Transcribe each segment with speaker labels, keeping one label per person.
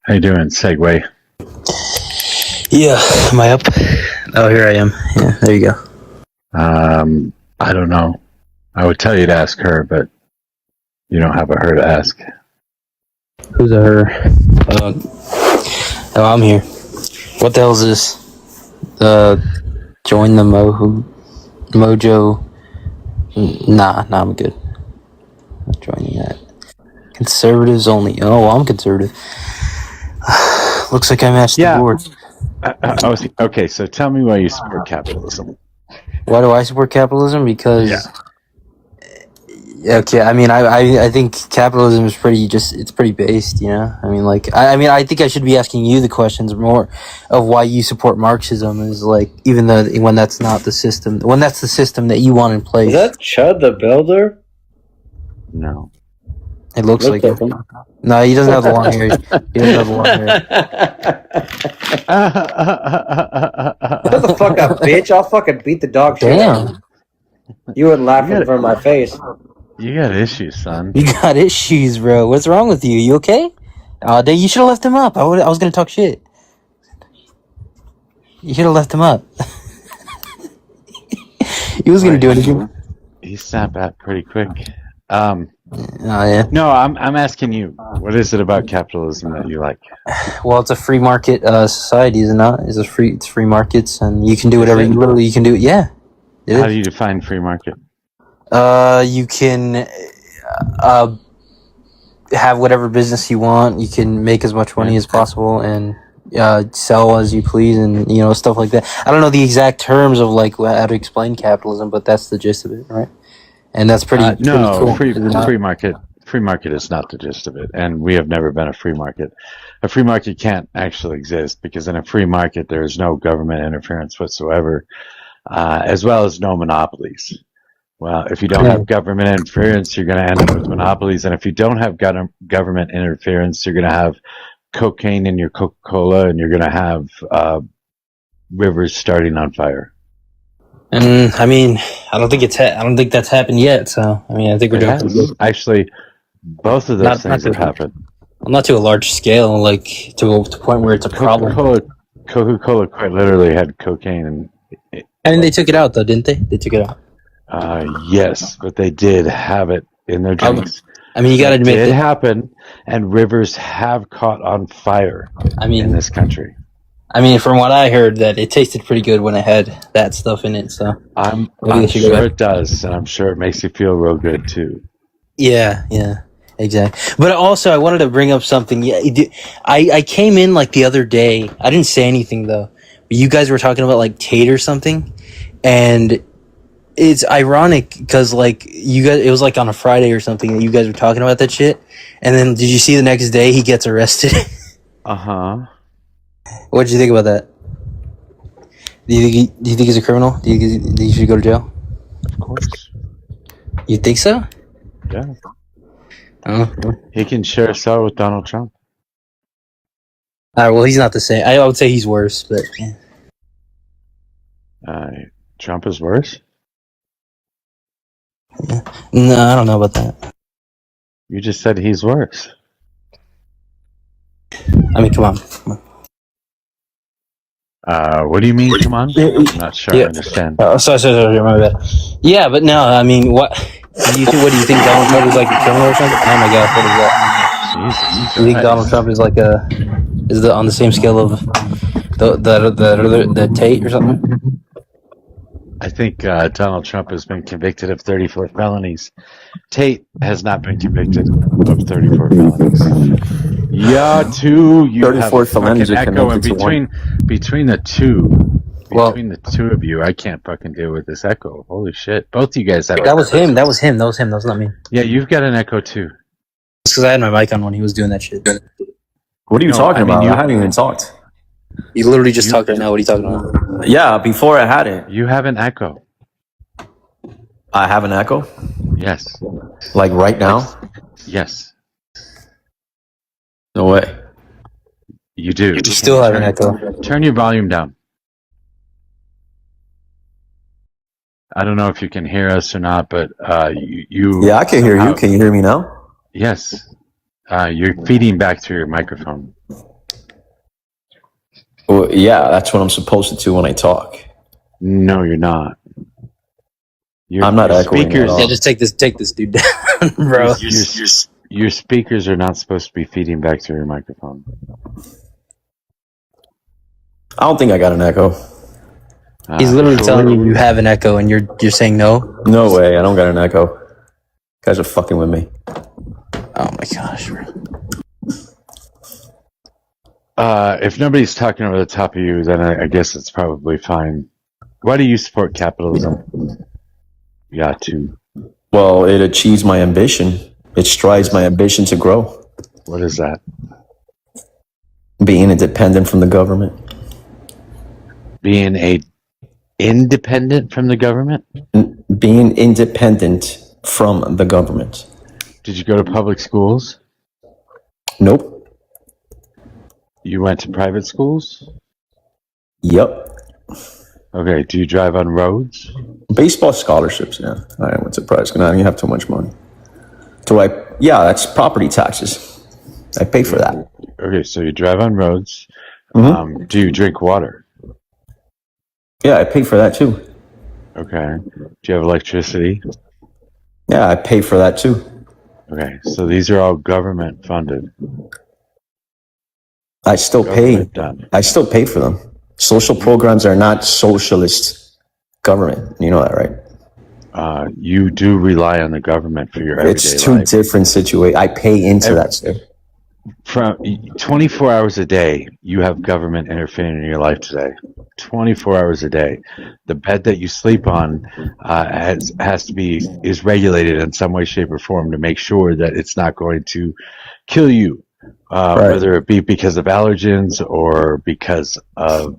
Speaker 1: How you doing, Segway?
Speaker 2: Yeah, am I up? Oh, here I am. Yeah, there you go.
Speaker 1: I don't know. I would tell you to ask her, but you don't have a her to ask.
Speaker 2: Who's a her? Oh, I'm here. What the hell is this? Join the Mojo. Nah, I'm good. Not joining that. Conservatives only. Oh, well, I'm conservative. Looks like I matched the board.
Speaker 1: Okay, so tell me why you support capitalism.
Speaker 2: Why do I support capitalism? Because okay, I mean, I think capitalism is it's pretty based, you know. I mean, I think I should be asking you the questions more of why you support Marxism is like, even though when that's not the system, when that's the system that you want in place.
Speaker 3: Is that Chud the Builder?
Speaker 1: No.
Speaker 2: It looks like it. No, he doesn't have the long hair. He doesn't have the long hair.
Speaker 3: Shut the fuck up, bitch. I'll fucking beat the dog shit out of you. You would laugh in front of my face.
Speaker 1: You got issues, son.
Speaker 2: You got issues, bro. What's wrong with you? You okay? Then you should have left him up. I was gonna talk shit. You should have left him up. He was gonna do anything.
Speaker 1: He snapped back pretty quick.
Speaker 2: Oh yeah.
Speaker 1: No, I'm asking you. What is it about capitalism that you like?
Speaker 2: Well, it's a free market society, is it not? It's free markets, and you can do whatever you can do. Yeah.
Speaker 1: How do you define free market?
Speaker 2: You can have whatever business you want. You can make as much money as possible and sell as you please, and stuff like that. I don't know the exact terms of like how to explain capitalism, but that's the gist of it, right? And that's pretty cool.
Speaker 1: Free market. Free market is not the gist of it, and we have never been a free market. A free market can't actually exist because in a free market there is no government interference whatsoever, as well as no monopolies. Well, if you don't have government interference, you're going to end up with monopolies, and if you don't have government interference, you're going to have cocaine in your Coca-Cola, and you're going to have rivers starting on fire.
Speaker 2: And I mean, I don't think that's happened yet. So I mean, I think we're doing pretty good.
Speaker 1: Actually, both of those things have happened.
Speaker 2: Well, not to a large scale, like to a point where it's a problem.
Speaker 1: Coca-Cola quite literally had cocaine,
Speaker 2: and they took it out though, didn't they? They took it out.
Speaker 1: Yes, but they did have it in their drinks.
Speaker 2: I mean, you got to admit
Speaker 1: it happened, and rivers have caught on fire. In this country.
Speaker 2: I mean, from what I heard, that it tasted pretty good when it had that stuff in it. So
Speaker 1: I'm sure it does, and I'm sure it makes you feel real good too.
Speaker 2: Yeah, exactly. But also, I wanted to bring up something. Yeah, I came in like the other day. I didn't say anything though. But you guys were talking about like Tate or something, and it's ironic because like you guys, it was like on a Friday or something that you guys were talking about that shit, and then did you see the next day he gets arrested? What did you think about that? Do you think he's a criminal? Do you think he should go to jail?
Speaker 1: Of course.
Speaker 2: You think so?
Speaker 1: Yeah. He can share a cell with Donald Trump.
Speaker 2: All right. Well, he's not the same. I would say he's worse, but.
Speaker 1: Trump is worse?
Speaker 2: Yeah. No, I don't know about that.
Speaker 1: You just said he's worse.
Speaker 2: I mean, come on.
Speaker 1: What do you mean? Come on, I'm not sure I understand.
Speaker 2: Sorry, my bad. Yeah, but no, I mean, what do you think? What do you think? Donald Trump is like a criminal or something? Oh my God, what is that?
Speaker 1: Jesus,
Speaker 2: do you think Donald Trump is like on the same scale of the Tate or something?
Speaker 1: I think Donald Trump has been convicted of 34 felonies. Tate has not been convicted of 34 felonies. Yeah, too. You 34 felonies are echo in between the two. Between the two of you, I can't fucking deal with this echo. Holy shit! Both of you guys have.
Speaker 2: That was him. That was not me.
Speaker 1: Yeah, you've got an echo too.
Speaker 2: It's because I had my mic on when he was doing that shit.
Speaker 4: What are you talking about? I haven't even talked.
Speaker 2: You literally just talked right now. What are you talking about?
Speaker 4: Yeah, before I had it.
Speaker 1: You have an echo.
Speaker 4: I have an echo?
Speaker 1: Yes.
Speaker 4: Like right now?
Speaker 1: Yes.
Speaker 4: No way.
Speaker 1: You do.
Speaker 2: You still have an echo.
Speaker 1: Turn your volume down. I don't know if you can hear us or not, but you.
Speaker 4: Yeah, I can hear you. Can you hear me now?
Speaker 1: Yes. You're feeding back through your microphone.
Speaker 4: Well, yeah, that's what I'm supposed to do when I talk.
Speaker 1: No, you're not.
Speaker 4: I'm not echoing at
Speaker 1: speakers.
Speaker 4: all.
Speaker 2: Yeah, just take this dude down, bro.
Speaker 1: Your speakers are not supposed to be feeding back to your microphone.
Speaker 4: I don't think I got an echo.
Speaker 2: He's literally telling you have an echo, and you're saying no.
Speaker 4: No way, I don't got an echo. You guys are fucking with me.
Speaker 2: Oh my gosh, bro.
Speaker 1: If nobody's talking over the top of you, then I guess it's probably fine. Why do you support capitalism? You got to.
Speaker 4: Well, it achieves my ambition. It strives my ambition to grow.
Speaker 1: What is that?
Speaker 4: Being independent from the government.
Speaker 1: Being independent from the government?
Speaker 4: Being independent from the government.
Speaker 1: Did you go to public schools?
Speaker 4: Nope.
Speaker 1: You went to private schools?
Speaker 4: Yep.
Speaker 1: Okay, do you drive on roads?
Speaker 4: Baseball scholarships, yeah. I went to private school. I didn't have too much money. Yeah, that's property taxes. I pay for that.
Speaker 1: Okay, so you drive on roads.
Speaker 4: Mm-hmm.
Speaker 1: Do you drink water?
Speaker 4: Yeah, I pay for that too.
Speaker 1: Okay. Do you have electricity?
Speaker 4: Yeah, I pay for that too.
Speaker 1: Okay, so these are all government funded.
Speaker 4: I still pay. I still pay for them. Social programs are not socialist government. You know that, right?
Speaker 1: You do rely on the government for your everyday life.
Speaker 4: It's two different situations. I pay into that stuff.
Speaker 1: From 24 hours a day, you have government interfering in your life today. 24 hours a day. The bed that you sleep on is regulated in some way, shape, or form to make sure that it's not going to kill you. Right. Whether it be because of allergens or because of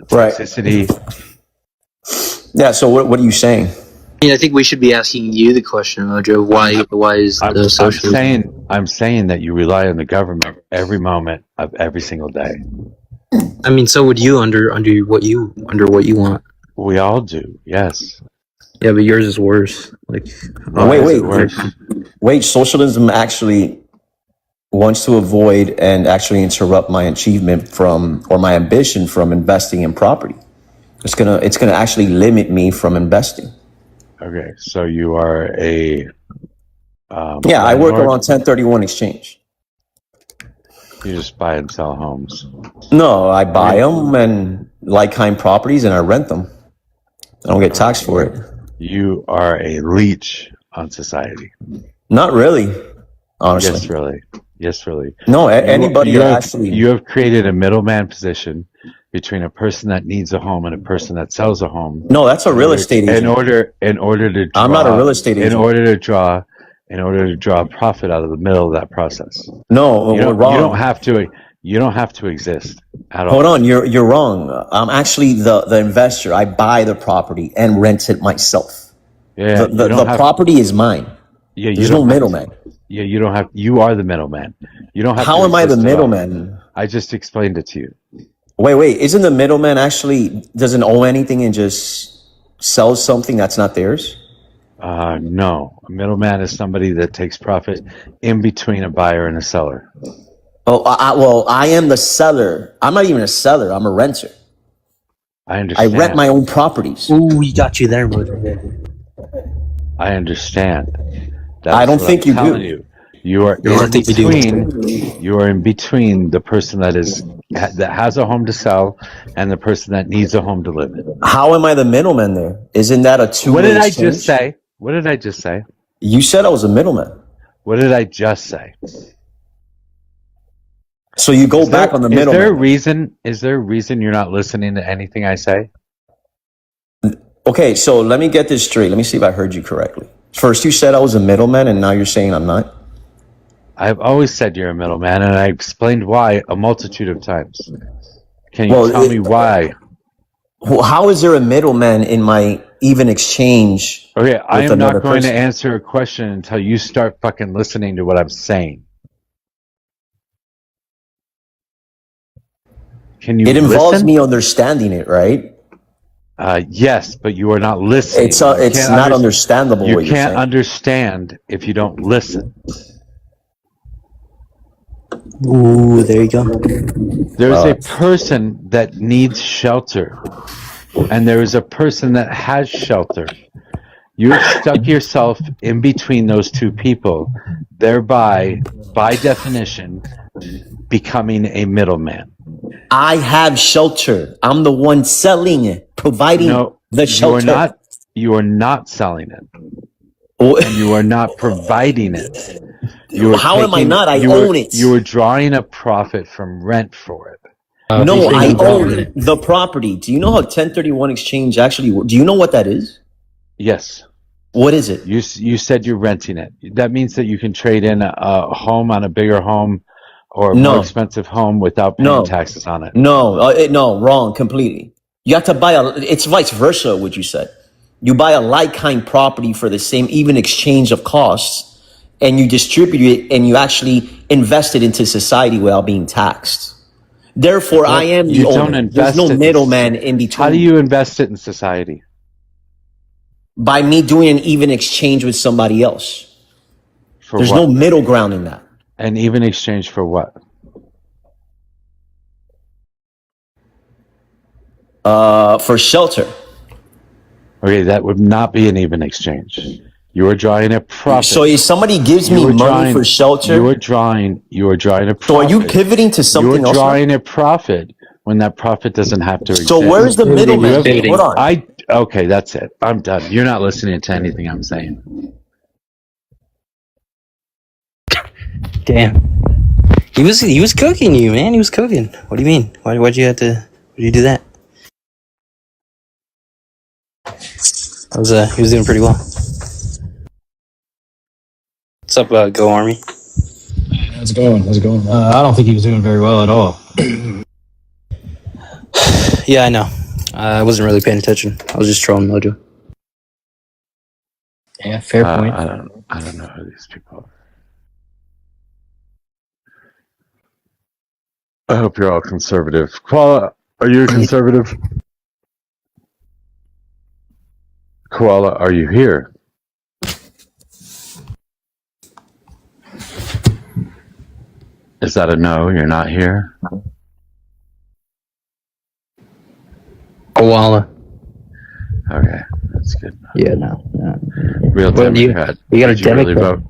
Speaker 1: toxicity.
Speaker 4: Right. Yeah, so what are you saying?
Speaker 2: I think we should be asking you the question, Mojo. Why is the socialism?
Speaker 1: I'm saying that you rely on the government every moment of every single day.
Speaker 2: I mean, so would you under what you want.
Speaker 1: We all do, yes.
Speaker 2: Yeah, but yours is worse. Like,
Speaker 4: wait. Socialism actually wants to avoid and actually interrupt my achievement or my ambition from investing in property. It's gonna actually limit me from investing.
Speaker 1: Okay, so you are a
Speaker 4: I work around 1031 exchange.
Speaker 1: You just buy and sell homes?
Speaker 4: No, I buy them and like-kind properties, and I rent them. I don't get taxed for it.
Speaker 1: You are a leech on society.
Speaker 4: Not really, honestly.
Speaker 1: Yes, really.
Speaker 4: No, anybody
Speaker 1: you have created a middleman position between a person that needs a home and a person that sells a home.
Speaker 4: No, that's a real estate agent.
Speaker 1: In order to draw,
Speaker 4: I'm not a real estate agent.
Speaker 1: In order to draw a profit out of the middle of that process.
Speaker 4: No, we're wrong.
Speaker 1: You don't have to exist at all.
Speaker 4: Hold on, you're wrong. I'm actually the investor. I buy the property and rent it myself.
Speaker 1: Yeah,
Speaker 4: the property is mine.
Speaker 1: Yeah,
Speaker 4: there's no middleman.
Speaker 1: Yeah, you don't have. You are the middleman. You don't have.
Speaker 4: How am I the middleman?
Speaker 1: I just explained it to you.
Speaker 4: Wait. Isn't the middleman actually doesn't owe anything and just sells something that's not theirs?
Speaker 1: No. A middleman is somebody that takes profit in between a buyer and a seller.
Speaker 4: Oh, I am the seller. I'm not even a seller. I'm a renter.
Speaker 1: I understand.
Speaker 4: I rent my own properties.
Speaker 2: Ooh, we got you there, Mojo.
Speaker 1: I understand.
Speaker 4: I don't think you do.
Speaker 1: You are in between the person that has a home to sell and the person that needs a home to live in.
Speaker 4: How am I the middleman there? Isn't that a two-way exchange?
Speaker 1: What did I just say?
Speaker 4: You said I was a middleman.
Speaker 1: What did I just say?
Speaker 4: So you go back on the middleman.
Speaker 1: Is there a reason you're not listening to anything I say?
Speaker 4: Okay, so let me get this straight. Let me see if I heard you correctly. First, you said I was a middleman, and now you're saying I'm not?
Speaker 1: I've always said you're a middleman, and I explained why a multitude of times. Can you tell me why?
Speaker 4: How is there a middleman in my even exchange?
Speaker 1: Okay, I am not going to answer a question until you start fucking listening to what I'm saying. Can you
Speaker 4: It involves
Speaker 1: listen?
Speaker 4: me understanding it, right?
Speaker 1: Yes, but you are not listening.
Speaker 4: It's not understandable.
Speaker 1: You can't understand if you don't listen.
Speaker 2: Ooh, there you go.
Speaker 1: There is a person that needs shelter, and there is a person that has shelter. You have stuck yourself in between those two people, thereby, by definition, becoming a middleman.
Speaker 4: I have shelter. I'm the one selling it, providing
Speaker 1: No,
Speaker 4: the shelter.
Speaker 1: you are not selling it.
Speaker 4: Oh,
Speaker 1: And you are not providing it. You are
Speaker 4: how am I not? I
Speaker 1: you
Speaker 4: own it.
Speaker 1: You are drawing a profit from rent for it.
Speaker 4: No, I
Speaker 2: you don't.
Speaker 4: own the property. Do you know how 1031 exchange actually works? Do you know what that is?
Speaker 1: Yes.
Speaker 4: What is it?
Speaker 1: You said you're renting it. That means that you can trade in a home on a bigger home or a more
Speaker 4: No.
Speaker 1: expensive home without paying taxes on it.
Speaker 4: No, wrong completely. You have to buy it's vice versa, what you said. You buy a like-kind property for the same even exchange of costs, and you distribute it and you actually invest it into society without being taxed. Therefore, I am the owner. There's no middleman in between.
Speaker 1: How do you invest it in society?
Speaker 4: By me doing an even exchange with somebody else. There's no middle ground in that.
Speaker 1: An even exchange for what?
Speaker 4: For shelter.
Speaker 1: Okay, that would not be an even exchange. You are drawing a profit.
Speaker 4: So if somebody gives me money for shelter,
Speaker 1: you are drawing a profit.
Speaker 4: So are you pivoting to something else?
Speaker 1: You're drawing a profit when that profit doesn't have to exist.
Speaker 4: So where's the middleman? Hold on.
Speaker 1: Okay, that's it. I'm done. You're not listening to anything I'm saying.
Speaker 2: Damn. He was cooking you, man. He was cooking. What do you mean? Why'd you do that? He was doing pretty well. What's up, Go Army?
Speaker 5: How's it going? I don't think he was doing very well at all.
Speaker 2: Yeah, I know. I wasn't really paying attention. I was just trolling Mojo.
Speaker 5: Yeah, fair point.
Speaker 1: I don't know who these people are. I hope you're all conservative. Koala, are you a conservative? Koala, are you here? Is that a no? You're not here?
Speaker 2: Koala.
Speaker 1: Okay, that's good.
Speaker 2: Yeah, no.
Speaker 1: Real Democrat.
Speaker 2: You got a
Speaker 1: Did you really
Speaker 2: Democrat?
Speaker 1: vote?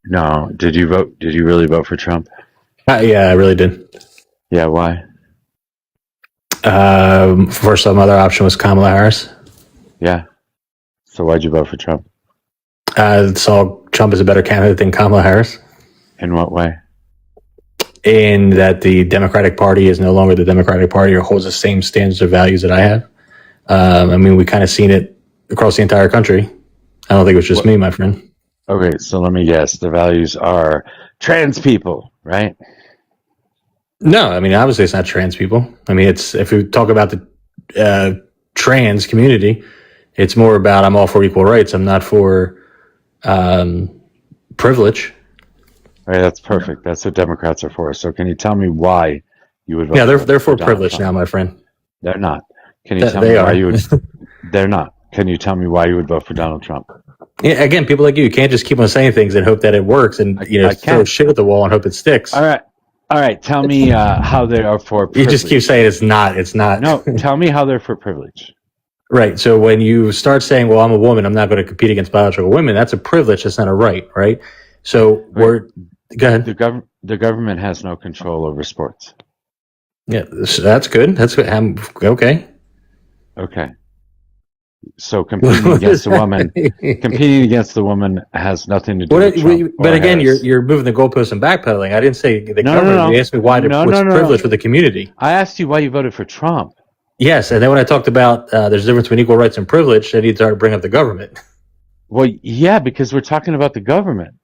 Speaker 1: No. Did you vote? Did you really vote for Trump?
Speaker 5: Yeah, I really did.
Speaker 1: Yeah, why?
Speaker 5: First, some other option was Kamala Harris.
Speaker 1: Yeah. So why'd you vote for Trump?
Speaker 5: Saw Trump as a better candidate than Kamala Harris.
Speaker 1: In what way?
Speaker 5: In that the Democratic Party is no longer the Democratic Party or holds the same standards or values that I have. I mean, we kind of seen it across the entire country. I don't think it was just me, my friend.
Speaker 1: Okay, so let me guess. The values are trans people, right?
Speaker 5: No, I mean, obviously it's not trans people. I mean, it's if we talk about the trans community, it's more about I'm all for equal rights. I'm not for privilege.
Speaker 1: All right, that's perfect. That's what Democrats are for. So can you tell me why you would vote?
Speaker 5: Yeah, they're for
Speaker 1: Donald
Speaker 5: privilege
Speaker 1: Trump?
Speaker 5: now, my friend.
Speaker 1: They're not. Can you tell me why you would? They're not. Can you tell me why you would vote for Donald Trump?
Speaker 5: Yeah, again, people like you can't just keep on saying things and hope that it works, and throw shit at the wall and hope it sticks.
Speaker 1: All right. Tell me how they are for privilege.
Speaker 5: You just keep saying it's not. It's not.
Speaker 1: No, tell me how they're for privilege.
Speaker 5: Right. So when you start saying, "Well, I'm a woman, I'm not going to compete against biological women," that's a privilege. That's not a right. Right. So go ahead.
Speaker 1: The government has no control over sports.
Speaker 5: Yeah, so that's good. That's good. Okay.
Speaker 1: Okay. So competing against the woman has nothing to do with Trump
Speaker 5: but again,
Speaker 1: Harris.
Speaker 5: you're moving the goalposts and backpedaling. I didn't say the government.
Speaker 1: No.
Speaker 5: You asked me why what's privilege for the community.
Speaker 1: I asked you why you voted for Trump.
Speaker 5: Yes, and then when I talked about there's a difference between equal rights and privilege, I need to bring up the government.
Speaker 1: Well, yeah, because we're talking about the government.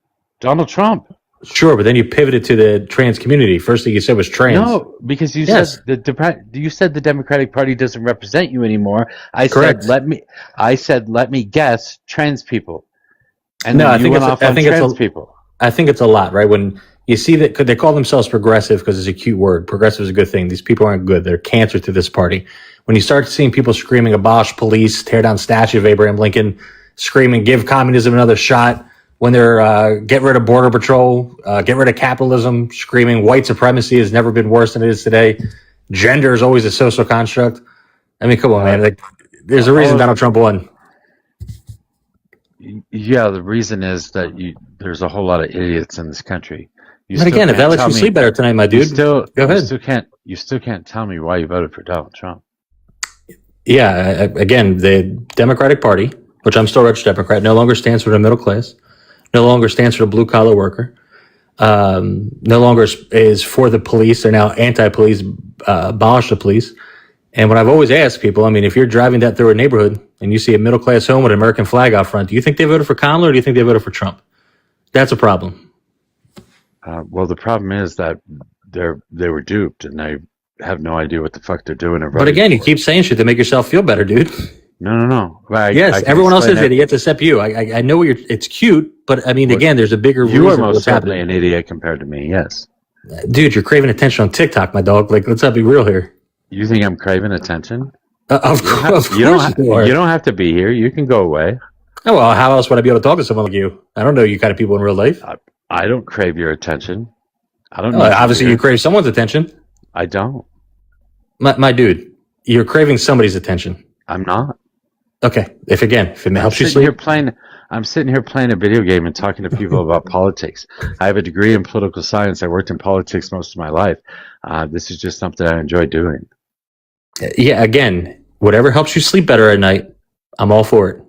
Speaker 1: Donald Trump.
Speaker 5: Sure, but then you pivoted to the trans community. First thing you said was trans.
Speaker 1: No, because you said the Democratic Party doesn't represent you anymore.
Speaker 5: Correct.
Speaker 1: I said let me guess trans people. And
Speaker 5: no,
Speaker 1: then
Speaker 5: I think
Speaker 1: went off on trans people.
Speaker 5: I think it's a lot, right? When you see that they call themselves progressive because it's a cute word. Progressive is a good thing. These people aren't good. They're cancer to this party. When you start seeing people screaming abolish police, tear down statue of Abraham Lincoln, screaming give communism another shot, when they're get rid of border patrol, get rid of capitalism, screaming white supremacy has never been worse than it is today. Gender is always a social construct. I mean, come on, man. Like, there's a reason Donald Trump won.
Speaker 1: Yeah, the reason is that there's a whole lot of idiots in this country.
Speaker 5: But again, if that lets you sleep better tonight, my dude, go ahead.
Speaker 1: You still can't tell me why you voted for Donald Trump.
Speaker 5: Yeah, again, the Democratic Party, which I'm still a registered Democrat, no longer stands for the middle class, no longer stands for the blue collar worker, no longer is for the police. They're now anti-police, abolish the police. And what I've always asked people, I mean, if you're driving that through a neighborhood and you see a middle class home with an American flag out front, do you think they voted for Kamala or do you think they voted for Trump? That's a problem.
Speaker 1: Well, the problem is that they were duped and they have no idea what the fuck they're doing.
Speaker 5: But again, you keep saying shit to make yourself feel better, dude.
Speaker 1: No.
Speaker 5: Yes, everyone else is idiots except you. I know it's cute, but I mean, again, there's a bigger reason.
Speaker 1: You are most certainly an idiot compared to me, yes.
Speaker 5: Dude, you're craving attention on TikTok, my dog. Like, let's not be real here.
Speaker 1: You think I'm craving attention?
Speaker 5: Of course
Speaker 1: you don't have to be here. You can go away.
Speaker 5: Oh, well, how else would I be able to talk to someone like you? I don't know you kind of people in real life.
Speaker 1: I don't crave your attention. I don't.
Speaker 5: Obviously, you crave someone's attention.
Speaker 1: I don't.
Speaker 5: My dude, you're craving somebody's attention.
Speaker 1: I'm not.
Speaker 5: Okay. If it helps you sleep.
Speaker 1: I'm sitting here playing a video game and talking to people about politics. I have a degree in political science. I worked in politics most of my life. This is just something I enjoy doing.
Speaker 5: Yeah. Again, whatever helps you sleep better at night, I'm all for it.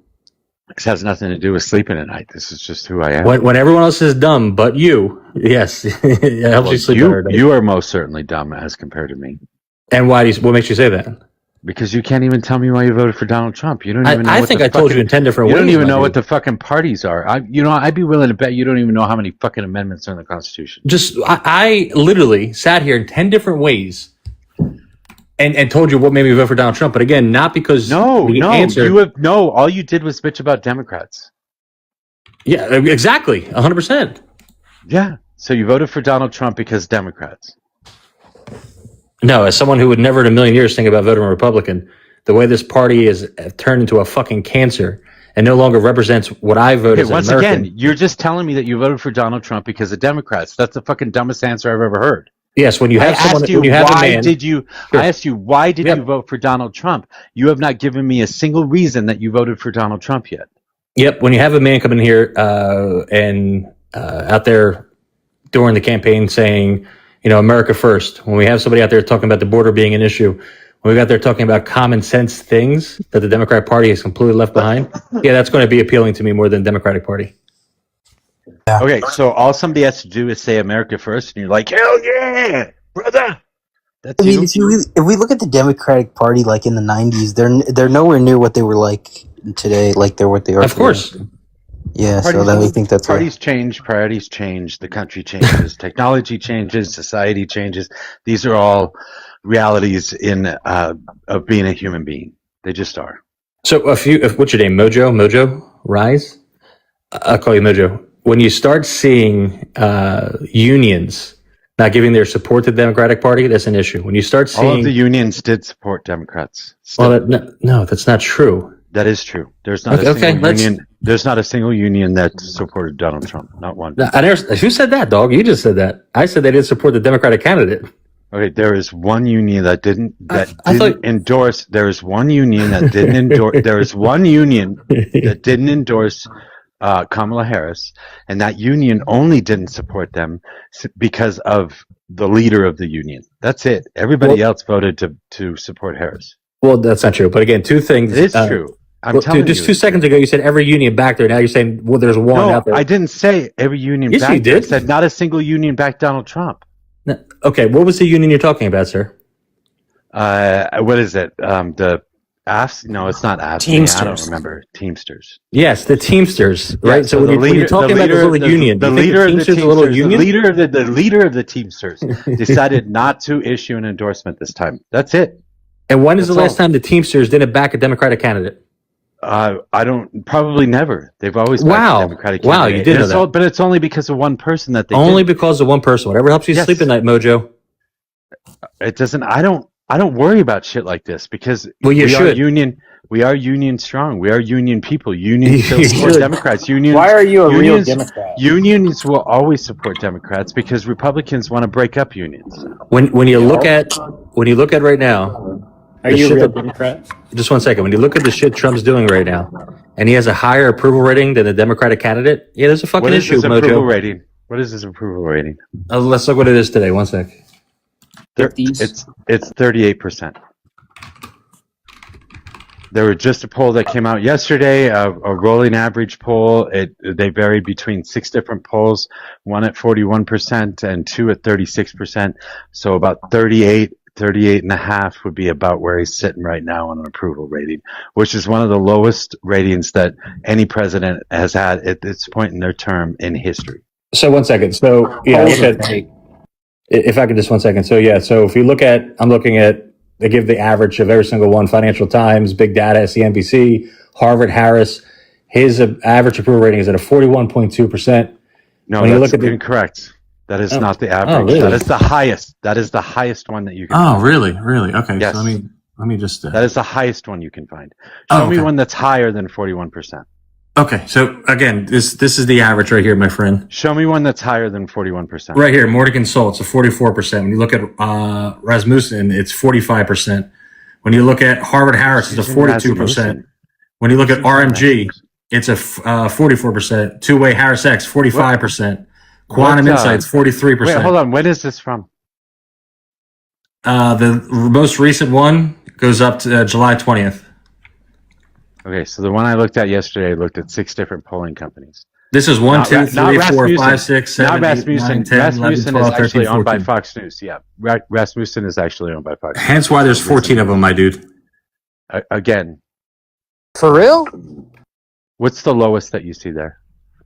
Speaker 1: This has nothing to do with sleeping at night. This is just who I am.
Speaker 5: When everyone else is dumb, but you, yes, it helps you sleep better.
Speaker 1: You are most certainly dumb as compared to me.
Speaker 5: And what makes you say that?
Speaker 1: Because you can't even tell me why you voted for Donald Trump. You don't even know.
Speaker 5: I think I told you in 10 different ways.
Speaker 1: You don't even know what the fucking parties are. I'd be willing to bet you don't even know how many fucking amendments are in the Constitution.
Speaker 5: I literally sat here in 10 different ways and told you what made me vote for Donald Trump. But again, not because all
Speaker 1: you did was bitch about Democrats.
Speaker 5: Yeah, exactly. 100%.
Speaker 1: Yeah. So you voted for Donald Trump because Democrats.
Speaker 5: No, as someone who would never in a million years think about voting Republican, the way this party is turned into a fucking cancer and no longer represents what I voted as an
Speaker 1: once
Speaker 5: American.
Speaker 1: Again, you're just telling me that you voted for Donald Trump because of Democrats. That's the fucking dumbest answer I've ever heard.
Speaker 5: Yes, when you have
Speaker 1: I asked you why did you vote for Donald Trump? You have not given me a single reason that you voted for Donald Trump yet.
Speaker 5: Yep, when you have a man come in here and out there during the campaign saying, America first, when we have somebody out there talking about the border being an issue, when we got there talking about common sense things that the Democratic Party has completely left behind, that's going to be appealing to me more than the Democratic Party.
Speaker 2: Yeah.
Speaker 1: Okay, so all somebody has to do is say America first, and you're like, hell yeah, brother.
Speaker 2: If we look at the Democratic Party like in the 90s, they're nowhere near what they were like today, like they're what they are
Speaker 5: today. Of course.
Speaker 2: Yeah, so then we think that's
Speaker 1: parties change, priorities change, the country changes, technology changes, society changes. These are all realities of being a human being. They just are.
Speaker 5: So what's your name? Mojo? Rise? I'll call you Mojo. When you start seeing unions not giving their support to the Democratic Party, that's an issue. When you start seeing
Speaker 1: all of the unions did support Democrats.
Speaker 5: No, that's not true.
Speaker 1: That is true. There's not a single union. There's not a single union that supported Donald Trump. Not one.
Speaker 5: Who said that, dog? You just said that. I said they didn't support the Democratic candidate.
Speaker 1: Okay, there is one union that didn't endorse. There is one union that didn't endorse. There is one union that didn't endorse Kamala Harris, and that union only didn't support them because of the leader of the union. That's it. Everybody else voted to support Harris.
Speaker 5: Well, that's not true. But again, two things.
Speaker 1: It is true. I'm telling you.
Speaker 5: Just 2 seconds ago, you said every union backed her. Now you're saying, well, there's one out there.
Speaker 1: I didn't say every union backed her.
Speaker 5: Yes, you did.
Speaker 1: I said not a single union backed Donald Trump.
Speaker 5: No. Okay, what was the union you're talking about, sir?
Speaker 1: What is it? No, it's not AFSCME.
Speaker 2: Teamsters.
Speaker 1: I don't remember. Teamsters.
Speaker 5: Yes, the Teamsters, right?
Speaker 1: Yeah,
Speaker 5: so when you're talking about this little union, the leader of the Teamsters,
Speaker 1: the leader of the Teamsters decided not to issue an endorsement this time. That's it.
Speaker 5: And when is the last time the Teamsters didn't back a Democratic candidate?
Speaker 1: Probably never. They've always backed a Democratic candidate.
Speaker 5: Wow, you did know that.
Speaker 1: But it's only because of one person that they
Speaker 5: only because of one person. Whatever helps you sleep at night, Mojo.
Speaker 1: It doesn't. I don't I don't worry about shit like this because
Speaker 5: Well, you
Speaker 1: we are
Speaker 5: should.
Speaker 1: union. We are union strong. We are union people.
Speaker 5: You
Speaker 1: Unions still support
Speaker 5: should.
Speaker 1: Democrats. Unions.
Speaker 3: Why are you a real
Speaker 1: Unions.
Speaker 3: Democrat?
Speaker 1: Unions will always support Democrats because Republicans want to break up unions.
Speaker 5: When you look at right now,
Speaker 3: Are
Speaker 5: the
Speaker 3: you a
Speaker 5: shit
Speaker 3: real
Speaker 5: that-
Speaker 3: Democrat?
Speaker 5: just one second. When you look at the shit Trump's doing right now, and he has a higher approval rating than the Democratic candidate, yeah, there's a fucking
Speaker 1: What is
Speaker 5: issue,
Speaker 1: his approval
Speaker 5: Mojo.
Speaker 1: rating? What is his approval rating?
Speaker 5: Let's look what it is today. One sec.
Speaker 1: It's 38%. There was just a poll that came out yesterday, a rolling average poll. They varied between 6 different polls, one at 41% and 2 at 36%. So about 38 and a half would be about where he's sitting right now on an approval rating, which is one of the lowest ratings that any president has had at this point in their term in history.
Speaker 5: So one second. So yeah, look at, if I could just 1 second. So yeah, so if you look at, I'm looking at, they give the average of every single one: Financial Times, Big Data, CNBC, Harvard, Harris. His average approval rating is at a 41.2%.
Speaker 1: No,
Speaker 5: When you
Speaker 1: that's
Speaker 5: look at the-
Speaker 1: incorrect. That is not the average.
Speaker 5: really?
Speaker 1: That is the highest. That is the highest one that you can.
Speaker 5: Oh, really? Really? Okay.
Speaker 1: Yes.
Speaker 5: So let me just.
Speaker 1: That is the highest one you can find. Show me
Speaker 5: okay.
Speaker 1: one that's higher than 41%.
Speaker 5: Okay. So again, this is the average right here, my friend.
Speaker 1: Show me one that's higher than 41%.
Speaker 5: Right here, Morgan it's a 44%. When you look at Rasmussen, it's 45%. When you look at Harvard Harris, it's a 42%. When you look at RMG, it's a 44%. Two-way Harris X, 45%. Quantum Insights, 43%.
Speaker 1: Wait, hold on. When is this from?
Speaker 5: The most recent one goes up to July 20th.
Speaker 1: Okay, so the one I looked at yesterday looked at 6 different polling companies.
Speaker 5: This is 1,
Speaker 1: Not
Speaker 5: 2,
Speaker 1: Ra-
Speaker 5: 3,
Speaker 1: not
Speaker 5: 4,
Speaker 1: Rasmussen.
Speaker 5: 5, 6, 7,
Speaker 1: Not
Speaker 5: 8,
Speaker 1: Rasmussen.
Speaker 5: 9, 10, 11,
Speaker 1: Rasmussen
Speaker 5: 12,
Speaker 1: is
Speaker 5: 13,
Speaker 1: actually owned by
Speaker 5: 14.
Speaker 1: Fox News. Yeah, Rasmussen is actually owned by Fox News.
Speaker 5: Hence why there's 14 of them, my dude.
Speaker 1: Again,
Speaker 2: For real?
Speaker 1: what's the lowest that you see there?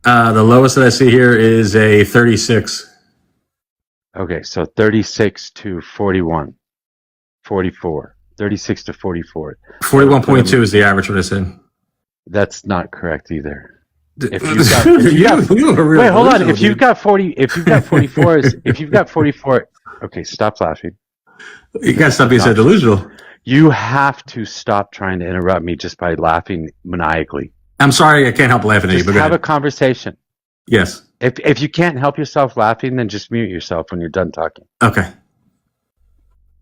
Speaker 5: The lowest that I see here is a 36.
Speaker 1: Okay, so 36 to 41. 44. 36 to 44.
Speaker 5: 41.2 is the average, what I said.
Speaker 1: That's not correct either. If
Speaker 5: Wait,
Speaker 1: hold on. If you've got 44, if you've got 44, okay, stop laughing.
Speaker 5: You gotta stop being so delusional.
Speaker 1: You have to stop trying to interrupt me just by laughing maniacally.
Speaker 5: I'm sorry, I can't help laughing at you,
Speaker 1: Just
Speaker 5: but go
Speaker 1: have a
Speaker 5: ahead.
Speaker 1: conversation.
Speaker 5: Yes.
Speaker 1: If you can't help yourself laughing, then just mute yourself when you're done talking.
Speaker 5: Okay.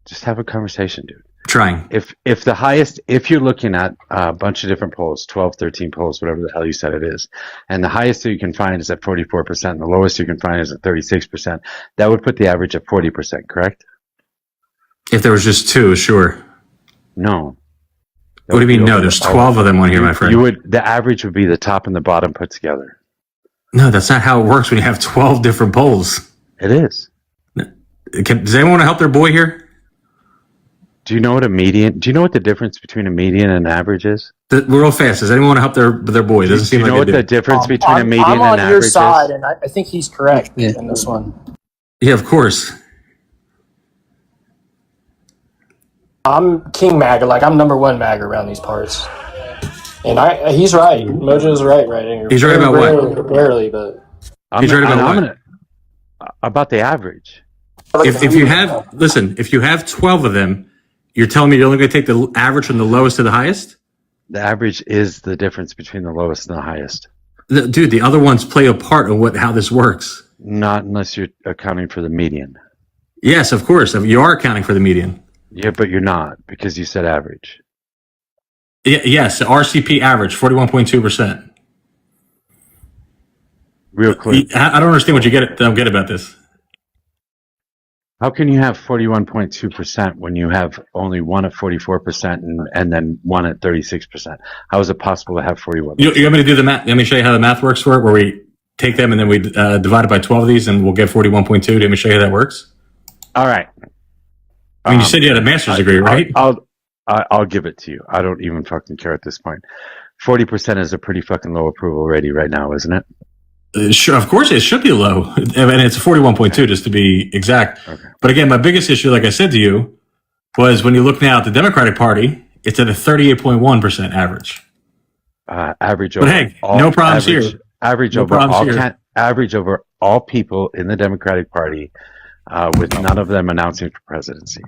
Speaker 1: Just have a conversation, dude.
Speaker 5: Trying.
Speaker 1: If the highest, if you're looking at a bunch of different polls, 12, 13 polls, whatever the hell you said it is, and the highest that you can find is at 44%, and the lowest you can find is at 36%, that would put the average at 40%, correct?
Speaker 5: If there was just two, sure.
Speaker 1: No.
Speaker 5: What do you mean no? There's 12 of them on here, my friend.
Speaker 1: The average would be the top and the bottom put together.
Speaker 5: No, that's not how it works when you have 12 different polls.
Speaker 1: It is.
Speaker 5: Does anyone want to help their boy here?
Speaker 1: Do you know what the difference between a median and an average is?
Speaker 5: Real fast. Does anyone want to help their boy? It doesn't
Speaker 1: Do
Speaker 5: seem
Speaker 1: you know
Speaker 5: like
Speaker 1: what
Speaker 5: they
Speaker 1: the
Speaker 5: do.
Speaker 1: difference between a median
Speaker 3: I'm
Speaker 1: and
Speaker 3: on
Speaker 1: an
Speaker 3: your
Speaker 1: average
Speaker 3: side,
Speaker 1: is?
Speaker 3: and I think he's correct in this one.
Speaker 5: Yeah, of course.
Speaker 3: I'm King MAGA, like I'm number one MAGA around these parts. And he's right. Mojo's right here.
Speaker 5: He's right about what?
Speaker 3: Barely, but
Speaker 5: He's right about what?
Speaker 1: About the average.
Speaker 5: If you have 12 of them, you're telling me you're only going to take the average from the lowest to the highest?
Speaker 1: The average is the difference between the lowest and the highest.
Speaker 5: Dude, the other ones play a part in how this works.
Speaker 1: Not unless you're accounting for the median.
Speaker 5: Yes, of course. You are accounting for the median.
Speaker 1: Yeah, but you're not because you said average.
Speaker 5: Yes, RCP average, 41.2%.
Speaker 1: Real quick.
Speaker 5: I don't understand what you don't get about this.
Speaker 1: How can you have 41.2% when you have only one at 44% and then one at 36%? How is it possible to have 41%?
Speaker 5: You want me to do the math? Let me show you how the math works for it, where we take them and then we divide it by 12 of these and we'll get 41.2. Let me show you how that works.
Speaker 1: All right.
Speaker 5: I mean, you said you had a master's degree, right?
Speaker 1: I'll give it to you. I don't even fucking care at this point. 40% is a pretty fucking low approval rating right now, isn't it?
Speaker 5: Sure, of course it should be low, and it's a 41.2 just to be exact. Okay. But again, my biggest issue, like I said to you, was when you look now at the Democratic Party, it's at a 38.1% average.
Speaker 1: Average.
Speaker 5: But hey, no problems here.
Speaker 1: Average over all people in the Democratic Party, with none of them announcing for presidency.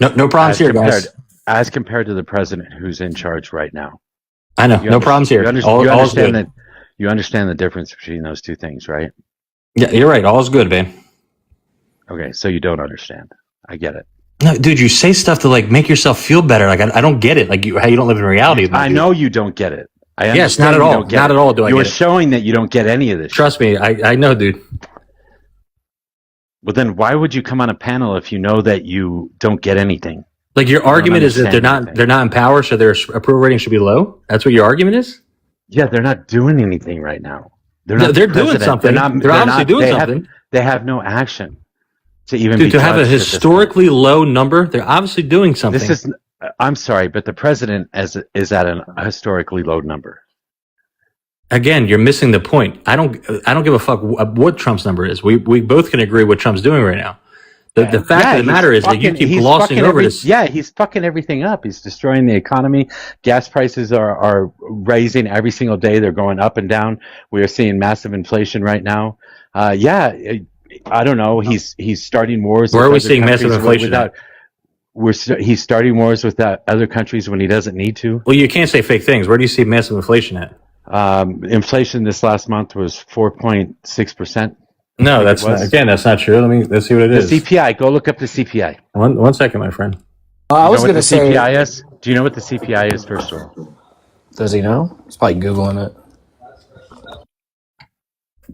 Speaker 5: No problems here, guys.
Speaker 1: As compared to the president who's in charge right now.
Speaker 5: I know, no problems here. All's good.
Speaker 1: You understand the difference between those two things, right?
Speaker 5: Yeah, you're right. All's good, man.
Speaker 1: Okay, so you don't understand. I get it.
Speaker 5: No, dude, you say stuff to like make yourself feel better. Like I don't get it. Like how you don't live in reality.
Speaker 1: I know you don't get it.
Speaker 5: Yes, not at all. Not at all. Do I get it?
Speaker 1: You're showing that you don't get any of this.
Speaker 5: Trust me, I know, dude.
Speaker 1: Well, then why would you come on a panel if you know that you don't get anything?
Speaker 5: Like your argument is that they're not in power, so their approval rating should be low. That's what your argument is.
Speaker 1: Yeah, they're not doing anything right now.
Speaker 5: They're doing something. They're obviously doing something.
Speaker 1: They have no action to even
Speaker 5: to have a historically low number. They're obviously doing something.
Speaker 1: This is. I'm sorry, but the president is at a historically low number.
Speaker 5: Again, you're missing the point. I don't give a fuck what Trump's number is. We both can agree what Trump's doing right now. The fact of the matter is that you keep glossing over this.
Speaker 1: Yeah, he's fucking everything up. He's destroying the economy. Gas prices are rising every single day. They're going up and down. We are seeing massive inflation right now. I don't know. He's starting wars.
Speaker 5: Where are we seeing massive inflation?
Speaker 1: He's starting wars with other countries when he doesn't need to.
Speaker 5: Well, you can't say fake things. Where do you see massive inflation at?
Speaker 1: Inflation this last month was 4.6%.
Speaker 5: No, that's not true. Let's see what it is.
Speaker 1: The CPI. Go look up the CPI.
Speaker 5: One second, my friend.
Speaker 3: I was going to say.
Speaker 1: CPI is? Do you know what the CPI is? First of all,
Speaker 3: does he know? He's probably googling it.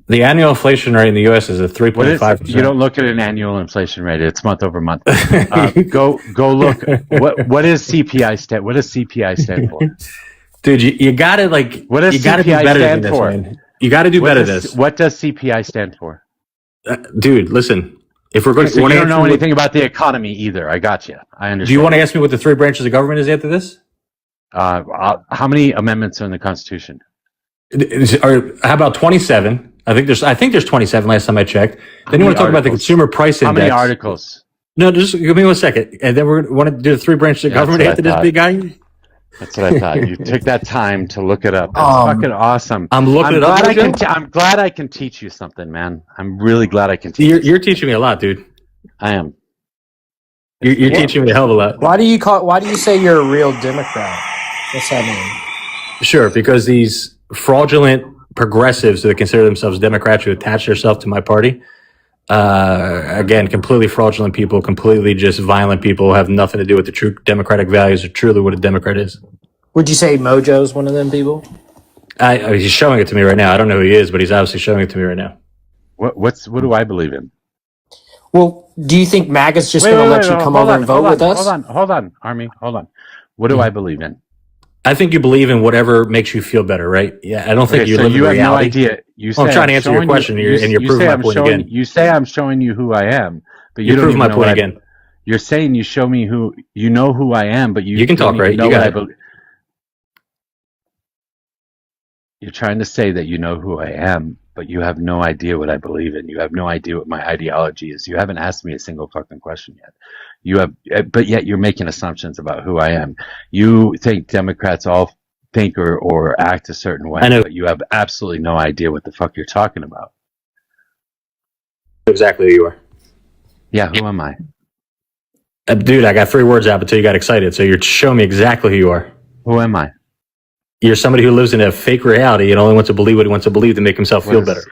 Speaker 5: The annual inflation rate in the U.S. is at 3.5%.
Speaker 1: You don't look at an annual inflation rate; it's month over month. Go look. What is CPI stand? What does CPI stand for?
Speaker 5: Dude, you gotta like.
Speaker 1: What does CPI stand for?
Speaker 5: Man. You got to do better than this.
Speaker 1: What does CPI stand for?
Speaker 5: Dude, listen. If we're going
Speaker 1: to, you don't know anything about the economy either. I got you. I understand.
Speaker 5: Do you want to ask me what the three branches of government is after this?
Speaker 1: How many amendments are in the Constitution?
Speaker 5: How about 27? I think there's 27. Last time I checked. Then you want to talk about the consumer price index.
Speaker 1: How many articles?
Speaker 5: No, just give me 1 second, and then we're want to do the three branches of government after this big guy.
Speaker 1: That's what I thought. You took that time to look it up. It's fucking awesome.
Speaker 5: I'm looking it up.
Speaker 1: I'm glad I can teach you something, man. I'm really glad I can teach you.
Speaker 5: You're teaching me a lot, dude.
Speaker 1: I am.
Speaker 5: You're teaching me a hell of a lot.
Speaker 3: Why do you say you're a real Democrat? What's that mean?
Speaker 5: Sure, because these fraudulent progressives that consider themselves Democrats who attach themselves to my party, again, completely fraudulent people, completely just violent people, have nothing to do with the true democratic values or truly what a Democrat is.
Speaker 3: Would you say Mojo's one of them people?
Speaker 5: He's showing it to me right now. I don't know who he is, but he's obviously showing it to me right now.
Speaker 1: What do I believe in?
Speaker 3: Well, do you think MAGA's just going to let you come over and vote with us?
Speaker 1: Hold on, Army. Hold on. What do I believe in?
Speaker 5: I think you believe in whatever makes you feel better, right? Yeah, I don't think you live in reality.
Speaker 1: You have no idea.
Speaker 5: I'm trying to answer your question, and you're proving my point again.
Speaker 1: You say I'm showing you who I am, but you don't
Speaker 5: prove my point again.
Speaker 1: You're saying you show me who you know who I am, but you
Speaker 5: can talk, right?
Speaker 1: Know what I believe. You're trying to say that you know who I am, but you have no idea what I believe in. You have no idea what my ideology is. You haven't asked me a single fucking question yet. But yet you're making assumptions about who I am. You think Democrats all think or act a certain way, but you have absolutely no idea what the fuck you're talking about.
Speaker 5: Exactly who you are.
Speaker 1: Yeah, who am I?
Speaker 5: Dude, I got 3 words out until you got excited, so you're showing me exactly who you are.
Speaker 1: Who am I?
Speaker 5: You're somebody who lives in a fake reality and only wants to believe what he wants to believe to make himself feel better.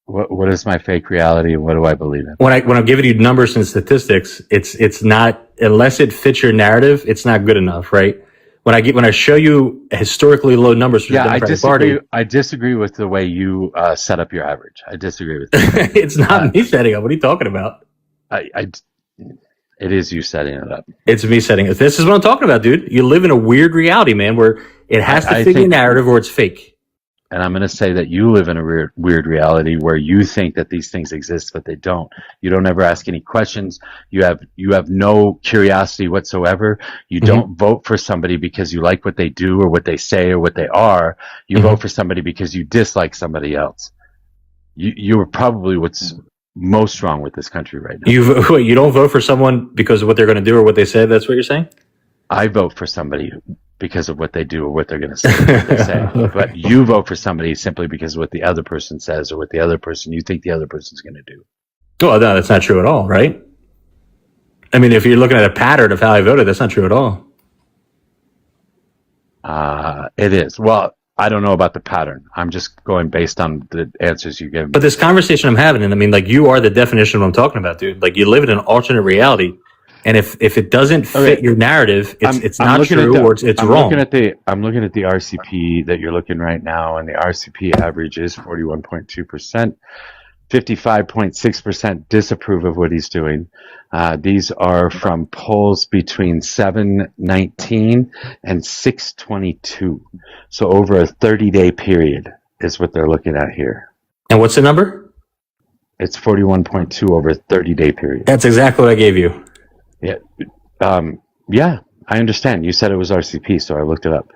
Speaker 1: What is my fake reality and what do I believe in?
Speaker 5: When I'm giving you numbers and statistics, it's not, unless it fits your narrative, it's not good enough, right? When I show you historically low numbers for the Democratic Party,
Speaker 1: I disagree with the way you set up your average. I disagree with that.
Speaker 5: It's not me setting up. What are you talking about?
Speaker 1: It is you setting it up.
Speaker 5: It's me setting it. This is what I'm talking about, dude. You live in a weird reality, man, where it has to fit your narrative or it's fake.
Speaker 1: And I'm going to say that you live in a weird reality where you think that these things exist, but they don't. You don't ever ask any questions. You have no curiosity whatsoever. You don't vote for somebody because you like what they do or what they say or what they are. You vote for somebody because you dislike somebody else. You are probably what's most wrong with this country right now.
Speaker 5: You don't vote for someone because of what they're going to do or what they say? That's what you're saying?
Speaker 1: I vote for somebody because of what they do or what they're going to say, or what they say. But you vote for somebody simply because of what the other person says or what the other person you think the other person's going to do.
Speaker 5: Well, no, that's not true at all, right? I mean, if you're looking at a pattern of how I voted, that's not true at all.
Speaker 1: It is. Well, I don't know about the pattern. I'm just going based on the answers you give me.
Speaker 5: But this conversation I'm having, and I mean, like, you are the definition of what I'm talking about, dude. Like, you live in an alternate reality, and if it doesn't fit your narrative, it's not true or it's wrong.
Speaker 1: I'm looking at the RCP that you're looking right now, and the RCP average is 41.2%. 55.6% disapprove of what he's doing. These are from polls between 7/19 and 6/22. So over a 30-day period is what they're looking at here.
Speaker 5: And what's the number?
Speaker 1: It's 41.2 over a 30-day period.
Speaker 5: That's exactly what I gave you.
Speaker 1: Yeah. Yeah, I understand. You said it was RCP, so I looked it up.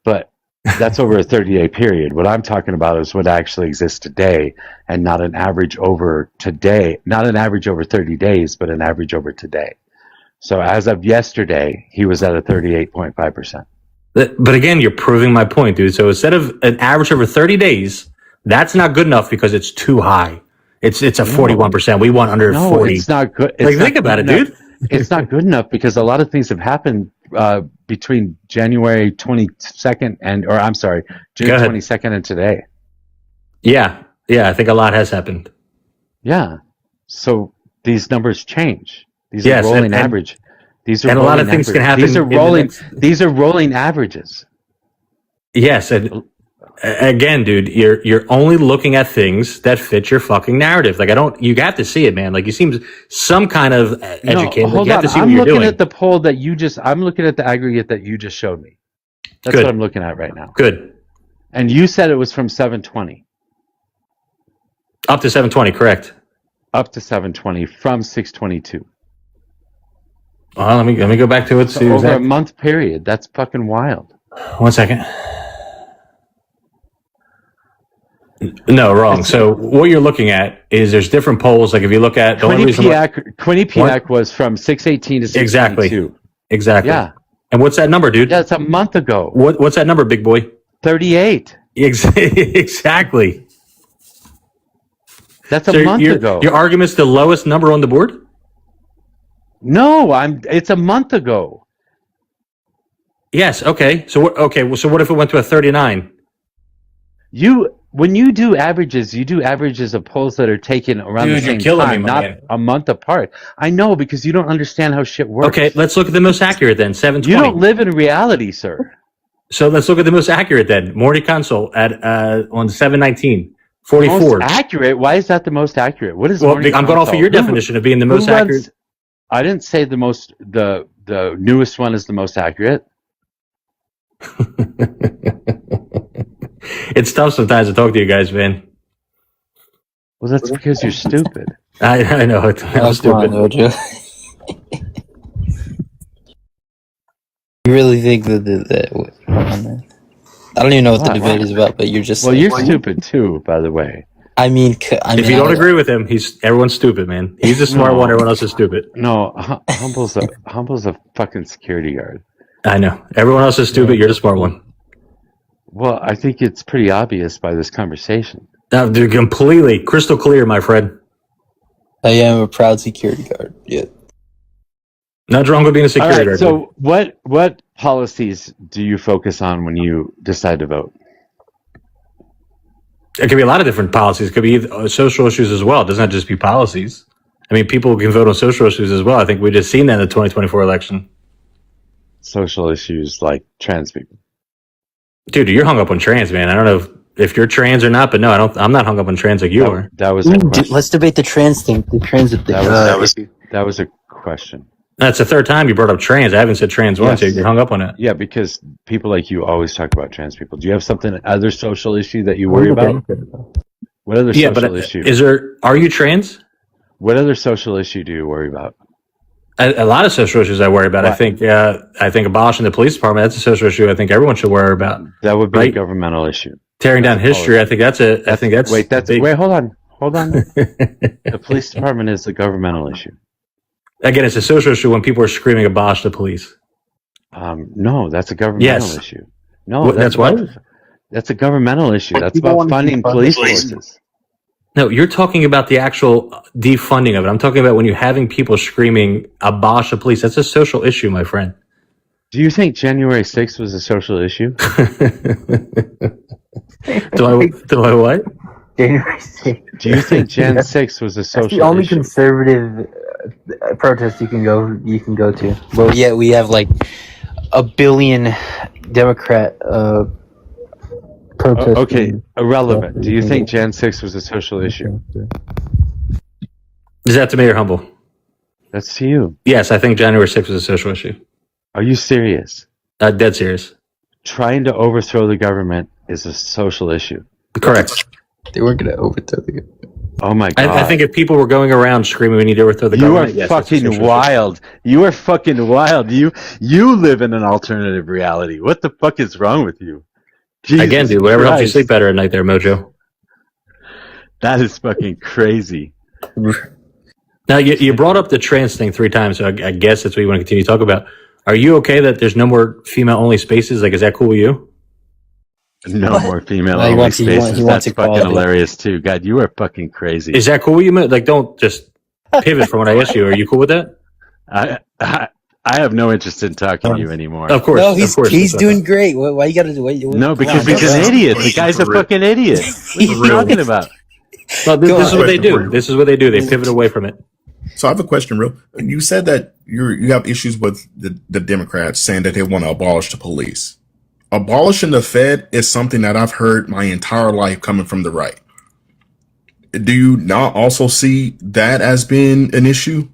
Speaker 1: But that's over a 30-day period. What I'm talking about is what actually exists today, and not an average over today, not an average over 30 days, but an average over today. So as of yesterday, he was at a 38.5%.
Speaker 5: But again, you're proving my point, dude. So instead of an average over 30 days, that's not good enough because it's too high. It's a 41%. We want under 40.
Speaker 1: It's not good.
Speaker 5: Think about it, dude.
Speaker 1: It's not good enough because a lot of things have happened between January 22nd June 22nd and today.
Speaker 5: Yeah, I think a lot has happened.
Speaker 1: Yeah. So these numbers change. These are rolling average. These are
Speaker 5: and a lot of things can happen.
Speaker 1: These are rolling averages.
Speaker 5: Yes, and again, dude, you're only looking at things that fit your fucking narrative. Like, you got to see it, man. Like, you seem some kind of educated.
Speaker 1: Hold
Speaker 5: you
Speaker 1: on.
Speaker 5: have to see
Speaker 1: I'm
Speaker 5: what you're
Speaker 1: looking
Speaker 5: doing.
Speaker 1: at the poll that I'm looking at the aggregate that you just showed me. That's
Speaker 5: Good.
Speaker 1: what I'm looking at right now.
Speaker 5: Good.
Speaker 1: And you said it was from 720.
Speaker 5: Up to 720, correct.
Speaker 1: Up to 720 from 622.
Speaker 5: Well, let me go back to it.
Speaker 1: So over a month period. That's fucking wild.
Speaker 5: 1 second. No, wrong. So what you're looking at is there's different polls. Like if you look at
Speaker 1: Quinnipiac was from 618 to 622.
Speaker 5: Exactly.
Speaker 1: Yeah.
Speaker 5: And what's that number, dude?
Speaker 1: That's a month ago.
Speaker 5: What's that number, big boy?
Speaker 1: 38.
Speaker 5: Exactly.
Speaker 1: That's a month ago.
Speaker 5: Your argument's the lowest number on the board?
Speaker 1: No, it's a month ago.
Speaker 5: Yes, okay. So what if it went to a 39?
Speaker 1: When you do averages, you do averages of polls that are taken around the same time, not a month apart. I know, because you don't understand how shit works.
Speaker 5: Okay, let's look at the most accurate then, 720.
Speaker 1: You don't live in reality, sir.
Speaker 5: So let's look at the most accurate then. Morty Console at on 719. 44.
Speaker 1: Most accurate? Why is that the most accurate? What is
Speaker 5: I'm going off of your definition of being the most accurate.
Speaker 1: I didn't say the newest one is the most accurate.
Speaker 5: It's tough sometimes to talk to you guys, man.
Speaker 1: Well, that's because you're stupid.
Speaker 5: I know. I'm stupid.
Speaker 2: Mojo. You really think that I don't even know what the debate is about, but you're just...
Speaker 1: Well, you're stupid too, by the way.
Speaker 2: I mean,
Speaker 5: if you don't agree with him, everyone's stupid, man. He's the smart one. Everyone else is stupid.
Speaker 1: No, Humble's a fucking security guard.
Speaker 5: I know. Everyone else is stupid. You're the smart one.
Speaker 1: Well, I think it's pretty obvious by this conversation.
Speaker 5: They're completely crystal clear, my friend.
Speaker 2: I am a proud security guard. Yeah.
Speaker 5: Not wrong with being a security guard.
Speaker 1: So what policies do you focus on when you decide to vote?
Speaker 5: It could be a lot of different policies. It could be social issues as well. It doesn't have to just be policies. I mean, people can vote on social issues as well. I think we just seen that in the 2024 election.
Speaker 1: Social issues like trans people.
Speaker 5: Dude, you're hung up on trans, man. I don't know if you're trans or not, but no, I'm not hung up on trans like you are.
Speaker 1: That was a question.
Speaker 2: Let's debate the trans thing. The transit thing.
Speaker 1: That was a question.
Speaker 5: That's the third time you brought up trans. I haven't said trans once. You're hung up on it.
Speaker 1: Yeah, because people like you always talk about trans people. Do you have other social issue that you worry about? What other social issue?
Speaker 5: Are you trans?
Speaker 1: What other social issue do you worry about?
Speaker 5: A lot of social issues I worry about. What? I think abolishing the police department, that's a social issue I think everyone should worry about.
Speaker 1: That would be a governmental issue.
Speaker 5: Tearing down history, I think that's
Speaker 1: wait, hold on. The police department is a governmental issue.
Speaker 5: Again, it's a social issue when people are screaming abolish the police.
Speaker 1: No, that's a governmental issue. No,
Speaker 5: that's what?
Speaker 1: That's a governmental issue. That's about funding police forces.
Speaker 5: No, you're talking about the actual defunding of it. I'm talking about when you're having people screaming, abolish the police. That's a social issue, my friend.
Speaker 1: Do you think January 6th was a social issue?
Speaker 5: Do I what?
Speaker 2: January 6th.
Speaker 1: Do you think Jan 6th was a
Speaker 2: That's
Speaker 1: social
Speaker 2: the only
Speaker 1: issue?
Speaker 2: conservative protest you can go to. But yet we have like a billion Democrat protests.
Speaker 1: Okay, irrelevant. Do you think Jan 6th was a social issue?
Speaker 5: Is that to me or humble?
Speaker 1: That's to you.
Speaker 5: Yes, I think January 6th was a social issue.
Speaker 1: Are you serious?
Speaker 5: Dead serious.
Speaker 1: Trying to overthrow the government is a social issue.
Speaker 5: Correct.
Speaker 2: They weren't going to overthrow the government.
Speaker 1: Oh my God.
Speaker 5: I think if people were going around screaming we need to overthrow the government,
Speaker 1: you are fucking wild. You are fucking wild. You live in an alternative reality. What the fuck is wrong with you? Jesus
Speaker 5: Again, dude, whatever helps you
Speaker 1: Christ.
Speaker 5: sleep better at night there, Mojo.
Speaker 1: That is fucking crazy.
Speaker 5: Now, you brought up the trans thing 3 times, so I guess that's what you want to continue to talk about. Are you okay that there's no more female-only spaces? Like, is that cool with you?
Speaker 1: No
Speaker 2: What?
Speaker 1: more female
Speaker 2: No, he
Speaker 1: only
Speaker 2: wants- he
Speaker 1: spaces.
Speaker 2: wants- he wants
Speaker 1: That's fucking
Speaker 2: equality.
Speaker 1: hilarious too. God, you are fucking crazy.
Speaker 5: Is that cool with you? Like, don't just pivot from what I asked you. Are you cool with that?
Speaker 1: I have no interest in talking to you anymore.
Speaker 5: Of course.
Speaker 2: No,
Speaker 5: of course,
Speaker 2: he's
Speaker 5: that's
Speaker 2: doing great. Why you got to do it?
Speaker 1: No, because he's an idiot. The guy's a fucking idiot. What are you talking about?
Speaker 5: Well, this is what they
Speaker 6: Question for
Speaker 5: do.
Speaker 6: you.
Speaker 5: This is what they do. They pivot away from it.
Speaker 6: So I have a question, real. You said that you have issues with the Democrats saying that they want to abolish the police. Abolishing the Fed is something that I've heard my entire life coming from the right. Do you not also see that as being an issue?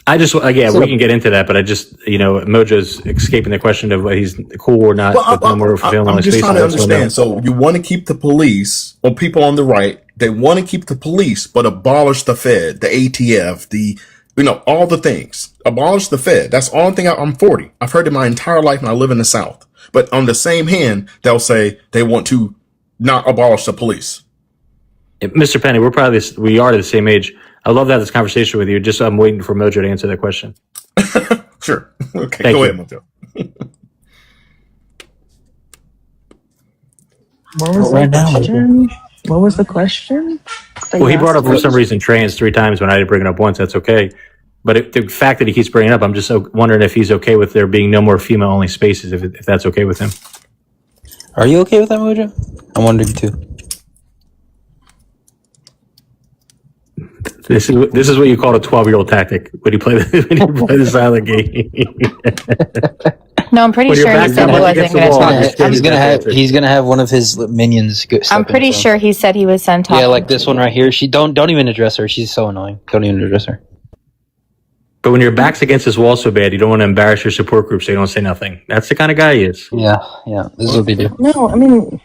Speaker 5: I just, again, we can get into that, but I just, Mojo's escaping the question of whether he's cool or not.
Speaker 6: Well,
Speaker 5: with no more
Speaker 6: I'm
Speaker 5: fulfillment
Speaker 6: just
Speaker 5: space.
Speaker 6: trying to
Speaker 5: That's what I know.
Speaker 6: understand. So you want to keep the police, or people on the right, they want to keep the police, but abolish the Fed, the ATF, all the things. Abolish the Fed. That's the only thing. I'm 40. I've heard it my entire life, and I live in the South. But on the same hand, they'll say they want to not abolish the police.
Speaker 5: Mr. Penny, we are the same age. I love to have this conversation with you. Just I'm waiting for Mojo to answer that question.
Speaker 6: Sure. Okay.
Speaker 5: Thank
Speaker 6: Go
Speaker 5: you.
Speaker 6: ahead, Mojo.
Speaker 7: What was
Speaker 2: Right
Speaker 7: the
Speaker 2: now,
Speaker 7: question? What was the question?
Speaker 5: Well, he brought up for some reason trans 3 times when I didn't bring it up once. That's okay. But the fact that he keeps bringing it up, I'm just wondering if he's okay with there being no more female-only spaces, if that's okay with him.
Speaker 2: Are you okay with that, Mojo? I'm wondering too.
Speaker 5: This is what you call a 12-year-old tactic when you play the silent game.
Speaker 8: No, I'm pretty
Speaker 5: When you're
Speaker 8: sure he
Speaker 5: back
Speaker 8: said
Speaker 5: down
Speaker 8: he
Speaker 5: against
Speaker 8: wasn't
Speaker 5: the
Speaker 8: going
Speaker 5: wall,
Speaker 8: to
Speaker 5: just
Speaker 8: talk.
Speaker 5: kidding.
Speaker 2: He's gonna have one of his minions.
Speaker 8: I'm pretty sure he said he was done talking.
Speaker 2: Yeah, like this one right here. She don't even address her. She's so annoying. Don't even address her.
Speaker 5: But when your back's against this wall so bad, you don't want to embarrass your support group, so you don't say nothing. That's the kind of guy he is.
Speaker 2: Yeah. This is what they do.
Speaker 7: No, I mean,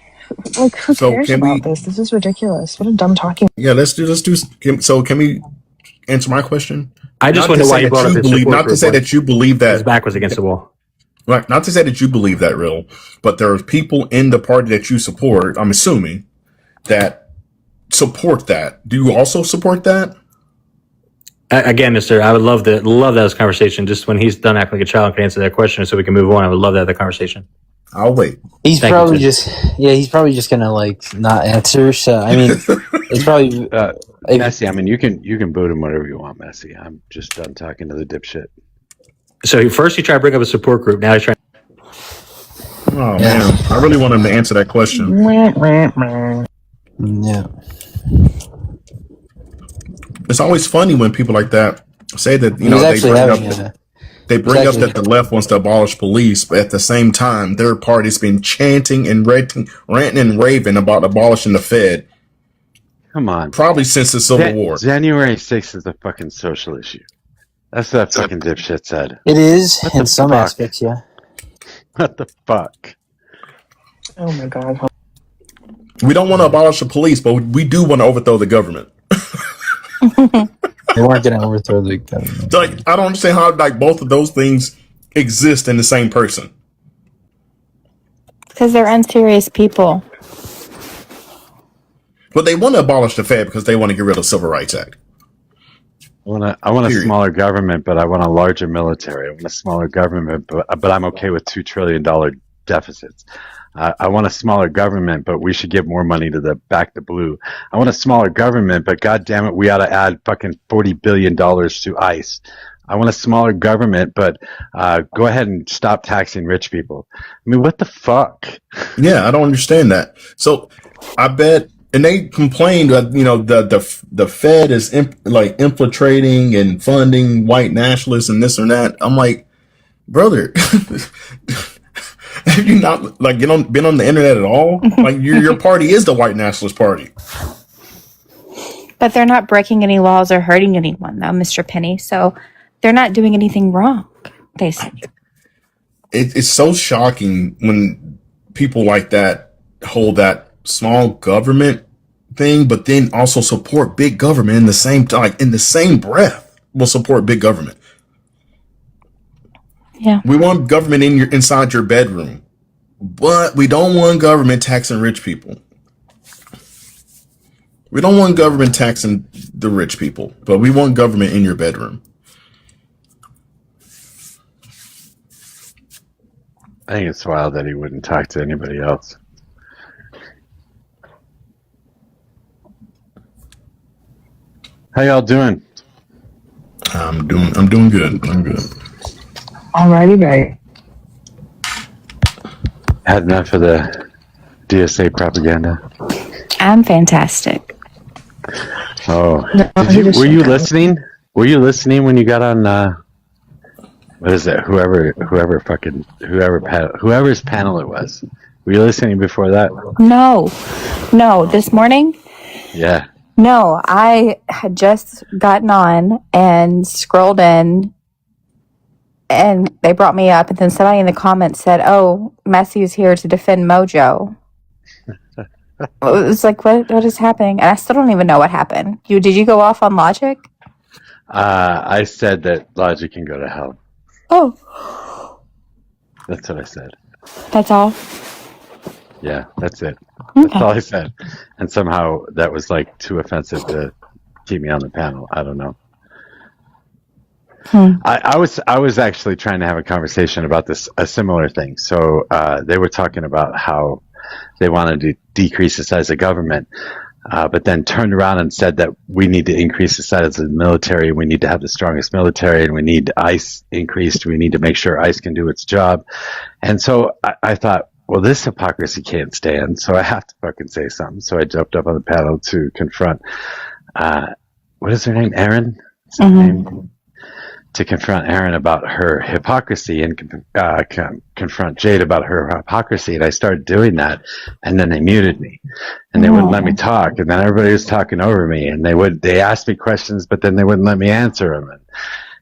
Speaker 7: like, who
Speaker 6: So
Speaker 7: cares
Speaker 6: can we-
Speaker 7: about this? This is ridiculous. What a dumb talking.
Speaker 6: Yeah, let's do. So can we answer my question?
Speaker 5: I just
Speaker 6: Not
Speaker 5: wonder
Speaker 6: to
Speaker 5: why
Speaker 6: say
Speaker 5: you brought
Speaker 6: that
Speaker 5: up
Speaker 6: you
Speaker 5: his
Speaker 6: believe,
Speaker 5: support
Speaker 6: not to
Speaker 5: group
Speaker 6: say
Speaker 5: when
Speaker 6: that you believe
Speaker 5: his
Speaker 6: that,
Speaker 5: back was against the wall.
Speaker 6: right? Not to say that you believe that, real, but there are people in the party that you support. I'm assuming that support that. Do you also support that?
Speaker 5: Again, mister, I would love to have this conversation. Just when he's done acting like a child and can answer that question so we can move on, I would love to have that conversation.
Speaker 6: I'll wait.
Speaker 2: He's
Speaker 5: Thank you,
Speaker 2: probably
Speaker 5: Tim.
Speaker 2: he's probably just gonna like not answer. So I mean, it's probably
Speaker 1: Messi, I mean, you can boot him whatever you want, Messi. I'm just done talking to the dipshit.
Speaker 5: So first he tried to bring up a support group. Now he's trying.
Speaker 6: Oh man, I really want him to answer that question.
Speaker 2: yeah.
Speaker 6: It's always funny when people like that say that
Speaker 2: He was
Speaker 6: they
Speaker 2: actually
Speaker 6: bring up
Speaker 2: having a.
Speaker 6: they bring up
Speaker 2: exactly.
Speaker 6: that the left wants to abolish police, but at the same time, their party's been chanting and ranting and raving about abolishing the Fed
Speaker 1: Come on.
Speaker 6: probably since the Civil War.
Speaker 1: January 6th is a fucking social issue. That's what that fucking dipshit said.
Speaker 2: It is
Speaker 1: What
Speaker 2: in
Speaker 1: the
Speaker 2: some
Speaker 1: fuck?
Speaker 2: aspects, yeah.
Speaker 1: What the fuck?
Speaker 7: Oh my god.
Speaker 6: We don't want to abolish the police, but we do want to overthrow the government.
Speaker 2: They weren't gonna overthrow the government.
Speaker 6: Like, I don't understand how both of those things exist in the same person.
Speaker 8: Because they're unserious people.
Speaker 6: But they want to abolish the Fed because they want to get rid of the Civil Rights Act.
Speaker 1: I want a
Speaker 6: Period.
Speaker 1: smaller government, but I want a larger military. I want a smaller government, but I'm okay with $2 trillion deficits. I want a smaller government, but we should give more money to back the blue. I want a smaller government, but God damn it, we ought to add fucking $40 billion to ICE. I want a smaller government, but go ahead and stop taxing rich people. I mean, what the fuck?
Speaker 6: Yeah, I don't understand that. So I bet, and they complained that the Fed is infiltrating and funding white nationalists and this or that. I'm like, brother, have you not been on the internet at all? Like your party is the white nationalist party.
Speaker 8: But they're not breaking any laws or hurting anyone, though, Mr. Penny. So they're not doing anything wrong, they say.
Speaker 6: It's so shocking when people like that hold that small government thing, but then also support big government in the same breath. Will support big government.
Speaker 8: Yeah.
Speaker 6: We want government inside your bedroom, but we don't want government taxing rich people. We don't want government taxing the rich people, but we want government in your bedroom.
Speaker 1: I think it's wild that he wouldn't talk to anybody else. How y'all doing?
Speaker 6: I'm doing good. I'm good.
Speaker 7: Alrighty, right.
Speaker 1: Had enough of the DSA propaganda.
Speaker 8: I'm fantastic.
Speaker 1: Oh,
Speaker 7: No,
Speaker 1: were you listening? Were you listening when you got on? What is it? Whoever's panel it was. Were you listening before that?
Speaker 8: No. This morning?
Speaker 1: Yeah.
Speaker 8: No, I had just gotten on and scrolled in, and they brought me up, and then somebody in the comments said, "Oh, Matthew's here to defend Mojo." It was like, what is happening? And I still don't even know what happened. Did you go off on Logic?
Speaker 1: I said that Logic can go to hell.
Speaker 8: Oh,
Speaker 1: That's what I said.
Speaker 8: that's all.
Speaker 1: Yeah, that's it.
Speaker 8: Okay.
Speaker 1: That's all I said. And somehow that was like too offensive to keep me on the panel. I don't know. I was actually trying to have a conversation about a similar thing. So they were talking about how they wanted to decrease the size of government, but then turned around and said that we need to increase the size of the military. We need to have the strongest military, and we need ICE increased. We need to make sure ICE can do its job. And so I thought, well, this hypocrisy can't stand, so I have to fucking say something. So I jumped up on the panel to confront, what is her name? Erin? Is her name? To confront Erin about her hypocrisy and confront Jade about her hypocrisy. And I started doing that, and then they muted me, and they wouldn't let me talk. And then everybody was talking over me, and they asked me questions, but then they wouldn't let me answer them.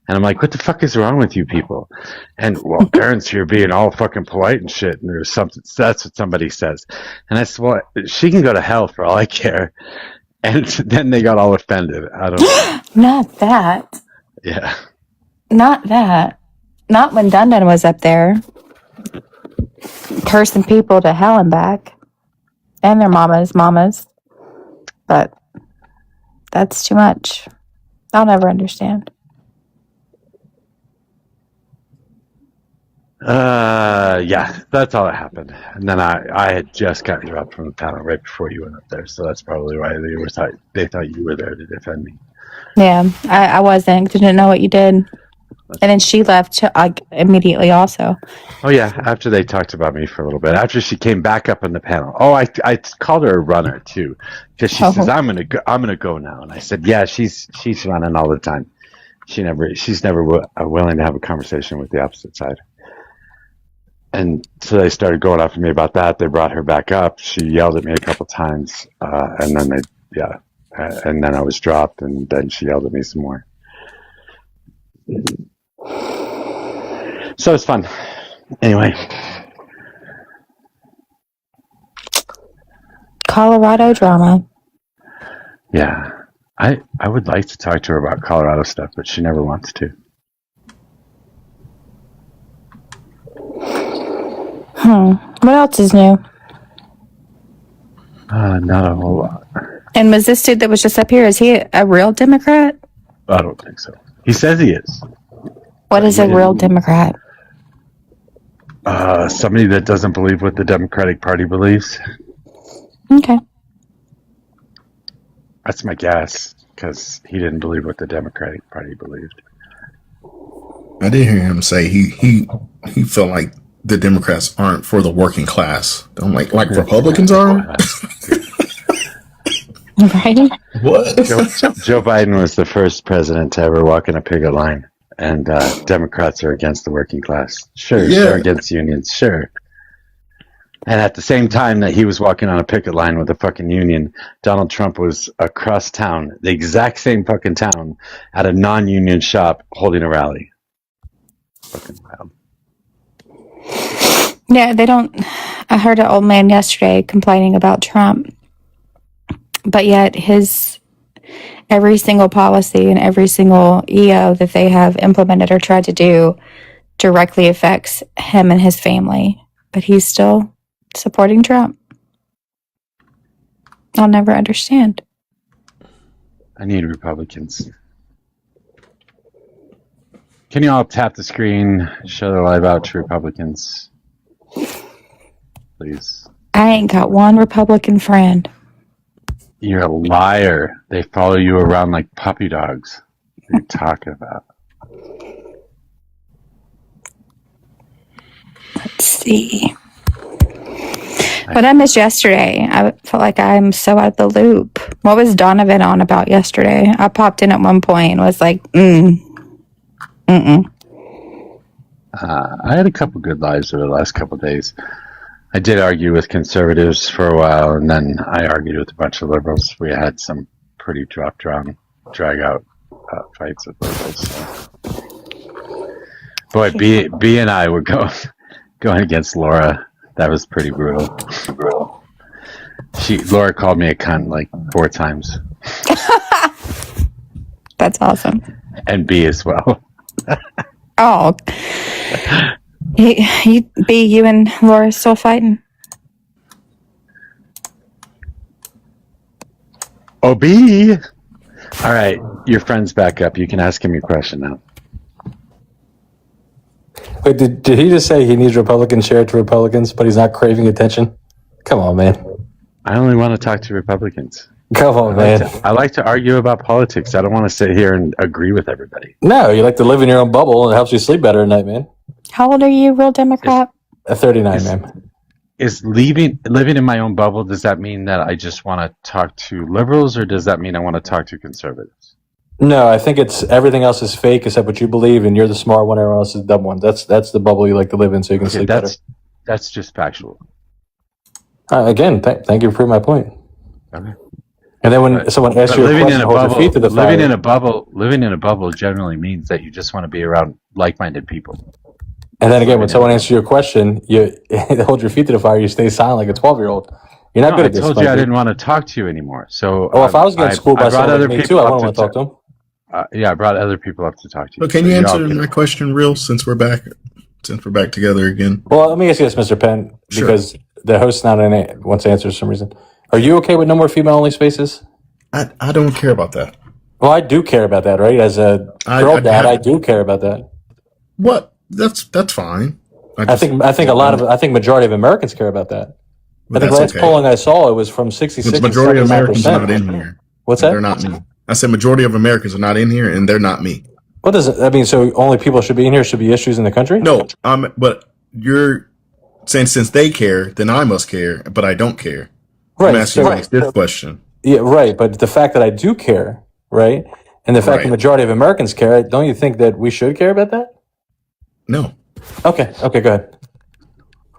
Speaker 1: And I'm like, what the fuck is wrong with you people? And, well, Erin's here being all fucking polite and shit. And there's something, that's what somebody says. And I said, well, she can go to hell for all I care. And then they got all offended. I don't know.
Speaker 8: Not that.
Speaker 1: Yeah.
Speaker 8: Not that. Not when Dun Dun was up there cursing people to hell and back. And their mamas. But that's too much. I'll never understand.
Speaker 1: Yeah, that's all that happened. And then I had just gotten dropped from the panel right before you went up there, so that's probably why they thought you were there to defend me.
Speaker 8: Yeah, I wasn't. Didn't know what you did. And then she left immediately also.
Speaker 1: Oh yeah, after they talked about me for a little bit. After she came back up on the panel. Oh, I called her a runner too, because she says I'm gonna go now, and I said yeah, she's running all the time. She's never willing to have a conversation with the opposite side. And so they started going after me about that. They brought her back up. She yelled at me a couple times, and then and then I was dropped, and then she yelled at me some more. So it's fun. Anyway.
Speaker 8: Colorado drama.
Speaker 1: Yeah. I would like to talk to her about Colorado stuff, but she never wants to.
Speaker 8: What else is new?
Speaker 1: Not a whole lot.
Speaker 8: And was this dude that was just up here, is he a real Democrat?
Speaker 1: I don't think so. He says he is.
Speaker 8: What is a real Democrat?
Speaker 1: Somebody that doesn't believe what the Democratic Party believes.
Speaker 8: Okay.
Speaker 1: That's my guess, because he didn't believe what the Democratic Party believed.
Speaker 6: I did hear him say he felt like the Democrats aren't for the working class. I'm like Republicans are.
Speaker 8: Right?
Speaker 6: What?
Speaker 1: Joe Biden was the first president to ever walk in a picket line, and Democrats are against the working class. Sure,
Speaker 6: Yeah.
Speaker 1: they're against unions. Sure. And at the same time that he was walking on a picket line with a fucking union, Donald Trump was across town, the exact same fucking town, at a non-union shop holding a rally. Fucking wild.
Speaker 8: Yeah, they don't. I heard an old man yesterday complaining about Trump, but yet his every single policy and every single EO that they have implemented or tried to do directly affects him and his family. But he's still supporting Trump. I'll never understand.
Speaker 1: I need Republicans. Can you all tap the screen, show the live out to Republicans? Please.
Speaker 8: I ain't got one Republican friend.
Speaker 1: You're a liar. They follow you around like puppy dogs. What are you talking about?
Speaker 8: Let's see. What I missed yesterday, I felt like I'm so out of the loop. What was Donovan on about yesterday? I popped in at one point and was like, I
Speaker 1: had a couple good lives over the last couple of days. I did argue with conservatives for a while, and then I argued with a bunch of liberals. We had some pretty drag out fights with liberals. So. Boy, B and I were going against Laura. That was pretty brutal. Laura called me a cunt like 4 times.
Speaker 8: That's awesome.
Speaker 1: And B as well.
Speaker 8: Oh. You and Laura still fighting?
Speaker 1: Oh, B! All right, your friend's back up. You can ask him your question now.
Speaker 5: Wait, did he just say he needs Republicans shared to Republicans, but he's not craving attention? Come on, man.
Speaker 1: I only want to talk to Republicans.
Speaker 5: Come on, man.
Speaker 1: I like to argue about politics. I don't want to sit here and agree with everybody.
Speaker 5: No, you like to live in your own bubble, and it helps you sleep better at night, man.
Speaker 8: How old are you, real Democrat?
Speaker 5: 39, man.
Speaker 1: Is living in my own bubble, does that mean that I just want to talk to liberals, or does that mean I want to talk to conservatives?
Speaker 5: No, I think it's everything else is fake except what you believe, and you're the smart one, everyone else is the dumb one. That's the bubble you like to live in so you can sleep better.
Speaker 1: That's just factual.
Speaker 5: Again, thank you for proving my point.
Speaker 1: Okay.
Speaker 5: And then when someone asks you a question, hold your feet to the fire.
Speaker 1: Living in a bubble generally means that you just want to be around like-minded people.
Speaker 5: And then again, when someone answers your question, you hold your feet to the fire. You stay silent like a 12-year-old. You're not good at this.
Speaker 1: I told you I didn't want to talk to you anymore. So,
Speaker 5: if I was getting schooled by someone like me too, I wouldn't want to talk to them.
Speaker 1: Yeah, I brought other people up to talk to you.
Speaker 6: So can you answer my question, real? Since we're back together again.
Speaker 5: Well, let me ask you this, Mr. Penn, because the host's not in it. Wants to answer for some reason. Are you okay with no more female-only spaces?
Speaker 6: I don't care about that.
Speaker 5: Well, I do care about that, right? As a girl dad, I do care about that.
Speaker 6: What? That's fine.
Speaker 5: I think majority of Americans care about that. I think last polling I saw, it was from 66 to 79%.
Speaker 6: Majority of Americans are not in here.
Speaker 5: What's that?
Speaker 6: They're not me. I said majority of Americans are not in here, and they're not me.
Speaker 5: What does it? I mean, so only people should be in here. Should be issues in the country?
Speaker 6: No, but you're saying since they care, then I must care, but I don't care.
Speaker 5: Right.
Speaker 6: I'm asking you this question.
Speaker 5: Yeah, right. But the fact that I do care, right, and the fact the majority of Americans care, don't you think that we should care about that?
Speaker 6: No.
Speaker 5: Okay, go ahead.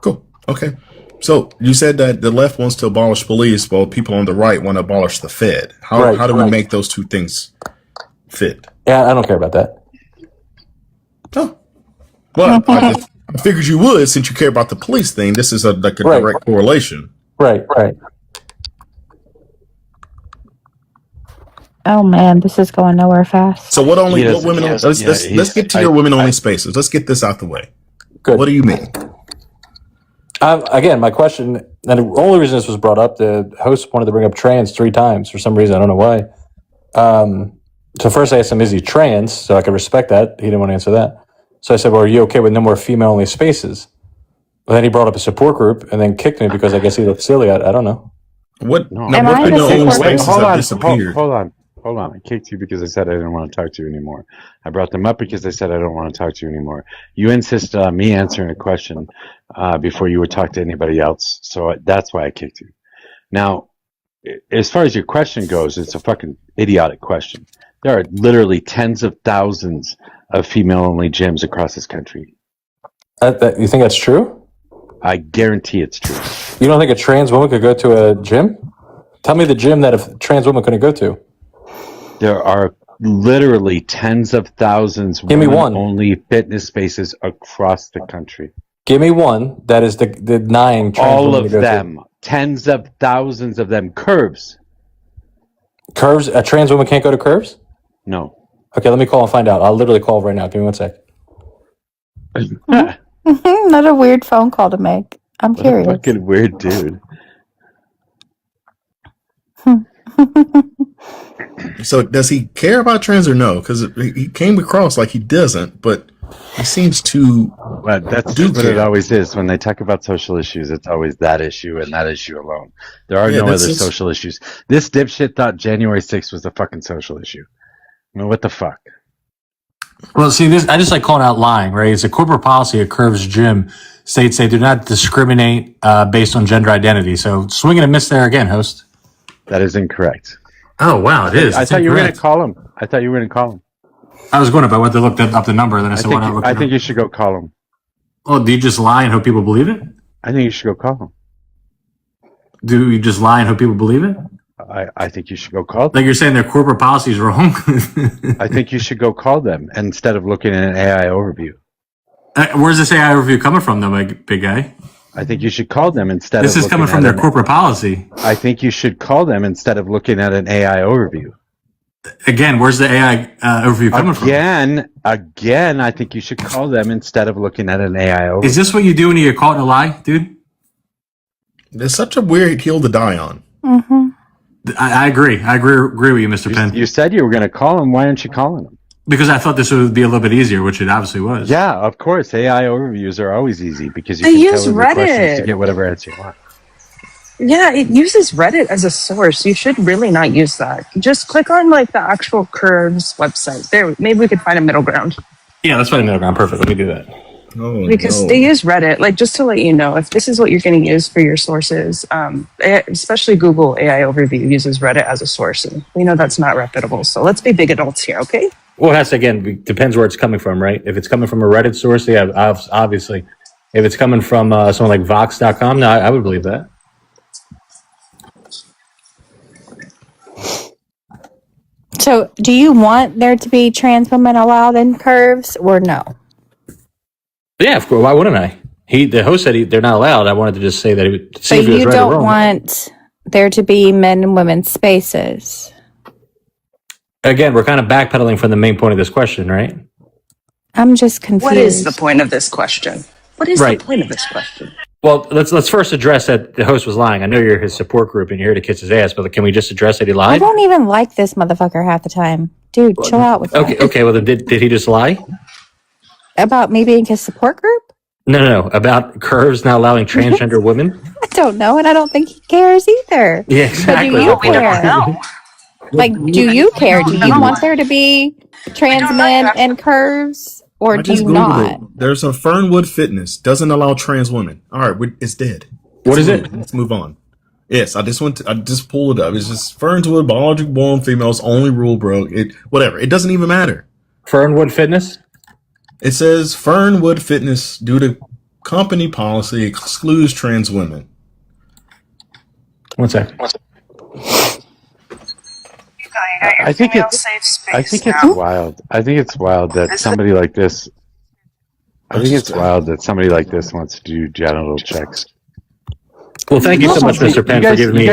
Speaker 6: Cool. Okay. So you said that the left wants to abolish police, while people on the right want to abolish the Fed. How do we make those two things fit?
Speaker 5: Yeah, I don't care about that.
Speaker 6: Oh. Well, I figured you would, since you care about the police thing. This is a direct correlation.
Speaker 5: Right.
Speaker 8: Oh man, this is going nowhere fast.
Speaker 6: So what women? Let's get to your women only spaces. Let's get this out the way.
Speaker 5: Good.
Speaker 6: What do you mean?
Speaker 5: Again, my question, and the only reason this was brought up, the host wanted to bring up trans 3 times for some reason. I don't know why. So first I asked him, is he trans? So I could respect that. He didn't want to answer that. So I said, well, are you okay with no more female-only spaces? Well, then he brought up a support group and then kicked me because I guess he looked silly. I don't know.
Speaker 6: What?
Speaker 1: No.
Speaker 6: Now,
Speaker 8: Am
Speaker 6: what
Speaker 8: I
Speaker 6: kind
Speaker 8: the
Speaker 6: of old
Speaker 8: support
Speaker 6: spaces
Speaker 1: hold
Speaker 6: have
Speaker 1: on,
Speaker 6: disappeared?
Speaker 1: hold on. I kicked you because I said I didn't want to talk to you anymore. I brought them up because I said I don't want to talk to you anymore. You insisted on me answering a question before you would talk to anybody else, so that's why I kicked you. Now, as far as your question goes, it's a fucking idiotic question. There are literally tens of thousands of female-only gyms across this country.
Speaker 5: You think that's true?
Speaker 1: I guarantee it's true.
Speaker 5: You don't think a trans woman could go to a gym? Tell me the gym that a trans woman couldn't go to.
Speaker 1: There are literally tens of thousands
Speaker 5: Give me one.
Speaker 1: women-only fitness spaces across the country.
Speaker 5: Give me one that is the 9 trans
Speaker 1: All
Speaker 5: women
Speaker 1: of
Speaker 5: to go
Speaker 1: them. Tens of thousands of them. Curves.
Speaker 5: to. Curves? A trans woman can't go to Curves?
Speaker 1: No.
Speaker 5: Okay, let me call and find out. I'll literally call right now. Give me 1 sec.
Speaker 8: Not a weird phone call to make. I'm
Speaker 1: What a
Speaker 8: curious.
Speaker 1: fucking weird dude.
Speaker 6: So does he care about trans or no? Because he came across like he doesn't, but he seems to.
Speaker 1: But that's
Speaker 6: Do
Speaker 1: what it
Speaker 6: care.
Speaker 1: always is. When they talk about social issues, it's always that issue and that issue alone. There are
Speaker 6: Yeah,
Speaker 1: no other
Speaker 6: that's just-
Speaker 1: social issues. This dipshit thought January 6th was a fucking social issue. I mean, what the fuck?
Speaker 5: Well, see, this I just like calling out lying, right? It's a corporate policy at Curves Gym states they do not discriminate based on gender identity. So swing and a miss there again, host.
Speaker 1: That is incorrect.
Speaker 5: Oh, wow, it is.
Speaker 1: I
Speaker 5: It's
Speaker 1: thought you were going to
Speaker 5: incorrect.
Speaker 1: call him. I thought you were going to call him.
Speaker 5: I was going to, but I went to look up the number, then I said, why not look
Speaker 1: I
Speaker 5: it
Speaker 1: think
Speaker 5: up?
Speaker 1: you should go call him.
Speaker 5: Oh, do you just lie and hope people believe it?
Speaker 1: I think you should go call him.
Speaker 5: Do you just lie and hope people believe it?
Speaker 1: I think you should go call them.
Speaker 5: Like you're saying their corporate policy is wrong?
Speaker 1: I think you should go call them instead of looking at an AI overview.
Speaker 5: Where's this AI review coming from, though, big guy?
Speaker 1: I think you should call them instead
Speaker 5: This
Speaker 1: of
Speaker 5: is coming
Speaker 1: looking
Speaker 5: from
Speaker 1: at
Speaker 5: their corporate policy.
Speaker 1: I think you should call them instead of looking at an AI overview.
Speaker 5: Again, where's the AI overview coming from?
Speaker 1: Again, I think you should call them instead of looking at an AI overview.
Speaker 5: Is this what you do when you get caught in a lie, dude?
Speaker 6: There's such a weird hill to die on.
Speaker 8: Mm-hmm.
Speaker 5: I agree. I agree with you, Mr. Penn.
Speaker 1: You said you were going to call them. Why aren't you calling them?
Speaker 5: Because I thought this would be a little bit easier, which it obviously was.
Speaker 1: Yeah, of course. AI overviews are always easy because you
Speaker 9: They
Speaker 1: can
Speaker 9: use
Speaker 1: tell them the questions to
Speaker 9: Reddit.
Speaker 1: get whatever answer you want.
Speaker 9: Yeah, it uses Reddit as a source. You should really not use that. Just click on like the actual Curves website. There, maybe we could find a middle ground.
Speaker 5: Yeah, let's find a middle ground. Perfect. Let me do that.
Speaker 6: Oh,
Speaker 9: Because
Speaker 6: no.
Speaker 9: they use Reddit, like just to let you know, if this is what you're going to use for your sources, especially Google AI Overview uses Reddit as a source, and we know that's not reputable. So let's be big adults here, okay?
Speaker 5: Well, that's again depends where it's coming from, right? If it's coming from a Reddit source, yeah, obviously. If it's coming from someone like Vox.com, no, I would believe that.
Speaker 8: So, do you want there to be trans women allowed in Curves or no?
Speaker 5: Yeah, of course. Why wouldn't I? The host said they're not allowed. I wanted to just say that. See
Speaker 8: But
Speaker 5: if he was
Speaker 8: you
Speaker 5: right or
Speaker 8: don't
Speaker 5: wrong.
Speaker 8: want there to be men and women spaces.
Speaker 5: Again, we're kind of backpedaling from the main point of this question, right?
Speaker 8: I'm just confused.
Speaker 9: What is the point of this question? What is
Speaker 5: Right.
Speaker 9: the point of this question?
Speaker 5: Well, let's first address that the host was lying. I know you're his support group and you're here to kiss his ass, but can we just address that he
Speaker 8: I
Speaker 5: lied?
Speaker 8: don't even like this motherfucker half the time. Dude, chill out with that.
Speaker 5: Okay. Well, then did he just lie?
Speaker 8: About me being his support group?
Speaker 5: No. About Curves not allowing transgender women?
Speaker 8: I don't know, and I don't think he cares either.
Speaker 5: Yeah, exactly.
Speaker 8: But do you
Speaker 5: My point.
Speaker 8: care? Like, do you care? Do you want there to be trans men and Curves, or
Speaker 6: I
Speaker 8: do
Speaker 6: just
Speaker 8: you
Speaker 6: Googled
Speaker 8: not?
Speaker 6: it. There's a Fernwood Fitness doesn't allow trans women. All right, it's dead.
Speaker 5: What is it?
Speaker 6: Let's move on. Yes, I just pulled it up. It's just Fernwood biological born females only rule, bro. Whatever. It doesn't even matter.
Speaker 5: Fernwood Fitness?
Speaker 6: It says Fernwood Fitness, due to company policy, excludes trans women.
Speaker 5: 1 sec.
Speaker 1: I think it's wild. I think it's wild that somebody like this. I think it's wild that somebody like this wants to do genital checks.
Speaker 5: Well, thank you so much, Mr. Penn, for giving me.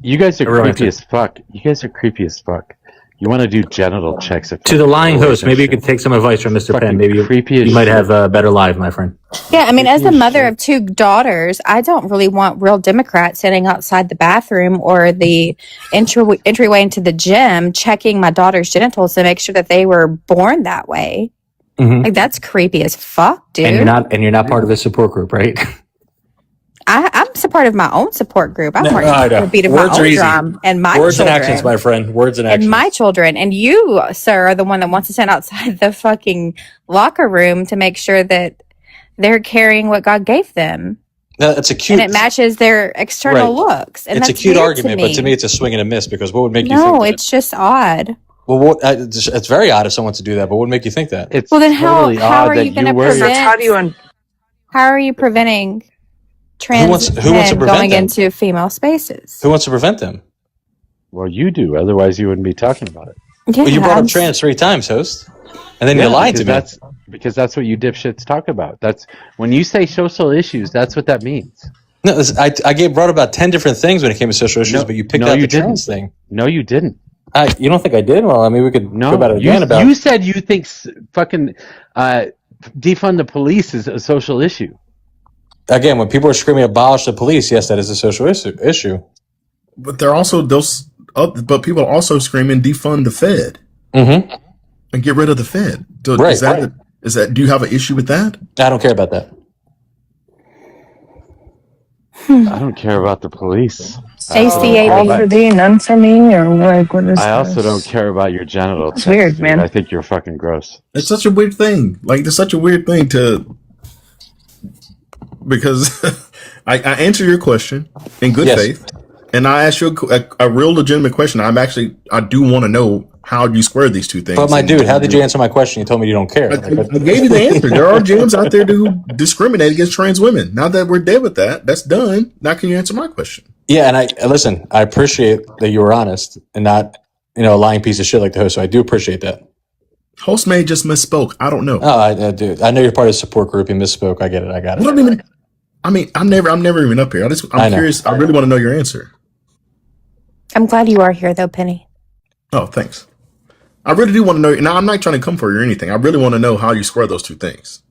Speaker 1: You guys are
Speaker 5: a real
Speaker 1: creepy
Speaker 5: answer.
Speaker 1: as fuck. You guys are creepy as fuck. You want to do genital checks
Speaker 5: To the lying host, maybe you could take some advice from Mr. Penn. Maybe
Speaker 1: creepy as
Speaker 5: you might
Speaker 1: shit.
Speaker 5: have a better life, my friend.
Speaker 8: Yeah, I mean, as the mother of two daughters, I don't really want real Democrats sitting outside the bathroom or the entryway into the gym checking my daughter's genitals to make sure that they were born that way.
Speaker 5: Mhm.
Speaker 8: Like, that's creepy as fuck, dude.
Speaker 5: And you're not part of the support group, right?
Speaker 8: I'm supportive of my own support group. I'm
Speaker 5: No,
Speaker 8: more
Speaker 5: I
Speaker 8: into
Speaker 5: know.
Speaker 8: the beat of
Speaker 5: Words
Speaker 8: my
Speaker 5: are
Speaker 8: own
Speaker 5: easy.
Speaker 8: drum and my
Speaker 5: Words and
Speaker 8: children.
Speaker 5: actions, my friend. Words and actions.
Speaker 8: And my children. And you, sir, are the one that wants to stand outside the fucking locker room to make sure that they're carrying what God gave them.
Speaker 5: No, it's a cute.
Speaker 8: And it matches their external looks. And
Speaker 5: it's a
Speaker 8: that's
Speaker 5: cute
Speaker 8: weird
Speaker 5: argument,
Speaker 8: to me.
Speaker 5: but to me, it's a swing and a miss because what would make you think
Speaker 8: No,
Speaker 5: that?
Speaker 8: it's just odd.
Speaker 5: Well, it's very odd if someone to do that, but what would make you think that?
Speaker 1: It's
Speaker 8: Well, then
Speaker 1: totally
Speaker 8: how
Speaker 1: odd
Speaker 8: are
Speaker 1: that
Speaker 8: you going to
Speaker 1: worry.
Speaker 9: That's how do you
Speaker 8: prevent? How are you preventing trans
Speaker 5: Who wants to
Speaker 8: men
Speaker 5: prevent
Speaker 8: going
Speaker 5: them?
Speaker 8: into female spaces?
Speaker 5: Who wants to prevent them?
Speaker 1: Well, you do. Otherwise, you wouldn't be talking about it.
Speaker 8: Yeah,
Speaker 5: Well, you brought up trans 3 times, host, and then you lied to me.
Speaker 1: Because that's what you dipshits talk about. That's when you say social issues. That's what that means.
Speaker 5: No, I brought about 10 different things when it came to social issues, but you picked out the trans thing.
Speaker 1: No, you didn't.
Speaker 5: You don't think I did? Well, I mean, we could go about it again.
Speaker 1: You said you think fucking defund the police is a social issue.
Speaker 5: Again, when people are screaming abolish the police, yes, that is a social issue.
Speaker 6: But they're also those. But people are also screaming defund the Fed and get rid of the Fed. So
Speaker 5: Right.
Speaker 6: Is that? Do you have an issue with that?
Speaker 5: I don't care about that.
Speaker 1: I don't care about the police.
Speaker 9: All for thee, none for me, or like what is?
Speaker 1: I also don't care about your genitals.
Speaker 9: It's weird, man.
Speaker 1: I think you're fucking gross.
Speaker 6: It's such a weird thing. Like, it's such a weird thing because I answer your question in good faith, and I ask you a real legitimate question. I do want to know how you square these two things.
Speaker 5: But my dude, how did you answer my question? You told me you don't care.
Speaker 6: I gave you the answer. There are gyms out there who discriminate against trans women. Now that we're dead with that, that's done. Now can you answer my question?
Speaker 5: Yeah, and I appreciate that you were honest and not, a lying piece of shit like the host. So I do appreciate that.
Speaker 6: Host may just misspoke. I don't know.
Speaker 5: Oh, I do. I know you're part of the support group. You misspoke. I get it. I got it.
Speaker 6: I'm never even up here. I'm curious. I really want to know your answer.
Speaker 8: I'm glad you are here, though, Penny.
Speaker 6: Oh, thanks. I really do want to know. Now, I'm not trying to come for you or anything. I really want to know how you square those two things.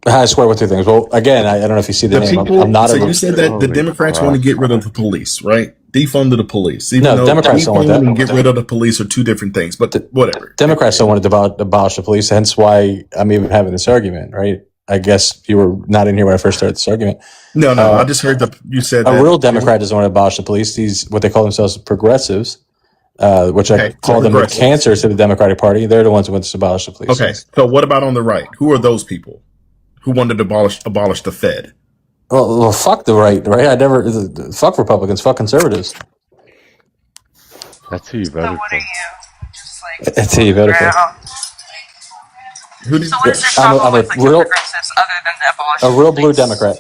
Speaker 5: I swear with two things. Well, again, I don't know if you see the name. I'm not.
Speaker 6: So you said that the Democrats want to get rid of the police, right? Defund the police.
Speaker 5: No, Democrats don't want that.
Speaker 6: And get rid of the police are two different things. But whatever.
Speaker 5: Democrats don't want to abolish the police. Hence why I'm even having this argument, right? I guess you were not in here when I first started this argument.
Speaker 6: No, I just heard you said
Speaker 5: a real Democrat doesn't want to abolish the police. These what they call themselves progressives. Which I call them the cancer to the Democratic Party. They're the ones who want to abolish the police.
Speaker 6: Okay, so what about on the right? Who are those people who wanted to abolish the Fed?
Speaker 5: Well, fuck the right? Fuck Republicans, fuck conservatives.
Speaker 1: That's who you voted for.
Speaker 5: That's who you voted for.
Speaker 9: What is your problem with progressives other than the abolition?
Speaker 5: A real blue Democrat.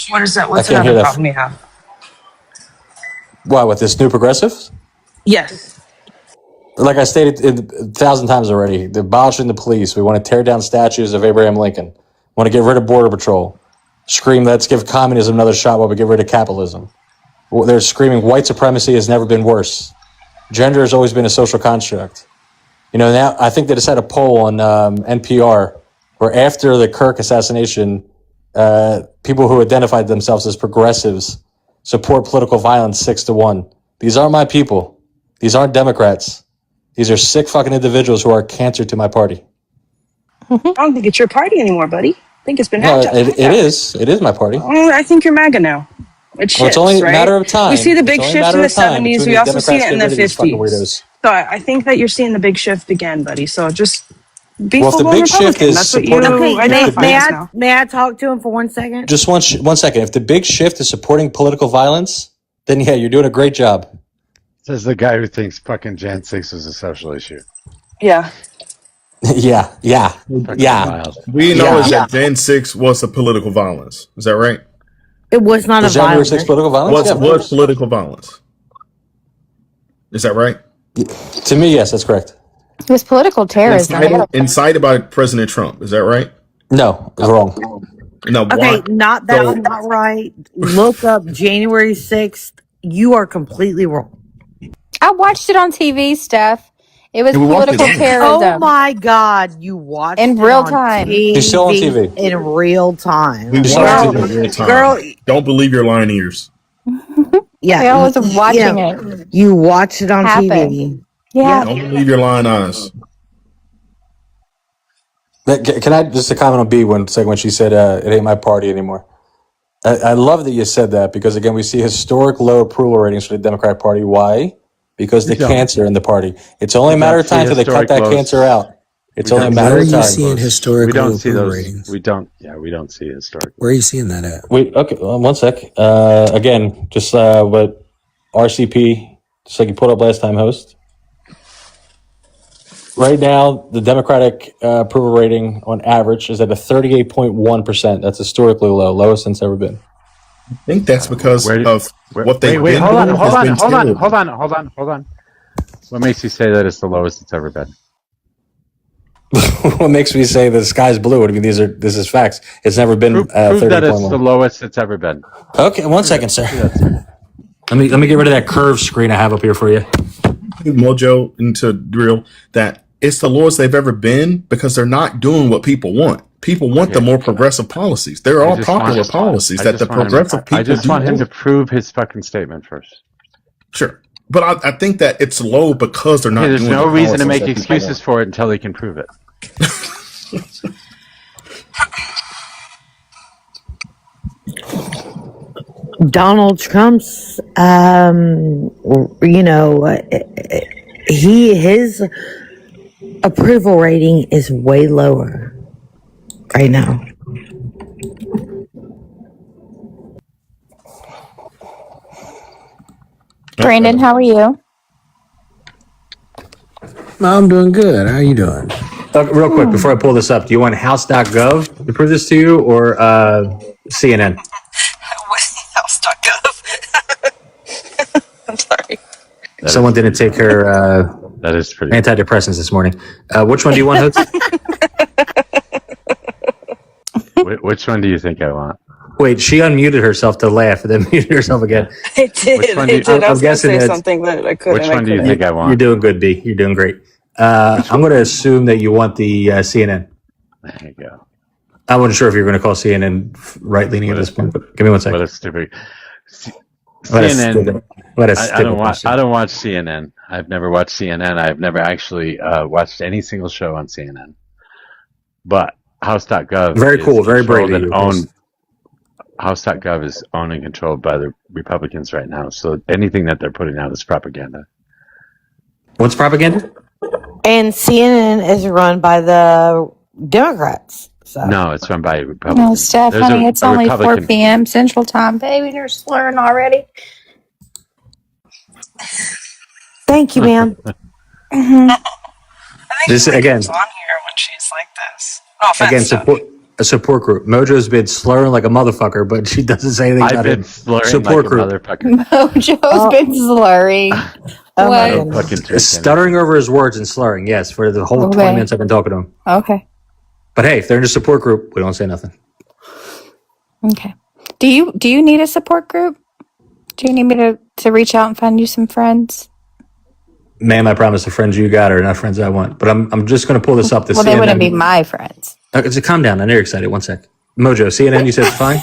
Speaker 9: What is that? What's another problem you have?
Speaker 5: Why, with this new progressive?
Speaker 9: Yes.
Speaker 5: Like I stated 1,000 times already, abolishing the police. We want to tear down statues of Abraham Lincoln. We want to get rid of Border Patrol. Scream, let's give communism another shot while we get rid of capitalism. They're screaming, white supremacy has never been worse. Gender has always been a social construct. Now I think they just had a poll on NPR where after the Kirk assassination, people who identified themselves as progressives support political violence 6-1. These aren't my people. These aren't Democrats. These are sick fucking individuals who are cancer to my party.
Speaker 9: I don't think it's your party anymore, buddy. I think it's been hacked.
Speaker 5: It is. It is my party.
Speaker 9: I think you're MAGA now. It's We see the big shift in the 70s. We also see it in the 50s. So I think that you're seeing the big shift again, buddy. So just be full blown Republican. That's what you
Speaker 10: May I talk to him for 1 second?
Speaker 5: Just one second. If the big shift is supporting political violence, then yeah, you're doing a great job.
Speaker 1: Says the guy who thinks fucking Jan 6 is a social issue.
Speaker 9: Yeah.
Speaker 5: Yeah.
Speaker 6: We know that Jan 6 was a political violence. Is that right?
Speaker 10: It was not a
Speaker 5: January
Speaker 10: violence.
Speaker 5: 6th political violence?
Speaker 6: Was political violence. Is that right?
Speaker 5: To me, yes, that's correct.
Speaker 8: It was political terrorism.
Speaker 6: Incited by President Trump. Is that right?
Speaker 5: No, it's wrong.
Speaker 6: No.
Speaker 10: Okay, not right. Look up January 6th. You are completely wrong.
Speaker 8: I watched it on TV stuff. It was political terrorism.
Speaker 10: Oh my God, you watched
Speaker 8: in real time.
Speaker 5: You're still on TV.
Speaker 10: In real time.
Speaker 6: We watched it in real time. Girl, don't believe your lying ears.
Speaker 10: Yeah,
Speaker 8: I was watching it.
Speaker 10: You watched it on TV.
Speaker 8: Yeah.
Speaker 6: Don't believe your lying eyes.
Speaker 5: Can I just comment on B 1 second when she said it ain't my party anymore? I love that you said that because again, we see historic low approval ratings for the Democratic Party. Why? Because the
Speaker 1: We don't.
Speaker 5: cancer in the party. It's only a
Speaker 1: We
Speaker 5: matter
Speaker 1: don't
Speaker 5: of
Speaker 1: see
Speaker 5: time till they cut
Speaker 1: historic
Speaker 5: that
Speaker 1: lows.
Speaker 5: cancer out. It's
Speaker 1: We
Speaker 5: only a
Speaker 1: don't
Speaker 5: matter
Speaker 11: Where are
Speaker 5: of
Speaker 11: you
Speaker 5: time.
Speaker 11: seeing
Speaker 1: We
Speaker 11: historical
Speaker 1: don't see
Speaker 11: approval
Speaker 1: those.
Speaker 11: ratings?
Speaker 1: We don't see historic.
Speaker 11: Where are you seeing that at?
Speaker 5: Wait, okay, one sec. Again, just what RCP, just like you put up last time, host. Right now, the Democratic approval rating on average is at a 38.1%. That's historically low, lowest since ever been.
Speaker 6: I think that's because of what they've
Speaker 1: Wait,
Speaker 6: been
Speaker 1: hold on,
Speaker 6: doing
Speaker 1: hold
Speaker 6: has
Speaker 1: on,
Speaker 6: been
Speaker 1: hold on,
Speaker 6: terrible.
Speaker 1: hold on. What makes you say that it's the lowest it's ever been?
Speaker 5: What makes me say the sky's blue? I mean, this is facts. It's never been
Speaker 1: Prove
Speaker 5: 30.1.
Speaker 1: that it's the lowest it's ever been.
Speaker 5: Okay, one second, sir. Let me get rid of that curved screen I have up here for you.
Speaker 6: Mojo into drill that it's the lowest they've ever been because they're not doing what people want. People want the more progressive policies. They're all popular policies that the progressive people
Speaker 1: I just
Speaker 6: do
Speaker 1: want him to
Speaker 6: want.
Speaker 1: prove his fucking statement first.
Speaker 6: Sure. But I think that it's low because they're not
Speaker 1: There's
Speaker 6: doing
Speaker 1: no
Speaker 6: the
Speaker 1: reason to
Speaker 6: policies
Speaker 1: make
Speaker 6: that people
Speaker 1: excuses
Speaker 6: want.
Speaker 1: for it until they can prove it.
Speaker 10: Donald Trump's, his approval rating is way lower right now.
Speaker 8: Brandon, how are you?
Speaker 11: I'm doing good. How are you doing?
Speaker 5: Real quick, before I pull this up, do you want house.gov to prove this to you or CNN?
Speaker 9: House.gov. I'm sorry.
Speaker 5: Someone didn't take her
Speaker 1: That is pretty.
Speaker 5: antidepressants this morning. Which one do you want, Hoots?
Speaker 1: Which one do you think I want?
Speaker 5: Wait, she unmuted herself to laugh and then muted herself again.
Speaker 9: I did.
Speaker 1: Which one
Speaker 9: I
Speaker 1: do you-
Speaker 9: did. I
Speaker 5: I'm
Speaker 9: was going to
Speaker 5: guessing
Speaker 9: say
Speaker 5: it's-
Speaker 9: something, but I couldn't.
Speaker 1: Which one do you think I
Speaker 5: You're
Speaker 1: want?
Speaker 5: doing good, B. You're doing great. I'm going to assume that you want the CNN.
Speaker 1: There you go.
Speaker 5: I wasn't sure if you were going to call CNN right-leaning at this point, but give me one second.
Speaker 1: What a stupid.
Speaker 5: What a
Speaker 1: CNN.
Speaker 5: stupid- what a
Speaker 1: I
Speaker 5: stupid
Speaker 1: don't watch.
Speaker 5: question.
Speaker 1: I don't watch CNN. I've never watched CNN. I've never actually watched any single show on CNN. But House.gov.
Speaker 5: Very
Speaker 1: is
Speaker 5: cool. Very brave
Speaker 1: controlled
Speaker 5: of
Speaker 1: and
Speaker 5: you.
Speaker 1: owned. House.gov is owned and controlled by the Republicans right now. So anything that they're putting out is propaganda.
Speaker 5: What's propaganda?
Speaker 10: And CNN is run by the Democrats. So.
Speaker 1: No, it's run by
Speaker 8: No,
Speaker 1: Republicans.
Speaker 8: Steph,
Speaker 1: There's
Speaker 8: honey, it's only 4
Speaker 1: Republican.
Speaker 8: p.m. Central Time. Baby, they're slurring already.
Speaker 10: Thank you, ma'am.
Speaker 9: I think
Speaker 5: This
Speaker 9: she
Speaker 5: again.
Speaker 9: comes on here when she's like this. No offense.
Speaker 5: Again,
Speaker 9: Steph.
Speaker 5: a support group. Mojo's been slurring like a motherfucker, but she doesn't say anything
Speaker 1: I've
Speaker 5: about
Speaker 1: been
Speaker 5: it.
Speaker 1: slurring
Speaker 5: Support
Speaker 1: like a
Speaker 5: group.
Speaker 1: motherfucker.
Speaker 8: Mojo's been slurring.
Speaker 10: Oh my
Speaker 1: I don't
Speaker 10: goodness.
Speaker 1: fucking drink
Speaker 5: Stuttering over his words and slurring, yes, for the whole 20 minutes I've been talking to him.
Speaker 8: Okay.
Speaker 5: But hey, if they're in a support group, we don't say nothing.
Speaker 8: Okay. Do you need a support group? Do you need me to reach out and find you some friends?
Speaker 5: Ma'am, I promise the friends you got are not friends I want. But I'm just going to pull this up to
Speaker 8: Well,
Speaker 5: CNN.
Speaker 8: they wouldn't be my friends.
Speaker 5: Okay, so calm down. I know you're excited. One sec. Mojo, CNN, you said it's fine?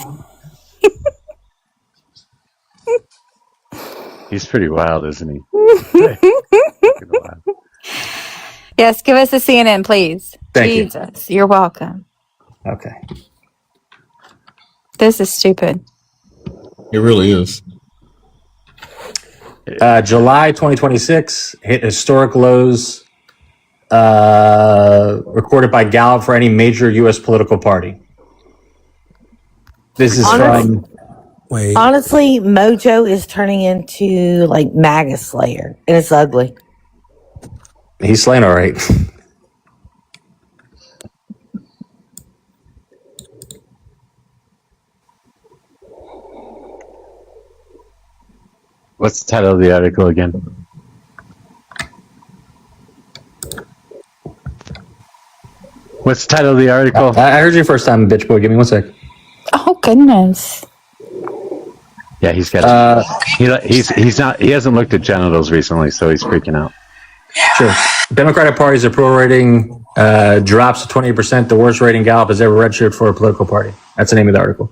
Speaker 1: He's pretty wild, isn't he?
Speaker 8: Yes, give us a CNN, please.
Speaker 5: Thank you.
Speaker 8: Jesus, you're welcome.
Speaker 5: Okay.
Speaker 8: This is stupid.
Speaker 6: It really is.
Speaker 5: July 2026 hit historic lows recorded by Gallup for any major U.S. political party. This is from...
Speaker 11: Wait.
Speaker 10: Honestly, Mojo is turning into like MAGA Slayer, and it's ugly.
Speaker 5: He's slaying all right.
Speaker 1: What's the title of the article again? What's the title of the article?
Speaker 5: I heard you first time, bitch boy. Give me one sec.
Speaker 8: Oh goodness.
Speaker 1: Yeah, he's got. He's not. He hasn't looked at genitals recently, so he's freaking out.
Speaker 5: Sure. Democratic Party's approval rating drops to 28%, the worst rating Gallup has ever registered for a political party. That's the name of the article.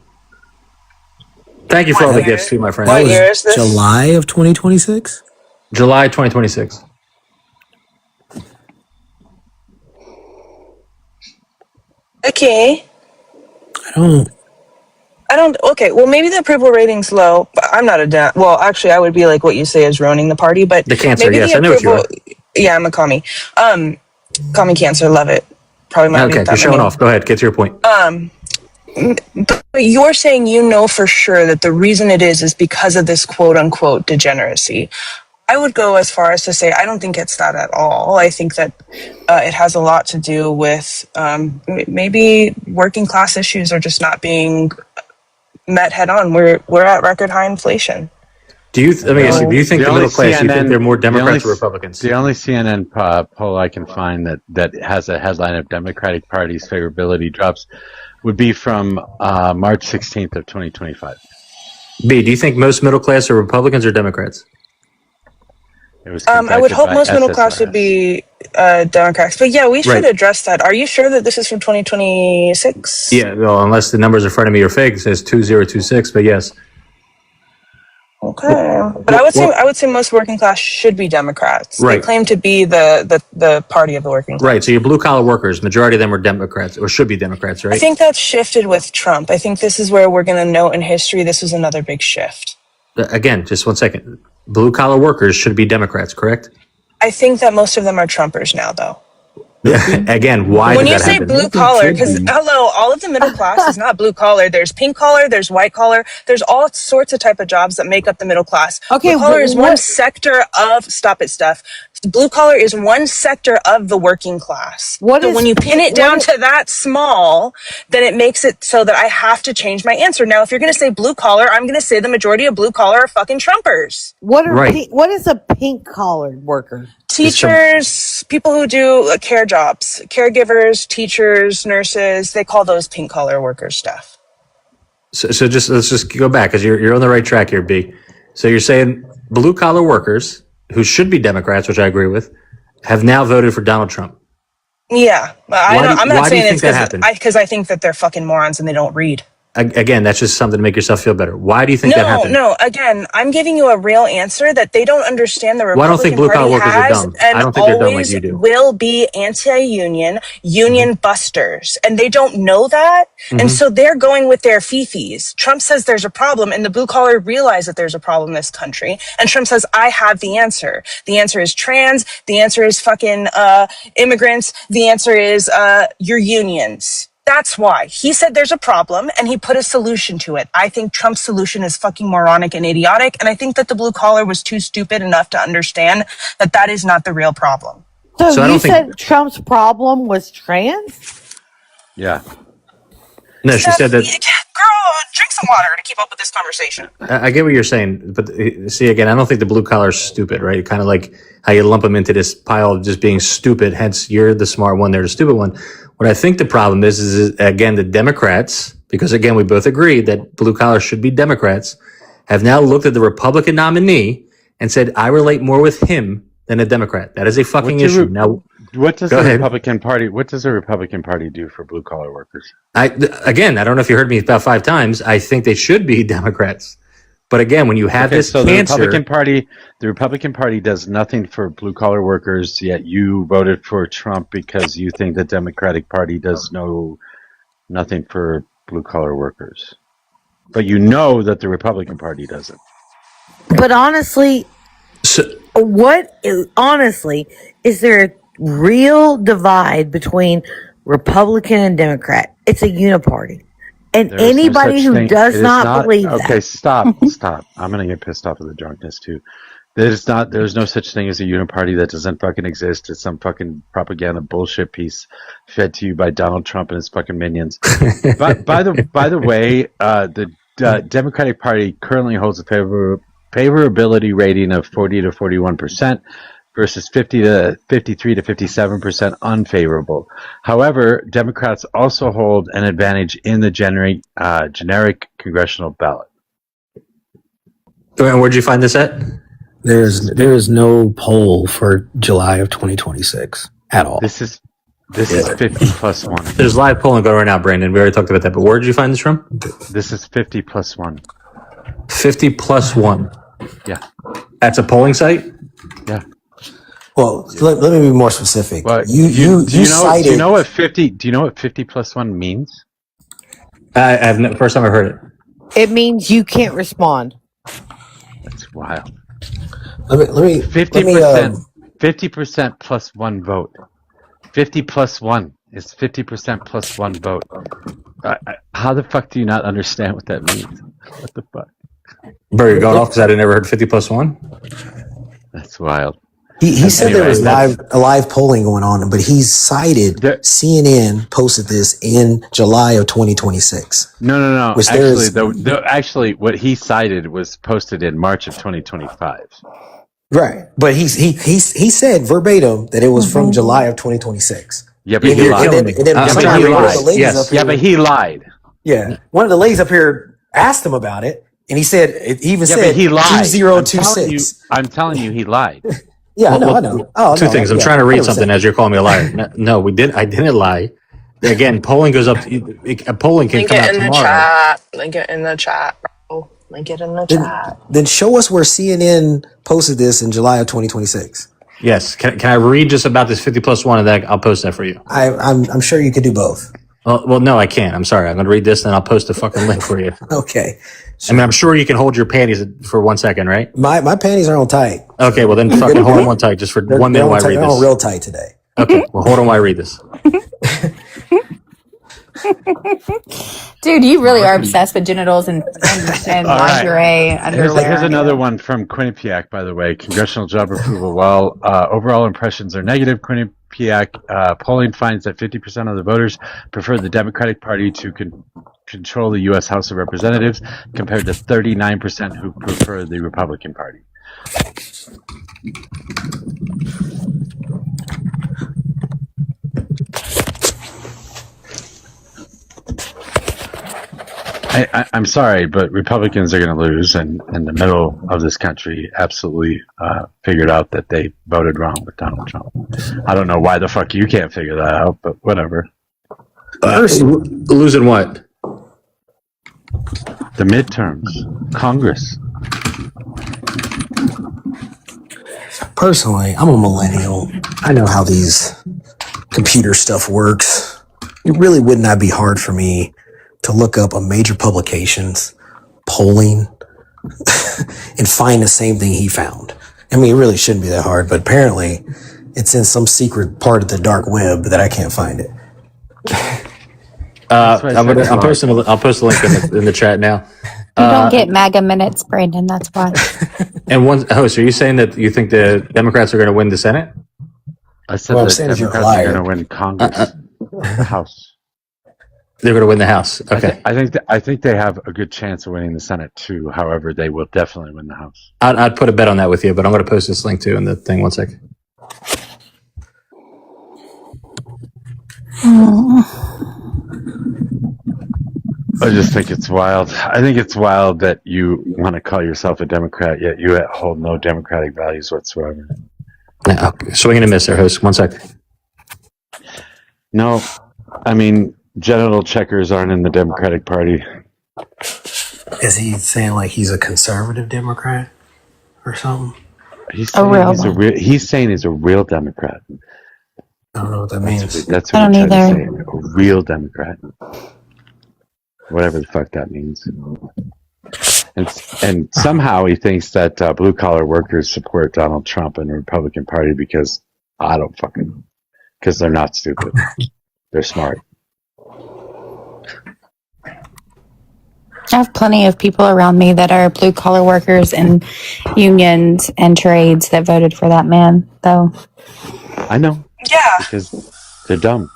Speaker 5: Thank you for all the gifts too, my friend.
Speaker 9: What year is this?
Speaker 11: July of 2026?
Speaker 5: July 2026.
Speaker 9: Okay.
Speaker 11: I don't.
Speaker 9: I don't. Okay, well, maybe the approval rating's low, but I'm not a. Well, actually, I would be like what you say is ruining the party, but
Speaker 5: The cancer,
Speaker 9: maybe
Speaker 5: yes,
Speaker 9: the
Speaker 5: I know what you
Speaker 9: approval.
Speaker 5: are.
Speaker 9: Yeah, I'm a commie. Commie cancer, love it. Probably might
Speaker 5: Okay,
Speaker 9: make that
Speaker 5: you're
Speaker 9: my
Speaker 5: showing
Speaker 9: name.
Speaker 5: off. Go ahead, get to your point.
Speaker 9: But you're saying you know for sure that the reason it is because of this quote unquote degeneracy. I would go as far as to say I don't think it's that at all. I think that it has a lot to do with maybe working class issues are just not being met head on. We're at record high inflation.
Speaker 5: Do you? Let me ask you. Do you think the
Speaker 1: only
Speaker 5: middle class? You think they're more
Speaker 1: the only,
Speaker 5: Democrats or Republicans?
Speaker 1: the only CNN poll I can find that has a headline of Democratic Party's favorability drops would be from March 16th of 2025.
Speaker 5: B. Do you think most middle class are Republicans or Democrats?
Speaker 1: It was
Speaker 9: I would
Speaker 1: conducted
Speaker 9: hope
Speaker 1: by
Speaker 9: most middle class would
Speaker 1: SSRS.
Speaker 9: be Democrats. But yeah, we should
Speaker 5: Right.
Speaker 9: address that. Are you sure that this is from 2026?
Speaker 5: Yeah. Well, unless the numbers in front of me are fake, it says 2026. But yes.
Speaker 9: Okay, but I would say most working class should be Democrats.
Speaker 5: Right.
Speaker 9: They claim to be the party of the working class.
Speaker 5: Right. So your blue collar workers, majority of them are Democrats or should be Democrats, right?
Speaker 9: I think that's shifted with Trump. I think this is where we're going to note in history this was another big shift.
Speaker 5: Again, just 1 second. Blue collar workers should be Democrats, correct?
Speaker 9: I think that most of them are Trumpers now, though.
Speaker 5: Again, why
Speaker 9: When
Speaker 5: did
Speaker 9: you
Speaker 5: that
Speaker 9: say
Speaker 5: happen?
Speaker 9: blue collar, because hello, all of the middle class is not blue collar. There's pink collar, there's white collar, there's all sorts of type of jobs that make up the middle class.
Speaker 10: Okay,
Speaker 9: blue collar
Speaker 10: but
Speaker 9: is one sector of stop it stuff. Blue collar is one sector of the working class.
Speaker 10: What
Speaker 9: so
Speaker 10: is-
Speaker 9: when you pin it down to that small, then it makes it so that I have to change my answer. Now, if you're going to say blue collar, I'm going to say the majority of blue collar are fucking Trumpers.
Speaker 10: What are
Speaker 5: Right.
Speaker 10: what is a pink collared worker?
Speaker 9: Teachers, people who do care jobs, caregivers, teachers, nurses, they call those pink collar workers stuff.
Speaker 5: So just let's just go back because you're on the right track here, B. So you're saying blue collar workers who should be Democrats, which I agree with, have now voted for Donald Trump.
Speaker 9: Yeah, I'm
Speaker 5: why
Speaker 9: not
Speaker 5: do you
Speaker 9: saying it's
Speaker 5: think that happened?
Speaker 9: because I think that they're fucking morons and they don't read.
Speaker 5: Again, that's just something to make yourself feel better. Why do you think that happened?
Speaker 9: No. Again, I'm giving you a real answer that they don't understand the
Speaker 5: Well, I
Speaker 9: Republican
Speaker 5: don't think blue-collar
Speaker 9: Party
Speaker 5: workers are
Speaker 9: has
Speaker 5: dumb.
Speaker 9: and
Speaker 5: I don't think they're dumb like
Speaker 9: always
Speaker 5: you do.
Speaker 9: will be anti-union, union busters, and they don't know that, and so they're going with their fifis. Trump says there's a problem, and the blue collar realize that there's a problem in this country, and Trump says I have the answer. The answer is trans. The answer is fucking immigrants. The answer is your unions. That's why. He said there's a problem and he put a solution to it. I think Trump's solution is fucking moronic and idiotic. And I think that the blue collar was too stupid enough to understand that that is not the real problem.
Speaker 10: So
Speaker 5: I
Speaker 10: you
Speaker 5: don't
Speaker 10: said
Speaker 5: think-
Speaker 10: Trump's problem was trans?
Speaker 1: Yeah.
Speaker 5: No, she said that.
Speaker 9: Girl, drink some water to keep up with this conversation.
Speaker 5: I get what you're saying, but see, again, I don't think the blue collar is stupid, right? Kind of like how you lump them into this pile of just being stupid. Hence, you're the smart one, they're the stupid one. What I think the problem is again, the Democrats, because again, we both agree that blue collar should be Democrats, have now looked at the Republican nominee and said, I relate more with him than a Democrat. That is a fucking issue. Now,
Speaker 1: What does
Speaker 5: Go
Speaker 1: the
Speaker 5: ahead.
Speaker 1: Republican Party? What does the Republican Party do for blue collar workers?
Speaker 5: again, I don't know if you heard me about 5 times. I think they should be Democrats. But again, when you have this
Speaker 1: so
Speaker 5: cancer,
Speaker 1: the Republican Party does nothing for blue collar workers. Yet you voted for Trump because you think the Democratic Party does nothing for blue collar workers. But you know that the Republican Party doesn't.
Speaker 10: But honestly, honestly, is there a real divide between Republican and Democrat? It's a uniparty. And
Speaker 1: There is no
Speaker 10: anybody
Speaker 1: such
Speaker 10: who
Speaker 1: thing.
Speaker 10: does
Speaker 1: It is
Speaker 10: not believe
Speaker 1: okay,
Speaker 10: that.
Speaker 1: stop. I'm gonna get pissed off at the drunkenness too. There's no such thing as a uniparty. That doesn't fucking exist. It's some fucking propaganda bullshit piece fed to you by Donald Trump and his fucking minions. But by the way, the Democratic Party currently holds a favorability rating of 40 to 41%. Versus 50 to 53 to 57% unfavorable. However, Democrats also hold an advantage in the generic congressional ballot.
Speaker 5: and where'd you find this at?
Speaker 11: There is no poll for July of 2026 at all.
Speaker 1: This is 50 plus 1.
Speaker 5: There's live polling going right now, Brandon. We already talked about that. But where did you find this from?
Speaker 1: This is 50 plus 1.
Speaker 5: 50 plus 1.
Speaker 1: Yeah.
Speaker 5: That's a polling site?
Speaker 1: Yeah.
Speaker 11: Well, let me be more specific.
Speaker 1: But
Speaker 11: You cited.
Speaker 1: do you know what 50 plus 1 means?
Speaker 5: First time I heard it.
Speaker 10: It means you can't respond.
Speaker 1: That's wild.
Speaker 11: Let me
Speaker 1: 50%, 50% plus one vote. 50 plus one is 50% plus one vote. How the fuck do you not understand what that means? What the fuck?
Speaker 5: Bro, you're going off because I never heard 50 plus one?
Speaker 1: That's wild.
Speaker 11: He said there was
Speaker 1: Anyway,
Speaker 11: live polling going on, but he cited CNN posted this in July of 2026.
Speaker 1: No.
Speaker 11: Which
Speaker 1: Actually, what he cited was posted in March of 2025.
Speaker 11: Right, but he said verbatim that it was from July of 2026.
Speaker 1: Yeah, but he lied. But he lied.
Speaker 11: Yeah, one of the ladies up here asked him about it, and he said he even said
Speaker 1: but he lied.
Speaker 11: 2026.
Speaker 1: I'm telling you, he lied.
Speaker 11: Yeah, I know. Oh,
Speaker 5: two things. I'm trying to read something as you're calling me a liar. No, we did. I didn't lie. Again, polling goes up. Polling can come out tomorrow.
Speaker 9: Link it in the chat, bro. Link it in the chat.
Speaker 11: Then show us where CNN posted this in July of 2026.
Speaker 5: Yes. Can I read just about this 50 plus one, and then I'll post that for you?
Speaker 11: I'm sure you could do both.
Speaker 5: Well, no, I can't. I'm sorry. I'm going to read this, and I'll post a fucking link for you.
Speaker 11: Okay.
Speaker 5: I mean, I'm sure you can hold your panties for 1 second, right?
Speaker 11: My panties are on tight.
Speaker 5: Okay, well then fucking hold them on tight just for 1 minute while I read this.
Speaker 11: They're on real tight today.
Speaker 5: Okay, well hold on while I read this.
Speaker 8: Dude, you really are obsessed with genitals and lingerie, underwear.
Speaker 1: Here's another one from Quinnipiac, by the way. Congressional job approval. While overall impressions are negative, Quinnipiac polling finds that 50% of the voters prefer the Democratic Party to control the U.S. House of Representatives, compared to 39% who prefer the Republican Party. I'm sorry, but Republicans are going to lose, and the middle of this country absolutely figured out that they voted wrong with Donald Trump. I don't know why the fuck you can't figure that out, but whatever.
Speaker 5: Losing what?
Speaker 1: The midterms, Congress.
Speaker 11: Personally, I'm a millennial. I know how these computer stuff works. It really would not be hard for me to look up a major publications, polling, and find the same thing he found. I mean, it really shouldn't be that hard, but apparently it's in some secret part of the dark web that I can't find it.
Speaker 5: I'll post a link in the chat now.
Speaker 8: You don't get MAGA minutes, Brandon. That's why.
Speaker 5: And so are you saying that you think the Democrats are going to win the Senate?
Speaker 1: I said the Democrats are going to win Congress, the House.
Speaker 5: They're going to win the House. Okay.
Speaker 1: I think they have a good chance of winning the Senate too. However, they will definitely win the House.
Speaker 5: I'd put a bet on that with you, but I'm going to post this link too in the thing. 1 second.
Speaker 1: I just think it's wild. I think it's wild that you want to call yourself a Democrat, yet you hold no democratic values whatsoever.
Speaker 5: Yeah, okay. Swing and a miss there, host. 1 second.
Speaker 1: No, I mean, genital checkers aren't in the Democratic Party.
Speaker 11: Is he saying like he's a conservative Democrat or something?
Speaker 1: He's saying he's a real Democrat.
Speaker 11: I don't know what that means.
Speaker 1: That's what he's trying to say. A real Democrat. Whatever the fuck that means. And somehow he thinks that blue collar workers support Donald Trump and the Republican Party because they're not stupid. They're smart.
Speaker 8: I have plenty of people around me that are blue collar workers and unions and trades that voted for that man, though.
Speaker 1: I know.
Speaker 9: Yeah.
Speaker 1: Because they're dumb.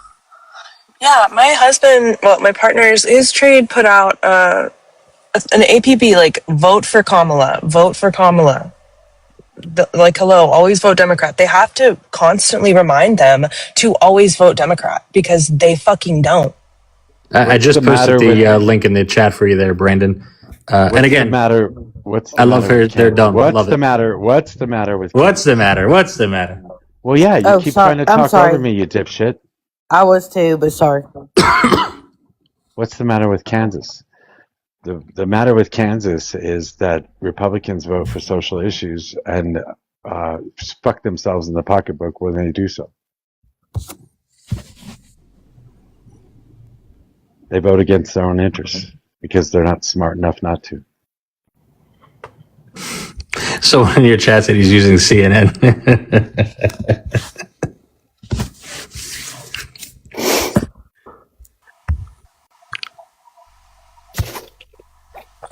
Speaker 9: Yeah, my partner's his trade put out an APB like vote for Kamala. Hello, always vote Democrat. They have to constantly remind them to always vote Democrat because they fucking don't.
Speaker 5: I just posted the link in the chat for you there, Brandon. And again, I love her. They're dumb.
Speaker 1: What's the matter with
Speaker 5: What's the matter?
Speaker 1: Well, yeah, you keep trying to talk over me, you dipshit.
Speaker 10: I was too, but sorry.
Speaker 1: What's the matter with Kansas? The matter with Kansas is that Republicans vote for social issues and fuck themselves in the pocketbook when they do so. They vote against their own interests. because they're not smart enough not to.
Speaker 5: So in your chat said he's using CNN.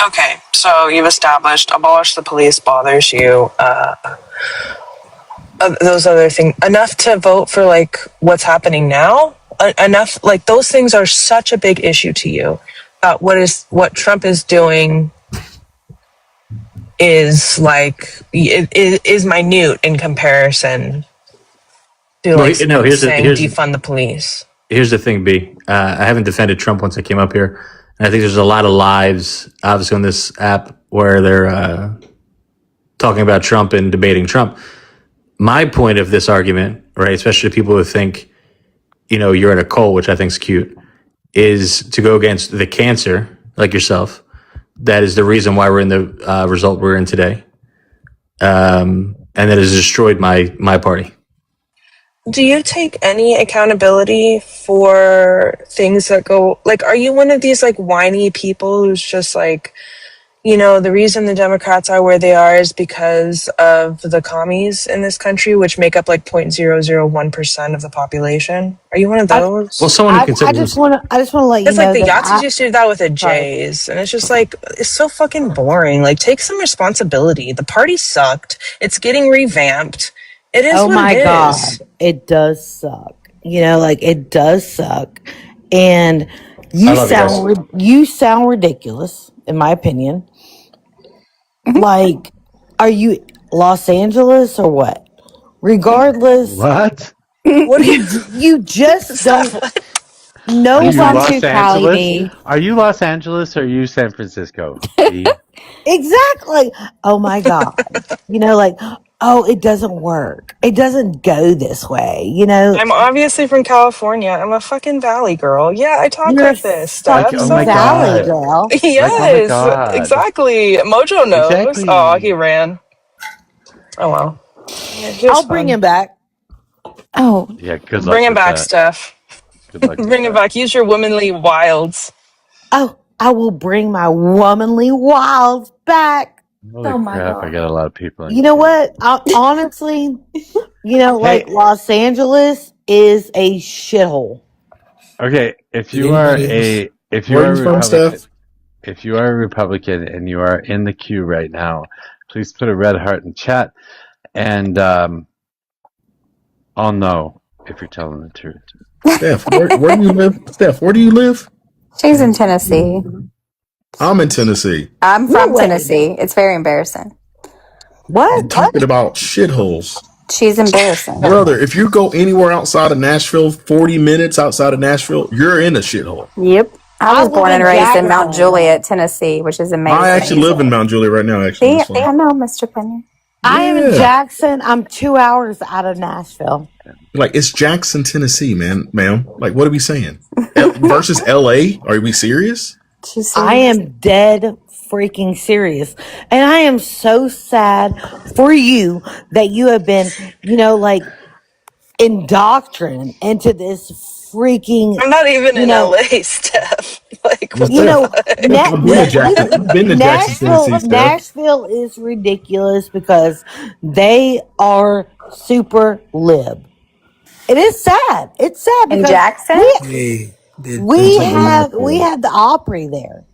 Speaker 9: Okay, so you've established abolish the police bothers you. Those other things enough to vote for like what's happening now. Enough like those things are such a big issue to you. What Trump is doing is like is minute in comparison to like saying defund the police.
Speaker 5: Here's the thing, B. I haven't defended Trump once I came up here. And I think there's a lot of lives, obviously, on this app where they're talking about Trump and debating Trump. My point of this argument, right, especially people who think, you're at a cult, which I think is cute, is to go against the cancer, like yourself. That is the reason why we're in the result we're in today. And that has destroyed my party.
Speaker 9: Do you take any accountability for things that go like are you one of these like whiny people who's just like the reason the Democrats are where they are is because of the commies in this country, which make up like 0.001% of the population? Are you one of those?
Speaker 5: Well, someone who
Speaker 10: I
Speaker 5: considers
Speaker 10: just want to let you
Speaker 9: It's
Speaker 10: know
Speaker 9: like the
Speaker 10: that
Speaker 9: Yahtzees used to do that with the Jays, and it's just like it's so fucking boring. Like, take some responsibility. The party sucked. It's getting revamped. It is.
Speaker 10: oh
Speaker 9: what
Speaker 10: my
Speaker 9: it
Speaker 10: god,
Speaker 9: is.
Speaker 10: it does suck. It does suck, and
Speaker 5: I
Speaker 10: you
Speaker 5: love you guys.
Speaker 10: you sound ridiculous, in my opinion. Like, are you Los Angeles or what? Regardless,
Speaker 1: What?
Speaker 9: What are you?
Speaker 10: you just don't.
Speaker 9: What?
Speaker 1: Are you
Speaker 10: Nobody
Speaker 1: Los Angeles? Are you Los Angeles or are you San Francisco?
Speaker 10: exactly. Oh my god. Oh, it doesn't work. It doesn't go this way.
Speaker 9: I'm obviously from California. I'm a fucking valley girl. Yeah, I talk
Speaker 10: You're a
Speaker 9: like this
Speaker 1: Like,
Speaker 9: stuff.
Speaker 1: oh
Speaker 10: fucking
Speaker 1: my
Speaker 9: So
Speaker 10: valley
Speaker 1: God.
Speaker 10: girl.
Speaker 1: Like, oh my
Speaker 9: yes,
Speaker 1: God.
Speaker 9: exactly. Mojo knows. Oh, he
Speaker 1: Exactly.
Speaker 9: ran. Oh well. Yeah, he was
Speaker 10: I'll bring
Speaker 9: fun.
Speaker 10: him back.
Speaker 8: Oh,
Speaker 1: Yeah, good
Speaker 9: Bring
Speaker 1: luck
Speaker 9: him
Speaker 1: with
Speaker 9: back,
Speaker 1: that.
Speaker 9: Steph.
Speaker 1: Good luck with
Speaker 9: Bring him
Speaker 1: that.
Speaker 9: back. Use your womanly wilds.
Speaker 10: Oh, I will bring my womanly wilds back.
Speaker 1: Holy crap, I got a lot of people in
Speaker 10: You know
Speaker 1: queue.
Speaker 10: what? Honestly,
Speaker 1: Hey,
Speaker 10: Los Angeles is a shithole.
Speaker 1: okay, if
Speaker 11: Did
Speaker 1: you are
Speaker 11: anybody else?
Speaker 6: Where are you from, Steph?
Speaker 1: If you are a Republican and you are in the queue right now, please put a red heart in chat and I'll know if you're telling the truth.
Speaker 6: Steph, where do you live? Steph, where do you live?
Speaker 8: she's in Tennessee.
Speaker 6: I'm in Tennessee.
Speaker 8: I'm
Speaker 10: No
Speaker 8: from
Speaker 10: way.
Speaker 8: Tennessee. It's very embarrassing.
Speaker 6: You're
Speaker 10: What?
Speaker 6: talking about shitholes.
Speaker 8: She's embarrassing.
Speaker 6: Brother, if you go anywhere outside of Nashville, 40 minutes outside of Nashville, you're in a shithole.
Speaker 8: Yep. I
Speaker 10: I
Speaker 8: was
Speaker 10: live
Speaker 8: born and
Speaker 10: in
Speaker 8: raised in Mount
Speaker 10: Jackson.
Speaker 8: Juliet, Tennessee, which is
Speaker 6: I actually
Speaker 8: amazing.
Speaker 6: live in Mount Juliet right now, actually.
Speaker 8: See,
Speaker 6: It's fun.
Speaker 8: I know, Mr. Penny.
Speaker 10: I am in
Speaker 6: Yeah.
Speaker 10: Jackson. I'm 2 hours out of Nashville.
Speaker 6: Like, it's Jackson, Tennessee, ma'am. Like, what are we saying? Versus LA? Are we serious?
Speaker 8: She's
Speaker 10: I am dead freaking serious. And I am so sad for you that you have been, indoctrined into this freaking,
Speaker 9: I'm not even in LA, Steph. Like,
Speaker 6: Well,
Speaker 9: what
Speaker 10: you
Speaker 9: the
Speaker 10: know,
Speaker 9: fuck?
Speaker 6: I've been to Jackson. I've been to Jackson, Tennessee, Steph.
Speaker 10: Nashville is ridiculous because they are super lib. It is sad. It's sad
Speaker 8: in
Speaker 10: because
Speaker 8: Jackson.
Speaker 11: Hey, did
Speaker 10: we
Speaker 11: anybody?
Speaker 10: have the Opry there.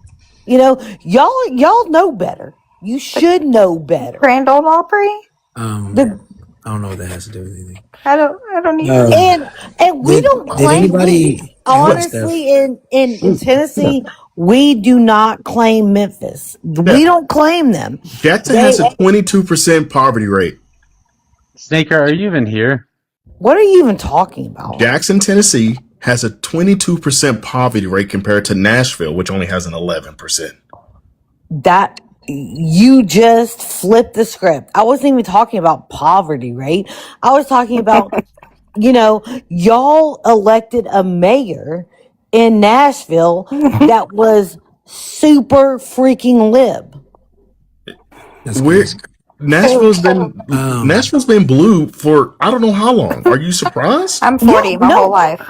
Speaker 10: Y'all know better. You should know better.
Speaker 8: Grand Ole Opry.
Speaker 10: The
Speaker 11: I don't know what that has to do with anything.
Speaker 8: I don't either.
Speaker 10: and we don't
Speaker 11: Did
Speaker 10: claim
Speaker 11: anybody?
Speaker 10: honestly in Tennessee we do not claim Memphis. We
Speaker 6: Steph,
Speaker 10: don't claim them.
Speaker 6: Jackson has a 22% poverty rate.
Speaker 1: Snaker, are you even here?
Speaker 10: What are you even talking about?
Speaker 6: Jackson, Tennessee has a 22% poverty rate compared to Nashville, which only has an 11%.
Speaker 10: That you just flipped the script. I wasn't even talking about poverty rate. I was talking about, y'all elected a mayor in Nashville that was super freaking lib.
Speaker 11: That's crazy.
Speaker 6: Nashville's been blue for I don't know how long. Are you surprised?
Speaker 8: I'm 40 my whole life.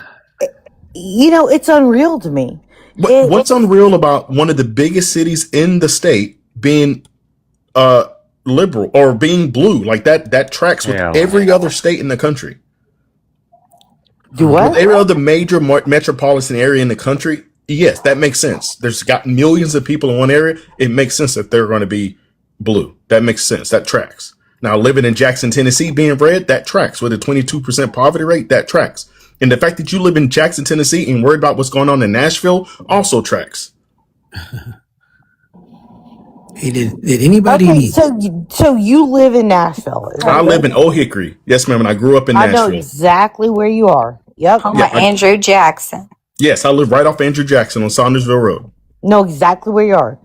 Speaker 10: it's unreal to me.
Speaker 6: What's unreal about one of the biggest cities in the state being liberal or being blue? Like that tracks with every other state in the country.
Speaker 10: Do what?
Speaker 6: With every other major metropolitan area in the country, yes, that makes sense. There's got millions of people in one area. It makes sense that they're going to be blue. That makes sense. That tracks. Now, living in Jackson, Tennessee, being red, that tracks. With a 22% poverty rate, that tracks. And the fact that you live in Jackson, Tennessee, and worried about what's going on in Nashville also tracks.
Speaker 11: Hey, did anybody?
Speaker 10: Okay, so you live in Nashville?
Speaker 6: I live in Old Hickory. Yes, ma'am. And I grew up in Nashville.
Speaker 10: I know exactly where you are. Yep.
Speaker 8: Home of Andrew Jackson.
Speaker 6: Yes, I live right off Andrew Jackson on Saundersville Road.
Speaker 10: Know exactly where you are.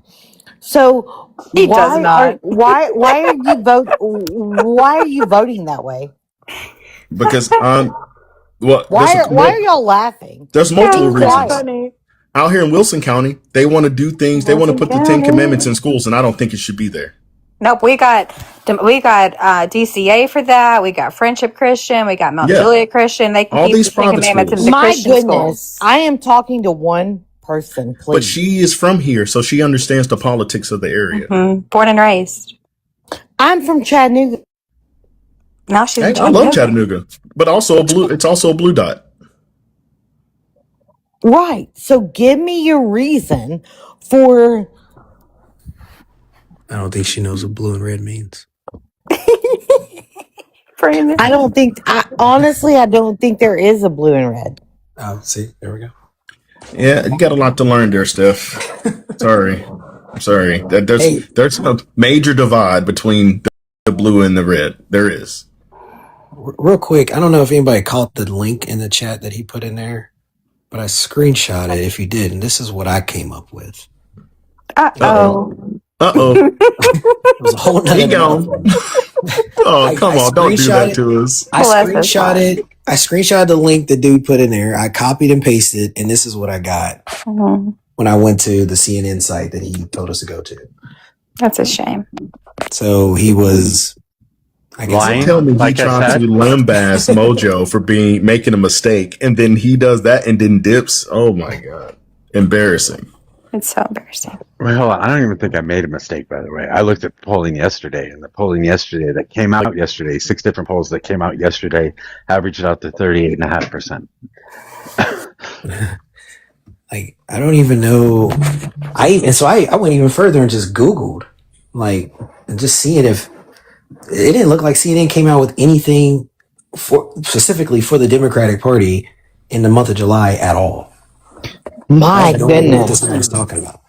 Speaker 10: So
Speaker 8: He does not.
Speaker 10: Why are you Why are you voting that way?
Speaker 6: Because
Speaker 10: Why are y'all laughing?
Speaker 6: There's multiple reasons.
Speaker 8: Funny.
Speaker 6: Out here in Wilson County, they want to do things. They want to put the 10 Commandments in schools, and I don't think it should be there.
Speaker 8: Nope, we got DCA for that. We got Friendship Christian. We got Mount Juliet Christian. They can
Speaker 6: all
Speaker 8: keep
Speaker 6: these
Speaker 8: the Ten
Speaker 6: private
Speaker 8: Commandments in
Speaker 6: schools.
Speaker 8: the
Speaker 10: My
Speaker 8: Christian
Speaker 10: goodness,
Speaker 8: schools.
Speaker 10: I am talking to one person, please.
Speaker 6: But she is from here, so she understands the politics of the area.
Speaker 8: Mm-hmm. Born and raised.
Speaker 10: I'm from Chattanooga.
Speaker 8: Now she's in
Speaker 6: I
Speaker 8: Chattanooga.
Speaker 6: love Chattanooga, but also it's also a blue dot.
Speaker 10: Right. So give me your reason for.
Speaker 11: I don't think she knows what blue and red means.
Speaker 10: I don't think. Honestly, I don't think there is a blue and red.
Speaker 11: Oh, see, there we go.
Speaker 6: Yeah, you got a lot to learn there, Steph. Sorry. There's a major divide between the blue and the red. There is.
Speaker 11: Real quick, I don't know if anybody caught the link in the chat that he put in there, but I screenshot it if you did, and this is what I came up with.
Speaker 8: Uh-oh.
Speaker 11: It was a whole nother.
Speaker 6: He gone. Oh, come on. Don't do that to us.
Speaker 11: I screenshotted the link the dude put in there. I copied and pasted, and this is what I got when I went to the CNN site that he told us to go to.
Speaker 8: That's a shame.
Speaker 11: So he was, I guess,
Speaker 1: lying.
Speaker 6: Tell me
Speaker 1: Like
Speaker 6: he
Speaker 1: I
Speaker 6: tried
Speaker 1: said.
Speaker 6: to lambast Mojo for making a mistake, and then he does that and then dips. Oh my God. Embarrassing.
Speaker 8: It's so embarrassing.
Speaker 1: Well, I don't even think I made a mistake, by the way. I looked at the polling yesterday, and the polling yesterday that came out yesterday, 6 different polls that came out yesterday, averaged out to 38.5%.
Speaker 11: like, I don't even know. I went even further and just Googled, like, and just seeing if it didn't look like CNN came out with anything specifically for the Democratic Party in the month of July at all.
Speaker 10: My
Speaker 11: I don't know what
Speaker 10: goodness.
Speaker 11: this guy's talking about.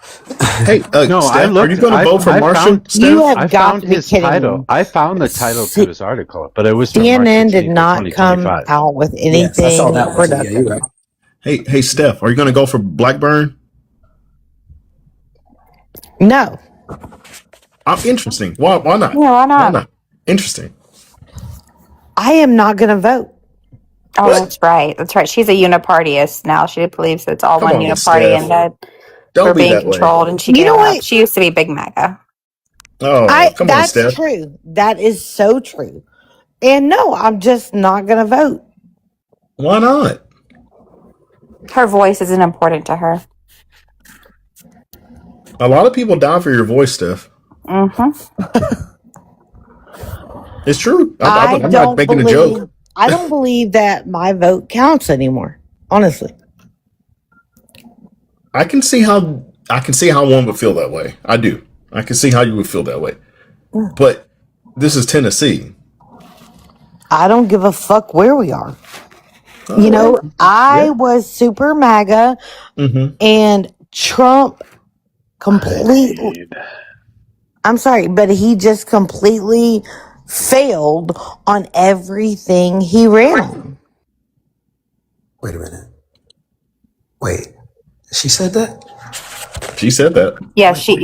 Speaker 6: Hey,
Speaker 1: No,
Speaker 6: Steph,
Speaker 1: I looked.
Speaker 6: are you going to vote for Marshall?
Speaker 10: You have
Speaker 1: I
Speaker 10: got
Speaker 1: found
Speaker 10: to be
Speaker 1: his
Speaker 10: kidding
Speaker 1: title.
Speaker 10: me.
Speaker 1: I found the title to his article, but it was from March
Speaker 10: CNN
Speaker 1: 16th
Speaker 10: did
Speaker 1: of
Speaker 10: not come
Speaker 1: 2025.
Speaker 10: out with
Speaker 11: Yes, I
Speaker 10: anything
Speaker 11: saw that one. Yeah,
Speaker 10: productive.
Speaker 11: you're right.
Speaker 6: Hey, Steph, are you going to go for Blackburn?
Speaker 10: No.
Speaker 6: I'm interesting. Why not?
Speaker 8: Yeah, why not?
Speaker 6: Interesting.
Speaker 10: I am not going to vote.
Speaker 8: Oh,
Speaker 6: What?
Speaker 8: that's right. That's right. She's a unipartyist now. She believes it's all
Speaker 6: Come
Speaker 8: one
Speaker 6: on,
Speaker 8: uniparty
Speaker 6: Steph.
Speaker 8: and that
Speaker 6: Don't
Speaker 8: we're
Speaker 6: be
Speaker 8: being
Speaker 6: that way.
Speaker 8: controlled. And she
Speaker 10: You
Speaker 8: gave
Speaker 10: know
Speaker 8: up.
Speaker 10: what?
Speaker 8: She used to be big MAGA.
Speaker 6: Oh, come on,
Speaker 10: That's
Speaker 6: Steph.
Speaker 10: true. That is so true. And no, I'm just not going to vote.
Speaker 6: Why not?
Speaker 8: Her voice isn't important to her.
Speaker 6: A lot of people die for your voice, Steph.
Speaker 8: Mm-hmm.
Speaker 6: It's true. I'm not
Speaker 10: don't
Speaker 6: making a
Speaker 10: believe,
Speaker 6: joke.
Speaker 10: I don't believe that my vote counts anymore. Honestly.
Speaker 6: I can see how one would feel that way. I do. I can see how you would feel that way. But this is Tennessee.
Speaker 10: I don't give a fuck where we are. You know, I was super MAGA and Trump completely, I'm sorry, but he just completely failed on everything he ran on.
Speaker 11: Wait a minute. Wait, she said that?
Speaker 6: She said that.
Speaker 8: Yeah, she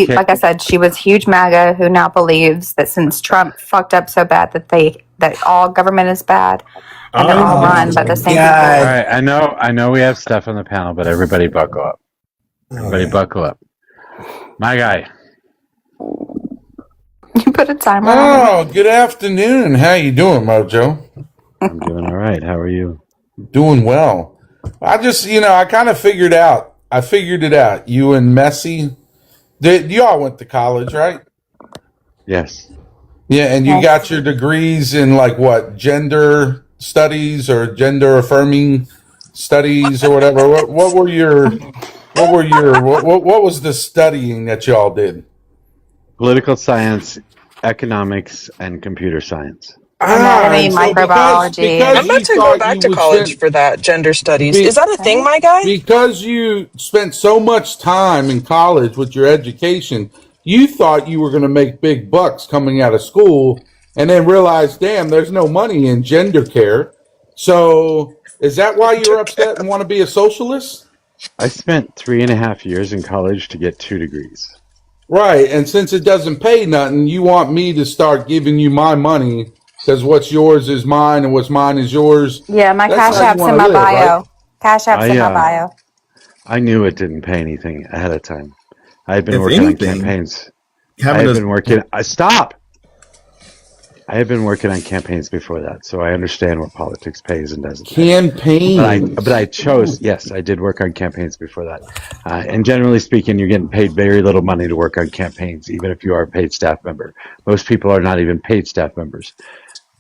Speaker 8: like I said, she was huge MAGA who now believes that since Trump fucked up so bad that all government is bad and they're all run by the same
Speaker 1: All
Speaker 8: people.
Speaker 1: right, I know we have Steph on the panel, but everybody buckle up. Everybody buckle up. My guy.
Speaker 8: You put a timer on.
Speaker 12: Oh, good afternoon. How you doing, Mojo?
Speaker 1: I'm doing all right. How are you?
Speaker 12: Doing well. I just, I kind of figured out. I figured it out. You and Messi, you all went to college, right?
Speaker 1: Yes.
Speaker 12: Yeah, and you got your degrees in like what, gender studies or gender affirming studies or whatever. What was the studying that y'all did?
Speaker 1: Political science, economics, and computer science.
Speaker 8: Anatomy,
Speaker 12: And so because
Speaker 8: microbiology.
Speaker 9: I'm
Speaker 12: because
Speaker 9: about
Speaker 12: you
Speaker 9: to go
Speaker 12: thought
Speaker 9: back
Speaker 12: you
Speaker 9: to
Speaker 12: would
Speaker 9: college
Speaker 12: spend
Speaker 9: for that gender studies. Is
Speaker 12: be,
Speaker 9: that a thing, my guy?
Speaker 12: because you spent so much time in college with your education, you thought you were going to make big bucks coming out of school, and then realized, damn, there's no money in gender care. So is that why you're upset and want to be a socialist?
Speaker 1: I spent 3.5 years in college to get 2 degrees.
Speaker 12: Right. And since it doesn't pay nothing, you want me to start giving you my money because what's yours is mine and what's mine is yours.
Speaker 8: Yeah, my
Speaker 12: That's
Speaker 8: Cash
Speaker 12: how you
Speaker 8: App's in
Speaker 12: want to
Speaker 8: my
Speaker 12: live, right?
Speaker 8: bio. Cash App's in my
Speaker 1: I
Speaker 8: bio.
Speaker 1: I knew it didn't pay anything ahead of time. I had been
Speaker 6: If
Speaker 1: working on
Speaker 6: anything,
Speaker 1: campaigns. I
Speaker 6: having
Speaker 1: had
Speaker 6: a
Speaker 1: been working. Stop. I had been working on campaigns before that, so I understand what politics pays and doesn't pay. But I
Speaker 12: Campaigns.
Speaker 1: chose. Yes, I did work on campaigns before that. And generally speaking, you're getting paid very little money to work on campaigns, even if you are a paid staff member. Most people are not even paid staff members.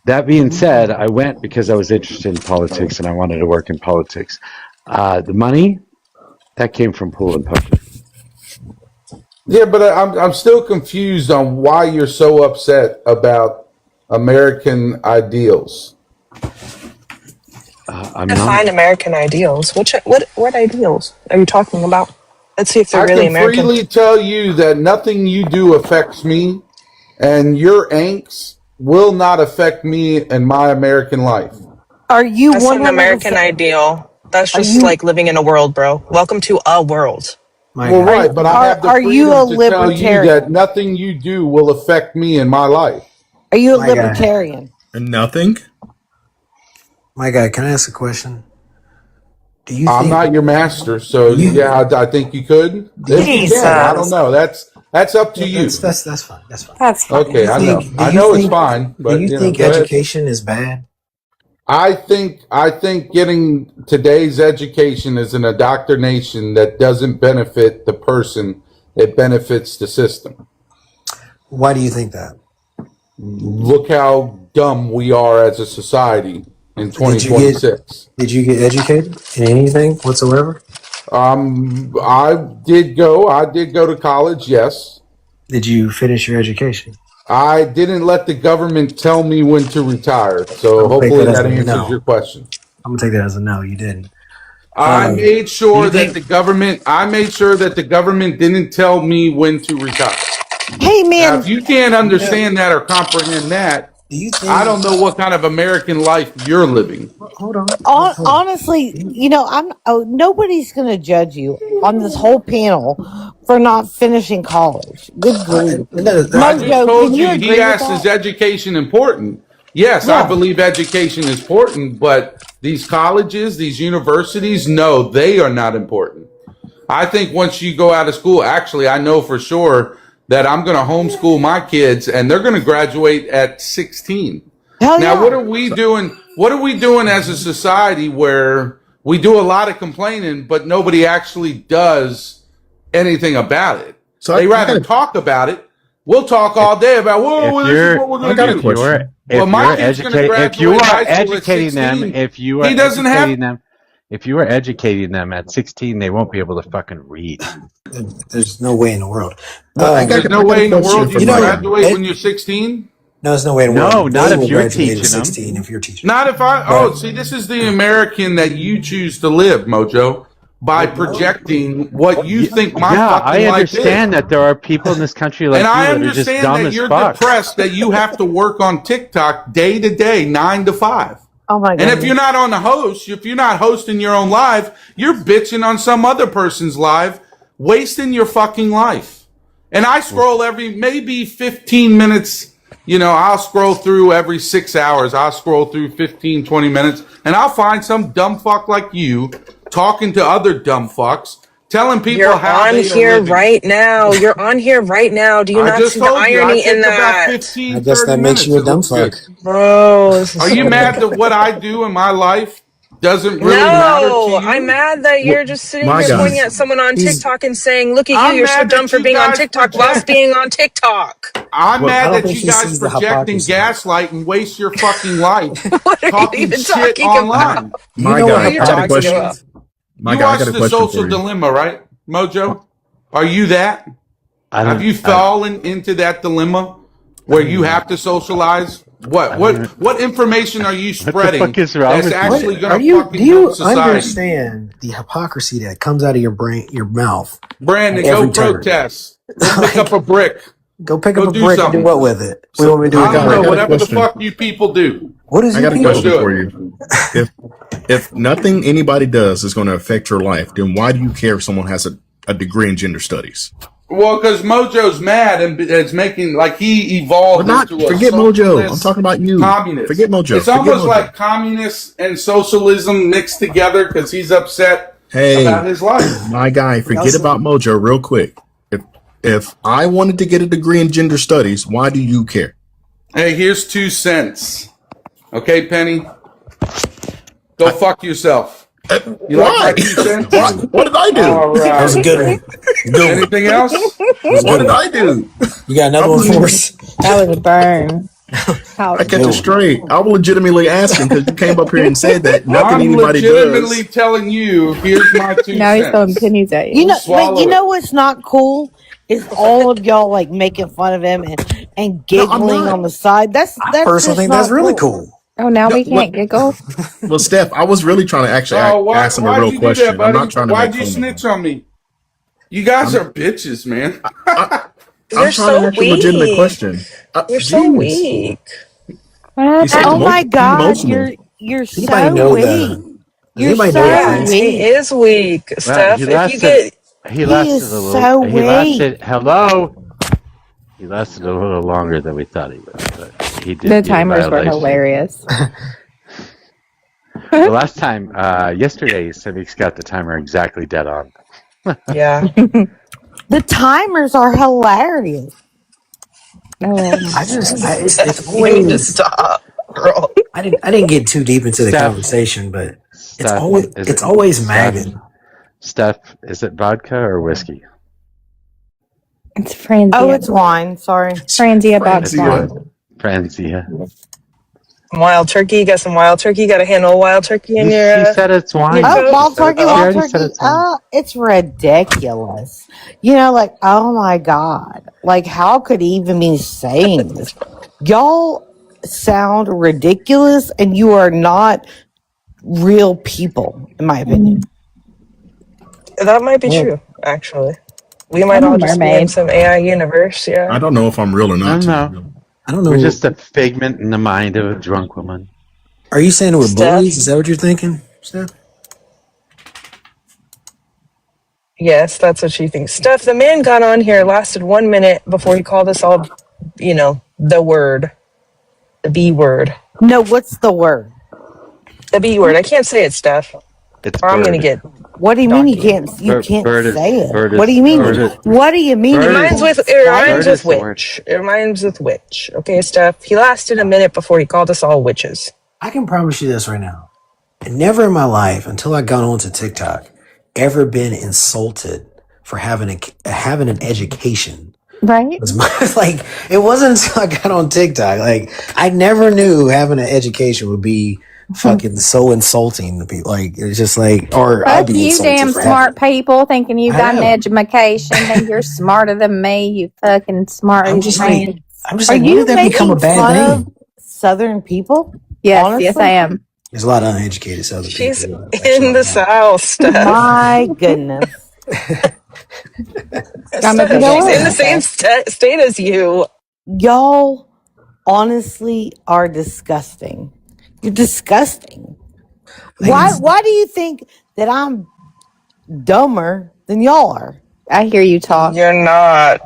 Speaker 1: That being said, I went because I was interested in politics and I wanted to work in politics. The money that came from pool and poker.
Speaker 12: Yeah, but I'm still confused on why you're so upset about American ideals.
Speaker 1: I'm
Speaker 9: Define
Speaker 1: not.
Speaker 9: American ideals. What ideals are you talking about? Let's see if they're
Speaker 12: I
Speaker 9: really
Speaker 12: can
Speaker 9: American.
Speaker 12: freely tell you that nothing you do affects me, and your angst will not affect me and my American life.
Speaker 10: Are you
Speaker 9: That's an American
Speaker 10: 100%?
Speaker 9: ideal. That's
Speaker 10: Are
Speaker 9: just
Speaker 10: you
Speaker 9: like living in a world, bro. Welcome to a world.
Speaker 11: My
Speaker 12: Well,
Speaker 11: guy.
Speaker 12: right, but I have the
Speaker 10: are you a
Speaker 12: freedom to tell you that
Speaker 10: libertarian?
Speaker 12: nothing you do will affect me in my life.
Speaker 10: Are you a
Speaker 11: My guy.
Speaker 10: libertarian?
Speaker 6: nothing.
Speaker 11: My guy. Can I ask a question? Do you
Speaker 12: I'm
Speaker 11: think
Speaker 12: not your master, so
Speaker 11: you?
Speaker 12: yeah, I think you could.
Speaker 11: Do you
Speaker 12: If you
Speaker 11: think?
Speaker 12: can, I don't
Speaker 8: Jesus.
Speaker 12: know. That's up to
Speaker 11: That's
Speaker 12: you.
Speaker 11: that's fine. That's fine.
Speaker 8: That's
Speaker 11: Do
Speaker 12: Okay,
Speaker 11: you
Speaker 8: fine.
Speaker 12: I know.
Speaker 11: think? Do
Speaker 12: I
Speaker 11: you
Speaker 12: know it's
Speaker 11: think?
Speaker 12: fine,
Speaker 11: Do
Speaker 12: but
Speaker 11: you think
Speaker 12: go ahead.
Speaker 11: education is bad?
Speaker 12: I think getting today's education is an indoctrination that doesn't benefit the person, it benefits the system.
Speaker 11: Why do you think that?
Speaker 12: Look how dumb we are as a society in
Speaker 11: Did you get
Speaker 12: 2026.
Speaker 11: Did you get educated in anything whatsoever?
Speaker 12: I did go to college, yes.
Speaker 11: Did you finish your education?
Speaker 12: I didn't let the government tell me when to retire, so
Speaker 11: I'm gonna take
Speaker 12: hopefully
Speaker 11: that as
Speaker 12: that
Speaker 11: a
Speaker 12: answers your
Speaker 11: no.
Speaker 12: question.
Speaker 11: I'm gonna take that as a no. You didn't.
Speaker 12: I made
Speaker 11: Do
Speaker 12: sure
Speaker 11: you
Speaker 12: that
Speaker 11: think?
Speaker 12: the government I made sure that the government didn't tell me when to retire.
Speaker 10: Hey,
Speaker 12: Now,
Speaker 10: man.
Speaker 12: if you can't
Speaker 11: You know?
Speaker 12: understand that or comprehend that,
Speaker 11: Do you
Speaker 12: I
Speaker 11: think?
Speaker 12: don't know what kind of American life you're living.
Speaker 11: Hold on. Hold on.
Speaker 10: Honestly,
Speaker 11: Do
Speaker 10: I'm. Oh, nobody's gonna judge you on this whole panel for not finishing college. Good grief,
Speaker 12: I just
Speaker 10: Mojo. Can
Speaker 12: told
Speaker 10: you
Speaker 12: you, he
Speaker 10: agree with
Speaker 12: asked, is
Speaker 10: that?
Speaker 12: education important? Yes, I
Speaker 10: Yeah.
Speaker 12: believe education is important, but these colleges, these universities, no, they are not important. I think once you go out of school, actually, I know for sure that I'm going to homeschool my kids and they're going to graduate at 16.
Speaker 10: Hell
Speaker 12: Now, what
Speaker 10: yeah.
Speaker 12: are we doing? What are we doing as a society where we do a lot of complaining, but nobody actually does anything about it?
Speaker 6: So
Speaker 12: They
Speaker 6: I got
Speaker 12: rather
Speaker 6: a,
Speaker 12: talk about it. We'll talk all day about, whoa,
Speaker 1: If
Speaker 12: well, this is
Speaker 1: you're
Speaker 12: what we're
Speaker 6: I
Speaker 12: going to
Speaker 6: got a
Speaker 12: do.
Speaker 6: question.
Speaker 12: Well,
Speaker 1: if
Speaker 12: my
Speaker 1: you're
Speaker 12: kid's going to
Speaker 1: educated,
Speaker 12: graduate high school at 16. He doesn't have,
Speaker 1: if you are educating them at 16, they won't be able to fucking read.
Speaker 11: There's no way in the world.
Speaker 6: Well,
Speaker 12: there's
Speaker 6: I
Speaker 12: no
Speaker 6: got a
Speaker 12: way in the
Speaker 6: question
Speaker 12: world
Speaker 6: for
Speaker 12: you
Speaker 11: You
Speaker 12: can
Speaker 6: my
Speaker 11: know,
Speaker 6: guy.
Speaker 12: graduate when you're 16.
Speaker 11: no, there's no way in the
Speaker 1: No,
Speaker 11: world.
Speaker 1: not
Speaker 11: They
Speaker 1: if
Speaker 11: will
Speaker 1: you're
Speaker 11: graduate at
Speaker 1: teaching them.
Speaker 11: 16 if you're teaching.
Speaker 12: Not if I,
Speaker 11: But
Speaker 12: see, this is the American that you choose to live, Mojo, by projecting what you think my
Speaker 1: Yeah,
Speaker 12: fucking
Speaker 1: I
Speaker 12: life is.
Speaker 1: understand that there are people in this country
Speaker 12: And
Speaker 1: like you
Speaker 12: I
Speaker 1: that are just
Speaker 12: understand
Speaker 1: dumb
Speaker 12: that
Speaker 1: as
Speaker 12: you're
Speaker 1: fuck.
Speaker 12: depressed that you have to work on TikTok day to day, 9 to 5.
Speaker 10: Oh my
Speaker 12: And if
Speaker 10: goodness.
Speaker 12: you're not on the host, if you're not hosting your own live, you're bitching on some other person's live, wasting your fucking life. And I scroll every maybe 15 minutes. I'll scroll through every 6 hours. I'll scroll through 15, 20 minutes, and I'll find some dumb fuck like you talking to other dumb fucks, telling people
Speaker 9: You're
Speaker 12: how
Speaker 9: on
Speaker 12: they are
Speaker 9: here
Speaker 12: living.
Speaker 9: right now. You're on here right now. Do you
Speaker 12: I
Speaker 9: not
Speaker 12: just
Speaker 9: see the
Speaker 12: told you, I
Speaker 9: irony in
Speaker 12: take about
Speaker 9: that?
Speaker 11: I
Speaker 12: 15,
Speaker 11: guess
Speaker 12: 30
Speaker 11: that makes
Speaker 12: minutes.
Speaker 11: you a
Speaker 12: It
Speaker 11: dumb
Speaker 12: looks
Speaker 11: fuck.
Speaker 12: good.
Speaker 9: Bro, this is
Speaker 12: Are you
Speaker 9: so
Speaker 12: mad
Speaker 9: ridiculous.
Speaker 12: that what I do in my life doesn't really matter to
Speaker 9: No,
Speaker 12: you.
Speaker 9: I'm mad that you're just sitting
Speaker 6: My
Speaker 9: here
Speaker 6: guy.
Speaker 9: pointing at someone on TikTok and saying, "Look at you,
Speaker 12: I'm
Speaker 9: you're so
Speaker 12: mad
Speaker 9: dumb
Speaker 12: that
Speaker 9: for
Speaker 12: you
Speaker 9: being on
Speaker 12: guys
Speaker 9: TikTok whilst
Speaker 12: project.
Speaker 9: being on TikTok."
Speaker 12: I'm
Speaker 6: Well,
Speaker 11: I
Speaker 12: mad
Speaker 11: don't
Speaker 12: that
Speaker 11: think
Speaker 12: you
Speaker 11: she
Speaker 12: guys
Speaker 11: sees the
Speaker 12: project and
Speaker 11: hypocrisy.
Speaker 12: gaslight and waste your fucking life
Speaker 9: What are you
Speaker 12: talking
Speaker 9: even
Speaker 12: shit
Speaker 9: talking about?
Speaker 12: online.
Speaker 11: You
Speaker 6: my
Speaker 11: know what
Speaker 6: guy,
Speaker 9: What are you
Speaker 6: I got a
Speaker 9: talking
Speaker 11: hypocrisy
Speaker 6: question.
Speaker 9: about?
Speaker 11: is?
Speaker 6: My
Speaker 12: You
Speaker 6: guy, I got
Speaker 12: watched
Speaker 6: a
Speaker 12: The
Speaker 6: question
Speaker 12: Social
Speaker 6: for you.
Speaker 12: Dilemma, right, Mojo? Are you that?
Speaker 1: I
Speaker 12: Have
Speaker 1: don't.
Speaker 12: you fallen into that dilemma where you have to socialize?
Speaker 1: I don't even.
Speaker 12: What information are you
Speaker 1: What the fuck
Speaker 12: spreading
Speaker 1: is wrong
Speaker 12: that's
Speaker 1: with you?
Speaker 12: actually
Speaker 11: What
Speaker 12: going
Speaker 11: are
Speaker 12: to
Speaker 11: you? Do
Speaker 12: fucking help
Speaker 11: you
Speaker 12: society?
Speaker 11: understand the hypocrisy that comes out of your brain, your mouth, at
Speaker 12: Brandon, go
Speaker 11: every turn?
Speaker 12: protest. Go pick up
Speaker 11: Like,
Speaker 12: a brick.
Speaker 11: go pick up
Speaker 12: Go
Speaker 11: a
Speaker 12: do
Speaker 11: brick and do
Speaker 12: something.
Speaker 11: what with it? We
Speaker 6: So
Speaker 11: want me to do
Speaker 6: my
Speaker 11: it
Speaker 12: I don't
Speaker 6: guy, I
Speaker 12: know.
Speaker 11: now.
Speaker 6: got a
Speaker 12: Whatever the
Speaker 6: question.
Speaker 12: fuck you people do.
Speaker 11: What is
Speaker 6: I
Speaker 11: you
Speaker 6: got a
Speaker 12: Go
Speaker 11: people?
Speaker 6: question
Speaker 12: do
Speaker 6: for
Speaker 12: it.
Speaker 6: you. If nothing anybody does is going to affect your life, then why do you care if someone has a degree in gender studies?
Speaker 12: Well, because Mojo's mad and it's making like he evolved
Speaker 6: But not
Speaker 12: into a
Speaker 6: forget Mojo. I'm
Speaker 12: socialist
Speaker 6: talking about you.
Speaker 12: communist.
Speaker 6: Forget Mojo.
Speaker 12: It's
Speaker 6: Forget
Speaker 12: almost
Speaker 6: Mojo.
Speaker 12: like communists and socialism mixed together because he's upset
Speaker 6: Hey,
Speaker 12: about his life.
Speaker 6: my guy, forget
Speaker 11: Also,
Speaker 6: about Mojo real quick. If I wanted to get a degree in gender studies, why do you care?
Speaker 12: Hey, here's 2 cents. Okay, Penny? Go fuck yourself. You like
Speaker 6: Why?
Speaker 12: my 2 cents?
Speaker 6: What did I do?
Speaker 12: All
Speaker 11: that was a
Speaker 12: right.
Speaker 11: good one. Good one.
Speaker 12: Anything else?
Speaker 11: That was a
Speaker 6: What
Speaker 11: good
Speaker 6: did
Speaker 11: one.
Speaker 6: I do?
Speaker 11: You got another one for us?
Speaker 8: That was a burn.
Speaker 6: I catch
Speaker 11: Good
Speaker 6: it
Speaker 11: one.
Speaker 6: straight. I was legitimately asking because you came up here and said that nothing
Speaker 12: I'm
Speaker 6: anybody
Speaker 12: legitimately
Speaker 6: does.
Speaker 12: telling you, here's my 2
Speaker 8: Now he's throwing
Speaker 12: cents.
Speaker 8: pennies at
Speaker 10: You
Speaker 8: you.
Speaker 10: know, but you
Speaker 12: Swallow
Speaker 10: know
Speaker 12: it.
Speaker 10: what's not cool is all of y'all like making fun of him and
Speaker 6: No, I'm
Speaker 10: giggling
Speaker 6: not.
Speaker 10: on the side. That's
Speaker 11: I personally
Speaker 10: just
Speaker 11: think that's
Speaker 10: not
Speaker 11: really
Speaker 10: cool.
Speaker 11: cool.
Speaker 8: Oh, now
Speaker 6: No,
Speaker 8: we can't giggle.
Speaker 6: well, Steph, I was really trying to actually
Speaker 12: Oh,
Speaker 6: ask him a
Speaker 12: why'd
Speaker 6: real
Speaker 12: you do that,
Speaker 6: question. I'm not
Speaker 12: buddy?
Speaker 6: trying to make
Speaker 12: Why'd you
Speaker 6: fun of him.
Speaker 12: snitch on me? You guys
Speaker 6: I'm
Speaker 12: are bitches, man.
Speaker 6: I, I'm
Speaker 9: You're
Speaker 6: trying to
Speaker 9: so
Speaker 6: ask a legitimate
Speaker 9: weak.
Speaker 6: question.
Speaker 9: You're so
Speaker 6: Jeez,
Speaker 9: weak.
Speaker 6: he said
Speaker 10: Oh my God,
Speaker 6: emotional.
Speaker 10: you're
Speaker 11: Does anybody
Speaker 10: so
Speaker 11: know
Speaker 10: weak.
Speaker 11: the? Does
Speaker 10: You're
Speaker 11: anybody know the
Speaker 10: so
Speaker 9: Yeah,
Speaker 11: phrase?
Speaker 9: he
Speaker 10: weak.
Speaker 9: is weak,
Speaker 1: Well,
Speaker 9: Steph. If you get
Speaker 1: he
Speaker 10: He is
Speaker 1: lasted a little.
Speaker 10: so
Speaker 1: He
Speaker 10: weak.
Speaker 1: lasted. Hello. He lasted a little longer than we thought he would, but he
Speaker 8: The
Speaker 1: did get a
Speaker 8: timers were
Speaker 1: violation.
Speaker 8: hilarious.
Speaker 1: The last time, yesterday, Civic's got the timer exactly dead on.
Speaker 9: yeah.
Speaker 10: The timers are hilarious.
Speaker 8: Oh my
Speaker 11: I just,
Speaker 8: god.
Speaker 11: it's
Speaker 9: You need to
Speaker 11: always.
Speaker 9: stop, girl.
Speaker 11: I didn't get too deep into the
Speaker 1: Steph,
Speaker 11: conversation, but
Speaker 1: Steph, is
Speaker 11: it's
Speaker 1: it
Speaker 11: always
Speaker 1: Steph?
Speaker 11: MAGA.
Speaker 1: Steph, is it vodka or whiskey?
Speaker 8: It's
Speaker 10: Oh,
Speaker 8: Franzia.
Speaker 10: it's wine. Sorry.
Speaker 8: Franzia
Speaker 1: It's
Speaker 8: vodka.
Speaker 1: fine. Franzia.
Speaker 9: Wild turkey. You got some wild turkey. You got a handle of wild turkey in your
Speaker 1: She said it's
Speaker 9: in your
Speaker 1: wine.
Speaker 10: Oh,
Speaker 9: coat.
Speaker 1: She
Speaker 10: wild
Speaker 1: said it.
Speaker 10: turkey,
Speaker 1: She
Speaker 10: wild
Speaker 1: already said
Speaker 10: turkey.
Speaker 1: it's wine.
Speaker 10: It's ridiculous. You know, like, oh my God. Like, how could he even be saying this? Y'all sound ridiculous and you are not real people, in my opinion.
Speaker 9: That might be
Speaker 11: Well,
Speaker 9: true, actually. We might
Speaker 8: I'm a
Speaker 9: all just be in
Speaker 8: mermaid.
Speaker 9: some AI universe,
Speaker 6: I
Speaker 9: yeah.
Speaker 6: don't know if I'm real or
Speaker 1: I
Speaker 6: not,
Speaker 1: don't
Speaker 6: to be
Speaker 1: know.
Speaker 6: real.
Speaker 11: I don't
Speaker 1: We're
Speaker 11: know.
Speaker 1: just a figment in the mind of a drunk woman.
Speaker 11: Are you saying we're bullies?
Speaker 9: Steph?
Speaker 11: Is that what you're thinking, Steph?
Speaker 9: Yes, that's what she thinks. Steph, the man got on here, lasted 1 minute before he called us all, the word. The B word.
Speaker 10: No, what's the word?
Speaker 9: The B word. I can't say it, Steph.
Speaker 1: It's
Speaker 9: Or I'm gonna
Speaker 1: bird.
Speaker 9: get
Speaker 10: What do you mean
Speaker 9: donkey.
Speaker 10: you can't
Speaker 1: Bird is
Speaker 10: say it?
Speaker 1: bird
Speaker 10: What do
Speaker 1: is
Speaker 10: you mean?
Speaker 1: bird is
Speaker 10: What do you mean
Speaker 9: It
Speaker 10: you
Speaker 1: bird
Speaker 9: rhymes
Speaker 1: is
Speaker 10: can't
Speaker 9: with
Speaker 10: say it?
Speaker 1: the word.
Speaker 9: witch. It rhymes with witch. Okay, Steph. He lasted a minute before he called us all witches.
Speaker 11: I can promise you this right now. Never in my life, until I got onto TikTok, ever been insulted for having an education.
Speaker 8: Right?
Speaker 11: Like, it wasn't until I got on TikTok. Like, I never knew having an education would be fucking so insulting to people. Like, it's just like, or I'd
Speaker 8: Fuck
Speaker 11: be
Speaker 8: you,
Speaker 11: insulted
Speaker 8: damn
Speaker 11: for having
Speaker 8: smart
Speaker 11: it.
Speaker 8: people, thinking you
Speaker 11: I
Speaker 8: got an
Speaker 11: know.
Speaker 8: education. Think you're smarter than me, you fucking
Speaker 11: I'm
Speaker 8: smarty
Speaker 11: just
Speaker 8: pants.
Speaker 11: like, I'm just
Speaker 10: Are
Speaker 11: like, when did
Speaker 10: you
Speaker 11: that become a
Speaker 10: making
Speaker 11: bad
Speaker 10: fun of
Speaker 11: thing?
Speaker 10: Southern people?
Speaker 8: Yes, yes, I
Speaker 10: Honestly?
Speaker 8: am.
Speaker 11: There's a lot of uneducated Southern
Speaker 9: She's
Speaker 11: people that
Speaker 9: in
Speaker 11: chill
Speaker 9: the
Speaker 11: out.
Speaker 9: South, Steph.
Speaker 10: My goodness.
Speaker 8: I'm a
Speaker 9: Steph,
Speaker 8: big old
Speaker 9: she's in the same
Speaker 8: princess.
Speaker 9: state as you.
Speaker 10: Y'all honestly are disgusting. You're disgusting. Why do you think that I'm dumber than y'all are?
Speaker 8: I hear you talk.
Speaker 9: You're not.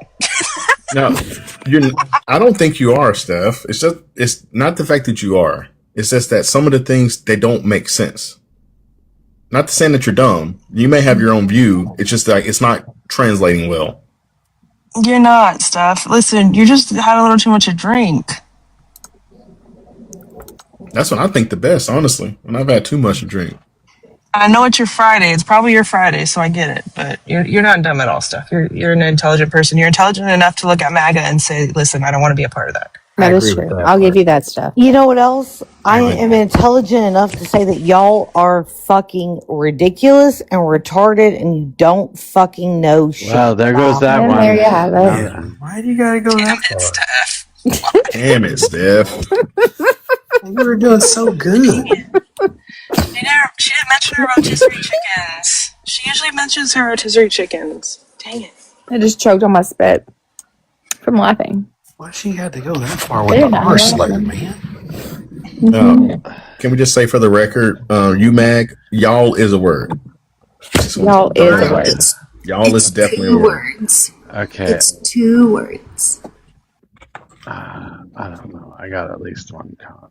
Speaker 6: No, you're. I don't think you are, Steph. It's not the fact that you are. It's just that some of the things they don't make sense. Not to saying that you're dumb. You may have your own view. It's just like it's not translating well.
Speaker 9: You're not, Steph. Listen, you just had a little too much to drink.
Speaker 6: That's when I think the best, honestly. When I've had too much to drink.
Speaker 9: I know it's your Friday. It's probably your Friday, so I get it. But you're not dumb at all, Steph. You're an intelligent person. You're intelligent enough to look at MAGA and say, "Listen, I don't want to be a part of that."
Speaker 8: That is true. I'll give you that stuff.
Speaker 10: You know what else? I am intelligent enough to say that y'all are fucking ridiculous and retarded and you don't fucking know shit.
Speaker 1: Well, there goes that
Speaker 8: And
Speaker 1: one.
Speaker 8: there you have it.
Speaker 11: Why do you gotta go that far?
Speaker 9: Steph.
Speaker 6: Damn it, Steph.
Speaker 11: You were doing so good.
Speaker 9: She didn't mention her rotisserie chickens. She usually mentions her rotisserie chickens. Dang it.
Speaker 8: I just choked on my spit from laughing.
Speaker 11: Why she had to go that far with the R slur, man?
Speaker 6: Can we just say for the record, UMAG, y'all is a word.
Speaker 8: Y'all is a word.
Speaker 6: Y'all is definitely a word.
Speaker 13: Words.
Speaker 1: Okay.
Speaker 13: It's 2 words.
Speaker 1: I don't know. I got at least one con.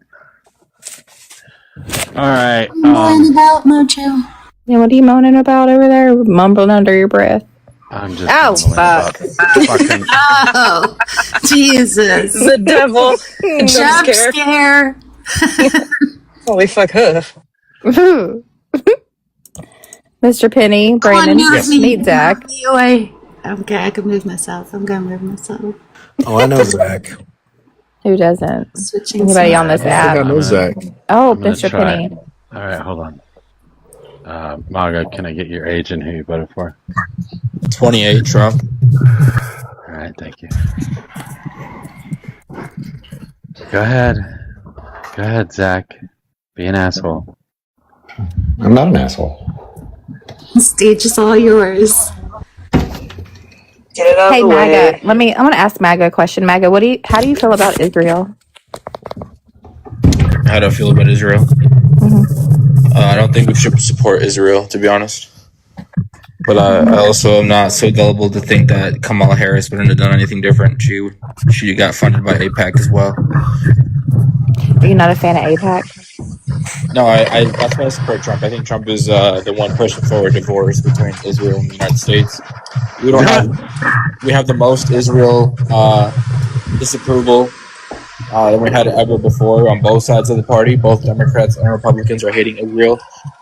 Speaker 1: All right.
Speaker 13: Moaning about Mojo.
Speaker 8: Yeah, what are you moaning about over there? Mumbling under your breath.
Speaker 1: I'm just
Speaker 8: Oh, fuck.
Speaker 1: fucking.
Speaker 13: Oh, Jesus.
Speaker 9: The devil.
Speaker 13: Jump scare.
Speaker 9: Holy fuck, huh?
Speaker 8: Mr. Penny, Brandon, meet Zach.
Speaker 13: Okay, I can move myself. I'm going to move myself.
Speaker 11: Oh, I know Zach.
Speaker 8: Who doesn't?
Speaker 13: Switching
Speaker 8: Anybody on this
Speaker 6: I
Speaker 8: app?
Speaker 6: know Zach.
Speaker 8: Oh,
Speaker 1: I'm gonna
Speaker 8: Mr.
Speaker 1: try.
Speaker 8: Penny.
Speaker 1: All right, hold on. Maga, can I get your age and who you voted for?
Speaker 14: 28, Trump.
Speaker 1: All right, thank you. Go ahead. Go ahead, Zach. Be an asshole.
Speaker 14: I'm not an asshole.
Speaker 13: The stage is all yours.
Speaker 9: Get it out
Speaker 8: Hey,
Speaker 9: of the
Speaker 8: MAGA.
Speaker 9: way.
Speaker 8: I want to ask MAGA a question. MAGA, how do you feel about Israel?
Speaker 14: How do I feel about Israel? I don't think we should support Israel, to be honest. But I also am not so gullible to think that Kamala Harris wouldn't have done anything different. She got funded by AIPAC as well.
Speaker 8: Are you not a fan of AIPAC?
Speaker 14: No, that's why I support Trump. I think Trump is the one pushing forward divorce between Israel and the United States. We have the most Israel disapproval than we had ever before on both sides of the party. Both Democrats and Republicans are hating Israel.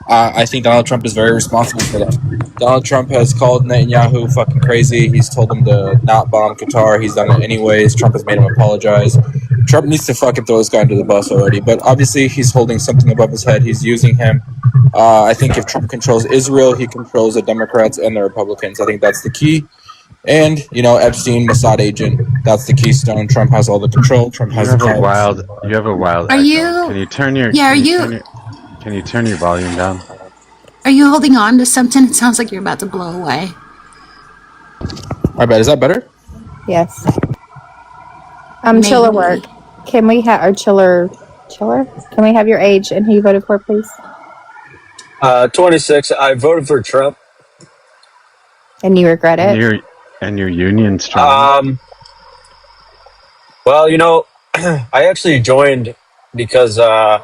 Speaker 14: I think Donald Trump is very responsible for that. Donald Trump has called Netanyahu fucking crazy. He's told him to not bomb Qatar. He's done it anyways. Trump has made him apologize. Trump needs to fucking throw this guy under the bus already. But obviously, he's holding something above his head. He's using him. I think if Trump controls Israel, he controls the Democrats and the Republicans. I think that's the key. And, Epstein, Mossad agent, that's the keystone. Trump has all the control. Trump has the
Speaker 1: You have a wild.
Speaker 13: Are
Speaker 1: echo.
Speaker 13: you-
Speaker 1: Can you turn your?
Speaker 13: Yeah,
Speaker 1: Can you turn your volume down?
Speaker 13: Are you holding on to something? It sounds like you're about to blow away.
Speaker 14: My bad. Is that better?
Speaker 8: Yes.
Speaker 13: Maybe.
Speaker 8: Chiller work. Can we have our chiller? Can we have your age and who you voted for, please?
Speaker 15: 26. I voted for Trump.
Speaker 8: And you regret it?
Speaker 1: And your union strong.
Speaker 15: Well, I actually joined because I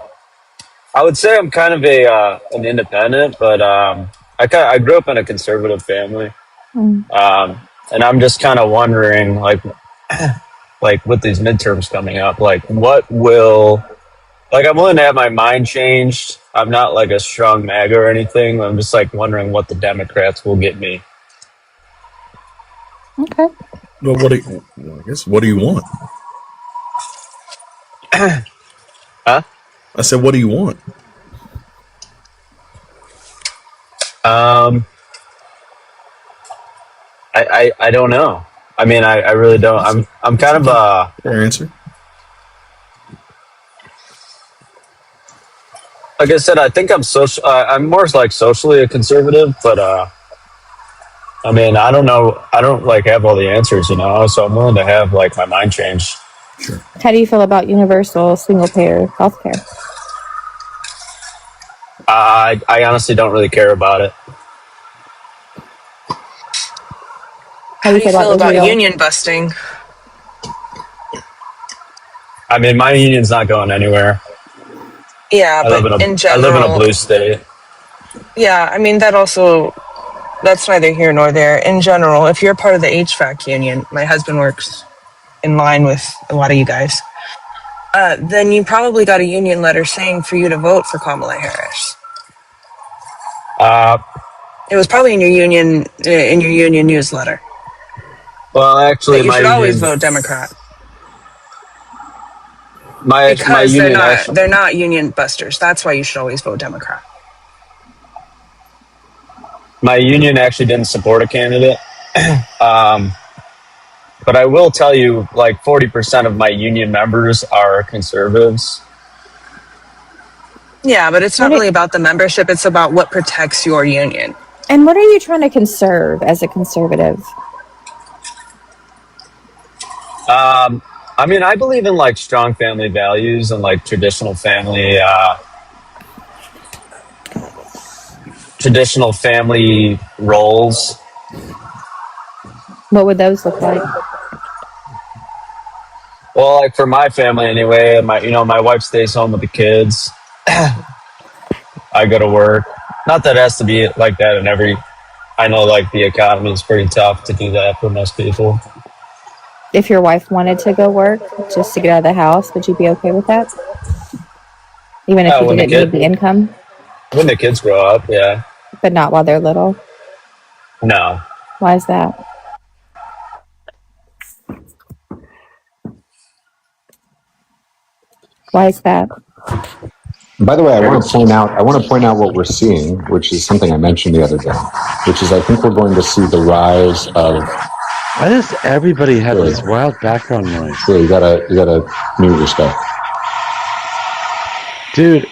Speaker 15: would say I'm kind of an independent, but I grew up in a conservative family, and I'm just kind of wondering, like with these midterms coming up, I'm willing to have my mind changed. I'm not like a strong MAGA or anything. I'm just wondering what the Democrats will get me.
Speaker 8: Okay.
Speaker 6: Well, what do you want?
Speaker 15: Huh?
Speaker 6: I said, what do you want?
Speaker 15: I don't know. I mean, I really don't. I'm kind of
Speaker 6: Fair answer.
Speaker 15: Like I said, I think I'm more socially a conservative, but I mean, I don't know. I don't have all the answers, so I'm willing to have my mind changed.
Speaker 6: Sure.
Speaker 8: How do you feel about universal single payer healthcare?
Speaker 15: I honestly don't really care about it.
Speaker 9: How do you feel about union busting?
Speaker 15: I mean, my union's not going anywhere.
Speaker 9: Yeah, but in general,
Speaker 15: I live in a blue state.
Speaker 9: Yeah, I mean, that's neither here nor there. In general, if you're part of the HVAC union, my husband works in line with a lot of you guys. Then you probably got a union letter saying for you to vote for Kamala Harris. It was probably in your union newsletter.
Speaker 15: Well, actually,
Speaker 9: That you should always vote Democrat
Speaker 15: my
Speaker 9: because
Speaker 15: union
Speaker 9: they're not union busters. That's why you should always vote Democrat.
Speaker 15: my union actually didn't support a candidate. But I will tell you, like 40% of my union members are conservatives.
Speaker 9: Yeah, but it's not really about the membership. It's about what protects your union.
Speaker 8: And what are you trying to conserve as a conservative?
Speaker 15: I mean, I believe in like strong family values and like traditional family roles.
Speaker 8: What would those look like?
Speaker 15: Well, like for my family anyway, my wife stays home with the kids. I go to work. Not that it has to be like that in every. I know like the economy is pretty tough to do that for most people.
Speaker 8: If your wife wanted to go work just to get out of the house, would you be okay with that? Even if you didn't need the income?
Speaker 15: When the kids grow up, yeah.
Speaker 8: But not while they're little?
Speaker 15: No.
Speaker 8: Why is that? Why is that?
Speaker 16: By the way, I want to point out what we're seeing, which is something I mentioned the other day, which is I think we're going to see the rise of.
Speaker 1: Why does everybody have this wild background noise?
Speaker 16: Yeah, you gotta mute your stuff.
Speaker 1: Dude,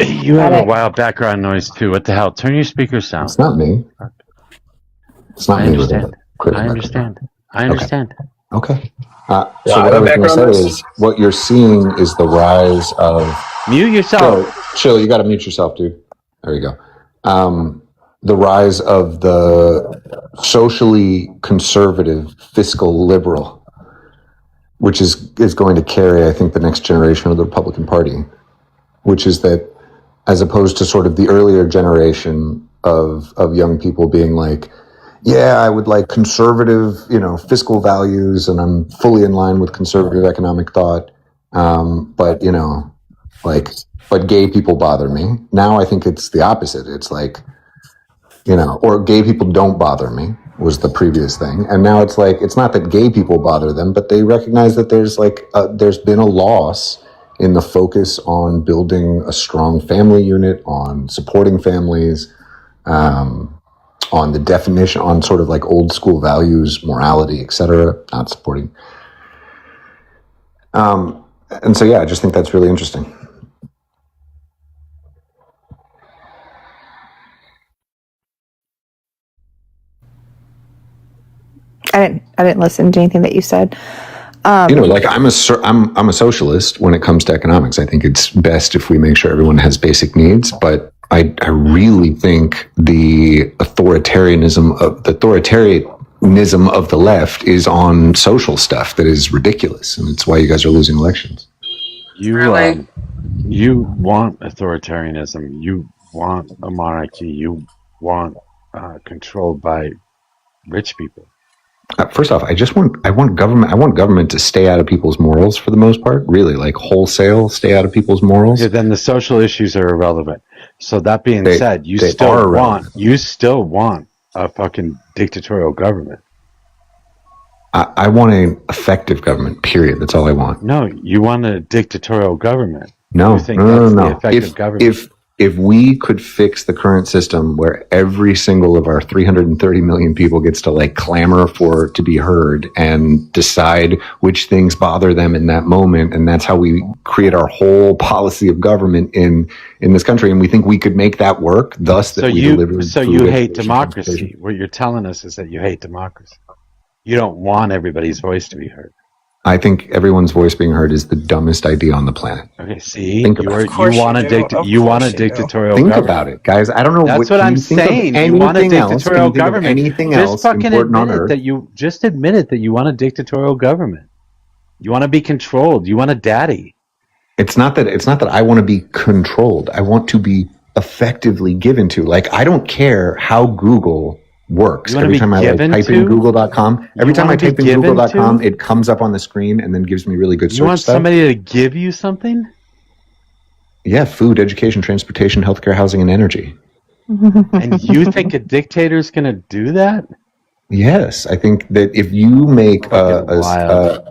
Speaker 1: you have a wild background noise too. What the hell? Turn your speakers down.
Speaker 16: It's not me. It's not
Speaker 1: I
Speaker 16: me.
Speaker 1: Understand. I understand. I understand.
Speaker 16: Okay. So what I was going to say is, what you're seeing is the rise of.
Speaker 1: Mute yourself.
Speaker 16: Chill. You got to mute yourself, dude. There you go. The rise of the socially conservative fiscal liberal, which is going to carry, I think, the next generation of the Republican Party, which is that as opposed to sort of the earlier generation of young people being like, yeah, I would like conservative, fiscal values, and I'm fully in line with conservative economic thought. But gay people bother me. Now I think it's the opposite. It's like, or gay people don't bother me was the previous thing. And now it's like, it's not that gay people bother them, but they recognize that there's been a loss in the focus on building a strong family unit, on supporting families, on the definition, on sort of like old school values, morality, etc., not supporting. And so, yeah, I just think that's really interesting.
Speaker 8: I didn't listen to anything that you said.
Speaker 16: I'm a socialist when it comes to economics. I think it's best if we make sure everyone has basic needs, but I really think the authoritarianism of the left is on social stuff that is ridiculous, and it's why you guys are losing elections.
Speaker 1: You want authoritarianism. You want a monarchy. You want controlled by rich people.
Speaker 16: First off, I want government to stay out of people's morals for the most part. Really, like wholesale, stay out of people's morals.
Speaker 1: Yeah, then the social issues are irrelevant. So that being said, you still want a fucking dictatorial government.
Speaker 16: I want an effective government. Period. That's all I want.
Speaker 1: No, you want a dictatorial government.
Speaker 16: No,
Speaker 1: you think that's the effective government.
Speaker 16: If we could fix the current system where every single of our 330 million people gets to like clamor to be heard and decide which things bother them in that moment, and that's how we create our whole policy of government in this country, and we think we could make that work, thus that we deliver.
Speaker 1: So you hate democracy. What you're telling us is that you hate democracy. You don't want everybody's voice to be heard.
Speaker 16: I think everyone's voice being heard is the dumbest idea on the planet.
Speaker 1: Okay, see, you want a dictatorial
Speaker 16: government. Think
Speaker 1: government.
Speaker 16: About it, guys. I don't know.
Speaker 1: That's what I'm saying. You want a dictatorial government.
Speaker 16: Anything else important on earth?
Speaker 1: Just admit it that you want a dictatorial government. You want to be controlled. You want a daddy.
Speaker 16: It's not that I want to be controlled. I want to be effectively given to. Like, I don't care how Google works.
Speaker 1: You want to
Speaker 16: Every
Speaker 1: be
Speaker 16: time I
Speaker 1: given
Speaker 16: type
Speaker 1: to?
Speaker 16: in google.com,
Speaker 1: You
Speaker 16: every time
Speaker 1: want
Speaker 16: I
Speaker 1: to be
Speaker 16: type in
Speaker 1: given
Speaker 16: google.com,
Speaker 1: to?
Speaker 16: it comes up on the screen and then gives me really good
Speaker 1: You
Speaker 16: search
Speaker 1: want
Speaker 16: stuff.
Speaker 1: somebody to give you something?
Speaker 16: Yeah, food, education, transportation, healthcare, housing, and energy.
Speaker 1: And you think a dictator's going to do that?
Speaker 16: Yes, I think that if you make a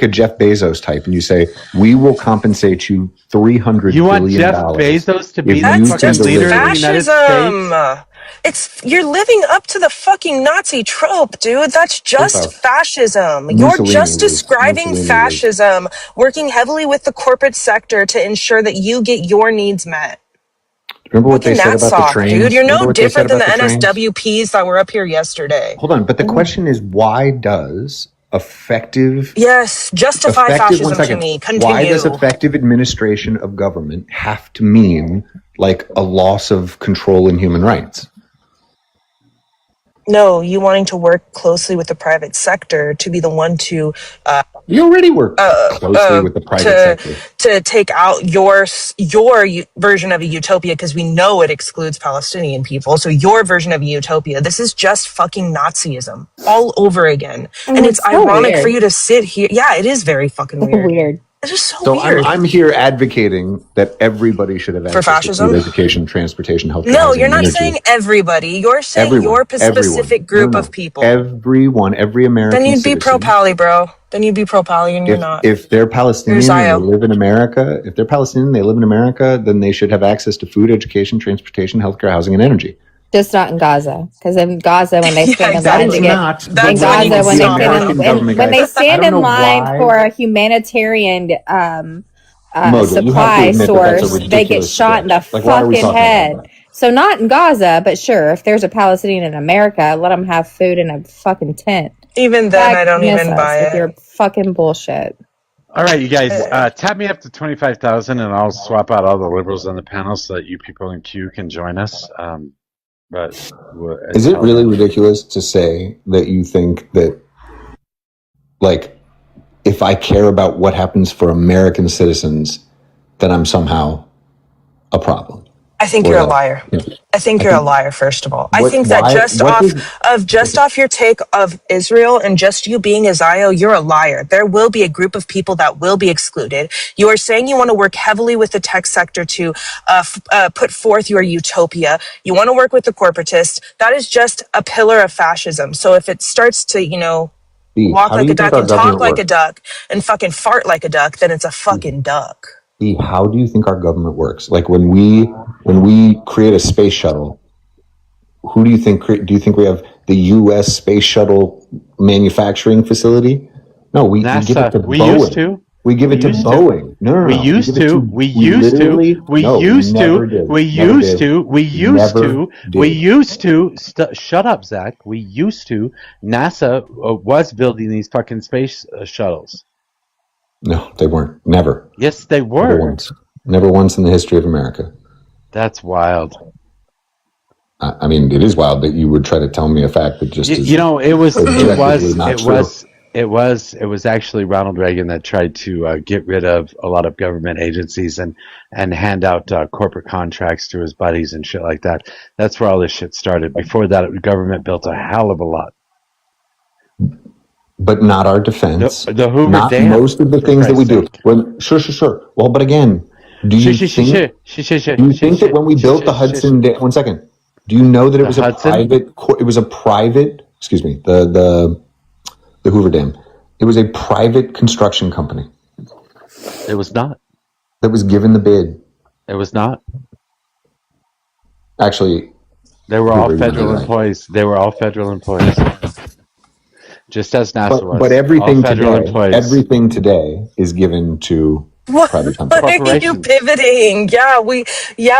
Speaker 16: Jeff Bezos type and you say, we will compensate you $300
Speaker 1: You want
Speaker 16: billion
Speaker 1: Jeff Bezos to be
Speaker 16: if
Speaker 1: the
Speaker 16: you
Speaker 9: That's
Speaker 16: can
Speaker 1: fucking
Speaker 9: just
Speaker 1: leader of the
Speaker 16: deliver.
Speaker 1: United
Speaker 9: fascism.
Speaker 1: States?
Speaker 9: You're living up to the fucking Nazi trope, dude. That's
Speaker 16: First
Speaker 9: just
Speaker 16: off,
Speaker 9: fascism. You're
Speaker 16: Mussolini
Speaker 9: just describing
Speaker 16: was
Speaker 9: fascism, working heavily with the corporate sector to ensure that you get your needs met.
Speaker 16: remember what they
Speaker 9: Fucking
Speaker 16: said
Speaker 9: that
Speaker 16: about the
Speaker 9: sock, dude.
Speaker 16: trains?
Speaker 9: You're
Speaker 16: Remember
Speaker 9: no
Speaker 16: what they said
Speaker 9: different than
Speaker 16: about
Speaker 9: the
Speaker 16: the trains?
Speaker 9: NSWPs that were up here yesterday.
Speaker 16: Hold on, but the question is, why does effective
Speaker 9: Yes, justify
Speaker 16: one
Speaker 9: fascism to
Speaker 16: second,
Speaker 9: me.
Speaker 16: why does
Speaker 9: Continue.
Speaker 16: effective administration of government have to mean like a loss of control in human rights?
Speaker 9: No, you wanting to work closely with the private sector to be the one to
Speaker 16: We already work closely with the private sector.
Speaker 9: to take out version of a utopia, because we know it excludes Palestinian people. So your version of a utopia, this is just fucking Nazism all over again. And it's
Speaker 8: It's so
Speaker 9: ironic for
Speaker 8: weird.
Speaker 9: you to sit here. Yeah, it is very fucking weird.
Speaker 8: Weird.
Speaker 9: It's just so
Speaker 16: So
Speaker 9: weird.
Speaker 16: I'm here advocating that everybody should have
Speaker 9: For
Speaker 16: access to food,
Speaker 9: fascism?
Speaker 16: education, transportation, healthcare,
Speaker 9: No,
Speaker 16: housing,
Speaker 9: you're
Speaker 16: and
Speaker 9: not
Speaker 16: energy.
Speaker 9: saying everybody. You're saying
Speaker 16: Everyone,
Speaker 9: your specific group of people.
Speaker 16: everyone, every American
Speaker 9: Then you'd be pro
Speaker 16: citizen.
Speaker 9: Pally, bro. Then you'd be pro Pally, and you're not.
Speaker 16: If they're Palestinian
Speaker 9: You're
Speaker 16: and they
Speaker 9: Zio.
Speaker 16: live in America, then they should have access to food, education, transportation, healthcare, housing, and energy.
Speaker 8: Just not in Gaza, because in Gaza, when they stand in
Speaker 16: That
Speaker 8: line
Speaker 16: is
Speaker 8: to get
Speaker 16: not
Speaker 9: That's
Speaker 16: the
Speaker 8: in
Speaker 9: when you
Speaker 16: realm
Speaker 8: Gaza,
Speaker 9: can
Speaker 16: of
Speaker 8: when
Speaker 16: the
Speaker 8: they
Speaker 9: stop
Speaker 16: American
Speaker 8: stand
Speaker 16: government,
Speaker 8: when they
Speaker 16: guys. I
Speaker 8: stand
Speaker 16: don't
Speaker 8: in
Speaker 16: know
Speaker 8: line
Speaker 16: why.
Speaker 8: for a humanitarian
Speaker 16: Mojo, you have to
Speaker 8: supply
Speaker 16: admit that that's a
Speaker 8: source, they get
Speaker 16: ridiculous
Speaker 8: shot in the
Speaker 16: stretch. Like, why are we
Speaker 8: fucking
Speaker 16: talking about
Speaker 8: head.
Speaker 16: that?
Speaker 8: So not in Gaza, but sure, if there's a Palestinian in America, let them have food in a fucking tent.
Speaker 9: Even then, I don't
Speaker 8: Miss
Speaker 9: even
Speaker 8: us
Speaker 9: buy
Speaker 8: with
Speaker 9: it.
Speaker 8: your fucking bullshit.
Speaker 1: All right, you guys, tap me up to 25,000 and I'll swap out all the liberals on the panel so that you people in queue can join us.
Speaker 16: Is it really ridiculous to say that you think that, like, if I care about what happens for American citizens, then I'm somehow a problem?
Speaker 9: I think you're a liar. I think you're a liar, first of all. I think that just off your take of Israel and just you being a Zio, you're a liar. There will be a group of people that will be excluded. You are saying you want to work heavily with the tech sector to put forth your utopia. You want to work with the corporatists. That is just a pillar of fascism. So if it starts to, walk like a duck and talk like a duck and fucking fart like a duck, then it's a fucking duck.
Speaker 16: How do you think our government works? Like when we create a space shuttle, who do you think we have the U.S. space shuttle manufacturing facility? No, we give it to Boeing.
Speaker 1: Used to.
Speaker 16: We give it to Boeing. No.
Speaker 1: We used to. We used to. We used to. We used to. We used to. We used to. Shut up, Zach. We used to. NASA was building these fucking space shuttles.
Speaker 16: No, they weren't. Never.
Speaker 1: Yes, they were.
Speaker 16: Never once. Never once in the history of America.
Speaker 1: That's wild.
Speaker 16: I mean, it is wild that you would try to tell me a fact that just is.
Speaker 1: It was actually Ronald Reagan that tried to get rid of a lot of government agencies and hand out corporate contracts to his buddies and shit like that. That's where all this shit started. Before that, the government built a hell of a lot.
Speaker 16: But not our defense.
Speaker 1: The Hoover
Speaker 16: not
Speaker 1: Dam.
Speaker 16: Most of the things that we do. Sure. Well, but again, do you think that when we built the Hudson Dam? 1 second. Do you know that it was a private? Excuse me. The Hoover Dam. It was a private construction company.
Speaker 1: It was not.
Speaker 16: That was given the bid.
Speaker 1: It was not.
Speaker 16: Actually,
Speaker 1: they were all federal employees. They were all federal employees. Just as NASA was.
Speaker 16: But everything today is given to private companies.
Speaker 9: Why are you pivoting? Yeah,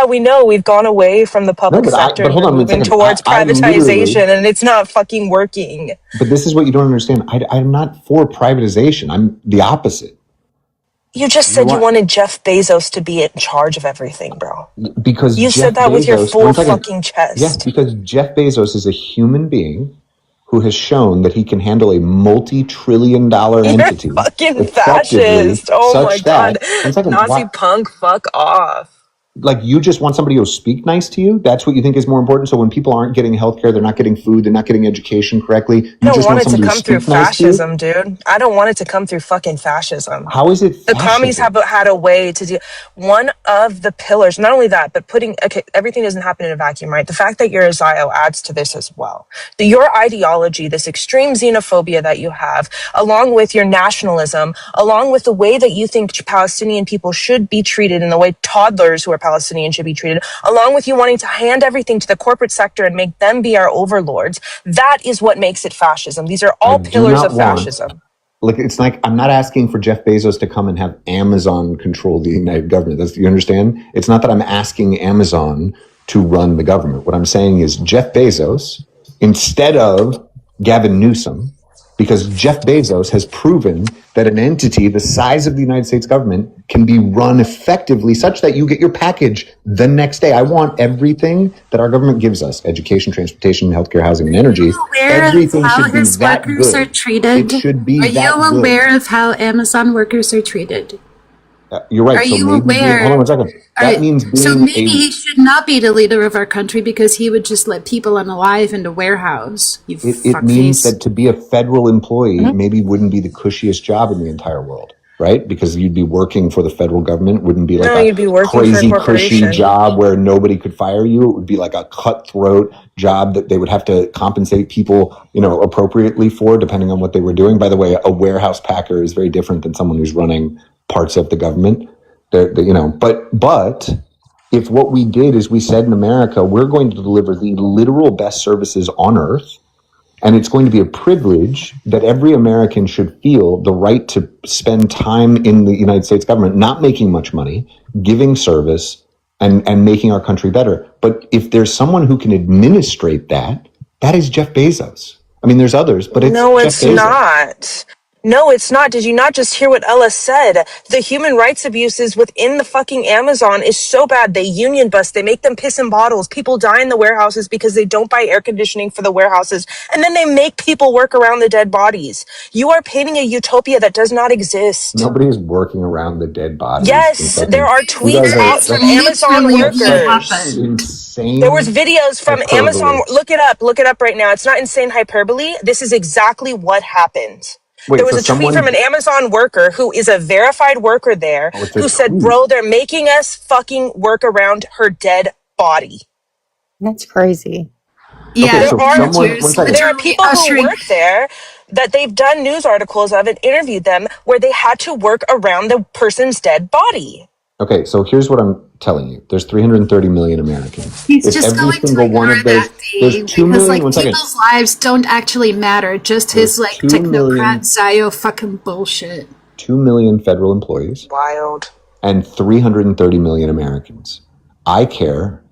Speaker 9: we know we've gone away from the public sector and moving towards privatization, and it's not fucking working.
Speaker 16: But this is what you don't understand. I'm not for privatization. I'm the opposite.
Speaker 9: You just said you wanted Jeff Bezos to be in charge of everything, bro.
Speaker 16: Because
Speaker 9: you said that with your full fucking chest.
Speaker 16: Yes, because Jeff Bezos is a human being who has shown that he can handle a multi-trillion-dollar entity.
Speaker 9: You're fucking fascist. Oh my god. Nazi punk, fuck off.
Speaker 16: like you just want somebody who'll speak nice to you. That's what you think is more important. So when people aren't getting healthcare, they're not getting food, they're not getting education correctly,
Speaker 9: I
Speaker 16: you
Speaker 9: don't
Speaker 16: just
Speaker 9: want
Speaker 16: want
Speaker 9: it to
Speaker 16: somebody who
Speaker 9: come through
Speaker 16: speak nice to you.
Speaker 9: fascism, dude. I don't want it to come through fucking fascism.
Speaker 16: How is it
Speaker 9: The commies
Speaker 16: fascism?
Speaker 9: have had a way to do one of the pillars, not only that, but everything doesn't happen in a vacuum, right? The fact that you're a Zio adds to this as well. Your ideology, this extreme xenophobia that you have, along with your nationalism, along with the way that you think Palestinian people should be treated and the way toddlers who are Palestinian should be treated, along with you wanting to hand everything to the corporate sector and make them be our overlords, that is what makes it fascism. These are all pillars of fascism.
Speaker 16: Like, it's like, I'm not asking for Jeff Bezos to come and have Amazon control the United government. You understand? It's not that I'm asking Amazon to run the government. What I'm saying is Jeff Bezos, instead of Gavin Newsom, because Jeff Bezos has proven that an entity the size of the United States government can be run effectively such that you get your package the next day. I want everything that our government gives us: education, transportation, healthcare, housing, and energy. Everything should be that good.
Speaker 13: Are treated?
Speaker 16: It should be
Speaker 13: Are
Speaker 16: that
Speaker 13: you
Speaker 16: good.
Speaker 13: aware of how Amazon workers are treated?
Speaker 16: You're right.
Speaker 13: Are
Speaker 16: So
Speaker 13: you
Speaker 16: maybe
Speaker 13: aware?
Speaker 16: hold on one second. That means being
Speaker 13: so maybe he should not be the leader of our country because he would just let people unalive in the warehouse.
Speaker 16: it means that to be a federal employee maybe wouldn't be the cushiest job in the entire world, right? Because you'd be working for the federal government. Wouldn't be like
Speaker 9: you'd be working
Speaker 16: crazy
Speaker 9: for a
Speaker 16: cushy
Speaker 9: corporation.
Speaker 16: job where nobody could fire you. It would be like a cutthroat job that they would have to compensate people, appropriately for, depending on what they were doing. By the way, a warehouse packer is very different than someone who's running parts of the government. But if what we did is we said in America, we're going to deliver the literal best services on earth, and it's going to be a privilege that every American should feel the right to spend time in the United States government, not making much money, giving service, and making our country better. But if there's someone who can administrate that, that is Jeff Bezos. I mean, there's others, but it's
Speaker 9: No,
Speaker 16: Jeff
Speaker 9: it's
Speaker 16: Bezos.
Speaker 9: not. No, it's not. Did you not just hear what Ella said? The human rights abuses within the fucking Amazon is so bad. They union bust. They make them piss in bottles. People die in the warehouses because they don't buy air conditioning for the warehouses. And then they make people work around the dead bodies. You are painting a utopia that does not exist.
Speaker 16: Nobody is working around the dead bodies.
Speaker 9: Yes, there are tweets out from Amazon workers.
Speaker 16: Insane.
Speaker 9: There was videos from
Speaker 16: hyperbole.
Speaker 9: Amazon. Look it up right now. It's not insane hyperbole. This is exactly what happened.
Speaker 16: Wait,
Speaker 9: there was
Speaker 16: so
Speaker 9: a tweet
Speaker 16: someone-
Speaker 9: from an Amazon worker who is a verified worker there
Speaker 16: it's a
Speaker 9: who said,
Speaker 16: tweet.
Speaker 9: bro, they're making us fucking work around her dead body.
Speaker 8: That's crazy.
Speaker 13: Yeah,
Speaker 16: Okay, so
Speaker 9: There are people who work there that they've done news articles of and interviewed them where they had to work around the person's dead body.
Speaker 16: Okay, so here's what I'm telling you. There's 330 million Americans.
Speaker 13: He's
Speaker 16: If
Speaker 13: just
Speaker 16: every
Speaker 13: going to
Speaker 16: single one
Speaker 13: ignore
Speaker 16: of those,
Speaker 13: that
Speaker 16: there's
Speaker 13: day
Speaker 16: 2
Speaker 13: because
Speaker 16: million. One second.
Speaker 13: people's lives don't actually matter. Just his
Speaker 16: There's 2
Speaker 13: technocrat
Speaker 16: million.
Speaker 13: Zio fucking bullshit.
Speaker 16: 2 million federal employees
Speaker 9: Wild.
Speaker 16: and 330 million Americans. I care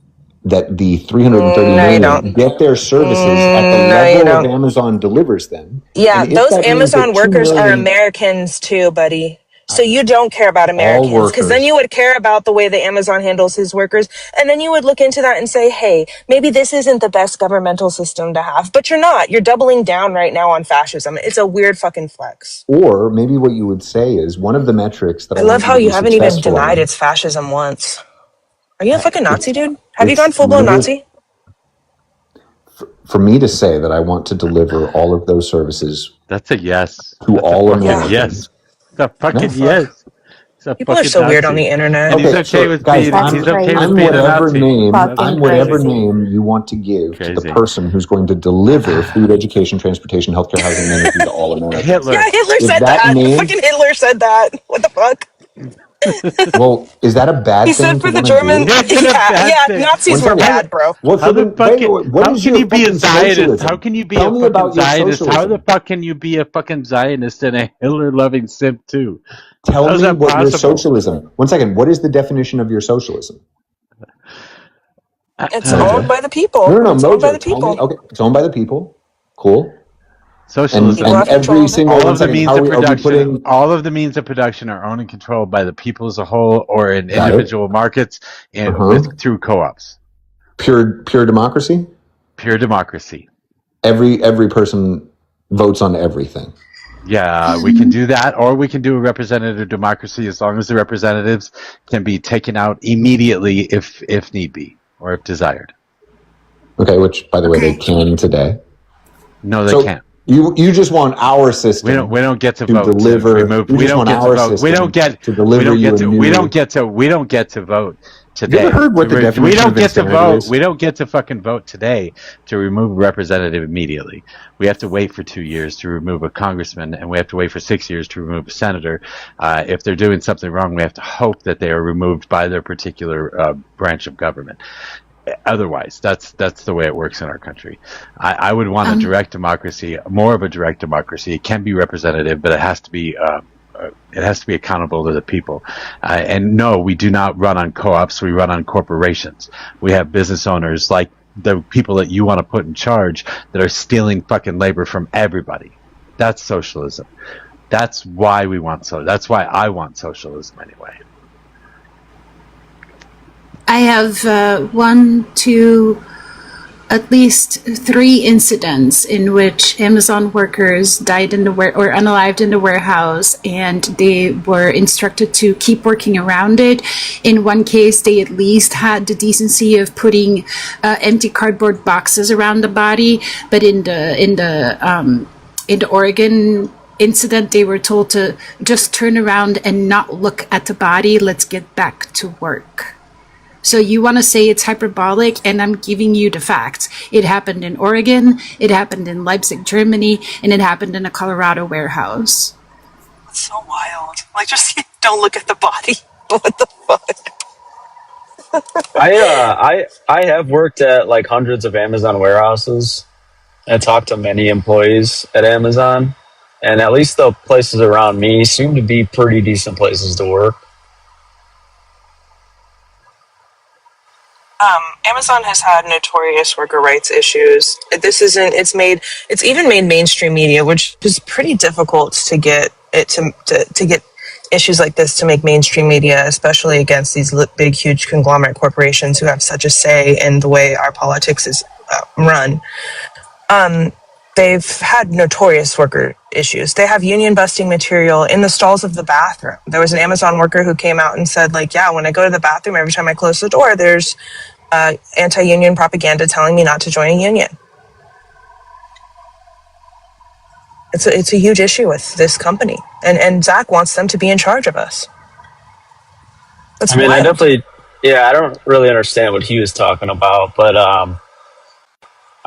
Speaker 16: that the 330 million get their services at the level of Amazon delivers them.
Speaker 9: Yeah,
Speaker 16: And if
Speaker 9: those
Speaker 16: that means that
Speaker 9: Amazon
Speaker 16: 2
Speaker 9: workers are
Speaker 16: million
Speaker 9: Americans too, buddy. So you don't care about Americans because then you would care about the way that Amazon handles his workers. And then you would look into that and say, hey, maybe this isn't the best governmental system to have. But you're not. You're doubling down right now on fascism. It's a weird fucking flex.
Speaker 16: Or maybe what you would say is one of the metrics that
Speaker 9: I
Speaker 16: I
Speaker 9: love
Speaker 16: want
Speaker 9: how
Speaker 16: to be
Speaker 9: you haven't even
Speaker 16: successful
Speaker 9: denied
Speaker 16: on-
Speaker 9: it's fascism once. Are you a fucking Nazi, dude? Have you
Speaker 16: it's
Speaker 9: gone full-blown
Speaker 16: literally-
Speaker 9: Nazi?
Speaker 16: For me to say that I want to deliver all of those services,
Speaker 1: that's a yes.
Speaker 16: To all Americans.
Speaker 1: Yes. It's a fucking
Speaker 16: No,
Speaker 1: yes. It's a
Speaker 9: People are
Speaker 1: fucking
Speaker 9: so weird
Speaker 1: Nazi.
Speaker 9: on the internet.
Speaker 1: And he's
Speaker 16: Okay,
Speaker 1: okay
Speaker 16: so,
Speaker 1: with
Speaker 16: guys,
Speaker 1: being.
Speaker 16: I'm,
Speaker 1: He's okay
Speaker 16: I'm
Speaker 1: with being a
Speaker 16: whatever
Speaker 1: Nazi.
Speaker 16: name.
Speaker 1: That's
Speaker 16: I'm whatever
Speaker 1: crazy.
Speaker 16: name you want to give to the
Speaker 1: Crazy.
Speaker 16: person who's going to deliver food, education, transportation, healthcare, housing, and energy to all Americans.
Speaker 1: Hitler.
Speaker 9: Yeah, Hitler
Speaker 16: If
Speaker 9: said
Speaker 16: that
Speaker 9: that.
Speaker 16: name-
Speaker 9: Fucking Hitler said that. What the fuck?
Speaker 16: Well, is that a bad
Speaker 9: He
Speaker 16: thing
Speaker 9: said
Speaker 16: to
Speaker 9: for the
Speaker 16: wanna
Speaker 9: German.
Speaker 16: do?
Speaker 9: Yeah, Nazis were bad, bro.
Speaker 16: Well,
Speaker 1: How
Speaker 16: so
Speaker 1: the
Speaker 16: then,
Speaker 1: fuck?
Speaker 16: what
Speaker 1: How
Speaker 16: is
Speaker 1: can
Speaker 16: your
Speaker 1: you be a
Speaker 16: fucking
Speaker 1: Zionist?
Speaker 16: socialism?
Speaker 1: How can you be
Speaker 16: Tell
Speaker 1: a
Speaker 16: me
Speaker 1: fucking
Speaker 16: about your
Speaker 1: Zionist? How
Speaker 16: socialism.
Speaker 1: the fuck can you be a fucking Zionist and a Hitler-loving simp too?
Speaker 16: Tell
Speaker 1: How's
Speaker 16: me
Speaker 1: that
Speaker 16: what your
Speaker 1: possible?
Speaker 16: socialism. One second. What is the definition of your socialism?
Speaker 9: It's owned by the people.
Speaker 16: No,
Speaker 9: It's owned by
Speaker 16: Mojo.
Speaker 9: the
Speaker 16: Tell
Speaker 9: people.
Speaker 16: me. Okay, it's owned by the people. Cool.
Speaker 1: Socialism.
Speaker 16: And every single
Speaker 1: all
Speaker 16: one
Speaker 1: of the
Speaker 16: second,
Speaker 1: means
Speaker 16: how
Speaker 1: of
Speaker 16: are we
Speaker 1: production.
Speaker 16: putting?
Speaker 1: All of the means of production are owned and controlled by the people as a whole, or in
Speaker 16: Got it.
Speaker 1: individual markets, and through co-ops.
Speaker 16: Pure democracy.
Speaker 1: Pure democracy.
Speaker 16: Every person votes on everything.
Speaker 1: Yeah, we can do that, or we can do a representative democracy as long as the representatives can be taken out immediately if need be, or if desired.
Speaker 16: Okay, which, by the way, they can today.
Speaker 1: No, they can't.
Speaker 16: You just want our system.
Speaker 1: We don't get to vote
Speaker 16: deliver.
Speaker 1: to remove.
Speaker 16: You
Speaker 1: We
Speaker 16: just
Speaker 1: don't
Speaker 16: want
Speaker 1: get to
Speaker 16: our
Speaker 1: vote.
Speaker 16: system
Speaker 1: We don't get
Speaker 16: to deliver you a new.
Speaker 1: we don't get to vote today.
Speaker 16: You ever heard what the definition
Speaker 1: we don't
Speaker 16: of
Speaker 1: get to
Speaker 16: insanity
Speaker 1: vote.
Speaker 16: is?
Speaker 1: We don't get to fucking vote today to remove a representative immediately. We have to wait for 2 years to remove a congressman, and we have to wait for 6 years to remove a senator. If they're doing something wrong, we have to hope that they are removed by their particular branch of government. Otherwise, that's the way it works in our country. I would want a direct democracy, more of a direct democracy. It can be representative, but it has to be accountable to the people. And no, we do not run on co-ops. We run on corporations. We have business owners like the people that you want to put in charge that are stealing fucking labor from everybody. That's socialism. That's why we want that's why I want socialism anyway.
Speaker 13: I have at least 3 incidents in which Amazon workers died or unalived in the warehouse, and they were instructed to keep working around it. In one case, they at least had the decency of putting empty cardboard boxes around the body, but in the Oregon incident, they were told to just turn around and not look at the body. Let's get back to work. So you want to say it's hyperbolic, and I'm giving you the facts. It happened in Oregon, it happened in Leipzig, Germany, and it happened in a Colorado warehouse.
Speaker 9: That's so wild. Like, just don't look at the body. What the fuck?
Speaker 15: I have worked at like hundreds of Amazon warehouses and talked to many employees at Amazon, and at least the places around me seem to be pretty decent places to work.
Speaker 9: Amazon has had notorious worker rights issues. It's even made mainstream media, which is pretty difficult to get it to get issues like this to make mainstream media, especially against these big, huge conglomerate corporations who have such a say in the way our politics is run. They've had notorious worker issues. They have union busting material in the stalls of the bathroom. There was an Amazon worker who came out and said, like, yeah, when I go to the bathroom, every time I close the door, there's anti-union propaganda telling me not to join a union. It's a huge issue with this company, and Zach wants them to be in charge of us. That's wild.
Speaker 15: I don't really understand what he was talking about, but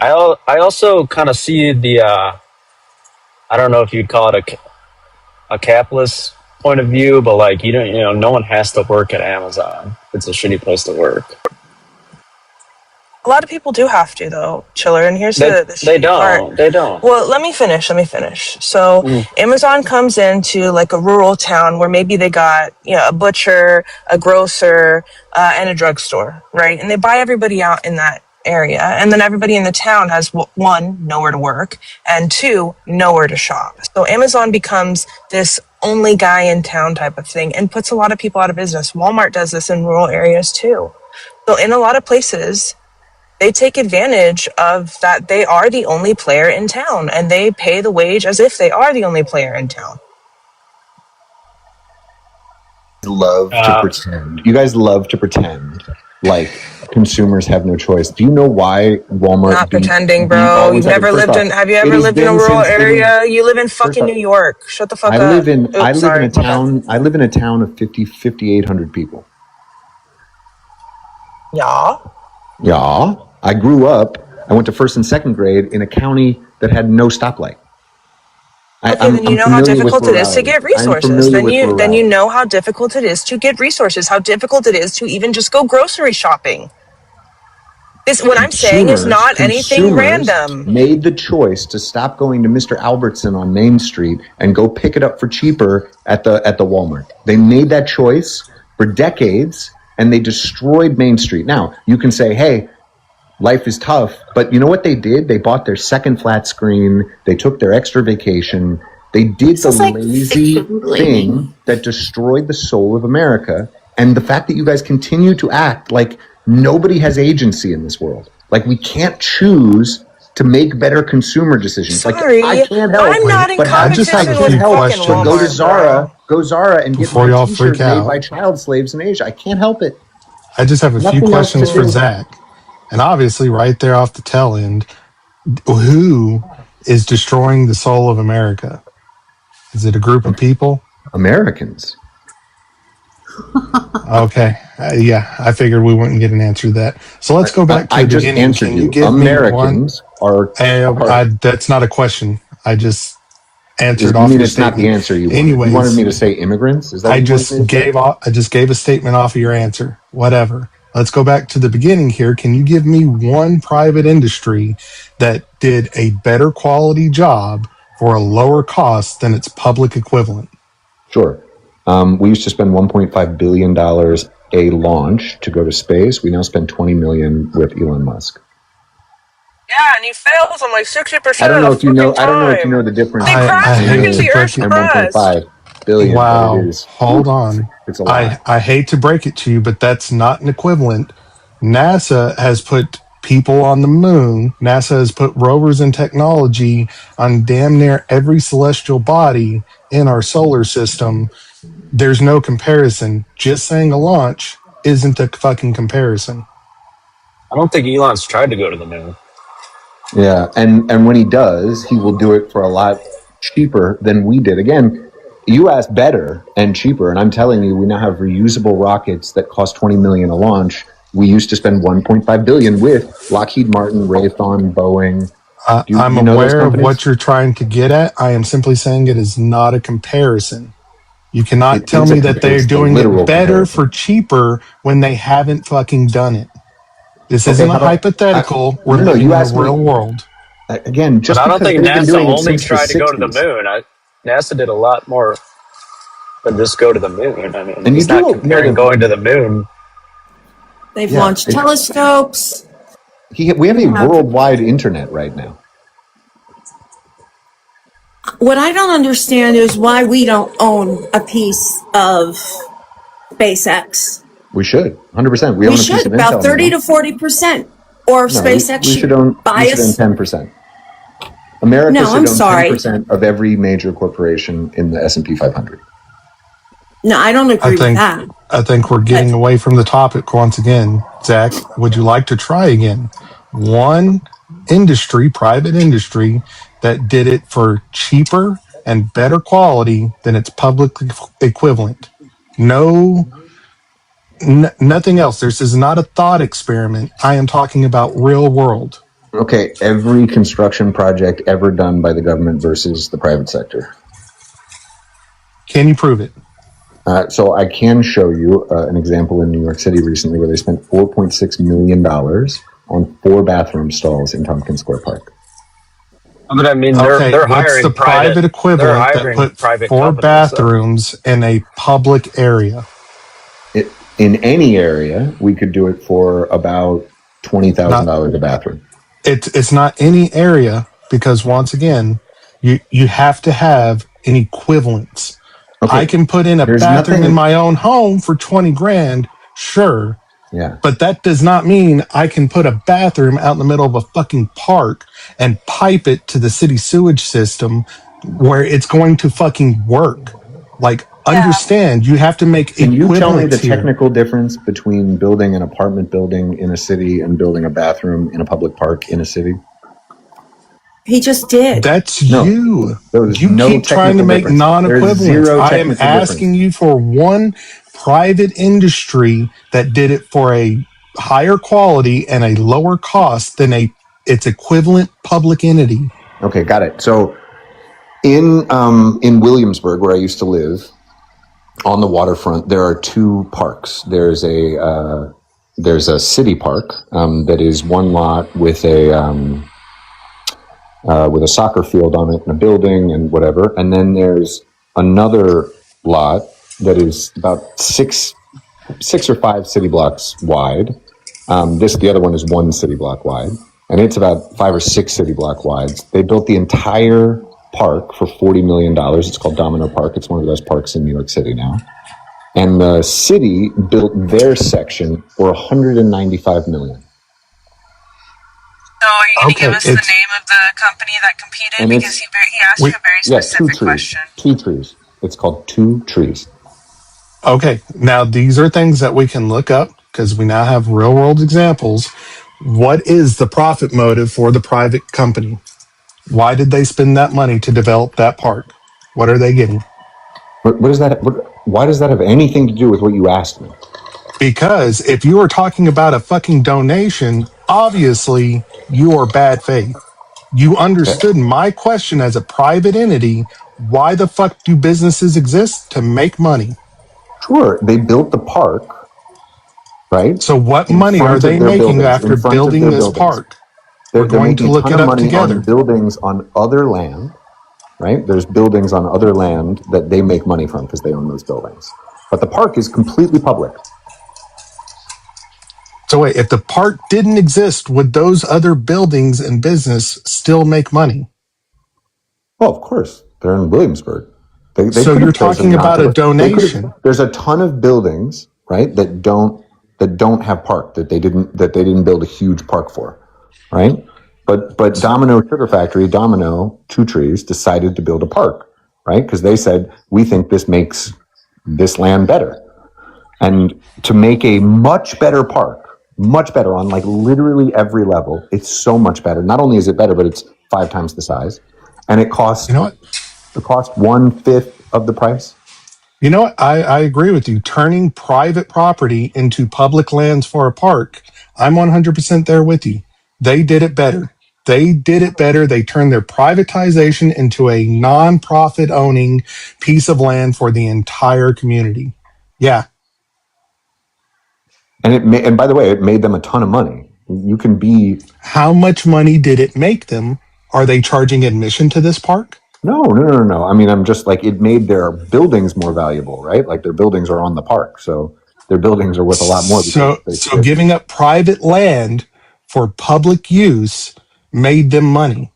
Speaker 15: I also kind of see the I don't know if you'd call it a capitalist point of view, but like no one has to work at Amazon. It's a shitty place to work.
Speaker 9: A lot of people do have to, though, Chiller. And here's the
Speaker 15: they don't.
Speaker 9: part.
Speaker 15: They don't.
Speaker 9: Well, let me finish. So Amazon comes into like a rural town where maybe they got a butcher, a grocer, and a drugstore, right? And they buy everybody out in that area, and then everybody in the town has 1, nowhere to work, and 2, nowhere to shop. So Amazon becomes this only guy in town type of thing and puts a lot of people out of business. Walmart does this in rural areas too. So in a lot of places, they take advantage of that they are the only player in town, and they pay the wage as if they are the only player in town.
Speaker 16: Love to pretend. You guys love to pretend like consumers have no choice. Do you know why Walmart?
Speaker 9: Not pretending, bro. You've never lived in. Have you ever lived in a rural area? You live in fucking New York. Shut the fuck up.
Speaker 16: I live in a town. I live in a town of 5,800 people.
Speaker 9: Yeah.
Speaker 16: Yeah. I grew up. I went to 1st and 2nd grade in a county that had no stoplight.
Speaker 9: Then you know how difficult it is to get resources. Then you know how difficult it is to get resources. How difficult it is to even just go grocery shopping. What I'm saying is not anything random.
Speaker 16: Made the choice to stop going to Mr. Albertson on Main Street and go pick it up for cheaper at the Walmart. They made that choice for decades, and they destroyed Main Street. Now you can say, hey, life is tough, but you know what they did? They bought their second flat screen. They took their extra vacation. They did the lazy thing that destroyed the soul of America. And the fact that you guys continue to act like nobody has agency in this world. Like we can't choose to make better consumer decisions.
Speaker 9: Sorry,
Speaker 16: like I can't help,
Speaker 9: I'm not in
Speaker 16: but have
Speaker 11: just have a
Speaker 9: competition with
Speaker 11: few
Speaker 9: fucking
Speaker 11: questions.
Speaker 16: go to
Speaker 9: Walmart, bro.
Speaker 16: Zara and get
Speaker 11: Before
Speaker 16: my
Speaker 11: y'all
Speaker 16: T-shirt
Speaker 11: freak
Speaker 16: made by
Speaker 11: out,
Speaker 16: child slaves in Asia. I can't help it.
Speaker 11: I just have a few
Speaker 16: Nothing else to
Speaker 11: questions for
Speaker 16: do.
Speaker 11: Zach. And obviously, right there off the tail end, who is destroying the soul of America? Is it a group of people?
Speaker 16: Americans.
Speaker 11: Okay. Yeah, I figured we wouldn't get an answer to that. So let's go back to
Speaker 16: I
Speaker 11: the
Speaker 16: just
Speaker 11: beginning.
Speaker 16: answered
Speaker 11: Can you
Speaker 16: you.
Speaker 11: give me one?
Speaker 16: Americans are.
Speaker 11: That's not a question. I just answered
Speaker 16: You
Speaker 11: off
Speaker 16: mean
Speaker 11: your
Speaker 16: it's not the
Speaker 11: statement.
Speaker 16: answer you wanted? You wanted me
Speaker 11: Anyways,
Speaker 16: to say immigrants? Is that
Speaker 11: I
Speaker 16: what you wanted me
Speaker 11: just
Speaker 16: to say?
Speaker 11: gave a statement off of your answer. Whatever. Let's go back to the beginning here. Can you give me one private industry that did a better quality job for a lower cost than its public equivalent?
Speaker 16: Sure. We used to spend $1.5 billion a launch to go to space. We now spend $20 million with Elon Musk.
Speaker 9: Yeah, and he fails on like 60%
Speaker 16: I don't
Speaker 9: of
Speaker 16: know
Speaker 9: the
Speaker 16: if you know.
Speaker 9: fucking
Speaker 16: I don't know if you
Speaker 9: time.
Speaker 16: know the difference
Speaker 9: They
Speaker 16: between
Speaker 11: I
Speaker 9: crash
Speaker 16: 20
Speaker 11: hate
Speaker 9: because
Speaker 11: to
Speaker 9: the
Speaker 16: million
Speaker 9: Earth's
Speaker 11: break it.
Speaker 16: and
Speaker 9: crust.
Speaker 16: 1.5 billion, but it
Speaker 11: Wow.
Speaker 16: is.
Speaker 11: Hold on.
Speaker 16: It's a lot.
Speaker 11: I hate to break it to you, but that's not an equivalent. NASA has put people on the moon. NASA has put rovers and technology on damn near every celestial body in our solar system. There's no comparison. Just saying a launch isn't a fucking comparison.
Speaker 15: I don't think Elon's tried to go to the moon.
Speaker 16: Yeah, and when he does, he will do it for a lot cheaper than we did. Again, you asked better and cheaper, and I'm telling you, we now have reusable rockets that cost $20 million a launch. We used to spend $1.5 billion with Lockheed Martin, Raytheon, Boeing. Do
Speaker 11: I'm
Speaker 16: you know those
Speaker 11: aware of what
Speaker 16: companies?
Speaker 11: you're trying to get at. I am simply saying it is not a comparison. You cannot
Speaker 16: It
Speaker 11: tell
Speaker 16: is
Speaker 11: me that they're
Speaker 16: it's a
Speaker 11: doing it
Speaker 16: literal
Speaker 11: better for
Speaker 16: comparison.
Speaker 11: cheaper when they haven't fucking done it. This
Speaker 16: Okay,
Speaker 11: isn't a
Speaker 16: how about
Speaker 11: hypothetical. We're
Speaker 16: no?
Speaker 11: living
Speaker 16: You
Speaker 11: in the
Speaker 16: asked me
Speaker 11: real world.
Speaker 16: again.
Speaker 15: But
Speaker 16: Just
Speaker 15: I don't
Speaker 16: because
Speaker 15: think
Speaker 16: they've been
Speaker 15: NASA
Speaker 16: doing it
Speaker 15: only
Speaker 16: since the
Speaker 15: tried to go to the
Speaker 16: '60s,
Speaker 15: moon. NASA did a lot more than just go to the moon. I mean,
Speaker 16: and you
Speaker 15: he's not
Speaker 16: do know
Speaker 15: comparing
Speaker 16: that.
Speaker 15: going to the moon.
Speaker 10: They've
Speaker 16: Yeah,
Speaker 10: launched telescopes.
Speaker 16: we have
Speaker 10: They
Speaker 16: a
Speaker 10: have.
Speaker 16: worldwide internet right now.
Speaker 10: What I don't understand is why we don't own a piece of SpaceX.
Speaker 16: We should 100%. We
Speaker 10: We
Speaker 16: own a piece
Speaker 10: should
Speaker 16: of
Speaker 10: about
Speaker 16: Intel
Speaker 10: 30
Speaker 16: now.
Speaker 10: to 40%, or
Speaker 16: No,
Speaker 10: SpaceX
Speaker 16: we should
Speaker 10: should
Speaker 16: own
Speaker 10: buy us.
Speaker 16: 10%. America
Speaker 10: No,
Speaker 16: should
Speaker 10: I'm
Speaker 16: own
Speaker 10: sorry.
Speaker 16: 10% of every major corporation in the S&P 500.
Speaker 10: No, I don't
Speaker 11: I
Speaker 10: agree with
Speaker 11: think
Speaker 10: that.
Speaker 11: I think we're getting away from the topic once again. Zach, would you like to try again? One industry, private industry, that did it for cheaper and better quality than its public equivalent. No, nothing else. This is not a thought experiment. I am talking about real world.
Speaker 16: Okay, every construction project ever done by the government versus the private sector.
Speaker 11: Can you prove it?
Speaker 16: So I can show you an example in New York City recently where they spent $4.6 million on 4 bathroom stalls in Tompkins Square Park.
Speaker 15: But I mean,
Speaker 11: Okay,
Speaker 15: they're
Speaker 11: what's the
Speaker 15: hiring private.
Speaker 11: private
Speaker 15: They're
Speaker 11: equivalent that
Speaker 15: hiring
Speaker 11: put
Speaker 15: private
Speaker 11: 4
Speaker 15: companies.
Speaker 11: bathrooms in a public area?
Speaker 16: In any area, we could do it for about $20,000 a bathroom.
Speaker 11: It's not any area because once again, you have to have an equivalence.
Speaker 16: Okay,
Speaker 11: I can put in a
Speaker 16: there's
Speaker 11: bathroom in
Speaker 16: nothing.
Speaker 11: my own home for 20 grand, sure.
Speaker 16: Yeah.
Speaker 11: But that does not mean I can put a bathroom out in the middle of a fucking park and pipe it to the city sewage system where it's going to fucking work. Like, understand, you have to make
Speaker 16: Can you tell me the
Speaker 11: equivalents here.
Speaker 16: technical difference between building an apartment building in a city and building a bathroom in a public park in a city?
Speaker 10: He just did.
Speaker 11: That's
Speaker 16: No,
Speaker 11: you.
Speaker 16: there's
Speaker 11: You
Speaker 16: no
Speaker 11: keep trying to
Speaker 16: technical
Speaker 11: make
Speaker 16: difference. There's
Speaker 11: non-equivalents.
Speaker 16: zero
Speaker 11: I am
Speaker 16: technical
Speaker 11: asking
Speaker 16: difference.
Speaker 11: you for one private industry that did it for a higher quality and a lower cost than its equivalent public entity.
Speaker 16: Okay, got it. So in Williamsburg, where I used to live, on the waterfront, there are 2 parks. There's a city park that is one lot with a soccer field on it and a building and whatever. And then there's another lot that is about six or 5 city blocks wide. The other one is 1 city block wide, and it's about 5 or 6 city block wide. They built the entire park for $40 million. It's called Domino Park. It's one of the best parks in New York City now. And the city built their section for $195 million.
Speaker 9: So are you going to give
Speaker 17: Okay,
Speaker 9: us the
Speaker 17: it's
Speaker 9: name of the company that competed?
Speaker 16: And
Speaker 9: Because
Speaker 16: it's
Speaker 9: he asked you
Speaker 17: we
Speaker 9: a very
Speaker 16: yeah, two
Speaker 9: specific
Speaker 16: trees.
Speaker 9: question.
Speaker 16: Two trees. It's called Two Trees.
Speaker 17: okay. Now these are things that we can look up because we now have real world examples. What is the profit motive for the private company? Why did they spend that money to develop that park? What are they getting?
Speaker 16: What is that? Why does that have anything to do with what you asked me?
Speaker 17: Because if you are talking about a fucking donation, obviously you are bad faith. You
Speaker 16: Okay.
Speaker 17: understood my question as a private entity. Why the fuck do businesses exist? To make money.
Speaker 16: Sure, they built the park, right?
Speaker 17: So what
Speaker 16: In
Speaker 17: money are
Speaker 16: front
Speaker 17: they
Speaker 16: of their
Speaker 17: making
Speaker 16: buildings. In
Speaker 17: after
Speaker 16: front of
Speaker 17: building
Speaker 16: their
Speaker 17: this
Speaker 16: buildings.
Speaker 17: park? We're
Speaker 16: They're
Speaker 17: going to
Speaker 16: making a
Speaker 17: look
Speaker 16: ton
Speaker 17: it
Speaker 16: of
Speaker 17: up
Speaker 16: money on
Speaker 17: together.
Speaker 16: buildings on other land, right? There's buildings on other land that they make money from because they own those buildings. But the park is completely public.
Speaker 17: So wait, if the park didn't exist, would those other buildings and business still make money?
Speaker 16: Well, of course, they're in Williamsburg. They
Speaker 17: So
Speaker 16: could
Speaker 17: you're
Speaker 16: have chosen
Speaker 17: talking
Speaker 16: not
Speaker 17: about
Speaker 16: to,
Speaker 17: a
Speaker 16: but they could have.
Speaker 17: donation.
Speaker 16: There's a ton of buildings, right, that don't have park that they didn't build a huge park for, right? But Domino Sugar Factory, Domino, Two Trees decided to build a park, right? Because they said we think this makes this land better, and to make a much better park, much better on like literally every level. It's so much better. Not only is it better, but it's 5 times the size, and it
Speaker 17: You
Speaker 16: cost
Speaker 17: know what?
Speaker 16: 1/5 of the price.
Speaker 17: You know what? I agree with you. Turning private property into public lands for a park, I'm 100% there with you. They did it better. They did it better. They turned their privatization into a non-profit owning piece of land for the entire community. Yeah.
Speaker 16: And by the way, it made them a ton of money. You can be
Speaker 17: How much money did it make them? Are they charging admission to this park?
Speaker 16: no. I mean, I'm just like it made their buildings more valuable, right? Like their buildings are on the park, so their buildings are worth a lot more because they
Speaker 17: So
Speaker 16: sit
Speaker 17: giving up private land for public use made them money.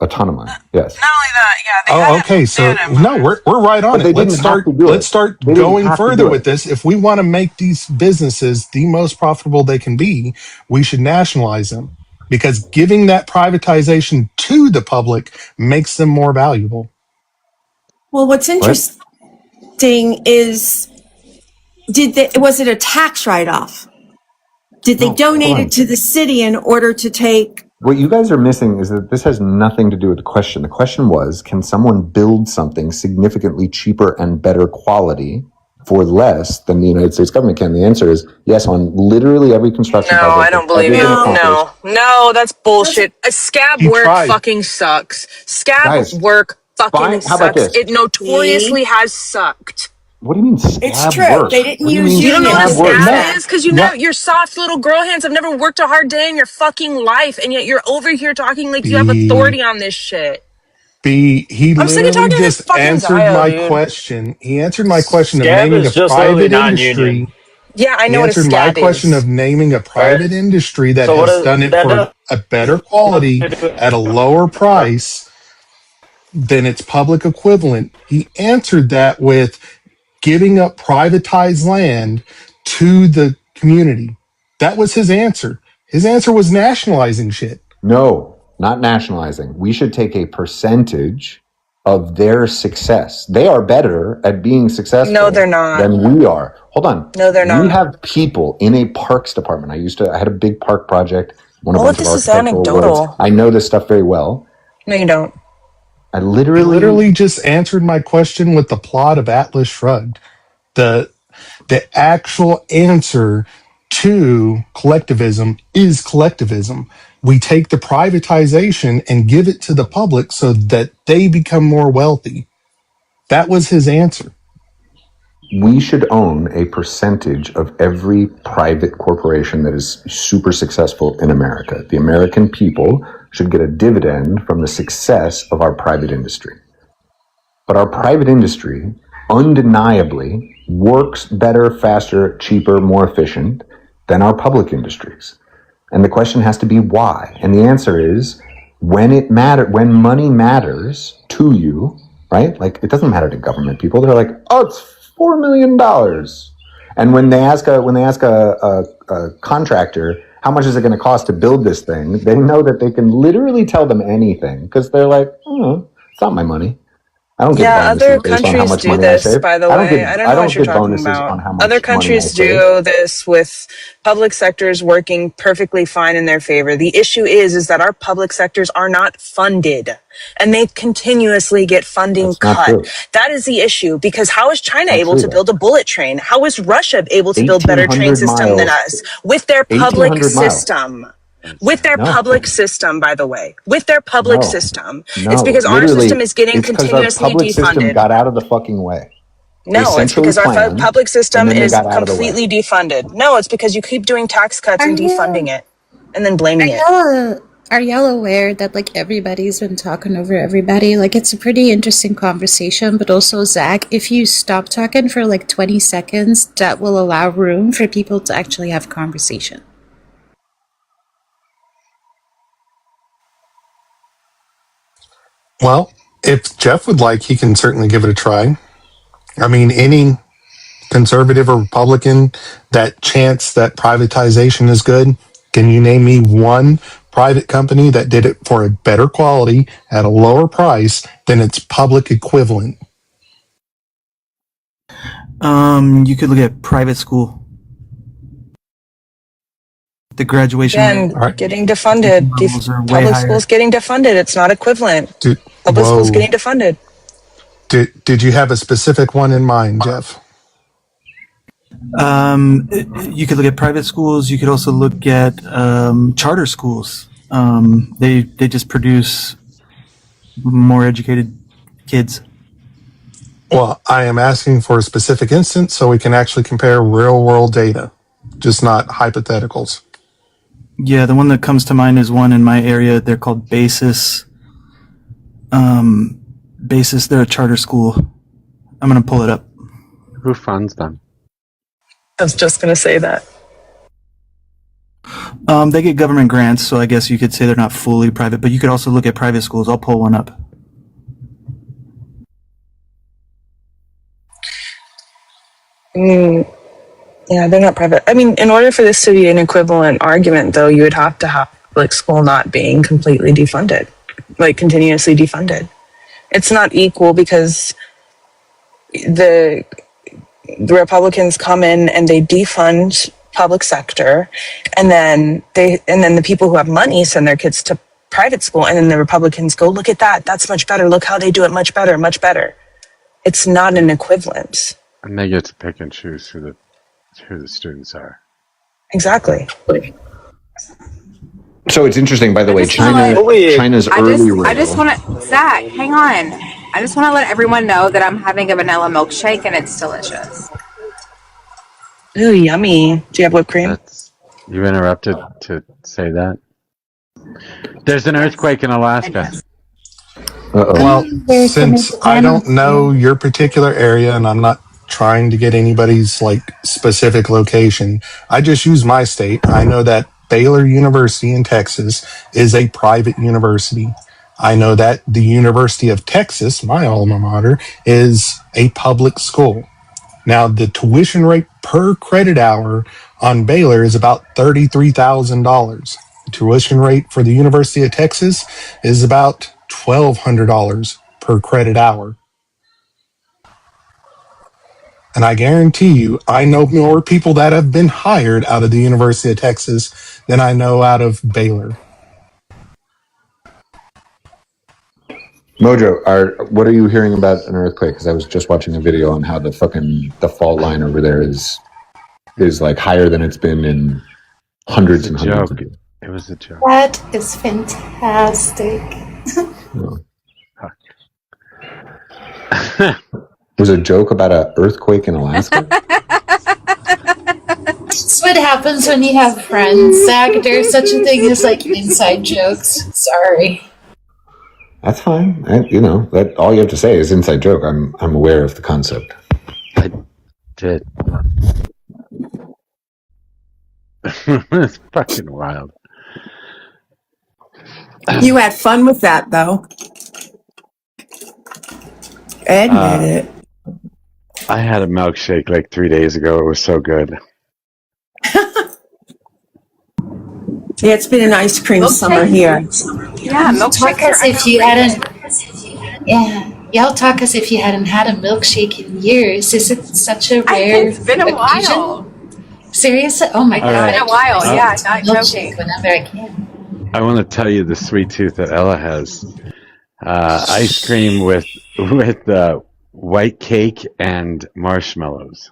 Speaker 16: a ton of money. Yes,
Speaker 9: Not only that, yeah,
Speaker 17: Oh, okay.
Speaker 9: they
Speaker 17: So
Speaker 9: had a
Speaker 17: no,
Speaker 9: motive.
Speaker 17: we're right on
Speaker 16: but
Speaker 17: it.
Speaker 16: they didn't have to do
Speaker 17: Let's
Speaker 16: it.
Speaker 17: start
Speaker 16: They didn't
Speaker 17: going
Speaker 16: have to
Speaker 17: further
Speaker 16: do it.
Speaker 17: with this. If we want to make these businesses the most profitable they can be, we should nationalize them because giving that privatization to the public makes them more valuable.
Speaker 18: Well, what's
Speaker 16: What?
Speaker 18: interesting is was it a tax write-off? Did they
Speaker 16: No, hold
Speaker 18: donate it
Speaker 16: on.
Speaker 18: to the city in order to take?
Speaker 16: What you guys are missing is that this has nothing to do with the question. The question was, can someone build something significantly cheaper and better quality for less than the United States government can? The answer is yes, on literally every construction
Speaker 9: No, I
Speaker 16: project
Speaker 9: don't
Speaker 16: that's
Speaker 9: believe
Speaker 16: ever
Speaker 9: you.
Speaker 16: been accomplished.
Speaker 9: No, that's bullshit. A scab
Speaker 17: He
Speaker 9: work
Speaker 17: tried.
Speaker 9: fucking sucks. Scab
Speaker 16: Guys,
Speaker 9: work fucking
Speaker 16: fine. How about
Speaker 9: sucks.
Speaker 16: this?
Speaker 9: It notoriously has sucked.
Speaker 16: What do you mean
Speaker 18: It's
Speaker 16: scab
Speaker 18: true.
Speaker 16: work?
Speaker 18: They didn't
Speaker 16: What do you
Speaker 18: use
Speaker 16: mean
Speaker 9: You don't know what a
Speaker 16: scab
Speaker 18: unions to
Speaker 16: work?
Speaker 18: make
Speaker 9: scab
Speaker 18: that.
Speaker 9: is? Because
Speaker 17: What?
Speaker 9: your soft little girl hands have never worked a hard day in your fucking life, and yet you're over here talking like you have
Speaker 17: B
Speaker 9: authority on this shit.
Speaker 17: He
Speaker 9: I'm sick of
Speaker 17: literally
Speaker 9: talking to this
Speaker 17: just
Speaker 9: fucking
Speaker 17: answered
Speaker 9: Dio,
Speaker 17: my
Speaker 9: dude.
Speaker 17: question. He answered my question of
Speaker 15: Scab
Speaker 17: naming a
Speaker 15: is just literally
Speaker 17: private
Speaker 15: non-union.
Speaker 17: industry.
Speaker 9: Yeah, I
Speaker 17: He
Speaker 9: know what a
Speaker 17: answered my
Speaker 9: scab
Speaker 17: question
Speaker 9: is.
Speaker 17: of naming a
Speaker 15: All right.
Speaker 17: private industry that
Speaker 15: So what
Speaker 17: has
Speaker 15: does
Speaker 17: done it
Speaker 15: that
Speaker 17: for a better quality
Speaker 15: do?
Speaker 17: at a lower price than its public equivalent. He answered that with giving up privatized land to the community. That was his answer. His answer was nationalizing shit.
Speaker 16: No, not nationalizing. We should take a percentage of their success. They are better at being
Speaker 9: No, they're
Speaker 16: successful
Speaker 9: not.
Speaker 16: than we are. Hold on.
Speaker 9: No, they're
Speaker 16: We
Speaker 9: not.
Speaker 16: have people in a parks department. I had a big park project, won a
Speaker 9: All of
Speaker 16: bunch of
Speaker 9: this is
Speaker 16: architectural awards.
Speaker 9: anecdotal.
Speaker 16: I know this stuff very well.
Speaker 9: No, you don't.
Speaker 16: I
Speaker 17: He
Speaker 16: literally,
Speaker 17: literally just answered my question with the plot of Atlas Shrugged. The actual answer to collectivism is collectivism. We take the privatization and give it to the public so that they become more wealthy. That was his answer.
Speaker 16: we should own a percentage of every private corporation that is super successful in America. The American people should get a dividend from the success of our private industry. But our private industry undeniably works better, faster, cheaper, more efficient than our public industries. And the question has to be why. And the answer is when money matters to you, right? Like it doesn't matter to government people. They're like, oh, it's $4 million. And when they ask a contractor how much is it going to cost to build this thing? They know that they can literally tell them anything because they're like, oh, it's not my money. I don't get
Speaker 9: Yeah, other
Speaker 16: bonuses based on how
Speaker 9: countries
Speaker 16: much
Speaker 9: do
Speaker 16: money I
Speaker 9: this,
Speaker 16: save.
Speaker 9: by the
Speaker 16: I don't
Speaker 9: way.
Speaker 16: get
Speaker 9: I don't
Speaker 16: I
Speaker 9: know what
Speaker 16: don't
Speaker 9: you're
Speaker 16: get
Speaker 9: talking
Speaker 16: bonuses
Speaker 9: about.
Speaker 16: on how
Speaker 9: Other
Speaker 16: much money I
Speaker 9: countries
Speaker 16: save.
Speaker 9: do this with public sectors working perfectly fine in their favor. The issue is that our public sectors are not funded and they continuously get funding
Speaker 16: That's not
Speaker 9: cut.
Speaker 16: true.
Speaker 9: That is the issue because how is China
Speaker 16: Not
Speaker 9: able
Speaker 16: true
Speaker 9: to
Speaker 16: though.
Speaker 9: build a bullet train? How is Russia able to build better train
Speaker 16: 1,800
Speaker 9: system than
Speaker 16: miles.
Speaker 9: us with their public
Speaker 16: 1,800 miles.
Speaker 9: system? With their
Speaker 16: No,
Speaker 9: public system, by the way, with their public
Speaker 16: no,
Speaker 9: system. It's
Speaker 16: no.
Speaker 9: because our system
Speaker 16: Literally,
Speaker 9: is getting
Speaker 16: it's because our
Speaker 9: continuously
Speaker 16: public system
Speaker 9: defunded.
Speaker 16: got out of the fucking way. They
Speaker 9: No, it's
Speaker 16: centrally
Speaker 9: because our
Speaker 16: planned,
Speaker 9: public
Speaker 16: and
Speaker 9: system
Speaker 16: then they
Speaker 9: is
Speaker 16: got out of the way.
Speaker 9: completely defunded. No, it's because you keep doing tax cuts
Speaker 13: Are
Speaker 9: and
Speaker 13: you
Speaker 9: defunding it and then blaming it.
Speaker 13: are y'all aware that like everybody's been talking over everybody? Like it's a pretty interesting conversation, but also Zach, if you stop talking for like 20 seconds, that will allow room for people to actually have conversation.
Speaker 17: Well, if Jeff would like, he can certainly give it a try. I mean, any conservative or Republican that chants that privatization is good, can you name me one private company that did it for a better quality at a lower price than its public equivalent?
Speaker 19: You could look at private school. The graduation
Speaker 9: Again,
Speaker 19: rate
Speaker 9: getting defunded.
Speaker 19: levels are way
Speaker 9: Public
Speaker 19: higher.
Speaker 9: schools getting defunded. It's not equivalent. Public schools getting defunded.
Speaker 17: Did you have a specific one in mind, Jeff?
Speaker 19: You could look at private schools. You could also look at charter schools. They just produce more educated kids.
Speaker 17: Well, I am asking for a specific instance so we can actually compare real world data, just not hypotheticals.
Speaker 19: Yeah, the one that comes to mind is one in my area. They're called Basis. Basis, they're a charter school. I'm going to pull it up.
Speaker 1: Who funds them?
Speaker 9: I was just going to say that.
Speaker 19: They get government grants, so I guess you could say they're not fully private, but you could also look at private schools. I'll pull one up.
Speaker 9: Yeah, they're not private. I mean, in order for this to be an equivalent argument, though, you would have to have like school not being completely defunded, like continuously defunded. It's not equal because the Republicans come in and they defund public sector, and then the people who have money send their kids to private school, and then the Republicans go, look at that, that's much better. Look how they do it, much better, much better. It's not an equivalence.
Speaker 1: And they get to pick and choose who the students are.
Speaker 9: Exactly.
Speaker 16: So it's interesting, by the way, China's early rail.
Speaker 8: I just want to, Zach, hang on. I just want to let everyone know that I'm having a vanilla milkshake and it's delicious.
Speaker 9: Ooh, yummy. Do you have whipped cream?
Speaker 1: You interrupted to say that? There's an earthquake in Alaska.
Speaker 17: Well, since I don't know your particular area and I'm not trying to get anybody's like specific location, I just use my state. I know that Baylor University in Texas is a private university. I know that the University of Texas, my alma mater, is a public school. Now, the tuition rate per credit hour on Baylor is about $33,000. The tuition rate for the University of Texas is about $1,200 per credit hour. And I guarantee you, I know more people that have been hired out of the University of Texas than I know out of Baylor.
Speaker 16: Mojo, what are you hearing about an earthquake? Because I was just watching a video on how the fault line over there is like higher than it's been in hundreds and hundreds of years.
Speaker 1: It was a joke.
Speaker 13: That is fantastic.
Speaker 16: It was a joke about an earthquake in Alaska?
Speaker 13: That's what happens when you have friends, Zach. There's such a thing as like inside jokes. Sorry.
Speaker 16: That's fine. That all you have to say is inside joke. I'm aware of the concept.
Speaker 1: I did. It's fucking wild.
Speaker 18: You had fun with that, though. Admit it.
Speaker 1: I had a milkshake like 3 days ago. It was so good.
Speaker 18: Yeah, it's been an ice cream summer here.
Speaker 8: Yeah,
Speaker 13: Talk
Speaker 8: milkshakes
Speaker 13: as
Speaker 8: are
Speaker 13: if you
Speaker 8: underrated.
Speaker 13: hadn't. Yeah, y'all talk as if you hadn't had a milkshake in years. Is it such a rare
Speaker 8: It's been a
Speaker 13: occasion?
Speaker 8: while.
Speaker 13: Seriously? Oh my
Speaker 1: All
Speaker 13: god!
Speaker 8: It's been
Speaker 1: right.
Speaker 8: a while.
Speaker 13: I
Speaker 8: Yeah,
Speaker 13: crave
Speaker 8: not
Speaker 13: milkshake
Speaker 8: joking.
Speaker 13: whenever I can.
Speaker 1: I want to tell you the sweet tooth that Ella has. Ice cream with white cake and marshmallows.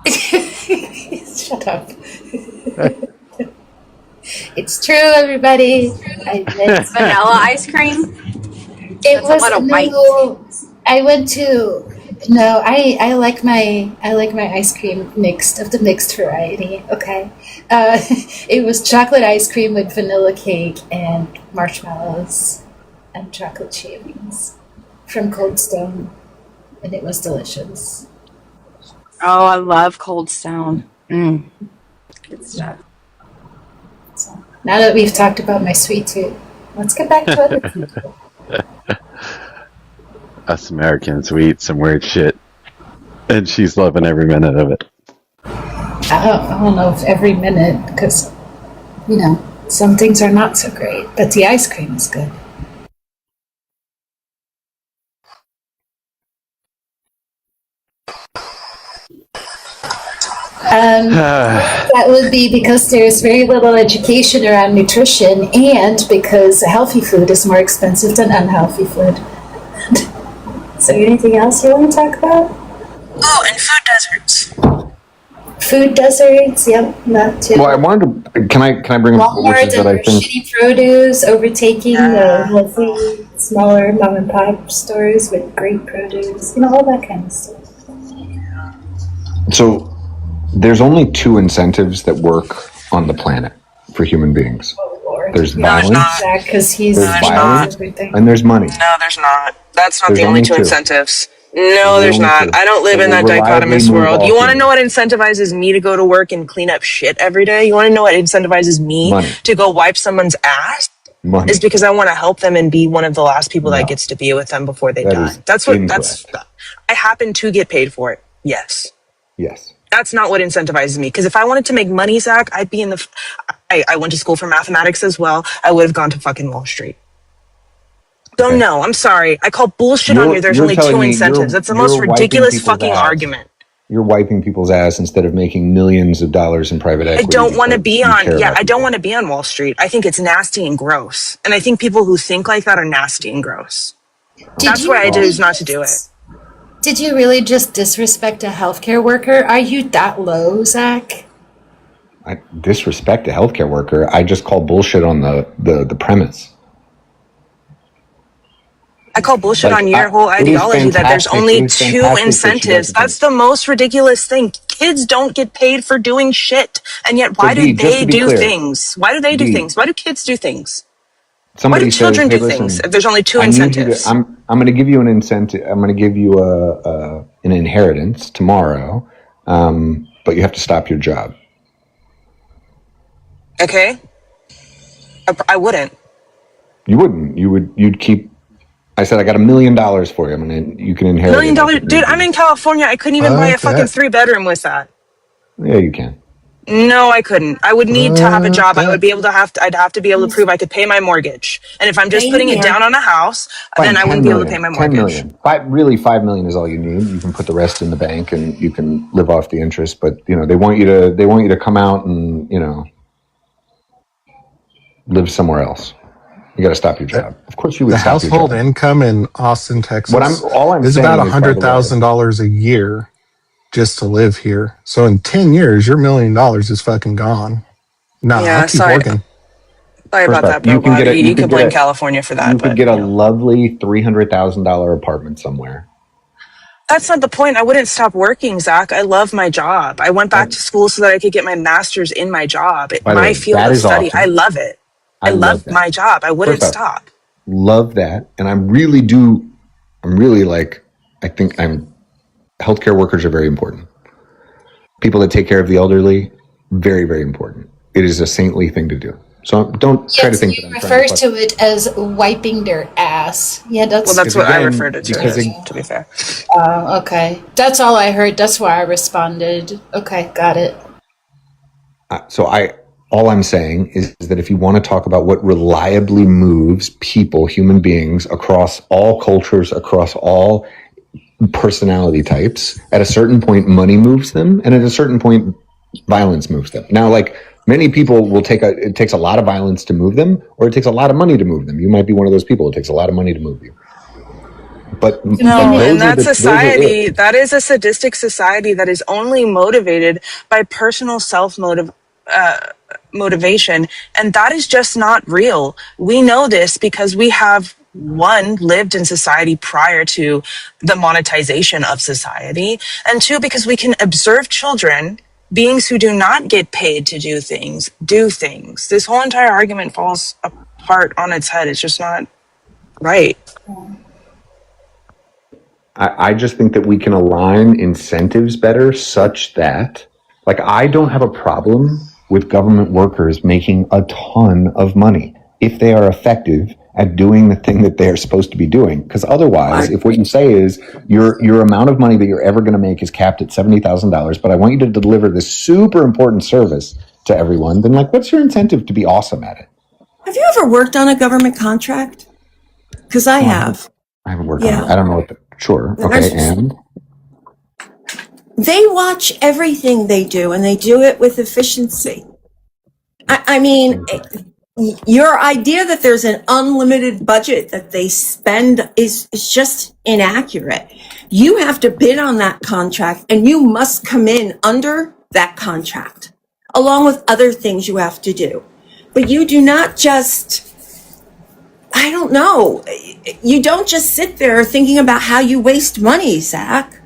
Speaker 13: Shut up. It's true, everybody.
Speaker 8: It's vanilla ice cream.
Speaker 13: It
Speaker 8: That's a
Speaker 13: was
Speaker 8: lot of white.
Speaker 13: no. I went to no. I like my ice cream mixed of the mixed variety. Okay, it was chocolate ice cream with vanilla cake and marshmallows and chocolate shavings from Cold Stone, and it was delicious.
Speaker 8: Oh, I love Cold Stone. Good stuff.
Speaker 13: So now that we've talked about my sweet tooth, let's get back to other people.
Speaker 1: Us Americans, we eat some weird shit. And she's loving every minute of it.
Speaker 13: I don't know if every minute, because, some things are not so great, but the ice cream is good. That would be because there's very little education around nutrition and because healthy food is more expensive than unhealthy food. So anything else you want to talk about?
Speaker 9: Oh, and food deserts.
Speaker 13: Food deserts, yep, that too.
Speaker 16: Well, I wanted to. Can I bring up which
Speaker 13: Walmart
Speaker 16: is
Speaker 13: and
Speaker 16: that I
Speaker 13: their
Speaker 16: think
Speaker 13: shitty produce overtaking the healthy, smaller mom and pop stores with great produce, all that kind of stuff.
Speaker 16: so. There's only two incentives that work on the planet for human beings.
Speaker 13: Oh, Lord.
Speaker 16: There's
Speaker 13: Yeah,
Speaker 16: violence.
Speaker 13: because he's
Speaker 16: There's violence,
Speaker 13: everything.
Speaker 16: and there's money.
Speaker 9: No, there's not. That's not
Speaker 16: There's
Speaker 9: the only
Speaker 16: only
Speaker 9: two
Speaker 16: two.
Speaker 9: incentives. No, there's
Speaker 16: only
Speaker 9: not.
Speaker 16: two
Speaker 9: I don't live
Speaker 16: that
Speaker 9: in
Speaker 16: will
Speaker 9: that
Speaker 16: reliably
Speaker 9: dichotomous
Speaker 16: move
Speaker 9: world.
Speaker 16: all
Speaker 9: You want to
Speaker 16: humans.
Speaker 9: know what incentivizes me to go to work and clean up shit every day? You want to know what incentivizes me
Speaker 16: Money.
Speaker 9: to go wipe someone's ass?
Speaker 16: Money.
Speaker 9: Is because I want to help them and be one of the last people that
Speaker 16: No.
Speaker 9: gets to be with them before they
Speaker 16: That
Speaker 9: die.
Speaker 16: is
Speaker 9: That's
Speaker 16: incorrect.
Speaker 9: I happen to get paid for it. Yes.
Speaker 16: Yes.
Speaker 9: That's not what incentivizes me. Because if I wanted to make money, Zach, I'd be in the. I went to school for mathematics as well. I would have gone to fucking Wall Street. So
Speaker 16: Okay.
Speaker 9: no, I'm sorry. I call bullshit on here. There's only
Speaker 16: telling
Speaker 9: two
Speaker 16: me
Speaker 9: incentives. That's the
Speaker 16: you're
Speaker 9: most
Speaker 16: wiping
Speaker 9: ridiculous
Speaker 16: people's
Speaker 9: fucking
Speaker 16: ass.
Speaker 9: argument.
Speaker 16: You're wiping people's ass instead of making millions of dollars in private equity.
Speaker 9: I don't want to be
Speaker 16: because you
Speaker 9: on.
Speaker 16: care
Speaker 9: Yeah,
Speaker 16: about
Speaker 9: I don't
Speaker 16: people.
Speaker 9: want to be on Wall Street. I think it's nasty and gross. And I think people who think like that are nasty and gross. That's why I choose not to do it.
Speaker 13: Did you really just disrespect a healthcare worker? Are you that low, Zach?
Speaker 16: I disrespect a healthcare worker. I just call bullshit on the premise.
Speaker 9: I call bullshit
Speaker 16: Like,
Speaker 9: on your whole
Speaker 16: it is
Speaker 9: ideology that there's
Speaker 16: fantastic-
Speaker 9: only
Speaker 16: it is
Speaker 9: two
Speaker 16: fantastic that she
Speaker 9: incentives.
Speaker 16: doesn't
Speaker 9: That's the most ridiculous thing. Kids don't get paid for doing shit. And yet, why
Speaker 16: So,
Speaker 9: do
Speaker 16: Dee, just
Speaker 9: they
Speaker 16: to be
Speaker 9: do
Speaker 16: clear,
Speaker 9: things? Why do they do
Speaker 16: Dee,
Speaker 9: things? Why do kids do things? Why
Speaker 16: Somebody
Speaker 9: do children
Speaker 16: says, "Hey,
Speaker 9: do things
Speaker 16: listen,
Speaker 9: if there's only two
Speaker 16: I need you to.
Speaker 9: incentives?
Speaker 16: I'm going to give you an incentive. I'm going to give you an inheritance tomorrow, but you have to stop your job."
Speaker 9: Okay? I wouldn't.
Speaker 16: You wouldn't. You'd keep. I said, I got $1 million for you. You can inherit
Speaker 9: $1 million?
Speaker 16: it.
Speaker 9: Dude, I'm in California. I couldn't even buy a fucking
Speaker 17: that.
Speaker 9: 3-bedroom with that.
Speaker 16: Yeah, you can.
Speaker 9: No, I couldn't. I would need to have a job. I
Speaker 17: that.
Speaker 9: would be able to I'd have to be able to prove I could pay my mortgage. And if I'm just putting it down on a house, then I wouldn't be able to pay my mortgage.
Speaker 16: 10 million. $5 million is all you need. You can put the rest in the bank and you can live off the interest. But they want you to come out and live somewhere else. You got to stop your job. Of course, you would
Speaker 17: The
Speaker 16: stop your
Speaker 17: household
Speaker 16: job.
Speaker 17: income in Austin, Texas,
Speaker 16: All I'm
Speaker 17: is
Speaker 16: saying
Speaker 17: about
Speaker 16: is, by the way,
Speaker 17: $100,000 a year just to live here. So in 10 years, your $1 million is fucking gone. Nah,
Speaker 9: Yeah,
Speaker 17: I'll keep
Speaker 9: sorry.
Speaker 17: working.
Speaker 9: Sorry
Speaker 16: First
Speaker 9: about that,
Speaker 16: off,
Speaker 9: bro.
Speaker 16: you can get a-
Speaker 9: You
Speaker 16: you
Speaker 9: could
Speaker 16: could
Speaker 9: blame
Speaker 16: get a-
Speaker 9: California for that.
Speaker 16: you could get a lovely $300,000 apartment somewhere.
Speaker 9: That's not the point. I wouldn't stop working, Zach. I love my job. I went back to school so that I could get my master's in my job.
Speaker 16: By the
Speaker 9: My
Speaker 16: way,
Speaker 9: field
Speaker 16: that
Speaker 9: of
Speaker 16: is
Speaker 9: study.
Speaker 16: awesome.
Speaker 9: I love it. I
Speaker 16: love
Speaker 9: love my job. I wouldn't
Speaker 16: First off,
Speaker 9: stop.
Speaker 16: love that, and I'm really like, I think healthcare workers are very important. People that take care of the elderly, very, very important. It is a saintly thing to do. So don't try to think that I'm trying
Speaker 13: refers
Speaker 16: to.
Speaker 13: to it as wiping their ass. Yeah, that's.
Speaker 9: Well, that's
Speaker 16: Because
Speaker 9: what I
Speaker 16: again,
Speaker 9: referred it to.
Speaker 16: because
Speaker 9: To be fair.
Speaker 13: Okay. That's all I heard. That's why I responded. Okay, got it.
Speaker 16: So all I'm saying is that if you want to talk about what reliably moves people, human beings, across all cultures, across all personality types, at a certain point, money moves them, and at a certain point, violence moves them. Now, like, many people will it takes a lot of violence to move them, or it takes a lot of money to move them. You might be one of those people. It takes a lot of money to move you. But
Speaker 9: No, in that
Speaker 16: those are
Speaker 9: society,
Speaker 16: it.
Speaker 9: that is a sadistic society that is only motivated by personal motivation, and that is just not real. We know this because we have one lived in society prior to the monetization of society, and two, because we can observe children, beings who do not get paid to do things. This whole entire argument falls apart on its head. It's just not right.
Speaker 16: I just think that we can align incentives better such that, like, I don't have a problem with government workers making a ton of money if they are effective at doing the thing that they're supposed to be doing. Because otherwise, if what you say is your amount of money that you're ever going to make is capped at $70,000, but I want you to deliver this super important service to everyone, then, like, what's your incentive to be awesome at it?
Speaker 18: Have you ever worked on a government contract? Because I have.
Speaker 16: I haven't worked on it. I don't know what sure. Okay, and
Speaker 18: they watch everything they do, and they do it with efficiency. I mean, your idea that there's an unlimited budget that they spend is just inaccurate. You have to bid on that contract, and you must come in under that contract, along with other things you have to do. But you do not just, I don't know, you don't just sit there thinking about how you waste money, Zach.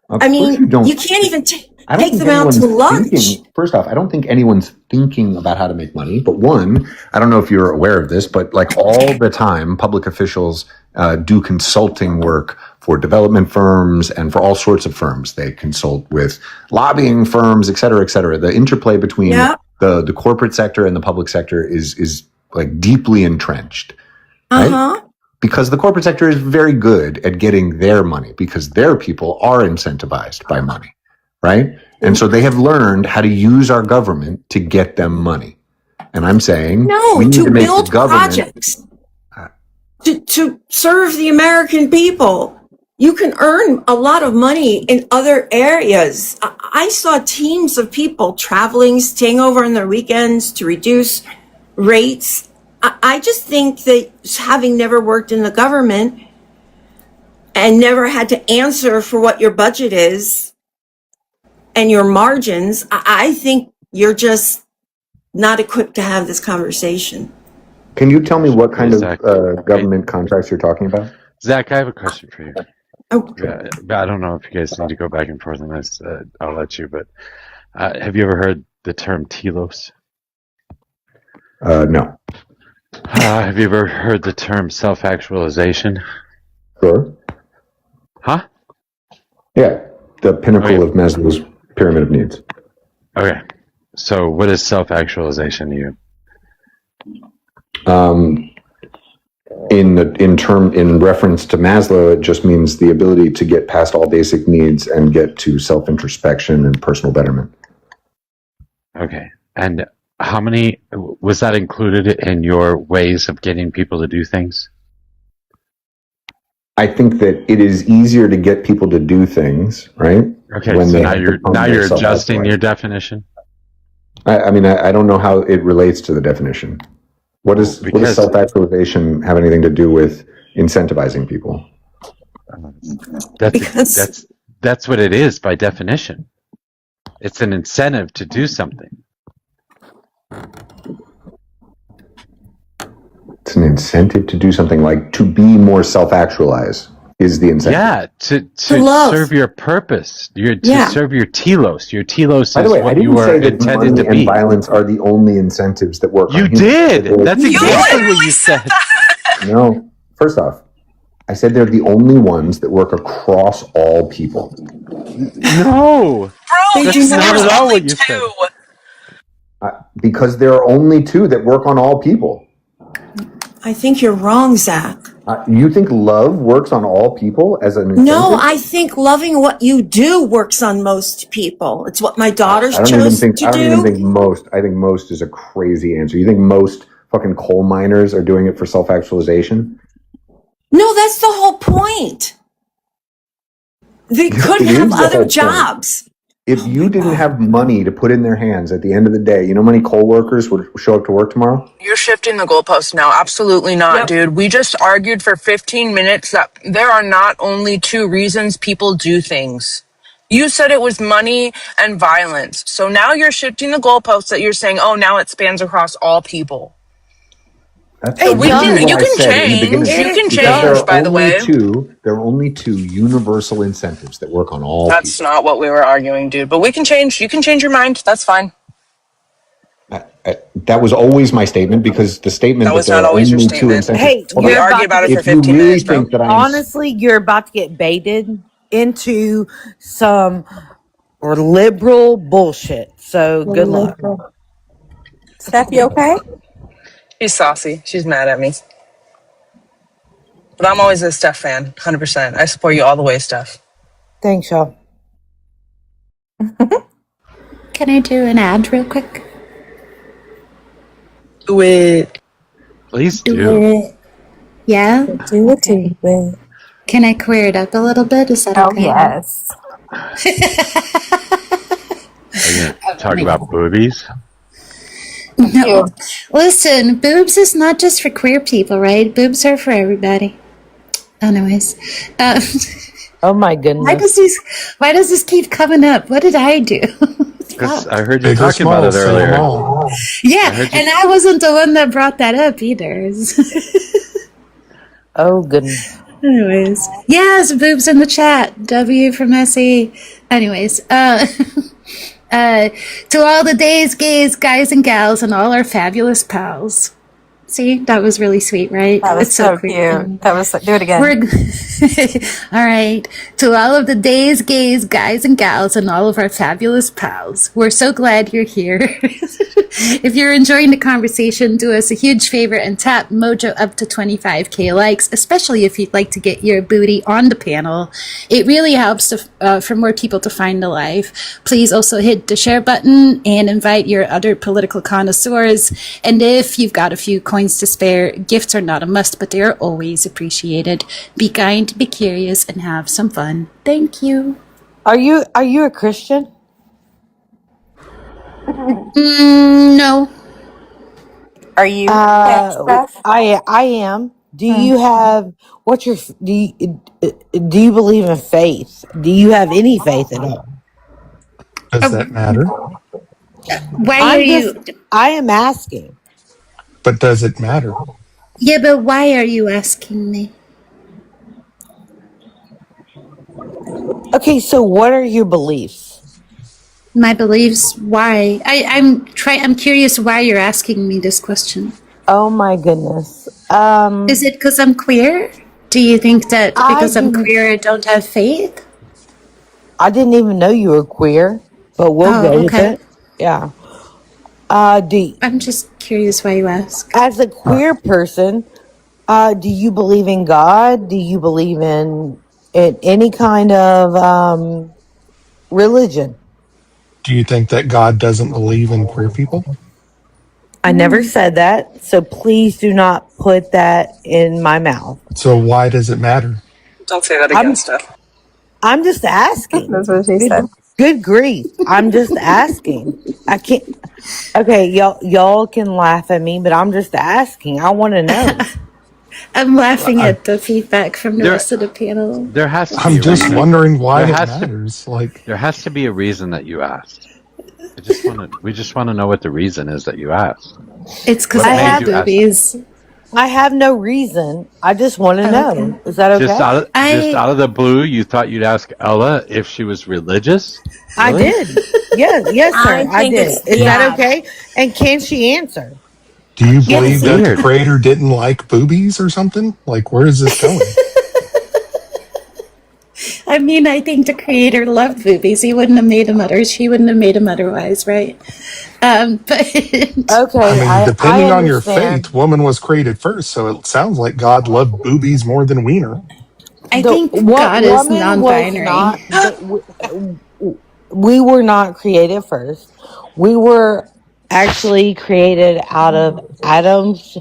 Speaker 18: I mean, you can't even take them out to lunch.
Speaker 16: First off, I don't think anyone's thinking about how to make money. But one, I don't know if you're aware of this, but like all the time, public officials do consulting work for development firms and for all sorts of firms. They consult with lobbying firms, et cetera, et cetera. The interplay between the corporate sector and the public sector is like deeply entrenched. Right? Because the corporate sector is very good at getting their money because their people are incentivized by money, right? And so they have learned how to use our government to get them money. And I'm saying we need to make
Speaker 18: build
Speaker 16: the government
Speaker 18: projects to serve the American people. You can earn a lot of money in other areas. I saw teams of people traveling, staying over on their weekends to reduce rates. I just think that having never worked in the government and never had to answer for what your budget is and your margins, I think you're just not equipped to have this conversation.
Speaker 16: Can you tell me what kind of government contracts you're talking about?
Speaker 1: Zach, I have a question for you. I don't know if you guys need to go back and forth on this. I'll let you, but have you ever heard the term telos?
Speaker 16: No.
Speaker 1: Have you ever heard the term self-actualization?
Speaker 16: Sure.
Speaker 1: Huh?
Speaker 16: Yeah, the pinnacle of Maslow's pyramid of needs.
Speaker 1: Okay. So what is self-actualization to you?
Speaker 16: In reference to Maslow, it just means the ability to get past all basic needs and get to self-introspection and personal betterment.
Speaker 1: Okay. And how many, was that included in your ways of getting people to do things?
Speaker 16: I think that it is easier to get people to do things, right?
Speaker 1: Okay, so now you're adjusting your definition?
Speaker 16: I mean, I don't know how it relates to the definition. What does self-actualization have anything to do with incentivizing people?
Speaker 1: That's what it is by definition. It's an incentive to do something.
Speaker 16: It's an incentive to do something, like to be more self-actualized is the incentive.
Speaker 1: Yeah, to serve your purpose. To serve your telos. Your telos
Speaker 16: By the way,
Speaker 1: is what
Speaker 16: I didn't
Speaker 1: you are
Speaker 16: say that
Speaker 1: intended
Speaker 16: money
Speaker 1: to be.
Speaker 16: and violence are the only incentives that work.
Speaker 1: You did. That's exactly what you said.
Speaker 16: No. First off, I said they're the only ones that work across all people.
Speaker 1: No.
Speaker 9: Bro,
Speaker 1: that's not at all what you said.
Speaker 16: Because there are only two that work on all people.
Speaker 18: I think you're wrong, Zach.
Speaker 16: You think love works on all people as an incentive?
Speaker 18: No, I think loving what you do works on most people. It's what my daughters chose to do.
Speaker 16: I don't even think most. I think most is a crazy answer. You think most fucking coal miners are doing it for self-actualization?
Speaker 18: No, that's the whole point. They could have other jobs.
Speaker 16: If you didn't have money to put in their hands at the end of the day, you know how many coal workers would show up to work tomorrow?
Speaker 9: You're shifting the goalpost now. Absolutely not, dude. We just argued for 15 minutes that there are not only two reasons people do things. You said it was money and violence. So now you're shifting the goalpost that you're saying, oh, now it spans across all people.
Speaker 16: That's
Speaker 9: So you can
Speaker 16: change.
Speaker 9: You can
Speaker 16: Because
Speaker 9: change, by the way.
Speaker 16: There are only two universal incentives that work on all
Speaker 9: That's not what we were arguing, dude. But we can change. You can change your mind. That's fine.
Speaker 16: That was always my statement, because the statement
Speaker 9: That was
Speaker 16: there
Speaker 9: not
Speaker 16: are
Speaker 9: always your
Speaker 16: only two
Speaker 9: statement.
Speaker 16: incentives.
Speaker 10: Hey,
Speaker 9: We argued about it for 15 minutes, bro.
Speaker 10: Honestly, you're about to get baited into some liberal bullshit. So good luck.
Speaker 8: Steph, you okay?
Speaker 9: She's saucy. She's mad at me. But I'm always a Steph fan, 100%. I support you all the way, Steph.
Speaker 10: Thanks, y'all.
Speaker 13: Can I do an ad real quick?
Speaker 9: Do it.
Speaker 1: Please
Speaker 13: do. It. Yeah?
Speaker 8: Do it.
Speaker 13: Can I queer it up a little bit? Is that okay?
Speaker 8: Yes.
Speaker 1: Are you gonna talk about boobies?
Speaker 13: No. Listen, boobs is not just for queer people, right? Boobs are for everybody. Anyways.
Speaker 10: Oh my goodness.
Speaker 13: Why does this keep coming up? What did I do?
Speaker 1: Because I heard you talking about it earlier.
Speaker 13: Yeah, and I wasn't the one that brought that up either.
Speaker 10: Oh goodness.
Speaker 13: Anyways. Yes, boobs in the chat. W from SE. Anyways, to all the days, gays, guys, and gals, and all our fabulous pals. See, that was really sweet, right?
Speaker 8: That was so cute. That was do it again.
Speaker 13: All right. To all of the days, gays, guys, and gals, and all of our fabulous pals, we're so glad you're here. If you're enjoying the conversation, do us a huge favor and tap Mojo up to 25K likes, especially if you'd like to get your booty on the panel. It really helps for more people to find the live. Please also hit the share button and invite your other political connoisseurs. And if you've got a few coins to spare, gifts are not a must, but they are always appreciated. Be kind, be curious, and have some fun. Thank you.
Speaker 10: Are you a Christian?
Speaker 13: No.
Speaker 8: Are you?
Speaker 10: I am. Do you have do you believe in faith? Do you have any faith at all?
Speaker 17: Does that matter?
Speaker 10: I am asking.
Speaker 17: But does it matter?
Speaker 13: Yeah, but why are you asking me?
Speaker 10: Okay, so what are your beliefs?
Speaker 13: My beliefs? Why? I'm curious why you're asking me this question.
Speaker 10: Oh my goodness.
Speaker 13: Is it because I'm queer? Do you think that because I'm queer I don't have faith?
Speaker 10: I didn't even know you were queer, but we'll go with it. Yeah.
Speaker 13: I'm just curious why you ask.
Speaker 10: As a queer person, do you believe in God? Do you believe in any kind of religion?
Speaker 17: Do you think that God doesn't believe in queer people?
Speaker 10: I never said that, so please do not put that in my mouth.
Speaker 17: So why does it matter?
Speaker 9: Don't say that again, Steph.
Speaker 10: I'm just asking.
Speaker 8: That's what she said.
Speaker 10: Good grief. I'm just asking. I can't. Okay, y'all can laugh at me, but I'm just asking. I want to know.
Speaker 13: I'm laughing at the feedback from the rest of the panel.
Speaker 1: There has to
Speaker 17: I'm
Speaker 1: be
Speaker 17: just wondering why it
Speaker 1: has
Speaker 17: matters.
Speaker 1: There has to be a reason that you asked. We just want to know what the reason is that you asked.
Speaker 13: It's because I have boobies.
Speaker 10: I have no reason. I just want to know. Okay. Is that okay?
Speaker 1: Just out of the blue, you thought you'd ask Ella if she was religious? Really?
Speaker 10: I did. Yes, sir. I did. Is that okay? And can she answer?
Speaker 17: Do you believe that the creator didn't like boobies or something? Like, where is this going?
Speaker 13: I mean, I think the creator loved boobies. He wouldn't have made them otherwise. She wouldn't have made them otherwise, right? But
Speaker 17: I
Speaker 10: Okay,
Speaker 17: mean,
Speaker 10: I
Speaker 17: depending on your
Speaker 10: understand.
Speaker 17: faith, woman was created first, so it sounds like God loved boobies more than wiener.
Speaker 13: I
Speaker 10: The
Speaker 13: think
Speaker 10: what
Speaker 13: God is
Speaker 10: woman was
Speaker 13: non-binary.
Speaker 10: not we were not created first. We were actually created out of Adam's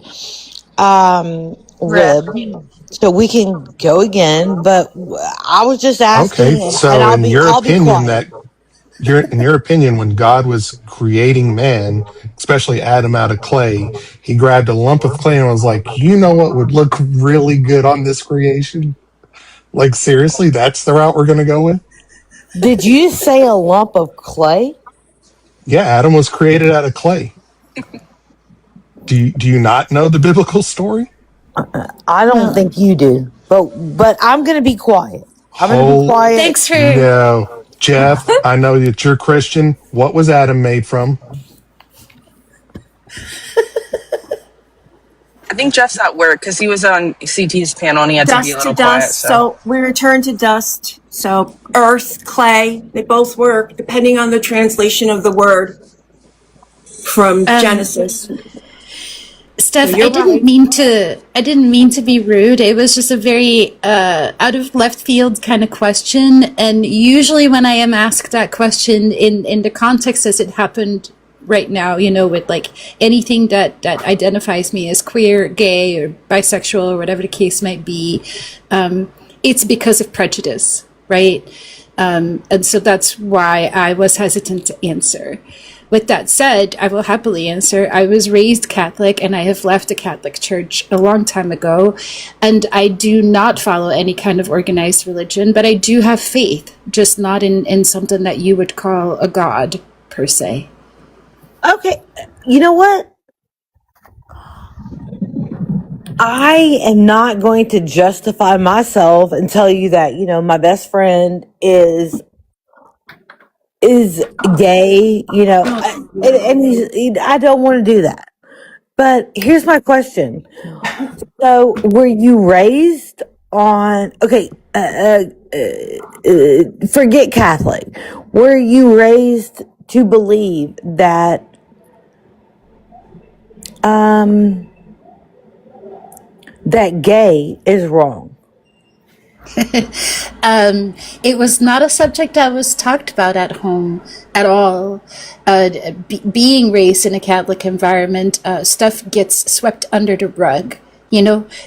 Speaker 8: Rip.
Speaker 10: rib. So we can go again, but I was just
Speaker 17: Okay,
Speaker 10: asking, and
Speaker 17: so
Speaker 10: I'll be quiet.
Speaker 17: in your opinion, when God was creating man, especially Adam out of clay, he grabbed a lump of clay and was like, you know what would look really good on this creation? Like seriously, that's the route we're gonna go with?
Speaker 10: Did you say a lump of clay?
Speaker 17: Yeah, Adam was created out of clay. Do you not know the biblical story?
Speaker 10: I don't
Speaker 13: Well,
Speaker 10: think you do, but I'm gonna be quiet. I'm gonna be
Speaker 17: Oh
Speaker 10: quiet.
Speaker 13: thanks for.
Speaker 17: no. Jeff, I know that you're Christian. What was Adam made from?
Speaker 9: I think Jeff's at work because he was on CT's panel and he had to be a
Speaker 18: Dust to
Speaker 9: little quiet.
Speaker 18: dust.
Speaker 9: So
Speaker 18: So we return to dust. So earth, clay, they both work depending on the translation of the word from Genesis. So
Speaker 13: Steph,
Speaker 18: you're right.
Speaker 13: I didn't mean to be rude. It was just a very out of left field kind of question. And usually when I am asked that question in the context as it happened right now, with like anything that identifies me as queer, gay, or bisexual, or whatever the case might be, it's because of prejudice, right? And so that's why I was hesitant to answer. With that said, I will happily answer. I was raised Catholic and I have left the Catholic Church a long time ago. And I do not follow any kind of organized religion, but I do have faith, just not in something that you would call a god, per se.
Speaker 10: Okay, you know what? I am not going to justify myself and tell you that, my best friend is gay, and I don't want to do that. But here's my question. So, were you raised on, okay, forget Catholic. Were you raised to believe that gay is wrong?
Speaker 13: It was not a subject that was talked about at home at all. Being raised in a Catholic environment, stuff gets swept under the rug.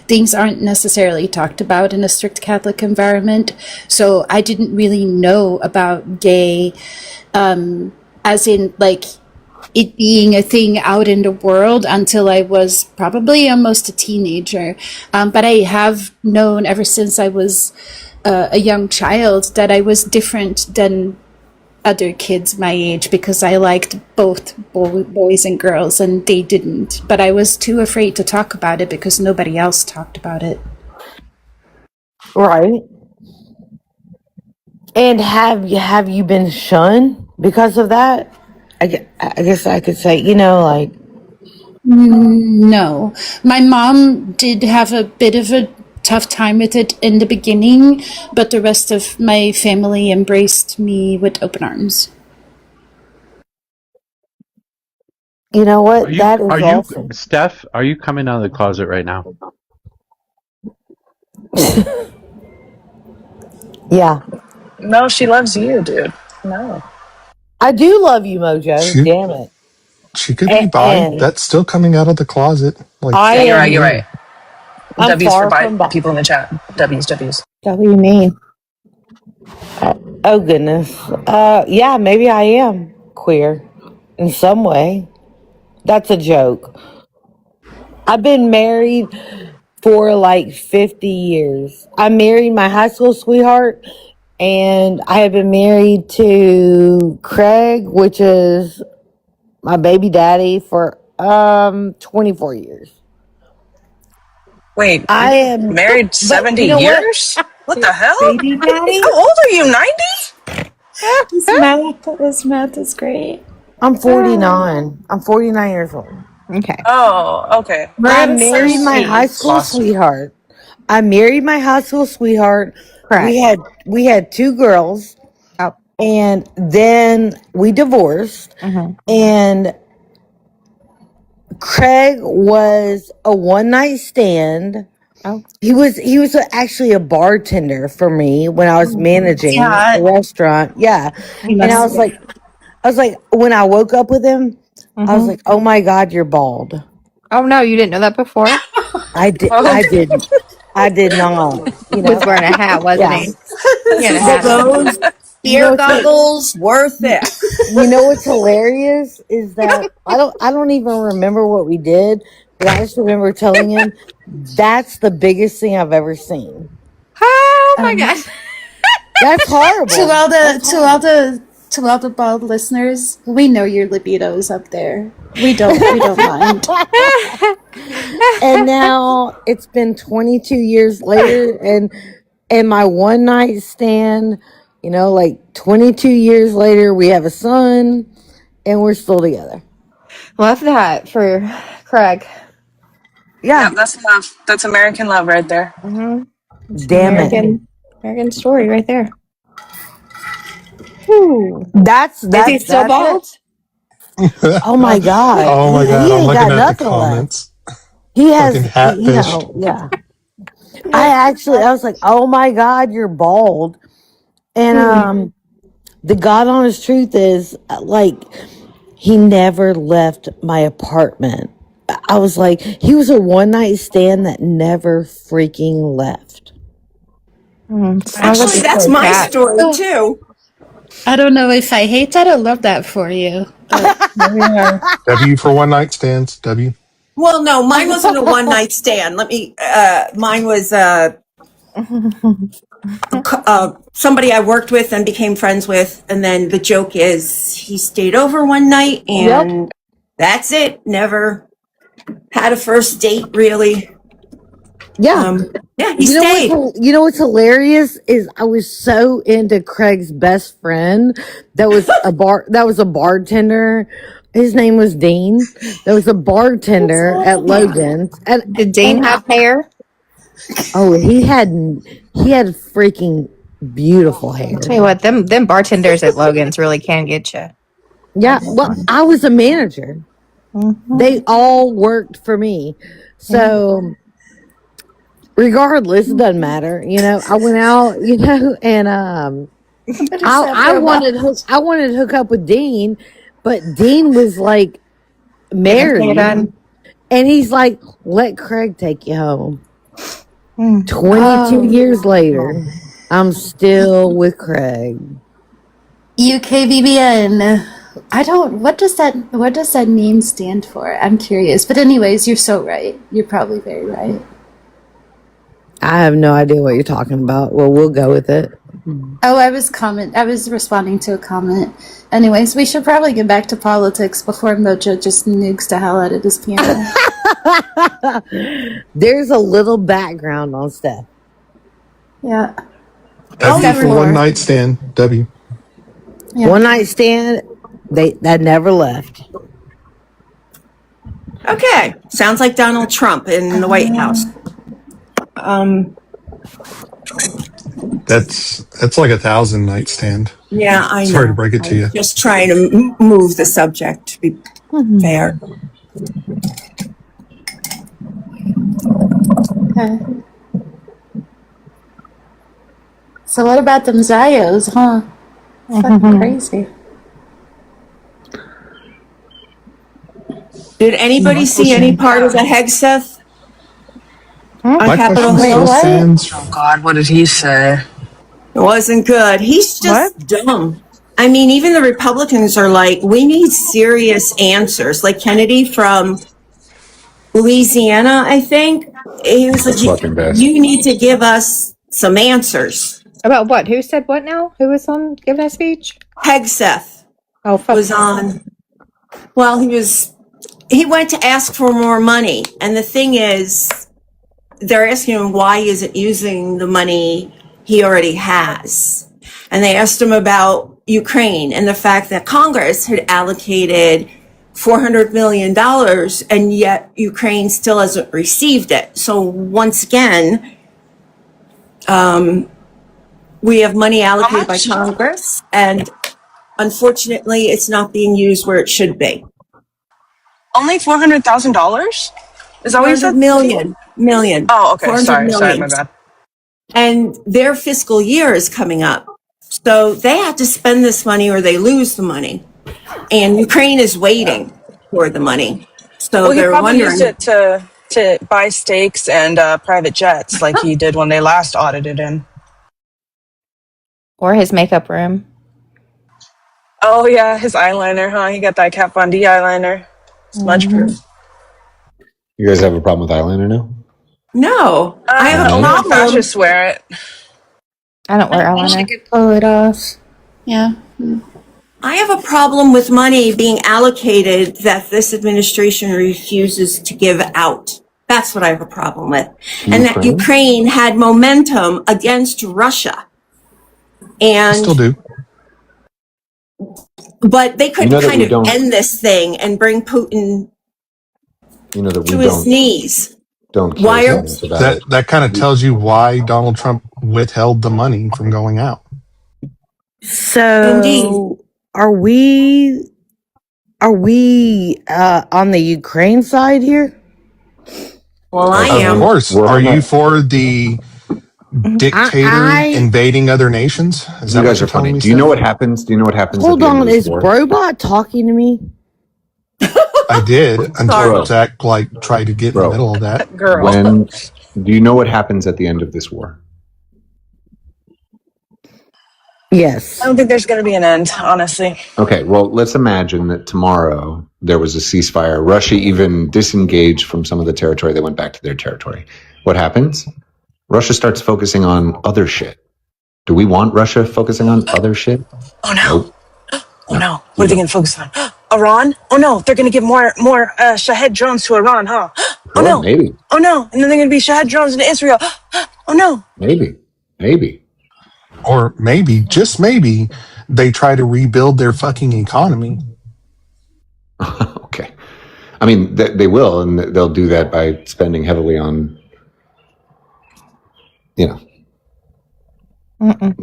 Speaker 13: Things aren't necessarily talked about in a strict Catholic environment. So I didn't really know about gay, as in like it being a thing out in the world until I was probably almost a teenager. But I have known ever since I was a young child that I was different than other kids my age because I liked both boys and girls and they didn't. But I was too afraid to talk about it because nobody else talked about it.
Speaker 10: Right. And have you been shunned because of that? I guess I could say, like.
Speaker 13: No. My mom did have a bit of a tough time with it in the beginning, but the rest of my family embraced me with open arms.
Speaker 10: You know
Speaker 1: Are
Speaker 10: what?
Speaker 1: you,
Speaker 10: That
Speaker 1: are
Speaker 10: is
Speaker 1: you,
Speaker 10: awesome.
Speaker 1: Steph, are you coming out of the closet right now?
Speaker 10: Yeah.
Speaker 9: no, she loves you, dude. No.
Speaker 10: I do love you, Mojo.
Speaker 17: She
Speaker 10: Damn it.
Speaker 17: she could be bi.
Speaker 10: And
Speaker 17: That's still coming out of the closet. Like
Speaker 10: I
Speaker 9: Yeah, you're right.
Speaker 17: fucking
Speaker 9: You're
Speaker 10: am,
Speaker 9: right.
Speaker 17: A.
Speaker 10: I'm
Speaker 9: W's for
Speaker 10: far from bi.
Speaker 9: people in the chat. W's.
Speaker 8: What do you mean?
Speaker 10: Oh, goodness. Yeah, maybe I am queer in some way. That's a joke. I've been married for like 50 years. I married my high school sweetheart, and I have been married to Craig, which is my baby daddy, for 24 years.
Speaker 9: Wait,
Speaker 10: I am,
Speaker 9: married
Speaker 10: but
Speaker 9: 70
Speaker 10: you know what?
Speaker 9: years? What the hell?
Speaker 13: Baby daddy?
Speaker 9: How old are you? 90?
Speaker 13: This math is great.
Speaker 10: I'm 49. I'm 49 years old.
Speaker 8: Okay.
Speaker 9: Oh, okay.
Speaker 13: We're
Speaker 10: I
Speaker 13: at a
Speaker 10: married
Speaker 13: similar
Speaker 10: my high
Speaker 13: age.
Speaker 10: school
Speaker 9: Lost me.
Speaker 10: sweetheart. I married my high school sweetheart.
Speaker 8: Correct.
Speaker 10: We had 2 girls,
Speaker 8: Oh.
Speaker 10: and then we divorced.
Speaker 8: Mhm.
Speaker 10: And Craig was a one night stand.
Speaker 8: Oh.
Speaker 10: He was actually a bartender for me when I was managing a restaurant. Yeah.
Speaker 13: He
Speaker 10: And
Speaker 13: must be.
Speaker 10: I was like, when I woke up with him, I was like, oh my God, you're bald.
Speaker 8: Oh no, you didn't know that before?
Speaker 10: I did.
Speaker 8: Oh.
Speaker 10: I did not.
Speaker 8: He was wearing a hat, wasn't
Speaker 10: Yeah.
Speaker 8: he? He had a hat
Speaker 18: Those
Speaker 8: on.
Speaker 18: beer goggles worth it.
Speaker 10: You know what's hilarious is that I don't even remember what we did, but I just remember telling him that's the biggest thing I've ever seen.
Speaker 8: Oh my gosh.
Speaker 10: That's horrible.
Speaker 13: To all the bald listeners, we know your libido is up there. We don't mind.
Speaker 10: And now it's been 22 years later, and my one night stand, like 22 years later, we have a son, and we're still together.
Speaker 8: Love that for Craig.
Speaker 10: Yeah,
Speaker 9: that's love. That's American love right there.
Speaker 8: Mm-hmm.
Speaker 10: damn
Speaker 8: American story right there. Whew.
Speaker 10: That's
Speaker 8: Is he still bald?
Speaker 10: Oh my God.
Speaker 17: Oh my God.
Speaker 10: He
Speaker 17: I'm
Speaker 10: ain't
Speaker 17: looking
Speaker 10: got
Speaker 17: at the
Speaker 10: nothing left.
Speaker 17: comments.
Speaker 10: He
Speaker 17: Fucking
Speaker 10: has,
Speaker 17: hat-fished.
Speaker 10: yeah. I was like, oh my God, you're bald. And the God honest truth is, like, he never left my apartment. I was like, he was a one night stand that never freaking left.
Speaker 18: Actually, that's my story too.
Speaker 13: I don't know if I hate that or love that for you. But here we are.
Speaker 17: W for one night stands. W.
Speaker 18: Well, no, mine wasn't a one night stand. Mine was somebody I worked with and became friends with. And then the joke is he stayed over one night and that's it. Never had a first date, really.
Speaker 10: Yeah.
Speaker 18: He stayed.
Speaker 10: You know what's hilarious is I was so into Craig's best friend that was a bartender. His name was Dean. There was a bartender at Logan's. And
Speaker 8: did Dean have hair?
Speaker 10: Oh, he had freaking beautiful hair.
Speaker 8: I'll tell you what, them bartenders at Logan's really can get you.
Speaker 10: Yeah, well, I was a manager.
Speaker 8: Mm-hmm.
Speaker 10: They all worked for me. So regardless, it doesn't matter. I went out, and I wanted to hook up with Dean, but Dean was like married, and he's like, let Craig take you home. 22 years later, I'm still with Craig.
Speaker 13: UKVBN. What does that name stand for? I'm curious. But anyways, you're so right. You're probably very right.
Speaker 10: I have no idea what you're talking about. Well, we'll go with it.
Speaker 13: Oh, I was responding to a comment. Anyways, we should probably get back to politics before Mojo just nukes the hell out of this piano.
Speaker 10: There's a little background on Steph.
Speaker 13: Yeah.
Speaker 17: W for one night stand. W.
Speaker 10: Yeah. One night stand, that never left.
Speaker 18: Okay. Sounds like Donald Trump in the White House.
Speaker 17: That's like 1,000 night stand.
Speaker 18: Yeah, I know.
Speaker 17: Sorry to break it to you.
Speaker 18: Just trying to move the subject to be fair.
Speaker 13: Okay. So what about them Zios, huh? Fucking crazy.
Speaker 18: Did anybody see any part of the Hegseth on Capitol Hill?
Speaker 7: Oh God, what did he say?
Speaker 18: It wasn't good. He's just dumb. I mean, even the Republicans are like, we need serious answers. Like Kennedy from Louisiana, I think. He was like, you need to give us some answers.
Speaker 8: About what? Who said what now? Who was on giving a speech?
Speaker 18: Hegseth was on. Well, he went to ask for more money. And the thing is, they're asking him why he isn't using the money he already has. And they asked him about Ukraine and the fact that Congress had allocated $400 million and yet Ukraine still hasn't received it. So once again, We have money allocated by Congress, and unfortunately, it's not being used where it should be.
Speaker 9: Only $400,000? Is that what you said?
Speaker 18: Million.
Speaker 9: Oh, okay.
Speaker 18: 400
Speaker 9: Sorry,
Speaker 18: million.
Speaker 9: my bad.
Speaker 18: And their fiscal year is coming up. So they have to spend this money or they lose the money. And Ukraine is waiting for the money. So
Speaker 9: Well, he
Speaker 18: they're
Speaker 9: probably
Speaker 18: wondering.
Speaker 9: used it to buy steaks and private jets like he did when they last audited him.
Speaker 8: Or his makeup room.
Speaker 9: Oh, yeah, his eyeliner, huh? He got that Kat Von D eyeliner. Smudge proof.
Speaker 16: You guys have a problem with eyeliner now?
Speaker 18: No, I have a
Speaker 9: Only when
Speaker 18: problem.
Speaker 9: fascists wear it.
Speaker 8: I don't wear eyeliner.
Speaker 13: I could pull it off. Yeah.
Speaker 18: I have a problem with money being allocated that this administration refuses to give out. That's what I have a problem with. And that Ukraine had momentum against Russia. And
Speaker 17: Still do.
Speaker 18: But they could kind of end this thing and bring Putin to his knees.
Speaker 17: Why are that kind of tells you why Donald Trump withheld the money from going out.
Speaker 10: So
Speaker 18: Indeed.
Speaker 10: are we on the Ukraine side here?
Speaker 18: Well, I am.
Speaker 17: Of course. Are you for the dictator invading other nations? Is
Speaker 16: You
Speaker 17: that
Speaker 16: guys
Speaker 17: what you're
Speaker 16: are funny.
Speaker 17: telling me?
Speaker 16: Do you know what happens? Do you know what happens?
Speaker 10: Hold
Speaker 16: at the end
Speaker 10: on,
Speaker 16: of this
Speaker 10: is
Speaker 16: war?
Speaker 10: Brobot talking to me?
Speaker 17: I did until Zach tried to get in the middle of that.
Speaker 9: Girl.
Speaker 16: Do you know what happens at the end of this war?
Speaker 10: Yes.
Speaker 9: I don't think there's going to be an end, honestly.
Speaker 16: Okay, well, let's imagine that tomorrow there was a ceasefire. Russia even disengaged from some of the territory. They went back to their territory. What happens? Russia starts focusing on other shit. Do we want Russia focusing on other shit?
Speaker 9: Oh, no.
Speaker 16: Nope.
Speaker 9: Oh, no. What are they going to focus on? Iran? Oh, no. They're going to give more Shahed drones to Iran, huh? Oh, no.
Speaker 16: Maybe.
Speaker 9: Oh, no. And then they're going to be Shahed drones into Israel. Oh, no.
Speaker 16: Maybe.
Speaker 17: Or maybe, just maybe, they try to rebuild their fucking economy.
Speaker 16: Okay. I mean, they will, and they'll do that by spending heavily on,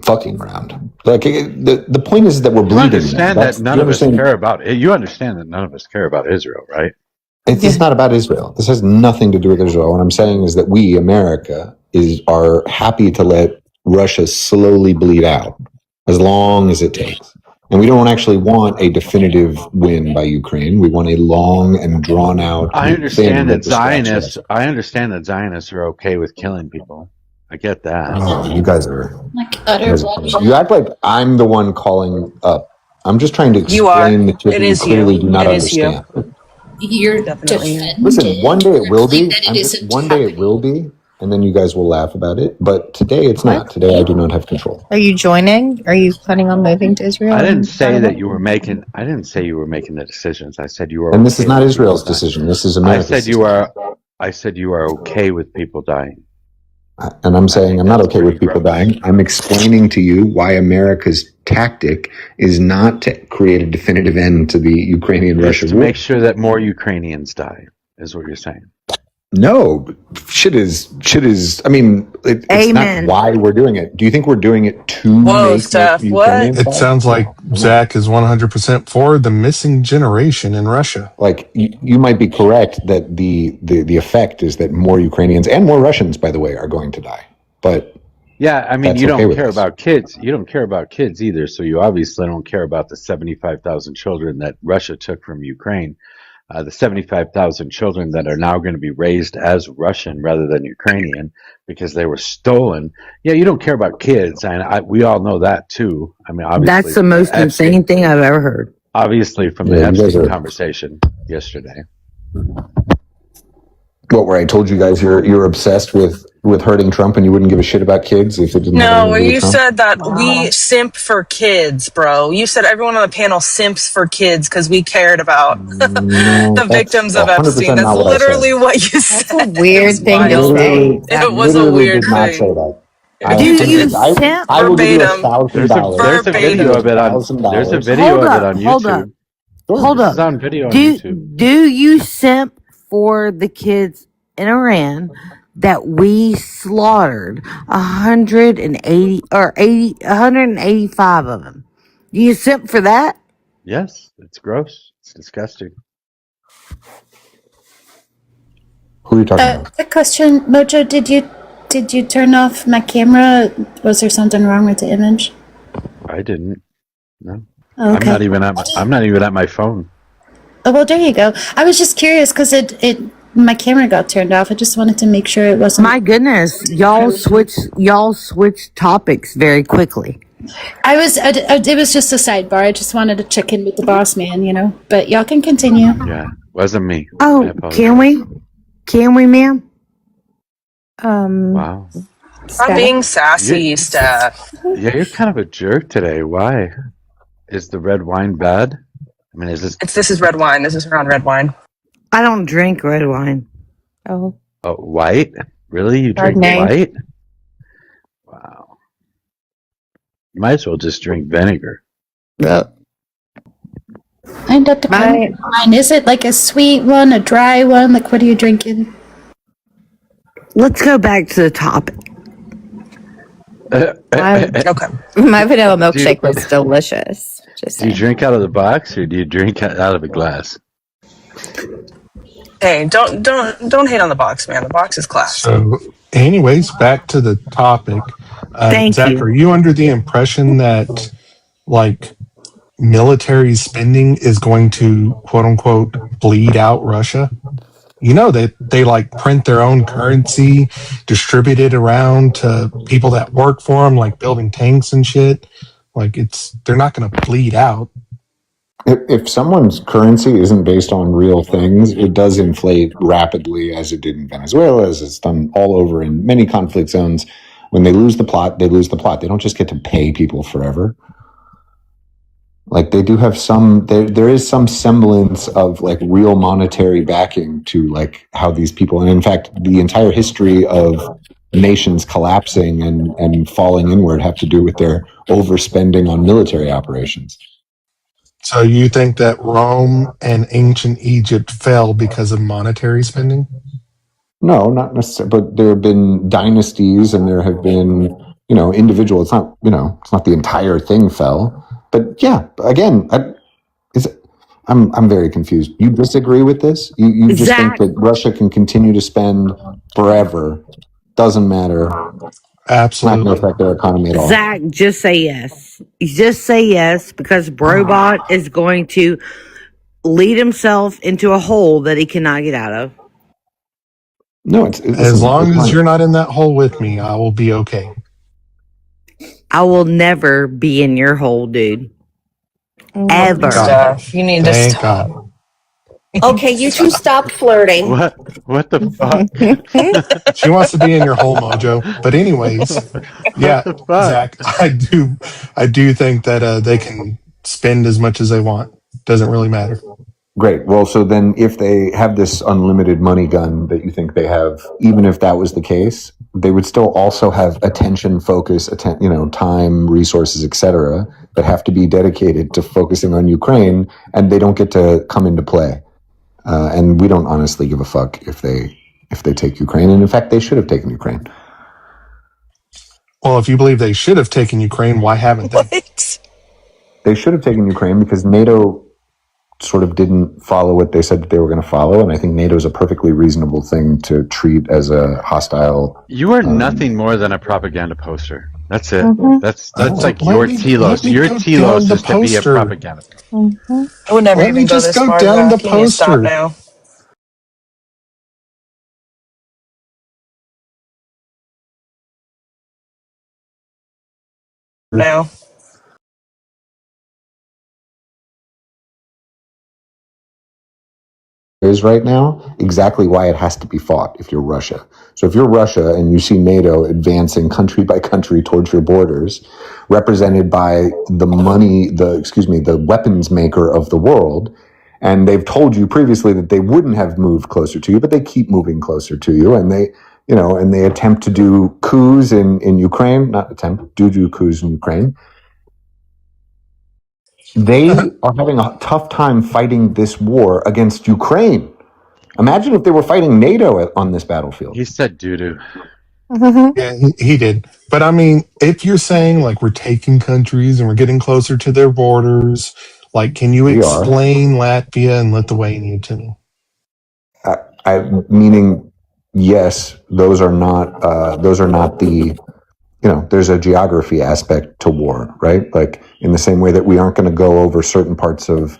Speaker 16: fucking around. Like, the point is that we're bleeding.
Speaker 1: You understand that none of us care about it. You understand that none of us care about Israel, right?
Speaker 16: It's not about Israel. This has nothing to do with Israel. What I'm saying is that we, America, are happy to let Russia slowly bleed out as long as it takes. And we don't actually want a definitive win by Ukraine. We want a long and drawn out.
Speaker 1: I understand that Zionists are okay with killing people. I get that.
Speaker 16: Oh, you guys are
Speaker 13: like utter bloodshed.
Speaker 16: You act like I'm the one calling up. I'm just trying to explain that you clearly do not understand.
Speaker 13: You're defending.
Speaker 16: Listen, one day it will be.
Speaker 13: That it isn't
Speaker 16: One day it will be, and then you guys will laugh about it. But today it's not. Today I do not have control.
Speaker 8: Are you joining? Are you planning on moving to Israel?
Speaker 1: I didn't say that you were making. I didn't say you were making the decisions. I said you were.
Speaker 16: And this is not Israel's decision. This is America's.
Speaker 1: I said you are okay with people dying.
Speaker 16: And I'm saying I'm not okay with people dying. I'm explaining to you why America's tactic is not to create a definitive end to the Ukrainian-Russia war.
Speaker 1: To make sure that more Ukrainians die, is what you're saying.
Speaker 16: No, shit is. I mean, it's not why we're doing it. Do you think we're doing it to make
Speaker 9: Steph,
Speaker 16: Ukrainians
Speaker 17: It sounds like Zach is 100% for the missing generation in Russia.
Speaker 16: Like you might be correct that the effect is that more Ukrainians and more Russians, by the way, are going to die. But
Speaker 1: yeah, I mean, you don't care about kids. You don't care about kids either. So you obviously don't care about the 75,000 children that Russia took from Ukraine. The 75,000 children that are now going to be raised as Russian rather than Ukrainian because they were stolen. Yeah, you don't care about kids, and we all know that too. I mean, obviously,
Speaker 10: that's the most insane thing I've ever heard.
Speaker 1: Obviously, from the Epstein conversation yesterday.
Speaker 16: What, where I told you guys you're obsessed with hurting Trump and you wouldn't give a shit about kids if it didn't.
Speaker 9: No, where you said that we simp for kids, bro. You said everyone on the panel simps for kids because we cared about the victims of Epstein. That's literally what you said.
Speaker 8: That's a weird thing to say.
Speaker 9: It was a weird thing.
Speaker 10: Do you simp?
Speaker 16: I will give you
Speaker 9: Verbatim.
Speaker 1: There's a video of it on. There's a video of it on YouTube.
Speaker 10: Hold up.
Speaker 1: This is on video on YouTube.
Speaker 10: Do you simp for the kids in Iran that we slaughtered 185 of them. Do you simp for that?
Speaker 1: Yes, it's gross. It's disgusting.
Speaker 16: Who are you talking about?
Speaker 13: Quick question, Mojo. Did you turn off my camera? Was there something wrong with the image?
Speaker 1: I didn't. No.
Speaker 13: Oh, okay.
Speaker 1: I'm not even at my phone.
Speaker 13: Oh, well, there you go. I was just curious because my camera got turned off. I just wanted to make sure it wasn't.
Speaker 10: My goodness, y'all switch topics very quickly.
Speaker 13: It was just a sidebar. I just wanted to check in with the boss man, But y'all can continue.
Speaker 1: Yeah, wasn't me.
Speaker 10: Oh, can we? Can we, ma'am?
Speaker 1: Wow.
Speaker 9: Stop being sassy, Steph.
Speaker 1: Yeah, you're kind of a jerk today. Why? Is the red wine bad? I mean,
Speaker 9: This is red wine. This is around red wine.
Speaker 10: I don't drink red wine.
Speaker 8: Oh.
Speaker 1: Oh, white? Really? You drink
Speaker 8: Chardonnay.
Speaker 1: white? Wow. You might as well just drink vinegar.
Speaker 13: I'm not the wine. Is it like a sweet one, a dry one? Like, what are you drinking?
Speaker 10: Let's go back to the topic.
Speaker 9: Okay.
Speaker 8: My vanilla milkshake was delicious.
Speaker 1: Do you drink out of the box or do you drink out of a glass?
Speaker 9: Hey, don't hate on the box, man. The box is class.
Speaker 17: So, anyways, back to the topic. Zach, are you under the impression that, like, military spending is going to, quote unquote, bleed out Russia? You know, they like print their own currency, distribute it around to people that work for them, like building tanks and shit. Like, they're not going to bleed out.
Speaker 16: If someone's currency isn't based on real things, it does inflate rapidly, as it did in Venezuela, as it's done all over in many conflict zones. When they lose the plot, they lose the plot. They don't just get to pay people forever. Like, they do have there is some semblance of like real monetary backing to like how these people, and in fact, the entire history of nations collapsing and falling inward have to do with their overspending on military operations.
Speaker 17: So you think that Rome and ancient Egypt fell because of monetary spending?
Speaker 16: No, not necessarily, but there have been dynasties and there have been, individual. It's not the entire thing fell. But yeah, again, I'm very confused. You disagree with this? You just think that Russia can continue to spend forever? Doesn't matter.
Speaker 17: Absolutely.
Speaker 16: It's not going to affect their economy at all.
Speaker 10: Zach, just say yes. Just say yes, because Brobot is going to lead himself into a hole that he cannot get out of.
Speaker 16: No,
Speaker 17: as long as you're not in that hole with me, I will be okay.
Speaker 10: I will never be in your hole, dude. Ever.
Speaker 9: Steph, you need to stop.
Speaker 17: God.
Speaker 18: Okay, you two stop flirting.
Speaker 1: What the fuck?
Speaker 17: She wants to be in your hole, Mojo. But anyways, yeah, Zach, I do think that they can spend as much as they want. Doesn't really matter.
Speaker 16: Great. Well, so then if they have this unlimited money gun that you think they have, even if that was the case, they would still also have attention, focus, time, resources, etc., that have to be dedicated to focusing on Ukraine, and they don't get to come into play. And we don't honestly give a fuck if they take Ukraine. And in fact, they should have taken Ukraine.
Speaker 17: Well, if you believe they should have taken Ukraine, why haven't they?
Speaker 9: What?
Speaker 16: They should have taken Ukraine because NATO sort of didn't follow what they said that they were going to follow. And I think NATO is a perfectly reasonable thing to treat as a hostile.
Speaker 1: You are nothing more than a propaganda poster. That's it.
Speaker 8: Mm-hmm.
Speaker 1: That's like your telos. Your telos is to be a propaganda.
Speaker 8: Mm-hmm.
Speaker 9: I would never
Speaker 17: Let me
Speaker 9: even go
Speaker 17: just
Speaker 9: this
Speaker 17: go
Speaker 9: far.
Speaker 17: down the
Speaker 9: Zach. You need to stop
Speaker 17: poster.
Speaker 9: now. Now.
Speaker 16: Is right now exactly why it has to be fought if you're Russia. So if you're Russia and you see NATO advancing country by country towards your borders, represented by the weapons maker of the world, and they've told you previously that they wouldn't have moved closer to you, but they keep moving closer to you, and they attempt to do coups in Ukraine, do coups in Ukraine. They are having a tough time fighting this war against Ukraine. Imagine if they were fighting NATO on this battlefield.
Speaker 1: He said doo-doo.
Speaker 17: Yeah, he did. But I mean, if you're saying like we're taking countries and we're getting closer to their borders, like, can you
Speaker 16: We are.
Speaker 17: explain Latvia and Lithuania to me?
Speaker 16: Meaning, yes, those are not the, there's a geography aspect to war, right? Like in the same way that we aren't going to go over certain parts of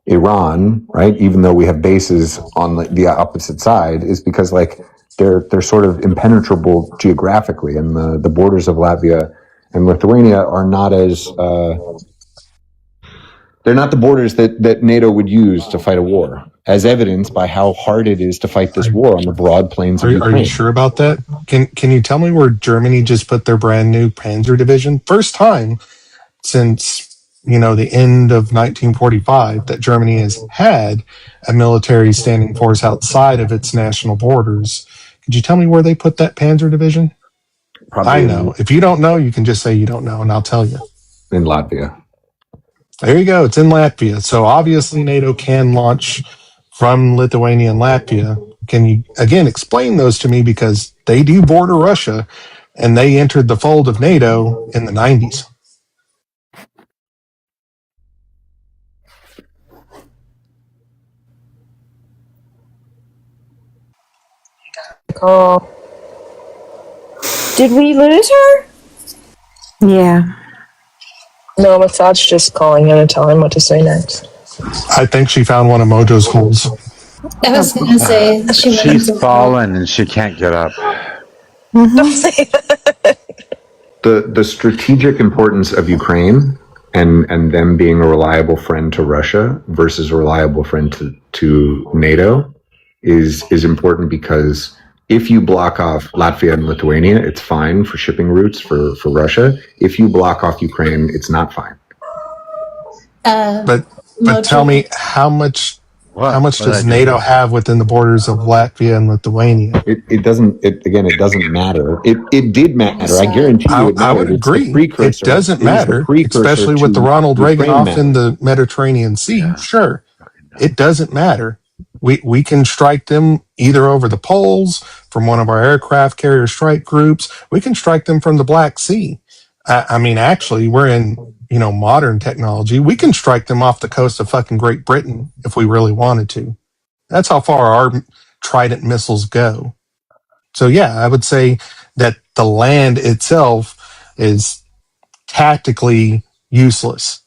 Speaker 16: Iran, right? Even though we have bases on the opposite side, is because like they're sort of impenetrable geographically, and the borders of Latvia and Lithuania are not as they're not the borders that NATO would use to fight a war, as evidenced by how hard it is to fight this war on the broad plains of
Speaker 17: Are you
Speaker 16: Ukraine.
Speaker 17: sure about that? Can you tell me where Germany just put their brand new Panzer division? First time since the end of 1945 that Germany has had a military standing force outside of its national borders. Could you tell me where they put that Panzer division?
Speaker 16: Probably
Speaker 17: I know. If you don't know, you can just say you don't know, and I'll tell you.
Speaker 16: In Latvia.
Speaker 17: There you go. It's in Latvia. So obviously NATO can launch from Lithuania and Latvia. Can you, again, explain those to me? Because they do border Russia, and they entered the fold of NATO in the 90s.
Speaker 18: Oh. Did we lose her?
Speaker 8: Yeah.
Speaker 9: No, Masad's just calling him and telling him what to say next.
Speaker 17: I think she found one of Mojo's holes.
Speaker 13: I was gonna say
Speaker 1: She's fallen and she can't get up.
Speaker 9: Don't say that.
Speaker 16: The strategic importance of Ukraine and them being a reliable friend to Russia versus a reliable friend to NATO is important, because if you block off Latvia and Lithuania, it's fine for shipping routes for Russia. If you block off Ukraine, it's not fine.
Speaker 17: But tell me, how much does NATO have within the borders of Latvia and Lithuania?
Speaker 16: It doesn't matter. It did matter. I guarantee you it mattered.
Speaker 17: I would agree. It doesn't matter, especially with the Ronald Reagan off in the Mediterranean Sea. Sure. It doesn't matter. We can strike them either over the poles from one of our aircraft carrier strike groups. We can strike them from the Black Sea. I mean, actually, we're in, modern technology. We can strike them off the coast of fucking Great Britain if we really wanted to. That's how far our Trident missiles go. So yeah, I would say that the land itself is tactically useless.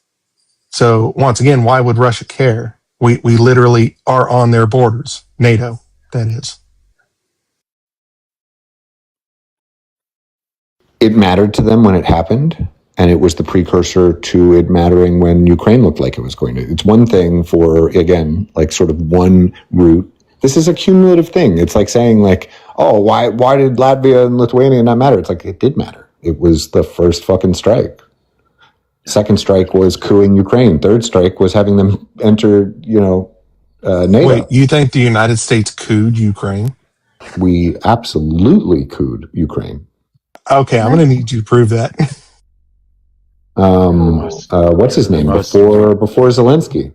Speaker 17: So once again, why would Russia care? We literally are on their borders. NATO, that is.
Speaker 16: It mattered to them when it happened, and it was the precursor to it mattering when Ukraine looked like it was going to. It's one thing for, again, like sort of one route. This is a cumulative thing. It's like saying like, oh, why did Latvia and Lithuania not matter? It's like, it did matter. It was the first fucking strike. Second strike was cooing Ukraine. Third strike was having them enter, NATO.
Speaker 17: Wait, you think the United States cooed Ukraine?
Speaker 16: We absolutely cooed Ukraine.
Speaker 17: Okay, I'm going to need you to prove that.
Speaker 16: What's his name? Before Zelensky.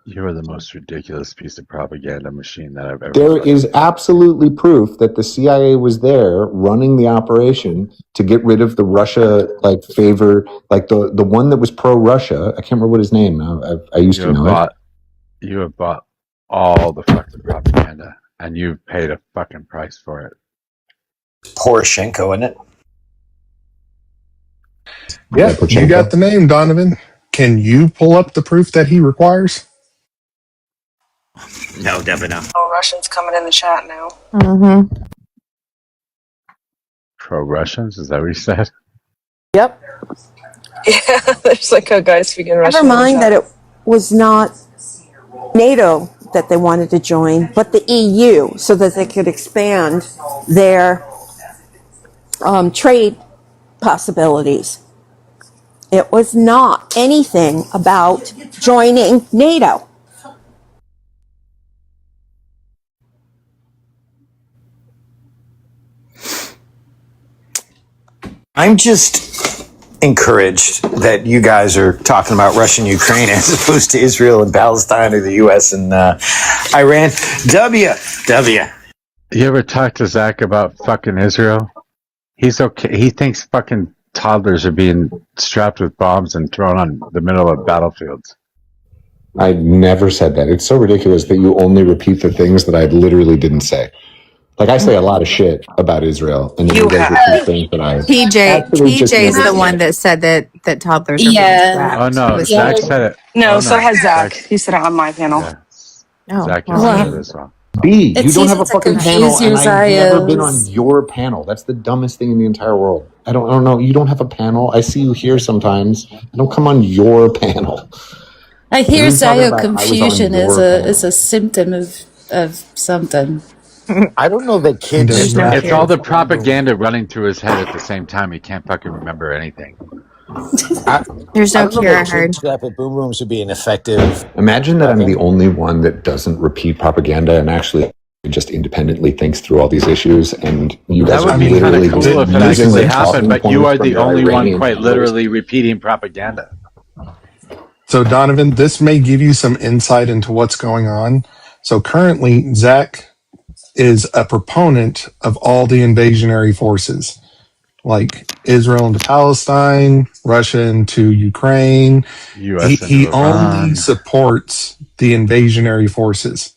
Speaker 1: You are the most ridiculous piece of propaganda machine that I've ever
Speaker 16: There
Speaker 1: heard.
Speaker 16: is absolutely proof that the CIA was there running the operation to get rid of the Russia favor, the one that was pro-Russia. I can't remember what his name. I used to know it.
Speaker 1: You have bought all the fucking propaganda, and you've paid a fucking price for it.
Speaker 20: Poroshenko, isn't it?
Speaker 17: Yeah, you got the name, Donovan. Can you pull up the proof that he requires?
Speaker 20: No, definitely not.
Speaker 9: Oh, Russians coming in the chat now.
Speaker 8: Mm-hmm.
Speaker 1: Pro-Russians? Is that what you said?
Speaker 18: Yep.
Speaker 9: Yeah, there's like a guy speaking Russian.
Speaker 18: Never mind that it was not NATO that they wanted to join, but the EU, so that they could expand their trade possibilities. It was not anything about joining NATO.
Speaker 20: I'm just encouraged that you guys are talking about Russia and Ukraine as opposed to Israel and Palestine or the U.S. and Iran. W.
Speaker 1: You ever talk to Zach about fucking Israel? He's okay. He thinks fucking toddlers are being strapped with bombs and thrown on the middle of battlefields.
Speaker 16: I never said that. It's so ridiculous that you only repeat the things that I literally didn't say. Like, I say a lot of shit about Israel, and then you guys repeat things that I actually just
Speaker 8: TJ's
Speaker 16: never
Speaker 8: the one
Speaker 16: said.
Speaker 8: that said that toddlers are being
Speaker 13: Yeah.
Speaker 8: strapped.
Speaker 1: Oh no,
Speaker 8: with
Speaker 1: Zach
Speaker 8: bombs.
Speaker 1: said it.
Speaker 9: No,
Speaker 1: Oh
Speaker 9: so
Speaker 1: no,
Speaker 9: has Zach.
Speaker 1: Zach.
Speaker 9: He said it on my panel.
Speaker 1: Yeah,
Speaker 8: Oh,
Speaker 1: Zach has
Speaker 8: well,
Speaker 1: said it as well.
Speaker 16: B, you
Speaker 13: It's
Speaker 16: don't
Speaker 13: easy
Speaker 16: have a
Speaker 13: to
Speaker 16: fucking
Speaker 13: confuse
Speaker 16: panel, and
Speaker 13: your
Speaker 16: I've never been on
Speaker 13: Zios.
Speaker 16: your panel. That's the dumbest thing in the entire world. I don't know. You don't have a panel. I see you here sometimes. I don't come on your panel.
Speaker 13: I hear
Speaker 16: What are you talking
Speaker 13: Zio
Speaker 16: about? I was on
Speaker 13: confusion
Speaker 16: your panel.
Speaker 13: is a symptom of something.
Speaker 20: I don't know that
Speaker 17: He
Speaker 20: kids
Speaker 17: does
Speaker 8: there's no
Speaker 17: not.
Speaker 1: It's
Speaker 8: cure.
Speaker 1: all the propaganda running through his head at the same time. He can't fucking remember anything.
Speaker 20: I,
Speaker 8: There's
Speaker 20: I
Speaker 8: no
Speaker 20: don't know
Speaker 8: cure, I
Speaker 20: that
Speaker 8: heard.
Speaker 20: kids strapped with boom rooms would be an effective
Speaker 16: Imagine that I'm the
Speaker 20: weapon.
Speaker 16: only one that doesn't repeat propaganda and actually just independently thinks through all these issues, and you
Speaker 1: That
Speaker 16: guys
Speaker 1: would
Speaker 16: are
Speaker 1: be kind of
Speaker 16: literally
Speaker 1: cool
Speaker 16: just
Speaker 1: if it
Speaker 16: using
Speaker 1: actually
Speaker 16: the
Speaker 1: happened,
Speaker 16: talking
Speaker 1: but you
Speaker 16: points
Speaker 1: are
Speaker 16: from
Speaker 1: the
Speaker 16: the
Speaker 1: only one
Speaker 16: Iranian
Speaker 1: quite
Speaker 16: generals.
Speaker 1: literally repeating propaganda.
Speaker 17: So, Donovan, this may give you some insight into what's going on. So, currently, Zach is a proponent of all the invasionary forces, like Israel into Palestine, Russia into Ukraine.
Speaker 1: U.S. into
Speaker 17: He only
Speaker 1: Iran.
Speaker 17: supports the invasionary forces.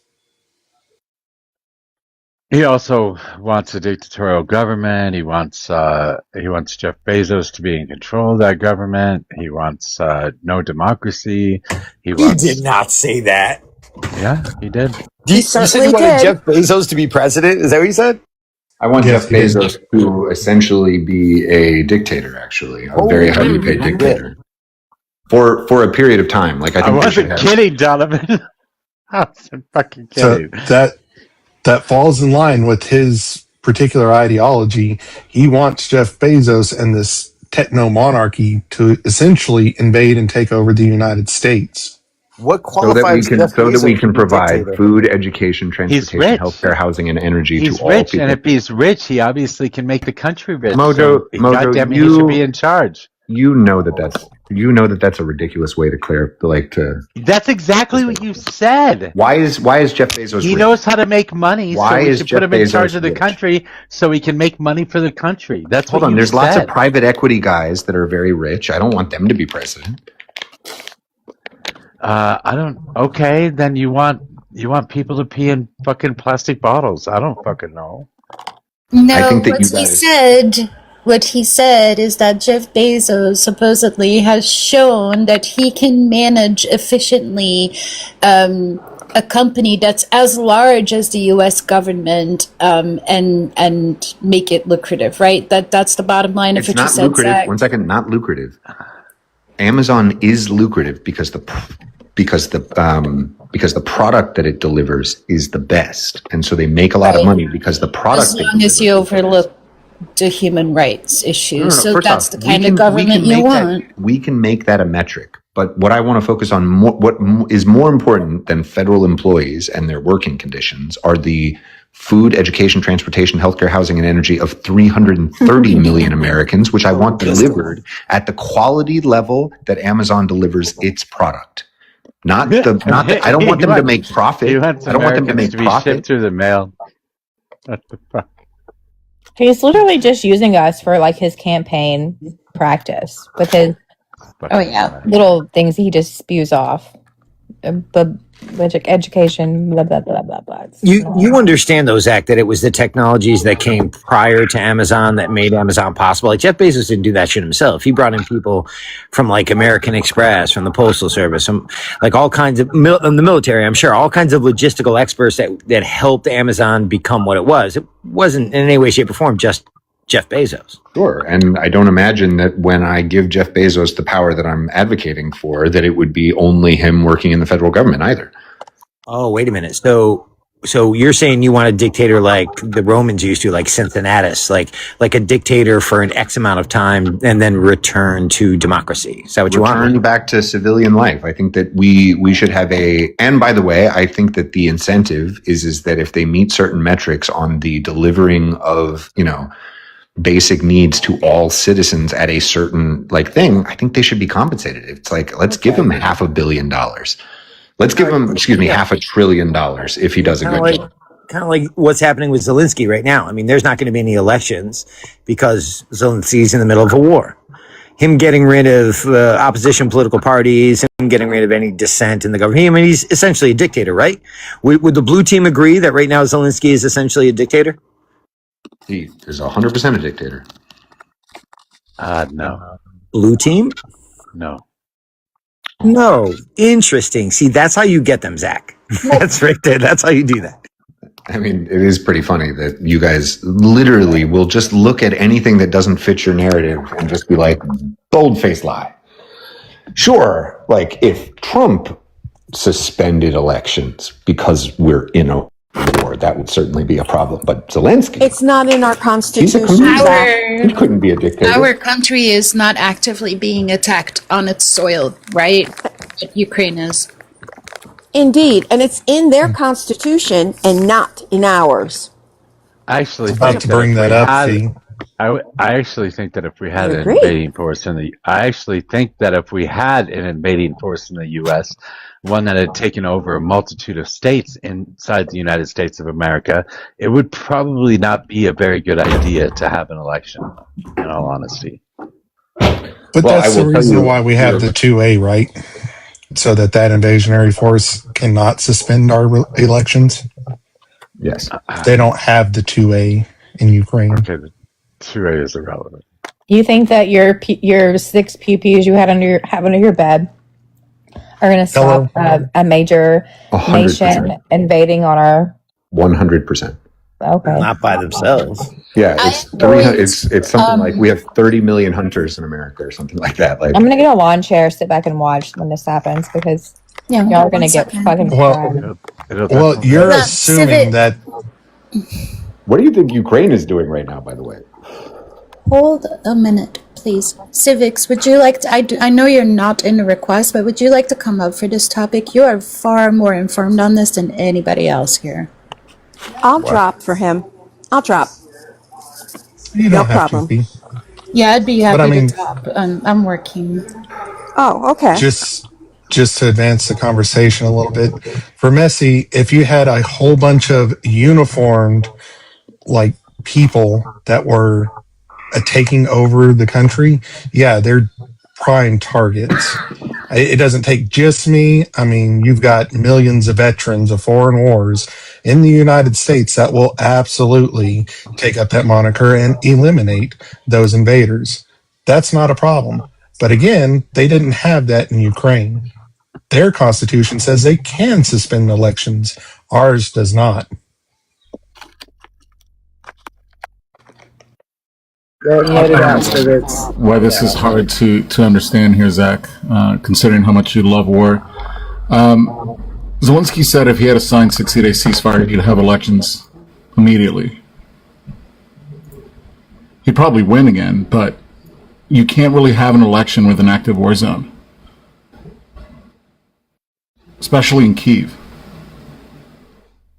Speaker 1: He also wants a dictatorial government. He wants Jeff Bezos to be in control of that government. He wants no democracy. He
Speaker 20: You did
Speaker 1: wants
Speaker 20: not say that.
Speaker 1: yeah, he did.
Speaker 20: You
Speaker 8: He
Speaker 20: said
Speaker 8: certainly
Speaker 20: you wanted
Speaker 8: did.
Speaker 20: Jeff Bezos to be president? Is that what you said?
Speaker 16: I want
Speaker 17: Yes,
Speaker 16: Jeff
Speaker 17: he did.
Speaker 16: Bezos to essentially be a dictator, actually, a very highly paid dictator for a period of time. Like, I
Speaker 1: I
Speaker 16: think they should
Speaker 1: wasn't
Speaker 16: have.
Speaker 1: kidding, Donovan. I wasn't fucking
Speaker 17: So
Speaker 1: kidding.
Speaker 17: that falls in line with his particular ideology. He wants Jeff Bezos and this techno monarchy to essentially invade and take over the United States.
Speaker 20: What
Speaker 16: So that we
Speaker 20: qualifies
Speaker 16: can
Speaker 20: Jeff Bezos to be
Speaker 16: provide
Speaker 20: dictator?
Speaker 16: food, education,
Speaker 1: He's
Speaker 16: transportation,
Speaker 1: rich.
Speaker 16: healthcare, housing, and energy to
Speaker 1: He's
Speaker 16: all
Speaker 1: rich, and
Speaker 16: people.
Speaker 1: if he's rich, he obviously can make the country rich.
Speaker 16: Mojo,
Speaker 1: So, goddamn it, he should be in charge.
Speaker 16: you know that that's a ridiculous way to
Speaker 1: That's exactly what you said.
Speaker 16: Why is Jeff Bezos
Speaker 1: He
Speaker 16: rich?
Speaker 1: knows how to make money,
Speaker 16: Why
Speaker 1: so we
Speaker 16: is
Speaker 1: should
Speaker 16: Jeff
Speaker 1: put him in charge
Speaker 16: Bezos
Speaker 1: of the
Speaker 16: rich?
Speaker 1: country so he can make money for the country. That's
Speaker 16: Hold
Speaker 1: what
Speaker 16: on,
Speaker 1: you
Speaker 16: there's lots of
Speaker 1: said.
Speaker 16: private equity guys that are very rich. I don't want them to be president.
Speaker 1: I don't. Okay, then you want people to pee in fucking plastic bottles. I don't fucking know.
Speaker 16: I
Speaker 13: No,
Speaker 16: think that you guys.
Speaker 13: what he said is that Jeff Bezos supposedly has shown that he can manage efficiently a company that's as large as the U.S. government and make it lucrative, right? That's the bottom line of
Speaker 16: It's
Speaker 13: what you
Speaker 16: not
Speaker 13: said,
Speaker 16: lucrative.
Speaker 13: Zach.
Speaker 16: One second, not lucrative. Amazon is lucrative because the product that it delivers is the best, and so they make a lot of
Speaker 13: Right.
Speaker 16: money because the product.
Speaker 13: As long as you overlook the human rights issues. So
Speaker 16: First
Speaker 13: that's
Speaker 16: off,
Speaker 13: the kind of government you want.
Speaker 16: We can make that a metric, but what I want to focus on, what is more important than federal employees and their working conditions, are the food, education, transportation, healthcare, housing, and energy of 330 million Americans, which I want delivered at the quality level that Amazon delivers its product. Not the. I don't want them to make profit.
Speaker 1: He wants
Speaker 16: I don't want them to
Speaker 1: Americans
Speaker 16: make
Speaker 1: to be
Speaker 16: profit.
Speaker 1: shipped through the mail. What the fuck?
Speaker 8: He's literally just using us for like his campaign practice with his little things he just spews off. Education, blah blah blah blah blah.
Speaker 20: You understand though, Zach, that it was the technologies that came prior to Amazon that made Amazon possible. Like Jeff Bezos didn't do that shit himself. He brought in people from like American Express, from the Postal Service, from like all kinds of the military. I'm sure all kinds of logistical experts that helped Amazon become what it was. It wasn't in any way, shape, or form just Jeff Bezos.
Speaker 16: Sure. And I don't imagine that when I give Jeff Bezos the power that I'm advocating for, that it would be only him working in the federal government either.
Speaker 20: Oh, wait a minute. So you're saying you want a dictator like the Romans used to, like Cincinnatus, like a dictator for an X amount of time and then return to democracy. Is that what you want?
Speaker 16: Return back to civilian life. I think that we should have and by the way, I think that the incentive is that if they meet certain metrics on the delivering of, basic needs to all citizens at a certain like thing, I think they should be compensated. It's like, let's give him $500 million. Let's give him, excuse me, $500 billion if he does a good job.
Speaker 20: Kind of like what's happening with Zelensky right now. I mean, there's not going to be any elections because Zelensky's in the middle of a war. Him getting rid of opposition political parties, him getting rid of any dissent in the government. I mean, he's essentially a dictator, right? Would the blue team agree that right now Zelensky is essentially a dictator?
Speaker 16: He is 100% a dictator.
Speaker 1: No.
Speaker 20: Blue team?
Speaker 1: No.
Speaker 20: No. Interesting. See, that's how you get them, Zach. That's right there. That's how you do that.
Speaker 16: I mean, it is pretty funny that you guys literally will just look at anything that doesn't fit your narrative and just be like, bold-faced lie. Sure, like if Trump suspended elections because we're in a war, that would certainly be a problem. But Zelensky,
Speaker 18: It's not in our
Speaker 16: he's a
Speaker 18: constitution.
Speaker 16: comedian. He couldn't be a dictator.
Speaker 13: Our country is not actively being attacked on its soil, right? But Ukraine is.
Speaker 18: Indeed, and it's in their constitution and not in ours.
Speaker 1: I actually
Speaker 17: About
Speaker 1: think
Speaker 17: to bring
Speaker 1: if
Speaker 17: that
Speaker 1: we
Speaker 17: up,
Speaker 1: had-
Speaker 17: Fee.
Speaker 1: I actually think that if we had
Speaker 18: I
Speaker 1: an
Speaker 18: agree.
Speaker 1: invading force I actually think that if we had an invading force in the U.S., one that had taken over a multitude of states inside the United States of America, it would probably not be a very good idea to have an election, in all honesty.
Speaker 17: But
Speaker 16: Well,
Speaker 17: that's
Speaker 16: I
Speaker 17: the
Speaker 16: will tell
Speaker 17: reason
Speaker 16: you-
Speaker 17: why we have the 2A, right? So that invasionary force cannot suspend our elections.
Speaker 16: Yes.
Speaker 17: They don't have the 2A in Ukraine.
Speaker 1: Okay, the 2A is irrelevant.
Speaker 8: You think that your 6 PPs you had under your bed are going to stop a major
Speaker 16: 100%.
Speaker 8: nation invading on our?
Speaker 16: 100%.
Speaker 8: Okay.
Speaker 20: Not by themselves.
Speaker 16: Yeah, it's 300. It's something like we have 30 million hunters in America or something like that. Like,
Speaker 8: I'm going to get a lawn chair, sit back and watch when this happens because y'all are going to get fucking fried.
Speaker 17: Well, you're
Speaker 13: The
Speaker 17: assuming
Speaker 13: civic-
Speaker 17: that.
Speaker 16: what do you think Ukraine is doing right now, by the way?
Speaker 13: Hold a minute, please. Civics, would you like to? I know you're not in the request, but would you like to come up for this topic? You are far more informed on this than anybody else here.
Speaker 18: I'll drop for him. I'll drop.
Speaker 17: You
Speaker 18: No
Speaker 17: don't have
Speaker 18: problem.
Speaker 17: to be.
Speaker 13: Yeah, I'd be happy
Speaker 17: But I mean-
Speaker 13: to top. I'm working.
Speaker 18: Oh, okay.
Speaker 17: Just to advance the conversation a little bit, for Messi, if you had a whole bunch of uniformed like people that were taking over the country, yeah, they're prime targets. It doesn't take just me. I mean, you've got millions of veterans of foreign wars in the United States that will absolutely take up that moniker and eliminate those invaders. That's not a problem. But again, they didn't have that in Ukraine. Their constitution says they can suspend elections. Ours does not.
Speaker 2: Why this is hard to understand here, Zach, considering how much you love war. Zelensky said if he had a signed 60-day ceasefire, he'd have elections immediately. He'd probably win again, but you can't really have an election with an active war zone. Especially in Kyiv.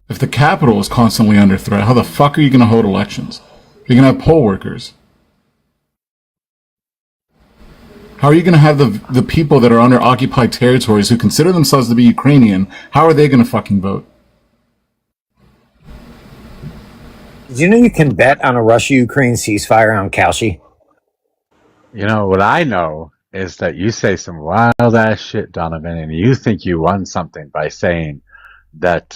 Speaker 2: If the capital is constantly under threat, how the fuck are you going to hold elections? You're going to have poll workers. How are you going to have the people that are under occupied territories who consider themselves to be Ukrainian, how are they going to fucking vote?
Speaker 20: Did you know you can bet on a Russia-Ukraine ceasefire on Kalshi?
Speaker 1: You know, what I know is that you say some wild ass shit, Donovan, and you think you won something by saying that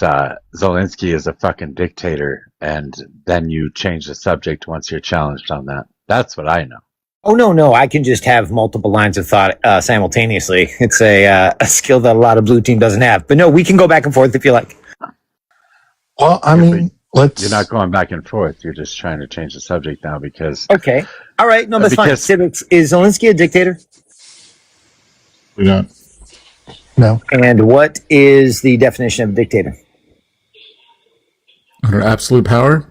Speaker 1: Zelensky is a fucking dictator, and then you change the subject once you're challenged on that. That's what I know.
Speaker 20: Oh, no, I can just have multiple lines of thought simultaneously. It's a skill that a lot of blue team doesn't have. But no, we can go back and forth if you like.
Speaker 17: Well, I mean,
Speaker 1: You're not going back and forth. You're just trying to change the subject now because...
Speaker 20: Okay. All right. No, that's fine. Civics, is Zelensky a dictator?
Speaker 2: We don't.
Speaker 17: No.
Speaker 20: And what is the definition of a dictator?
Speaker 2: Under absolute power?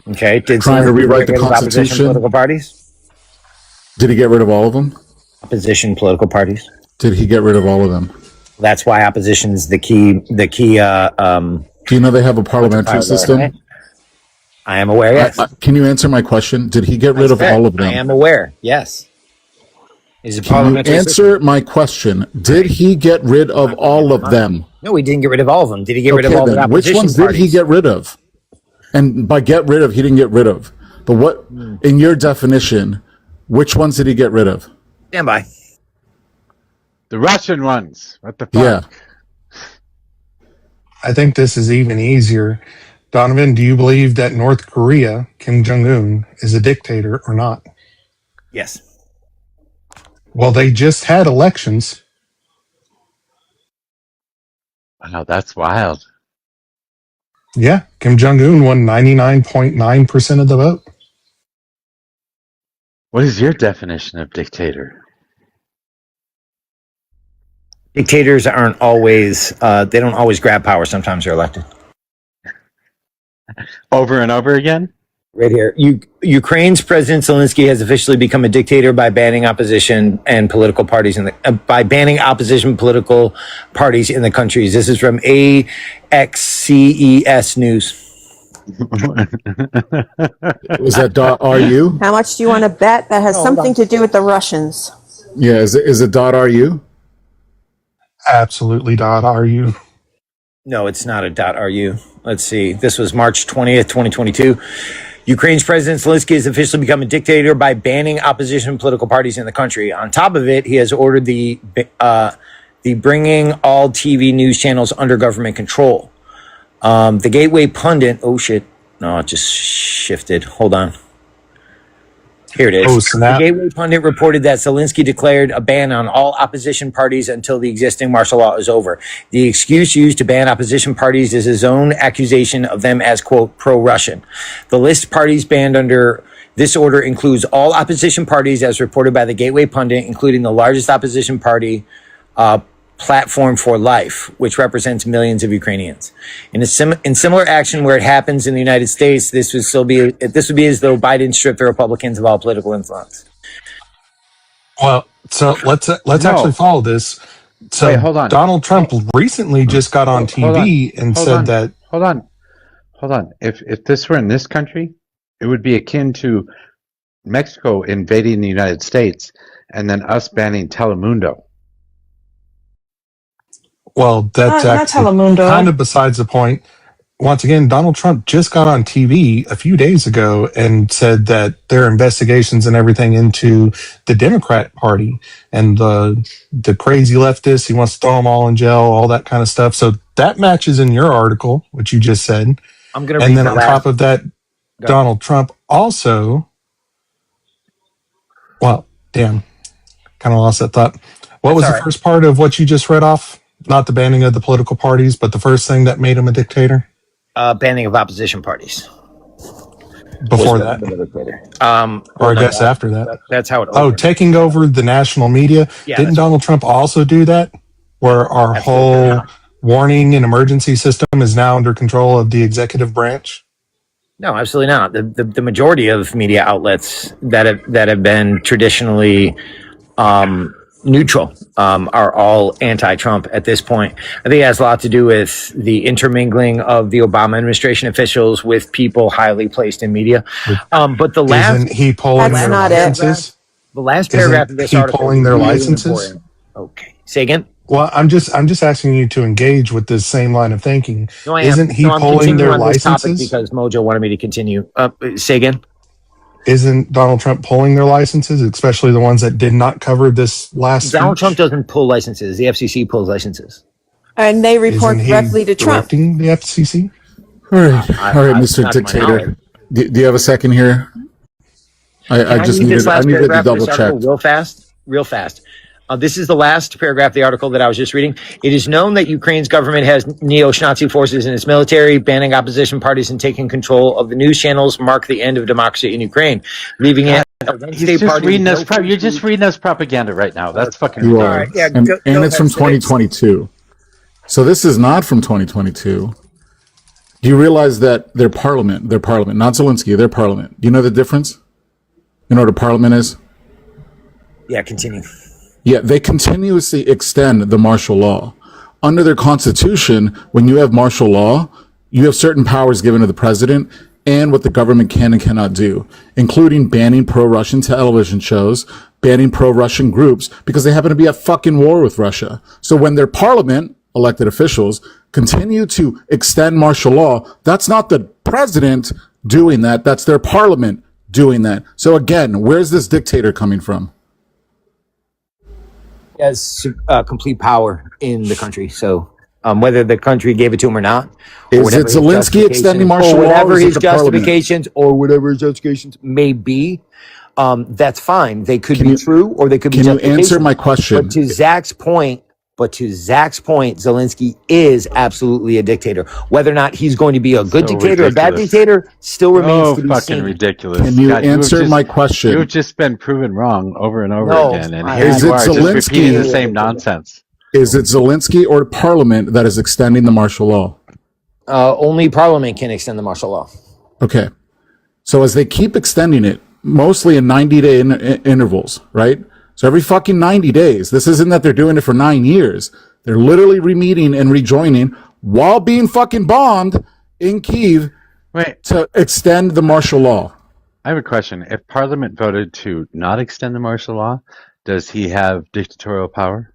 Speaker 20: Okay. Did
Speaker 2: Trying to
Speaker 20: Zelensky
Speaker 2: rewrite
Speaker 20: get
Speaker 2: the
Speaker 20: rid of opposition
Speaker 2: Constitution?
Speaker 20: political parties?
Speaker 2: Did he get rid of all of them?
Speaker 20: Opposition political parties.
Speaker 2: Did he get rid of all of them?
Speaker 20: That's why opposition's the key.
Speaker 2: Do you know they have a parliamentary system?
Speaker 20: I am aware, yes.
Speaker 6: Can you answer my question? Did he get rid of all of them?
Speaker 20: I am aware, yes. Is it
Speaker 6: Can you
Speaker 20: parliamentary
Speaker 6: answer
Speaker 20: system?
Speaker 6: my question? Did he get rid of all of them?
Speaker 20: No, he didn't get rid of all of them. Did he get rid of all the
Speaker 6: Then which
Speaker 20: opposition
Speaker 6: ones
Speaker 20: parties?
Speaker 6: did he get rid of? And by get rid of, he didn't get rid of. But what, in your definition, which ones did he get rid of?
Speaker 20: Stand by.
Speaker 1: The Russian ones. What the fuck?
Speaker 6: Yeah.
Speaker 17: I think this is even easier. Donovan, do you believe that North Korea, Kim Jong-un, is a dictator or not?
Speaker 20: Yes.
Speaker 17: Well, they just had elections.
Speaker 1: Wow, that's wild.
Speaker 17: Yeah, Kim Jong-un won 99.9% of the vote.
Speaker 1: What is your definition of dictator?
Speaker 20: Dictators aren't always, they don't always grab power. Sometimes they're elected.
Speaker 1: Over and over again?
Speaker 20: Right here. Ukraine's President Zelensky has officially become a dictator by banning opposition and political parties in the countries. This is from AXCES News.
Speaker 6: Was that .ru?
Speaker 18: How much do you want to bet that has something to do with the Russians?
Speaker 6: Yeah, is it .ru?
Speaker 17: Absolutely .ru.
Speaker 20: No, it's not a .ru. Let's see. This was March 20th, 2022. Ukraine's President Zelensky has officially become a dictator by banning opposition political parties in the country. On top of it, he has ordered the bringing all TV news channels under government control. The Gateway Pundit, oh shit, no, it just shifted. Hold on. Here it is.
Speaker 17: Oh, snap.
Speaker 20: The Gateway Pundit reported that Zelensky declared a ban on all opposition parties until the existing martial law is over. The excuse used to ban opposition parties is his own accusation of them as, quote, pro-Russian. The list of parties banned under this order includes all opposition parties as reported by the Gateway Pundit, including the largest opposition party, Platform for Life, which represents millions of Ukrainians. In similar action where it happens in the United States, this would be as though Biden stripped the Republicans of all political influence.
Speaker 17: Well, so let's actually follow this. So
Speaker 1: wait, hold on.
Speaker 17: Donald Trump recently just got on TV and said that.
Speaker 1: Hold on. If this were in this country, it would be akin to Mexico invading the United States and then us banning Telemundo.
Speaker 17: Well, that's actually kind of besides the point. Once again, Donald Trump just got on TV a few days ago and said that there are investigations and everything into the Democrat Party and the crazy leftists. He wants to throw them all in jail, all that kind of stuff. So that matches in your article, which you just said.
Speaker 20: I'm going to
Speaker 17: and then on top of that, Donald Trump also. Well, damn, kind of lost that thought. What was the first part of what you just read off? Not the banning of the political parties, but the first thing that made him a dictator?
Speaker 20: Banning of opposition parties.
Speaker 17: Before that? Or I guess after that.
Speaker 20: That's how it
Speaker 17: opened. Taking over the national media.
Speaker 20: Yeah,
Speaker 17: Didn't Donald Trump also do that? Where our whole warning and emergency system is now under control of the executive branch?
Speaker 20: No, absolutely not. The majority of media outlets that have been traditionally neutral are all anti-Trump at this point. I think it has a lot to do with the intermingling of the Obama administration officials with people highly placed in media. But the last
Speaker 17: isn't he pulling their licenses?
Speaker 20: The last paragraph of this article
Speaker 17: pulling their licenses?
Speaker 20: Okay, say again.
Speaker 17: Well, I'm just asking you to engage with this same line of thinking.
Speaker 20: No, I am.
Speaker 17: Isn't he pulling their licenses?
Speaker 20: Because Mojo wanted me to continue. Say again.
Speaker 17: Isn't Donald Trump pulling their licenses, especially the ones that did not cover this last
Speaker 20: Donald
Speaker 17: speech?
Speaker 20: Trump doesn't pull licenses. The FCC pulls licenses.
Speaker 18: And they report directly to Trump.
Speaker 17: Directing the FCC?
Speaker 6: All right, Mr. Dictator. Do you have a second here? I just needed to double check.
Speaker 20: Real fast. This is the last paragraph of the article that I was just reading. It is known that Ukraine's government has neo-Nazi forces in its military. Banning opposition parties and taking control of the news channels mark the end of democracy in Ukraine, leaving it.
Speaker 1: He's just reading us. You're just reading us propaganda right now. That's fucking.
Speaker 6: You are, and it's from 2022. So this is not from 2022. Do you realize that their parliament, not Zelensky, their parliament. Do you know the difference? You know what a parliament is?
Speaker 20: Yeah, continue.
Speaker 6: Yeah, they continuously extend the martial law. Under their constitution, when you have martial law, you have certain powers given to the president, and what the government can and cannot do, including banning pro-Russian television shows, banning pro-Russian groups, because they happen to be at fucking war with Russia. So when their parliament, elected officials, continue to extend martial law, that's not the president doing that, that's their parliament doing that. So again, where's this dictator coming from?
Speaker 20: He has complete power in the country. So whether the country gave it to him or not, or
Speaker 6: Is it Zelensky extending martial law,
Speaker 20: whatever
Speaker 6: or is it
Speaker 20: his
Speaker 6: the parliament?
Speaker 20: justifications, or whatever his justifications may be, that's fine. They could be true, or they could be.
Speaker 6: Can you answer my question?
Speaker 20: But to Zach's point, Zelensky is absolutely a dictator. Whether or not he's going to be a good dictator or a bad dictator still remains to be
Speaker 1: fucking
Speaker 20: seen.
Speaker 1: ridiculous.
Speaker 6: Can you
Speaker 1: God,
Speaker 6: answer my question?
Speaker 1: You've just been proven wrong over and over
Speaker 20: No,
Speaker 1: again, and
Speaker 20: I-
Speaker 1: here
Speaker 6: Is
Speaker 1: you
Speaker 6: it
Speaker 1: are just
Speaker 6: Zelensky?
Speaker 1: repeating the same nonsense.
Speaker 6: Is it Zelensky or Parliament that is extending the martial law?
Speaker 20: Only Parliament can extend the martial law.
Speaker 6: Okay. So as they keep extending it, mostly in 90-day intervals, right? So every fucking 90 days. This isn't that they're doing it for 9 years. They're literally re-meeting and rejoining while being fucking bombed in Kyiv to extend the martial law.
Speaker 1: I have a question. If Parliament voted to not extend the martial law, does he have dictatorial power?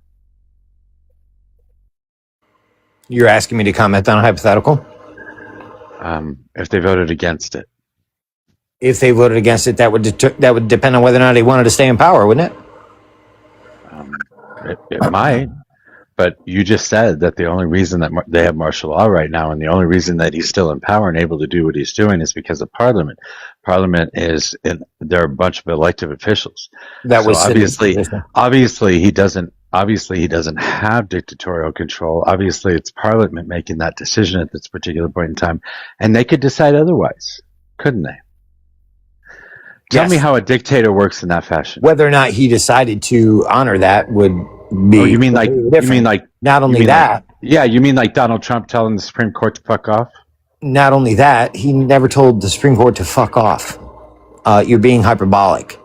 Speaker 20: You're asking me to comment on a hypothetical?
Speaker 1: If they voted against it.
Speaker 20: If they voted against it, that would depend on whether or not he wanted to stay in power, wouldn't it?
Speaker 1: It might. But you just said that the only reason that they have martial law right now, and the only reason that he's still in power and able to do what he's doing, is because of Parliament. Parliament they're a bunch of elected officials.
Speaker 20: That was
Speaker 1: obviously he doesn't have dictatorial control. Obviously, it's Parliament making that decision at this particular point in time, and they could decide otherwise, couldn't they? Tell me how a dictator works in that fashion.
Speaker 20: Whether or not he decided to honor that would be.
Speaker 1: Oh, you mean like
Speaker 20: not only that?
Speaker 1: You mean like Donald Trump telling the Supreme Court to fuck off?
Speaker 20: Not only that, he never told the Supreme Court to fuck off. You're being hyperbolic.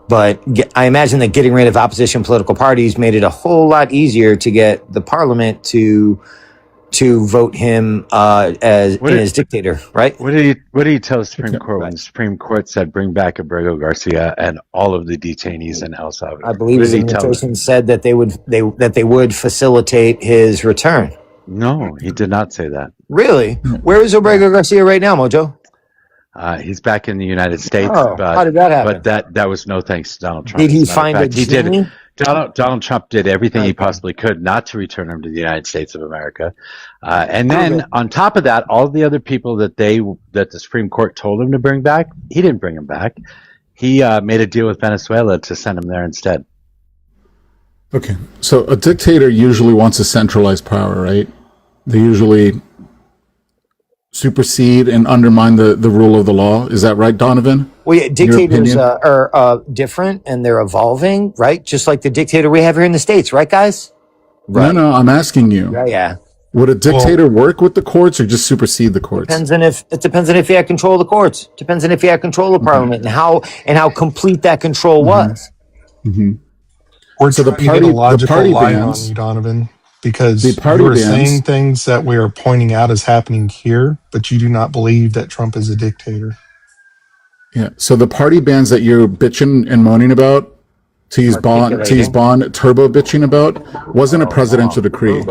Speaker 20: But I imagine that getting rid of opposition political parties made it a whole lot easier to get the Parliament to vote him as dictator, right?
Speaker 1: What did he tell the Supreme Court when the Supreme Court said bring back Abrego Garcia and all of the detainees in El Salvador?
Speaker 20: I believe his administration said that they would facilitate his return.
Speaker 1: No, he did not say that.
Speaker 20: Really? Where is Abrego Garcia right now, Mojo?
Speaker 1: He's back in the United States.
Speaker 20: Oh,
Speaker 1: but,
Speaker 20: how did that happen?
Speaker 1: But that was no thanks to Donald Trump.
Speaker 20: Did he find a genie?
Speaker 1: Donald Trump did everything he possibly could not to return him to the United States of America. And then on top of that, all the other people that the Supreme Court told him to bring back, he didn't bring them back. He made a deal with Venezuela to send him there instead.
Speaker 6: Okay. So a dictator usually wants a centralized power, right? They usually supersede and undermine the rule of the law. Is that right, Donovan?
Speaker 20: Well, yeah, dictators are different and they're evolving, right? Just like the dictator we have here in the States, right, guys? Right.
Speaker 6: No, I'm asking you.
Speaker 20: Yeah.
Speaker 6: Would a dictator work with the courts or just supersede the courts?
Speaker 20: It depends on if he had control of the courts. Depends on if he had control of Parliament and how complete that control was.
Speaker 6: Mm-hmm.
Speaker 17: We're
Speaker 6: so
Speaker 17: trying to get a logical lie on you, Donovan, because you are saying things that we are pointing out as happening here, but you do not believe that Trump is a dictator.
Speaker 6: Yeah. So the party bans that you're bitching and moaning about, to use Bond, turbo bitching about, wasn't a presidential decree.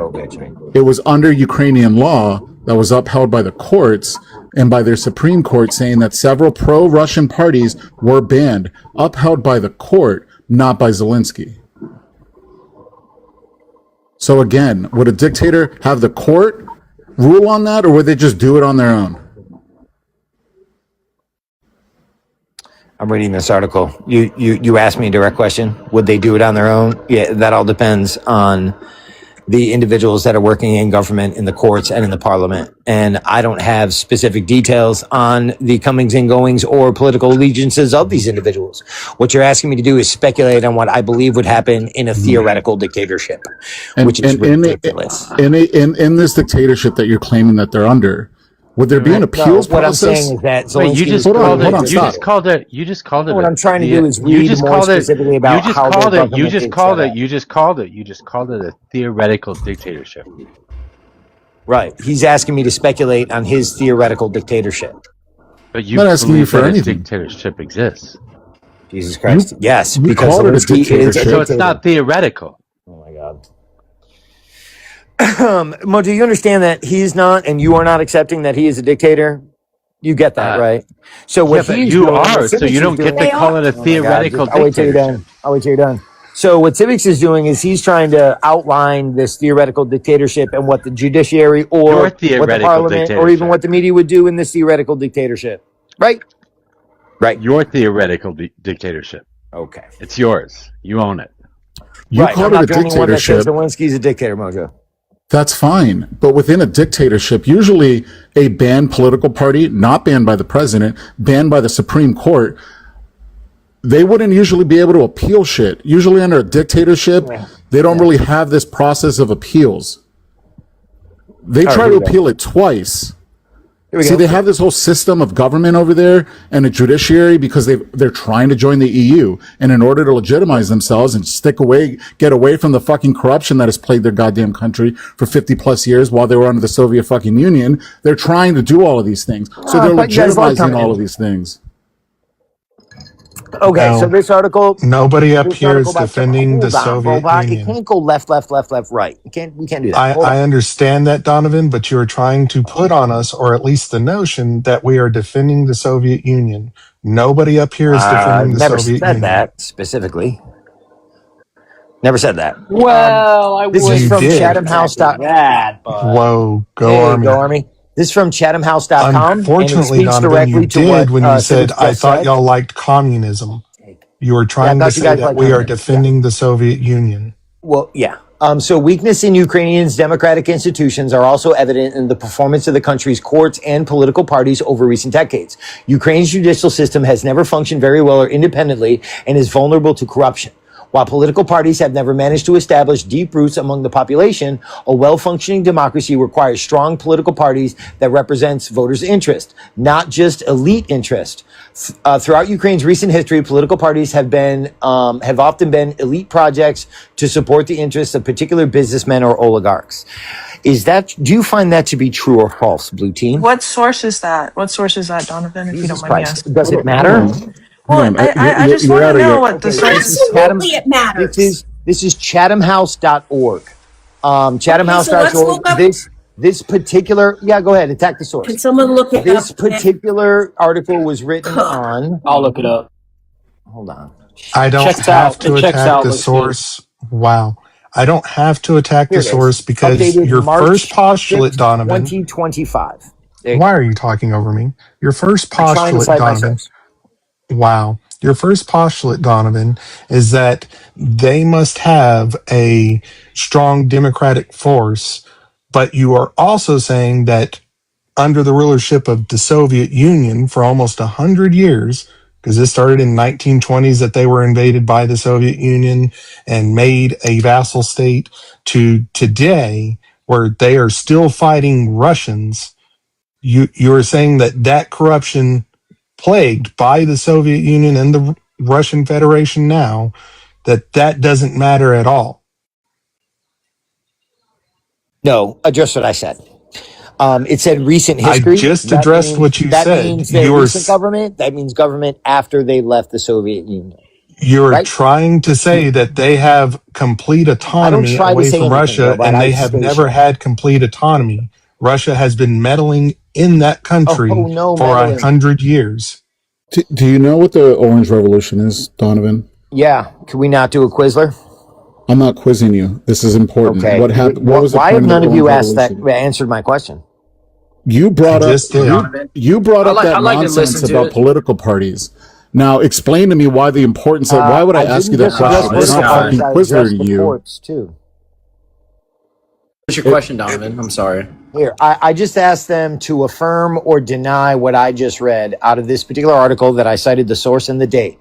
Speaker 6: It was under Ukrainian law that was upheld by the courts and by their Supreme Court, saying that several pro-Russian parties were banned, upheld by the court, not by Zelensky. So again, would a dictator have the court rule on that, or would they just do it on their own?
Speaker 20: I'm reading this article. You asked me a direct question. Would they do it on their own? Yeah, that all depends on the individuals that are working in government, in the courts, and in the parliament. And I don't have specific details on the comings and goings or political allegiances of these individuals. What you're asking me to do is speculate on what I believe would happen in a theoretical dictatorship, which is ridiculous.
Speaker 6: In this dictatorship that you're claiming that they're under, would there be an appeals process?
Speaker 20: What I'm saying is that Zelensky
Speaker 1: you just called it.
Speaker 20: What I'm trying to do is read more specifically about how
Speaker 1: you just called it a theoretical dictatorship.
Speaker 20: Right. He's asking me to speculate on his theoretical dictatorship.
Speaker 1: But
Speaker 6: I'm
Speaker 1: you
Speaker 6: not asking you
Speaker 1: believe
Speaker 6: for
Speaker 1: that a
Speaker 6: anything.
Speaker 1: dictatorship exists.
Speaker 20: Jesus Christ. Yes,
Speaker 6: You
Speaker 20: because
Speaker 6: called it a
Speaker 20: Zelensky is a
Speaker 6: dictatorship.
Speaker 1: So it's
Speaker 20: dictator.
Speaker 1: not theoretical.
Speaker 20: Oh my God. Mo, do you understand that he's not, and you are not accepting that he is a dictator? You get that,
Speaker 1: Uh,
Speaker 20: right? So
Speaker 1: yeah,
Speaker 20: what
Speaker 1: but
Speaker 20: he's
Speaker 1: you
Speaker 20: doing, what
Speaker 1: are, so
Speaker 20: Civics
Speaker 1: you
Speaker 20: is
Speaker 1: don't get
Speaker 20: doing.
Speaker 1: to
Speaker 18: They
Speaker 1: call
Speaker 18: are.
Speaker 1: it a
Speaker 20: Oh my God!
Speaker 1: theoretical
Speaker 20: I'll wait till you're
Speaker 1: dictatorship.
Speaker 20: done. I'll wait till you're done. So what Civics is doing is he's trying to outline this theoretical dictatorship and what the judiciary
Speaker 1: Your
Speaker 20: or what the
Speaker 1: theoretical
Speaker 20: parliament or even
Speaker 1: dictatorship.
Speaker 20: what the media would do in this theoretical dictatorship. Right? Right.
Speaker 1: Your theoretical dictatorship.
Speaker 20: Okay.
Speaker 1: It's yours. You own it.
Speaker 6: You
Speaker 20: Right. I'm
Speaker 6: called it a
Speaker 20: not the only one that says
Speaker 6: dictatorship.
Speaker 20: Zelensky's a dictator, Mojo.
Speaker 6: That's fine. But within a dictatorship, usually a banned political party, not banned by the president, banned by the Supreme Court, they wouldn't usually be able to appeal shit. Usually under a dictatorship, they don't really have this process of appeals. They
Speaker 20: All right,
Speaker 6: try
Speaker 20: here
Speaker 6: to
Speaker 20: we go.
Speaker 6: appeal it twice.
Speaker 20: Here we
Speaker 6: See,
Speaker 20: go.
Speaker 6: they have this whole system of government over there and a judiciary because they're trying to join the EU. And in order to legitimize themselves and get away from the fucking corruption that has plagued their goddamn country for 50 plus years while they were under the Soviet fucking Union, they're trying to do all of these things. So
Speaker 20: I
Speaker 6: they're
Speaker 20: thought you guys liked
Speaker 6: legitimizing all
Speaker 20: coming.
Speaker 6: of these things.
Speaker 20: Okay, so
Speaker 17: No,
Speaker 20: this article
Speaker 17: nobody up here is
Speaker 20: by
Speaker 17: defending the
Speaker 20: hold on,
Speaker 17: Soviet
Speaker 20: Bobak. It
Speaker 17: Union.
Speaker 20: can't go left, right. We can't do that. Hold on.
Speaker 17: I understand that, Donovan, but you're trying to put on us, or at least the notion, that we are defending the Soviet Union. Nobody up here is defending the
Speaker 20: Never
Speaker 17: Soviet
Speaker 20: said
Speaker 17: Union.
Speaker 20: that specifically. Never said that.
Speaker 2: Well, I
Speaker 20: This is
Speaker 2: wouldn't
Speaker 17: You
Speaker 20: from
Speaker 2: say
Speaker 17: did.
Speaker 20: Chatham House.
Speaker 2: exactly that, but
Speaker 17: Whoa, go
Speaker 20: Hey, go
Speaker 17: Army.
Speaker 20: Army. This is from ChathamHouse.com, and it
Speaker 17: Unfortunately,
Speaker 20: speaks
Speaker 17: Donovan, you
Speaker 20: directly to
Speaker 17: did
Speaker 20: what
Speaker 17: when you said,
Speaker 20: Civics
Speaker 17: I
Speaker 20: just
Speaker 17: thought
Speaker 20: said.
Speaker 17: y'all liked communism. You were
Speaker 20: Yeah, I
Speaker 17: trying to
Speaker 20: thought you
Speaker 17: say
Speaker 20: guys
Speaker 17: that
Speaker 20: liked
Speaker 17: we are
Speaker 20: communism. Yeah.
Speaker 17: defending the Soviet Union.
Speaker 20: Well, yeah. So weakness in Ukrainians' democratic institutions are also evident in the performance of the country's courts and political parties over recent decades. Ukraine's judicial system has never functioned very well or independently and is vulnerable to corruption. While political parties have never managed to establish deep roots among the population, a well-functioning democracy requires strong political parties that represents voters' interest, not just elite interest. Throughout Ukraine's recent history, political parties have often been elite projects to support the interests of particular businessmen or oligarchs. Do you find that to be true or false, Blue Team?
Speaker 9: What source is that? What source is that, Donovan, if you don't
Speaker 20: Jesus
Speaker 9: mind me
Speaker 20: Christ.
Speaker 9: asking?
Speaker 20: Does it
Speaker 6: Hold
Speaker 20: matter?
Speaker 6: on. Hold
Speaker 9: Well,
Speaker 6: on.
Speaker 9: I just
Speaker 6: You're
Speaker 9: want
Speaker 6: out
Speaker 9: to
Speaker 6: of
Speaker 9: know
Speaker 6: your.
Speaker 9: what the
Speaker 20: Okay,
Speaker 9: source
Speaker 20: this
Speaker 9: is.
Speaker 20: is Chatham.
Speaker 18: Absolutely, it matters.
Speaker 20: This is ChathamHouse.org.
Speaker 18: Okay, so let's
Speaker 20: ChathamHouse.org.
Speaker 18: look up.
Speaker 20: This particular, yeah, go ahead, attack the
Speaker 18: Can
Speaker 20: source.
Speaker 18: someone look it
Speaker 20: This
Speaker 18: up?
Speaker 20: particular article was written on.
Speaker 2: I'll look it up.
Speaker 20: Hold on.
Speaker 17: I don't
Speaker 2: Checks
Speaker 17: have
Speaker 2: out.
Speaker 17: to
Speaker 2: It checks
Speaker 17: attack
Speaker 2: out.
Speaker 17: the
Speaker 2: Looks good.
Speaker 17: source. Wow. I don't have to attack
Speaker 20: Here
Speaker 17: the
Speaker 20: it is.
Speaker 17: source because
Speaker 20: Updated
Speaker 17: your first
Speaker 20: March
Speaker 17: postulate,
Speaker 20: 6th,
Speaker 17: Donovan,
Speaker 20: 2025. There you
Speaker 17: why
Speaker 20: go.
Speaker 17: are you talking over me? Your first
Speaker 20: I'm trying to
Speaker 17: postulate,
Speaker 20: cite my
Speaker 17: Donovan,
Speaker 20: source.
Speaker 17: wow. Your first postulate, Donovan, is that they must have a strong democratic force, but you are also saying that under the rulership of the Soviet Union for almost 100 years, because this started in 1920s that they were invaded by the Soviet Union and made a vassal state, to today where they are still fighting Russians. You are saying that corruption plagued by the Soviet Union and the Russian Federation now, that doesn't matter at all.
Speaker 20: No, address what I said. It said recent
Speaker 17: I
Speaker 20: history.
Speaker 17: just addressed what you
Speaker 20: That
Speaker 17: said.
Speaker 20: means their recent government. That means government after they left the Soviet Union.
Speaker 17: You're
Speaker 20: Right?
Speaker 17: trying to say that they have complete
Speaker 20: I don't
Speaker 17: autonomy
Speaker 20: try to
Speaker 17: away
Speaker 20: say
Speaker 17: from
Speaker 20: anything,
Speaker 17: Russia,
Speaker 20: Robot.
Speaker 17: and
Speaker 20: I
Speaker 17: they have
Speaker 20: stay
Speaker 17: never
Speaker 20: so.
Speaker 17: had complete autonomy. Russia has been meddling in that country
Speaker 20: Oh no,
Speaker 17: for
Speaker 20: meddling.
Speaker 17: 100 years.
Speaker 6: Do you know what the Orange Revolution is, Donovan?
Speaker 20: Yeah. Can we not do a Quizler?
Speaker 6: I'm not quizzing you. This is important.
Speaker 20: Okay.
Speaker 6: What happened? What was the
Speaker 20: Why
Speaker 6: point
Speaker 20: have
Speaker 6: of the
Speaker 20: none of you
Speaker 6: Orange
Speaker 20: asked
Speaker 6: Revolution?
Speaker 20: answered my question?
Speaker 6: You
Speaker 17: I
Speaker 6: brought up
Speaker 17: just did.
Speaker 6: you brought up that
Speaker 2: I like to
Speaker 6: nonsense
Speaker 2: listen to
Speaker 6: about
Speaker 2: it.
Speaker 6: political parties. Now explain to me why the importance of why would I ask you
Speaker 20: didn't
Speaker 6: that
Speaker 20: just address
Speaker 6: question? We're
Speaker 2: this
Speaker 6: not
Speaker 20: political
Speaker 2: guy.
Speaker 20: parties.
Speaker 6: fucking
Speaker 20: I
Speaker 6: Quizler
Speaker 20: addressed
Speaker 6: to
Speaker 20: the
Speaker 6: you.
Speaker 20: courts too.
Speaker 2: What's your question, Donovan? I'm sorry.
Speaker 20: Here, I just asked them to affirm or deny what I just read out of this particular article that I cited the source and the date.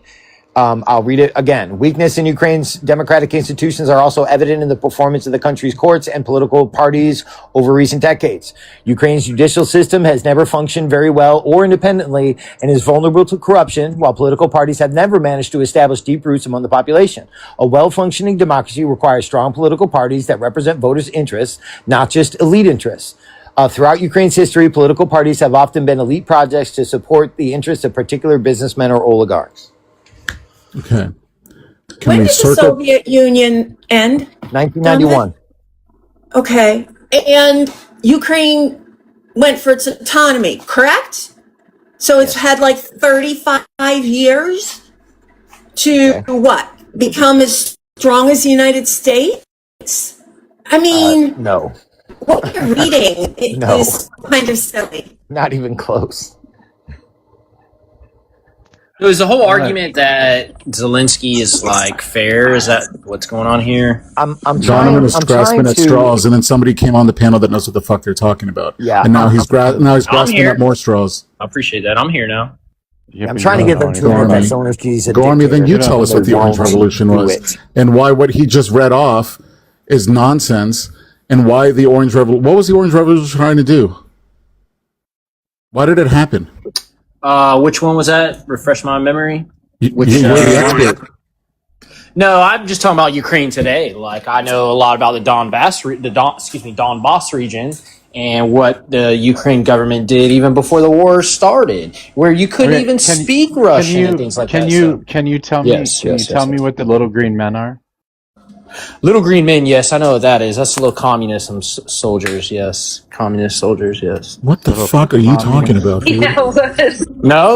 Speaker 20: I'll read it again. Weakness in Ukraine's democratic institutions are also evident in the performance of the country's courts and political parties over recent decades. Ukraine's judicial system has never functioned very well or independently and is vulnerable to corruption, while political parties have never managed to establish deep roots among the population. A well-functioning democracy requires strong political parties that represent voters' interests, not just elite interests. Throughout Ukraine's history, political parties have often been elite projects to support the interests of particular businessmen or oligarchs.
Speaker 6: Okay.
Speaker 18: When did the Soviet Union end?
Speaker 20: 1991.
Speaker 18: Okay. And Ukraine went for its autonomy, correct? So it's had like 35 years to what? Become as strong as the United States? I mean,
Speaker 20: No.
Speaker 18: what you're reading is kind of silly.
Speaker 20: Not even close.
Speaker 2: So is the whole argument that Zelensky is like fair? Is that what's going on here?
Speaker 20: I'm
Speaker 6: Donovan was grasping at straws, and then somebody came on the panel that knows what the fuck they're talking about.
Speaker 20: Yeah.
Speaker 6: And now he's grasping
Speaker 2: here.
Speaker 6: at more straws.
Speaker 2: I appreciate that. I'm here now.
Speaker 20: I'm trying to get them to admit that Zelensky's a
Speaker 6: Gormy, then you
Speaker 20: dictator.
Speaker 6: tell us what the Orange Revolution was, and why what he just read off is nonsense, and why the Orange Revolution. What was the Orange Revolution trying to do? Why did it happen?
Speaker 2: Which one was that? Refresh my memory.
Speaker 6: You're the expert.
Speaker 2: No, I'm just talking about Ukraine today. Like I know a lot about the Donbass region and what the Ukraine government did even before the war started, where you couldn't even speak Russian and things like that.
Speaker 1: Can you tell me? Can you tell me what the little green men are?
Speaker 2: Little green men, yes, I know what that is. That's little communism soldiers, yes. Communist soldiers, yes.
Speaker 6: What the fuck are you talking about, dude?
Speaker 2: No,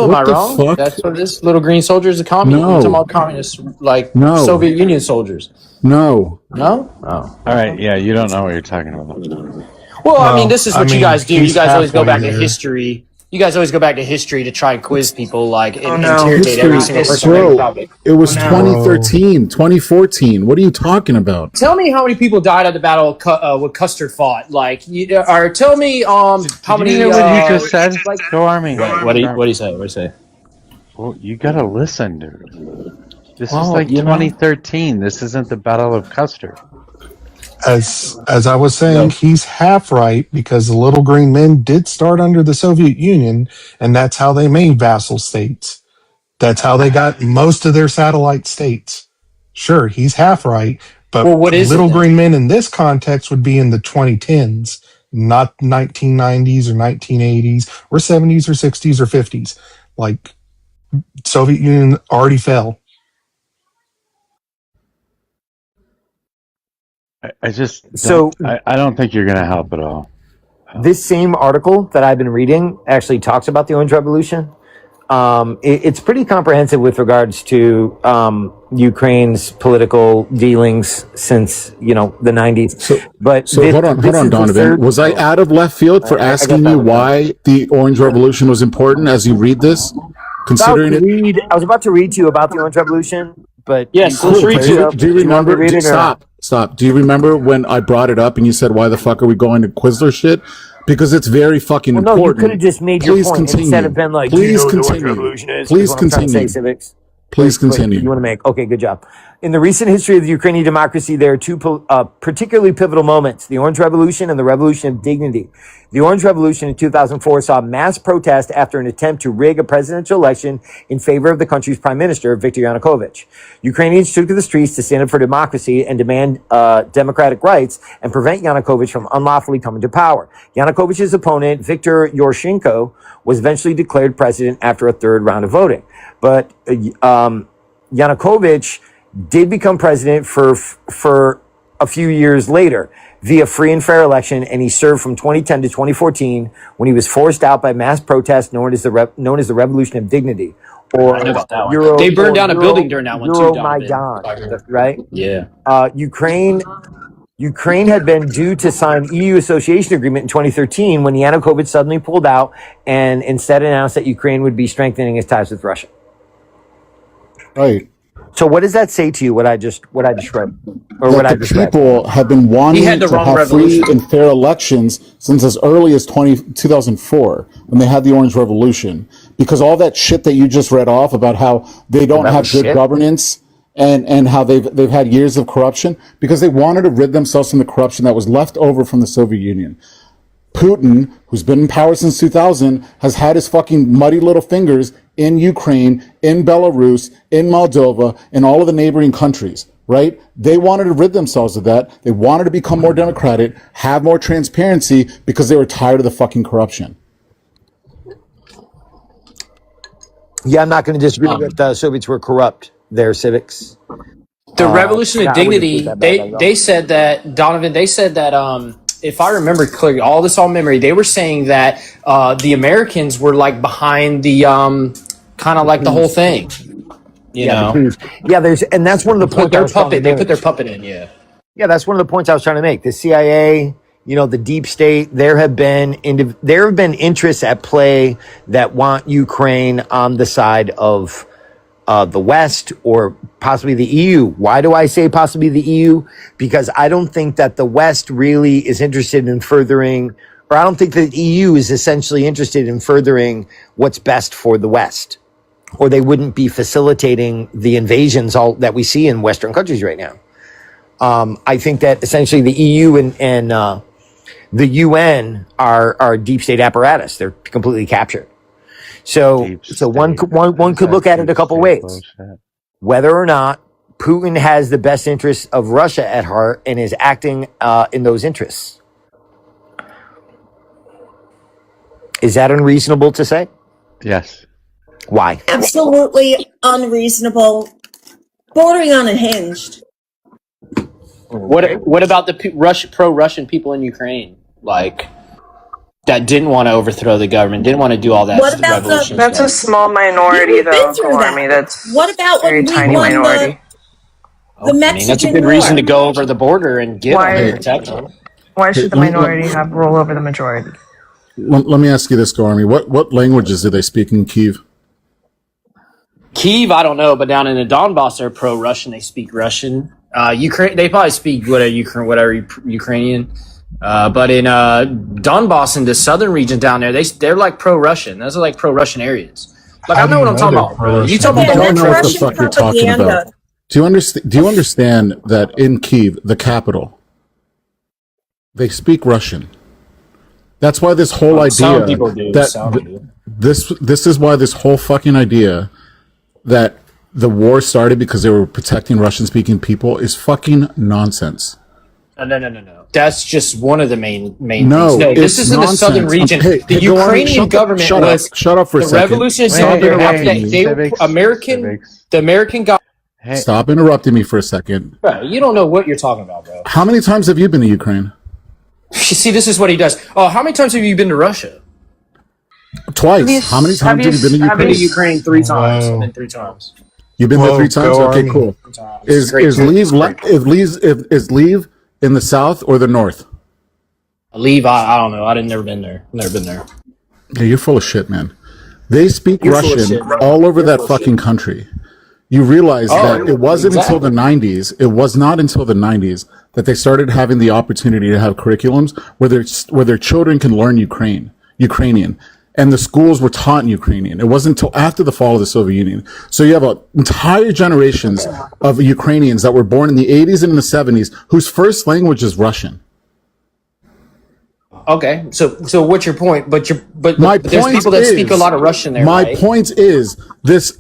Speaker 2: am I
Speaker 6: What the
Speaker 2: wrong?
Speaker 6: fuck?
Speaker 2: That's what it is. Little green soldiers, the communists.
Speaker 6: No.
Speaker 2: You're talking about communists, like
Speaker 6: No.
Speaker 2: Soviet Union soldiers.
Speaker 6: No.
Speaker 2: No? Oh.
Speaker 1: All right, yeah, you don't know what you're talking about.
Speaker 2: Well, I mean, this is what you guys do. You
Speaker 17: he's
Speaker 2: guys always go
Speaker 17: halfway
Speaker 2: back to
Speaker 17: there.
Speaker 2: history. You guys always go back to history to try and quiz people, like, and
Speaker 18: no.
Speaker 2: interrogate every single person. on every
Speaker 6: Bro,
Speaker 2: topic.
Speaker 6: it was 2013, 2014. What are you talking about?
Speaker 2: Tell me how many people died at the battle with Custer fought. Like, or tell me how many.
Speaker 1: You know what he just said?
Speaker 2: Like,
Speaker 1: Go Army.
Speaker 2: what do you say? What do you say?
Speaker 1: Well, you gotta listen, dude. This is
Speaker 2: Well,
Speaker 1: like
Speaker 2: you know.
Speaker 1: 2013. This isn't the Battle of Custer.
Speaker 17: As I was saying, he's half right because the Little Green Men did start under the Soviet Union, and that's how they made vassal states. That's how they got most of their satellite states. Sure, he's half right, but
Speaker 2: Well, what is
Speaker 17: Little
Speaker 2: it then?
Speaker 17: Green Men in this context would be in the 2010s, not 1990s or 1980s or 70s or 60s or 50s. Like, Soviet Union already fell.
Speaker 1: I just
Speaker 20: So-
Speaker 1: I don't think you're gonna help at all.
Speaker 20: This same article that I've been reading actually talks about the Orange Revolution. It's pretty comprehensive with regards to Ukraine's political dealings since the 90s.
Speaker 6: So
Speaker 20: but
Speaker 6: hold on, Donovan. Was I out of left field for
Speaker 20: I got
Speaker 6: asking
Speaker 20: that
Speaker 6: you
Speaker 20: one.
Speaker 6: why the Orange Revolution was important as you read this? Considering it.
Speaker 20: I was about to read to you about the Orange Revolution, but
Speaker 2: Yes,
Speaker 20: you
Speaker 2: let's
Speaker 20: cleared
Speaker 2: read
Speaker 20: it
Speaker 2: to
Speaker 20: up.
Speaker 2: it.
Speaker 6: Do you
Speaker 20: want me to
Speaker 6: remember?
Speaker 20: read it or not?
Speaker 6: Stop. Do you remember when I brought it up and you said, "Why the fuck are we going to Quizler shit?" Because it's very fucking
Speaker 20: Well, no, you
Speaker 6: important.
Speaker 20: could have just made your
Speaker 6: Please
Speaker 20: point
Speaker 6: continue.
Speaker 20: instead of been like,
Speaker 6: Please
Speaker 20: "Do you know what the Orange
Speaker 6: continue.
Speaker 20: Revolution is?"
Speaker 6: Please
Speaker 20: what I'm trying to say,
Speaker 6: continue.
Speaker 20: civics.
Speaker 6: Please
Speaker 20: Wait,
Speaker 6: continue.
Speaker 20: you want to make? Okay, good job. In the recent history of the Ukrainian democracy, there are two particularly pivotal moments: the Orange Revolution and the Revolution of Dignity. The Orange Revolution in 2004 saw mass protest after an attempt to rig a presidential election in favor of the country's prime minister, Viktor Yanukovych. Ukrainians took to the streets to stand up for democracy and demand democratic rights and prevent Yanukovych from unlawfully coming to power. Yanukovych's opponent, Viktor Yushchenko, was eventually declared president after a third round of voting. But Yanukovych did become president for a few years later via free and fair election, and he served from 2010 to 2014 when he was forced out by mass protests known as the Revolution of Dignity. Or
Speaker 2: I know about that one. They burned down a building during that one too, Donovan.
Speaker 20: Euromaidan, right?
Speaker 2: Yeah.
Speaker 20: Ukraine had been due to sign EU association agreement in 2013 when Yanukovych suddenly pulled out and instead announced that Ukraine would be strengthening its ties with Russia.
Speaker 6: Right.
Speaker 20: So what does that say to you? What I just read, or what I
Speaker 6: That
Speaker 20: just
Speaker 6: the
Speaker 20: read?
Speaker 6: people have been wanting
Speaker 2: He had the
Speaker 6: to
Speaker 2: wrong
Speaker 6: have free
Speaker 2: revolution.
Speaker 6: and fair elections since as early as 2004 when they had the Orange Revolution. Because all that shit that you just read off about how they don't
Speaker 20: That
Speaker 6: have
Speaker 20: was
Speaker 6: good
Speaker 20: shit?
Speaker 6: governance and how they've had years of corruption because they wanted to rid themselves from the corruption that was left over from the Soviet Union. Putin, who's been in power since 2000, has had his fucking muddy little fingers in Ukraine, in Belarus, in Moldova, in all of the neighboring countries.
Speaker 21: right? They wanted to rid themselves of that. They wanted to become more democratic, have more transparency because they were tired of the fucking corruption.
Speaker 20: Yeah, I'm not going to disagree that the Soviets were corrupt. Their civics.
Speaker 3: The Revolution of
Speaker 20: Yeah, I wouldn't take
Speaker 3: Dignity,
Speaker 20: that back at all.
Speaker 3: they said that, Donovan, they said that, if I remember clearly, all this all memory, they were saying that the Americans were like behind the kind of like the whole thing. You know,
Speaker 20: Yeah, and that's one of the points I was trying to
Speaker 3: They
Speaker 20: make.
Speaker 3: put their puppet in. Yeah.
Speaker 20: Yeah, that's one of the points I was trying to make. The CIA, the deep state, there have been interests at play that want Ukraine on the side of the West or possibly the EU. Why do I say possibly the EU? Because I don't think that the West really is interested in furthering, or I don't think the EU is essentially interested in furthering what's best for the West, or they wouldn't be facilitating the invasions that we see in Western countries right now. I think that essentially the EU and the UN are deep state apparatus. They're completely captured. So one could look at it a couple ways.
Speaker 1: Bullshit.
Speaker 20: Whether or not Putin has the best interests of Russia at heart and is acting in those interests. Is that unreasonable to say?
Speaker 1: Yes.
Speaker 20: Why?
Speaker 18: Absolutely unreasonable, bordering on unhinged.
Speaker 3: What about the pro-Russian people in Ukraine, like that didn't want to overthrow the government, didn't want to do all that?
Speaker 18: What about
Speaker 9: That's a small minority,
Speaker 18: We've been
Speaker 9: though,
Speaker 18: through
Speaker 9: Gormy.
Speaker 18: that.
Speaker 9: That's
Speaker 18: What about
Speaker 9: very
Speaker 18: when we
Speaker 9: tiny
Speaker 18: won
Speaker 9: minority.
Speaker 18: the Mexican
Speaker 3: that's a good
Speaker 18: War?
Speaker 3: reason to go over the border and get them
Speaker 9: Why-
Speaker 3: and protect them.
Speaker 9: Why should the minority have rule over the majority?
Speaker 21: Let me ask you this, Gormy. What languages do they speak in Kyiv?
Speaker 3: Kyiv, I don't know, but down in the Donbass, they're pro-Russian. They speak Russian. Ukraine, they probably speak whatever Ukrainian. But in Donbass, in the southern region down there, they're like pro-Russian. Those are like pro-Russian areas. Like I know what I'm talking about, bro. You tell me
Speaker 21: I don't know what the
Speaker 18: Russian
Speaker 21: fuck you're talking
Speaker 18: propaganda.
Speaker 21: about. Do you understand that in Kyiv, the capital, they speak Russian? That's why this whole idea
Speaker 3: Some people do.
Speaker 21: this is why this whole fucking idea that the war started because they were protecting Russian-speaking people is fucking nonsense.
Speaker 3: No. That's just one of the main
Speaker 21: No,
Speaker 3: things. No, this
Speaker 21: it's
Speaker 3: is in the southern
Speaker 21: nonsense.
Speaker 3: region.
Speaker 21: Hey,
Speaker 3: the
Speaker 21: go on,
Speaker 3: Ukrainian government
Speaker 21: shut
Speaker 3: was
Speaker 21: up. Shut up for a
Speaker 3: the
Speaker 21: second.
Speaker 3: revolution. The American government.
Speaker 21: Stop interrupting me for a second.
Speaker 3: Bro, you don't know what you're talking about, bro.
Speaker 21: How many times have you been to Ukraine?
Speaker 3: See, this is what he does. Oh, how many times have you been to Russia?
Speaker 21: Twice. How many times have you been to Ukraine?
Speaker 3: I've been to Ukraine 3 times. I've been 3 times.
Speaker 21: You've been there 3 times?
Speaker 3: go
Speaker 21: Okay,
Speaker 3: Army.
Speaker 21: cool.
Speaker 3: It's great.
Speaker 21: Is Lviv in the south or the north?
Speaker 3: Leave, I don't know. Never been there.
Speaker 21: Yeah, you're full of shit, man. They speak
Speaker 3: You're full of
Speaker 21: Russian
Speaker 3: shit, bro.
Speaker 21: all over
Speaker 3: You're
Speaker 21: that
Speaker 3: full of
Speaker 21: fucking country. You realize that it wasn't until the 90s, it was not until the 90s that they started having the opportunity to have curriculums where their children can learn Ukrainian. And the schools were taught in Ukrainian. It wasn't until after the fall of the Soviet Union. So you have entire generations of Ukrainians that were born in the 80s and in the 70s whose first language is Russian.
Speaker 3: Okay, so what's your point? But
Speaker 21: My
Speaker 3: there's
Speaker 21: point
Speaker 3: people that
Speaker 21: is-
Speaker 3: speak a lot of Russian there.
Speaker 21: My
Speaker 3: right?
Speaker 21: point is this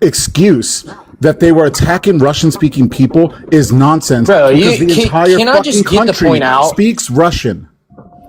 Speaker 21: excuse that they were attacking Russian-speaking people is nonsense.
Speaker 3: Bro,
Speaker 21: because the entire
Speaker 3: can I
Speaker 21: fucking
Speaker 3: just get the
Speaker 21: country
Speaker 3: point out?
Speaker 21: speaks Russian.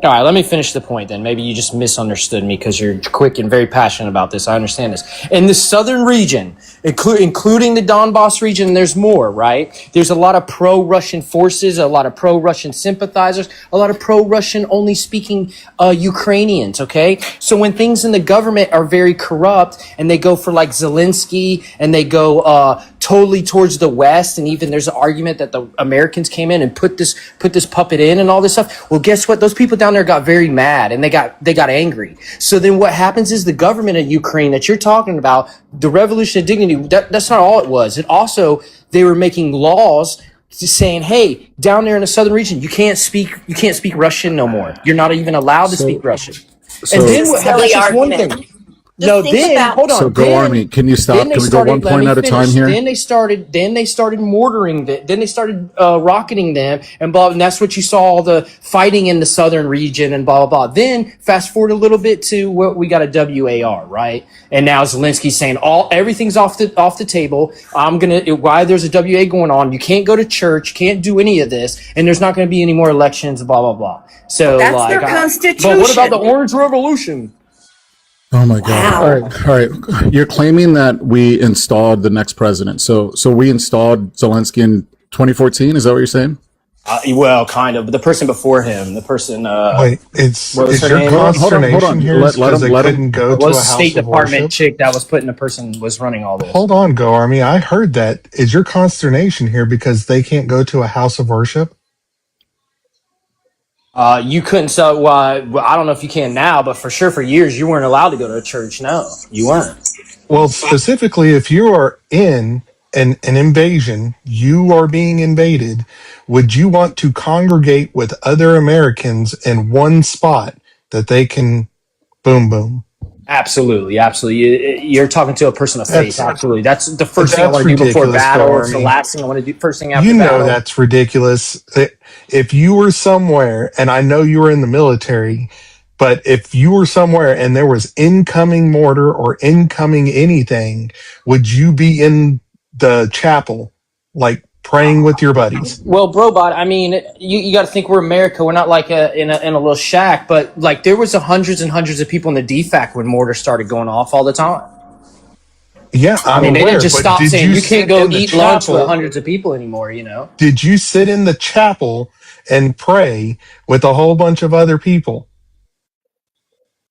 Speaker 3: All right, let me finish the point then. Maybe you just misunderstood me because you're quick and very passionate about this. I understand this. In the southern region, including the Donbass region, there's more, right? There's a lot of pro-Russian forces, a lot of pro-Russian sympathizers, a lot of pro-Russian only speaking Ukrainians, okay? So when things in the government are very corrupt and they go for like Zelensky and they go totally towards the West, and even there's an argument that the Americans came in and put this puppet in and all this stuff. Well, guess what? Those people down there got very mad and they got angry. So then what happens is the government of Ukraine that you're talking about, the Revolution of Dignity, that's not all it was. It also, they were making laws saying, hey, down there in the southern region, you can't speak Russian no more. You're not even allowed to speak Russian. And then what, that's just one thing. No,
Speaker 18: think
Speaker 3: then
Speaker 18: about
Speaker 3: hold
Speaker 21: So
Speaker 3: on.
Speaker 21: go
Speaker 3: Then
Speaker 21: Army. Can you stop?
Speaker 3: then they
Speaker 21: Can we go one
Speaker 3: started. Let
Speaker 21: point
Speaker 3: me
Speaker 21: at a time
Speaker 3: finish.
Speaker 21: here?
Speaker 3: Then they started. Then they started mortaring. Then they started rocketing them and blah. And that's what you saw all the fighting in the southern region and blah blah blah. Then fast forward a little bit to what we got a WAR, right? And now Zelensky's saying everything's off the table. Why there's a WA going on? You can't go to church. Can't do any of this, and there's not going to be any more elections. Blah blah blah. So
Speaker 18: that's their
Speaker 3: but what about the
Speaker 18: constitution.
Speaker 3: Orange Revolution?
Speaker 21: Oh my God! All
Speaker 18: Wow.
Speaker 21: right, all right. You're claiming that we installed the next president. So we installed Zelensky in 2014. Is that what you're saying?
Speaker 3: Well, kind of. But the person before him, the person,
Speaker 17: Wait,
Speaker 3: what was
Speaker 17: is
Speaker 3: her
Speaker 17: your
Speaker 3: name?
Speaker 21: Hold
Speaker 17: consternation
Speaker 21: on.
Speaker 17: here is
Speaker 21: Let
Speaker 17: because
Speaker 21: him.
Speaker 17: they
Speaker 21: Let him.
Speaker 17: couldn't go
Speaker 3: It
Speaker 17: to
Speaker 3: was
Speaker 17: a house
Speaker 3: State
Speaker 17: of
Speaker 3: Department
Speaker 17: worship?
Speaker 3: chick that was putting the person was running all this.
Speaker 17: Hold on, Go Army. I heard that. Is your consternation here because they can't go to a house of worship?
Speaker 3: You couldn't. So, well, I don't know if you can now, but for sure, for years, you weren't allowed to go to a church. No, you weren't.
Speaker 17: Well, specifically, if you are in an invasion, you are being invaded, would you want to congregate with other Americans in one spot that they can boom, boom?
Speaker 3: Absolutely, absolutely. You're talking to a person of faith.
Speaker 17: That's
Speaker 3: Absolutely, that's the first thing I
Speaker 17: that's
Speaker 3: want to do before
Speaker 17: ridiculous, Go
Speaker 3: battle. It's the
Speaker 17: Army.
Speaker 3: last thing I want to do. First thing
Speaker 17: You
Speaker 3: after
Speaker 17: know
Speaker 3: battle.
Speaker 17: that's ridiculous. If you were somewhere, and I know you were in the military, but if you were somewhere and there was incoming mortar or incoming anything, would you be in the chapel, like praying with your buddies?
Speaker 3: Well, Brobot, I mean, you got to think we're America. We're not like in a little shack, but like there was hundreds and hundreds of people in the DFAC when mortar started going off all the time.
Speaker 17: Yeah,
Speaker 3: I
Speaker 17: I'm
Speaker 3: mean, they didn't
Speaker 17: aware,
Speaker 3: just
Speaker 17: but
Speaker 3: stop
Speaker 17: did
Speaker 3: saying
Speaker 17: you
Speaker 3: you can't
Speaker 17: sit
Speaker 3: go
Speaker 17: in the
Speaker 3: eat lunch with
Speaker 17: chapel?
Speaker 3: hundreds of people anymore. You know.
Speaker 17: Did you sit in the chapel and pray with a whole bunch of other people?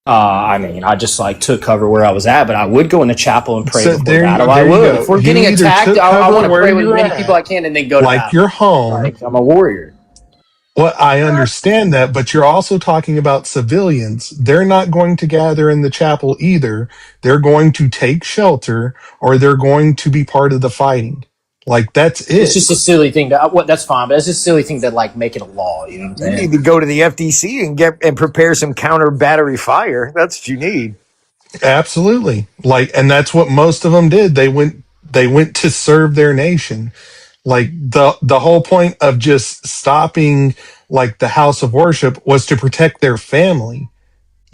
Speaker 3: I mean, I just like took cover where I was at, but I would go in the chapel and pray
Speaker 17: So
Speaker 3: before battle. I
Speaker 17: there you
Speaker 3: would.
Speaker 17: go.
Speaker 3: If we're
Speaker 17: You
Speaker 3: getting
Speaker 17: either
Speaker 3: attacked,
Speaker 17: took
Speaker 3: I
Speaker 17: cover
Speaker 3: want to
Speaker 17: where
Speaker 3: pray with as
Speaker 17: you're
Speaker 3: many people I
Speaker 17: at,
Speaker 3: can and then go to
Speaker 17: like
Speaker 3: battle.
Speaker 17: your home.
Speaker 3: Like I'm a warrior.
Speaker 17: Well, I understand that, but you're also talking about civilians. They're not going to gather in the chapel either. They're going to take shelter or they're going to be part of the fighting. Like, that's
Speaker 3: It's
Speaker 17: it.
Speaker 3: just a silly thing. That's fine, but it's just a silly thing to like make it a law. You know what I'm
Speaker 20: You need
Speaker 3: saying?
Speaker 20: to go to the FDC and prepare some counter battery fire. That's what you need.
Speaker 17: Absolutely. Like, and that's what most of them did. They went to serve their nation. Like the whole point of just stopping like the house of worship was to protect their family,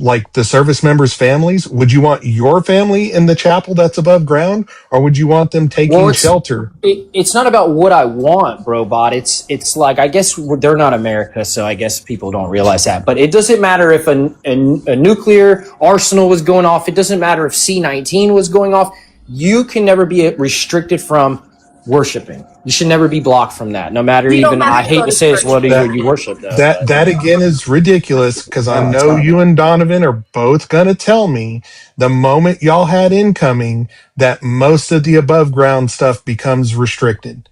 Speaker 17: like the service members' families. Would you want your family in the chapel that's above ground, or would you want them
Speaker 3: Well,
Speaker 17: taking shelter?
Speaker 3: it's not about what I want, Brobot. It's like I guess they're not America, so I guess people don't realize that. But it doesn't matter if a nuclear arsenal was going off. It doesn't matter if C-19 was going off. You can never be restricted from worshiping. You should never be blocked from that. No matter
Speaker 18: You don't
Speaker 3: even
Speaker 18: have
Speaker 3: I
Speaker 18: to
Speaker 3: hate
Speaker 18: go
Speaker 3: to
Speaker 18: to
Speaker 3: say this, what do
Speaker 17: That
Speaker 3: you worship though?
Speaker 17: that again is ridiculous because I
Speaker 3: No, it's
Speaker 17: know
Speaker 3: not.
Speaker 17: you and Donovan are both gonna tell me the moment y'all had incoming that most of the above ground stuff becomes restricted.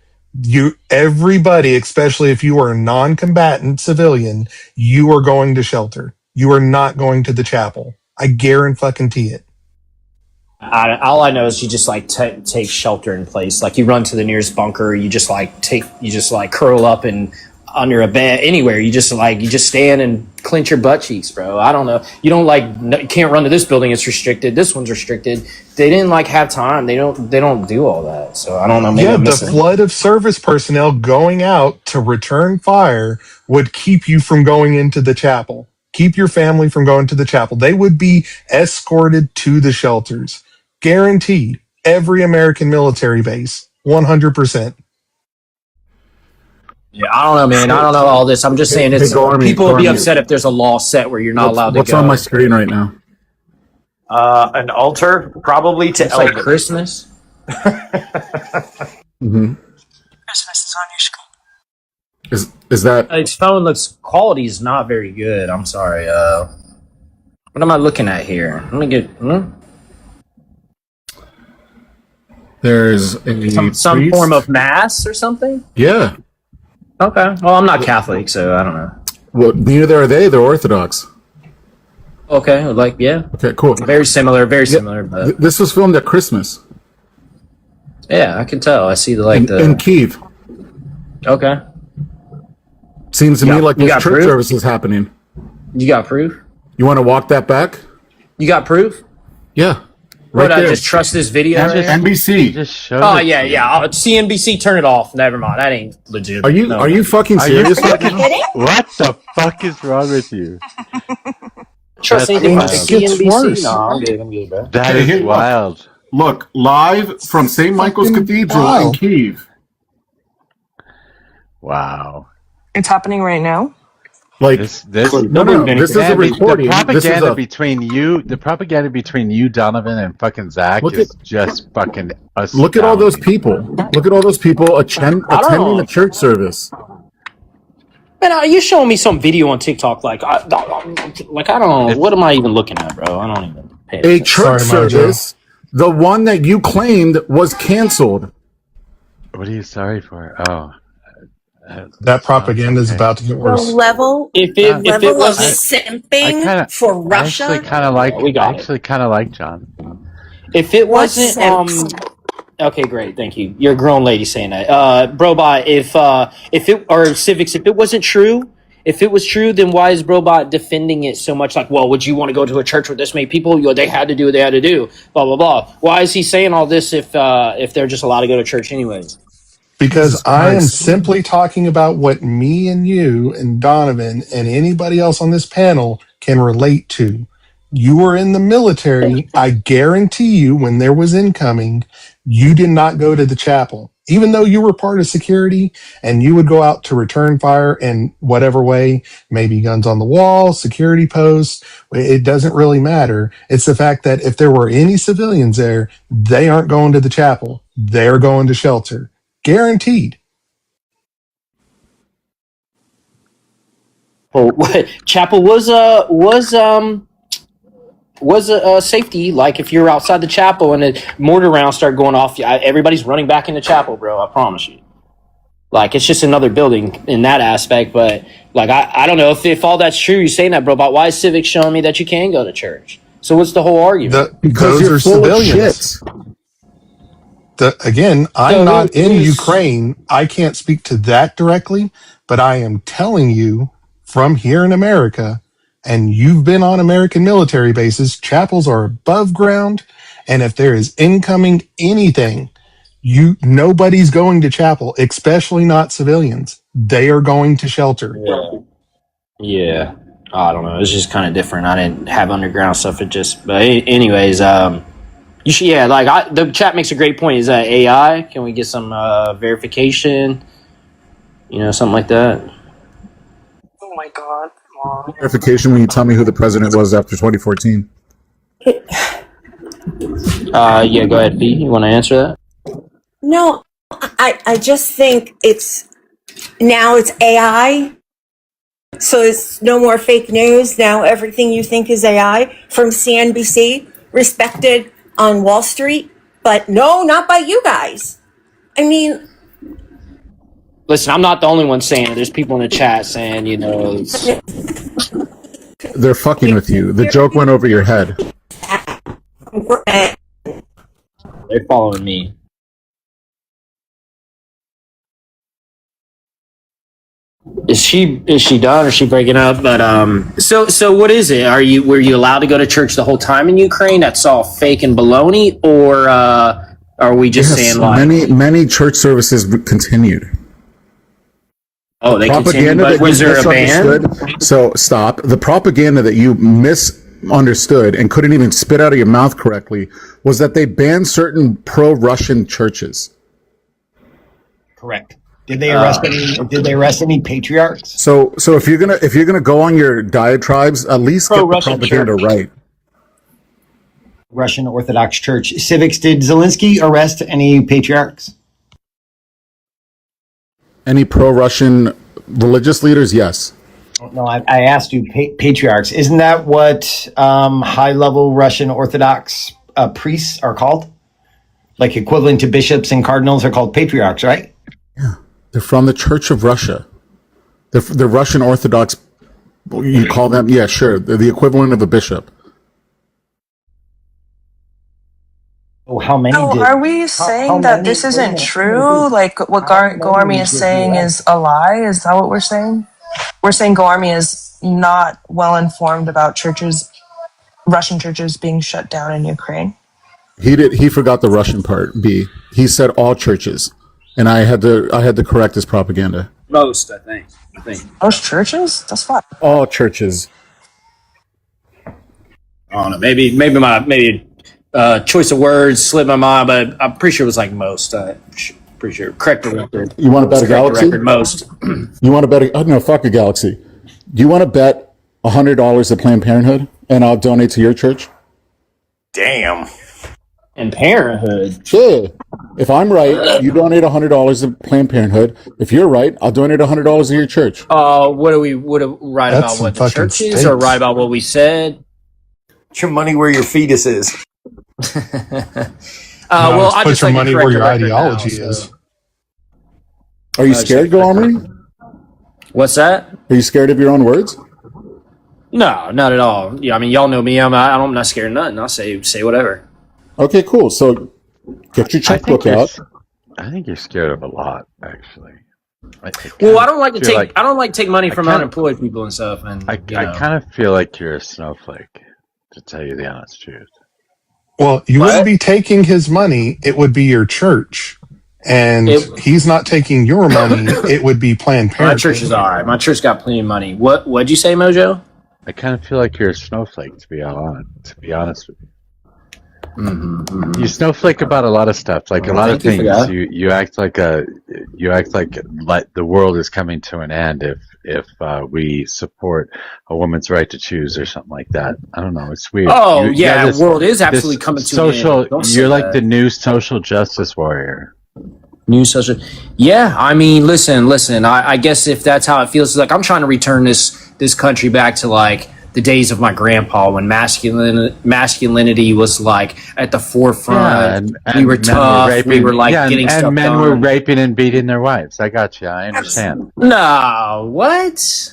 Speaker 17: Everybody, especially if you are a non-combatant civilian, you are going to shelter. You are not going to the chapel. I guarantee it.
Speaker 3: All I know is you just like take shelter in place. Like you run to the nearest bunker. You just like curl up and under a bed anywhere. You just stand and clench your butt cheeks, bro. I don't know. You don't you can't run to this building. It's restricted. This one's restricted. They didn't like have time. They don't do all that. So I don't know. Maybe
Speaker 17: Yeah,
Speaker 3: I'm
Speaker 17: the
Speaker 3: missing.
Speaker 17: flood of service personnel going out to return fire would keep you from going into the chapel. Keep your family from going to the chapel. They would be escorted to the shelters. Guaranteed. Every American military base. 100%.
Speaker 3: Yeah, I don't know, man. I don't know all this. I'm just saying
Speaker 21: Hey,
Speaker 3: it's people will be
Speaker 21: Gormy.
Speaker 3: upset if there's a law set where you're not allowed to
Speaker 21: What's
Speaker 3: go.
Speaker 21: on my screen right now?
Speaker 20: An altar, probably to
Speaker 3: It's like
Speaker 20: Elvis.
Speaker 3: Christmas.
Speaker 21: Mm-hmm.
Speaker 7: Christmas is on your screen.
Speaker 21: Is that
Speaker 3: Its phone looks quality is not very good. I'm sorry. What am I looking at here? Let me get
Speaker 21: there's a
Speaker 3: some
Speaker 21: priest?
Speaker 3: form of mass or something?
Speaker 21: Yeah.
Speaker 3: Okay. Well, I'm not Catholic, so I don't know.
Speaker 21: Well, neither are they. They're Orthodox.
Speaker 3: Okay, like yeah.
Speaker 21: Okay, cool.
Speaker 3: Very similar, but
Speaker 21: This was filmed at Christmas
Speaker 3: yeah, I can tell. I see
Speaker 21: in Kiev.
Speaker 3: Okay.
Speaker 21: Seems to me like
Speaker 3: you
Speaker 21: this
Speaker 3: got
Speaker 21: church
Speaker 3: proof?
Speaker 21: service is happening.
Speaker 3: You got proof?
Speaker 21: You want to walk that back?
Speaker 3: You got proof?
Speaker 21: Yeah,
Speaker 3: What,
Speaker 21: right
Speaker 3: I
Speaker 21: there.
Speaker 3: just trust this video right here?
Speaker 21: NBC.
Speaker 1: Just showed
Speaker 3: Oh,
Speaker 1: it
Speaker 3: yeah,
Speaker 1: to you.
Speaker 3: yeah. CNBC, turn it off. Never mind. That ain't legit.
Speaker 21: Are you fucking
Speaker 1: Are you
Speaker 21: serious right
Speaker 1: fucking?
Speaker 21: now?
Speaker 1: What the fuck is wrong with you?
Speaker 3: Trust
Speaker 1: That's
Speaker 3: anything from
Speaker 21: It
Speaker 1: wild.
Speaker 21: gets
Speaker 3: CNBC?
Speaker 21: worse.
Speaker 3: No, I'm good, bro.
Speaker 1: That
Speaker 21: Okay,
Speaker 1: is
Speaker 21: here, look.
Speaker 1: wild.
Speaker 21: Look, live from St. Michael's
Speaker 17: Fucking
Speaker 21: Cathedral in
Speaker 17: wild.
Speaker 21: Kyiv.
Speaker 1: Wow.
Speaker 9: It's happening right now.
Speaker 21: Like,
Speaker 1: This
Speaker 21: no. This is a
Speaker 1: the
Speaker 21: recording. This is
Speaker 1: propaganda
Speaker 21: a
Speaker 1: between you, Donovan, and fucking Zach
Speaker 21: look at
Speaker 1: is just fucking
Speaker 21: look at all those
Speaker 1: astounding.
Speaker 21: people. Look at all those people
Speaker 3: I
Speaker 21: attending the
Speaker 3: don't.
Speaker 21: church service.
Speaker 3: Man, you showing me some video on TikTok? Like I don't. What
Speaker 1: It's
Speaker 3: am I even looking at, bro? I don't even pay
Speaker 21: A
Speaker 3: attention.
Speaker 21: church
Speaker 17: Sorry, Mojo.
Speaker 21: service, the one that you claimed was canceled.
Speaker 1: what are you sorry for? Oh,
Speaker 17: That
Speaker 1: it's
Speaker 17: propaganda is
Speaker 1: okay.
Speaker 17: about to get
Speaker 18: The
Speaker 17: worse.
Speaker 18: level,
Speaker 3: If
Speaker 18: the
Speaker 3: it
Speaker 18: level of
Speaker 3: wasn't,
Speaker 1: I kind
Speaker 18: simping
Speaker 1: of,
Speaker 18: for
Speaker 1: I actually
Speaker 18: Russia
Speaker 1: kind of like,
Speaker 3: we got it.
Speaker 1: John.
Speaker 3: If it
Speaker 18: was
Speaker 3: wasn't
Speaker 18: simps.
Speaker 3: Okay, great, thank you. You're a grown lady saying that. Brobot, if it or Civics, if it wasn't true, if it was true, then why is Brobot defending it so much? Like, well, would you want to go to a church with this many people? You know, they had to do what they had to do. Blah blah blah. Why is he saying all this if they're just allowed to go to church anyways?
Speaker 17: Because
Speaker 21: Jesus
Speaker 17: I am
Speaker 21: Christ.
Speaker 17: simply talking about what me and you and Donovan and anybody else on this panel can relate to. You were in the military. I guarantee you, when there was incoming, you did not go to the chapel. Even though you were part of security and you would go out to return fire in whatever way, maybe guns on the wall, security posts, it doesn't really matter. It's the fact that if there were any civilians there, they aren't going to the chapel. They're going to shelter. Guaranteed.
Speaker 3: Well, chapel was a safety. Like if you're outside the chapel and a mortar rounds start going off, everybody's running back in the chapel, bro. I promise you. Like it's just another building in that aspect, but like I don't know if all that's true. You're saying that, bro. But why is Civic showing me that you can go to church? So what's the whole argument?
Speaker 21: Because
Speaker 17: Those
Speaker 21: you're
Speaker 17: are
Speaker 21: full of
Speaker 17: civilians.
Speaker 21: shit.
Speaker 17: Again, I'm
Speaker 3: So
Speaker 17: not in
Speaker 3: who's
Speaker 17: Ukraine. I can't speak to that directly, but I am telling you from here in America, and you've been on American military bases, chapels are above ground, and if there is incoming anything, nobody's going to chapel, especially not civilians. They are going to shelter.
Speaker 3: yeah. I don't know. It's just kind of different. I didn't have underground stuff. It just, but anyways, you should, yeah. Like the chat makes a great point. Is that AI? Can we get some verification? You know, something like that.
Speaker 9: Oh my god. Mom.
Speaker 21: Verification when you tell me who the president was after 2014.
Speaker 3: Yeah. Go ahead, P. You want to answer that?
Speaker 18: No, I just think it's AI. So it's no more fake news. Now everything you think is AI from CNBC, respected on Wall Street, but no, not by you guys. I mean,
Speaker 3: Listen, I'm not the only one saying it. There's people in the chat saying, you know,
Speaker 21: They're fucking with you. The joke went over your head.
Speaker 3: they're following me. Is she done or is she breaking up? But so what is it? Were you allowed to go to church the whole time in Ukraine? That's all fake and baloney, or are we just saying like
Speaker 21: many church services continued.
Speaker 3: Oh, they continued, but was there a ban?
Speaker 21: So stop. The propaganda that you misunderstood and couldn't even spit out of your mouth correctly was that they banned certain pro-Russian churches.
Speaker 4: Correct. Did they arrest any patriarchs?
Speaker 21: So if you're gonna go on your diatribes, at least get the propaganda right.
Speaker 4: Russian Orthodox Church. Civics, did Zelensky arrest any patriarchs?
Speaker 21: Any pro-Russian religious leaders? Yes.
Speaker 4: No, I asked you patriarchs. Isn't that what high-level Russian Orthodox priests are called? Like equivalent to bishops and cardinals are called patriarchs, right?
Speaker 21: Yeah. They're from the Church of Russia. They're Russian Orthodox. You call them? Yeah, sure. They're the equivalent of a bishop.
Speaker 4: Oh, how many?
Speaker 9: So are we saying that this isn't true? Like what Go Army is saying is a lie? Is that what we're saying? We're saying Go Army is not well informed about churches. Russian churches being shut down in Ukraine.
Speaker 21: He forgot the Russian part. B. He said all churches, and I had to correct his propaganda.
Speaker 14: Most, I think.
Speaker 9: Most churches? That's fine.
Speaker 21: All churches.
Speaker 3: I don't know. Maybe choice of words slipped my mind, but I'm pretty sure it was like most. Pretty sure. Correct the record.
Speaker 21: You want to bet a galaxy?
Speaker 3: Most.
Speaker 21: You want to bet? No, fuck a galaxy. Do you want to bet $100 at Planned Parenthood, and I'll donate to your church?
Speaker 3: Damn. And Parenthood.
Speaker 21: Yeah. If I'm right, you donate $100 to Planned Parenthood. If you're right, I'll donate $100 to your church.
Speaker 3: What do we write
Speaker 21: That's
Speaker 3: about what the
Speaker 21: fucking
Speaker 3: church is,
Speaker 21: stinks.
Speaker 3: or write about what we said?
Speaker 20: Put your money where your fetus is.
Speaker 3: Well, I
Speaker 17: put
Speaker 3: just
Speaker 17: your
Speaker 3: like to
Speaker 17: money
Speaker 3: correct
Speaker 17: where
Speaker 3: the
Speaker 17: your
Speaker 3: record
Speaker 17: ideology
Speaker 3: now,
Speaker 17: is.
Speaker 21: Are you scared, Go Armory?
Speaker 3: What's that?
Speaker 21: Are you scared of your own words?
Speaker 3: No, not at all. Yeah, I mean, y'all know me. I'm not scared of nothing. I'll say whatever.
Speaker 21: Okay, cool. So get your checkbook out.
Speaker 1: I think you're scared of a lot, actually.
Speaker 3: Well, I don't like to take money from unemployed people and stuff. And
Speaker 1: I kind of feel like you're a snowflake, to tell you the honest truth.
Speaker 17: Well, you wouldn't be taking his money; it would be your church, and he's not taking your money. It would be Planned
Speaker 3: My
Speaker 17: Parenthood.
Speaker 3: church is all right. My church got plenty of money. What'd you say, Mojo?
Speaker 1: I kind of feel like you're a snowflake, to be honest with you.
Speaker 3: Mm-hmm.
Speaker 1: You snowflake about a lot of stuff, like a lot of things. You act like the world is coming to an end if we support a woman's right to choose or something like that. I don't know. It's weird.
Speaker 3: Oh, the world is absolutely coming to an end. Don't say
Speaker 1: You're like
Speaker 3: that.
Speaker 1: the new social justice warrior.
Speaker 3: New social. Yeah, I mean, listen. I guess if that's how it feels, like I'm trying to return this country back to like the days of my grandpa when masculinity was like at the forefront.
Speaker 1: and
Speaker 3: we were
Speaker 1: men
Speaker 3: tough. We were like getting stuff
Speaker 1: and men
Speaker 3: done.
Speaker 1: were raping and beating their wives. I got you. I understand.
Speaker 3: No, what?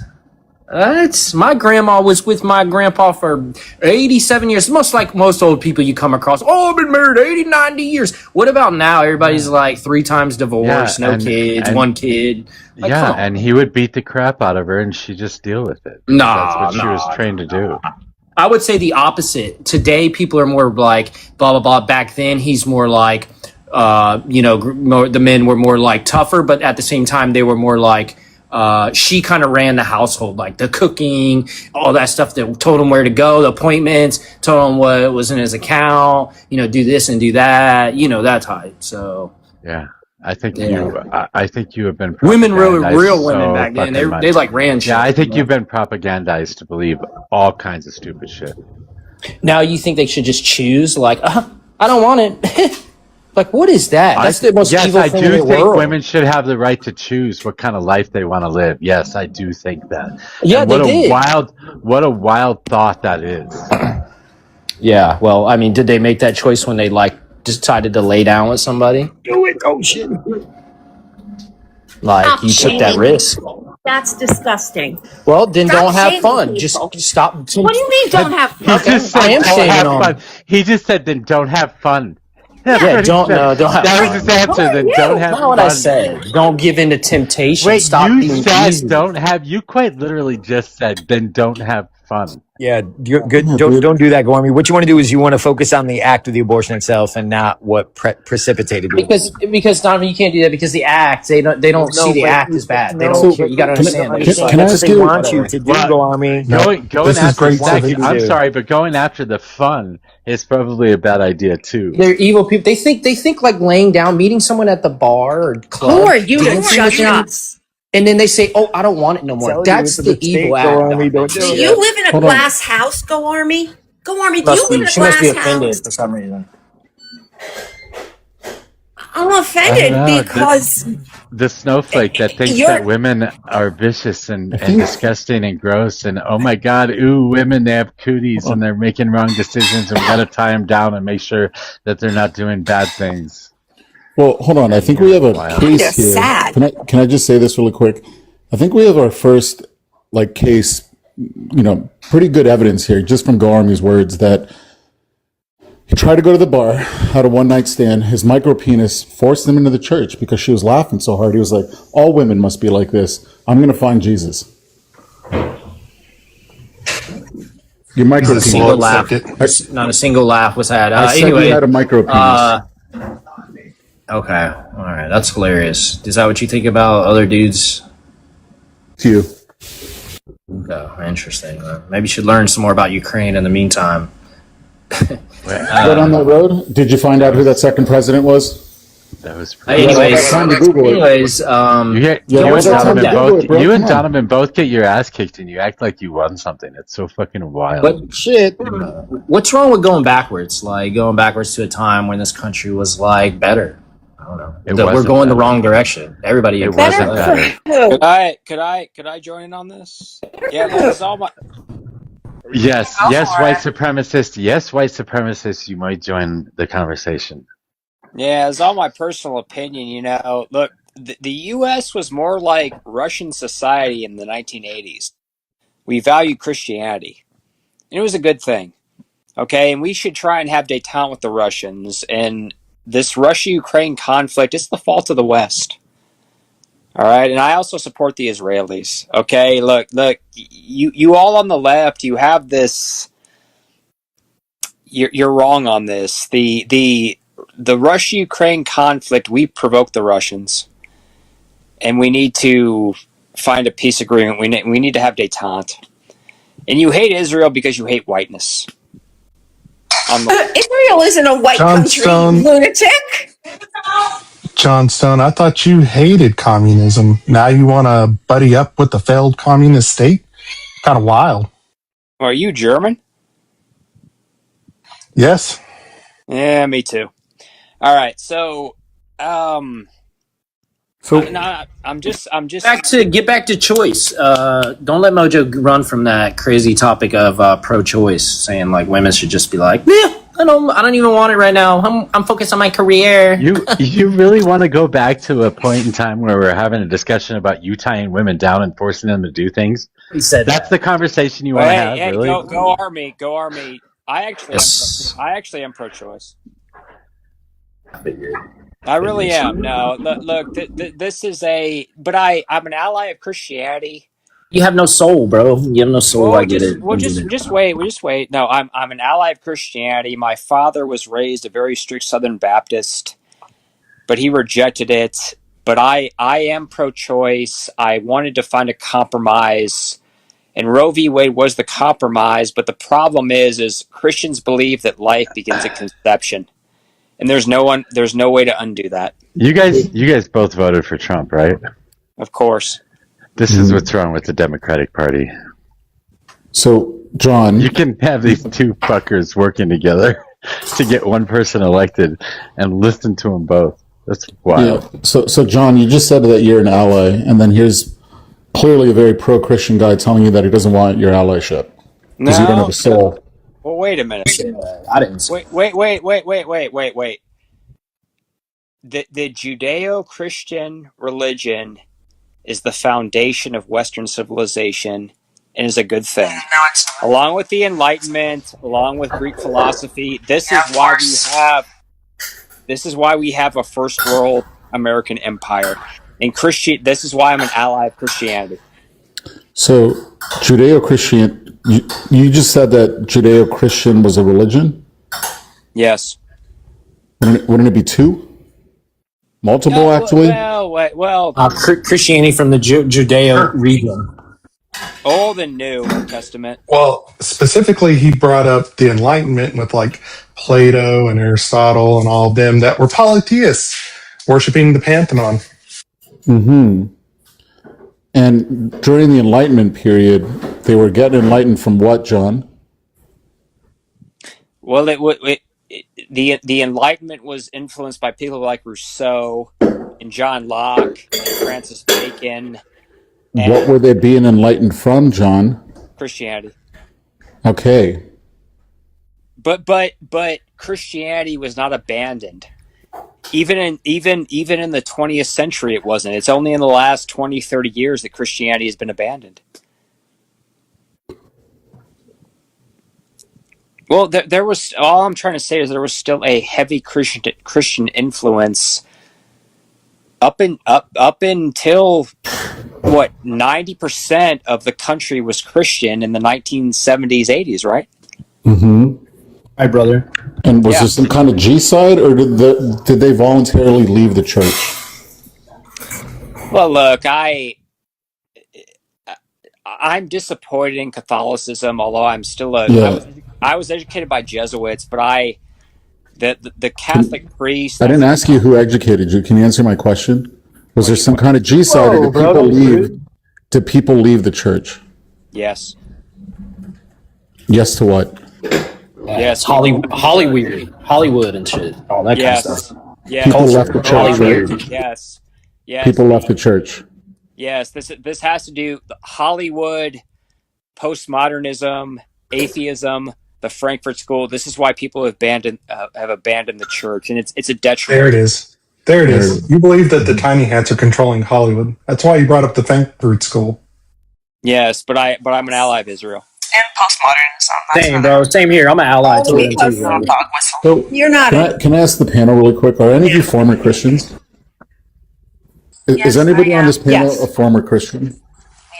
Speaker 3: My grandma was with my grandpa for 87 years. Most like most old people you come across. Oh, I've been married 80, 90 years. What about now? Everybody's like 3 times divorced, no kids, 1 kid. Like, come on.
Speaker 1: And he would beat the crap out of her, and she just deal with it. That's what she was trained to do.
Speaker 3: I would say the opposite. Today, people are more like blah blah blah. Back then, he's more like, the men were more like tougher, but at the same time, they were more like. She kind of ran the household, like the cooking, all that stuff that told him where to go, the appointments, told him what was in his account, do this and do that, that type. So
Speaker 1: yeah, I think you have been
Speaker 3: women, real
Speaker 1: propagandized
Speaker 3: women back then. They like ran shit.
Speaker 1: Yeah, I think you've been propagandized to believe all kinds of stupid shit.
Speaker 3: Now you think they should just choose? Like, I don't want it. Like, what is that? That's the most evil thing in the world.
Speaker 1: I do think women should have the right to choose what kind of life they want to live. Yes, I do think that.
Speaker 3: Yeah,
Speaker 1: what a wild thought that is.
Speaker 3: Yeah, well, I mean, did they make that choice when they decided to lay down with somebody?
Speaker 20: Do it. Oh shit.
Speaker 3: Like,
Speaker 18: Stop
Speaker 3: you took that
Speaker 18: shaming
Speaker 3: risk.
Speaker 18: people. That's disgusting.
Speaker 3: Well, then
Speaker 18: Stop
Speaker 3: don't have
Speaker 18: shaming
Speaker 3: fun.
Speaker 18: people.
Speaker 3: Just stop.
Speaker 18: What do you mean don't have fun?
Speaker 1: He just said
Speaker 3: I am
Speaker 1: don't
Speaker 3: shaming
Speaker 1: have
Speaker 3: on.
Speaker 1: fun. He just said then don't have fun.
Speaker 3: Yeah, don't have
Speaker 1: That was
Speaker 3: fun.
Speaker 1: his answer. Then don't have
Speaker 3: That's
Speaker 1: fun.
Speaker 3: what I said. Don't give in to temptation.
Speaker 1: Wait,
Speaker 3: Stop
Speaker 1: you
Speaker 3: being
Speaker 1: said
Speaker 3: easy.
Speaker 1: don't have. You quite literally just said then don't have fun.
Speaker 20: Yeah, you're good. Don't do that, Gormy. What you want to do is you want to focus on the act of the abortion itself and not what precipitated it.
Speaker 3: Because Donovan, you can't do that because the act they don't see the act as bad. They don't. You got to understand.
Speaker 20: That's what they want you to do, Gormy.
Speaker 1: Going after I'm sorry, but going after the fun is probably a bad idea too.
Speaker 3: They're evil people. They think like laying down, meeting someone at the bar or club.
Speaker 18: Who are you to
Speaker 3: dancing
Speaker 18: judge
Speaker 3: with them,
Speaker 18: us?
Speaker 3: And then they say, "Oh, I don't want it no more." That's the evil act.
Speaker 18: Do you live in a glass house, Go Army? Go Army, do you live in a
Speaker 3: She must be
Speaker 18: glass
Speaker 3: offended
Speaker 18: house?
Speaker 3: for some reason.
Speaker 18: I'm offended
Speaker 1: I don't know,
Speaker 18: because
Speaker 1: the snowflake that thinks
Speaker 18: You're-
Speaker 1: that women are vicious and disgusting and gross and oh my god, ooh, women, they have cooties and they're making wrong decisions and we gotta tie them down and make sure that they're not doing bad things.
Speaker 21: Well, hold on. I think we have a case
Speaker 18: That's
Speaker 21: here.
Speaker 18: sad.
Speaker 21: Can I just say this really quick? I think we have our first case, pretty good evidence here, just from Go Army's words, that he tried to go to the bar, had a one-night stand. His micro penis forced him into the church because she was laughing so hard. He was like, all women must be like this. I'm going to find Jesus. Your micro
Speaker 3: Not a
Speaker 21: penis.
Speaker 3: single
Speaker 17: Well,
Speaker 3: laugh.
Speaker 17: fuck it.
Speaker 3: Not a single laugh was had.
Speaker 21: I said
Speaker 3: Anyway,
Speaker 21: you had a micro penis.
Speaker 3: okay, all right, that's hilarious. Is that what you think about other dudes?
Speaker 21: To you.
Speaker 3: Okay, interesting. Maybe you should learn some more about Ukraine in the meantime.
Speaker 21: But on that road, did you find out who that second president was?
Speaker 1: That was
Speaker 3: Anyways,
Speaker 1: you and Donovan both get your ass kicked and you act like you won something. It's so fucking wild.
Speaker 3: But
Speaker 21: shit,
Speaker 3: what's wrong with going backwards? Like going backwards to a time when this country was like better. I don't know. We're going the wrong direction. Everybody.
Speaker 1: It wasn't better.
Speaker 14: Could I join in on this? Yeah, this is all my.
Speaker 1: Yes, white supremacist. Yes, white supremacist. You might join the conversation.
Speaker 14: Yeah, it's all my personal opinion. Look, the U.S. was more like Russian society in the 1980s. We valued Christianity, and it was a good thing. Okay, and we should try and have détente with the Russians. And this Russia-Ukraine conflict is the fault of the West. All right, and I also support the Israelis. Okay, look, you all on the left, you have this. You're wrong on this. The Russia-Ukraine conflict, we provoked the Russians, and we need to find a peace agreement. We need to have détente. And you hate Israel because you hate whiteness.
Speaker 18: Israel isn't a white country,
Speaker 17: Johnstone.
Speaker 18: lunatic.
Speaker 17: Johnstone, I thought you hated communism. Now you want to buddy up with the failed communist state? Kind of wild.
Speaker 14: Are you German?
Speaker 17: Yes.
Speaker 14: Yeah, me too. All right, so I'm just
Speaker 3: Get back to choice. Don't let Mojo run from that crazy topic of pro-choice, saying like women should just be like, yeah, I don't even want it right now. I'm focused on my career.
Speaker 1: You really want to go back to a point in time where we're having a discussion about you tying women down and forcing them to do things?
Speaker 3: He said
Speaker 1: that's the conversation you want to have.
Speaker 14: Hey,
Speaker 1: really?
Speaker 14: go Army. I actually am pro-choice. I really am. No, look, this is but I'm an ally of Christianity.
Speaker 3: You have no soul, bro. You have no soul. I get it.
Speaker 14: Just wait. No, I'm an ally of Christianity. My father was raised a very strict Southern Baptist, but he rejected it. But I am pro-choice. I wanted to find a compromise, and Roe v. Wade was the compromise. But the problem is Christians believe that life begins at conception. And there's no way to undo that.
Speaker 1: You guys both voted for Trump, right?
Speaker 14: Of course.
Speaker 1: This is what's wrong with the Democratic Party.
Speaker 21: So, John,
Speaker 1: you can have these two fuckers working together to get one person elected and listen to them both. That's wild.
Speaker 21: Yeah. So John, you just said that you're an ally, and then here's clearly a very pro-Christian guy telling you that he doesn't want your allyship because you don't have a soul.
Speaker 14: Well, wait a minute.
Speaker 3: I didn't say.
Speaker 14: Wait. The Judeo-Christian religion is the foundation of Western civilization and is a good thing. Along with the Enlightenment, along with Greek philosophy, this is why we have a first world American empire. And this is why I'm an ally of Christianity.
Speaker 21: So, Judeo-Christian, you just said that Judeo-Christian was a religion?
Speaker 14: Yes.
Speaker 21: Wouldn't it be two? Multiple, actually?
Speaker 14: Well,
Speaker 3: Christianity from the Judeo region.
Speaker 14: Old and New Testament.
Speaker 17: Well, specifically, he brought up the Enlightenment with like Plato and Aristotle and all of them that were polytheists, worshiping the Pantheon.
Speaker 21: Mm-hmm. And during the Enlightenment period, they were getting enlightened from what, John?
Speaker 14: Well, the Enlightenment was influenced by people like Rousseau and John Locke and Francis Bacon. And
Speaker 21: What were they being enlightened from, John?
Speaker 14: Christianity.
Speaker 21: Okay.
Speaker 14: But Christianity was not abandoned. Even in the 20th century, it wasn't. It's only in the last 20, 30 years that Christianity has been abandoned. Well, there was. All I'm trying to say is there was still a heavy Christian influence up until
Speaker 5: what 90% of the country was Christian in the 1970s, 80s, right?
Speaker 21: Mm-hmm.
Speaker 22: Hi, brother.
Speaker 21: And was
Speaker 5: Yeah.
Speaker 21: there some kind of G side, or did they voluntarily leave the church?
Speaker 5: Well, look, I'm disappointed in Catholicism, although I'm still I was educated by Jesuits, but the Catholic priest,
Speaker 21: I
Speaker 5: I
Speaker 21: didn't
Speaker 5: think.
Speaker 21: ask you who educated you. Can you answer my question? Was there some kind of G side, or
Speaker 22: Whoa,
Speaker 21: did
Speaker 22: bro,
Speaker 21: people
Speaker 22: that was
Speaker 21: leave?
Speaker 22: rude.
Speaker 21: Did people leave the church?
Speaker 5: Yes.
Speaker 21: Yes to what?
Speaker 5: Yes.
Speaker 23: Hollywood and shit, all that kind of
Speaker 5: Yes.
Speaker 23: stuff.
Speaker 5: Yes.
Speaker 21: People left the church, right?
Speaker 5: Yes. Yes.
Speaker 21: People left the church.
Speaker 5: Yes. This has to do Hollywood, postmodernism, atheism, the Frankfurt School. This is why people have abandoned the church, and it's a detriment.
Speaker 17: There it is. There it is. You believe that the tiny hats are controlling Hollywood. That's why you brought up the Frankfurt School.
Speaker 5: Yes, but I'm an ally of Israel.
Speaker 7: And postmodernism.
Speaker 23: Same, bro. Same here. I'm an ally to them too,
Speaker 7: Dog
Speaker 23: bro.
Speaker 7: whistle.
Speaker 21: So,
Speaker 18: You're not
Speaker 21: can I ask the panel really quick? Are any of you former Christians? Is anybody on this panel
Speaker 18: Yes.
Speaker 21: a former Christian?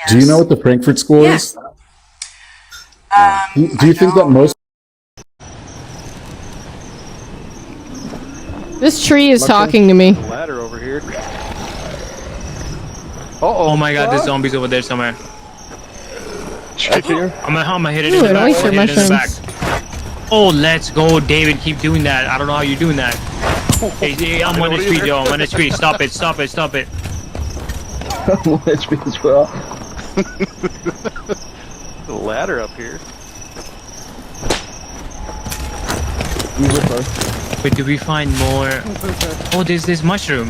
Speaker 21: Do you know what the Frankfurt School
Speaker 18: Yes.
Speaker 21: is? Do you think that most?
Speaker 24: This tree is talking to me.
Speaker 25: Ladder over here.
Speaker 26: Oh my god, there's zombies over there somewhere. I'm gonna hit it in the back.
Speaker 24: Oyster
Speaker 26: I'm gonna hit it in the back.
Speaker 24: mushrooms.
Speaker 26: Oh, let's go, David. Keep doing that. I don't know how you're doing that. Hey, I'm on the street, yo. I'm on the street. Stop it. Stop it. Stop it.
Speaker 25: I'm on HP as well. The ladder up here.
Speaker 26: Wait, do we find more? Oh, there's this mushroom.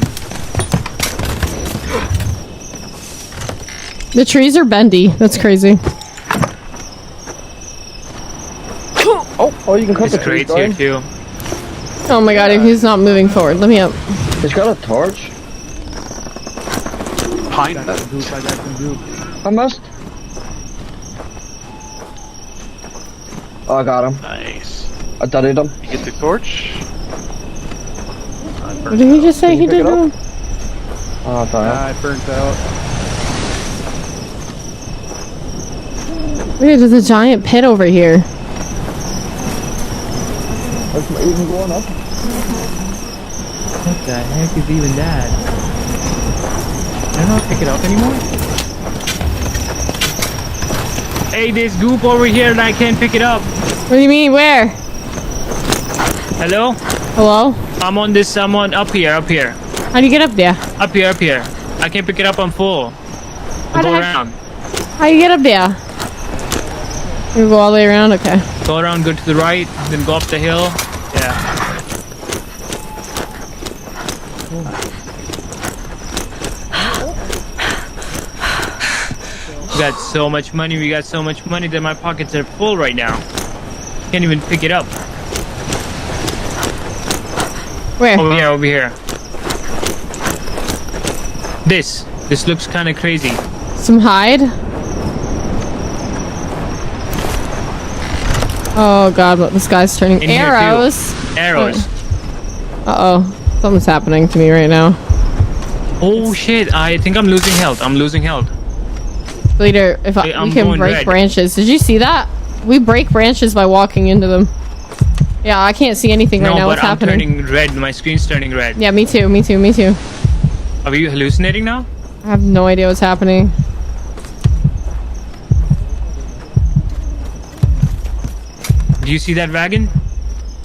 Speaker 24: The trees are bendy. That's crazy.
Speaker 25: Oh, you can cut
Speaker 26: There's
Speaker 25: the tree,
Speaker 26: crates here too.
Speaker 24: Oh my god, he's not moving forward. Let me up.
Speaker 25: He's got a torch. Pine. I must. Oh, I got him. Nice. I dudded him. You get the torch.
Speaker 24: What did he just say he did?
Speaker 25: Oh, I thought I burnt out.
Speaker 24: Look, there's a giant pit over here.
Speaker 25: That's my even going up.
Speaker 26: What the heck is even that? I don't know how to pick it up anymore. Hey, there's goop over here and I can't pick it up.
Speaker 24: What do you mean? Where?
Speaker 26: Hello?
Speaker 24: Hello?
Speaker 26: I'm on up here.
Speaker 24: How do you get up there?
Speaker 26: Up here. I can't pick it up, I'm full. I'll go around.
Speaker 24: How do you get up there? You go all the way around? Okay.
Speaker 26: Go around, go to the right, then go up the hill. Yeah. We got so much money that my pockets are full right now. Can't even pick it up.
Speaker 24: Where?
Speaker 26: Over here. This looks kind of crazy.
Speaker 24: Some hide? Oh god, what this guy's turning.
Speaker 26: In here, too.
Speaker 24: Arrows.
Speaker 26: Arrows.
Speaker 24: Uh-oh. Something's happening to me right now.
Speaker 26: Oh shit, I think I'm losing health.
Speaker 24: Leader, if
Speaker 26: Wait,
Speaker 24: we
Speaker 26: I'm
Speaker 24: can
Speaker 26: going
Speaker 24: break
Speaker 26: red.
Speaker 24: branches. Did you see that? We break branches by walking into them. Yeah, I can't see anything right now. What's happening?
Speaker 26: Turning red. My screen's turning red.
Speaker 24: Yeah, me too.
Speaker 26: Are you hallucinating now?
Speaker 24: I have no idea what's happening.
Speaker 26: Do you see that wagon?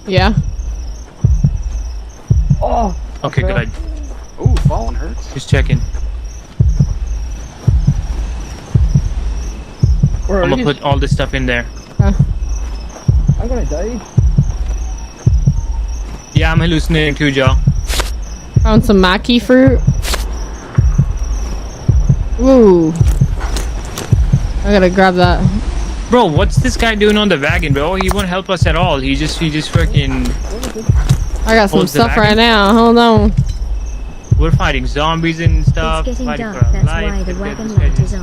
Speaker 24: Yeah.
Speaker 25: Oh.
Speaker 26: Okay, good.
Speaker 25: Ooh, falling hurts.
Speaker 26: Just checking.
Speaker 25: Where
Speaker 26: I'm
Speaker 25: are
Speaker 26: gonna
Speaker 25: you?
Speaker 26: put all this stuff in there.
Speaker 25: I'm gonna die.
Speaker 26: Yeah, I'm hallucinating too, Joe.
Speaker 24: Found some maki fruit. Ooh. I gotta grab that.
Speaker 26: Bro, what's this guy doing on the wagon, bro? He won't help us at all. He just freaking.
Speaker 24: I got some
Speaker 26: holds the
Speaker 24: stuff right
Speaker 26: wagon.
Speaker 24: now. Hold on.
Speaker 26: We're fighting zombies and stuff.
Speaker 27: It's getting
Speaker 26: Fighting
Speaker 27: dark,
Speaker 26: for our
Speaker 27: that's
Speaker 26: life.
Speaker 27: why the
Speaker 26: Look at
Speaker 27: wagon
Speaker 26: this
Speaker 27: light
Speaker 26: guy.
Speaker 27: is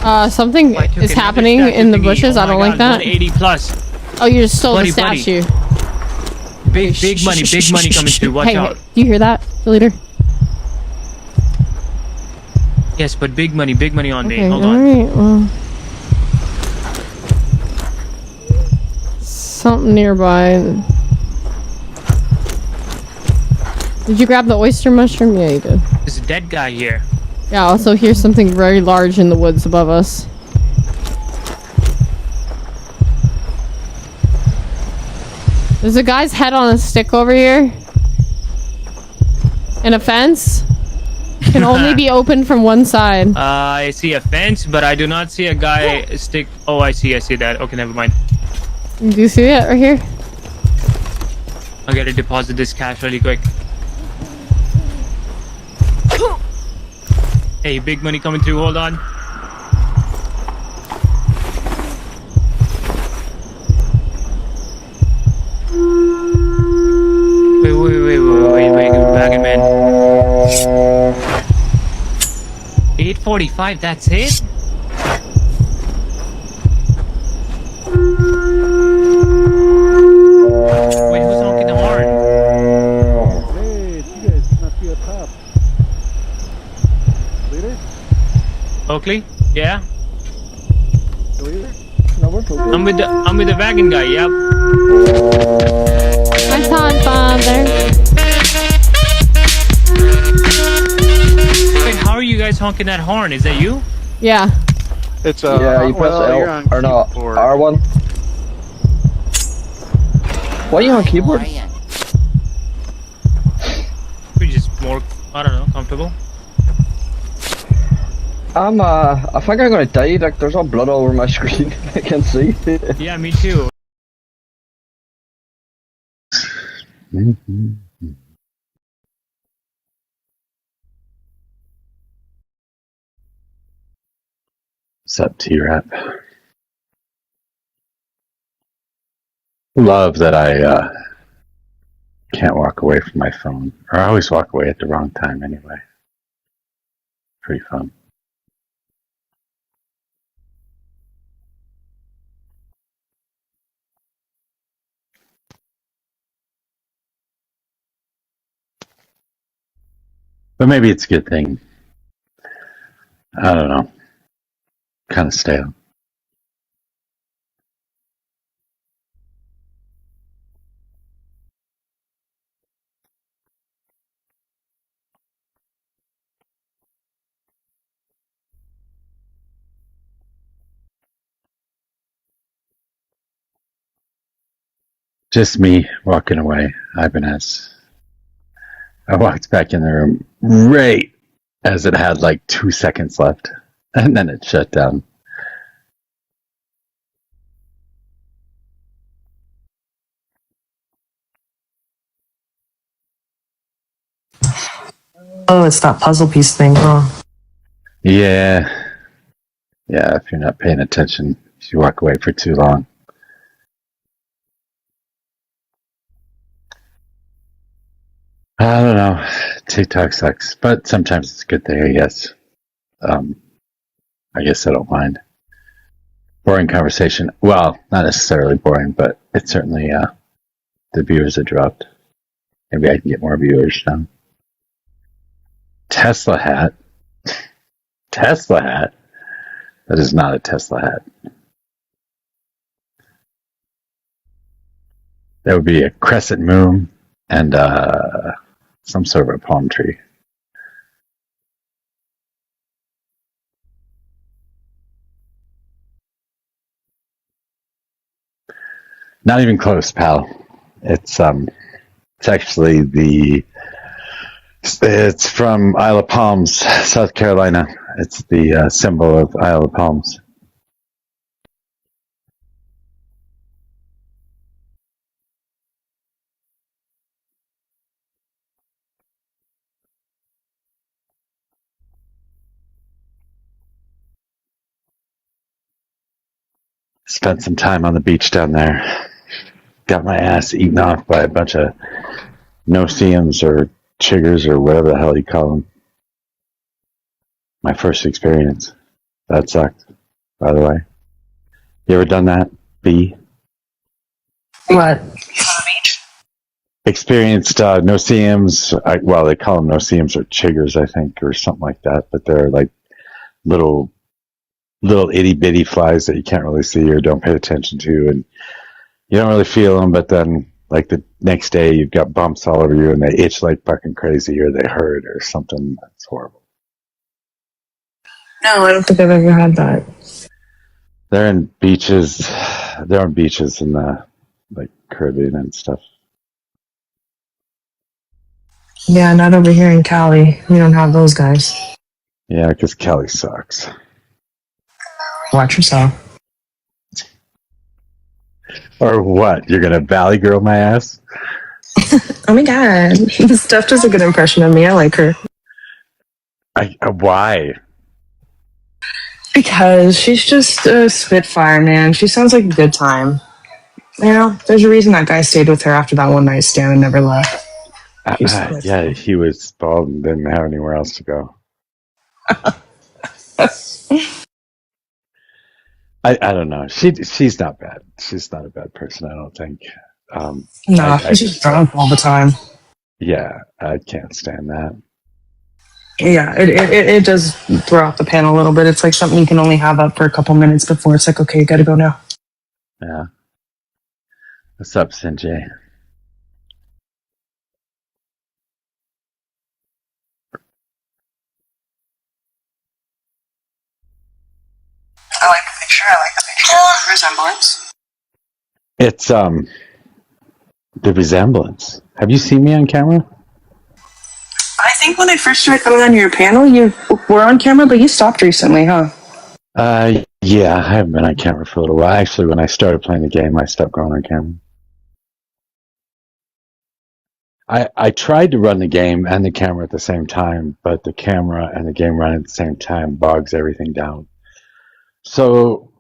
Speaker 27: on.
Speaker 24: Something
Speaker 26: I took
Speaker 24: is
Speaker 26: another
Speaker 24: happening
Speaker 26: statue
Speaker 24: in the
Speaker 26: thingy.
Speaker 24: bushes.
Speaker 26: Oh
Speaker 24: I don't
Speaker 26: my
Speaker 24: like
Speaker 26: God,
Speaker 24: that.
Speaker 26: 180 plus.
Speaker 24: Oh, you just stole
Speaker 26: Buddy,
Speaker 24: the
Speaker 26: buddy.
Speaker 24: statue.
Speaker 26: Big money coming through. Watch
Speaker 24: Hey,
Speaker 26: out.
Speaker 24: do you hear that, the leader?
Speaker 26: Yes, but big money on me.
Speaker 24: Okay,
Speaker 26: Hold on.
Speaker 24: alright, well. Something nearby. Did you grab the oyster mushroom? Yeah, you did.
Speaker 26: There's a dead guy here.
Speaker 24: Yeah, I also hear something very large in the woods above us. There's a guy's head on a stick over here. And a fence. Can only be opened from one side.
Speaker 26: I see a fence, but I do not see a guy stick. Oh, I see that. Okay, never mind.
Speaker 24: Do you see it right here?
Speaker 26: I gotta deposit this cash really quick. Hey, big money coming through. Hold on. Wait, back in, man. 845, that's it? Wait, who's honking the horn?
Speaker 10: Hey, you guys must be up top. Leader?
Speaker 26: Oakley? Yeah?
Speaker 10: Leader? No, we're focused.
Speaker 26: I'm with the wagon guy, yep.
Speaker 24: My Todd father.
Speaker 26: Wait, how are you guys honking that horn? Is that you?
Speaker 24: Yeah.
Speaker 10: It's
Speaker 25: yeah, you press
Speaker 10: well,
Speaker 25: L or no R1. Why are you on keyboard?
Speaker 26: We're just more, I don't know, comfortable.
Speaker 25: I think I'm gonna die. Like, there's all blood all over my screen. I can't see.
Speaker 26: Yeah, me too.
Speaker 1: What's up, T-Rap? Love that I can't walk away from my phone. Or I always walk away at the wrong time anyway. Pretty fun. But maybe it's a good thing. I don't know. Kind of stale. Just me walking away. Ibanez. I walked back in the room right as it had like 2 seconds left. And then it shut down.
Speaker 25: Oh, it's that puzzle piece thing, huh?
Speaker 1: Yeah. Yeah, if you're not paying attention, if you walk away for too long. I don't know. TikTok sucks, but sometimes it's a good thing, I guess. I guess I don't mind. Boring conversation. Well, not necessarily boring, but it's certainly the viewers have dropped. Maybe I can get more viewers now. Tesla hat. Tesla hat. That is not a Tesla hat. That would be a crescent moon and some sort of a palm tree. Not even close, pal. It's actually it's from Isle of Palms, South Carolina. It's the symbol of Isle of Palms. Spent some time on the beach down there. Got my ass eaten off by a bunch of no-see-ums or chiggers or whatever the hell you call them. My first experience. That sucked, by the way. You ever done that, B?
Speaker 25: What?
Speaker 1: Experienced no-see-ums. Well, they call them no-see-ums or chiggers, I think, or something like that. But they're like little itty bitty flies that you can't really see or don't pay attention to, and you don't really feel them. But then, like the next day, you've got bumps all over you, and they itch like fucking crazy, or they hurt, or something. That's horrible.
Speaker 9: No, I don't think I've ever had that.
Speaker 1: They're on beaches. They're on beaches in the like Caribbean and stuff.
Speaker 9: Yeah, not over here in Cali. We don't have those guys.
Speaker 1: Yeah, because Cali sucks.
Speaker 9: Watch yourself.
Speaker 1: Or what? You're gonna valley girl my ass?
Speaker 9: Oh my god. Steph does a good impression of me. I like her.
Speaker 1: Why?
Speaker 9: Because she's just a spitfire, man. She sounds like a good time. You know, there's a reason that guy stayed with her after that one night stand and never left.
Speaker 1: Yeah, he was bald and didn't have anywhere else to go. I don't know. She's not bad. She's not a bad person, I don't think.
Speaker 9: Nah, she's just drunk all the time.
Speaker 1: Yeah, I can't stand that.
Speaker 9: Yeah, it does throw off the pan a little bit. It's like something you can only have up for a couple minutes before it's like, okay, you gotta go now.
Speaker 1: Yeah. What's up, Sanjay?
Speaker 7: I like the picture. I like the picture. Resemblance.
Speaker 1: It's the resemblance. Have you seen me on camera?
Speaker 9: I think when I first started coming on your panel, you were on camera, but you stopped recently, huh?
Speaker 1: Yeah, I haven't been on camera for a little while. Actually, when I started playing the game, I stopped going on camera. I tried to run the game and the camera at the same time, but the camera and the game running at the same time bogs everything down. So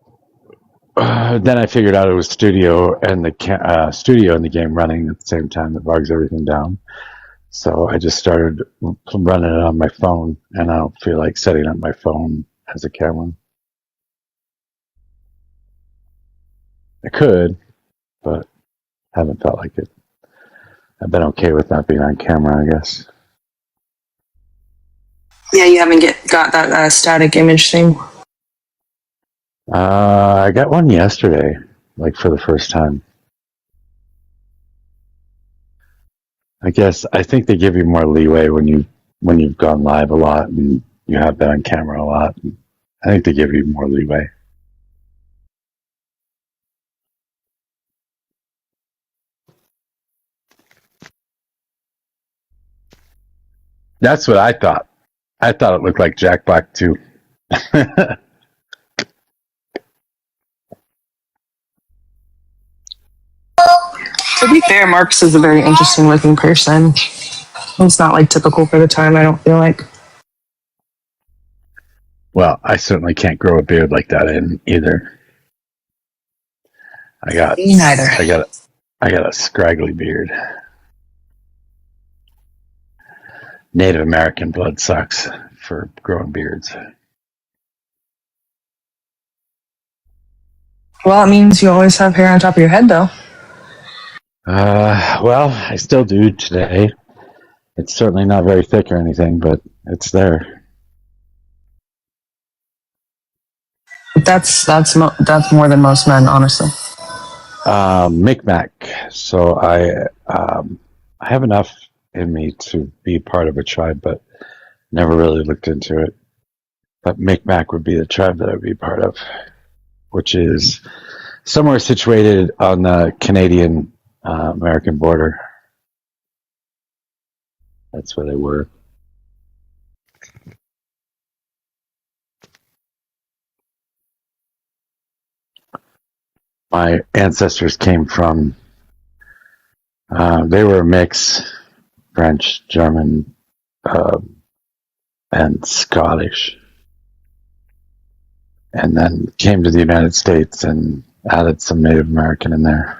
Speaker 1: then I figured out it was studio and the studio and the game running at the same time that bogs everything down. So I just started running it on my phone, and I don't feel like setting up my phone as a camera. I could, but haven't felt like it. I've been okay with not being on camera, I guess.
Speaker 9: Yeah, you haven't got that static image thing.
Speaker 1: I got one yesterday, like for the first time. I think they give you more leeway when you've gone live a lot and you have been on camera a lot. I think they give you more leeway. That's what I thought. I thought it looked like Jack Black too.
Speaker 9: To be fair, Marcus is a very interesting looking person. It's not like typical for the time, I don't feel like.
Speaker 1: Well, I certainly can't grow a beard like that in either.
Speaker 9: Me neither.
Speaker 1: I got a scraggly beard. Native American blood sucks for growing beards.
Speaker 9: Well, it means you always have hair on top of your head, though.
Speaker 1: Well, I still do today. It's certainly not very thick or anything, but it's there.
Speaker 9: That's more than most men, honestly.
Speaker 1: Micmac. So I have enough in me to be part of a tribe, but never really looked into it. But Micmac would be the tribe that I would be part of, which is somewhere situated on the Canadian American border. That's where they were. My ancestors came from, they were a mix, French, German, and Scottish. And then came to the United States and added some Native American in there.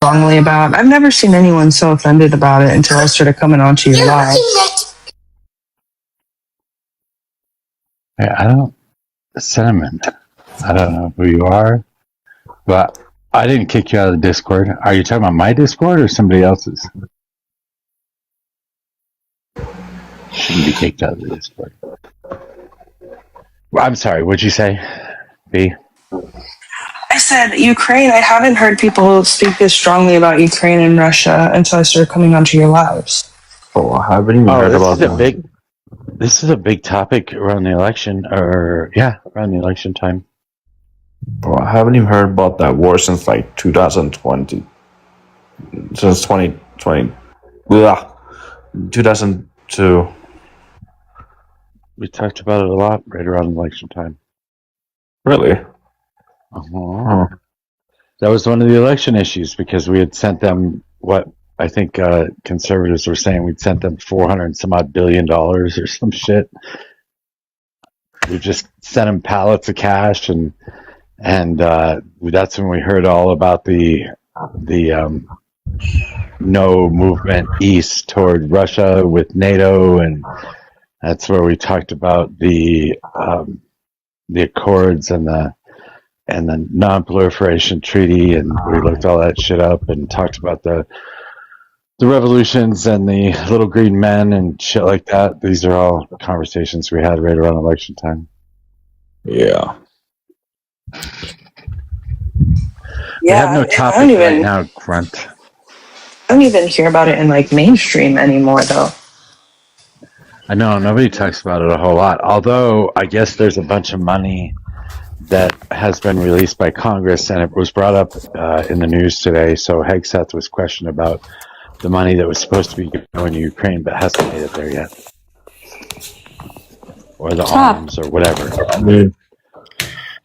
Speaker 9: Strongly about. I've never seen anyone so offended about it until I started coming onto your live.
Speaker 1: I don't, Cinnamon, I don't know who you are, but I didn't kick you out of the Discord. Are you talking about my Discord or somebody else's? Shouldn't be kicked out of the Discord. Well, I'm sorry, what'd you say, B?
Speaker 9: I said Ukraine. I haven't heard people speak this strongly about Ukraine and Russia until I started coming onto your lives.
Speaker 14: Oh, I haven't even heard about that.
Speaker 1: This is a big topic around the election, around the election time.
Speaker 14: Bro, I haven't even heard about that war since like 2020. Since 2020. 2002.
Speaker 1: We talked about it a lot right around election time.
Speaker 14: Really?
Speaker 1: Uh-huh. That was one of the election issues because we had sent them what I think conservatives were saying we'd sent them $400 and some odd billion or some shit. We just sent them pallets of cash and that's when we heard all about the no movement east toward Russia with NATO, and that's where we talked about the accords and the non-proliferation treaty, and we looked all that shit up and talked about the revolutions and the little green men and shit like that. These are all conversations we had right around election time.
Speaker 14: Yeah.
Speaker 1: We have no topic right now, Grunt.
Speaker 9: I don't even hear about it in like mainstream anymore, though.
Speaker 1: I know nobody talks about it a whole lot. Although I guess there's a bunch of money that has been released by Congress, and it was brought up in the news today. So Hegseth was questioned about the money that was supposed to be going to Ukraine, but hasn't made it there yet, or the arms, or whatever.
Speaker 14: I mean,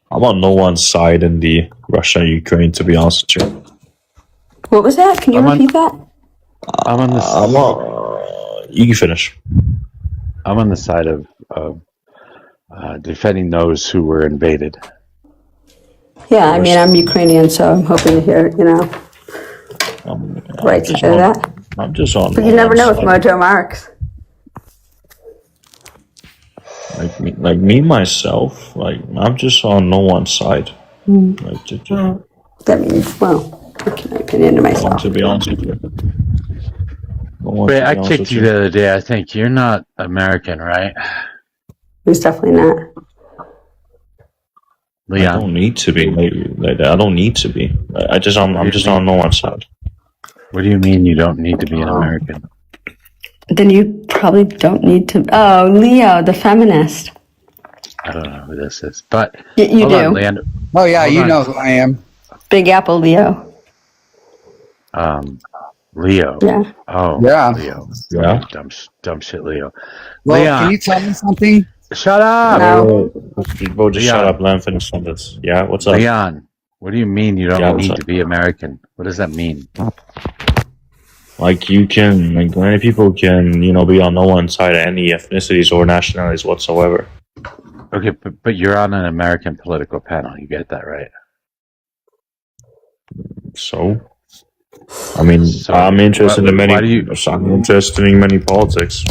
Speaker 14: I'm on no one's side in the Russia and Ukraine, to be honest with you.
Speaker 8: What was that? Can you repeat that?
Speaker 1: I'm on the.
Speaker 14: You can finish.
Speaker 1: I'm on the side of defending those who were invaded.
Speaker 8: Yeah, I mean, I'm Ukrainian, so I'm hoping to hear, right to say that.
Speaker 14: I'm just on.
Speaker 8: But you never know with Mojo Marks.
Speaker 14: Like me myself, I'm just on no one's side.
Speaker 8: That means, well, in my opinion to myself.
Speaker 14: To be honest with you.
Speaker 1: Wait, I kicked you the other day. I think you're not American, right?
Speaker 8: He's definitely not.
Speaker 1: Leon.
Speaker 14: I don't need to be. I don't need to be. I'm just on no one's side.
Speaker 1: What do you mean you don't need to be an American?
Speaker 8: Then you probably don't need to. Oh, Leo, the feminist.
Speaker 1: I don't know who this is, but
Speaker 8: you do.
Speaker 1: On, Leander.
Speaker 11: Oh yeah, you know who I am.
Speaker 8: Big Apple Leo.
Speaker 1: Leo.
Speaker 8: Yeah.
Speaker 1: Oh,
Speaker 11: yeah.
Speaker 1: Leo.
Speaker 14: Yeah.
Speaker 1: Dumb shit, Leo.
Speaker 11: Well,
Speaker 1: Leon.
Speaker 11: can you tell me something?
Speaker 1: Shut up.
Speaker 8: No.
Speaker 14: Bo, just shut up. Let him finish on this. Yeah. What's up?
Speaker 1: Leon. What do you mean you don't need to be American? What does that mean?
Speaker 14: Like many people can, be on no one's side of any ethnicities or nationalities whatsoever.
Speaker 1: Okay, but you're on an American political panel. You get that, right?
Speaker 14: So, I'm interested in many. I'm interested in many politics.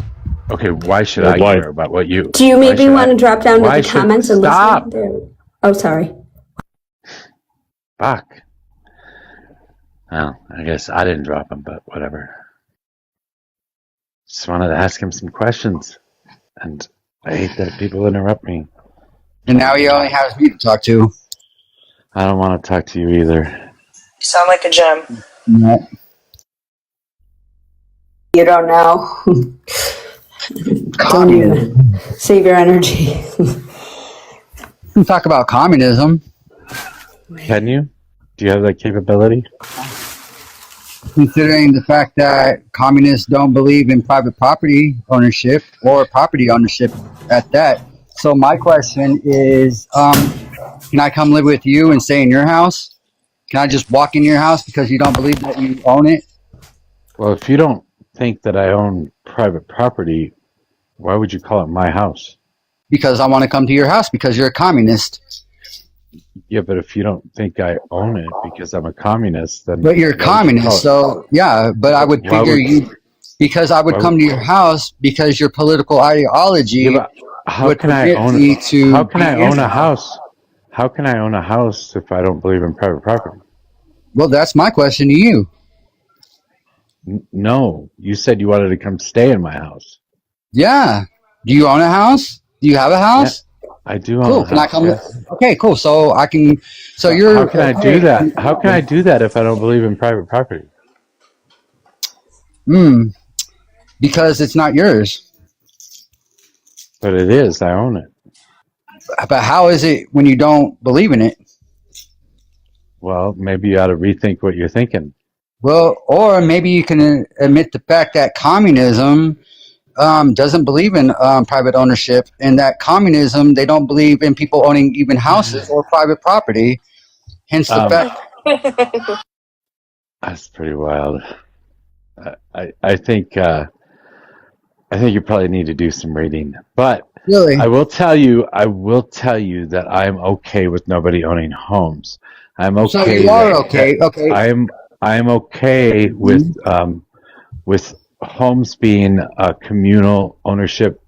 Speaker 1: Okay, why should I care about what you?
Speaker 8: Do you maybe want to drop down to the comments and
Speaker 1: stop?
Speaker 8: listen? Oh, sorry.
Speaker 1: Fuck. Well, I guess I didn't drop him, but whatever. Just wanted to ask him some questions, and I hate that people interrupt me.
Speaker 11: And now he only has me to talk to.
Speaker 1: I don't want to talk to you either.
Speaker 9: You sound like a gem.
Speaker 11: No.
Speaker 8: You don't know. Don't even save your energy.
Speaker 11: Talk about communism.
Speaker 1: Can you? Do you have that capability?
Speaker 11: Considering the fact that communists don't believe in private property ownership or property ownership at that. So my question is, can I come live with you and stay in your house? Can I just walk in your house because you don't believe that you own it?
Speaker 1: Well, if you don't think that I own private property, why would you call it my house?
Speaker 11: Because I want to come to your house because you're a communist.
Speaker 1: Yeah, but if you don't think I own it because I'm a communist, then...
Speaker 11: But you're a communist, so yeah, but I would figure you... Because I would come to your house because your political ideology
Speaker 1: How
Speaker 11: would
Speaker 1: can I
Speaker 11: permit
Speaker 1: own?
Speaker 11: me
Speaker 1: How
Speaker 11: to
Speaker 1: can
Speaker 11: be
Speaker 1: I
Speaker 11: in
Speaker 1: own
Speaker 11: the
Speaker 1: a
Speaker 11: house.
Speaker 1: house? How can I own a house if I don't believe in private property?
Speaker 11: Well, that's my question to you.
Speaker 1: No, you said you wanted to come stay in my house.
Speaker 11: Yeah. Do you own a house? Do you have a
Speaker 1: Yeah,
Speaker 11: house?
Speaker 1: I do own
Speaker 11: Cool.
Speaker 1: a
Speaker 11: Can I
Speaker 1: house.
Speaker 11: come?
Speaker 1: Yes.
Speaker 11: Okay, cool. So I can. So
Speaker 1: But how
Speaker 11: you're
Speaker 1: can I do
Speaker 11: okay.
Speaker 1: that? How can I do that if I don't believe in private property?
Speaker 11: Hmm. Because it's not yours.
Speaker 1: But it is. I own it.
Speaker 11: But how is it when you don't believe in it?
Speaker 1: Well, maybe you ought to rethink what you're thinking.
Speaker 11: Well, or maybe you can admit the fact that communism doesn't believe in private ownership, and that communism they don't believe in people owning even houses or private property. Hence the
Speaker 1: Um,
Speaker 11: fact.
Speaker 1: that's pretty wild. I think you probably need to do some reading. But
Speaker 11: Really?
Speaker 1: I will tell you that I'm okay with nobody owning homes. I'm
Speaker 11: So
Speaker 1: okay
Speaker 11: you are
Speaker 1: that
Speaker 11: okay. Okay.
Speaker 1: I'm okay with homes being communal ownership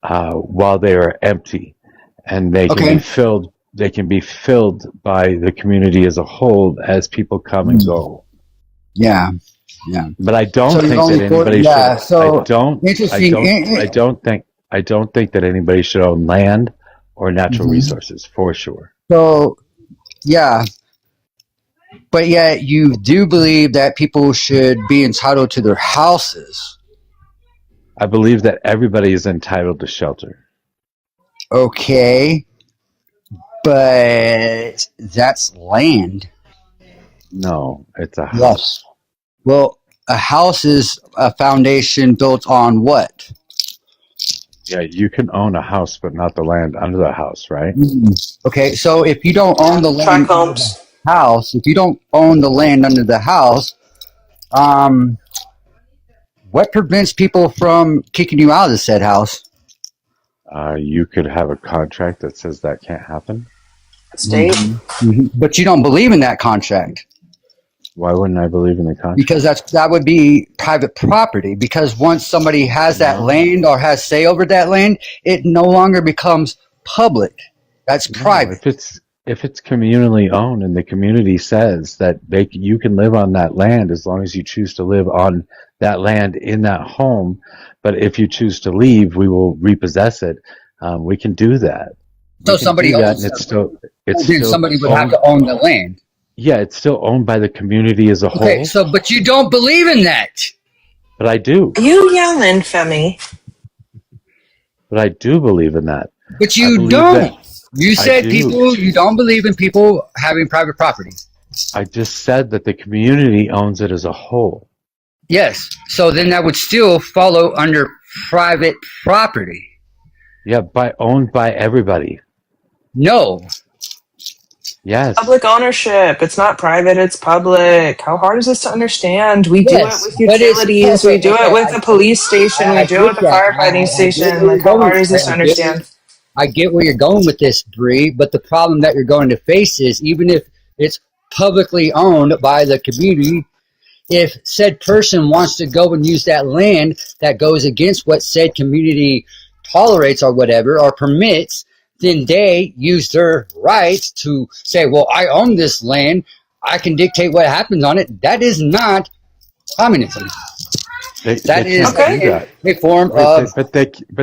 Speaker 1: while they are empty, and they can be
Speaker 11: Okay.
Speaker 1: filled. They can be filled by the community as a whole as people come and go.
Speaker 11: Yeah. Yeah.
Speaker 1: But I
Speaker 11: So
Speaker 1: don't
Speaker 11: you're
Speaker 1: think that
Speaker 11: only for
Speaker 1: anybody should.
Speaker 11: yeah. So interesting.
Speaker 1: I don't think that anybody should own land or natural
Speaker 11: Mhm.
Speaker 1: resources for sure.
Speaker 11: So yeah, but yet you do believe that people should be entitled to their houses.
Speaker 1: I believe that everybody is entitled to shelter.
Speaker 11: Okay, but that's land.
Speaker 1: No, it's a
Speaker 11: Yes.
Speaker 1: house.
Speaker 11: Well, a house is a foundation built on what?
Speaker 1: Yeah, you can own a house, but not the land under the house, right?
Speaker 11: Okay, so if you don't own the
Speaker 9: Track
Speaker 11: land under the
Speaker 9: homes.
Speaker 11: house, if you don't own the land under the house, um, what prevents people from kicking you out of the said house?
Speaker 1: You could have a contract that says that can't happen.
Speaker 9: State.
Speaker 11: But you don't believe in that contract
Speaker 1: Why wouldn't I believe in the contract?
Speaker 11: because that would be private property. Because once somebody has that land or has say over that land, it no longer becomes public. That's
Speaker 1: No,
Speaker 11: private.
Speaker 1: if it's communally owned and the community says that you can live on that land as long as you choose to live on that land in that home, but if you choose to leave, we will repossess it. We can do that.
Speaker 11: So
Speaker 1: We can
Speaker 11: somebody
Speaker 1: do that, and
Speaker 11: owns
Speaker 1: it's
Speaker 11: then
Speaker 1: still
Speaker 11: somebody would have
Speaker 1: owned.
Speaker 11: to own the land.
Speaker 1: Yeah, it's still owned by the community as a
Speaker 11: Okay,
Speaker 1: whole.
Speaker 11: so but you don't believe in that.
Speaker 1: But I do.
Speaker 9: You yelling, Femi?
Speaker 1: But I do believe in that.
Speaker 11: But
Speaker 1: I
Speaker 11: you
Speaker 1: believe that.
Speaker 11: don't. You
Speaker 1: I
Speaker 11: said
Speaker 1: do.
Speaker 11: people you don't believe in people having private property.
Speaker 1: I just said that the community owns it as a whole.
Speaker 11: Yes. So then that would still follow under private property.
Speaker 1: Yeah, owned by everybody.
Speaker 11: No.
Speaker 1: Yes.
Speaker 9: Public ownership. It's not private, it's public. How hard is this to understand? We do it
Speaker 11: Yes,
Speaker 9: with
Speaker 11: but it's
Speaker 9: utilities, we do it with the police station, we
Speaker 11: I
Speaker 9: do it
Speaker 11: get
Speaker 9: with the
Speaker 11: that.
Speaker 9: firefighting
Speaker 11: I get
Speaker 9: station.
Speaker 11: where
Speaker 9: Like,
Speaker 11: you're
Speaker 9: how
Speaker 11: going.
Speaker 9: hard is this to understand?
Speaker 11: I get where you're going with this, Bree, but the problem that you're going to face is even if it's publicly owned by the community, if said person wants to go and use that land that goes against what said community tolerates or whatever or permits, then they use their rights to say, well, I own this land. I can dictate what happens on it. That is not communism.
Speaker 1: They
Speaker 11: That is
Speaker 1: can't do that.
Speaker 11: a form
Speaker 1: Wait,
Speaker 11: of,
Speaker 1: but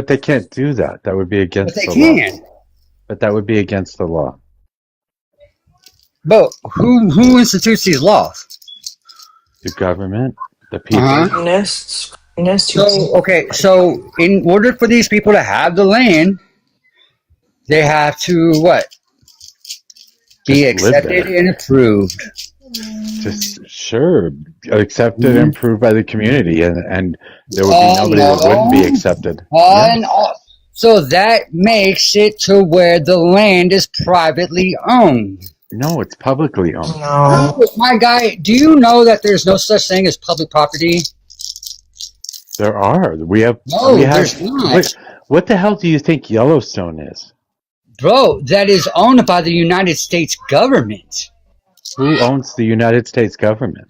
Speaker 1: they can't do that. That would be
Speaker 11: but
Speaker 1: against
Speaker 11: they
Speaker 1: the law.
Speaker 11: can.
Speaker 1: But that would be against the law.
Speaker 11: But who institutes these laws?
Speaker 1: The government, the people.
Speaker 9: Communists.
Speaker 11: So, okay, so in order for these people to have the land, they have to what? Be
Speaker 1: Just live
Speaker 11: accepted
Speaker 1: there.
Speaker 11: and approved.
Speaker 1: Just sure, accepted and approved by the community, and there would be nobody
Speaker 11: No.
Speaker 1: that wouldn't be accepted.
Speaker 11: And so that makes it to where the land is privately owned.
Speaker 1: No, it's publicly owned.
Speaker 9: No.
Speaker 11: My guy, do you know that there's no such thing as public property?
Speaker 1: There are. We have.
Speaker 11: No, there's not.
Speaker 1: What the hell do you think Yellowstone is?
Speaker 11: Bro, that is owned by the United States government.
Speaker 1: Who owns the United States government?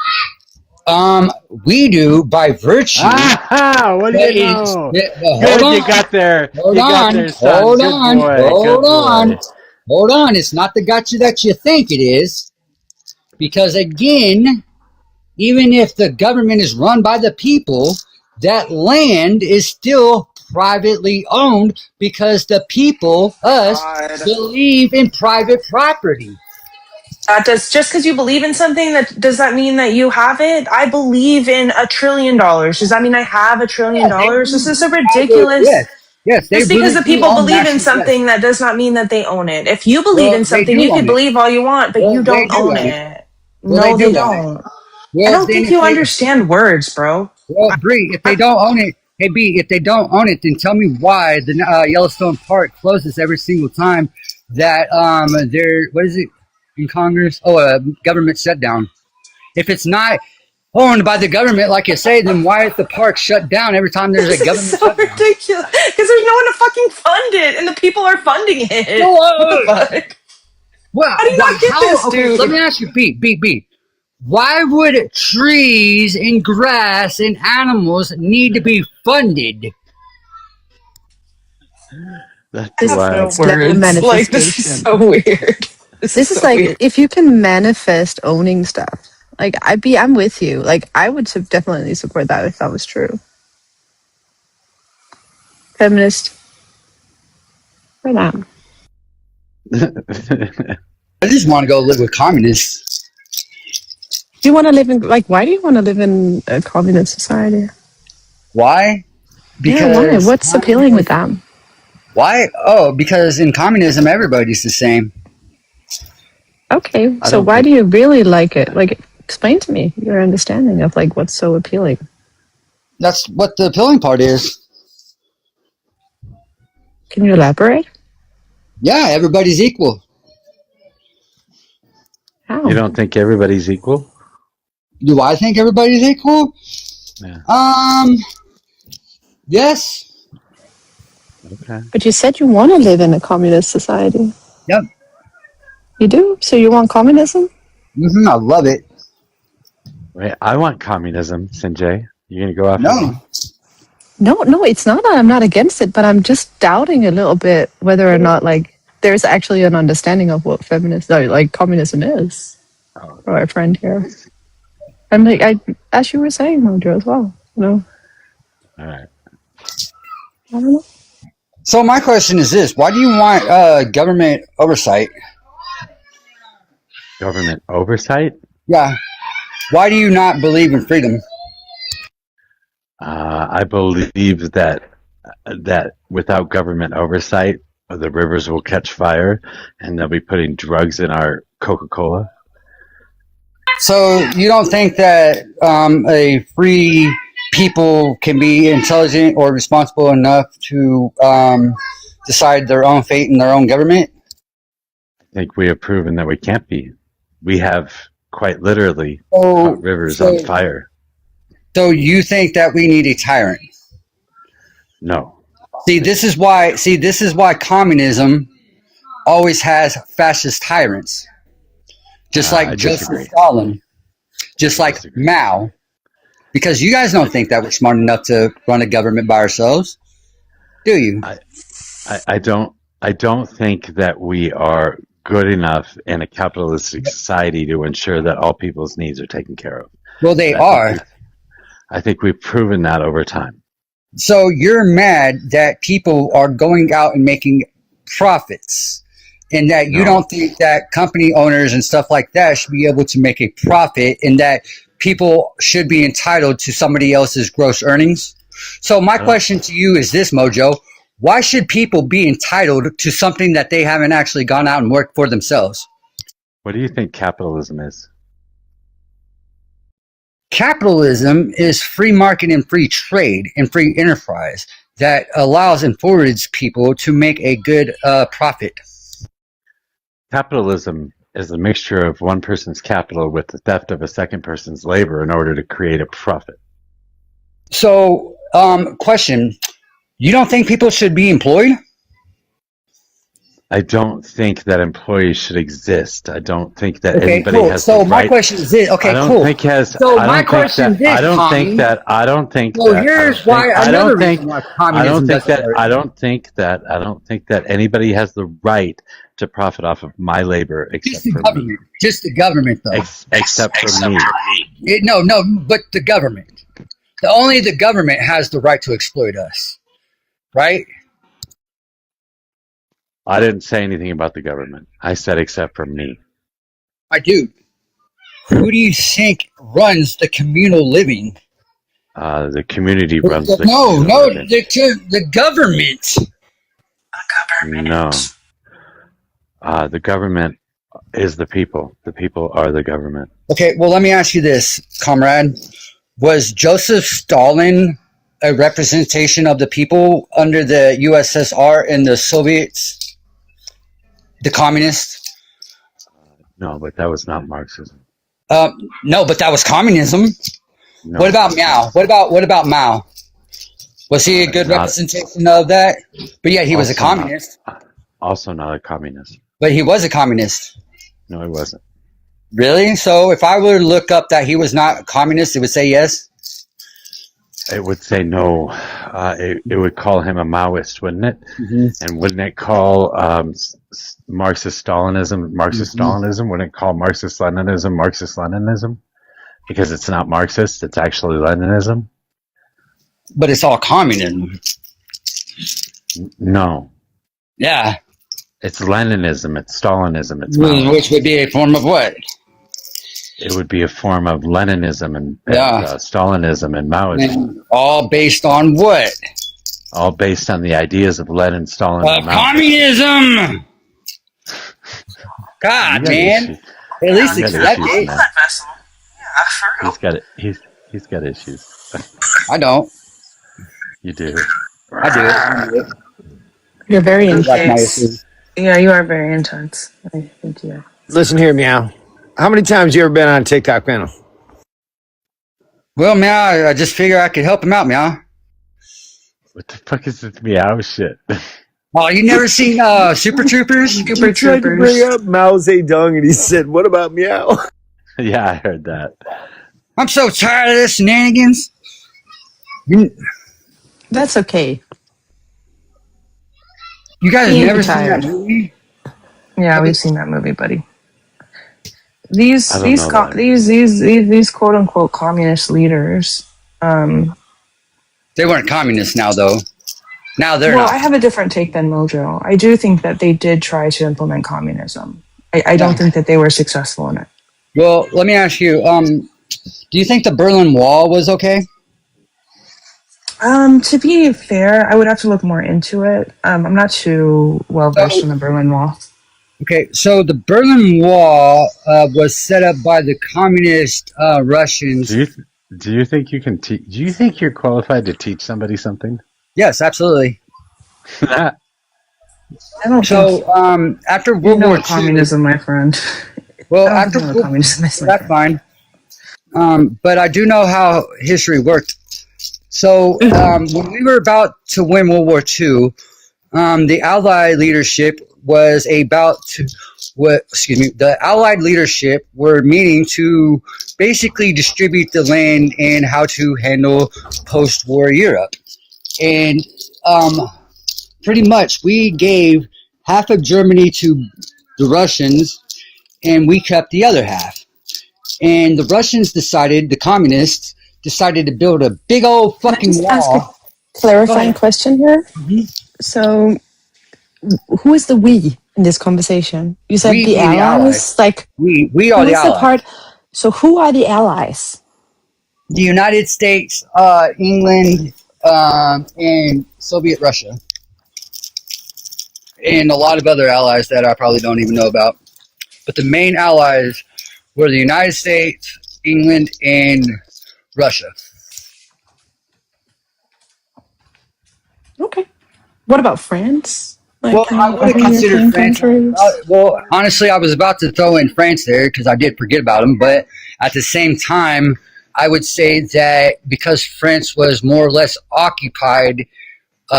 Speaker 11: We do by virtue.
Speaker 1: Ah, what do you know?
Speaker 11: Hold
Speaker 1: Good,
Speaker 11: on.
Speaker 1: you got there.
Speaker 11: Hold
Speaker 1: You got
Speaker 11: on.
Speaker 1: there, son.
Speaker 11: Hold
Speaker 1: Good
Speaker 11: on.
Speaker 1: boy. Good
Speaker 11: Hold on.
Speaker 1: boy.
Speaker 11: Hold on. It's not the gotcha that you think it is. Because again, even if the government is run by the people, that land is still privately owned because the people, us, believe in private property.
Speaker 9: That does just because you believe in something that does that mean that you have it? I believe in $1 trillion. Does that mean I have $1 trillion? This is a ridiculous.
Speaker 11: Yes, yes, they
Speaker 9: Just because
Speaker 11: really
Speaker 9: the
Speaker 11: do
Speaker 9: people
Speaker 11: own
Speaker 9: believe in
Speaker 11: national. Yes.
Speaker 9: something, that does not mean that they own it. If you believe
Speaker 11: Well,
Speaker 9: in
Speaker 11: they
Speaker 9: something,
Speaker 11: do
Speaker 9: you can
Speaker 11: own it.
Speaker 9: believe all you want, but
Speaker 11: Well,
Speaker 9: you
Speaker 11: they
Speaker 9: don't
Speaker 11: do
Speaker 9: own
Speaker 11: own it.
Speaker 9: it.
Speaker 11: Well, they
Speaker 9: No,
Speaker 11: do
Speaker 9: they
Speaker 11: own it.
Speaker 9: don't. I
Speaker 11: Well,
Speaker 9: don't
Speaker 11: then
Speaker 9: think
Speaker 11: if
Speaker 9: you
Speaker 11: they,
Speaker 9: understand words, bro.
Speaker 11: well, Bree, if they don't own it, hey B, if they don't own it, then tell me why the Yellowstone Park closes every single time that there, what is it in Congress? Oh, a government shutdown. If it's not owned by the government, like you say, then why is the park shut down every time there's a
Speaker 9: This is
Speaker 11: government
Speaker 9: so
Speaker 11: shutdown?
Speaker 9: ridiculous. Because there's no one to fucking fund it, and the people are funding it. What the fuck?
Speaker 11: Well,
Speaker 9: How do you not get this,
Speaker 11: how? Okay, let
Speaker 9: dude?
Speaker 11: me ask you, B. Why would trees and grass and animals need to be funded?
Speaker 1: That's
Speaker 9: I have
Speaker 1: why.
Speaker 9: no words. Like, this is so weird. This is
Speaker 12: This is
Speaker 9: so
Speaker 12: like
Speaker 9: weird.
Speaker 12: if you can manifest owning stuff. Like I'm with you. Like I would definitely support that if that was true. Feminist for that.
Speaker 11: I just want to go live with communists.
Speaker 12: Do you want to live in why do you want to live in a communist society?
Speaker 11: Why?
Speaker 12: Yeah, why?
Speaker 11: Because
Speaker 12: What's appealing with them?
Speaker 11: why? Oh, because in communism everybody's the same.
Speaker 12: Okay,
Speaker 1: I
Speaker 12: so
Speaker 1: don't
Speaker 12: why
Speaker 1: think
Speaker 12: do you really like it? Like explain to me your understanding of like what's so appealing.
Speaker 11: That's what the appealing part is.
Speaker 12: Can you elaborate?
Speaker 11: Yeah, everybody's equal.
Speaker 12: How?
Speaker 1: you don't think everybody's equal.
Speaker 11: Do I think everybody's equal?
Speaker 1: Yeah.
Speaker 11: Yes.
Speaker 1: Okay.
Speaker 12: But you said you want to live in a communist society.
Speaker 11: Yep.
Speaker 12: You do? So you want communism?
Speaker 11: I love it.
Speaker 1: Wait, I want communism, Sinjay. You gonna go after
Speaker 11: No.
Speaker 1: me?
Speaker 12: No, it's not that I'm not against it, but I'm just doubting a little bit whether or not like there's actually an understanding of what feminist like communism is.
Speaker 1: Oh,
Speaker 12: For our friend here. I'm like as you were saying, Mojo, as well. You know?
Speaker 1: all right.
Speaker 12: I don't know.
Speaker 11: So my question is this: why do you want government oversight?
Speaker 1: Government oversight?
Speaker 11: Yeah. Why do you not believe in freedom?
Speaker 1: I believe that without government oversight, the rivers will catch fire, and they'll be putting drugs in our Coca-Cola.
Speaker 11: So you don't think that a free people can be intelligent or responsible enough to decide their own fate in their own government?
Speaker 1: I think we have proven that we can't be. We have quite literally caught rivers on fire.
Speaker 11: So you think that we need a tyrant?
Speaker 1: No.
Speaker 11: See, this is why communism always has fascist tyrants. Just like
Speaker 1: I
Speaker 11: Joseph
Speaker 1: disagree.
Speaker 11: Stalin. Just like Mao. Because you guys don't think that we're smart enough to run a government by ourselves, do you?
Speaker 1: I don't think that we are good enough in a capitalistic society to ensure that all people's needs are taken care of.
Speaker 11: Well, they are.
Speaker 1: I think we've proven that over time.
Speaker 11: So you're mad that people are going out and making profits, and that you don't think that company owners and stuff like that should be able to make a profit, and that people should be entitled to somebody else's gross earnings. So my question to you is this, Mojo: why should people be entitled to something that they haven't actually gone out and worked for themselves?
Speaker 1: What do you think capitalism is?
Speaker 11: Capitalism is free market and free trade and free enterprise that allows and forwards people to make a good profit.
Speaker 1: Capitalism is a mixture of one person's capital with the theft of a second person's labor in order to create a profit.
Speaker 11: So, question: you don't think people should be employed?
Speaker 1: I don't think that employees should exist. I don't think that
Speaker 11: Okay,
Speaker 1: anybody
Speaker 11: cool.
Speaker 1: has the
Speaker 11: So my
Speaker 1: right.
Speaker 11: question is this.
Speaker 1: I
Speaker 11: Okay,
Speaker 1: don't
Speaker 11: cool.
Speaker 1: think has.
Speaker 11: So
Speaker 1: I
Speaker 11: my
Speaker 1: don't think
Speaker 11: question
Speaker 1: that.
Speaker 11: is this,
Speaker 1: I don't think
Speaker 11: Tommy.
Speaker 1: that. I don't think
Speaker 11: So
Speaker 1: that. I don't
Speaker 11: here's
Speaker 1: think.
Speaker 11: why
Speaker 1: I
Speaker 11: another
Speaker 1: don't think.
Speaker 11: reason why
Speaker 1: I don't
Speaker 11: communism
Speaker 1: think
Speaker 11: doesn't
Speaker 1: that.
Speaker 11: work.
Speaker 1: I don't think that. I don't think that anybody has the right to profit off of my labor
Speaker 11: Just
Speaker 1: except
Speaker 11: the
Speaker 1: for me.
Speaker 11: government. Just the government, though.
Speaker 1: Except for me.
Speaker 11: No, but the government. Only the government has the right to exploit us, right?
Speaker 1: I didn't say anything about the government. I said except for me.
Speaker 11: I do. Who do you think runs the communal living?
Speaker 1: The community runs the
Speaker 11: No,
Speaker 1: communal
Speaker 11: no,
Speaker 1: living.
Speaker 11: the government.
Speaker 1: No. The government is the people. The people are the government.
Speaker 11: Okay, well, let me ask you this, comrade. Was Joseph Stalin a representation of the people under the USSR and the Soviets, the communists?
Speaker 1: No, but that was not Marxism.
Speaker 11: No, but that was communism.
Speaker 1: No,
Speaker 11: What about Mao? What about Mao? Was he a good
Speaker 1: not
Speaker 11: representation of that? But yeah, he was a
Speaker 1: also not
Speaker 11: communist.
Speaker 1: also not a communist.
Speaker 11: But he was a communist.
Speaker 1: No, he wasn't.
Speaker 11: Really? So if I were to look up that he was not a communist, it would say yes?
Speaker 1: It would say no. It would call him a Maoist, wouldn't it?
Speaker 11: Mm-hmm.
Speaker 1: And wouldn't it call Marxist Stalinism Marxist Stalinism? Wouldn't it call Marxist Leninism Marxist Leninism? Because it's not Marxist, it's actually Leninism.
Speaker 11: But it's all communism.
Speaker 1: No.
Speaker 11: Yeah.
Speaker 1: It's Leninism, it's Stalinism, it's
Speaker 11: Maoism. Which would be a form of what?
Speaker 1: It would be a form of Leninism and Stalinism and Maoism.
Speaker 11: And all based on what?
Speaker 1: All based on the ideas of Lenin, Stalin, and Mao.
Speaker 11: Communism! God, man. At least accept it.
Speaker 1: He's got it. He's got issues.
Speaker 11: I don't.
Speaker 1: You do.
Speaker 11: I do.
Speaker 12: You're very
Speaker 9: intense. Yeah, you are very intense. I think you are.
Speaker 20: Listen here, Meow. How many times you ever been on a TikTok panel?
Speaker 11: Well, Meow, I just figure I could help him out, Meow.
Speaker 1: What the fuck is this Meow shit?
Speaker 11: Oh, you never seen Super Troopers?
Speaker 20: Super Troopers. Tried to bring up Mao Zedong, and he said, "What about Meow?"
Speaker 1: Yeah, I heard that.
Speaker 11: I'm so tired of this shenanigans.
Speaker 12: That's okay.
Speaker 11: You guys
Speaker 12: He ain't
Speaker 11: never seen
Speaker 12: tired.
Speaker 11: that movie?
Speaker 9: Yeah, we've seen that movie, buddy. These
Speaker 1: I don't know that.
Speaker 9: these quote unquote communist leaders.
Speaker 11: They weren't communists now, though. Now they're
Speaker 9: Well,
Speaker 11: not.
Speaker 9: I have a different take than Mojo. I do think that they did try to implement communism. I don't think that they were successful in it.
Speaker 11: Well, let me ask you. Do you think the Berlin Wall was okay?
Speaker 9: To be fair, I would have to look more into it. I'm not too well versed in the Berlin Wall.
Speaker 11: Okay, so the Berlin Wall was set up by the communist Russians.
Speaker 1: Do you think you can teach? Do you think you're qualified to teach somebody something?
Speaker 11: Yes, absolutely.
Speaker 9: I don't
Speaker 11: So after World War II,
Speaker 9: communism, my friend.
Speaker 11: Well,
Speaker 9: I
Speaker 11: after
Speaker 9: don't know communism is my
Speaker 11: that's
Speaker 9: friend.
Speaker 11: fine. But I do know how history worked. So when we were about to win World War II, the Allied leadership was about to the Allied leadership were meeting to basically distribute the land and how to handle post-war Europe. And pretty much we gave half of Germany to the Russians and we kept the other half. And the Russians the communists decided to build a big old fucking wall.
Speaker 12: Ask a clarifying question here.
Speaker 11: Mm-hmm.
Speaker 12: So, who is the we in this conversation? You said
Speaker 11: We
Speaker 12: the
Speaker 11: being the
Speaker 12: allies.
Speaker 11: Allies.
Speaker 12: Like
Speaker 11: we
Speaker 12: who
Speaker 11: are the
Speaker 12: is the
Speaker 11: Allies.
Speaker 12: part? So, who are the allies?
Speaker 11: The United States, England, and Soviet Russia. And a lot of other allies that I probably don't even know about. But the main allies were the United States, England, and Russia.
Speaker 12: Okay. What about France? Like,
Speaker 11: Well, I would have
Speaker 12: other
Speaker 11: considered
Speaker 12: European
Speaker 11: France.
Speaker 12: countries?
Speaker 11: Well, honestly, I was about to throw in France there because I did forget about them. But at the same time, I would say that because France was more or less occupied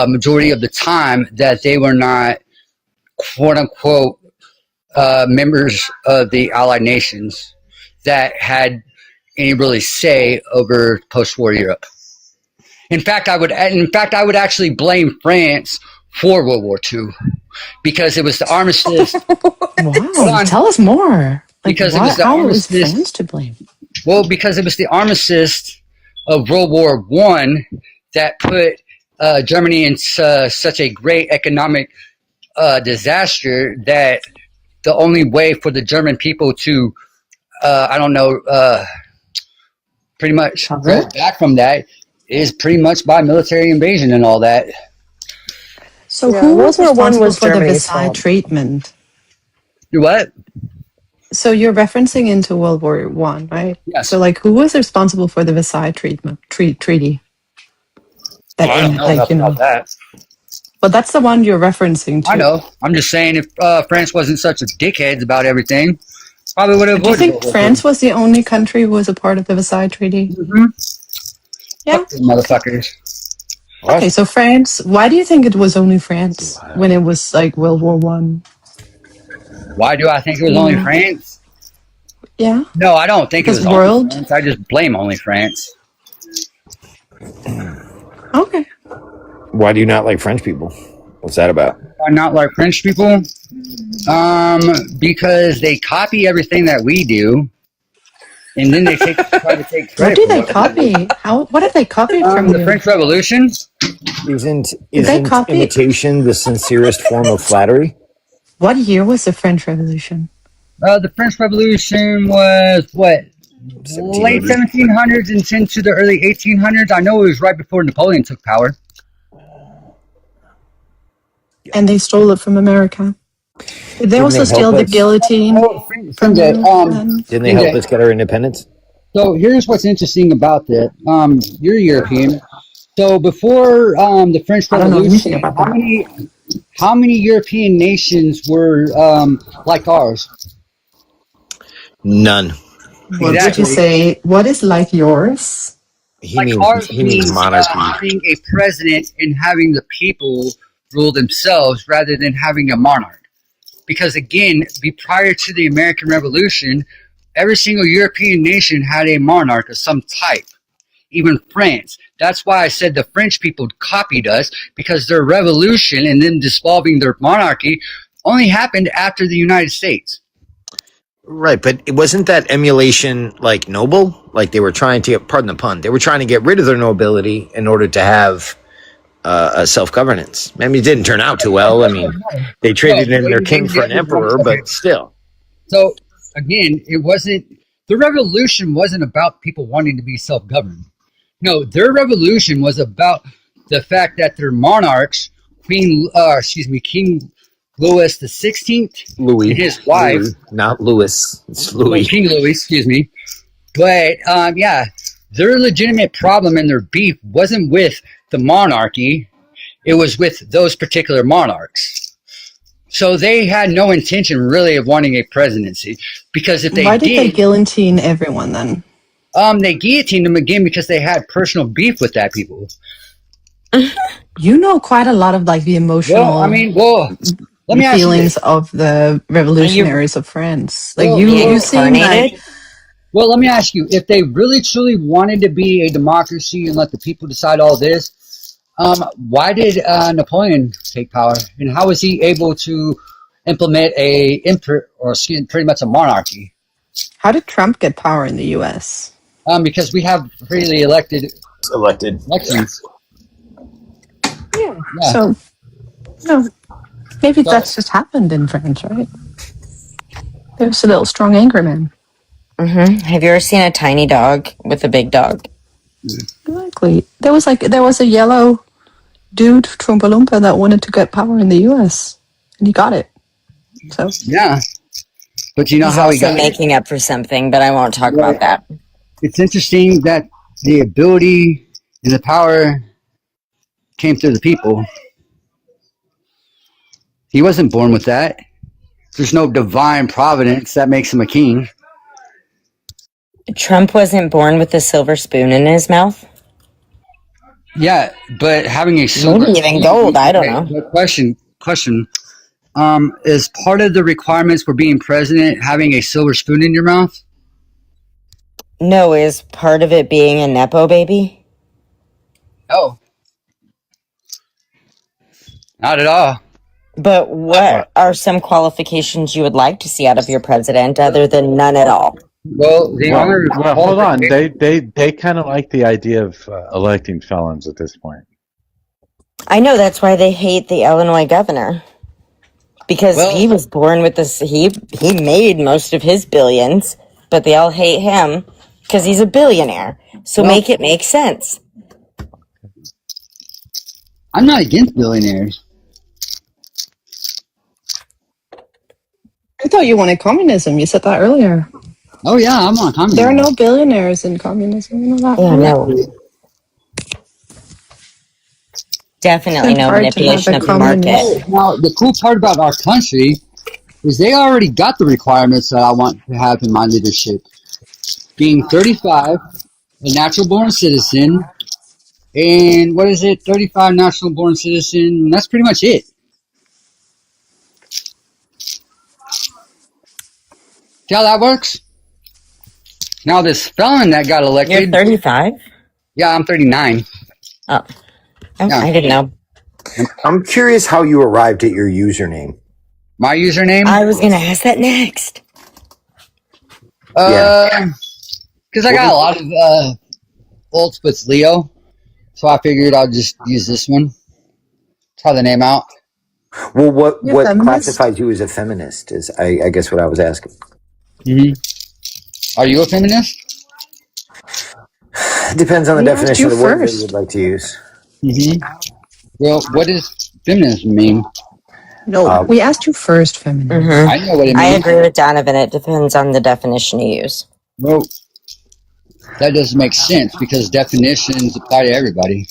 Speaker 11: majority of the time, that they were not quote unquote members of the Allied nations that had any really say over post-war Europe. In fact, I would actually blame France for World War II because it was the armistice.
Speaker 12: Wow, tell us more.
Speaker 11: Because it was the
Speaker 12: how is
Speaker 11: armistice.
Speaker 12: France to blame?
Speaker 11: Well, because it was the armistice of World War I that put Germany in such a great economic disaster that the only way for the German people to, pretty much go back from that is pretty much by military invasion and all that.
Speaker 12: So
Speaker 9: Yeah,
Speaker 12: who
Speaker 9: World
Speaker 12: was
Speaker 9: War One
Speaker 12: responsible
Speaker 9: was
Speaker 12: for the
Speaker 9: Germany's
Speaker 12: Versailles
Speaker 9: fault.
Speaker 12: treatment?
Speaker 11: You what?
Speaker 12: So you're referencing into World War One, right?
Speaker 11: Yes.
Speaker 12: So who was responsible for the Versailles treaty? That
Speaker 11: I don't know enough about that.
Speaker 12: But that's the one you're referencing to.
Speaker 11: I know. I'm just saying if France wasn't such a dickheads about everything, probably would have
Speaker 12: Do you
Speaker 11: avoided
Speaker 12: think
Speaker 11: World War
Speaker 12: France was the only country who was a part of the Versailles Treaty?
Speaker 11: Mm-hmm.
Speaker 12: Yeah.
Speaker 11: Fuck them motherfuckers.
Speaker 12: Okay, so France. Why do you think it was only France when it was World War One?
Speaker 11: Why do I think it was only France?
Speaker 12: Yeah.
Speaker 11: No, I don't think it
Speaker 12: Because
Speaker 11: was only France. I just blame only France.
Speaker 12: Okay.
Speaker 20: Why do you not like French people? What's that about?
Speaker 11: I not like French people? Because they copy everything that we do, and then they try to take credit.
Speaker 12: What do
Speaker 11: for
Speaker 12: they
Speaker 11: what
Speaker 12: copy? What have they copied from
Speaker 11: the
Speaker 12: you?
Speaker 11: French Revolution?
Speaker 20: Isn't
Speaker 12: they copy-
Speaker 20: imitation the sincerest form of flattery?
Speaker 12: What year was the French Revolution?
Speaker 11: The French Revolution was what? Late 1700s and into the early 1800s. I know it was right before Napoleon took power.
Speaker 12: And they stole it from America. Did they also steal the guillotine from
Speaker 20: Didn't they help us get our independence?
Speaker 11: So here's what's interesting about that. You're European. So before the French
Speaker 12: I don't know anything
Speaker 11: Revolution,
Speaker 12: about that.
Speaker 11: how many European nations were like ours?
Speaker 20: None.
Speaker 12: What did you say? What is like yours?
Speaker 20: He means monarchy.
Speaker 11: Having a president and having the people rule themselves rather than having a monarch. Because again, prior to the American Revolution, every single European nation had a monarch of some type. Even France. That's why I said the French people copied us, because their revolution and then dissolving their monarchy only happened after the United States.
Speaker 20: Right, but it wasn't that emulation noble? Like they were trying to get, pardon the pun, they were trying to get rid of their nobility in order to have a self-governance. I mean, it didn't turn out too well. I mean, they traded in their king for an emperor, but still.
Speaker 11: So, again, the revolution wasn't about people wanting to be self-governed. No, their revolution was about the fact that their monarchs, King Louis XVI,
Speaker 20: Louis,
Speaker 11: and his wife,
Speaker 20: Louis, not Louis, it's Louis.
Speaker 11: King Louis, excuse me. But their legitimate problem and their beef wasn't with the monarchy; it was with those particular monarchs. So they had no intention really of wanting a presidency, because if they
Speaker 12: Why did they guillotine everyone then?
Speaker 11: They guillotined them again because they had personal beef with that people.
Speaker 12: You know quite a lot of the emotional.
Speaker 11: Let me ask you
Speaker 12: feelings
Speaker 11: this.
Speaker 12: of the revolutionaries of France.
Speaker 11: You
Speaker 12: seem like.
Speaker 11: Well, let me ask you: if they really truly wanted to be a democracy and let the people decide all this, why did Napoleon take power, and how was he able to implement pretty much a monarchy?
Speaker 12: How did Trump get power in the U.S.?
Speaker 11: Because we have freely elections.
Speaker 12: Yeah. So, no, maybe that's just happened in France, right? There's a little strong anger man.
Speaker 2: Mm-hmm. Have you ever seen a tiny dog with a big dog?
Speaker 12: Exactly. There was a yellow dude, Trumpa Loompa, that wanted to get power in the U.S. and he got it. So
Speaker 11: yeah, but you know
Speaker 2: He's
Speaker 11: how he
Speaker 2: also
Speaker 11: got
Speaker 2: making up for something, but I won't talk about that.
Speaker 11: It's interesting that the ability and the power came through the people. He wasn't born with that. There's no divine providence that makes him a king.
Speaker 2: Trump wasn't born with a silver spoon in his mouth.
Speaker 11: Yeah, but having a silver
Speaker 2: Maybe even gold. I don't know.
Speaker 11: But question. is part of the requirements for being president having a silver spoon in your mouth?
Speaker 2: No, is part of it being a Nepo baby?
Speaker 11: No, not at all.
Speaker 2: But what are some qualifications you would like to see out of your president other than none at all?
Speaker 11: Well, the only
Speaker 1: Well, hold on. They kind of like the idea of electing felons at this point.
Speaker 2: I know that's why they hate the Illinois governor. Because he was born with this, he made most of his billions, but they all hate him because he's a billionaire. So make it make sense.
Speaker 11: I'm not against billionaires.
Speaker 12: I thought you wanted communism. You said that earlier.
Speaker 11: Oh yeah, I'm on communism.
Speaker 12: There are no billionaires in communism. You know that?
Speaker 2: Yeah, no. Definitely no manipulation of the market.
Speaker 11: Now, the cool part about our country is they already got the requirements that I want to have in my leadership. Being 35, a natural born citizen, and 35 natural born citizen, that's pretty much it. See how that works? Now this felon that got elected.
Speaker 2: You're 35?
Speaker 11: Yeah, I'm 39.
Speaker 2: Oh, I didn't know.
Speaker 20: I'm curious how you arrived at your username.
Speaker 11: My username?
Speaker 2: I was going to ask that next.
Speaker 11: Because I got a lot of ults with Leo, so I figured I'll just use this one. Try the name out.
Speaker 20: Well, what classifies you as a feminist is, I guess, what I was asking.
Speaker 11: Are you a feminist?
Speaker 20: Depends on the definition of the word that you would like to use.
Speaker 11: Well, what does feminism mean?
Speaker 12: No, we asked you first, feminist.
Speaker 11: I know what it means.
Speaker 2: I agree with Donovan. It depends on the definition you use.
Speaker 11: Well, that doesn't make sense because definitions apply to everybody.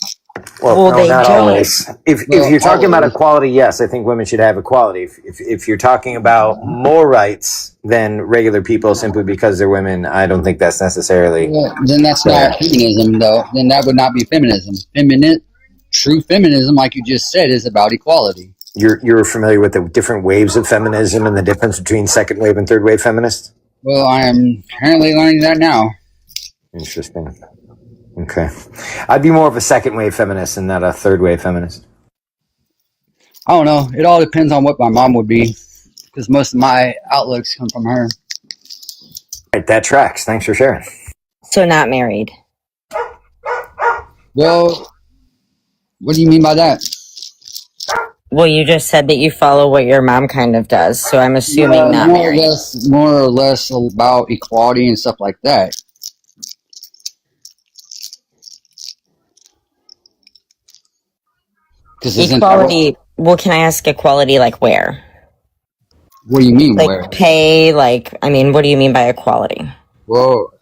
Speaker 20: Well, no, not always. If you're talking about equality, yes, I think women should have equality. If you're talking about more rights than regular people simply because they're women, I don't think that's necessarily.
Speaker 11: Well, then that's not feminism, though. Then that would not be feminism. True feminism, like you just said, is about equality.
Speaker 20: You're familiar with the different waves of feminism and the difference between second wave and third wave feminists?
Speaker 11: Well, I am apparently learning that now.
Speaker 20: Interesting. Okay. I'd be more of a second wave feminist and not a third wave feminist.
Speaker 11: I don't know. It all depends on what my mom would be, because most of my outlooks come from her.
Speaker 20: Right, that tracks. Thanks for sharing.
Speaker 2: So not married.
Speaker 11: Well, what do you mean by that?
Speaker 2: Well, you just said that you follow what your mom kind of does, so I'm assuming not married.
Speaker 11: More or less about equality and stuff like that.
Speaker 2: Equality. Well, can I ask equality like where?
Speaker 11: What do you mean
Speaker 2: like
Speaker 11: where?
Speaker 2: Pay, what do you mean by equality?
Speaker 11: Well,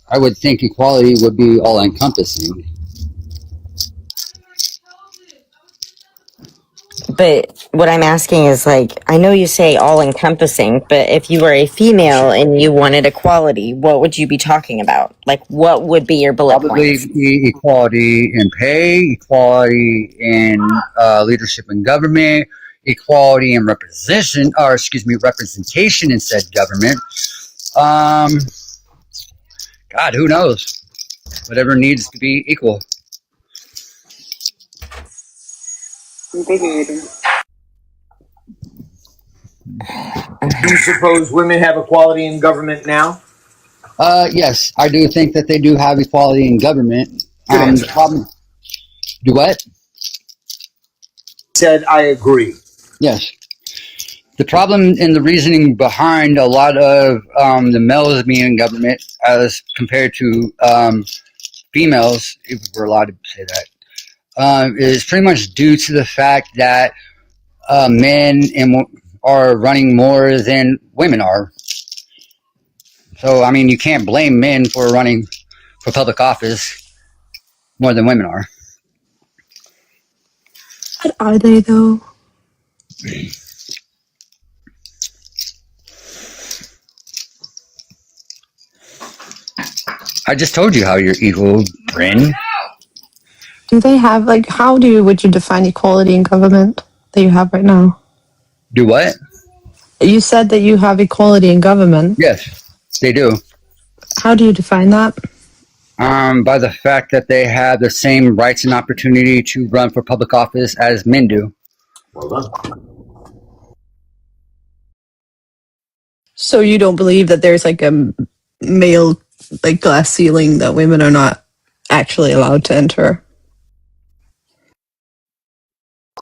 Speaker 11: I would think equality would be all encompassing.
Speaker 2: But what I'm asking is I know you say all encompassing, but if you were a female and you wanted equality, what would you be talking about? What would be your bullet points?
Speaker 11: Probably equality in pay, equality in leadership in government, equality in representation in said government. God, who knows? Whatever needs to be equal.
Speaker 20: Do you suppose women have equality in government now?
Speaker 11: Yes, I do think that they do have equality in government. The problem. Do what?
Speaker 20: Said I agree.
Speaker 11: Yes. The problem and the reasoning behind a lot of the males being in government as compared to females, if we're allowed to say that, is pretty much due to the fact that men are running more than women are. So, I mean, you can't blame men for running for public office more than women are.
Speaker 12: What are they, though?
Speaker 11: I just told you how you're equal, Bryn.
Speaker 12: Do they have, would you define equality in government that you have right now?
Speaker 11: Do what?
Speaker 12: You said that you have equality in government.
Speaker 11: Yes, they do.
Speaker 12: How do you define that?
Speaker 11: By the fact that they have the same rights and opportunity to run for public office as men do.
Speaker 20: Well done.
Speaker 12: So you don't believe that there's like a male like glass ceiling that women are not actually allowed to enter?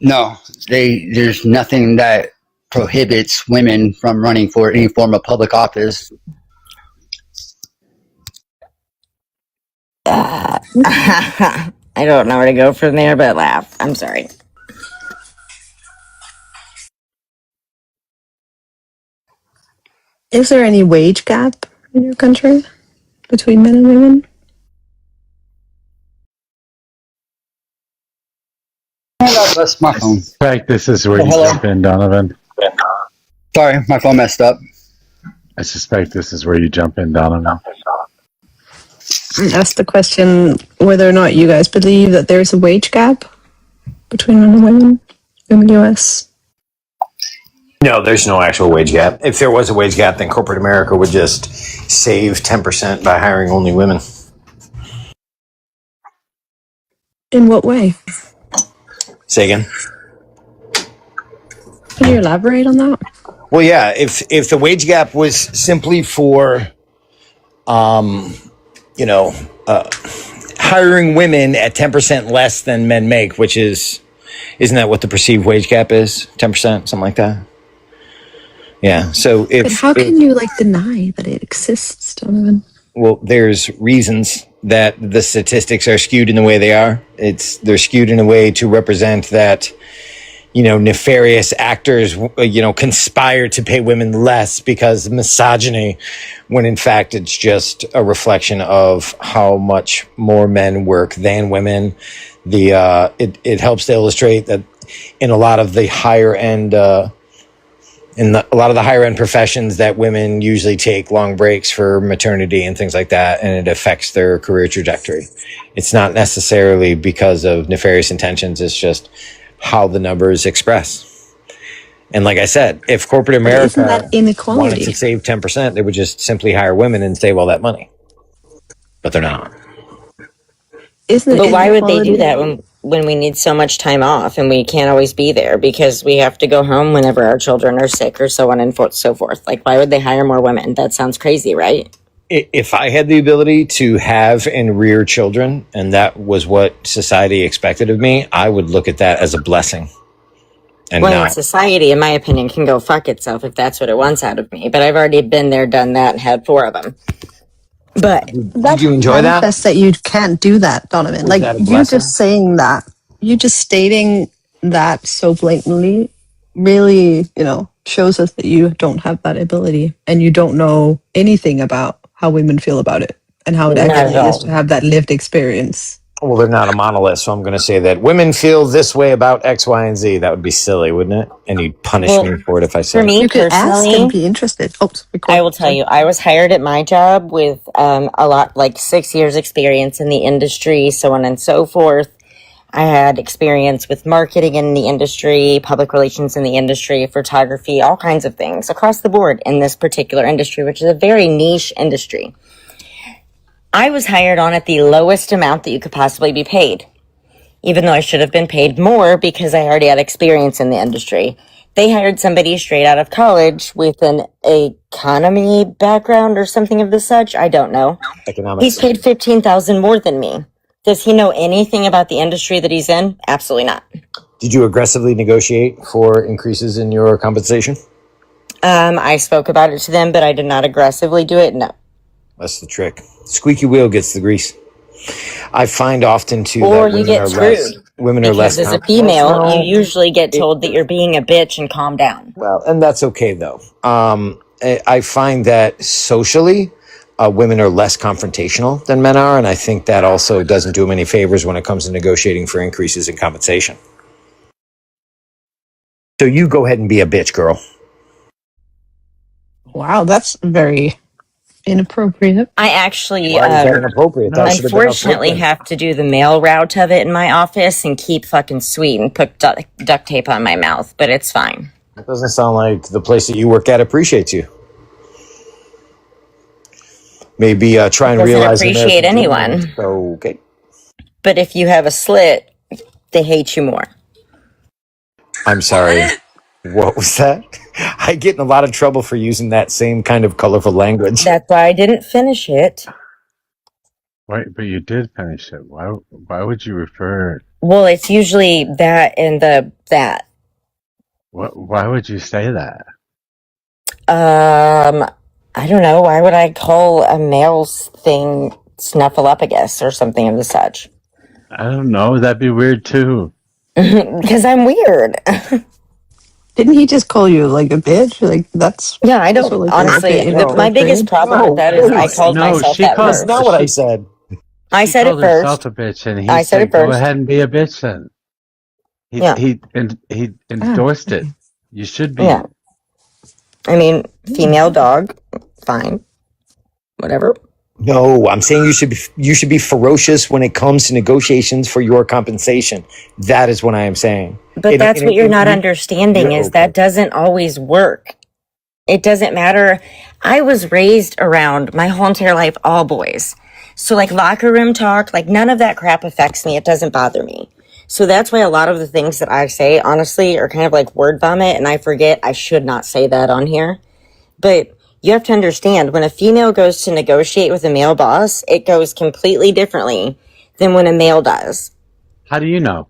Speaker 11: No, there's nothing that prohibits women from running for any form of public office.
Speaker 2: I don't know where to go from there, but laugh. I'm sorry.
Speaker 12: Is there any wage gap in your country between men and women?
Speaker 11: That's my phone.
Speaker 1: In fact, this is where you
Speaker 11: Hello.
Speaker 1: jump in, Donovan.
Speaker 11: Sorry, my phone messed up.
Speaker 1: I suspect this is where you jump in, Donovan.
Speaker 12: Ask the question whether or not you guys believe that there's a wage gap between men and women in the US.
Speaker 20: No, there's no actual wage gap. If there was a wage gap, then corporate America would just save 10% by hiring only women.
Speaker 12: In what way?
Speaker 20: Say again?
Speaker 12: Can you elaborate on that?
Speaker 20: Well, yeah, if the wage gap was simply for, hiring women at 10% less than men make, which isn't that what the perceived wage gap is? 10%, something like that? Yeah, so
Speaker 12: But how can you deny that it exists, Donovan?
Speaker 20: Well, there's reasons that the statistics are skewed in the way they are. They're skewed in a way to represent that, nefarious actors, conspire to pay women less because of misogyny, when in fact it's just a reflection of how much more men work than women. It helps to illustrate that in a lot of the higher end a lot of the higher end professions that women usually take long breaks for maternity and things like that, and it affects their career trajectory. It's not necessarily because of nefarious intentions. It's just how the numbers express. And like I said, if corporate America wanted to save 10%, they would just simply hire women and save all that money. But they're not.
Speaker 2: But why would they do that when we need so much time off and we can't always be there because we have to go home whenever our children are sick or so on and so forth? Like, why would they hire more women? That sounds crazy, right?
Speaker 20: If I had the ability to have and rear children, and that was what society expected of me, I would look at that as a blessing. And
Speaker 2: society, in my opinion, can go fuck itself if that's what it wants out of me. But I've already been there, done that, and had 4 of them. But
Speaker 20: did you enjoy that?
Speaker 12: That you can't do that, Donovan.
Speaker 20: Was that a
Speaker 12: You
Speaker 20: blessing?
Speaker 12: just saying that, you just stating that so blatantly, really, shows us that you don't have that ability and you don't know anything about how women feel about it and how it actually is to have that lived experience.
Speaker 20: Well, they're not a monolith, so I'm going to say that women feel this way about X, Y, and Z. That would be silly, wouldn't it? And you'd punish me for it if I said
Speaker 2: for me
Speaker 12: you could ask
Speaker 2: personally,
Speaker 12: and be interested.
Speaker 2: I will tell you, I was hired at my job with a lot, 6 years experience in the industry, so on and so forth. I had experience with marketing in the industry, public relations in the industry, photography, all kinds of things across the board in this particular industry, which is a very niche industry. I was hired on at the lowest amount that you could possibly be paid, even though I should have been paid more because I already had experience in the industry. They hired somebody straight out of college with an economy background or something of the such. I don't know.
Speaker 20: Economics.
Speaker 2: He's paid $15,000 more than me. Does he know anything about the industry that he's in? Absolutely not.
Speaker 20: Did you aggressively negotiate for increases in your compensation?
Speaker 2: I spoke about it to them, but I did not aggressively do it. No.
Speaker 20: That's the trick. Squeaky wheel gets the grease. I find often too
Speaker 2: Or
Speaker 20: that
Speaker 2: you get screwed.
Speaker 20: women are less.
Speaker 2: Because as a female, you usually get told that you're being a bitch and calm down.
Speaker 20: Well, and that's okay though. I find that socially, women are less confrontational than men are, and I think that also doesn't do them any favors when it comes to negotiating for increases in compensation. So you go ahead and be a bitch, girl.
Speaker 12: Wow, that's very inappropriate.
Speaker 2: I actually,
Speaker 20: Why is that inappropriate? That should have been
Speaker 2: unfortunately,
Speaker 20: appropriate.
Speaker 2: have to do the male route of it in my office and keep fucking sweet and put duct tape on my mouth, but it's fine.
Speaker 20: It doesn't sound like the place that you work at appreciates you. Maybe try and
Speaker 2: Doesn't
Speaker 20: realize the
Speaker 2: appreciate
Speaker 20: American dream.
Speaker 2: anyone.
Speaker 20: So, okay.
Speaker 2: But if you have a slit, they hate you more.
Speaker 20: I'm sorry. What was that? I get in a lot of trouble for using that same kind of colorful language.
Speaker 2: That's why I didn't finish it.
Speaker 1: Wait, but you did finish it. Why would you refer?
Speaker 2: Well, it's usually that and that.
Speaker 1: Why would you say that?
Speaker 2: I don't know. Why would I call a male's thing snuffleupagus or something of the such?
Speaker 1: I don't know. That'd be weird too.
Speaker 2: Because I'm weird.
Speaker 12: Didn't he just call you like a bitch? Like that's
Speaker 2: Yeah, I
Speaker 12: that's
Speaker 2: don't
Speaker 12: what, like,
Speaker 2: honestly.
Speaker 12: okay, no.
Speaker 2: My biggest problem with that is I called myself
Speaker 1: she
Speaker 2: that
Speaker 1: called.
Speaker 2: first.
Speaker 20: That's not what I said.
Speaker 2: I
Speaker 1: She
Speaker 2: said it
Speaker 1: called herself
Speaker 2: first.
Speaker 1: a bitch, and he
Speaker 2: I said
Speaker 1: said,
Speaker 2: it
Speaker 1: "Go
Speaker 2: first.
Speaker 1: ahead and be a bitch." Then
Speaker 2: Yeah.
Speaker 1: he endorsed it. You should be.
Speaker 2: Yeah. I mean, female dog, fine, whatever.
Speaker 20: No, I'm saying you should be ferocious when it comes to negotiations for your compensation. That is what I am saying.
Speaker 2: But that's what you're not understanding is that doesn't always work. It doesn't matter. I was raised around my whole entire life, all boys. So like locker room talk, like none of that crap affects me. It doesn't bother me. So that's why a lot of the things that I say, honestly, are kind of like word vomit. And I forget I should not say that on here. But you have to understand when a female goes to negotiate with a male boss, it goes completely differently than when a male does.
Speaker 1: How do you know?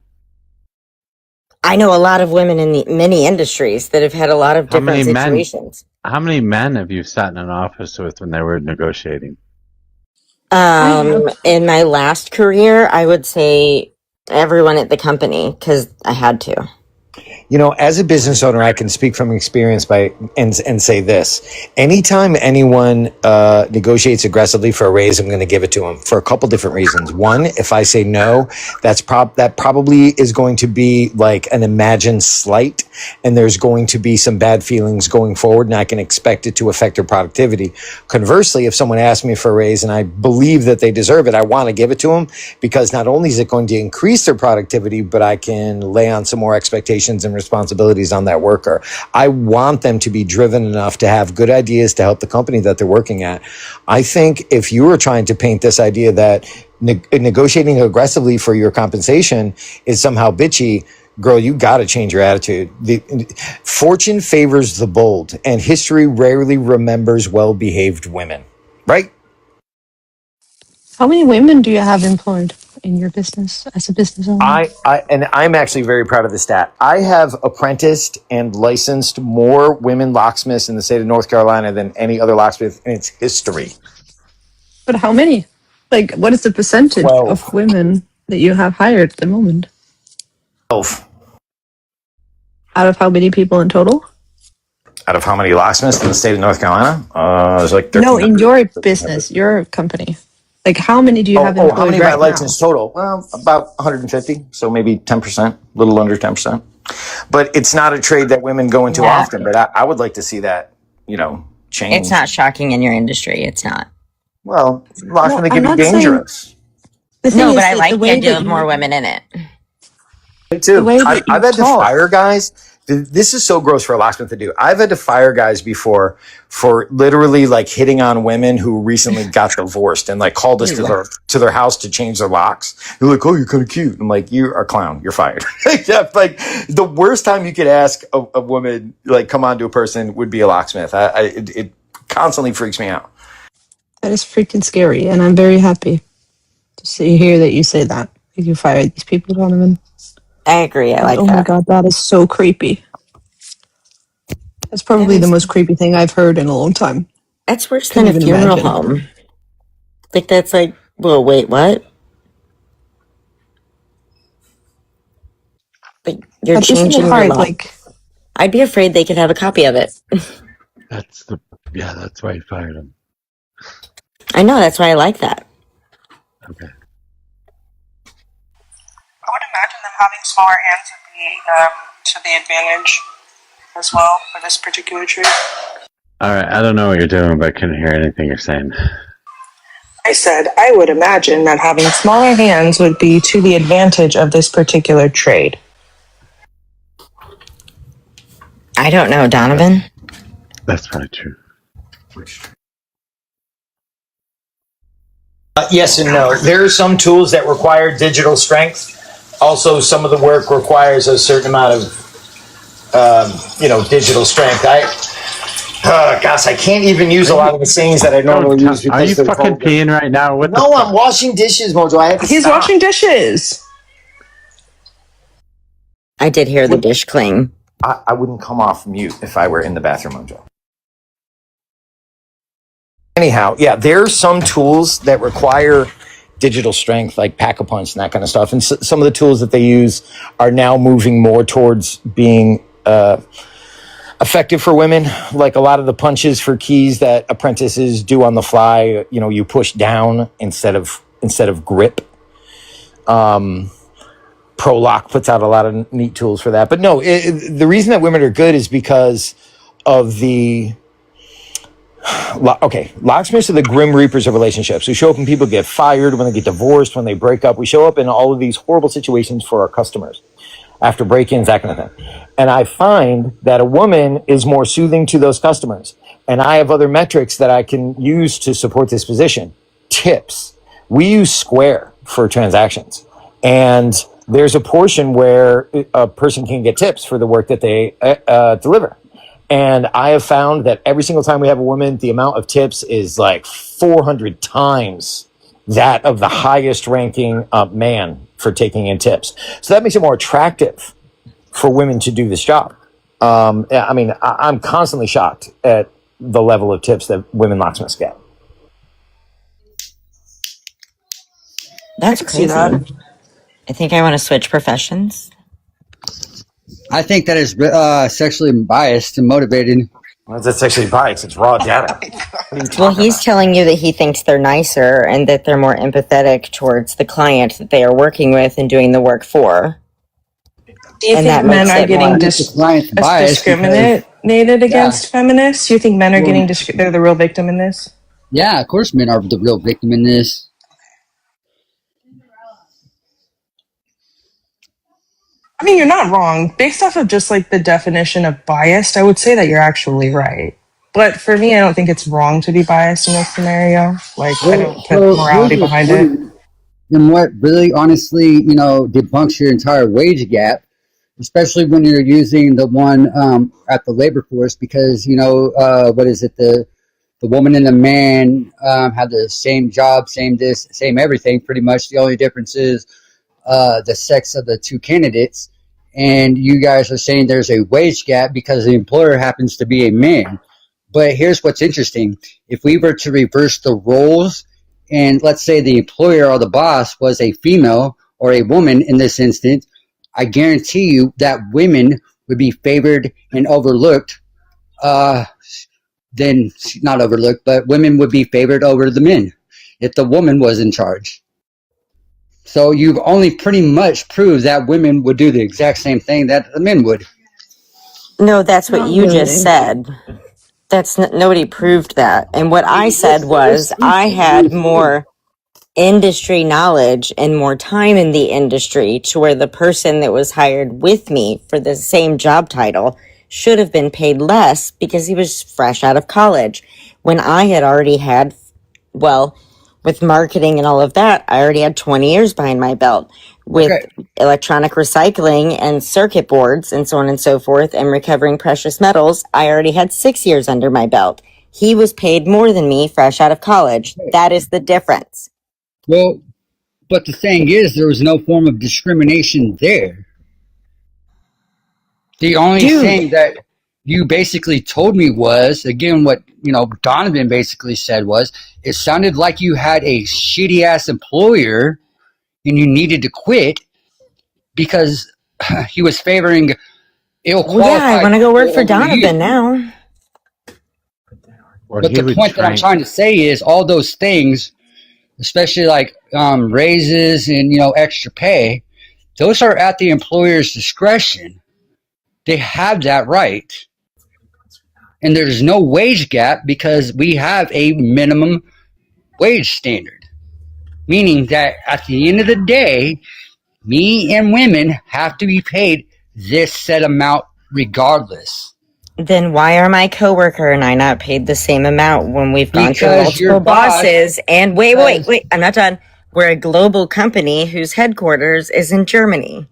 Speaker 2: I know a lot of women in many industries that have had a lot of different situations.
Speaker 1: How many men have you sat in an office with when they were negotiating?
Speaker 2: In my last career, I would say everyone at the company because I had to.
Speaker 20: You know, as a business owner, I can speak from experience and say this. Anytime anyone negotiates aggressively for a raise, I'm going to give it to them for a couple different reasons. One, if I say no, that probably is going to be like an imagined slight, and there's going to be some bad feelings going forward, and I can expect it to affect their productivity. Conversely, if someone asks me for a raise and I believe that they deserve it, I want to give it to them because not only is it going to increase their productivity, but I can lay on some more expectations and responsibilities on that worker. I want them to be driven enough to have good ideas to help the company that they're working at. I think if you were trying to paint this idea that negotiating aggressively for your compensation is somehow bitchy, girl, you got to change your attitude. Fortune favors the bold, and history rarely remembers well-behaved women, right?
Speaker 12: How many women do you have employed in your business as a business owner?
Speaker 20: I'm actually very proud of the stat. I have apprenticed and licensed more women locksmiths in the state of North Carolina than any other locksmith in its history.
Speaker 12: But how many? Like, what is the percentage
Speaker 20: 12.
Speaker 12: of women that you have hired at the moment?
Speaker 20: 12.
Speaker 12: Out of how many people in total?
Speaker 20: Out of how many locksmiths in the state of North Carolina? There's like 1300.
Speaker 12: No, in your business, your company. Like, how many do you have employed
Speaker 20: how many
Speaker 12: right
Speaker 20: of my licensed total? Well, about 150, so maybe 10%, a little under 10%. But it's not a trade that women go into often, but I would like to see that, change.
Speaker 2: It's not shocking in your industry. It's not.
Speaker 20: Well, locksmithing can be dangerous.
Speaker 2: No, but I like the idea of more women in it.
Speaker 20: Me too. I've had to fire guys. This is so gross for a locksmith to do. I've had to fire guys before for literally like hitting on women who recently got divorced and like called us to their house to change their locks. They're like, "Oh, you're kind of cute." I'm like, "You're a clown. You're fired." Yeah, like the worst time you could ask a woman like come on to a person would be a locksmith. It constantly freaks me out.
Speaker 12: That is freaking scary, and I'm very happy to hear that you say that. You fired these people, Donovan.
Speaker 2: I agree. I like that.
Speaker 12: Oh my god, that is so creepy. That's probably the most creepy thing I've heard in a long time.
Speaker 2: That's worse than a funeral home. Like that's like, well, wait, what? Like you're changing your law. I'd be afraid they could have a copy of it.
Speaker 1: That's why you fired him.
Speaker 2: I know. That's why I like that.
Speaker 1: Okay.
Speaker 9: I would imagine them having smaller hands would be to the advantage as well for this particular trade.
Speaker 1: All right, I don't know what you're doing, but I couldn't hear anything you're saying.
Speaker 9: I said I would imagine that having smaller hands would be to the advantage of this particular trade.
Speaker 2: I don't know, Donovan.
Speaker 1: That's probably true.
Speaker 20: Yes and no. There are some tools that require digital strength. Also, some of the work requires a certain amount of, digital strength. Gosh, I can't even use a lot of the sayings that I normally use
Speaker 1: Are
Speaker 20: because
Speaker 1: you
Speaker 20: they're
Speaker 1: fucking
Speaker 20: vulgar.
Speaker 1: peeing right now? What
Speaker 20: No, I'm washing dishes, Mojo. I have to
Speaker 9: He's
Speaker 20: stop.
Speaker 9: washing dishes.
Speaker 2: I did hear the dish cling.
Speaker 20: I wouldn't come off mute if I were in the bathroom, Mojo. Anyhow, yeah, there are some tools that require digital strength, like Pack-a-Punch and that kind of stuff. And some of the tools that they use are now moving more towards being effective for women. Like a lot of the punches for keys that apprentices do on the fly, you push down instead of grip. ProLock puts out a lot of neat tools for that. But no, the reason that women are good is because of the locksmiths are the grim reapers of relationships. We show up when people get fired, when they get divorced, when they break up. We show up in all of these horrible situations for our customers after break-ins, that kind of thing. And I find that a woman is more soothing to those customers. And I have other metrics that I can use to support this position. Tips. We use Square for transactions. And there's a portion where a person can get tips for the work that they deliver. And I have found that every single time we have a woman, the amount of tips is like 400 times that of the highest ranking man for taking in tips. So that makes it more attractive for women to do this job. I'm constantly shocked at the level of tips that women locksmiths get.
Speaker 2: That's
Speaker 9: I can see
Speaker 2: crazy.
Speaker 9: that.
Speaker 2: I think I want to switch professions.
Speaker 11: I think that is sexually biased and motivated.
Speaker 20: Well, that's sexually biased. It's raw data.
Speaker 2: Well, he's telling you that he thinks they're nicer and that they're more empathetic towards the client that they are working with and doing the work for.
Speaker 9: Do you
Speaker 2: And
Speaker 9: think
Speaker 2: that
Speaker 9: men
Speaker 2: makes
Speaker 9: are
Speaker 2: it
Speaker 9: getting
Speaker 2: more-
Speaker 9: discriminated against feminists? You think men are getting they're the real victim in this?
Speaker 11: Yeah, of course men are the real victim in this.
Speaker 9: I mean, you're not wrong. Based off of just like the definition of biased, I would say that you're actually right. But for me, I don't think it's wrong to be biased in this scenario. Like, I don't put morality
Speaker 11: here's what's
Speaker 9: behind it.
Speaker 11: funny, and what really honestly, debunks your entire wage gap, especially when you're using the one at the labor force, because what is it, the woman and the man have the same job, same this, same everything. Pretty much the only difference is the sex of the two candidates, and you guys are saying there's a wage gap because the employer happens to be a man. But here's what's interesting. If we were to reverse the roles, and let's say the employer or the boss was a female or a woman in this instance, I guarantee you that women would be favored and overlooked. Then not overlooked, but women would be favored over the men if the woman was in charge. So you've only pretty much proved that women would do the exact same thing that the men would.
Speaker 2: No, that's what
Speaker 8: Not
Speaker 2: you
Speaker 8: really.
Speaker 2: just said. Nobody proved that. And what I said was I had more industry knowledge and more time in the industry to where the person that was hired with me for the same job title should have been paid less because he was fresh out of college. When I had already had, with marketing and all of that, I already had 20 years behind my belt. With electronic recycling and circuit boards and so on and so forth and recovering precious metals, I already had 6 years under my belt. He was paid more than me fresh out of college. That is the difference.
Speaker 11: Well, but the thing is, there was no form of discrimination there. The only thing that you basically told me was, again, what Donovan basically said was, it sounded like you had a shitty ass employer and you needed to quit because he was favoring ill qualified.
Speaker 2: Well, yeah, I want to go work for
Speaker 11: people over you.
Speaker 2: Donovan now.
Speaker 1: Or
Speaker 11: But
Speaker 1: he
Speaker 11: the
Speaker 1: would
Speaker 11: point that I'm
Speaker 1: train.
Speaker 11: trying to say is all those things, especially like raises and extra pay, those are at the employer's discretion. They have that right. And there's no wage gap because we have a minimum wage standard. Meaning that at the end of the day, me and women have to be paid this set amount regardless.
Speaker 2: Then why are my coworker and I not paid the same amount when we've gone through
Speaker 4: Because your
Speaker 2: multiple
Speaker 4: boss
Speaker 2: bosses? And wait, I'm not done. We're a global company whose headquarters is in Germany.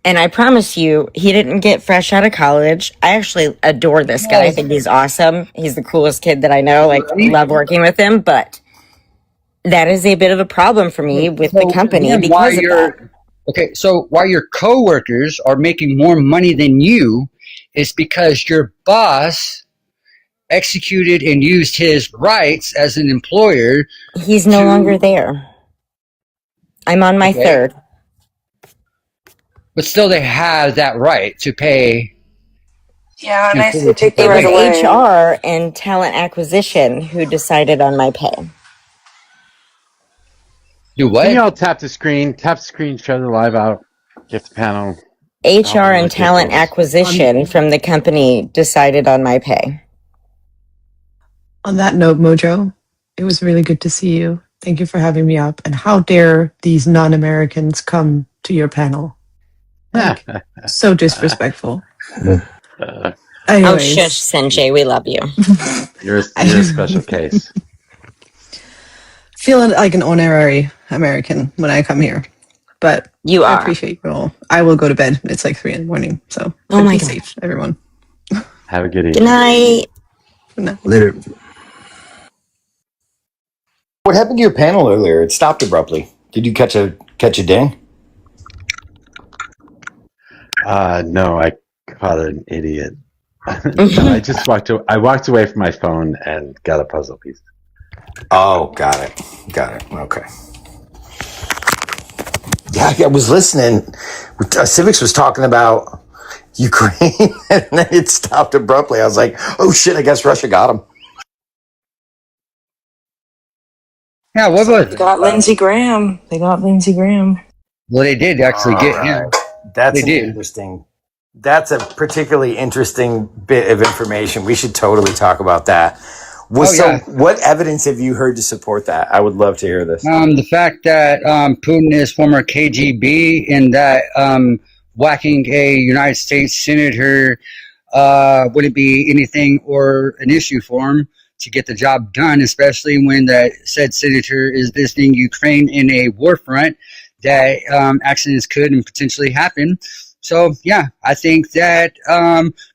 Speaker 2: And I promise you, he didn't get fresh out of college. I actually adore this guy. I think he's awesome. He's the coolest kid that I know. Like, love working with him. But that is a bit of a problem for me with the company because of that.
Speaker 11: Okay, so why your coworkers are making more money than you is because your boss executed and used his rights as an employer.
Speaker 2: He's no longer there. I'm on my third.
Speaker 11: But still, they have that right to pay.
Speaker 9: Yeah, and I say take
Speaker 2: It
Speaker 9: the right
Speaker 2: was
Speaker 9: away.
Speaker 2: HR and talent acquisition who decided on my pay.
Speaker 11: Do what?
Speaker 1: Can you all tap the screen, show the live out, get the panel.
Speaker 2: HR and talent acquisition from the company decided on my pay.
Speaker 12: On that note, Mojo, it was really good to see you. Thank you for having me up. And how dare these non-Americans come to your panel? Like, so disrespectful.
Speaker 2: Oh,
Speaker 12: Anyways.
Speaker 2: shush, Sanjay, we love you.
Speaker 1: You're a special case.
Speaker 12: Feeling like an honorary American when I come here. But
Speaker 2: you
Speaker 12: I
Speaker 2: are.
Speaker 12: appreciate you all. I will go to bed. It's like 3 a.m. So be safe, everyone.
Speaker 1: Have a good evening.
Speaker 2: Good night.
Speaker 12: Good night.
Speaker 4: Later. What happened to your panel earlier? It stopped abruptly. Did you catch a ding?
Speaker 1: No, I caught an idiot. No, I walked away from my phone and got a puzzle piece.
Speaker 4: Oh, got it. Okay. Yeah, I was listening. Civics was talking about Ukraine, and then it stopped abruptly. I was like, oh shit, I guess Russia got him.
Speaker 11: Yeah, what was
Speaker 9: They got Lindsey Graham.
Speaker 11: Well, they did actually get him.
Speaker 4: That's
Speaker 11: They did.
Speaker 4: interesting. That's a particularly interesting bit of information. We should totally talk about that. What evidence have you heard to support that? I would love to hear this.
Speaker 11: The fact that Putin is former KGB and that whacking a United States senator wouldn't be anything or an issue for him to get the job done, especially when that said senator is visiting Ukraine in a war front, that accidents could and potentially happen. So, yeah, I think that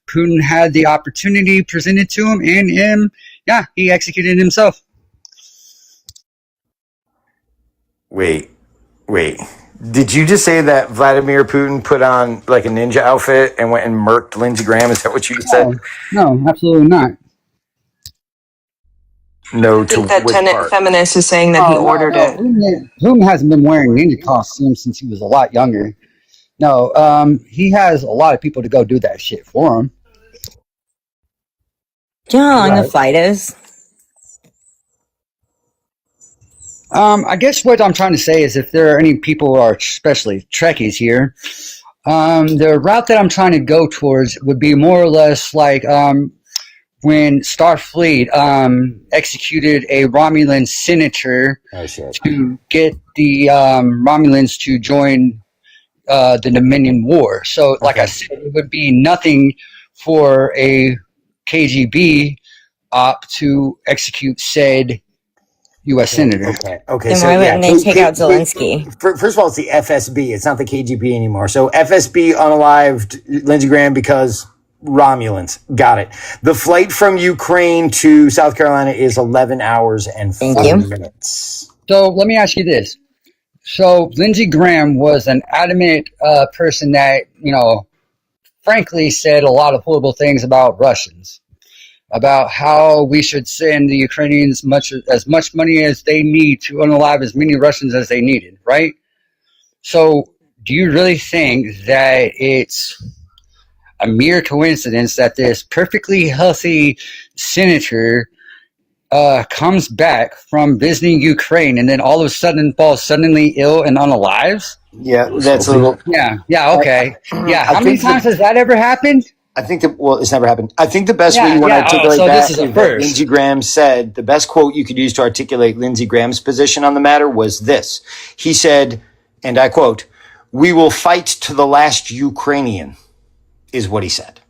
Speaker 11: Putin had the opportunity presented to him, and he executed himself.
Speaker 4: Wait. Did you just say that Vladimir Putin put on like a ninja outfit and went and murked Lindsey Graham? Is that what you just said?
Speaker 11: No, absolutely not.
Speaker 4: No,
Speaker 9: I think that tenant feminist is saying that he ordered it.
Speaker 11: Putin hasn't been wearing ninja costumes since he was a lot younger. No, he has a lot of people to go do that shit for him.
Speaker 2: Do you know how long the flight is?
Speaker 11: I guess what I'm trying to say is if there are any people who are especially Trekkies here, the route that I'm trying to go towards would be more or less like when Starfleet executed a Romulan senator to get the Romulans to join the Dominion War. So, like I said, it would be nothing for a KGB op to execute said U.S. senator.
Speaker 4: Okay.
Speaker 2: Then why wouldn't they take out Zelensky?
Speaker 4: First of all, it's the FSB. It's not the KGB anymore. So FSB unalived Lindsey Graham because Romulans. Got it. The flight from Ukraine to South Carolina is 11 hours and 40 minutes.
Speaker 11: So let me ask you this. So Lindsey Graham was an adamant person that, frankly said a lot of horrible things about Russians, about how we should send the Ukrainians as much money as they need to unalive as many Russians as they needed, right? So do you really think that it's a mere coincidence that this perfectly healthy senator comes back from visiting Ukraine and then all of a sudden falls suddenly ill and unalive?
Speaker 4: Yeah, that's a little...
Speaker 11: Yeah, okay. How many times has that ever happened?
Speaker 4: I think it's never happened. I think the best way you want to articulate that is that Lindsey Graham said, the best quote you could use to articulate Lindsey Graham's position on the matter was this. He said, and I quote, "We will fight to the last Ukrainian."
Speaker 20: is what he said.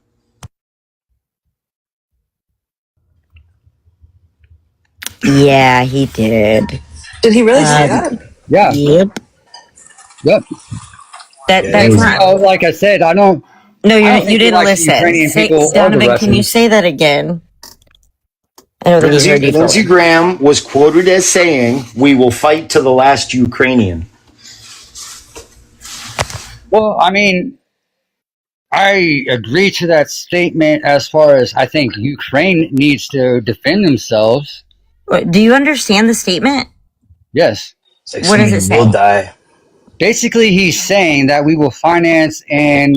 Speaker 2: Yeah, he did.
Speaker 9: Did he really say that?
Speaker 11: Yeah.
Speaker 2: Yep.
Speaker 11: Yep.
Speaker 2: That's
Speaker 11: And,
Speaker 2: not.
Speaker 11: like I said, I don't
Speaker 2: No,
Speaker 11: think
Speaker 2: you
Speaker 11: he
Speaker 2: didn't
Speaker 11: likes the
Speaker 2: listen.
Speaker 11: Ukrainian
Speaker 2: Say,
Speaker 11: people or the
Speaker 2: Donovan, can you
Speaker 11: Russians.
Speaker 2: say that again? I don't think he heard you
Speaker 20: Lindsey
Speaker 2: fully.
Speaker 20: Graham was quoted as saying, "We will fight to the last Ukrainian."
Speaker 11: Well, I mean, I agree to that statement as far as I think Ukraine needs to defend themselves.
Speaker 2: Do you understand the statement?
Speaker 11: Yes.
Speaker 2: What does it say?
Speaker 20: Die.
Speaker 11: Basically, he's saying that we will finance and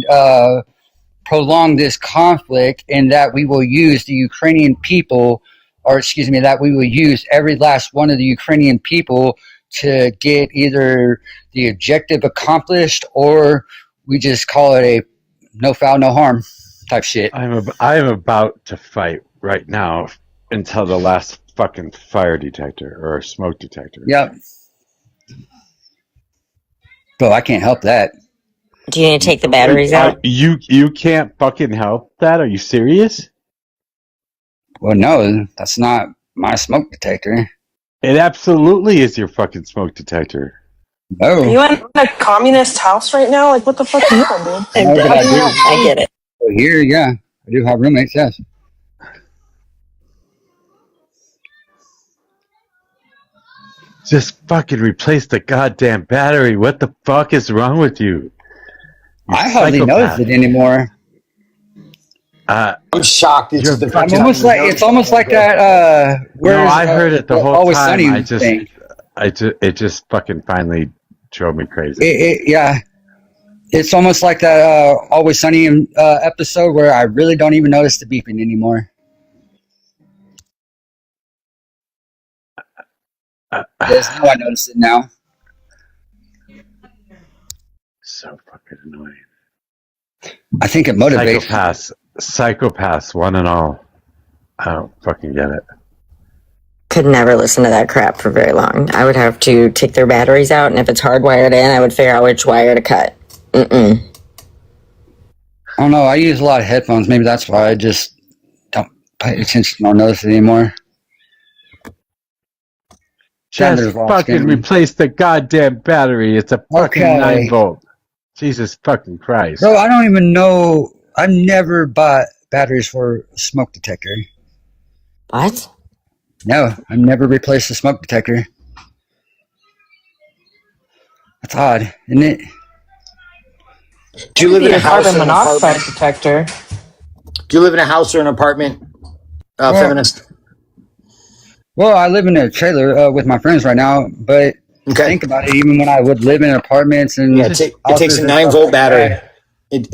Speaker 11: prolong this conflict and that we will use the Ukrainian people, or excuse me, that we will use every last one of the Ukrainian people to get either the objective accomplished or we just call it a no foul, no harm type shit.
Speaker 1: I am about to fight right now until the last fucking fire detector or smoke detector.
Speaker 11: Yep. Bro, I can't help that.
Speaker 2: Do you need to take the batteries out?
Speaker 1: You can't fucking help that? Are you serious?
Speaker 11: Well, no, that's not my smoke detector.
Speaker 1: It absolutely is your fucking smoke detector.
Speaker 11: No.
Speaker 9: Are you in a communist house right now? Like, what the fuck are you doing, dude?
Speaker 11: No, but
Speaker 2: I get it.
Speaker 11: Well, here, yeah, I do have roommates, yes.
Speaker 1: Just fucking replace the goddamn battery. What the fuck is wrong with you?
Speaker 11: I hardly notice it anymore.
Speaker 20: I'm shocked. It's the
Speaker 11: I'm almost like it's almost like that.
Speaker 1: No, I heard it the whole
Speaker 11: Always
Speaker 1: time.
Speaker 11: Sunny
Speaker 1: It just fucking finally drove me crazy.
Speaker 11: Yeah, it's almost like that Always Sunny episode where I really don't even notice the beeping anymore. Yes, now I notice it now.
Speaker 1: So fucking annoying.
Speaker 11: I think it motivates.
Speaker 1: Psychopaths, one and all. I don't fucking get it.
Speaker 2: Could never listen to that crap for very long. I would have to take their batteries out, and if it's hardwired in, I would figure out which wire to cut.
Speaker 11: I don't know. I use a lot of headphones. Maybe that's why I just don't pay attention or notice it anymore.
Speaker 1: Just fucking replace the goddamn battery. It's a fucking 9-volt. Jesus fucking Christ.
Speaker 11: Bro, I don't even know. I've never bought batteries for a smoke detector.
Speaker 2: What?
Speaker 11: No, I've never replaced a smoke detector. That's odd, isn't it?
Speaker 20: Do you live in a house
Speaker 9: carbon
Speaker 20: or an
Speaker 9: monoxide
Speaker 20: apartment?
Speaker 9: detector?
Speaker 20: Do you live in a house or an apartment, feminist?
Speaker 11: Well, I live in a trailer with my friends right now, but think about it. Even when I would live in apartments and
Speaker 20: it takes a 9-volt battery, and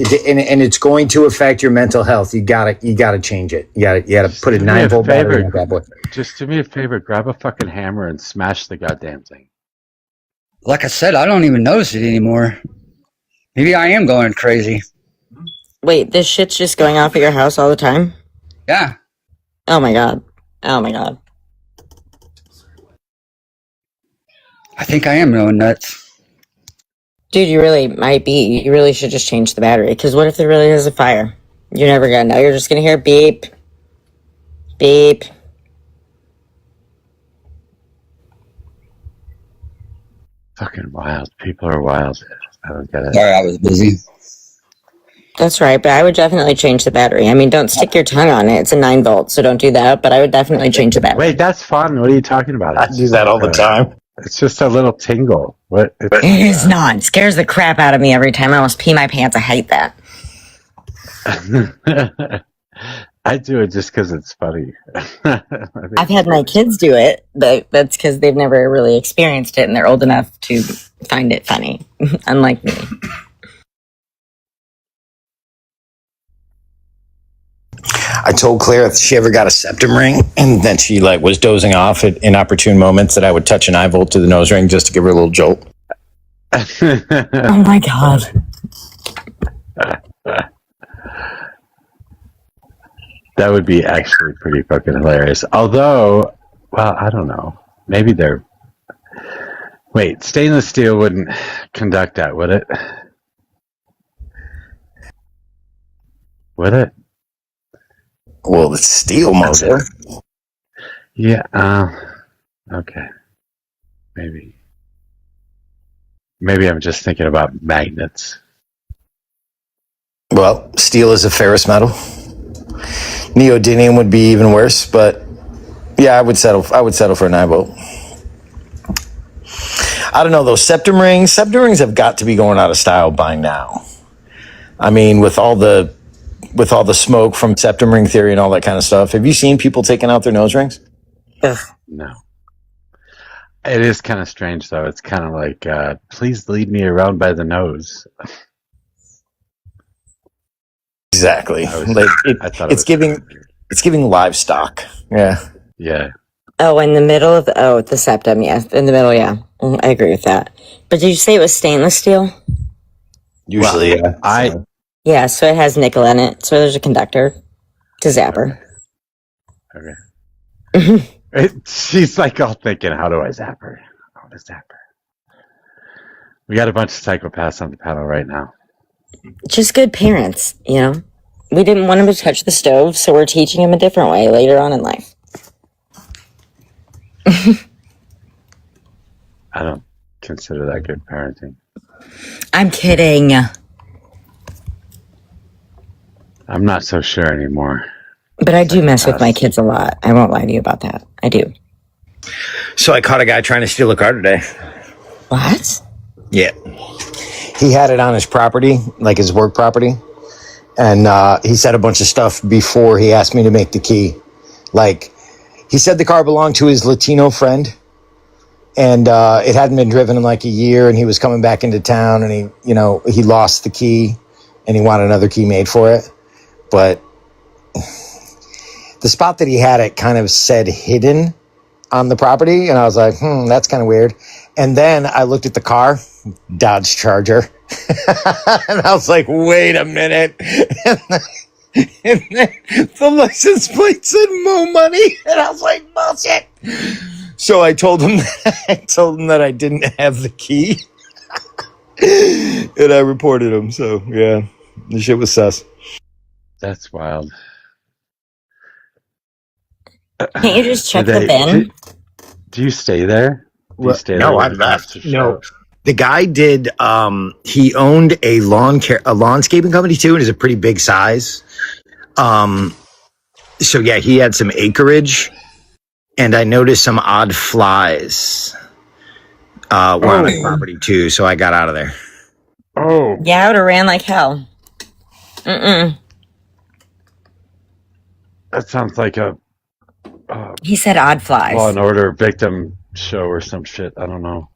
Speaker 20: it's going to affect your mental health. You gotta change it. You gotta put a 9-volt battery in that boy.
Speaker 1: Just do me a favor. Grab a fucking hammer and smash the goddamn thing.
Speaker 11: Like I said, I don't even notice it anymore. Maybe I am going crazy.
Speaker 2: Wait, this shit's just going off at your house all the time?
Speaker 11: Yeah.
Speaker 2: Oh my god. Oh my god.
Speaker 11: I think I am going nuts.
Speaker 2: Dude, you really might be. You really should just change the battery. Because what if there really is a fire? You're never gonna know. You're just gonna hear beep. Beep.
Speaker 1: Fucking wild. People are wild. I don't get it.
Speaker 11: Sorry, I was busy.
Speaker 2: That's right, but I would definitely change the battery. I mean, don't stick your tongue on it. It's a 9-volt, so don't do that. But I would definitely change the battery.
Speaker 1: Wait, that's fun. What are you talking about?
Speaker 20: I do that all the time.
Speaker 1: It's just a little tingle. What?
Speaker 2: It is not. It scares the crap out of me every time. I almost pee my pants. I hate that.
Speaker 1: I do it just because it's funny.
Speaker 2: I've had my kids do it, but that's because they've never really experienced it and they're old enough to find it funny, unlike me.
Speaker 20: I told Claire if she ever got a septum ring and then she was dozing off at inopportune moments that I would touch an 9-volt to the nose ring just to give her a little jolt.
Speaker 2: Oh my god.
Speaker 1: That would be actually pretty fucking hilarious. Although, well, I don't know. Maybe they're... Wait, stainless steel wouldn't conduct that, would it? Would it?
Speaker 20: Well, it's steel, Mojo.
Speaker 1: Yeah. Okay. Maybe. Maybe I'm just thinking about magnets.
Speaker 20: Well, steel is a ferrous metal. Neodymium would be even worse, but yeah, I would settle for a 9-volt. I don't know though. Septum rings have got to be going out of style by now. I mean, with all the smoke from septum ring theory and all that kind of stuff. Have you seen people taking out their nose rings?
Speaker 2: Ugh.
Speaker 1: No. It is kind of strange though. It's kind of like, please lead me around by the nose.
Speaker 20: Exactly. It's giving livestock. Yeah.
Speaker 1: Yeah.
Speaker 2: Oh, in the middle of the septum, yes. In the middle, yeah. I agree with that. But did you say it was stainless steel?
Speaker 20: Usually, yeah.
Speaker 2: Yeah, so it has nickel in it. So there's a conductor to zapper.
Speaker 1: Okay. She's like all thinking, how do I zap her? How to zap her? We got a bunch of psychopaths on the panel right now.
Speaker 2: Just good parents, you know? We didn't want him to touch the stove, so we're teaching him a different way later on in life.
Speaker 1: I don't consider that good parenting.
Speaker 2: I'm kidding.
Speaker 1: I'm not so sure anymore.
Speaker 2: But I do mess with my kids a lot. I won't lie to you about that. I do.
Speaker 20: So I caught a guy trying to steal a car today.
Speaker 2: What?
Speaker 20: Yeah. He had it on his property, like his work property. And he said a bunch of stuff before he asked me to make the key. Like, he said the car belonged to his Latino friend. And it hadn't been driven in like a year. And he was coming back into town. And he lost the key. And he wanted another key made for it. But the spot that he had it kind of said hidden on the property. And I was like, that's kind of weird. And then I looked at the car, Dodge Charger. And I was like, wait a minute. And then the license plate said Mo Money. And I was like, bullshit. So I told him that I didn't have the key. And I reported him. So yeah, the shit was sus.
Speaker 1: That's wild.
Speaker 2: Can't you just check the bin?
Speaker 1: Do you stay there?
Speaker 20: No, I left. No. The guy did, he owned a lawnscaping company too, and is a pretty big size. So yeah, he had some acreage, and I noticed some odd flies were on the property too, so I got out of there.
Speaker 1: Oh.
Speaker 2: Yeah, I would have ran like hell. Mm-mm.
Speaker 1: That sounds like a...
Speaker 2: he said odd flies.
Speaker 1: Law and Order victim show or some shit. I don't know.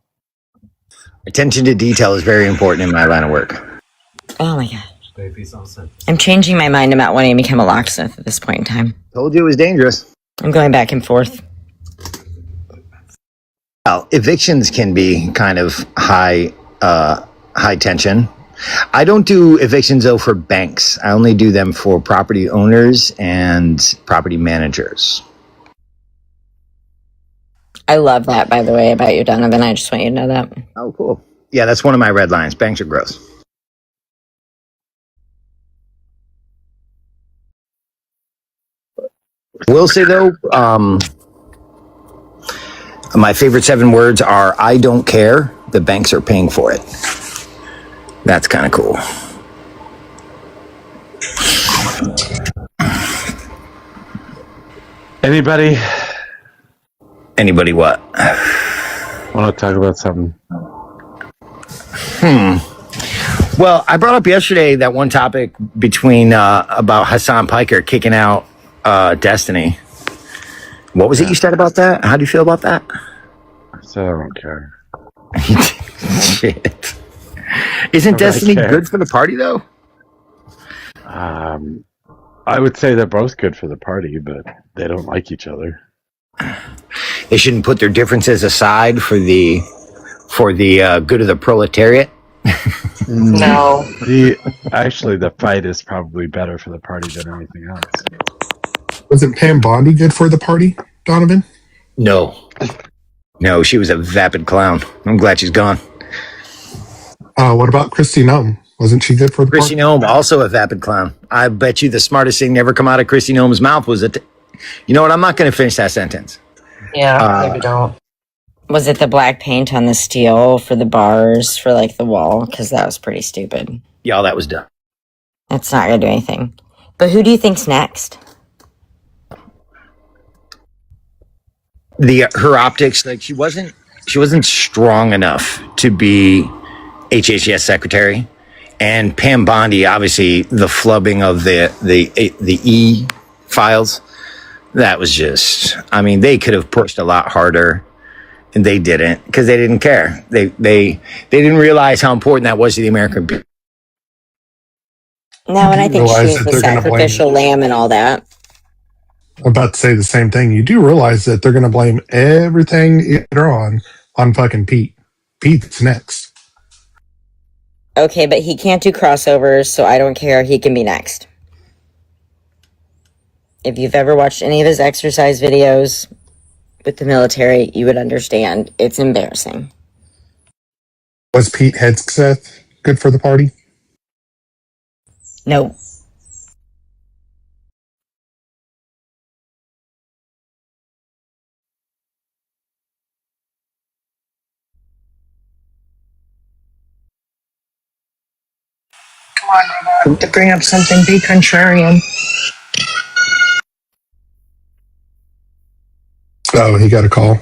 Speaker 20: Attention to detail is very important in my line of work.
Speaker 2: Oh my god. I'm changing my mind about wanting to become a locksmith at this point in time.
Speaker 20: Told you it was dangerous.
Speaker 2: I'm going back and forth.
Speaker 20: Well, evictions can be kind of high tension. I don't do evictions though for banks. I only do them for property owners and property managers.
Speaker 2: I love that, by the way, about you, Donovan. I just want you to know that.
Speaker 20: Oh, cool. Yeah, that's one of my red lines. Banks are gross. Will say though, my favorite 7 words are "I don't care. The banks are paying for it." That's kind of cool.
Speaker 1: Anybody
Speaker 20: what?
Speaker 1: Want to talk about something?
Speaker 20: Well, I brought up yesterday that one topic between about Hassan Piker kicking out Destiny. What was it you said about that? How do you feel about that?
Speaker 1: So I don't care.
Speaker 20: Shit. Isn't Destiny good for the party though?
Speaker 1: I would say they're both good for the party, but they don't like each other.
Speaker 20: They shouldn't put their differences aside for the good of the proletariat.
Speaker 2: No.
Speaker 1: Actually, the fight is probably better for the party than anything else.
Speaker 17: Wasn't Pam Bondi good for the party, Donovan?
Speaker 20: No, she was a vapid clown. I'm glad she's gone.
Speaker 17: What about Christy Nunn? Wasn't she good for the
Speaker 20: Chrissy
Speaker 17: party?
Speaker 20: Nome, also a vapid clown. I bet you the smartest thing never come out of Chrissy Nome's mouth was that. You know what? I'm not going to finish that sentence.
Speaker 9: Yeah, maybe don't.
Speaker 2: Was it the black paint on the steel for the bars for like the wall? Because that was pretty stupid.
Speaker 20: Y'all, that was dumb.
Speaker 2: That's not gonna do anything. But who do you think's next?
Speaker 20: Her optics, like she wasn't strong enough to be HHS secretary, and Pam Bondi, obviously the flubbing of the E files, that was just. I mean, they could have pushed a lot harder, and they didn't because they didn't care. They didn't realize how important that was to the American people.
Speaker 2: No, and I think she
Speaker 17: Realize
Speaker 2: was
Speaker 17: that
Speaker 2: the
Speaker 17: they're going to blame.
Speaker 2: sacrificial lamb and all that.
Speaker 17: I'm about to say the same thing. You do realize that they're going to blame everything later on fucking Pete. Pete's next.
Speaker 2: Okay, but he can't do crossovers, so I don't care. He can be next. If you've ever watched any of his exercise videos with the military, you would understand. It's embarrassing.
Speaker 17: Was Pete Hegseth good for the party?
Speaker 2: No.
Speaker 9: Come on, robot. To bring up something, be contrarian.
Speaker 17: Oh, he got a call.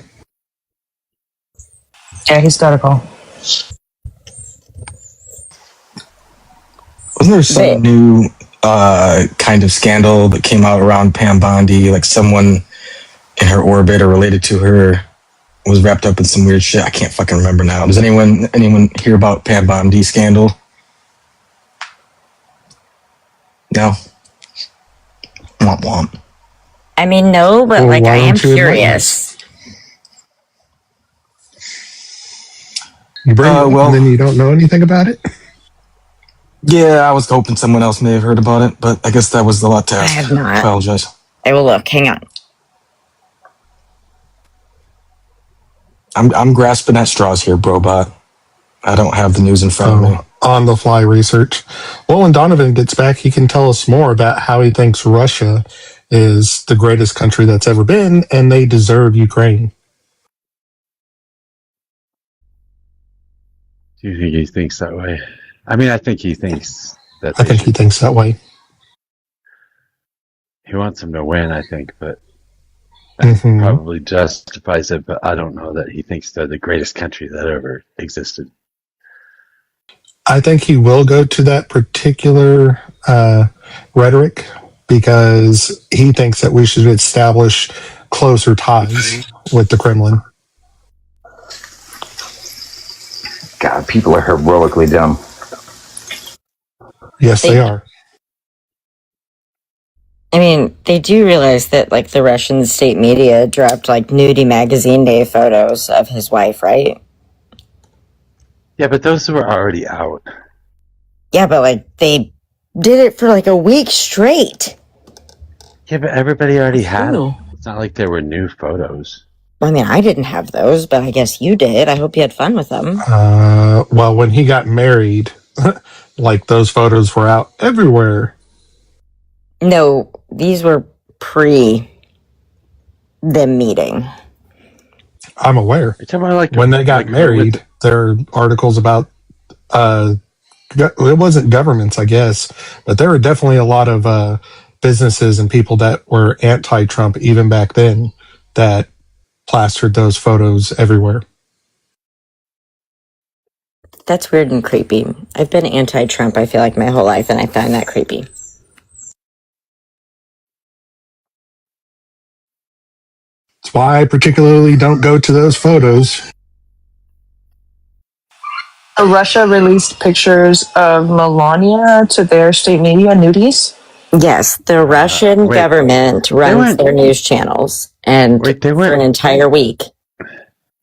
Speaker 9: Yeah, he's got a call.
Speaker 6: Wasn't there some new kind of scandal that came out around Pam Bondi? Like someone in her orbit or related to her was wrapped up in some weird shit. I can't fucking remember now. Does anyone hear about Pam Bondi scandal? No. Womp womp.
Speaker 2: I mean, no, but
Speaker 17: Well,
Speaker 2: like
Speaker 17: why
Speaker 2: I am
Speaker 17: don't you admit
Speaker 2: curious.
Speaker 17: You bring it up and then you don't know anything about it?
Speaker 6: Yeah, I was hoping someone else may have heard about it, but I guess that was a lot to ask.
Speaker 2: I have not.
Speaker 6: I apologize.
Speaker 2: I will look. Hang on.
Speaker 6: I'm grasping at straws here, Brobot. I don't have the news in front of me.
Speaker 17: On the fly research. Well, when Donovan gets back, he can tell us more about how he thinks Russia is the greatest country that's ever been, and they deserve Ukraine.
Speaker 1: Do you think he thinks that way? I mean, I think he thinks that.
Speaker 17: I think he thinks that way.
Speaker 1: He wants him to win, I think, but that probably justifies it. But I don't know that he thinks they're the greatest country that ever existed.
Speaker 17: I think he will go to that particular rhetoric because he thinks that we should establish closer ties with the Kremlin.
Speaker 20: God, people are heroically dumb.
Speaker 17: Yes, they are.
Speaker 2: I mean, they do realize that, like, the Russian state media dropped, like, nudie magazine day photos of his wife, right?
Speaker 1: Yeah, but those were already out.
Speaker 2: Yeah, but, like, they did it for, like, a week straight.
Speaker 1: Yeah, but everybody already had them. It's not like there were new photos.
Speaker 2: I mean, I didn't have those, but I guess you did. I hope you had fun with them.
Speaker 17: Well, when he got married, like, those photos were out everywhere.
Speaker 2: No, these were pre them meeting.
Speaker 17: I'm aware. When they got married, there are articles about it wasn't governments, I guess, but there were definitely a lot of businesses and people that were anti-Trump even back then that plastered those photos everywhere.
Speaker 2: That's weird and creepy. I've been anti-Trump, I feel like, my whole life, and I find that creepy.
Speaker 17: That's why I particularly don't go to those photos.
Speaker 9: Russia released pictures of Melania to their state media, nudies.
Speaker 2: Yes, the Russian government runs their news channels, and for an entire week.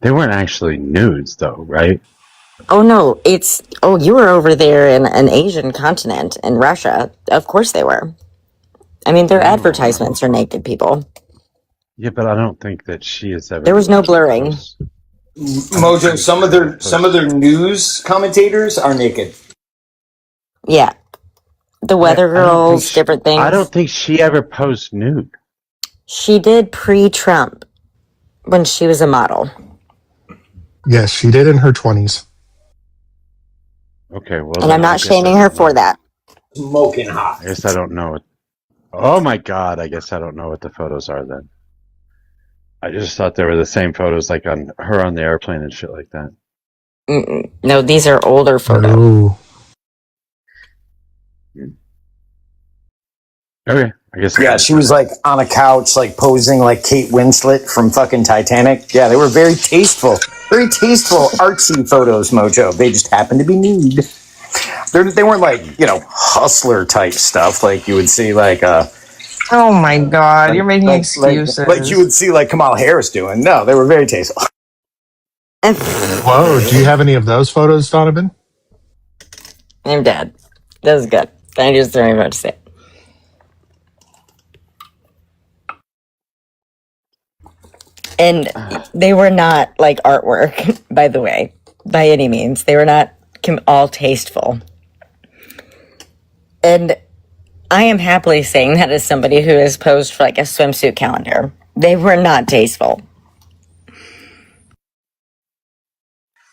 Speaker 1: They weren't actually nudes, though, right?
Speaker 2: Oh, no, you were over there in an Asian continent, in Russia. Of course they were. I mean, their advertisements are naked people.
Speaker 1: Yeah, but I don't think that she is ever.
Speaker 2: There was no blurring.
Speaker 20: Mojo, some of their news commentators are naked.
Speaker 2: Yeah. The weather girls, different things.
Speaker 1: I don't think she ever posed nude.
Speaker 2: She did pre-Trump when she was a model.
Speaker 17: Yes, she did in her 20s.
Speaker 1: Okay, well,
Speaker 2: and I'm not shaming her for that.
Speaker 4: Smoking hot.
Speaker 1: I guess I don't know. Oh my God! I guess I don't know what the photos are then. I just thought they were the same photos, like on her on the airplane and shit like that.
Speaker 2: No, these are older photos.
Speaker 17: No.
Speaker 1: Okay, I guess.
Speaker 4: Yeah, she was like on a couch, like posing like Kate Winslet from fucking Titanic. Yeah, they were very tasteful, artsy photos, Mojo. They just happened to be nude. They weren't like, hustler type stuff like you would see like
Speaker 9: Oh my God, you're making excuses.
Speaker 4: like you would see like Kamala Harris doing. No, they were very tasteful.
Speaker 17: Whoa, do you have any of those photos, Donovan?
Speaker 2: I'm dead. That was good. I just don't even know what to say. And they were not like artwork, by the way, by any means. They were not all tasteful. And I am happily saying that as somebody who has posed for like a swimsuit calendar. They were not tasteful.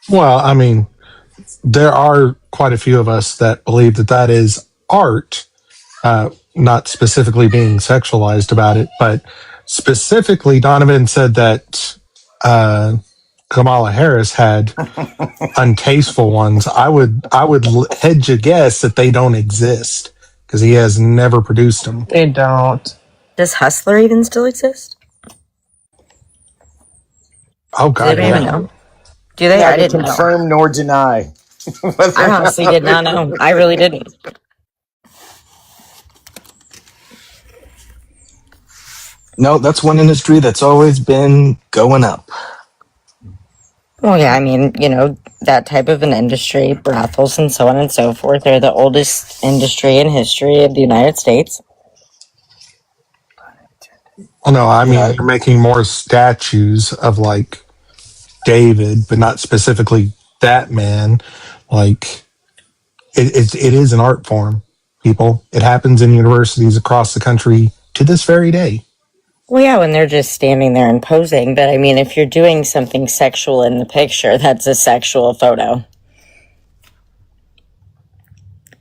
Speaker 17: Well, I mean, there are quite a few of us that believe that that is art, not specifically being sexualized about it, but specifically Donovan said that Kamala Harris had untasteful ones. I would hedge a guess that they don't exist because he has never produced them.
Speaker 9: They don't.
Speaker 2: Does Hustler even still exist?
Speaker 17: Oh God,
Speaker 2: do they even know? Do they?
Speaker 4: Neither
Speaker 2: I didn't
Speaker 4: confirm nor deny.
Speaker 2: I honestly did not know. I really didn't.
Speaker 6: No, that's one industry that's always been going up.
Speaker 2: Well, yeah, I mean, that type of an industry, brothels and so on and so forth, are the oldest industry in history of the United States.
Speaker 17: Well, no, I mean, you're making more statues of like David, but not specifically that man. Like, it is an art form, people. It happens in universities across the country to this very day.
Speaker 2: Well, yeah, when they're just standing there and posing. But I mean, if you're doing something sexual in the picture, that's a sexual photo.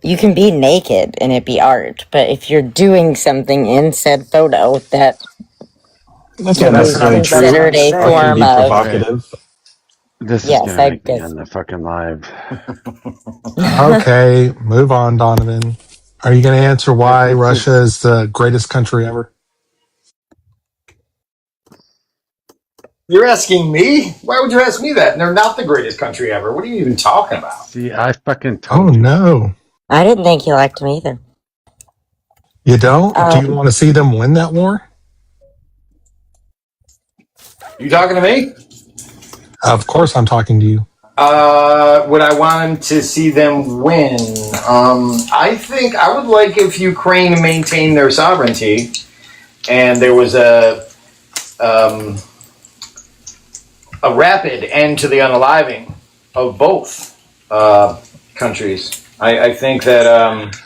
Speaker 2: You can be naked and it be art, but if you're doing something in said photo that
Speaker 6: That's
Speaker 2: not necessarily considered a form of
Speaker 6: provocative.
Speaker 1: This is
Speaker 2: yes,
Speaker 1: gonna
Speaker 2: I
Speaker 1: make me
Speaker 2: guess.
Speaker 1: end the fucking live.
Speaker 17: Okay, move on, Donovan. Are you going to answer why Russia is the greatest country ever?
Speaker 4: You're asking me? Why would you ask me that? They're not the greatest country ever. What are you even talking about?
Speaker 1: See, I fucking told
Speaker 17: you. No.
Speaker 2: I didn't think you liked me either.
Speaker 17: You don't? Do you want to see them win that war?
Speaker 4: You talking to me?
Speaker 17: Of course I'm talking to you.
Speaker 4: Would I want to see them win? I think I would like if Ukraine maintained their sovereignty and there was a rapid end to the unaliving of both countries. I think that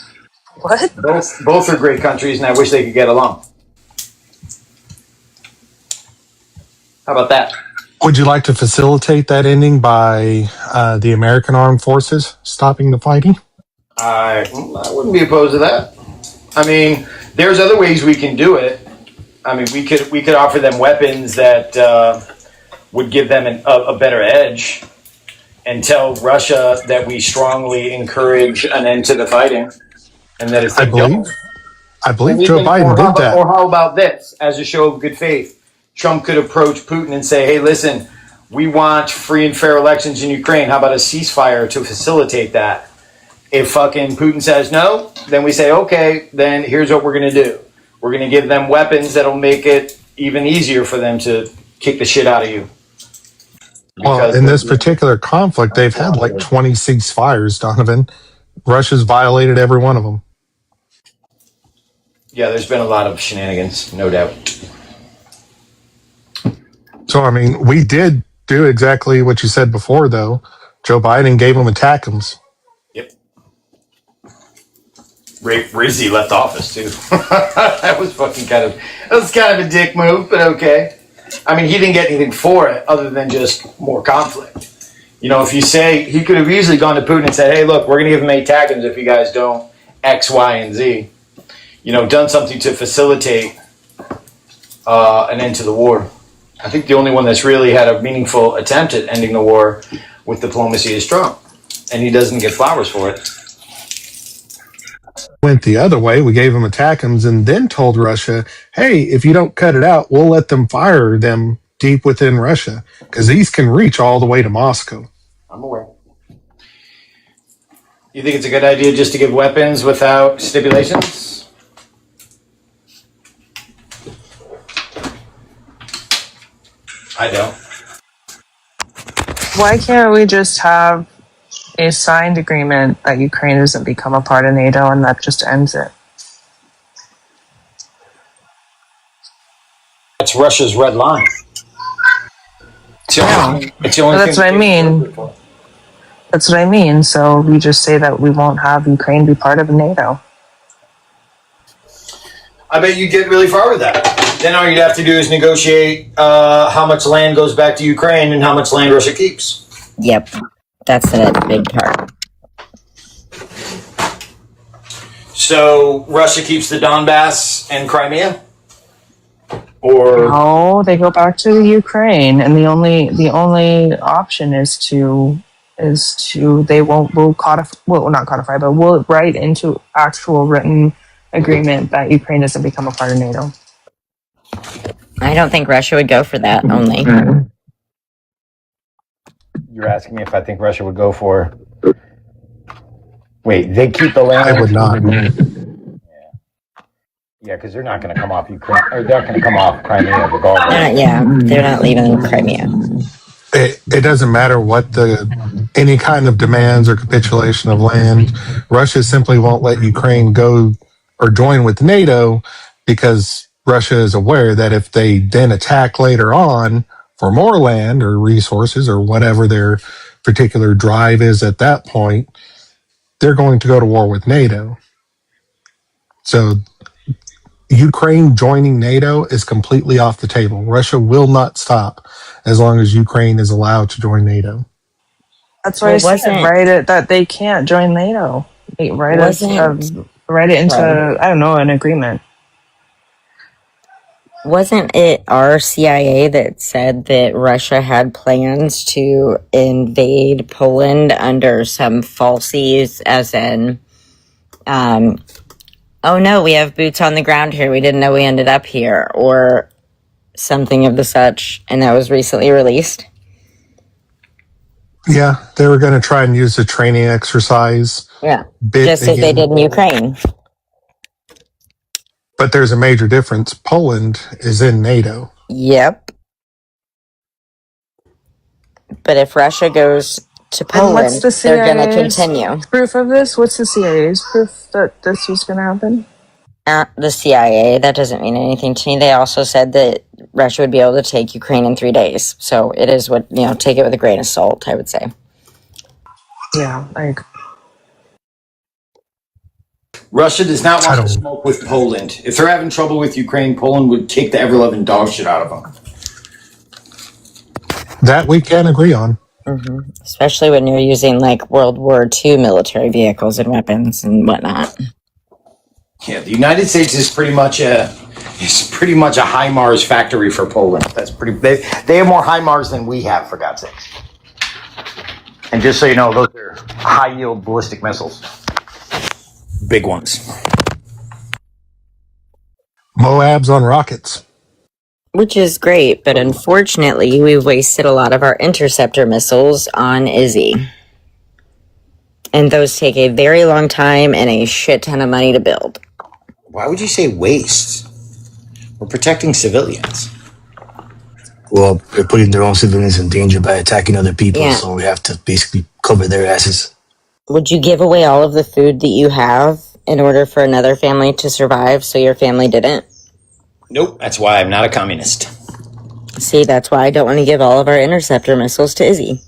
Speaker 4: both are great countries, and I wish they could get along. How about that?
Speaker 17: Would you like to facilitate that ending by the American Armed Forces stopping the fighting?
Speaker 4: I wouldn't be opposed to that. I mean, there's other ways we can do it. I mean, we could offer them weapons that would give them a better edge, and tell Russia that we strongly encourage an end to the fighting, and that if they don't,
Speaker 17: I believe Joe Biden did that.
Speaker 4: Or how about this, as a show of good faith? Trump could approach Putin and say, hey, listen, we want free and fair elections in Ukraine. How about a ceasefire to facilitate that? If fucking Putin says no, then we say, okay, then here's what we're going to do. We're going to give them weapons that'll make it even easier for them to kick the shit out of you.
Speaker 17: Well, in this particular conflict, they've had like 20 ceasefires, Donovan. Russia's violated every one of them.
Speaker 4: Yeah, there's been a lot of shenanigans, no doubt.
Speaker 17: So, I mean, we did do exactly what you said before, though. Joe Biden gave them attackums.
Speaker 4: Yep. Rizzi left office too. That was kind of a dick move, but okay. I mean, he didn't get anything for it other than just more conflict. You know, if you say he could have easily gone to Putin and said, "Hey, look, we're going to give him ATACMS if you guys don't X, Y, and Z." You know, done something to facilitate an end to the war. I think the only one that's really had a meaningful attempt at ending the war with diplomacy is Trump, and he doesn't get flowers for it.
Speaker 17: Went the other way. We gave them ATACMS and then told Russia, hey, if you don't cut it out, we'll let them fire them deep within Russia because these can reach all the way to Moscow.
Speaker 4: I'm aware. You think it's a good idea just to give weapons without stipulations? I don't.
Speaker 9: Why can't we just have a signed agreement that Ukraine doesn't become a part of NATO and that just ends it?
Speaker 4: That's Russia's red line. It's the only
Speaker 9: that's what I mean. That's what I mean. So we just say that we won't have Ukraine be part of NATO.
Speaker 4: I bet you get really far with that. Then all you'd have to do is negotiate how much land goes back to Ukraine and how much land Russia keeps.
Speaker 2: Yep. That's a big part.
Speaker 4: So Russia keeps the Donbass and Crimea? Or
Speaker 9: no, they go back to the Ukraine, and the only option is to will write into actual written agreement that Ukraine doesn't become a part of NATO.
Speaker 2: I don't think Russia would go for that only.
Speaker 4: You're asking me if I think Russia would go for... Wait, they keep the land?
Speaker 17: I would not.
Speaker 4: Yeah, because they're not going to come off Ukraine, or they're not going to come off Crimea regardless.
Speaker 2: They're not leaving Crimea.
Speaker 17: It doesn't matter what any kind of demands or capitulation of land. Russia simply won't let Ukraine go or join with NATO because Russia is aware that if they then attack later on for more land or resources or whatever their particular drive is at that point, they're going to go to war with NATO. So Ukraine joining NATO is completely off the table. Russia will not stop as long as Ukraine is allowed to join NATO.
Speaker 9: That's why I said write it that they can't join NATO. Write it into I don't know, an agreement.
Speaker 2: Wasn't it our CIA that said that Russia had plans to invade Poland under some falsies, as in, oh no, we have boots on the ground here, we didn't know we ended up here, or something of the such, and that was recently released?
Speaker 17: Yeah, they were going to try and use the training exercise.
Speaker 2: Yeah, just as they did in Ukraine.
Speaker 17: But there's a major difference. Poland is in NATO.
Speaker 2: Yep. But if Russia goes to Poland, they're going to continue.
Speaker 9: Proof of this? What's the CIA's proof that this was going to happen?
Speaker 2: The CIA, that doesn't mean anything to me. They also said that Russia would be able to take Ukraine in 3 days. So it is what, take it with a grain of salt, I would say.
Speaker 9: Yeah, I agree.
Speaker 4: Russia does not want to smoke with Poland. If they're having trouble with Ukraine, Poland would kick the ever-loving dog shit out of them.
Speaker 17: That we can agree on.
Speaker 2: Mm-hmm. Especially when you're using World War II military vehicles and weapons and whatnot.
Speaker 4: Yeah, the United States is pretty much a HIMARS factory for Poland. That's pretty. They have more HIMARS than we have, for God's sakes. And just so you know, those are high-yield ballistic missiles. Big ones.
Speaker 17: Moabs on rockets.
Speaker 2: Which is great, but unfortunately, we've wasted a lot of our interceptor missiles on Izzy. And those take a very long time and a shit ton of money to build.
Speaker 20: Why would you say waste? We're protecting civilians.
Speaker 6: Well, they're putting their own civilians in danger by attacking other people, so we have to basically cover their asses.
Speaker 2: Would you give away all of the food that you have in order for another family to survive so your family didn't?
Speaker 4: Nope, that's why I'm not a communist.
Speaker 2: See, that's why I don't want to give all of our interceptor missiles to Izzy.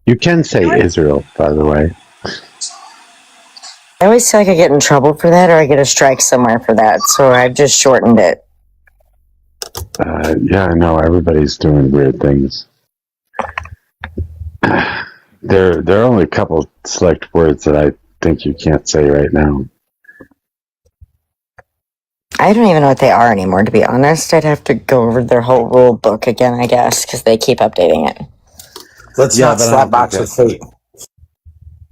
Speaker 1: You can say Israel, by the way.
Speaker 2: I always feel like I get in trouble for that, or I get a strike somewhere for that, so I've just shortened it.
Speaker 1: Yeah, I know. Everybody's doing weird things. There are only a couple select words that I think you can't say right now.
Speaker 2: I don't even know what they are anymore, to be honest. I'd have to go over their whole rule book again, I guess, because they keep updating it.
Speaker 20: Let's not slap box with fate.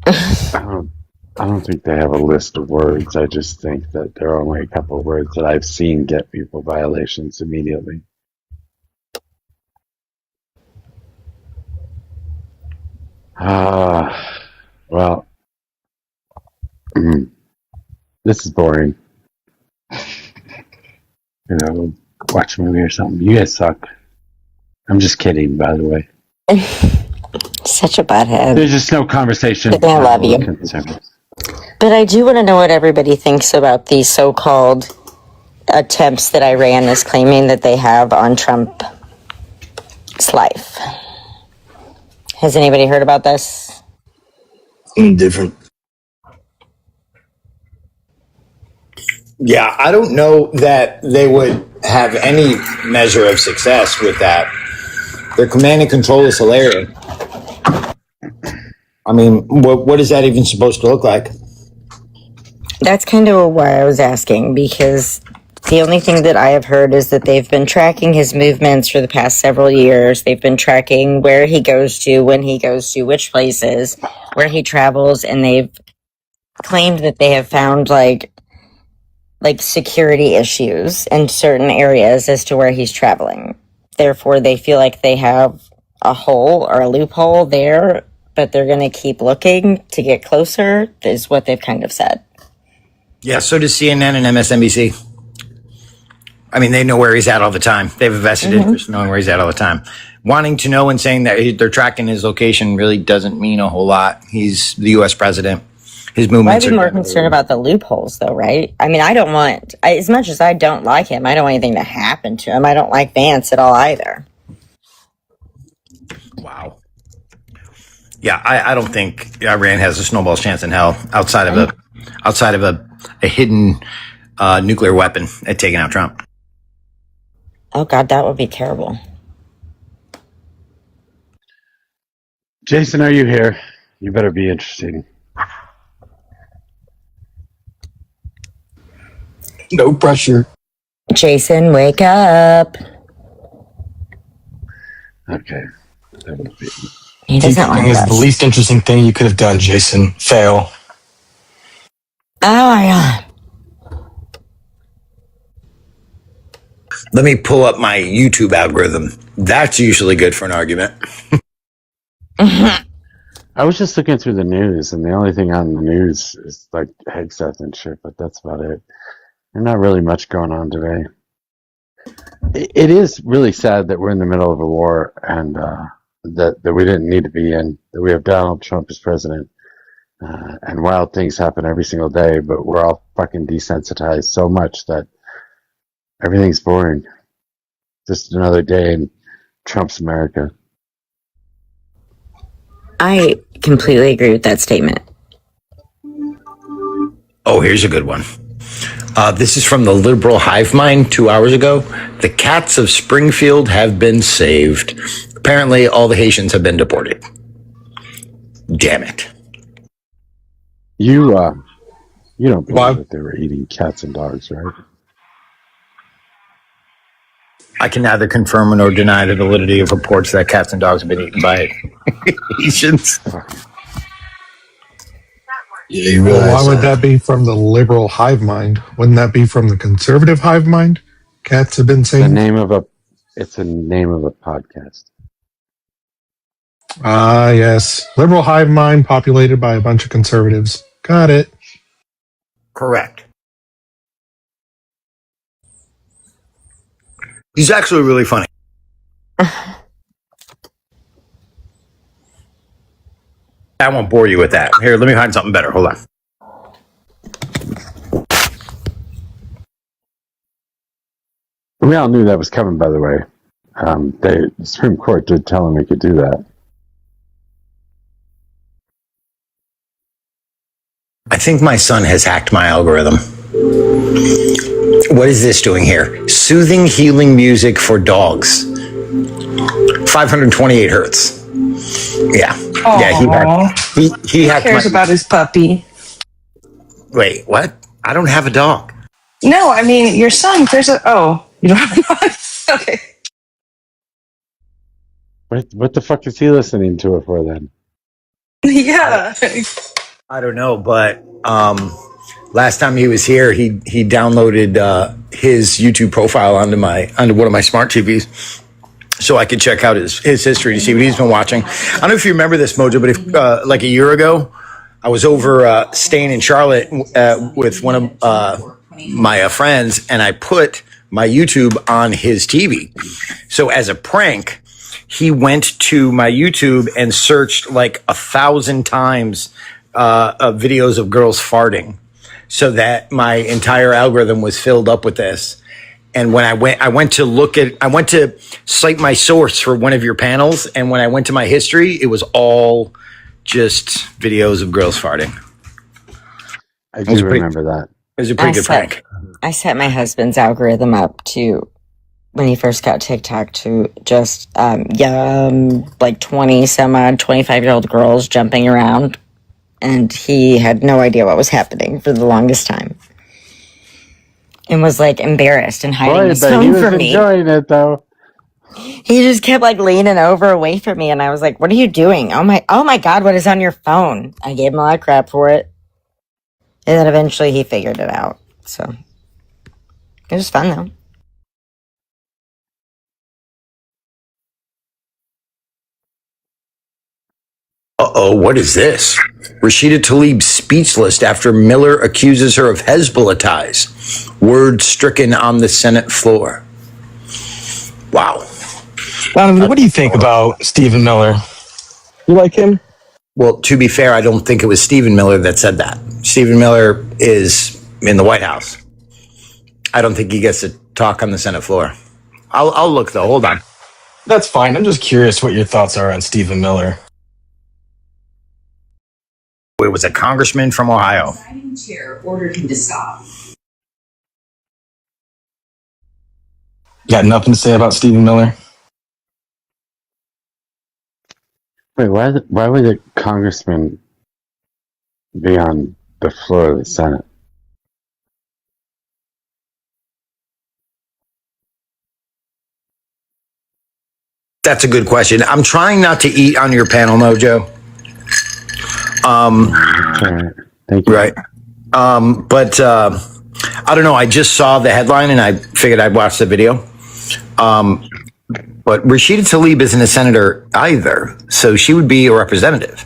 Speaker 1: I don't think they have a list of words. I just think that there are only a couple of words that I've seen get people violations immediately. Well, this is boring. Watch a movie or something. You guys suck. I'm just kidding, by the way.
Speaker 2: Such a butthead.
Speaker 1: There's just no conversation.
Speaker 2: I love you. But I do want to know what everybody thinks about these so-called attempts that Iran is claiming that they have on Trump's life. Has anybody heard about this?
Speaker 6: Different.
Speaker 4: Yeah, I don't know that they would have any measure of success with that. Their command and control is hilarious. I mean, what is that even supposed to look like?
Speaker 2: That's kind of why I was asking, because the only thing that I have heard is that they've been tracking his movements for the past several years. They've been tracking where he goes to, when he goes to, which places, where he travels, and they've claimed that they have found like security issues in certain areas as to where he's traveling. Therefore, they feel like they have a hole or a loophole there, but they're going to keep looking to get closer, is what they've kind of said.
Speaker 20: Yeah, so does CNN and MSNBC. I mean, they know where he's at all the time. They have a vested interest in knowing where he's at all the time. Wanting to know and saying that they're tracking his location really doesn't mean a whole lot. He's the U.S. president. His movements
Speaker 2: I'd be more concerned about the loopholes, though, right? I mean, as much as I don't like him, I don't want anything to happen to him. I don't like Vance at all either.
Speaker 20: Wow. Yeah, I don't think Iran has a snowball's chance in hell outside of a hidden nuclear weapon at taking out Trump.
Speaker 2: Oh, God, that would be terrible.
Speaker 1: Jason, are you here? You better be interesting.
Speaker 6: No pressure.
Speaker 2: Jason, wake up.
Speaker 1: Okay.
Speaker 2: He doesn't like
Speaker 6: is
Speaker 2: us.
Speaker 6: the least interesting thing you could have done, Jason. Fail.
Speaker 2: Oh, my God.
Speaker 20: Let me pull up my YouTube algorithm. That's usually good for an argument.
Speaker 1: I was just looking through the news, and the only thing on the news is like Hegseth and shit, but that's about it. There's not really much going on today. It is really sad that we're in the middle of a war, and that we didn't need to be in, that we have Donald Trump as president, and wild things happen every single day, but we're all fucking desensitized so much that everything's boring. Just another day in Trump's America.
Speaker 2: I completely agree with that statement.
Speaker 20: Oh, here's a good one. This is from the liberal hive mind 2 hours ago. The cats of Springfield have been saved. Apparently, all the Haitians have been deported. Damn it.
Speaker 1: You don't believe that they were eating cats and dogs, right?
Speaker 20: I can neither confirm nor deny the validity of reports that cats and dogs have been eaten by Haitians.
Speaker 6: Yeah, you
Speaker 17: Well,
Speaker 6: realize
Speaker 17: why would that be from the liberal hive mind? Wouldn't that be from the conservative hive mind? Cats have been saying.
Speaker 1: It's the name of a podcast.
Speaker 17: Ah, yes. Liberal hive mind populated by a bunch of conservatives. Got it.
Speaker 20: Correct. He's actually really funny. I won't bore you with that. Here, let me find something better. Hold on.
Speaker 1: We all knew that was coming, by the way. The Supreme Court did tell him he could do that.
Speaker 20: I think my son has hacked my algorithm. What is this doing here? Soothing, healing music for dogs. 528 hertz. Yeah. Yeah, he hacked
Speaker 9: cares about his puppy.
Speaker 20: Wait, what? I don't have a dog.
Speaker 9: No, I mean your son. You don't have a dog. Okay.
Speaker 1: What the fuck is he listening to it for then?
Speaker 9: Yeah.
Speaker 20: I don't know, but last time he was here, he downloaded his YouTube profile onto one of my smart TVs, so I could check out his history to see what he's been watching. I don't know if you remember this, Mojo, but if like a year ago, I was over staying in Charlotte with one of my friends, and I put my YouTube on his TV. So as a prank, he went to my YouTube and searched like 1,000 times videos of girls farting, so that my entire algorithm was filled up with this. And when I went to cite my source for one of your panels, and when I went to my history, it was all just videos of girls farting.
Speaker 1: I do remember that.
Speaker 20: It was a pretty good prank.
Speaker 2: I set my husband's algorithm up to, when he first got TikTok, to just like 20 some odd 25-year-old girls jumping around, and he had no idea what was happening for the longest time, and was like embarrassed and hiding his phone from me.
Speaker 1: He was enjoying it though.
Speaker 2: He just kept like leaning over away from me, and I was like, "What are you doing? Oh my God, what is on your phone?" I gave him a lot of crap for it, and then eventually he figured it out. So it was fun though.
Speaker 20: Uh-oh, what is this? Rashida Tlaib speechless after Miller accuses her of Hezbollah ties. Word stricken on the Senate floor. Wow.
Speaker 6: Donovan, what do you think about Stephen Miller? You like him?
Speaker 20: Well, to be fair, I don't think it was Stephen Miller that said that. Stephen Miller is in the White House. I don't think he gets to talk on the Senate floor. I'll look though. Hold on.
Speaker 6: That's fine. I'm just curious what your thoughts are on Stephen Miller.
Speaker 20: It was a congressman from Ohio.
Speaker 3: The chair ordered him to stop.
Speaker 6: You got nothing to say about Stephen Miller?
Speaker 1: Wait, why would a congressman be on the floor of the Senate?
Speaker 20: That's a good question. I'm trying not to eat on your panel, Mojo.
Speaker 1: Thank you.
Speaker 20: Right. But I don't know. I just saw the headline and I figured I'd watch the video. But Rashida Tlaib isn't a senator either, so she would be a representative.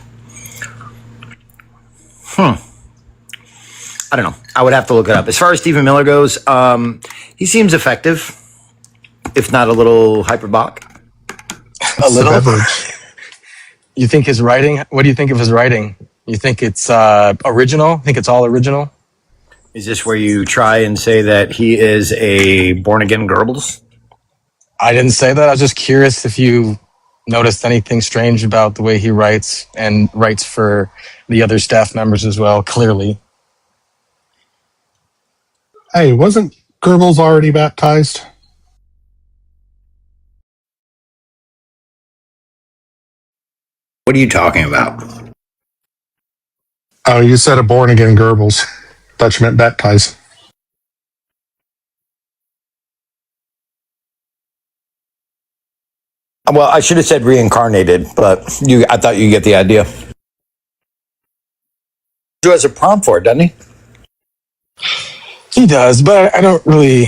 Speaker 20: I don't know. I would have to look it up. As far as Stephen Miller goes, he seems effective, if not a little hyperbolic.
Speaker 6: A little? You think his writing? What do you think of his writing? You think it's original? Think it's all original?
Speaker 20: Is this where you try and say that he is a born-again Goebbels?
Speaker 6: I didn't say that. I was just curious if you noticed anything strange about the way he writes, and writes for the other staff members as well, clearly.
Speaker 17: Hey, wasn't Goebbels already baptized?
Speaker 20: What are you talking about?
Speaker 17: Oh, you said a born-again Goebbels. Thought you meant baptized.
Speaker 20: Well, I should have said reincarnated, but I thought you get the idea. He has a prompt for it, doesn't he?
Speaker 6: He does, but I don't know.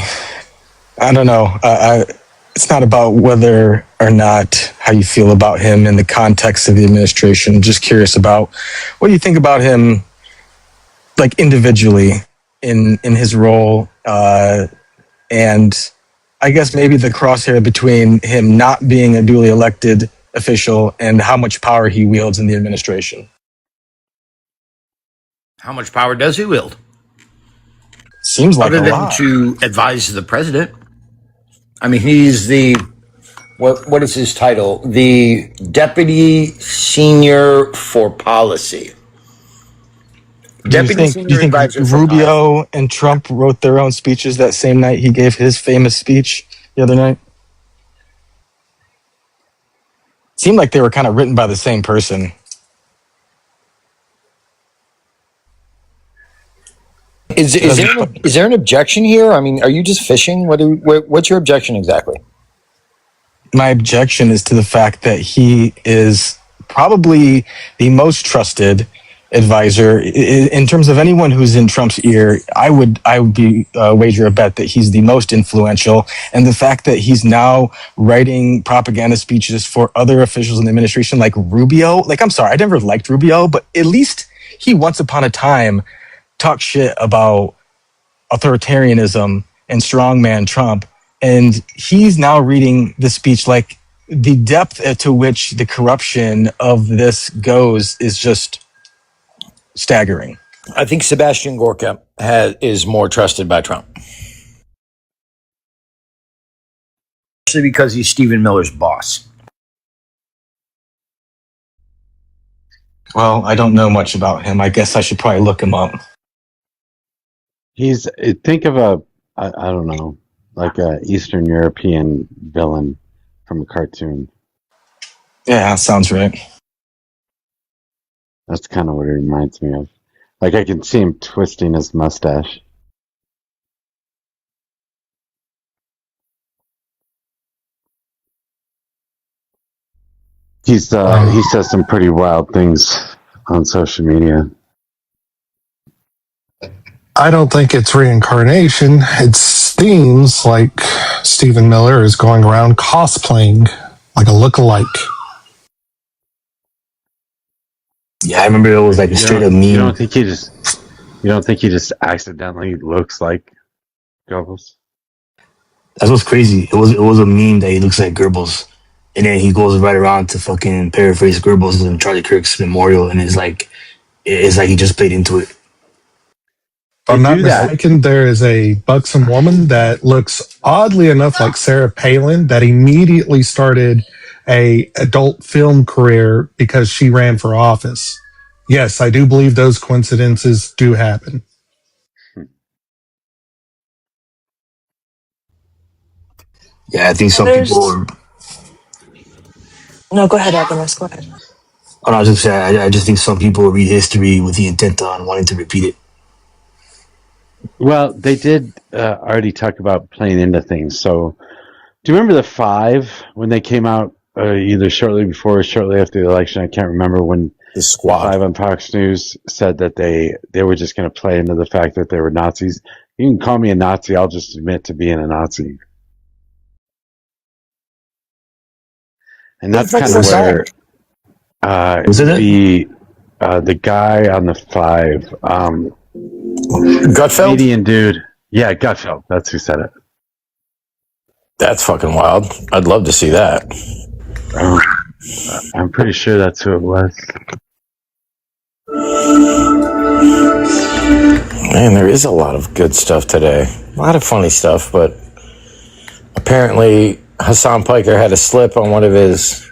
Speaker 6: It's not about whether or not how you feel about him in the context of the administration. Just curious about what do you think about him, like individually in his role, and I guess maybe the crosshair between him not being a duly elected official and how much power he wields in the administration.
Speaker 20: How much power does he wield?
Speaker 6: Seems like
Speaker 20: other
Speaker 6: a
Speaker 20: than
Speaker 6: lot.
Speaker 20: to advise the president. I mean, he's the what is his title? The deputy senior for policy.
Speaker 2: Deputy
Speaker 6: Do you
Speaker 2: senior
Speaker 6: think
Speaker 2: advisor for
Speaker 6: Rubio and Trump wrote their own speeches that same night he gave his famous speech the other night? Seemed like they were kind of written by the same person.
Speaker 2: Is there an objection here? I mean, are you just fishing? What's your objection exactly?
Speaker 6: My objection is to the fact that he is probably the most trusted advisor in terms of anyone who's in Trump's ear. I would be wager a bet that he's the most influential, and the fact that he's now writing propaganda speeches for other officials in the administration like Rubio. Like, I'm sorry, I never liked Rubio, but at least he once upon a time talked shit about authoritarianism and strongman Trump, and he's now reading the speech. Like, the depth to which the corruption of this goes is just staggering.
Speaker 2: I think Sebastian Gorka is more trusted by Trump. Especially because he's Stephen Miller's boss.
Speaker 6: Well, I don't know much about him. I guess I should probably look him up.
Speaker 1: Think of I don't know, like a Eastern European villain from a cartoon.
Speaker 6: Yeah, sounds right.
Speaker 1: That's kind of what it reminds me of. Like, I can see him twisting his mustache. He says some pretty wild things on social media.
Speaker 17: I don't think it's reincarnation. It seems like Stephen Miller is going around cosplaying like a look-alike.
Speaker 5: Yeah, I remember it was like a straight up meme.
Speaker 1: You don't think he just accidentally looks like Goebbels?
Speaker 5: That's what's crazy. It was a meme that he looks like Goebbels, and then he goes right around to fucking paraphrase Goebbels in Charlie Kirk's memorial, and it's like he just played into it.
Speaker 17: If I'm not mistaken, there is a buxom woman that looks oddly enough like Sarah Palin that immediately started a adult film career because she ran for office. Yes, I do believe those coincidences do happen.
Speaker 5: Yeah, I think some people.
Speaker 12: No, go ahead, Agnes. Go ahead.
Speaker 5: Oh, no, I was just saying, I just think some people read history with the intent on wanting to repeat it.
Speaker 1: Well, they did already talk about playing into things. So, do you remember the Five when they came out either shortly before or shortly after the election? I can't remember when
Speaker 2: the Squad
Speaker 1: Five on Fox News said that they were just going to play into the fact that they were Nazis. You can call me a Nazi. I'll just admit to being a Nazi. And that's kind of where the guy on the Five,
Speaker 2: Gutfeld?
Speaker 1: Canadian dude. Yeah, Gutfeld. That's who said it.
Speaker 2: That's fucking wild. I'd love to see that.
Speaker 1: I'm pretty sure that's who it was.
Speaker 2: Man, there is a lot of good stuff today. A lot of funny stuff, but apparently Hassan Piker had a slip on one of his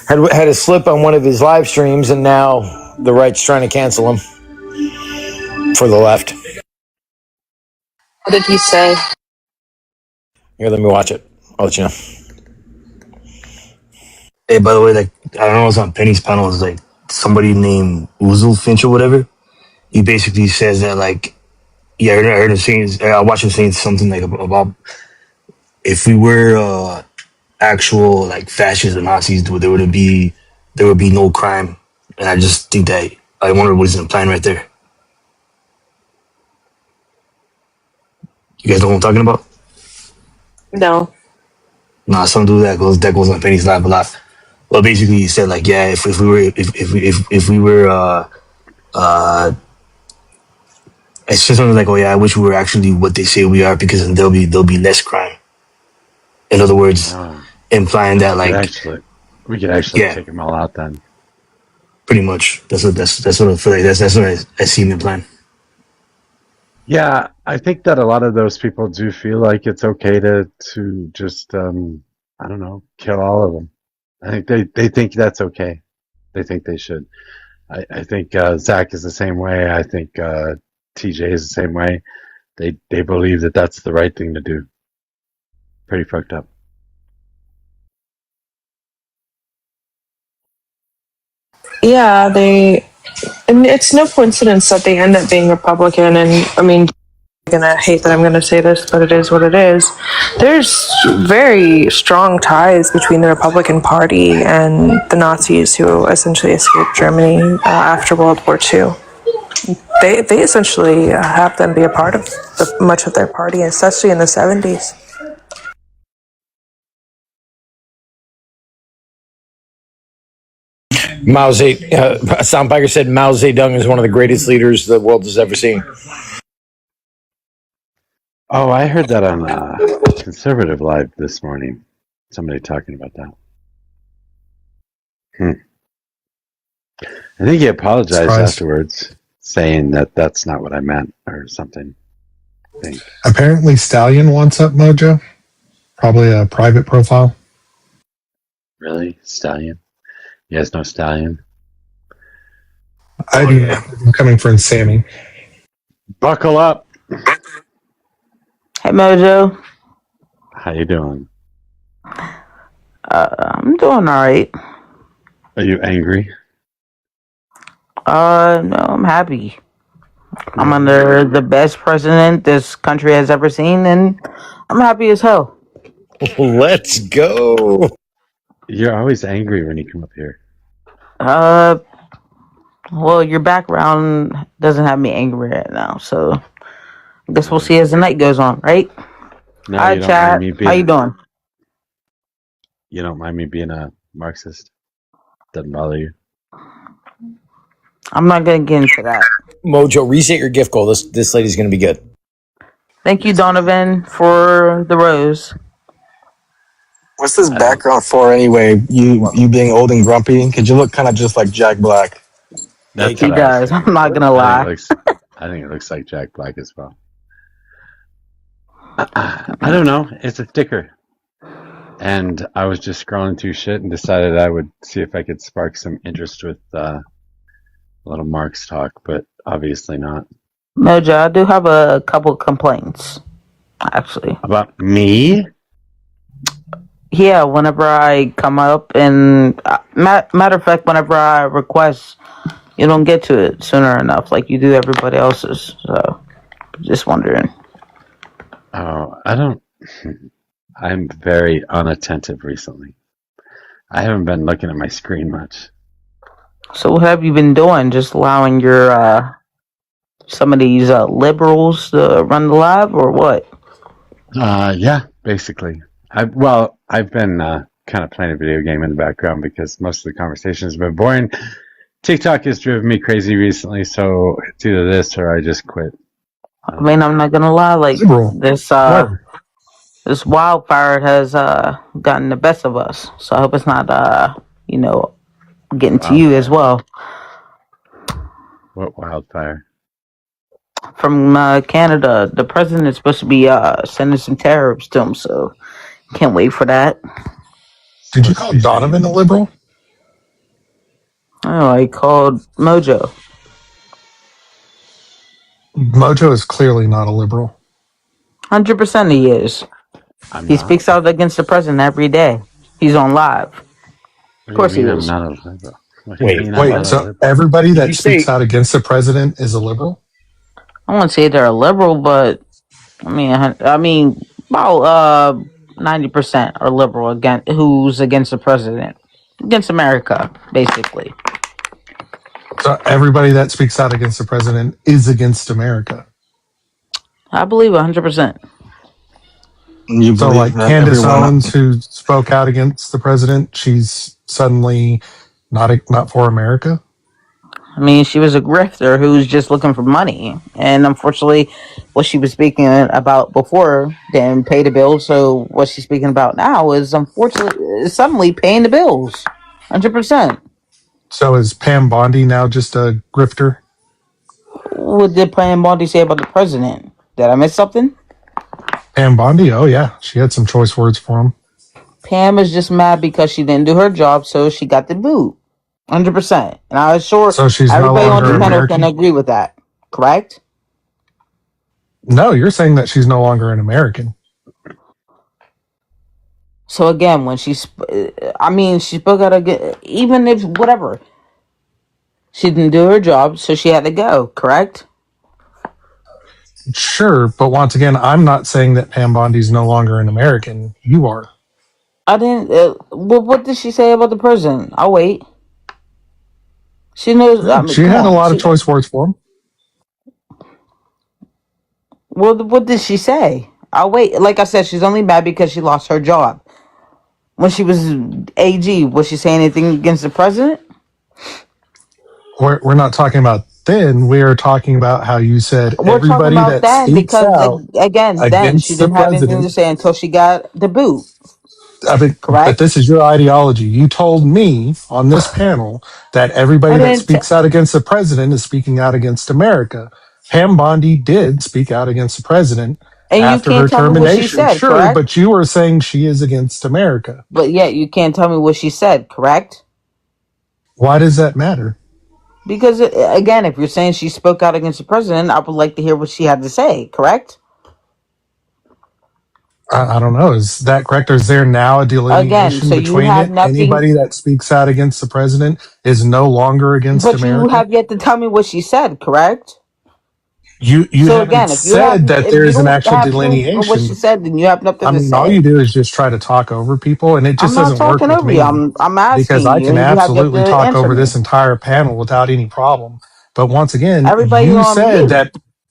Speaker 2: had a slip on one of his live streams, and now the right's trying to cancel him for the left.
Speaker 12: What did he say?
Speaker 2: Here, let me watch it. I'll let you know.
Speaker 5: Hey, by the way, like, I don't know, it was on Penny's panel. It was like somebody named Uzul Finch or whatever. He basically says that, like, yeah, I heard him saying, I watched him saying something like about if we were actual like fascists and Nazis, there would be no crime. And I just think that I wonder what he's implying right there. You guys know what I'm talking about?
Speaker 12: No.
Speaker 5: Nah, some dude that goes on Penny's live a lot. Well, basically, he said like, yeah, if we were it's just something like, oh yeah, I wish we were actually what they say we are, because then there'll be less crime. In other words, implying that like
Speaker 1: we could actually take them all out then.
Speaker 5: Pretty much. That's what I feel like. That's what I see him implying.
Speaker 1: Yeah, I think that a lot of those people do feel like it's okay to just I don't know, kill all of them. I think they think that's okay. They think they should. I think Zach is the same way. I think TJ is the same way. They believe that that's the right thing to do. Pretty fucked up.
Speaker 9: Yeah, and it's no coincidence that they end up being Republican. And I mean, you're gonna hate that I'm gonna say this, but it is what it is. There's very strong ties between the Republican Party and the Nazis who essentially escaped Germany after World War II. They essentially have them be a part of much of their party, especially in the 70s.
Speaker 20: Soundbiker said Mao Zedong is one of the greatest leaders the world has ever seen.
Speaker 1: Oh, I heard that on Conservative Live this morning. Somebody talking about that. I think he apologized
Speaker 17: Surprise.
Speaker 1: afterwards, saying that that's not what I meant or something. I think.
Speaker 17: Apparently, Stallion wants up Mojo. Probably a private profile.
Speaker 1: Really? Stallion? You guys know Stallion?
Speaker 17: I'm coming for Sammy.
Speaker 1: Buckle up.
Speaker 13: Hey Mojo.
Speaker 1: How you doing?
Speaker 13: I'm doing alright.
Speaker 1: Are you angry?
Speaker 13: No, I'm happy. I'm under the best president this country has ever seen, and I'm happy as hell.
Speaker 20: Let's go.
Speaker 1: You're always angry when you come up here.
Speaker 13: Well, your background doesn't have me angry right now, so I guess we'll see as the night goes on, right?
Speaker 1: No,
Speaker 13: Hi,
Speaker 1: you don't
Speaker 13: chat.
Speaker 1: mind me being,
Speaker 13: How you doing?
Speaker 1: You don't mind me being a Marxist? Doesn't bother you?
Speaker 13: I'm not gonna get into that.
Speaker 20: Mojo, reset your gift goal. This lady's gonna be good.
Speaker 13: Thank you, Donovan, for the rose.
Speaker 6: What's this background for anyway? You being old and grumpy? Because you look kind of just like Jack Black.
Speaker 1: That's
Speaker 13: He
Speaker 1: what I was
Speaker 13: does.
Speaker 1: thinking.
Speaker 13: I'm not gonna lie.
Speaker 1: I think it looks like Jack Black as well. I don't know. It's a sticker. And I was just scrolling through shit and decided I would see if I could spark some interest with a little Marx talk, but obviously not.
Speaker 13: Mojo, I do have a couple complaints, actually.
Speaker 1: About me?
Speaker 13: Yeah, whenever I come up and matter of fact, whenever I request, you don't get to it sooner enough, like you do everybody else's. So, just wondering.
Speaker 1: Oh, I don't. I'm very unattentive recently. I haven't been looking at my screen much.
Speaker 13: So, what have you been doing? Just allowing your some of these liberals to run the live, or what?
Speaker 1: Yeah, basically. I've been kind of playing a video game in the background because most of the conversations have been boring. TikTok has driven me crazy recently, so it's either this or I just quit.
Speaker 13: I mean, I'm not gonna lie, like this wildfire has gotten the best of us. So I hope it's not getting to you as well.
Speaker 1: What wildfire?
Speaker 13: From Canada, the president is supposed to be sending some tariffs to him, so can't wait for that.
Speaker 17: Did you call Donovan a liberal?
Speaker 13: Oh, I called Mojo.
Speaker 17: Mojo is clearly not a liberal.
Speaker 13: 100% he is. He speaks out against the president every day. He's on live. Of course he is.
Speaker 1: I'm not a liberal.
Speaker 17: Wait, so everybody that speaks out against the president is a liberal?
Speaker 13: I wouldn't say they're a liberal, but I mean, about 90% are liberal against who's against the president, against America, basically.
Speaker 17: So everybody that speaks out against the president is against America.
Speaker 13: I believe 100%.
Speaker 17: So, like Candace Owens, who spoke out against the president, she's suddenly not for America.
Speaker 13: I mean, she was a grifter who's just looking for money, and unfortunately, what she was speaking about before didn't pay the bills. So what she's speaking about now is unfortunately suddenly paying the bills, 100%.
Speaker 17: So is Pam Bondi now just a grifter?
Speaker 13: What did Pam Bondi say about the president? Did I miss something?
Speaker 17: Pam Bondi? Oh yeah, she had some choice words for him.
Speaker 13: Pam is just mad because she didn't do her job, so she got the boot. 100%. And I'm sure
Speaker 17: So she's no
Speaker 13: everybody on
Speaker 17: longer
Speaker 13: the panel can
Speaker 17: American?
Speaker 13: agree with that. Correct?
Speaker 17: No, you're saying that she's no longer an American.
Speaker 13: So again, when she spoke out again, even if whatever, she didn't do her job, so she had to go. Correct?
Speaker 17: Sure, but once again, I'm not saying that Pam Bondi's no longer an American. You are.
Speaker 13: I didn't. Well, what did she say about the president? I'll wait. She knows. I mean,
Speaker 17: She
Speaker 13: come
Speaker 17: had a
Speaker 13: on.
Speaker 17: lot of choice words for him.
Speaker 13: Well, what did she say? I'll wait. Like I said, she's only mad because she lost her job. When she was AG, was she saying anything against the president?
Speaker 17: We're not talking about then. We are talking about how you said
Speaker 13: We're talking
Speaker 17: everybody
Speaker 13: about
Speaker 17: that
Speaker 13: then
Speaker 17: speaks
Speaker 13: because,
Speaker 17: out
Speaker 13: again, then she
Speaker 17: against the
Speaker 13: didn't have anything to
Speaker 17: president.
Speaker 13: say until she got the boot.
Speaker 17: I mean, but
Speaker 13: Correct?
Speaker 17: this is your ideology. You told me on this panel that
Speaker 13: I
Speaker 17: everybody that
Speaker 13: didn't.
Speaker 17: speaks out against the president is speaking out against America. Pam Bondi did speak out against the president
Speaker 13: And you
Speaker 17: after
Speaker 13: can't
Speaker 17: her
Speaker 13: tell me what she
Speaker 17: termination.
Speaker 13: said.
Speaker 17: Sure,
Speaker 13: Correct?
Speaker 17: but you were saying she is against America.
Speaker 13: But yet you can't tell me what she said. Correct?
Speaker 17: Why does that matter?
Speaker 13: Because again, if you're saying she spoke out against the president, I would like to hear what she had to say. Correct?
Speaker 17: I don't know. Is that correct? Or is there now a
Speaker 13: Again,
Speaker 17: delineation
Speaker 13: so you
Speaker 17: between
Speaker 13: have
Speaker 17: it?
Speaker 13: nothing.
Speaker 17: Anybody that speaks out against the president is no longer against
Speaker 13: But you
Speaker 17: America?
Speaker 13: have yet to tell me what she said. Correct?
Speaker 17: You
Speaker 13: So
Speaker 17: haven't
Speaker 13: again, if you have,
Speaker 17: said that
Speaker 13: if
Speaker 17: there
Speaker 13: you
Speaker 17: is an
Speaker 13: don't
Speaker 17: actual
Speaker 13: have proof of what she
Speaker 17: delineation.
Speaker 13: said, then you have nothing
Speaker 17: I
Speaker 13: to
Speaker 17: mean, all
Speaker 13: say.
Speaker 17: you do is just try to talk over people, and it
Speaker 13: I'm
Speaker 17: just
Speaker 13: not
Speaker 17: doesn't work
Speaker 13: talking
Speaker 17: with
Speaker 13: over you.
Speaker 17: me
Speaker 13: I'm
Speaker 17: because
Speaker 13: asking
Speaker 17: I
Speaker 13: you,
Speaker 17: can
Speaker 13: and you have yet
Speaker 17: absolutely
Speaker 13: to
Speaker 17: talk
Speaker 13: answer
Speaker 17: over
Speaker 13: me.
Speaker 17: this entire panel without any problem. But
Speaker 13: Everybody on mute.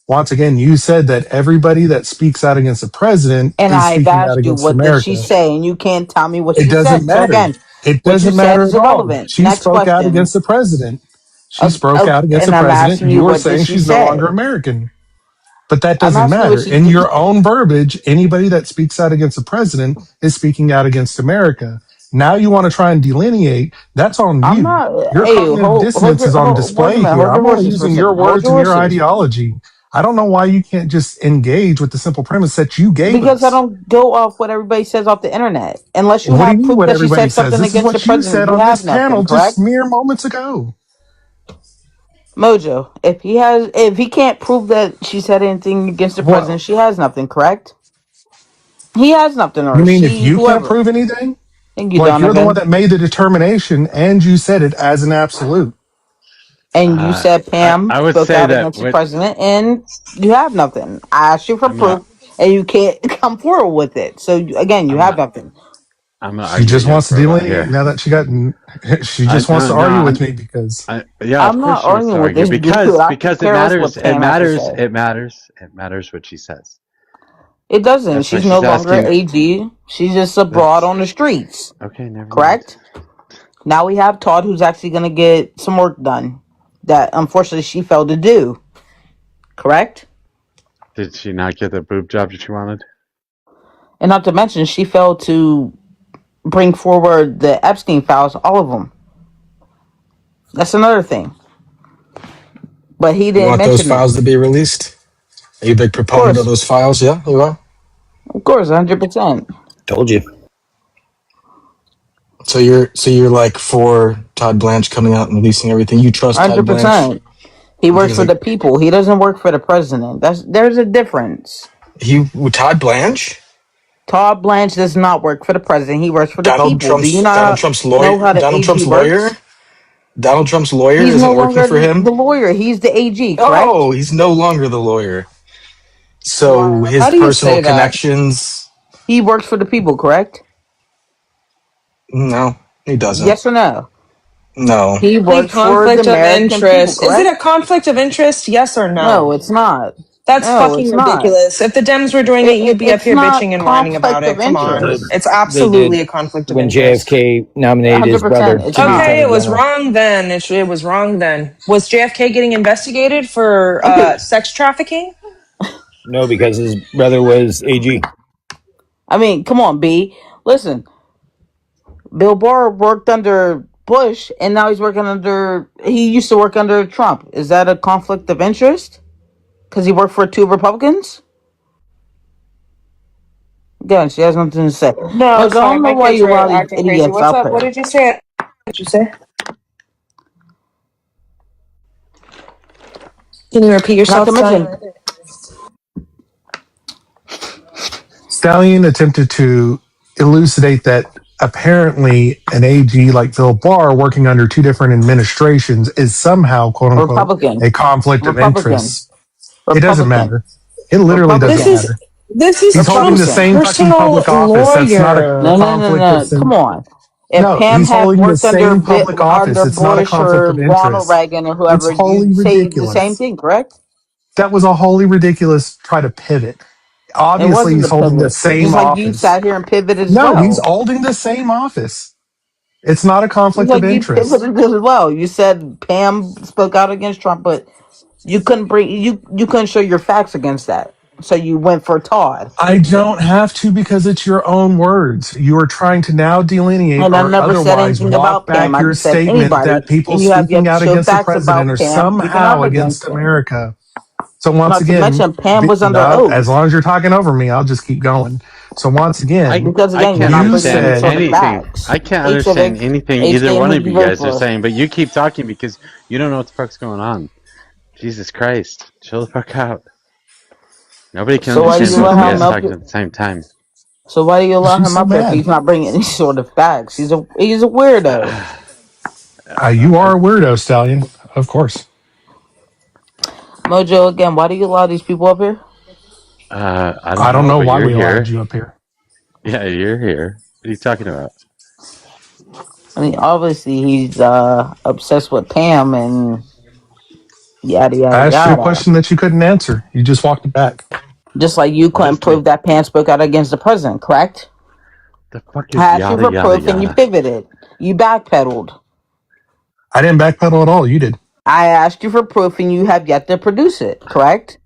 Speaker 17: once again, you said that everybody that speaks out against the president
Speaker 13: And
Speaker 17: is
Speaker 13: I've
Speaker 17: speaking out
Speaker 13: asked you,
Speaker 17: against
Speaker 13: what did she
Speaker 17: America.
Speaker 13: say? And you can't tell me what
Speaker 17: It
Speaker 13: she
Speaker 17: doesn't
Speaker 13: said. So
Speaker 17: matter.
Speaker 13: again,
Speaker 17: It
Speaker 13: what you
Speaker 17: doesn't
Speaker 13: said
Speaker 17: matter
Speaker 13: is
Speaker 17: at all.
Speaker 13: irrelevant.
Speaker 17: She
Speaker 13: Next
Speaker 17: spoke out
Speaker 13: question.
Speaker 17: against the president. She spoke out against the
Speaker 13: And I'm
Speaker 17: president.
Speaker 13: asking you,
Speaker 17: You are
Speaker 13: what did
Speaker 17: saying
Speaker 13: she
Speaker 17: she's no longer
Speaker 13: say?
Speaker 17: American. But that
Speaker 13: I'm
Speaker 17: doesn't
Speaker 13: asking you what
Speaker 17: matter.
Speaker 13: she.
Speaker 17: In your own verbiage, anybody that speaks out against the president is speaking out against America. Now you want to try and delineate. That's on
Speaker 13: I'm
Speaker 17: you.
Speaker 13: not.
Speaker 17: Your
Speaker 13: Hey,
Speaker 17: cognitive dissonance is on
Speaker 13: wait a
Speaker 17: display
Speaker 13: minute.
Speaker 17: here.
Speaker 13: Hold
Speaker 17: I'm
Speaker 13: your
Speaker 17: only
Speaker 13: horses for a
Speaker 17: using your
Speaker 13: second. Hold
Speaker 17: words
Speaker 13: your
Speaker 17: and your
Speaker 13: horses.
Speaker 17: ideology. I don't know why you can't just engage with the simple premise that you gave
Speaker 13: Because I
Speaker 17: us.
Speaker 13: don't go off what everybody says off the internet. Unless you
Speaker 17: What do you
Speaker 13: have
Speaker 17: mean
Speaker 13: proof
Speaker 17: what
Speaker 13: that she
Speaker 17: everybody
Speaker 13: said
Speaker 17: says?
Speaker 13: something
Speaker 17: This is
Speaker 13: against the
Speaker 17: what you
Speaker 13: president,
Speaker 17: said
Speaker 13: you
Speaker 17: on
Speaker 13: have
Speaker 17: this
Speaker 13: nothing,
Speaker 17: panel just
Speaker 13: correct?
Speaker 17: mere moments ago.
Speaker 13: Mojo, if he can't prove that she said anything against the president,
Speaker 17: Well,
Speaker 13: she has nothing, correct? He has nothing,
Speaker 17: you
Speaker 13: or
Speaker 17: mean if
Speaker 13: she,
Speaker 17: you can't
Speaker 13: whoever.
Speaker 17: prove anything?
Speaker 13: Thank you,
Speaker 17: Like you're the one
Speaker 13: Donovan.
Speaker 17: that made the determination and you said it as an absolute.
Speaker 13: And you said Pam
Speaker 1: I would
Speaker 13: spoke
Speaker 1: say
Speaker 13: out
Speaker 1: that
Speaker 13: against the
Speaker 1: what
Speaker 13: president, and you have nothing. I asked you for
Speaker 1: I'm not
Speaker 13: proof, and you can't come forward with it. So again, you
Speaker 1: I'm
Speaker 13: have
Speaker 1: not
Speaker 13: nothing.
Speaker 1: I'm gonna
Speaker 17: She
Speaker 1: argue
Speaker 17: just
Speaker 1: against
Speaker 17: wants to
Speaker 1: Robot
Speaker 17: delineate
Speaker 1: here.
Speaker 17: now that she
Speaker 1: I
Speaker 17: just wants
Speaker 1: no
Speaker 17: to
Speaker 1: no
Speaker 17: argue with
Speaker 1: I'm
Speaker 17: me because
Speaker 1: yeah, of
Speaker 13: I'm
Speaker 1: course
Speaker 13: not
Speaker 1: she wants to
Speaker 13: arguing with
Speaker 1: argue
Speaker 13: this dude. I could
Speaker 1: because it
Speaker 13: care less
Speaker 1: matters
Speaker 13: what Pam has to say.
Speaker 1: it matters what she says.
Speaker 13: It doesn't.
Speaker 1: That's why
Speaker 13: She's no
Speaker 1: she's
Speaker 13: longer
Speaker 1: asking.
Speaker 13: AG. She's just abroad
Speaker 1: That's
Speaker 13: on the streets.
Speaker 1: okay. Never mind.
Speaker 13: Correct? Now we have Todd, who's actually going to get some work done that unfortunately she failed to do. Correct?
Speaker 1: Did she not get the boob job that she wanted?
Speaker 13: And not to mention, she failed to bring forward the Epstein files, all of them. That's another thing. But he
Speaker 6: You
Speaker 13: didn't
Speaker 6: want those
Speaker 13: mention it.
Speaker 6: files to be released? Are you a big
Speaker 13: Of
Speaker 6: proponent of
Speaker 13: course.
Speaker 6: those files? Yeah, you are.
Speaker 13: Of course, 100%.
Speaker 20: Told you.
Speaker 6: So you're like for Todd Blanche coming out and releasing everything. You trust Todd Blanche
Speaker 13: 100%. He works
Speaker 6: because
Speaker 13: for
Speaker 6: like
Speaker 13: the people. He doesn't work for the president. There's a difference.
Speaker 6: Todd Blanche,
Speaker 13: Todd Blanche does not work for the president. He works for the
Speaker 6: Donald
Speaker 13: people. Do you
Speaker 6: Trump's Donald Trump's lawyer,
Speaker 13: know how the
Speaker 6: Donald
Speaker 13: AG
Speaker 6: Trump's lawyer,
Speaker 13: works?
Speaker 6: Donald Trump's lawyer
Speaker 13: He's no
Speaker 6: isn't working
Speaker 13: longer
Speaker 6: for him.
Speaker 13: the lawyer. He's the AG, correct?
Speaker 6: Oh, he's no longer the lawyer. So
Speaker 13: Why?
Speaker 6: his
Speaker 25: How do you
Speaker 6: personal
Speaker 25: say that?
Speaker 6: connections.
Speaker 13: He works for the people, correct?
Speaker 6: No, he doesn't.
Speaker 13: Yes or no?
Speaker 6: No.
Speaker 13: He
Speaker 25: A
Speaker 13: works for the
Speaker 25: conflict of
Speaker 13: American people,
Speaker 25: interest. Is it a
Speaker 13: correct?
Speaker 25: conflict of interest? Yes or
Speaker 13: No,
Speaker 25: no?
Speaker 13: it's not.
Speaker 25: That's
Speaker 13: No,
Speaker 25: fucking
Speaker 13: it's not.
Speaker 25: ridiculous. If the Dems were doing it, you'd be up
Speaker 13: It's
Speaker 25: here
Speaker 13: not
Speaker 25: bitching and whining about
Speaker 13: conflict
Speaker 25: it.
Speaker 13: of
Speaker 25: Come on.
Speaker 20: They,
Speaker 13: interest.
Speaker 25: It's
Speaker 20: they did
Speaker 25: absolutely a conflict of
Speaker 20: when
Speaker 25: interest.
Speaker 20: JFK nominated his
Speaker 13: 100%.
Speaker 20: brother
Speaker 13: It's
Speaker 20: to be
Speaker 25: Okay,
Speaker 13: not.
Speaker 20: attorney
Speaker 25: it was
Speaker 20: general.
Speaker 25: wrong then. It was wrong then. Was JFK getting investigated for sex trafficking?
Speaker 20: No, because his brother was AG.
Speaker 13: I mean, come on, B. Listen, Bill Barr worked under Bush, and now he used to work under Trump. Is that a conflict of interest? Because he worked for two Republicans? Again, she has nothing to say.
Speaker 25: No,
Speaker 13: Mojo, I
Speaker 25: sorry,
Speaker 13: don't know
Speaker 25: my
Speaker 13: why
Speaker 25: kids
Speaker 13: you allow
Speaker 25: were
Speaker 13: these
Speaker 25: acting crazy.
Speaker 13: idiots
Speaker 25: What's
Speaker 13: up
Speaker 25: up? What
Speaker 13: here.
Speaker 25: did you say? What did you say? Can you repeat
Speaker 13: Not
Speaker 25: yourself,
Speaker 13: to mention,
Speaker 25: Stallion?
Speaker 17: Stallion attempted to elucidate that apparently an AG like Bill Barr working under two different administrations is somehow, quote unquote,
Speaker 13: Republican,
Speaker 17: a conflict of
Speaker 13: Republican,
Speaker 17: interest. It doesn't
Speaker 13: Republican,
Speaker 17: matter. It literally
Speaker 25: This
Speaker 17: doesn't
Speaker 13: Republican,
Speaker 25: is
Speaker 17: matter.
Speaker 25: this is
Speaker 17: He's holding the
Speaker 25: Trump's
Speaker 13: Republican.
Speaker 17: same fucking
Speaker 25: personal
Speaker 17: public office. That's not a
Speaker 25: lawyer.
Speaker 13: No, no, no,
Speaker 17: conflict of
Speaker 13: no. Come on. If
Speaker 17: No,
Speaker 13: Pam
Speaker 17: he's
Speaker 13: had
Speaker 17: holding the
Speaker 13: worked
Speaker 17: same public office.
Speaker 13: under
Speaker 17: It's not a
Speaker 13: Bush
Speaker 17: conflict
Speaker 13: or
Speaker 17: of
Speaker 13: Ronald
Speaker 17: interest.
Speaker 13: Reagan or
Speaker 17: It's
Speaker 13: whoever,
Speaker 17: wholly
Speaker 13: you'd say the same
Speaker 17: ridiculous.
Speaker 13: thing, correct?
Speaker 17: That was a wholly ridiculous try to pivot.
Speaker 13: It
Speaker 17: Obviously,
Speaker 13: wasn't
Speaker 17: he's
Speaker 13: a
Speaker 17: holding the
Speaker 13: pivot.
Speaker 17: same
Speaker 13: Just like you
Speaker 17: office.
Speaker 13: sat here and pivoted as
Speaker 17: No, he's
Speaker 13: well.
Speaker 17: holding the same office. It's not a
Speaker 13: Just
Speaker 17: conflict of
Speaker 13: like you
Speaker 17: interest.
Speaker 13: pivoted as well. You said Pam spoke out against Trump, but you couldn't show your facts against that. So you went for Todd.
Speaker 17: I don't have to because it's your own words. You are trying to now delineate
Speaker 13: And I
Speaker 17: or
Speaker 13: never said
Speaker 17: otherwise
Speaker 13: anything
Speaker 17: walk
Speaker 13: about Pam.
Speaker 17: back
Speaker 13: I
Speaker 17: your
Speaker 13: just said
Speaker 17: statement
Speaker 13: anybody.
Speaker 17: that people
Speaker 13: And you have
Speaker 17: speaking
Speaker 13: yet to
Speaker 17: out
Speaker 13: show
Speaker 17: against the
Speaker 13: facts
Speaker 17: president
Speaker 13: about
Speaker 17: are
Speaker 13: Pam speaking
Speaker 17: somehow
Speaker 13: out
Speaker 17: against
Speaker 13: against him.
Speaker 17: America. So once
Speaker 13: Not to
Speaker 17: again,
Speaker 13: mention Pam was under
Speaker 17: no, as
Speaker 13: oath.
Speaker 17: long as you're talking over me, I'll just keep going. So once again,
Speaker 13: Because
Speaker 1: I
Speaker 13: again, you're
Speaker 1: can't
Speaker 13: not
Speaker 17: you
Speaker 13: bringing any
Speaker 1: understand
Speaker 13: sort
Speaker 17: said
Speaker 13: of
Speaker 1: anything.
Speaker 13: facts.
Speaker 1: I can't
Speaker 13: H
Speaker 1: understand
Speaker 13: civic,
Speaker 1: anything
Speaker 13: H
Speaker 1: either
Speaker 13: game,
Speaker 1: one
Speaker 13: who'd
Speaker 1: of
Speaker 13: you
Speaker 1: you
Speaker 13: vote
Speaker 1: guys are
Speaker 13: for?
Speaker 1: saying, but you keep talking because you don't know what the fuck's going on. Jesus Christ. Chill the fuck out. Nobody can
Speaker 13: So why
Speaker 17: it's
Speaker 13: do
Speaker 17: just
Speaker 1: understand
Speaker 13: you
Speaker 1: both
Speaker 17: super
Speaker 13: let
Speaker 1: of you
Speaker 13: him
Speaker 1: guys
Speaker 17: mad.
Speaker 13: up?
Speaker 1: talking at the same time.
Speaker 13: So why do you let
Speaker 17: She's
Speaker 13: him
Speaker 17: so
Speaker 13: up here if
Speaker 17: mad.
Speaker 13: he's not bringing any sort of facts? He's a weirdo.
Speaker 17: You are a weirdo, Stallion. Of course.
Speaker 13: Mojo, again, why do you allow these people up here?
Speaker 1: I don't
Speaker 17: I don't
Speaker 1: know,
Speaker 17: know
Speaker 1: but
Speaker 17: why
Speaker 1: you're
Speaker 17: we allowed
Speaker 1: here.
Speaker 17: you up here.
Speaker 1: Yeah, you're here. What are you talking about?
Speaker 13: I mean, obviously he's obsessed with Pam and yada
Speaker 17: I
Speaker 13: yada
Speaker 17: asked you a
Speaker 13: yada.
Speaker 17: question that you couldn't answer. You just walked it back.
Speaker 13: Just like you
Speaker 1: What
Speaker 13: couldn't
Speaker 1: is the
Speaker 13: prove that Pam spoke out against the president, correct?
Speaker 1: fuck is
Speaker 13: I asked you
Speaker 1: yada
Speaker 13: for
Speaker 1: yada
Speaker 13: proof and you
Speaker 1: yada?
Speaker 13: pivoted. You backpedaled.
Speaker 17: I didn't backpedal at all. You did.
Speaker 13: I asked you for proof and you have yet to produce it, correct?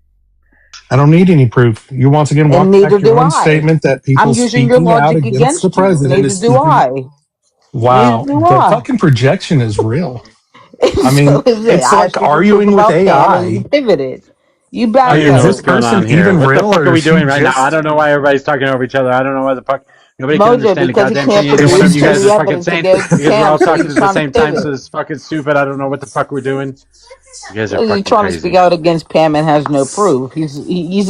Speaker 17: I don't need any proof. You once again
Speaker 13: And
Speaker 17: walked
Speaker 13: neither
Speaker 17: back your
Speaker 13: do
Speaker 17: own
Speaker 13: I.
Speaker 17: statement that people
Speaker 13: I'm using your
Speaker 17: speaking out
Speaker 13: logic
Speaker 17: against the
Speaker 13: against you.
Speaker 17: president
Speaker 13: Neither
Speaker 17: is
Speaker 13: do
Speaker 17: speaking.
Speaker 13: I. Neither
Speaker 17: Wow,
Speaker 13: do
Speaker 17: the
Speaker 13: I.
Speaker 17: fucking projection is real. I
Speaker 13: So
Speaker 17: mean,
Speaker 13: is it.
Speaker 17: it's
Speaker 13: I
Speaker 17: like
Speaker 13: asked you for proof
Speaker 17: arguing with
Speaker 13: about Pam and you
Speaker 17: AI.
Speaker 13: pivoted. You
Speaker 1: I don't even
Speaker 17: Is
Speaker 1: know
Speaker 17: this
Speaker 1: what's going
Speaker 13: backpedaled.
Speaker 1: on
Speaker 17: person
Speaker 1: here.
Speaker 17: even
Speaker 1: What the
Speaker 17: real,
Speaker 1: fuck
Speaker 17: or
Speaker 1: are we
Speaker 17: is she
Speaker 1: doing right now? I
Speaker 17: just?
Speaker 1: don't know why everybody's talking over each other. I don't know why the fuck nobody can
Speaker 13: Mojo,
Speaker 1: understand a
Speaker 13: because he
Speaker 1: goddamn
Speaker 13: can't
Speaker 1: thing either
Speaker 17: Is
Speaker 1: one
Speaker 17: she
Speaker 1: of
Speaker 13: produce
Speaker 1: you guys
Speaker 13: any
Speaker 1: is
Speaker 17: just?
Speaker 1: fucking
Speaker 13: evidence
Speaker 1: saying
Speaker 13: against
Speaker 1: because we're
Speaker 13: Pam,
Speaker 1: all
Speaker 13: so
Speaker 1: talking
Speaker 13: he's
Speaker 1: at the
Speaker 13: trying to
Speaker 1: same time.
Speaker 13: pivot.
Speaker 1: So it's fucking stupid. I don't know what the fuck we're doing. You guys are
Speaker 13: Because he's
Speaker 1: fucking
Speaker 13: trying to speak
Speaker 1: crazy.
Speaker 13: out against Pam and has no proof. He's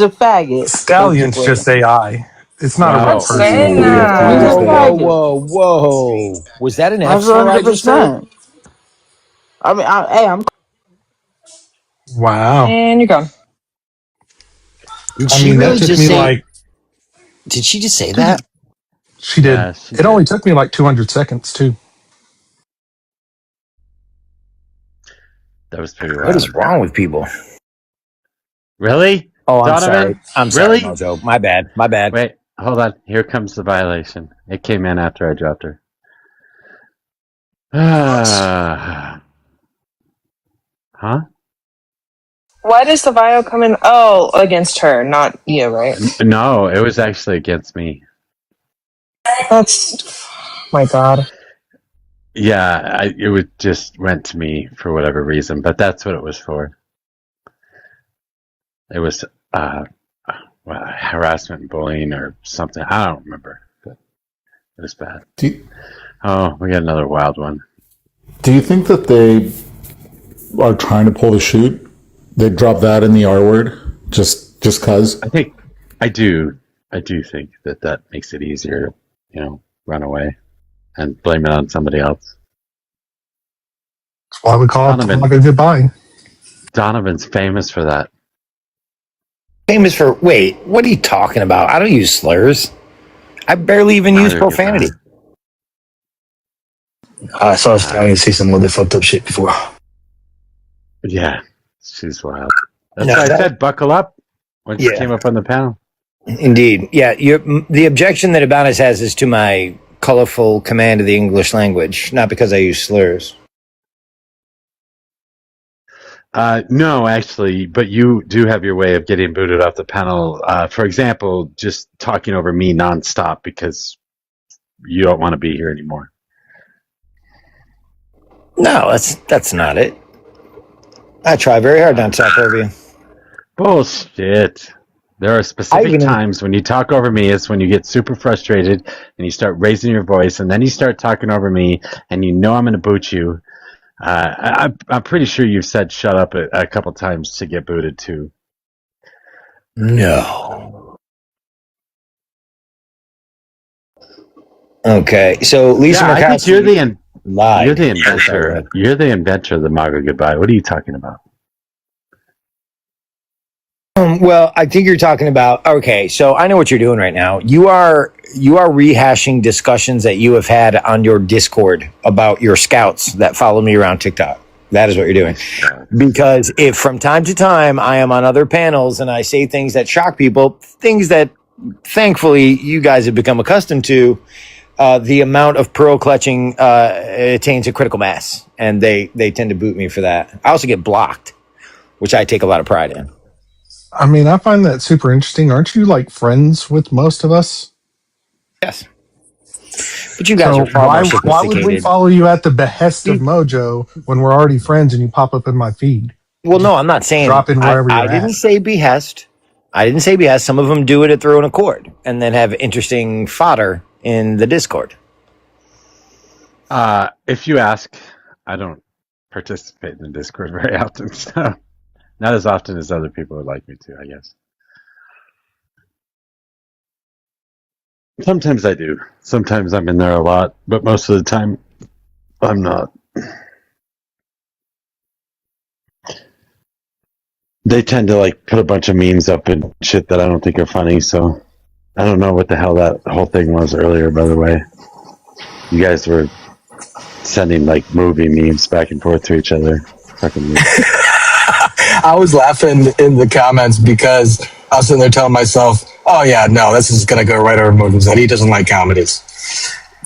Speaker 13: a faggot,
Speaker 17: Stallion's
Speaker 13: basically.
Speaker 17: just AI. It's not a real
Speaker 25: Not
Speaker 1: Well,
Speaker 25: saying
Speaker 17: person.
Speaker 2: Ooh,
Speaker 1: we have to
Speaker 13: He's
Speaker 1: use
Speaker 13: a
Speaker 2: whoa,
Speaker 1: the
Speaker 2: whoa,
Speaker 1: name.
Speaker 13: faggot.
Speaker 2: whoa, whoa. Was that an F
Speaker 13: That's
Speaker 2: slur I just heard?
Speaker 13: 100%. I mean, hey, I'm
Speaker 17: Wow.
Speaker 25: And you're gone.
Speaker 2: Did
Speaker 17: I
Speaker 2: she
Speaker 17: mean, that
Speaker 2: really
Speaker 17: took
Speaker 2: just
Speaker 17: me
Speaker 2: say,
Speaker 17: like
Speaker 2: did she just say that?
Speaker 17: she did.
Speaker 1: Yeah, she
Speaker 17: It only
Speaker 1: did.
Speaker 17: took me like 200 seconds too.
Speaker 1: That was pretty
Speaker 2: What is
Speaker 1: wild.
Speaker 2: wrong with people?
Speaker 1: Really,
Speaker 2: Oh, I'm sorry.
Speaker 1: Donovan?
Speaker 2: I'm sorry,
Speaker 1: Really?
Speaker 2: Mojo. My bad. My bad.
Speaker 1: Wait, hold on. Here comes the violation. It came in after I dropped her. Huh?
Speaker 25: Why does the bio come in? Oh, against her, not you, right?
Speaker 1: No, it was actually against me.
Speaker 25: That's. My God.
Speaker 1: Yeah, it would just went to me for whatever reason, but that's what it was for. It was harassment and bullying or something. I don't remember, but it was bad. Oh, we got another wild one.
Speaker 21: Do you think that they are trying to pull the shoot? They drop that in the R word just cause?
Speaker 1: I do think that makes it easier, run away and blame it on somebody else.
Speaker 17: That's why we call it talking goodbye.
Speaker 1: Donovan's famous for that.
Speaker 2: Famous for, wait, what are you talking about? I don't use slurs. I barely even use profanity.
Speaker 5: I saw Stallion say some other fucked up shit before.
Speaker 1: Yeah, she's wild. That's why I said buckle up when she came up on the panel.
Speaker 2: Indeed. Yeah, the objection that Abanis has is to my colorful command of the English language, not because I use slurs.
Speaker 1: No, actually, but you do have your way of getting booted off the panel. For example, just talking over me nonstop because you don't want to be here anymore.
Speaker 2: No, that's not it. I try very hard not to talk over you.
Speaker 1: Bullshit. There are specific times when you talk over me. It's when you get super frustrated and you start raising your voice, and then you start talking over me, and you know I'm going to boot you. I'm pretty sure you've said shut up a couple times to get booted too.
Speaker 20: No. Okay, so Lisa
Speaker 1: Yeah, I think you're
Speaker 20: Murkowski lied.
Speaker 1: you're the inventor. You're the inventor of the MAGA goodbye. What are you talking about?
Speaker 20: Well, I think you're talking about. Okay, so I know what you're doing right now. You are rehashing discussions that you have had on your Discord about your scouts that follow me around TikTok. That is what you're doing. Because if from time to time I am on other panels and I say things that shock people, things that thankfully you guys have become accustomed to, the amount of pearl clutching attains a critical mass, and they tend to boot me for that. I also get blocked, which I take a lot of pride in.
Speaker 17: I mean, I find that super interesting. Aren't you like friends with most of us?
Speaker 20: Yes. But you guys
Speaker 17: So
Speaker 20: are far more
Speaker 17: why would we
Speaker 20: sophisticated.
Speaker 17: follow you at the behest of Mojo when we're already friends and you pop up in my feed?
Speaker 20: Well, no, I'm not saying
Speaker 17: Drop in wherever
Speaker 20: I
Speaker 17: you're
Speaker 20: didn't
Speaker 17: at.
Speaker 20: say behest. I didn't say behest. Some of them do it at their own accord and then have interesting fodder in the Discord.
Speaker 1: If you ask, I don't participate in the Discord very often, so not as often as other people would like me to, I guess. Sometimes I do. Sometimes I'm in there a lot, but most of the time I'm not. They tend to like put a bunch of memes up and shit that I don't think are funny, so I don't know what the hell that whole thing was earlier, by the way. You guys were sending like movie memes back and forth to each other. Fucking weird.
Speaker 6: I was laughing in the comments because I was sitting there telling myself, oh yeah, no, this is going to go right over Mojo's head. He doesn't like comedies.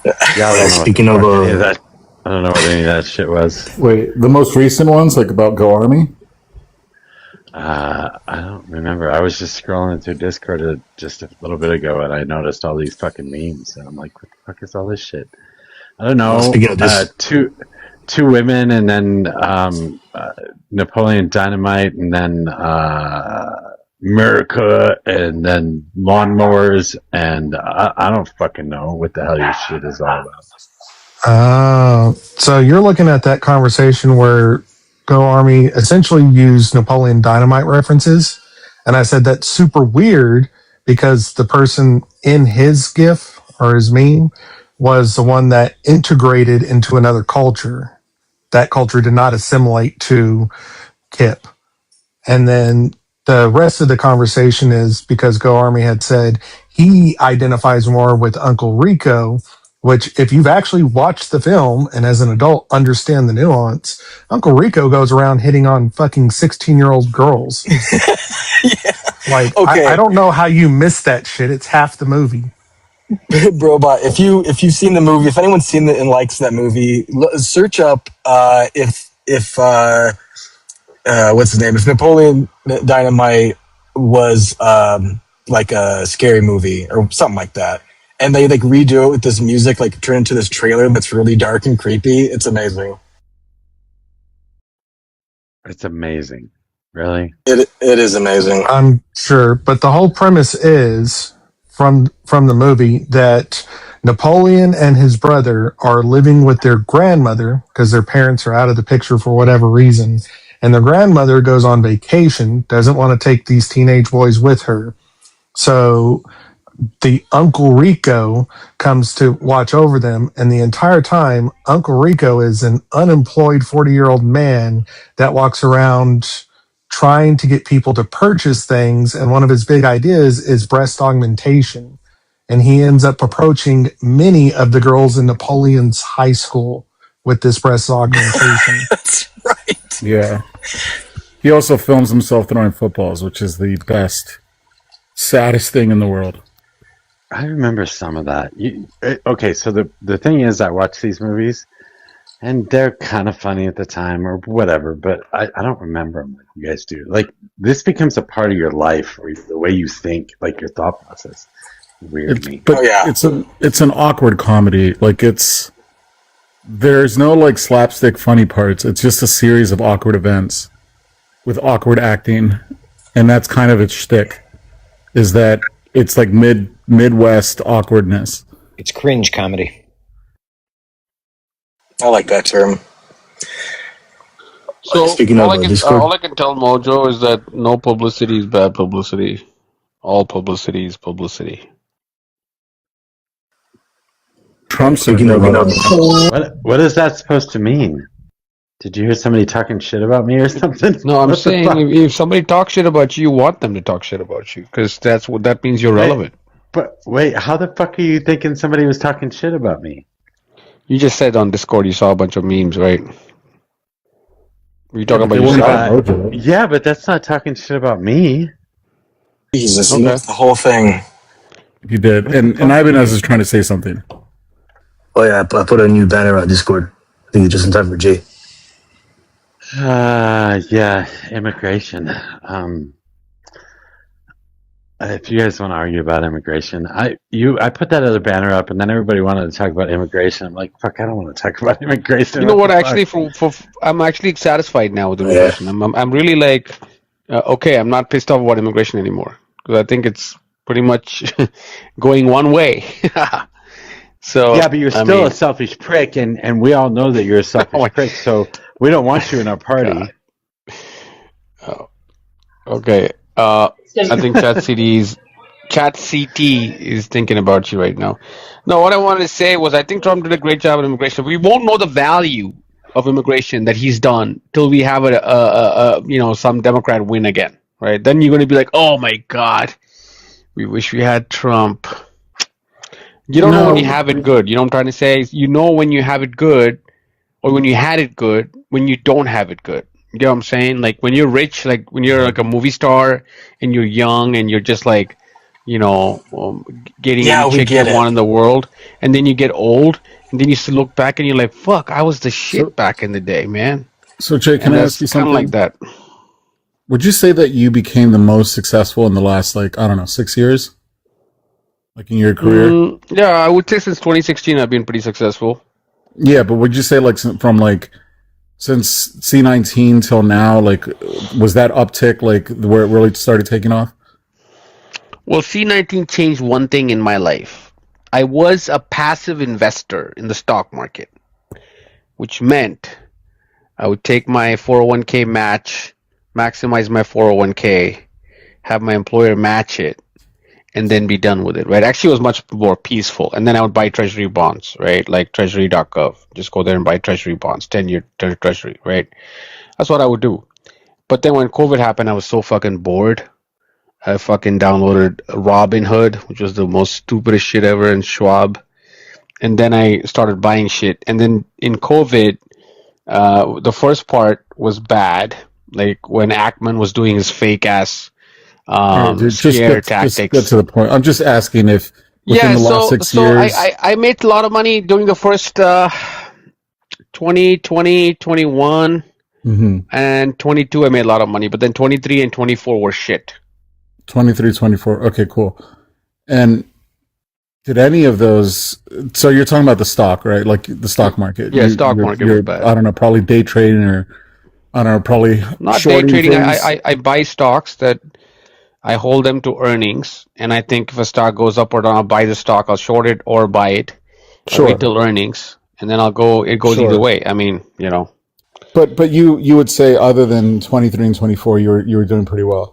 Speaker 1: Yeah, I don't know
Speaker 5: Speaking
Speaker 1: what
Speaker 5: of,
Speaker 1: the fuck any of that, I don't know what any of that shit was.
Speaker 21: Wait, the most recent ones, like about Go Army?
Speaker 1: I don't remember. I was just scrolling through Discord just a little bit ago, and I noticed all these fucking memes, and I'm like, what the fuck is all this shit? I don't know.
Speaker 5: speaking of this,
Speaker 1: Two women, and then Napoleon Dynamite, and then America, and then lawnmowers, and I don't fucking know what the hell your shit is all about.
Speaker 17: So you're looking at that conversation where Go Army essentially used Napoleon Dynamite references. And I said that's super weird because the person in his GIF or his meme was the one that integrated into another culture. That culture did not assimilate to Kip. And then the rest of the conversation is because Go Army had said he identifies more with Uncle Rico, which if you've actually watched the film and as an adult understand the nuance, Uncle Rico goes around hitting on fucking 16-year-old girls. Like,
Speaker 6: Okay.
Speaker 17: I don't know how you missed that shit. It's half the movie.
Speaker 6: Bro, but if you've seen the movie, if anyone's seen it and likes that movie, search up if what's his name? If Napoleon Dynamite was like a scary movie or something like that, and they like redo it with this music, like turn into this trailer that's really dark and creepy. It's amazing.
Speaker 1: It's amazing. Really?
Speaker 6: It is amazing.
Speaker 17: I'm sure, but the whole premise is from the movie that Napoleon and his brother are living with their grandmother because their parents are out of the picture for whatever reason, and their grandmother goes on vacation, doesn't want to take these teenage boys with her. So the Uncle Rico comes to watch over them, and the entire time Uncle Rico is an unemployed 40-year-old man that walks around trying to get people to purchase things, and one of his big ideas is breast augmentation, and he ends up approaching many of the girls in Napoleon's high school with this breast augmentation.
Speaker 6: That's right.
Speaker 21: Yeah. He also films himself throwing footballs, which is the best, saddest thing in the world.
Speaker 1: I remember some of that. Okay, so the thing is, I watch these movies, and they're kind of funny at the time or whatever, but I don't remember them like you guys do. Like, this becomes a part of your life, or the way you think, like your thought process. Weird me.
Speaker 21: But it's an awkward comedy. Like, there's no like slapstick funny parts. It's just a series of awkward events with awkward acting, and that's kind of its shtick. Is that it's like Midwest awkwardness.
Speaker 20: It's cringe comedy.
Speaker 6: I like that term.
Speaker 15: So
Speaker 5: Speaking of Discord,
Speaker 15: all I can tell Mojo is that no publicity is bad publicity. All publicity is publicity.
Speaker 21: Trump's
Speaker 5: speaking of
Speaker 1: What is that supposed to mean? Did you hear somebody talking shit about me or something?
Speaker 15: No, I'm
Speaker 1: What the
Speaker 15: saying
Speaker 1: fuck?
Speaker 15: if somebody talks shit about you, you want them to talk shit about you because that means you're
Speaker 1: Wait,
Speaker 15: relevant.
Speaker 1: but wait, how the fuck are you thinking somebody was talking shit about me?
Speaker 15: You just said on Discord you saw a bunch of memes, right? Were you talking about
Speaker 21: They weren't
Speaker 15: yourself?
Speaker 21: about Mojo.
Speaker 1: Yeah, but that's not talking shit about me.
Speaker 6: Jesus, he
Speaker 15: Okay.
Speaker 6: missed the whole thing.
Speaker 21: He did,
Speaker 15: What the
Speaker 21: and
Speaker 15: fuck?
Speaker 21: Ibanez is trying to say something.
Speaker 5: oh yeah, I put a new banner on Discord. I think it's just in time for Jay.
Speaker 1: Yeah, immigration. If you guys want to argue about immigration, I put that other banner up, and then everybody wanted to talk about immigration. I'm like, fuck, I don't want to talk about immigration.
Speaker 15: You know what?
Speaker 1: the
Speaker 15: Actually,
Speaker 1: fuck?
Speaker 15: I'm actually satisfied now with
Speaker 5: Yeah.
Speaker 15: immigration. I'm really like, okay, I'm not pissed off about immigration anymore because I think it's pretty much going one way. So
Speaker 1: Yeah, but you're still a selfish prick, and we all know that you're a selfish prick. So we don't want you in our party.
Speaker 15: Okay. I think ChatCT is thinking about you right now. No, what I wanted to say was I think Trump did a great job on immigration. We won't know the value of immigration that he's done till we have some Democrat win again, right? Then you're going to be like, oh my God, we wish we had Trump. You don't know when you have it good. You know what I'm trying to say? You know when you have it good or when you had it good when you don't have it good. You get what I'm saying? Like when you're rich, like when you're like a movie star and you're young and you're just like, getting any
Speaker 6: Yeah, we
Speaker 15: chick
Speaker 6: get
Speaker 15: you
Speaker 6: it.
Speaker 15: want in the world, and then you get old and then you look back and you're like, fuck, I was the shit back in the day, man.
Speaker 21: So, Jay, can
Speaker 15: And
Speaker 21: I ask
Speaker 15: that's
Speaker 21: you
Speaker 15: kind
Speaker 21: something?
Speaker 15: of like that.
Speaker 21: Would you say that you became the most successful in the last, 6 years? Like in your career?
Speaker 15: Yeah, I would say since 2016 I've been pretty successful.
Speaker 21: Yeah, but would you say from since C19 till now, was that uptick where it really started taking off?
Speaker 15: Well, C19 changed one thing in my life. I was a passive investor in the stock market, which meant I would take my 401k match, maximize my 401k, have my employer match it, and then be done with it, right? Actually, it was much more peaceful. And then I would buy treasury bonds, right? Like treasury.gov. Just go there and buy treasury bonds, 10-year treasury, right? That's what I would do. But then when COVID happened, I was so fucking bored. I fucking downloaded Robinhood, which was the most stupidest shit ever, and Schwab. And then I started buying shit. And then in COVID, the first part was bad. Like when Ackman was doing his fake ass scare tactics.
Speaker 21: Just get to the point. I'm just asking if within the last 6 years.
Speaker 15: I made a lot of money during the first 2020, 21, and 22. I made a lot of money, but then 23 and 24 were shit.
Speaker 21: 23, 24. Okay, cool. And did any of those? So you're talking about the stock, right? Like the stock market.
Speaker 15: Yeah, stock market was bad.
Speaker 21: I don't know, probably day trading or I don't know, probably
Speaker 15: not day trading. I buy stocks that I hold them to earnings, and I think if a stock goes up or down, I'll buy the stock. I'll short it or buy it. Sure. I'll wait till earnings, and then I'll go. It goes either way. I mean,
Speaker 21: But you would say other than 23 and 24, you were doing pretty well.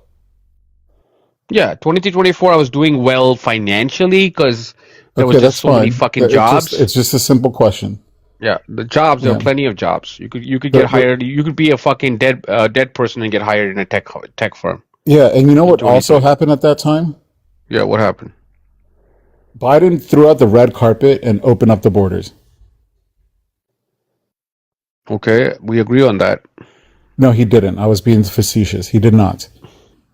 Speaker 15: Yeah, 23, 24, I was doing well financially because there was just so many fucking jobs.
Speaker 21: It's just a simple question.
Speaker 15: Yeah, the jobs. There are plenty of jobs. You could get hired. You could be a fucking dead person and get hired in a tech firm.
Speaker 21: Yeah, and you know what also happened at that time?
Speaker 15: Yeah, what happened?
Speaker 21: Biden threw out the red carpet and opened up the borders.
Speaker 15: Okay, we agree on that.
Speaker 21: No, he didn't. I was being facetious. He did not.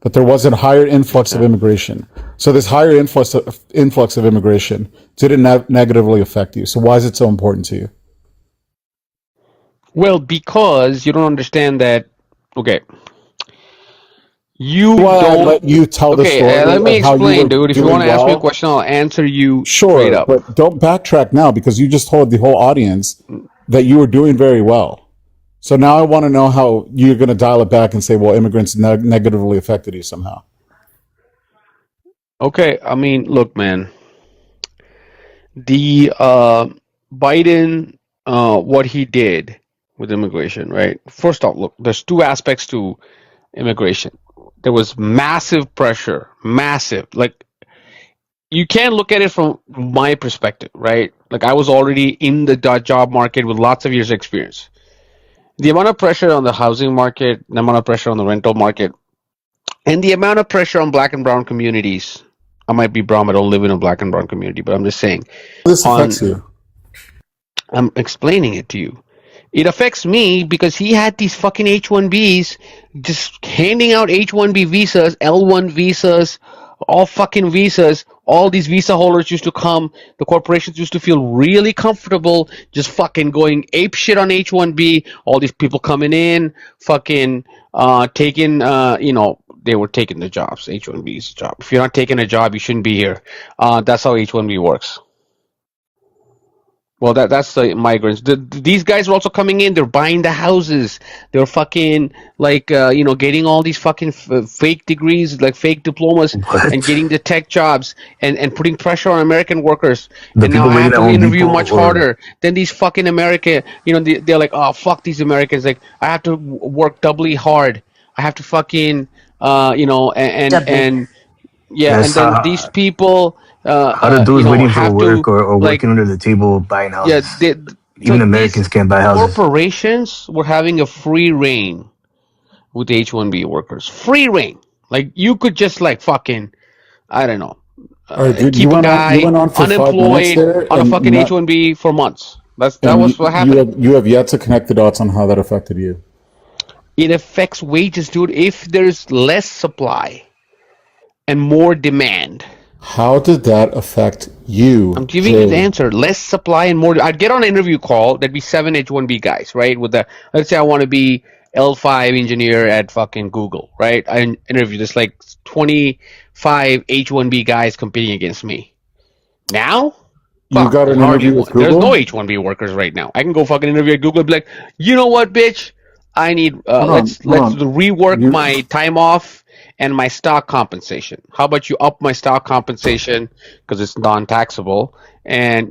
Speaker 21: But there was a higher influx of immigration. So this higher influx of immigration didn't negatively affect you. So why is it so important to you?
Speaker 15: Well, because you don't understand that. Okay. You don't
Speaker 21: let you tell the story.
Speaker 15: Let me explain, dude. If you want to ask me a
Speaker 21: well.
Speaker 15: question, I'll answer you
Speaker 21: Sure,
Speaker 15: straight up.
Speaker 21: But don't backtrack now because you just told the whole audience that you were doing very well. So now I want to know how you're going to dial it back and say, well, immigrants negatively affected you somehow.
Speaker 15: Okay, I mean, look, man. The Biden, what he did with immigration, right? First off, look, there's two aspects to immigration. There was massive pressure, massive. Like, you can't look at it from my perspective, right? Like, I was already in the job market with lots of years of experience. The amount of pressure on the housing market, the amount of pressure on the rental market, and the amount of pressure on black and brown communities. I might be brown, I don't live in a black and brown community, but I'm just saying.
Speaker 21: This affects you.
Speaker 15: I'm explaining it to you. It affects me because he had these fucking H-1Bs just handing out H-1B visas, L-1 visas, all fucking visas. All these visa holders used to come. The corporations used to feel really comfortable just fucking going ape shit on H-1B. All these people coming in, fucking taking, they were taking the jobs. H-1B is a job. If you're not taking a job, you shouldn't be here. That's how H-1B works. Well, that's the migrants. These guys are also coming in. They're buying the houses. They're fucking getting all these fucking fake degrees, like fake diplomas, and getting the tech jobs and putting pressure on American workers.
Speaker 5: The
Speaker 15: And now
Speaker 5: people
Speaker 15: I have
Speaker 5: waiting at
Speaker 15: to
Speaker 5: Home
Speaker 15: interview
Speaker 5: Depot,
Speaker 15: much
Speaker 5: or
Speaker 15: harder than these fucking American. They're like, oh fuck these Americans. Like I have to work doubly hard. I have to fucking and yeah, and
Speaker 5: that's
Speaker 15: then these people
Speaker 5: how the dudes waiting for
Speaker 15: have
Speaker 5: work
Speaker 15: to
Speaker 5: or
Speaker 15: like.
Speaker 5: working under the table buying
Speaker 15: Yeah,
Speaker 5: houses. Even
Speaker 15: like these
Speaker 5: Americans can't buy houses.
Speaker 15: corporations were having a free reign with H-1B workers. Free reign. Like you could just like fucking, I don't know,
Speaker 21: All right, dude,
Speaker 15: keep a
Speaker 21: you
Speaker 15: guy
Speaker 21: went on for 5 minutes
Speaker 15: unemployed
Speaker 21: there,
Speaker 15: on a
Speaker 21: and
Speaker 15: fucking H-1B for months. That
Speaker 21: and
Speaker 15: was what happened.
Speaker 21: you have yet to connect the dots on how that affected you.
Speaker 15: It affects wages, dude. If there's less supply and more demand.
Speaker 21: How did that affect you,
Speaker 15: I'm giving you the
Speaker 21: Jay?
Speaker 15: answer. Less supply and more. I'd get on an interview call. There'd be 7 H-1B guys, right? With the, let's say I want to be L5 engineer at fucking Google, right? I interview this like 25 H-1B guys competing against me. Now,
Speaker 21: You
Speaker 15: fuck,
Speaker 21: got
Speaker 15: there's
Speaker 21: an
Speaker 15: hardly
Speaker 21: interview with
Speaker 15: one. There's no
Speaker 21: Google?
Speaker 15: H-1B workers right now. I can go fucking interview at Google and be like, you know what, bitch? I need
Speaker 21: Hold
Speaker 15: let's
Speaker 21: on.
Speaker 15: rework
Speaker 21: You
Speaker 15: my time off and my stock compensation. How about you up my stock compensation because it's non-taxable and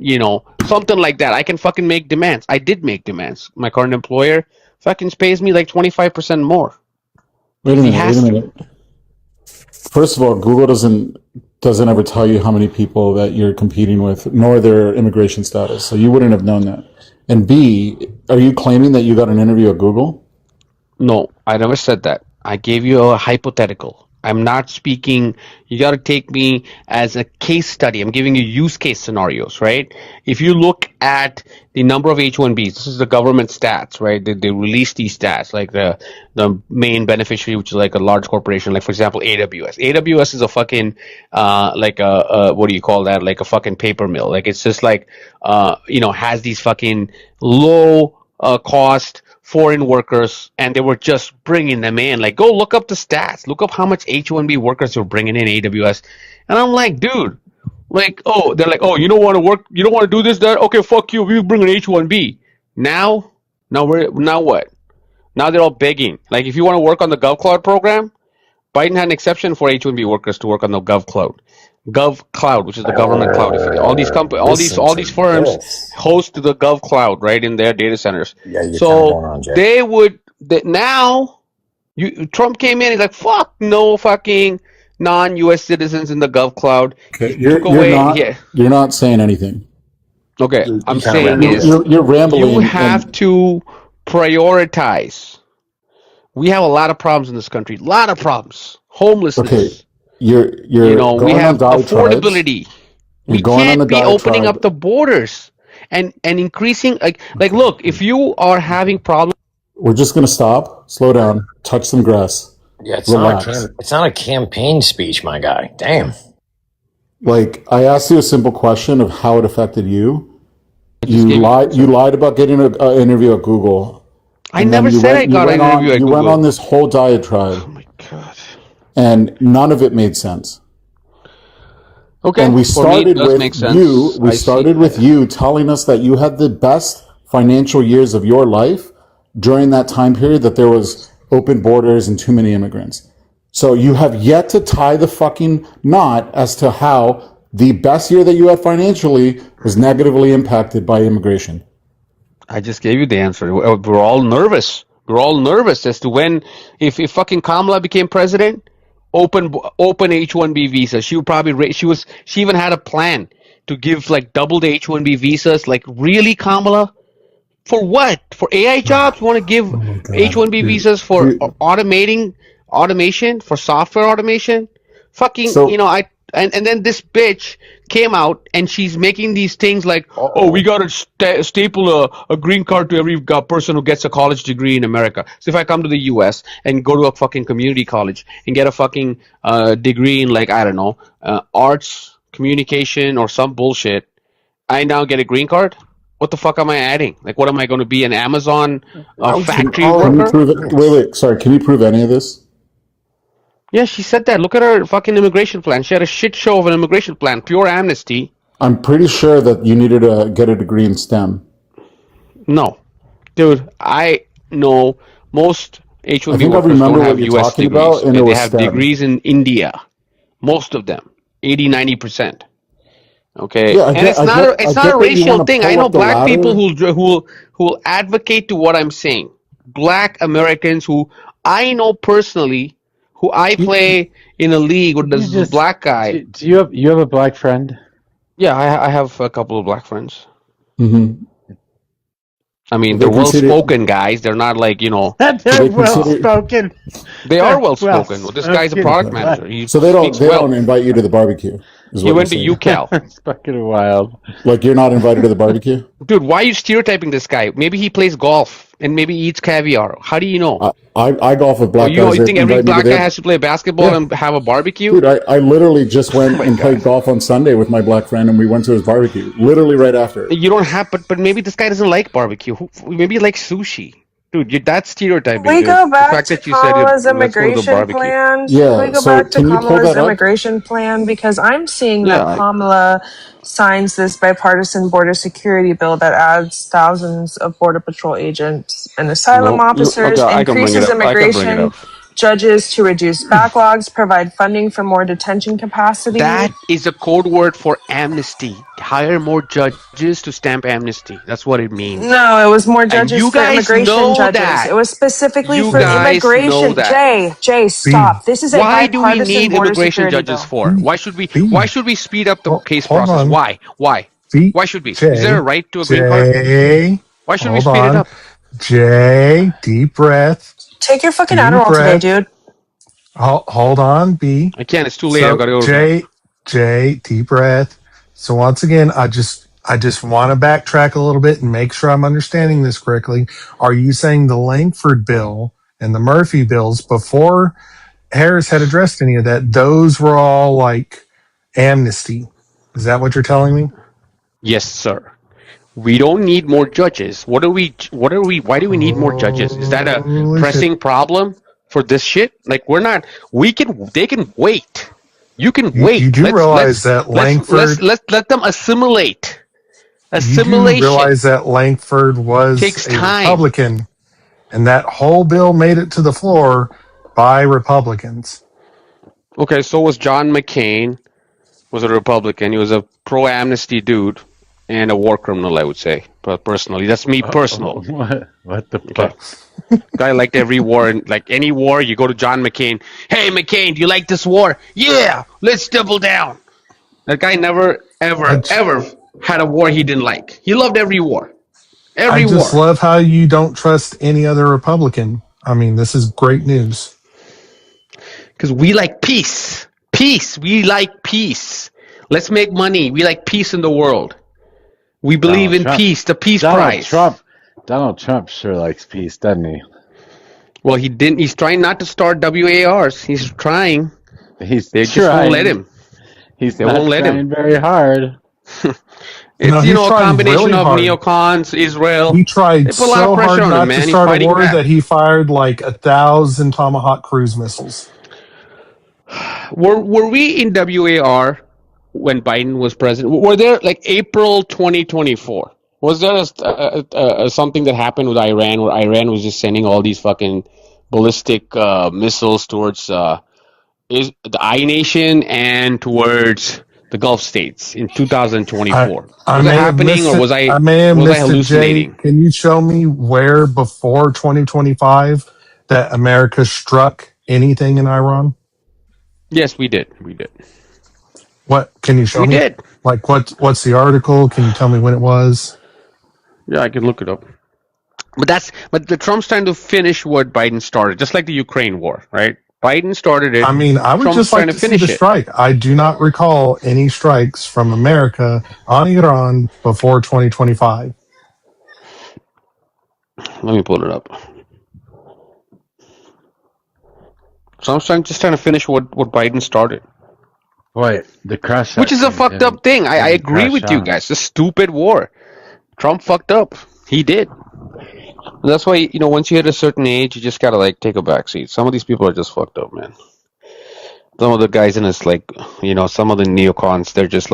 Speaker 15: something like that. I can fucking make demands. I did make demands. My current employer fucking pays me like 25% more
Speaker 21: wait a
Speaker 15: because he
Speaker 21: minute. Wait a
Speaker 15: has to.
Speaker 21: minute. First of all, Google doesn't ever tell you how many people that you're competing with, nor their immigration status. So you wouldn't have known that. And B, are you claiming that you got an interview at Google?
Speaker 15: No, I never said that. I gave you a hypothetical. I'm not speaking, you got to take me as a case study. I'm giving you use case scenarios, right? If you look at the number of H-1Bs, this is the government stats, right? They release these stats, like the main beneficiary, which is like a large corporation, like for example, AWS. AWS is a fucking, like what do you call that? Like a fucking paper mill. Like it's just like, has these fucking low cost foreign workers, and they were just bringing them in. Like, go look up the stats. Look up how much H-1B workers were bringing in AWS. And I'm like, dude, like, oh, they're like, oh, you don't want to work, you don't want to do this, that? Okay, fuck you. We bring an H-1B. Now what? Now they're all begging. Like, if you want to work on the GovCloud program, Biden had an exception for H-1B workers to work on the GovCloud. GovCloud, which is the government cloud. If all these firms host the GovCloud right in their data centers.
Speaker 20: Yeah, you're kind of
Speaker 15: So
Speaker 20: going on, Jay.
Speaker 15: they would now. Trump came in. He's like, "Fuck no, fucking non-U.S. citizens in the GovCloud."
Speaker 21: Okay,
Speaker 15: He took away. Yeah.
Speaker 21: you're not saying anything.
Speaker 15: Okay, I'm
Speaker 20: kinda
Speaker 15: saying
Speaker 20: rambling.
Speaker 15: is
Speaker 21: You're rambling.
Speaker 15: you have to prioritize. We have a lot of problems in this country. A lot of problems. Homelessness.
Speaker 21: Okay, you're
Speaker 15: We
Speaker 21: going on
Speaker 15: have
Speaker 21: diatribes.
Speaker 15: affordability.
Speaker 21: You're
Speaker 15: We
Speaker 21: going on the
Speaker 15: can't be opening
Speaker 21: diatribe.
Speaker 15: up the borders and increasing like look, if you are having problems.
Speaker 21: We're just gonna stop, slow down, touch some grass,
Speaker 20: Yeah,
Speaker 21: relax.
Speaker 20: it's not a campaign speech, my guy. Damn.
Speaker 21: Like I asked you a simple question of how it affected you.
Speaker 15: just gave you-
Speaker 21: You lied about getting an interview at Google.
Speaker 15: I
Speaker 21: And then
Speaker 15: never said I got an interview at
Speaker 21: you went
Speaker 15: Google.
Speaker 21: on this whole diatribe.
Speaker 15: Oh my god.
Speaker 21: And none of it made sense.
Speaker 15: Okay.
Speaker 21: And we
Speaker 15: For me, it
Speaker 21: started
Speaker 15: does
Speaker 21: with
Speaker 15: make sense.
Speaker 21: you. We
Speaker 15: I see.
Speaker 21: started with you telling us that you had the best financial years of your life during that time period, that there was open borders and too many immigrants. So you have yet to tie the fucking knot as to how the best year that you had financially was negatively impacted by immigration.
Speaker 15: I just gave you the answer. We're all nervous. We're all nervous as to when, if fucking Kamala became president, open H-1B visas. She would probably she even had a plan to give like double the H-1B visas. Like really, Kamala? For what? For AI jobs? You want to give
Speaker 21: Oh my god,
Speaker 15: H-1B visas for automation, for software automation? Fucking,
Speaker 21: So,
Speaker 15: and then this bitch came out and she's making these things like, oh, we got to staple a green card to every person who gets a college degree in America. So if I come to the U.S. and go to a fucking community college and get a fucking degree in like, I don't know, arts, communication, or some bullshit, I now get a green card? What the fuck am I adding? Like, what am I going to be, an Amazon factory
Speaker 21: can you
Speaker 15: worker?
Speaker 21: prove it? Wait, sorry. Can you prove any of this?
Speaker 15: Yeah, she said that. Look at her fucking immigration plan. She had a shit show of an immigration plan, pure amnesty.
Speaker 21: I'm pretty sure that you needed to get a degree in STEM.
Speaker 15: No. Dude, I know most
Speaker 21: I
Speaker 15: H-1B
Speaker 21: think I
Speaker 15: workers don't
Speaker 21: remember what
Speaker 15: have
Speaker 21: you're
Speaker 15: U.S.
Speaker 21: talking
Speaker 15: degrees.
Speaker 21: about, and
Speaker 15: Okay,
Speaker 21: it
Speaker 15: they
Speaker 21: was
Speaker 15: have
Speaker 21: STEM.
Speaker 15: degrees in India. Most of them. 80-90%. Okay,
Speaker 21: Yeah,
Speaker 15: and it's not
Speaker 21: I
Speaker 15: a
Speaker 21: get that you
Speaker 15: racial
Speaker 21: want to
Speaker 15: thing. I
Speaker 21: pull
Speaker 15: know
Speaker 21: up the
Speaker 15: black people
Speaker 21: ladder.
Speaker 15: who'll advocate to what I'm saying. Black Americans who I know personally, who I play in a league with
Speaker 1: You
Speaker 15: this
Speaker 1: just
Speaker 15: black guy.
Speaker 1: do you have a black friend?
Speaker 15: Yeah, I have a couple of black friends.
Speaker 21: Mm-hmm.
Speaker 15: I mean,
Speaker 21: They
Speaker 15: they're
Speaker 21: consider
Speaker 15: well-spoken guys. They're not like,
Speaker 1: They're
Speaker 21: they
Speaker 1: well
Speaker 21: consider
Speaker 1: spoken.
Speaker 15: they are
Speaker 1: They're well
Speaker 15: well-spoken. Well, this guy's a
Speaker 1: spoken.
Speaker 15: product
Speaker 21: okay.
Speaker 15: manager. He
Speaker 21: So
Speaker 15: speaks
Speaker 21: they
Speaker 15: well.
Speaker 21: don't invite you to the barbecue, is
Speaker 15: He
Speaker 21: what you're
Speaker 15: went to
Speaker 21: saying.
Speaker 15: UCal.
Speaker 1: It's fucking wild.
Speaker 21: Like you're not invited to the barbecue.
Speaker 15: Dude, why are you stereotyping this guy? Maybe he plays golf and maybe he eats caviar. How do you know?
Speaker 21: I golf with
Speaker 15: Oh,
Speaker 21: black guys
Speaker 15: you
Speaker 21: that
Speaker 15: think every
Speaker 21: invite me to
Speaker 15: black guy
Speaker 21: their.
Speaker 15: has to play basketball
Speaker 21: Yeah,
Speaker 15: and have a barbecue?
Speaker 21: dude, I literally just
Speaker 15: Oh
Speaker 21: went
Speaker 15: my
Speaker 21: and played
Speaker 15: god.
Speaker 21: golf on Sunday with my black friend, and we went to his barbecue. Literally right after.
Speaker 15: You don't have, but maybe this guy doesn't like barbecue. Maybe he likes sushi. Dude, that's stereotyping,
Speaker 25: we
Speaker 15: dude.
Speaker 25: go
Speaker 15: The
Speaker 25: back
Speaker 15: fact
Speaker 25: to
Speaker 15: that you said,
Speaker 25: Kamala's
Speaker 15: let's go to the
Speaker 25: immigration
Speaker 15: barbecue.
Speaker 25: plan? Can we
Speaker 21: Yeah.
Speaker 25: go
Speaker 21: So
Speaker 25: back to
Speaker 21: can you pull
Speaker 25: Kamala's
Speaker 21: that up?
Speaker 25: immigration plan? Because I'm seeing
Speaker 15: Yeah,
Speaker 25: that Kamala signs this bipartisan border security bill that adds thousands of border patrol agents and asylum
Speaker 15: no, okay,
Speaker 25: officers,
Speaker 15: I can bring it
Speaker 25: increases
Speaker 15: up. I can bring it
Speaker 25: immigration
Speaker 15: up.
Speaker 25: judges to reduce backlogs, provide funding for more detention capacity.
Speaker 15: That is a code word for amnesty. Hire more judges to stamp amnesty. That's what it means.
Speaker 25: No, it was more
Speaker 15: And
Speaker 25: judges
Speaker 15: you
Speaker 25: for
Speaker 15: guys
Speaker 25: immigration
Speaker 15: know
Speaker 25: judges. It
Speaker 15: that.
Speaker 25: was specifically
Speaker 15: You
Speaker 25: for
Speaker 15: guys know
Speaker 25: immigration.
Speaker 15: that.
Speaker 25: Jay,
Speaker 17: B,
Speaker 25: stop. This is a
Speaker 15: Why do we
Speaker 25: bipartisan
Speaker 15: need
Speaker 25: border
Speaker 15: immigration
Speaker 25: security
Speaker 15: judges
Speaker 25: bill.
Speaker 15: for?
Speaker 17: B,
Speaker 15: Why
Speaker 17: B.
Speaker 15: should we speed up the case
Speaker 17: Hold
Speaker 15: process?
Speaker 17: on.
Speaker 15: Why? Why?
Speaker 17: B,
Speaker 15: Why should we? Is there a
Speaker 17: J,
Speaker 15: right to a green card?
Speaker 17: J.
Speaker 15: Why should we
Speaker 17: Hold
Speaker 15: speed it
Speaker 17: on.
Speaker 15: up?
Speaker 17: J, deep breath,
Speaker 25: Take your fucking
Speaker 17: deep
Speaker 25: Adderall today,
Speaker 17: breath.
Speaker 25: dude.
Speaker 17: Hold on, B.
Speaker 15: I can't. It's too late. I've
Speaker 17: So
Speaker 15: got to go to bed.
Speaker 17: J, deep breath. So once again, I just want to backtrack a little bit and make sure I'm understanding this correctly. Are you saying the Langford bill and the Murphy bills before Harris had addressed any of that, those were all like amnesty? Is that what you're telling me?
Speaker 15: Yes, sir. We don't need more judges. Why do we need more judges? Is that a
Speaker 17: Holy shit.
Speaker 15: pressing problem for this shit? Like they can wait. You can
Speaker 17: You
Speaker 15: wait.
Speaker 17: do realize that
Speaker 15: Let them assimilate.
Speaker 17: you do
Speaker 15: Assimilation
Speaker 17: realize that Langford was
Speaker 15: takes
Speaker 17: a
Speaker 15: time.
Speaker 17: Republican and that whole bill made it to the floor by Republicans.
Speaker 15: Okay, so was John McCain, was a Republican. He was a pro-amnesty dude and a war criminal, I would say. But personally, that's me personal.
Speaker 1: What the
Speaker 15: Okay.
Speaker 1: fuck?
Speaker 15: Guy liked every war, and like any war, you go to John McCain. Hey, McCain, do you like this war? Yeah, let's double down. That guy never, ever, ever had a war he didn't like. He loved every war.
Speaker 17: I
Speaker 15: Every
Speaker 17: just
Speaker 15: war.
Speaker 17: love how you don't trust any other Republican. I mean, this is great news.
Speaker 15: Because we like peace. Peace. We like peace. Let's make money. We like peace in the world. We believe in peace, the peace prize.
Speaker 1: Donald Trump sure likes peace, doesn't he?
Speaker 15: Well, he didn't. He's trying not to start WARs. He's trying. They just won't let him.
Speaker 1: He's
Speaker 15: They
Speaker 1: not
Speaker 15: won't let
Speaker 1: trying
Speaker 15: him.
Speaker 1: very hard.
Speaker 15: It's,
Speaker 17: No, he
Speaker 15: a
Speaker 17: tried
Speaker 15: combination
Speaker 17: really
Speaker 15: of
Speaker 17: hard.
Speaker 15: neocons, Israel.
Speaker 17: He tried
Speaker 15: They put a lot
Speaker 17: so
Speaker 15: of pressure
Speaker 17: hard
Speaker 15: on him,
Speaker 17: not to
Speaker 15: man. He's
Speaker 17: start a
Speaker 15: fighting
Speaker 17: war
Speaker 15: back.
Speaker 17: that he fired like 1,000 Tomahawk cruise missiles.
Speaker 15: Were we in WAR when Biden was president? Were there like April 2024? Was there something that happened with Iran where Iran was just sending all these fucking ballistic missiles towards the I nation and towards the the Gulf states in 2024.
Speaker 17: I
Speaker 15: Was it
Speaker 17: may have
Speaker 15: happening,
Speaker 17: missed
Speaker 15: or
Speaker 17: it.
Speaker 15: was
Speaker 17: I may have
Speaker 15: I
Speaker 17: missed it, Jay.
Speaker 15: hallucinating?
Speaker 17: Can you show me where before 2025 that America struck anything in Iran?
Speaker 15: Yes, we did. We did.
Speaker 17: What can you show
Speaker 15: We
Speaker 17: me?
Speaker 15: did.
Speaker 17: Like what's the article? Can you tell me when it was?
Speaker 15: Yeah, I can look it up. But the Trump's trying to finish what Biden started, just like the Ukraine war, right? Biden started it.
Speaker 17: I mean, I would
Speaker 15: Trump's
Speaker 17: just
Speaker 15: trying
Speaker 17: like
Speaker 15: to
Speaker 17: to see the
Speaker 15: finish it.
Speaker 17: strike. I do not recall any strikes from America on Iran before 2025.
Speaker 15: Let me pull it up. Trump's just trying to finish what Biden started.
Speaker 1: Boy, the crash.
Speaker 15: Which is a fucked up thing. I agree with you guys. It's a stupid war. Trump fucked up. He did. And that's why, once you hit a certain age, you just gotta take a backseat. Some of these people are just fucked up, man. Some of the guys in his some of the neocons, they're just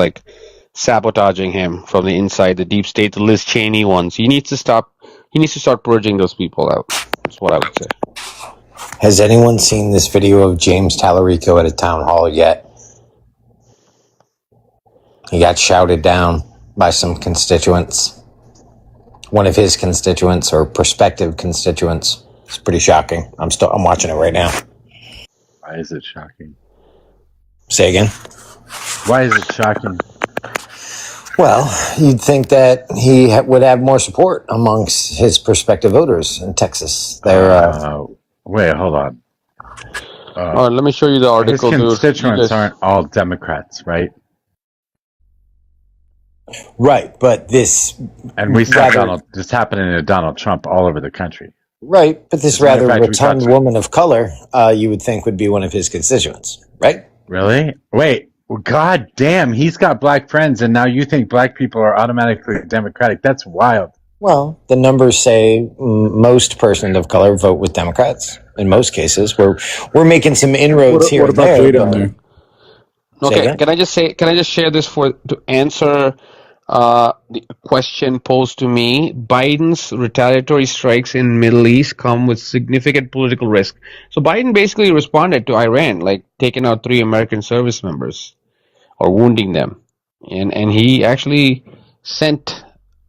Speaker 15: sabotaging him from the inside, the deep state, the Liz Cheney ones. He needs to stop. He needs to start purging those people out. That's what I would say.
Speaker 20: Has anyone seen this video of James Tallarico at a town hall yet? He got shouted down by some constituents. One of his constituents or prospective constituents. It's pretty shocking. I'm watching it right now.
Speaker 1: Why is it shocking?
Speaker 20: Say again?
Speaker 1: Why is it shocking?
Speaker 20: Well, you'd think that he would have more support amongst his prospective voters in Texas.
Speaker 1: Wait, hold on.
Speaker 15: All right, let me show you the article.
Speaker 1: His constituents aren't all Democrats, right?
Speaker 20: Right, but this...
Speaker 1: And we saw this happening to Donald Trump all over the country.
Speaker 20: Right, but this rather rotund woman of color, you would think would be one of his constituents, right?
Speaker 1: Really? Wait, god damn, he's got black friends, and now you think black people are automatically Democratic. That's wild.
Speaker 20: Well, the numbers say most persons of color vote with Democrats. In most cases, we're making some inroads here. What about Jay down there?
Speaker 15: Okay, can I just share this to answer the question posed to me? Biden's retaliatory strikes in Middle East come with significant political risk. So Biden basically responded to Iran, taking out 3 American service members or wounding them, and he actually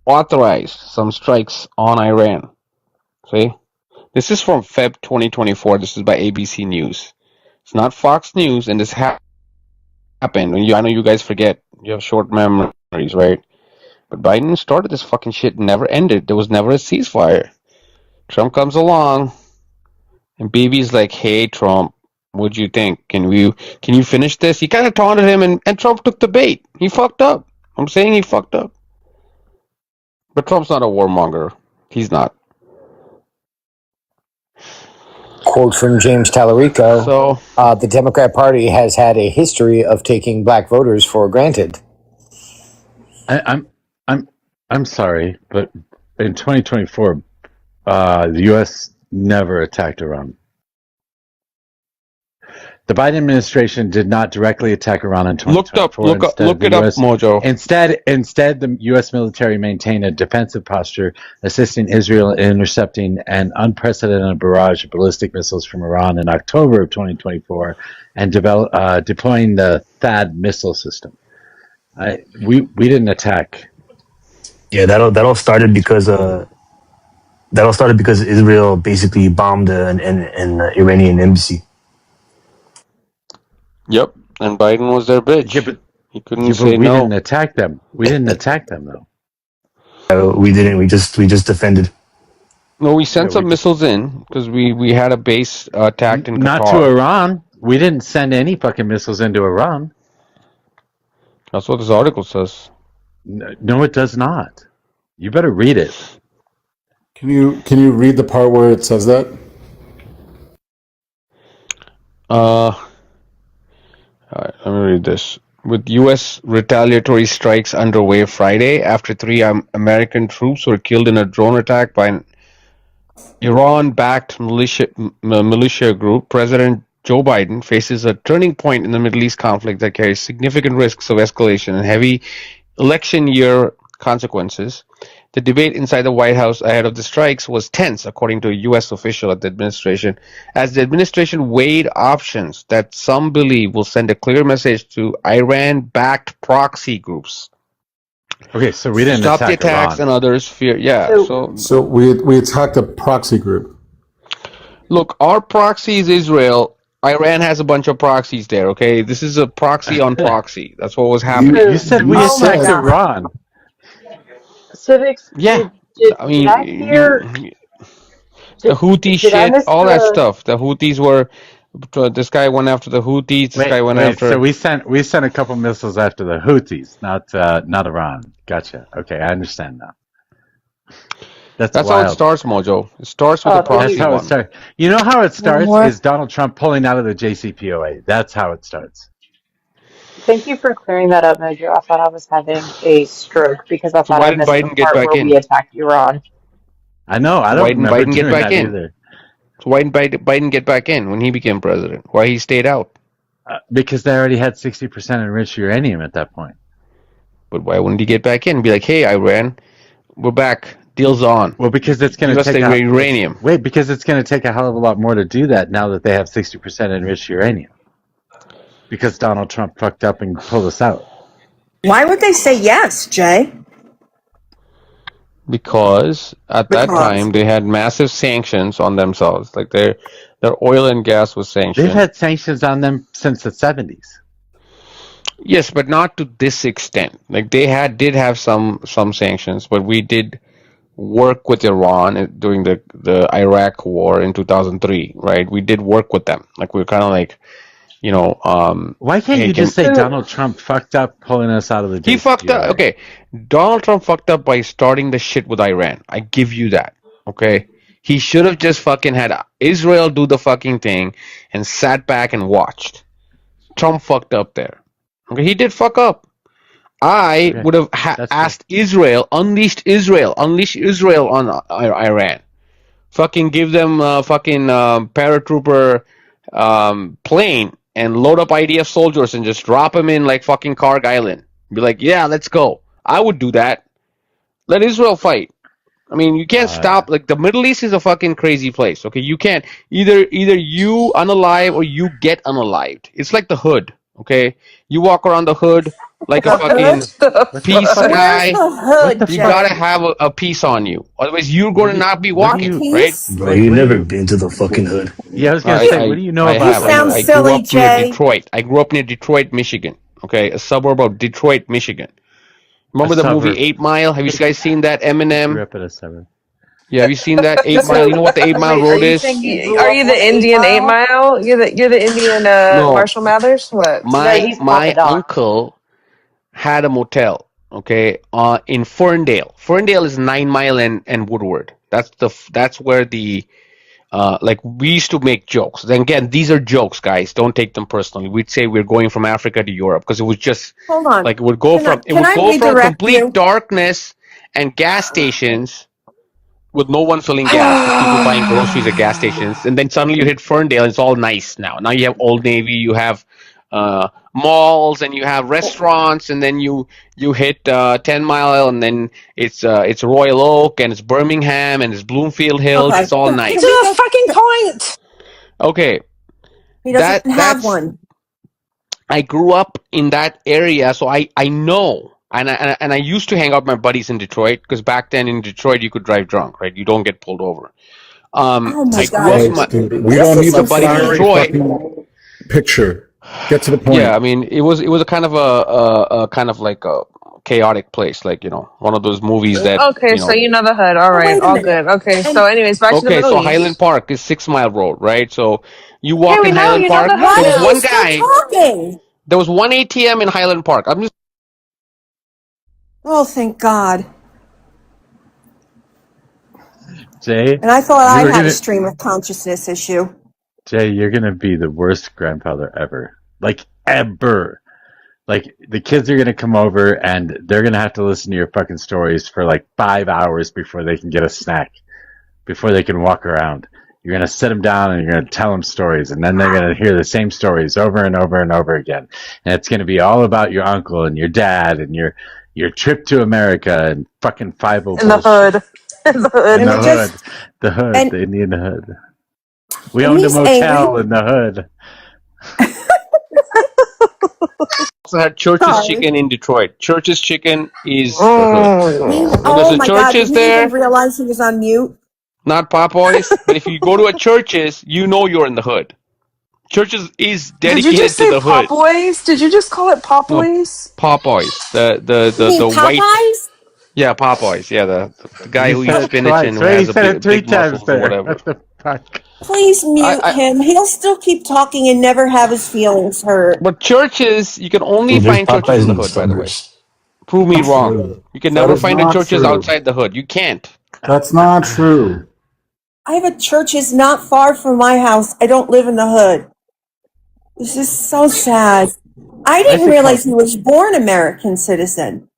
Speaker 15: authorized some strikes on Iran. See, this is from Feb 2024. This is by ABC News. It's not Fox News, and this happened. I know you guys forget. You have short memories, right? But Biden started this fucking shit and never ended. There was never a ceasefire. Trump comes along, and Bibi's like, "Hey, Trump, what'd you think? Can you finish this?" He kind of taunted him, and Trump took the bait. He fucked up. I'm saying he fucked up. But Trump's not a warmonger. He's not.
Speaker 20: Quote from James Tallarico. So, the Democrat Party has had a history of taking black voters for granted.
Speaker 1: I'm sorry, but in 2024, the U.S. never attacked Iran. The Biden administration did not directly attack Iran in 2024.
Speaker 15: Look it up, Mojo.
Speaker 1: Instead, the U.S. military maintained a defensive posture, assisting Israel in intercepting an unprecedented barrage of ballistic missiles from Iran in October of 2024 and deploying the THAAD missile system. We didn't attack.
Speaker 5: Yeah, that all started because Israel basically bombed an Iranian embassy.
Speaker 15: Yep, and Biden was their bitch.
Speaker 1: Yeah, but
Speaker 15: he couldn't say
Speaker 1: we
Speaker 15: no.
Speaker 1: didn't attack them. We didn't attack them though.
Speaker 5: We didn't. We just defended.
Speaker 15: No, we sent some missiles in because we had a base attacked in Qatar.
Speaker 1: Not to Iran. We didn't send any fucking missiles into Iran.
Speaker 15: That's what this article says.
Speaker 1: No, it does not. You better read it.
Speaker 21: Can you read the part where it says that?
Speaker 15: All right, let me read this. With U.S. retaliatory strikes underway Friday after 3 American troops were killed in a drone attack by an Iran-backed militia group, President Joe Biden faces a turning point in the Middle East conflict that carries significant risks of escalation and heavy election year consequences. The debate inside the White House ahead of the strikes was tense, according to a U.S. official at the administration, as the administration weighed options that some believe will send a clear message to Iran-backed proxy groups.
Speaker 1: Okay, so we didn't
Speaker 15: stop the
Speaker 1: attack
Speaker 15: attacks,
Speaker 1: Iran.
Speaker 15: and others fear. Yeah,
Speaker 21: So we attacked a proxy group.
Speaker 15: Look, our proxy is Israel. Iran has a bunch of proxies there. Okay, this is a proxy on proxy. That's what was happening.
Speaker 1: You said we attacked Iran.
Speaker 16: Civics.
Speaker 15: Yeah, I
Speaker 16: Did
Speaker 15: mean,
Speaker 16: I hear?
Speaker 15: the Houthi
Speaker 16: Did I
Speaker 15: shit,
Speaker 16: miss
Speaker 15: all that
Speaker 16: the?
Speaker 15: stuff. The Houthis were. This guy went after the Houthis. This guy went
Speaker 1: Wait.
Speaker 15: after.
Speaker 1: So we sent a couple missiles after the Houthis, not Iran. Gotcha. Okay, I understand now. That's
Speaker 15: how
Speaker 1: wild.
Speaker 15: it starts, Mojo. It starts with the proxy
Speaker 1: That's how
Speaker 15: one.
Speaker 1: it starts. You know how it starts
Speaker 16: More?
Speaker 1: is Donald Trump pulling out of the JCPOA. That's how it starts.
Speaker 16: Thank you for clearing that up, Mojo. I thought I was having a stroke because I
Speaker 15: So
Speaker 16: thought
Speaker 15: why
Speaker 16: I
Speaker 15: didn't
Speaker 16: missed the
Speaker 15: Biden get
Speaker 16: part
Speaker 15: back
Speaker 16: where
Speaker 15: in?
Speaker 16: we attacked Iran.
Speaker 1: I know. I
Speaker 15: So
Speaker 1: don't
Speaker 15: why didn't
Speaker 1: remember
Speaker 15: Biden get
Speaker 1: doing
Speaker 15: back
Speaker 1: that
Speaker 15: in?
Speaker 1: either.
Speaker 15: So why didn't Biden get back in when he became president? Why he stayed out?
Speaker 1: Because they already had 60% enriched uranium at that point.
Speaker 15: But why wouldn't he get back in and be like, hey, Iran, we're back. Deal's on.
Speaker 1: Well, because it's going
Speaker 15: Give
Speaker 1: to
Speaker 15: us
Speaker 1: take
Speaker 15: the uranium.
Speaker 1: because it's going to take a hell of a lot more to do that now that they have 60% enriched uranium. Because Donald Trump fucked up and pulled us out.
Speaker 18: Why would they say yes, Jay?
Speaker 15: Because at that time they had massive sanctions on themselves. Like their oil and gas was sanctioned.
Speaker 1: They've had sanctions on them since the 70s.
Speaker 15: Yes, but not to this extent. Like they did have some sanctions, but we did work with Iran during the Iraq war in 2003, right? We did work with them. Like we were kind of like,
Speaker 1: why can't you just say Donald Trump fucked up pulling us out of the JCPOA?
Speaker 15: He fucked up. Okay, Donald Trump fucked up by starting the shit with Iran. I give you that. Okay, he should have just fucking had Israel do the fucking thing and sat back and watched. Trump fucked up there. Okay, he did fuck up. I would have asked Israel, unleashed Israel on Iran. Fucking give them fucking paratrooper plane and load up IDF soldiers and just drop them in like fucking Karg Island. Be like, yeah, let's go. I would do that. Let Israel fight. I mean, you can't stop. Like the Middle East is a fucking crazy place. Okay, you can't either you unalive or you get unalived. It's like the hood. Okay, you walk around the hood like a fucking peace guy. You gotta have a piece on you, otherwise you're going to not be walking, right?
Speaker 5: Bro, you never been to the fucking hood.
Speaker 1: Yeah, I was gonna say, what do you know about?
Speaker 18: Sounds
Speaker 15: I grew
Speaker 18: silly,
Speaker 15: up
Speaker 18: Jay.
Speaker 15: near Detroit. I grew up near Detroit, Michigan. Okay, a suburb of Detroit, Michigan. Remember the movie 8 Mile? Have you guys seen that? Eminem.
Speaker 1: Grew up in a suburb.
Speaker 15: Yeah, have you seen that 8 Mile? You know what the 8 Mile road is?
Speaker 25: Are you the Indian 8 Mile? You're the Indian Marshall Mathers? What?
Speaker 15: My uncle had a motel, okay, in Ferndale. Ferndale is 9 Mile and Woodward. That's where the like we used to make jokes. Then again, these are jokes, guys. Don't take them personally. We'd say we're going from Africa to Europe because it was just
Speaker 18: Hold on.
Speaker 15: like it would go from complete darkness and gas stations with no one filling gas, just people buying groceries at gas stations, and then suddenly you hit Ferndale, and it's all nice now. Now you have Old Navy, you have malls, and you have restaurants, and then you hit 10 Mile, and then it's Royal Oak, and it's Birmingham, and it's Bloomfield Hills.
Speaker 18: Okay.
Speaker 15: It's all nice.
Speaker 18: To the fucking point.
Speaker 15: Okay,
Speaker 18: He doesn't have one.
Speaker 15: I grew up in that area, so I know. And I used to hang out with my buddies in Detroit because back then in Detroit you could drive drunk, right? You don't get pulled over.
Speaker 18: Oh my
Speaker 15: I grew up with my
Speaker 21: We don't need the
Speaker 15: buddies in
Speaker 21: flowery
Speaker 15: Detroit.
Speaker 21: fucking picture. Get to the point.
Speaker 15: Yeah, I mean it was a kind of a kind of like a chaotic place, like one of those movies that.
Speaker 25: Okay, so you know the hood. All right, all good. Okay, so anyways, back to the Middle
Speaker 15: so
Speaker 25: East.
Speaker 15: Highland Park is 6 Mile Road, right? So you walk
Speaker 25: we
Speaker 15: in
Speaker 25: know,
Speaker 15: Highland
Speaker 25: you know
Speaker 15: Park.
Speaker 25: the hood.
Speaker 15: There was one
Speaker 18: Still
Speaker 15: guy.
Speaker 18: talking.
Speaker 15: There was one ATM in Highland Park. I'm just.
Speaker 18: Oh, thank God.
Speaker 1: Jay,
Speaker 18: And I thought I had
Speaker 1: gonna,
Speaker 18: a stream of consciousness issue.
Speaker 1: Jay, you're gonna be the worst grandfather ever. Like ever. Like the kids are gonna come over and they're gonna have to listen to your fucking stories for like 5 hours before they can get a snack, before they can walk around. You're gonna sit them down and you're gonna tell them stories, and then they're gonna hear the same stories over and over and over again. And it's gonna be all about your uncle and your dad and your your trip to America and fucking 5-0
Speaker 25: In the
Speaker 1: bullshit.
Speaker 25: hood. In the hood.
Speaker 1: In
Speaker 18: And
Speaker 1: the
Speaker 18: we
Speaker 1: hood.
Speaker 18: just
Speaker 1: The Indian hood. We
Speaker 18: and
Speaker 1: owned a
Speaker 18: he's angry.
Speaker 1: motel in the hood.
Speaker 15: Also had Church's
Speaker 18: Sorry.
Speaker 15: Chicken in Detroit. Church's Chicken is the hood. When there's
Speaker 18: Oh
Speaker 15: a
Speaker 18: my God! Did
Speaker 15: Church's
Speaker 18: he even
Speaker 15: there,
Speaker 18: realize he was on mute?
Speaker 15: not Popeyes, but if you go to a Church's, you know you're in the hood. Church's is
Speaker 25: Did you just
Speaker 15: dedicated to
Speaker 25: say
Speaker 15: the hood.
Speaker 25: Popboys? Did you just call it
Speaker 15: No,
Speaker 25: Popboys?
Speaker 15: Popeyes.
Speaker 18: You mean
Speaker 15: The white.
Speaker 18: Popeyes?
Speaker 15: Yeah, Popeyes. Yeah, the guy
Speaker 1: You
Speaker 15: who
Speaker 1: said
Speaker 15: eats
Speaker 1: it
Speaker 15: spinach
Speaker 1: twice.
Speaker 15: and who
Speaker 1: Right? You
Speaker 15: has
Speaker 1: said it 3
Speaker 15: big
Speaker 1: times
Speaker 15: muscles or
Speaker 1: there.
Speaker 15: whatever.
Speaker 1: What the fuck?
Speaker 18: Please mute
Speaker 15: I
Speaker 18: him. He'll still keep talking and never have his feelings hurt.
Speaker 15: But Church's, you can only
Speaker 5: Dude, there's
Speaker 15: find Church's
Speaker 5: Popeyes
Speaker 15: in the
Speaker 5: in
Speaker 15: hood. By the way,
Speaker 5: Slumbers.
Speaker 15: prove me
Speaker 21: Not
Speaker 15: wrong.
Speaker 21: true.
Speaker 15: You can
Speaker 21: That
Speaker 15: never
Speaker 21: is
Speaker 15: find a
Speaker 21: not
Speaker 15: Church's
Speaker 21: true.
Speaker 15: outside the hood. You can't.
Speaker 21: That's not true.
Speaker 18: I have a church is not far from my house. I don't live in the hood. This is so sad. I
Speaker 1: I
Speaker 18: didn't
Speaker 1: should call.
Speaker 18: realize he was born American citizen.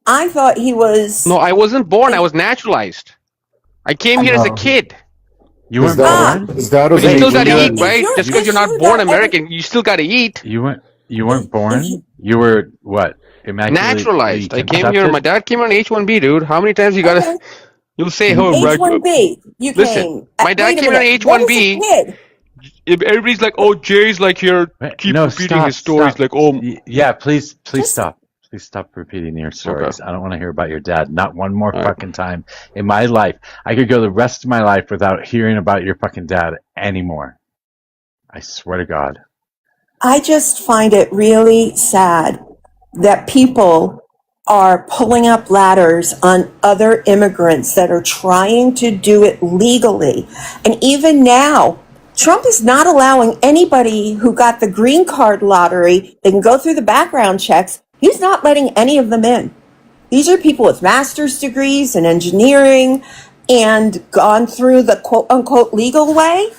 Speaker 18: I thought he was.
Speaker 15: No, I wasn't born. I was naturalized. I came here as a
Speaker 21: No.
Speaker 15: kid.
Speaker 1: You
Speaker 21: His
Speaker 1: weren't
Speaker 21: dad,
Speaker 1: born?
Speaker 21: his dad
Speaker 15: But
Speaker 21: was
Speaker 15: you
Speaker 21: an
Speaker 1: Wait,
Speaker 15: still
Speaker 1: were
Speaker 15: got to
Speaker 1: you
Speaker 15: eat,
Speaker 1: a
Speaker 18: If
Speaker 15: right?
Speaker 18: you're
Speaker 15: Just because you're not
Speaker 18: issued
Speaker 15: born American, you still got to eat.
Speaker 1: you weren't born?
Speaker 18: if
Speaker 1: You were what? Immaculately
Speaker 15: Naturalized. I came here. My
Speaker 1: concepted?
Speaker 15: dad came on H-1B, dude. How many times you got to?
Speaker 18: okay,
Speaker 15: You'll say, "Oh,
Speaker 18: H1B, you
Speaker 15: listen."
Speaker 18: came.
Speaker 15: My dad
Speaker 18: Wait a
Speaker 15: came here on
Speaker 18: minute. What is a
Speaker 15: H-1B.
Speaker 18: kid?
Speaker 15: Everybody's like, "Oh, Jay's like here." Keep
Speaker 1: No,
Speaker 15: repeating his
Speaker 1: stop,
Speaker 15: stories.
Speaker 1: stop.
Speaker 15: Like, "Oh,
Speaker 1: Yeah, please
Speaker 18: Just
Speaker 1: stop. Please stop repeating your
Speaker 15: okay,
Speaker 1: stories. I don't want to hear about your dad. Not one more
Speaker 15: all right."
Speaker 1: fucking time in my life. I could go the rest of my life without hearing about your fucking dad anymore. I swear to God.
Speaker 18: I just find it really sad that people are pulling up ladders on other immigrants that are trying to do it legally. And even now, Trump is not allowing anybody who got the green card lottery, they can go through the background checks. He's not letting any of them in. These are people with master's degrees in engineering and gone through the quote unquote legal way.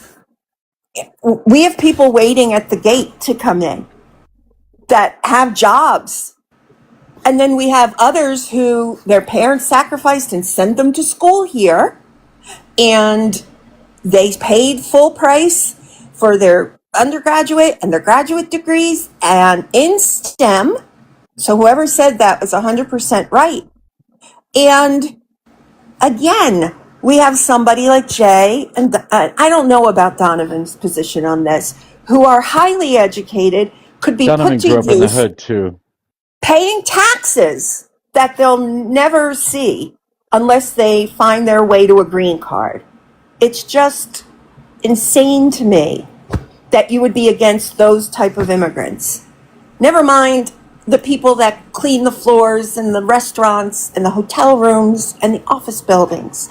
Speaker 18: We have people waiting at the gate to come in that have jobs. And then we have others who their parents sacrificed and sent them to school here. And they paid full price for their undergraduate and their graduate degrees and in STEM. So whoever said that was 100% right. And again, we have somebody like Jay, and I don't know about Donovan's position on this, who are highly educated, could be
Speaker 1: Donovan
Speaker 18: put to
Speaker 1: grew up in the
Speaker 18: use
Speaker 1: hood too.
Speaker 18: paying taxes that they'll never see unless they find their way to a green card. It's just insane to me that you would be against those type of immigrants. Never mind the people that clean the floors and the restaurants and the hotel rooms and the office buildings.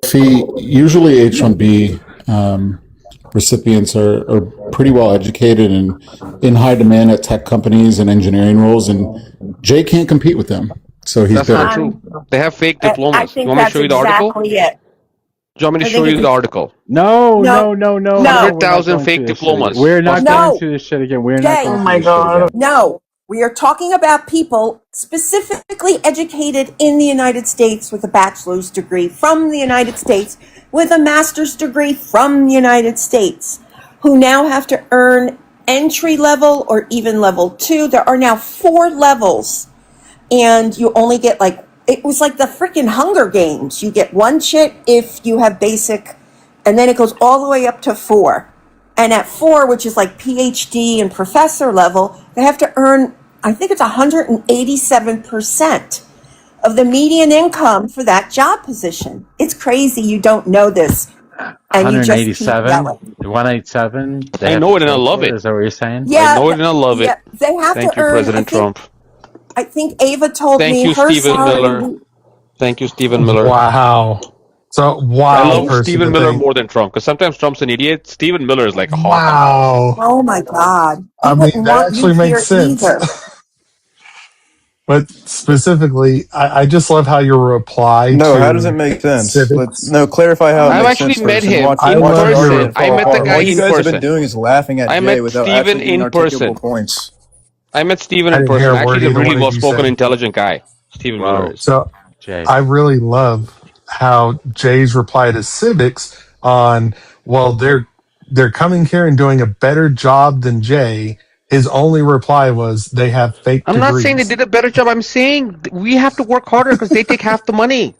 Speaker 21: See, usually H-1B recipients are pretty well educated and in high demand at tech companies and engineering roles, and Jay can't compete with them. So he's
Speaker 15: That's not
Speaker 21: bitter.
Speaker 15: true. They have fake
Speaker 18: I
Speaker 15: diplomas. You
Speaker 18: think
Speaker 15: want me to
Speaker 18: that's
Speaker 15: show you the article?
Speaker 18: exactly it.
Speaker 15: Do you want me to
Speaker 18: I
Speaker 15: show
Speaker 18: think
Speaker 15: you
Speaker 18: it's
Speaker 15: the article?
Speaker 1: No,
Speaker 18: no,
Speaker 1: no, no, no, no.
Speaker 18: no,
Speaker 1: We're not
Speaker 15: 100,000
Speaker 1: going
Speaker 15: fake
Speaker 1: through this shit again.
Speaker 15: diplomas.
Speaker 1: We're not going
Speaker 18: no,
Speaker 1: through this shit again. We're not
Speaker 18: Jay.
Speaker 1: going
Speaker 25: Oh
Speaker 1: through
Speaker 25: my
Speaker 1: this shit
Speaker 25: god.
Speaker 1: again.
Speaker 18: No, we are talking about people specifically educated in the United States with a bachelor's degree from the United States, with a master's degree from the United States, who now have to earn entry level or even level 2. There are now 4 levels, and you only get like, it was like the freaking Hunger Games. You get 1 chit if you have basic, and then it goes all the way up to 4. And at 4, which is like PhD and professor level, they have to earn, I think it's 187% of the median income for that job position. It's crazy you don't know this, and you just keep
Speaker 1: 187?
Speaker 18: yelling.
Speaker 1: 187? They
Speaker 15: I
Speaker 1: have
Speaker 15: know
Speaker 1: to
Speaker 15: it and I
Speaker 1: pay
Speaker 15: love
Speaker 1: for it?
Speaker 15: it.
Speaker 1: Is that what you're saying?
Speaker 15: I
Speaker 18: Yeah,
Speaker 15: know it and I love it.
Speaker 18: yeah, they have to
Speaker 15: Thank you,
Speaker 18: earn,
Speaker 15: President Trump.
Speaker 18: I think Ava told
Speaker 15: Thank
Speaker 18: me
Speaker 15: you,
Speaker 18: her
Speaker 15: Stephen
Speaker 18: salary.
Speaker 15: Miller. Thank you, Stephen Miller.
Speaker 17: Wow. So,
Speaker 15: I
Speaker 17: wow,
Speaker 15: love
Speaker 17: person
Speaker 15: Stephen
Speaker 17: to
Speaker 15: Miller
Speaker 17: think.
Speaker 15: more than Trump because sometimes Trump's an idiot. Stephen Miller is like a hawk on the house.
Speaker 17: Wow.
Speaker 18: Oh my God. He
Speaker 17: I mean,
Speaker 18: wouldn't
Speaker 17: that
Speaker 18: want you
Speaker 17: actually makes
Speaker 18: here
Speaker 17: sense.
Speaker 18: either.
Speaker 17: But specifically, I just love how your reply
Speaker 10: No, how does it
Speaker 17: to
Speaker 10: make sense?
Speaker 17: civics.
Speaker 10: Clarify how it
Speaker 15: I've
Speaker 10: makes
Speaker 15: actually
Speaker 10: sense
Speaker 15: met
Speaker 10: first, and
Speaker 15: him
Speaker 10: watch
Speaker 17: I
Speaker 15: in
Speaker 10: watch the
Speaker 17: love your
Speaker 10: argument
Speaker 15: person. I
Speaker 10: fall
Speaker 15: met the
Speaker 10: apart.
Speaker 15: guy
Speaker 10: All
Speaker 17: reply.
Speaker 10: you
Speaker 15: in
Speaker 10: guys have been
Speaker 15: person.
Speaker 10: doing is laughing at
Speaker 15: I
Speaker 10: Jay
Speaker 15: met
Speaker 10: without
Speaker 15: Stephen
Speaker 10: actually giving
Speaker 15: in
Speaker 10: articulable
Speaker 15: person.
Speaker 10: points.
Speaker 15: I met Stephen
Speaker 17: I
Speaker 15: in
Speaker 17: didn't hear
Speaker 15: person.
Speaker 17: a word
Speaker 15: Actually, he's a
Speaker 17: either
Speaker 15: really
Speaker 17: one of you
Speaker 15: well-spoken,
Speaker 17: said.
Speaker 15: intelligent guy. Stephen Miller
Speaker 1: Wow,
Speaker 15: is.
Speaker 17: So
Speaker 1: Jay.
Speaker 17: I really love how Jay's reply to civics on, well, they're coming here and doing a better job than Jay, His only reply was, "They have fake
Speaker 15: I'm not saying they
Speaker 17: degrees."
Speaker 15: did a better job. I'm saying we have to work harder because they take half the money.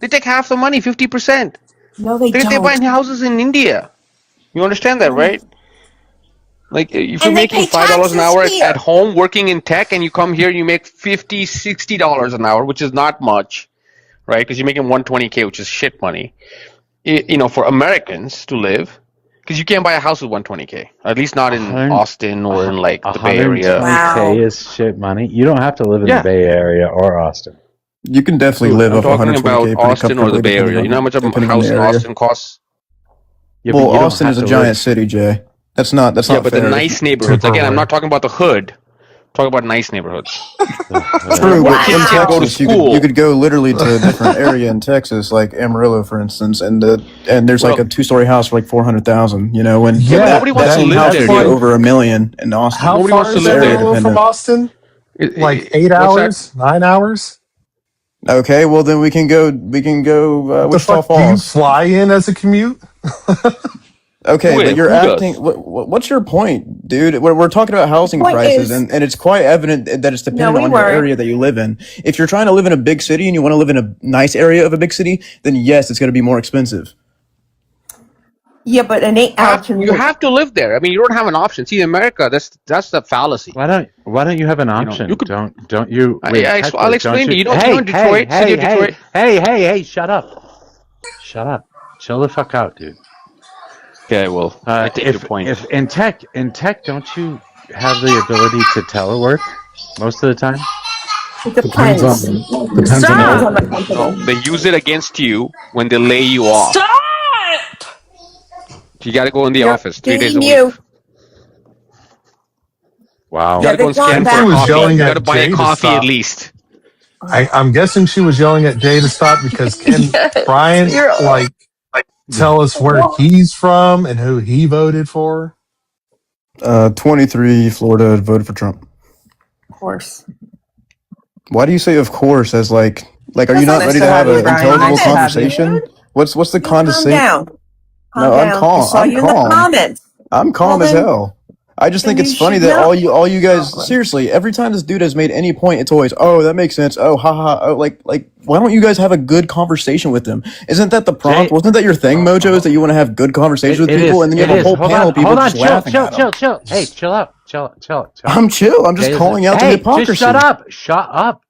Speaker 15: They take half the money, 50%.
Speaker 18: No, they
Speaker 15: They're
Speaker 18: don't.
Speaker 15: buying houses in India. You understand that, right? Like if you're
Speaker 18: And they
Speaker 15: making
Speaker 18: pay
Speaker 15: $5 an
Speaker 18: taxes
Speaker 15: hour at
Speaker 18: here.
Speaker 15: home working in tech, and you come here, you make $50, $60 an hour, which is not much, right? Because you're making 120K, which is shit money. For Americans to live, because you can't buy a house with 120K. At least not in
Speaker 1: 100,
Speaker 15: Austin or in like the Bay Area.
Speaker 1: 120K is shit money. You don't have to live in the
Speaker 15: Yeah.
Speaker 1: Bay Area or Austin.
Speaker 10: You can definitely
Speaker 15: Dude,
Speaker 10: live
Speaker 15: I'm
Speaker 10: off
Speaker 15: talking about
Speaker 10: 120K pretty
Speaker 15: Austin or the
Speaker 10: comfortably,
Speaker 15: Bay Area. You know how much a
Speaker 10: depending on the
Speaker 15: house in
Speaker 10: area.
Speaker 15: Austin costs?
Speaker 1: Yeah,
Speaker 10: Well,
Speaker 1: but you don't
Speaker 10: Austin
Speaker 1: have
Speaker 10: is a
Speaker 1: to
Speaker 10: giant
Speaker 1: live.
Speaker 10: city, Jay. That's not
Speaker 15: Yeah, but the
Speaker 10: fair.
Speaker 15: nice neighborhoods. Again, I'm not talking about the hood. I'm talking about nice neighborhoods.
Speaker 10: True,
Speaker 15: Where
Speaker 10: but
Speaker 15: kids
Speaker 10: in
Speaker 15: can go to
Speaker 10: Texas, you
Speaker 15: school.
Speaker 10: could go literally to a different area in Texas, like Amarillo, for instance, and there's like a 2-story house for like 400,000. You know, and
Speaker 15: Yeah, but nobody wants
Speaker 10: that
Speaker 15: to
Speaker 10: same
Speaker 15: live
Speaker 10: house
Speaker 15: there,
Speaker 10: would be
Speaker 15: dude.
Speaker 10: over $1 million in Austin.
Speaker 17: How
Speaker 15: Nobody
Speaker 17: far
Speaker 15: wants to
Speaker 17: is
Speaker 15: live there.
Speaker 17: Amarillo from Austin? Like 8
Speaker 15: What's that?
Speaker 17: hours, 9 hours.
Speaker 10: Okay, well then we can go
Speaker 17: What the
Speaker 10: Wichita
Speaker 17: fuck? Do you
Speaker 10: Falls.
Speaker 17: fly in as a commute?
Speaker 10: Okay, but you're
Speaker 15: Who
Speaker 10: acting.
Speaker 15: does?
Speaker 10: What's your point, dude? We're talking about housing
Speaker 18: Point
Speaker 10: prices,
Speaker 18: is,
Speaker 10: and it's quite evident that it's
Speaker 18: no,
Speaker 10: dependent
Speaker 18: we
Speaker 10: on your
Speaker 18: weren't.
Speaker 10: area that you live in. If you're trying to live in a big city and you want to live in a nice area of a big city, then yes, it's going to be more expensive.
Speaker 18: Yeah, but an 8-hour
Speaker 15: You
Speaker 18: commute.
Speaker 15: have to live there. I mean, you don't have an option. See, in America, that's the fallacy.
Speaker 1: Why don't you have an option?
Speaker 15: You could.
Speaker 1: Don't you? Wait,
Speaker 15: I'll
Speaker 1: Hector, don't
Speaker 15: explain to
Speaker 1: you?
Speaker 15: you. You know in Detroit, city of Detroit.
Speaker 1: Hey! Shut up! Chill the fuck out, dude.
Speaker 15: Okay, well, I take your point.
Speaker 1: If in tech, don't you have the ability to telework most of the time?
Speaker 18: It
Speaker 21: Depends
Speaker 18: depends.
Speaker 21: on
Speaker 18: Depends
Speaker 15: No,
Speaker 18: on the
Speaker 15: no,
Speaker 18: company.
Speaker 15: they use it against you when they lay you off.
Speaker 25: Stop!
Speaker 15: You got to go in the
Speaker 18: They're
Speaker 15: office 3 days a
Speaker 18: paying
Speaker 15: week.
Speaker 18: you.
Speaker 15: You
Speaker 1: Wow.
Speaker 15: got
Speaker 18: Yeah,
Speaker 15: to go
Speaker 18: they've
Speaker 15: and
Speaker 18: gone
Speaker 15: scan
Speaker 17: think
Speaker 15: for
Speaker 17: she
Speaker 15: a
Speaker 18: back
Speaker 17: was
Speaker 15: coffee.
Speaker 18: to.
Speaker 17: yelling
Speaker 15: You got to
Speaker 17: at
Speaker 15: buy a
Speaker 17: Jay to
Speaker 15: coffee at
Speaker 17: stop.
Speaker 15: least.
Speaker 17: I'm guessing she was yelling at Jay to stop because can
Speaker 25: Yes,
Speaker 17: Brian
Speaker 25: you're
Speaker 17: tell us where he's from and who he voted for?
Speaker 10: 23 Florida voted for Trump.
Speaker 18: Of course.
Speaker 10: Why do you say "of course" as like are you
Speaker 18: Because
Speaker 10: not
Speaker 18: I
Speaker 10: ready
Speaker 25: nice to
Speaker 10: to
Speaker 18: saw
Speaker 10: have
Speaker 25: have
Speaker 18: you
Speaker 25: you,
Speaker 10: an
Speaker 18: in the
Speaker 25: Brian.
Speaker 10: intelligible
Speaker 25: Nice to have
Speaker 18: comments,
Speaker 25: you.
Speaker 10: conversation?
Speaker 18: dude.
Speaker 10: What's the
Speaker 18: You calm
Speaker 10: condescend?
Speaker 18: down. Calm
Speaker 10: No, I'm
Speaker 18: down. I
Speaker 10: calm.
Speaker 18: saw
Speaker 10: I'm
Speaker 18: you in the
Speaker 10: calm.
Speaker 18: comments.
Speaker 10: I'm
Speaker 18: Well,
Speaker 10: calm as hell. I just think
Speaker 18: then
Speaker 10: it's
Speaker 18: you
Speaker 10: funny
Speaker 18: should
Speaker 10: that
Speaker 18: know.
Speaker 10: all you guys seriously every time this dude has made any point, it's always that makes sense. Oh haha. Oh, like why don't you guys have a good conversation with them? Isn't that the prompt?
Speaker 1: Jay,
Speaker 10: Wasn't that your thing, Mojo? Is that you want to have good conversations with
Speaker 1: it
Speaker 10: people,
Speaker 1: is.
Speaker 10: and then you
Speaker 1: It
Speaker 10: have a
Speaker 1: is.
Speaker 10: whole panel of people
Speaker 1: Hold on.
Speaker 10: just laughing at them.
Speaker 1: Chill. Hey, chill out. Chill.
Speaker 10: I'm chill. I'm just
Speaker 1: Jay is.
Speaker 10: calling out the
Speaker 1: Hey, just shut
Speaker 10: hypocrisy.
Speaker 1: up. Shut up.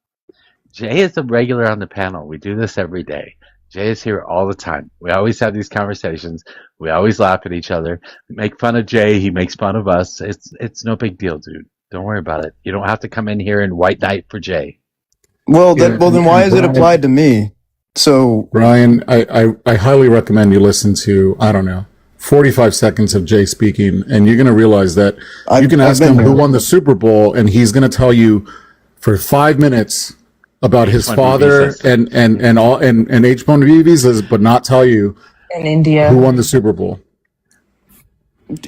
Speaker 1: Jay is a regular on the panel. We do this every day. Jay is here all the time. We always have these conversations. We always laugh at each other. We make fun of Jay. He makes fun of us. It's no big deal, dude. Don't worry about it. You don't have to come in here and white knight for Jay.
Speaker 10: Well, then why is it
Speaker 21: Brian,
Speaker 10: applied to me? So
Speaker 21: Brian, I highly recommend you listen to, I don't know, 45 seconds of Jay speaking, and you're going to realize that you can ask him who won the Super Bowl, and he's going to tell you for 5 minutes about his father and H-1B visas, but not tell you
Speaker 25: In India.
Speaker 21: who won the Super Bowl.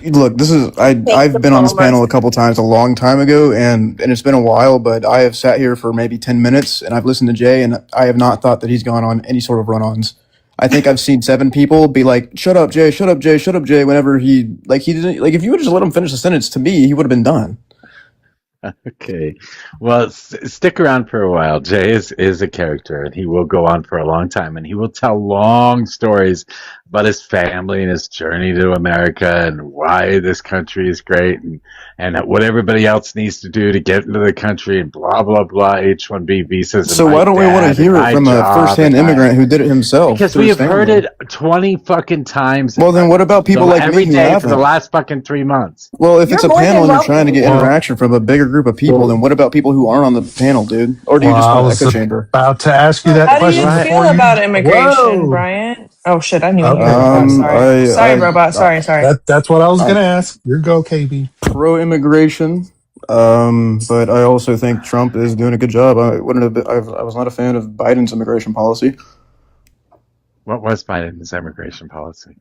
Speaker 10: look, I've been on this panel a couple times a long time ago, and it's been a while, but I have sat here for maybe 10 minutes, and I've listened to Jay, and I have not thought that he's gone on any sort of run-ons. I think I've seen 7 people be like, "Shut up, Jay! Shut up, Jay! Shut up, Jay!" Whenever he didn't if you would just let him finish the sentence, to me, he would have been done.
Speaker 1: Okay. Well, stick around for a while. Jay is a character, and he will go on for a long time, and he will tell long stories about his family and his journey to America and why this country is great and what everybody else needs to do to get into the country and blah, blah, blah, H-1B visas. And
Speaker 10: So why don't we want to hear it from a first-hand immigrant who did it himself?
Speaker 1: Because
Speaker 10: through
Speaker 1: we
Speaker 10: his
Speaker 1: have heard
Speaker 10: family?
Speaker 1: it 20 fucking times.
Speaker 10: Well, then what about people like
Speaker 1: every
Speaker 10: me who
Speaker 1: day for
Speaker 10: haven't?
Speaker 1: the last fucking 3 months?
Speaker 10: Well, if it's a
Speaker 18: You're more
Speaker 10: panel
Speaker 18: than
Speaker 10: and you're trying to get
Speaker 18: welcome.
Speaker 10: interaction from a bigger group of people, then what about people who aren't on the panel, dude? Or do you
Speaker 17: Well,
Speaker 10: just
Speaker 17: I
Speaker 10: want an
Speaker 17: was
Speaker 10: echo chamber?
Speaker 17: about to ask you that
Speaker 25: How do
Speaker 17: question
Speaker 25: you feel
Speaker 17: before you.
Speaker 25: about immigration,
Speaker 17: Whoa.
Speaker 25: Brian? Oh shit, I didn't even hear
Speaker 17: Okay.
Speaker 25: robot. Sorry. Sorry,
Speaker 10: I
Speaker 25: robot. Sorry.
Speaker 17: That's what I was going to ask. Your go, KB.
Speaker 10: pro-immigration, but I also think Trump is doing a good job. I wouldn't have been, I was not a fan of Biden's immigration policy.
Speaker 1: What was Biden's immigration policy?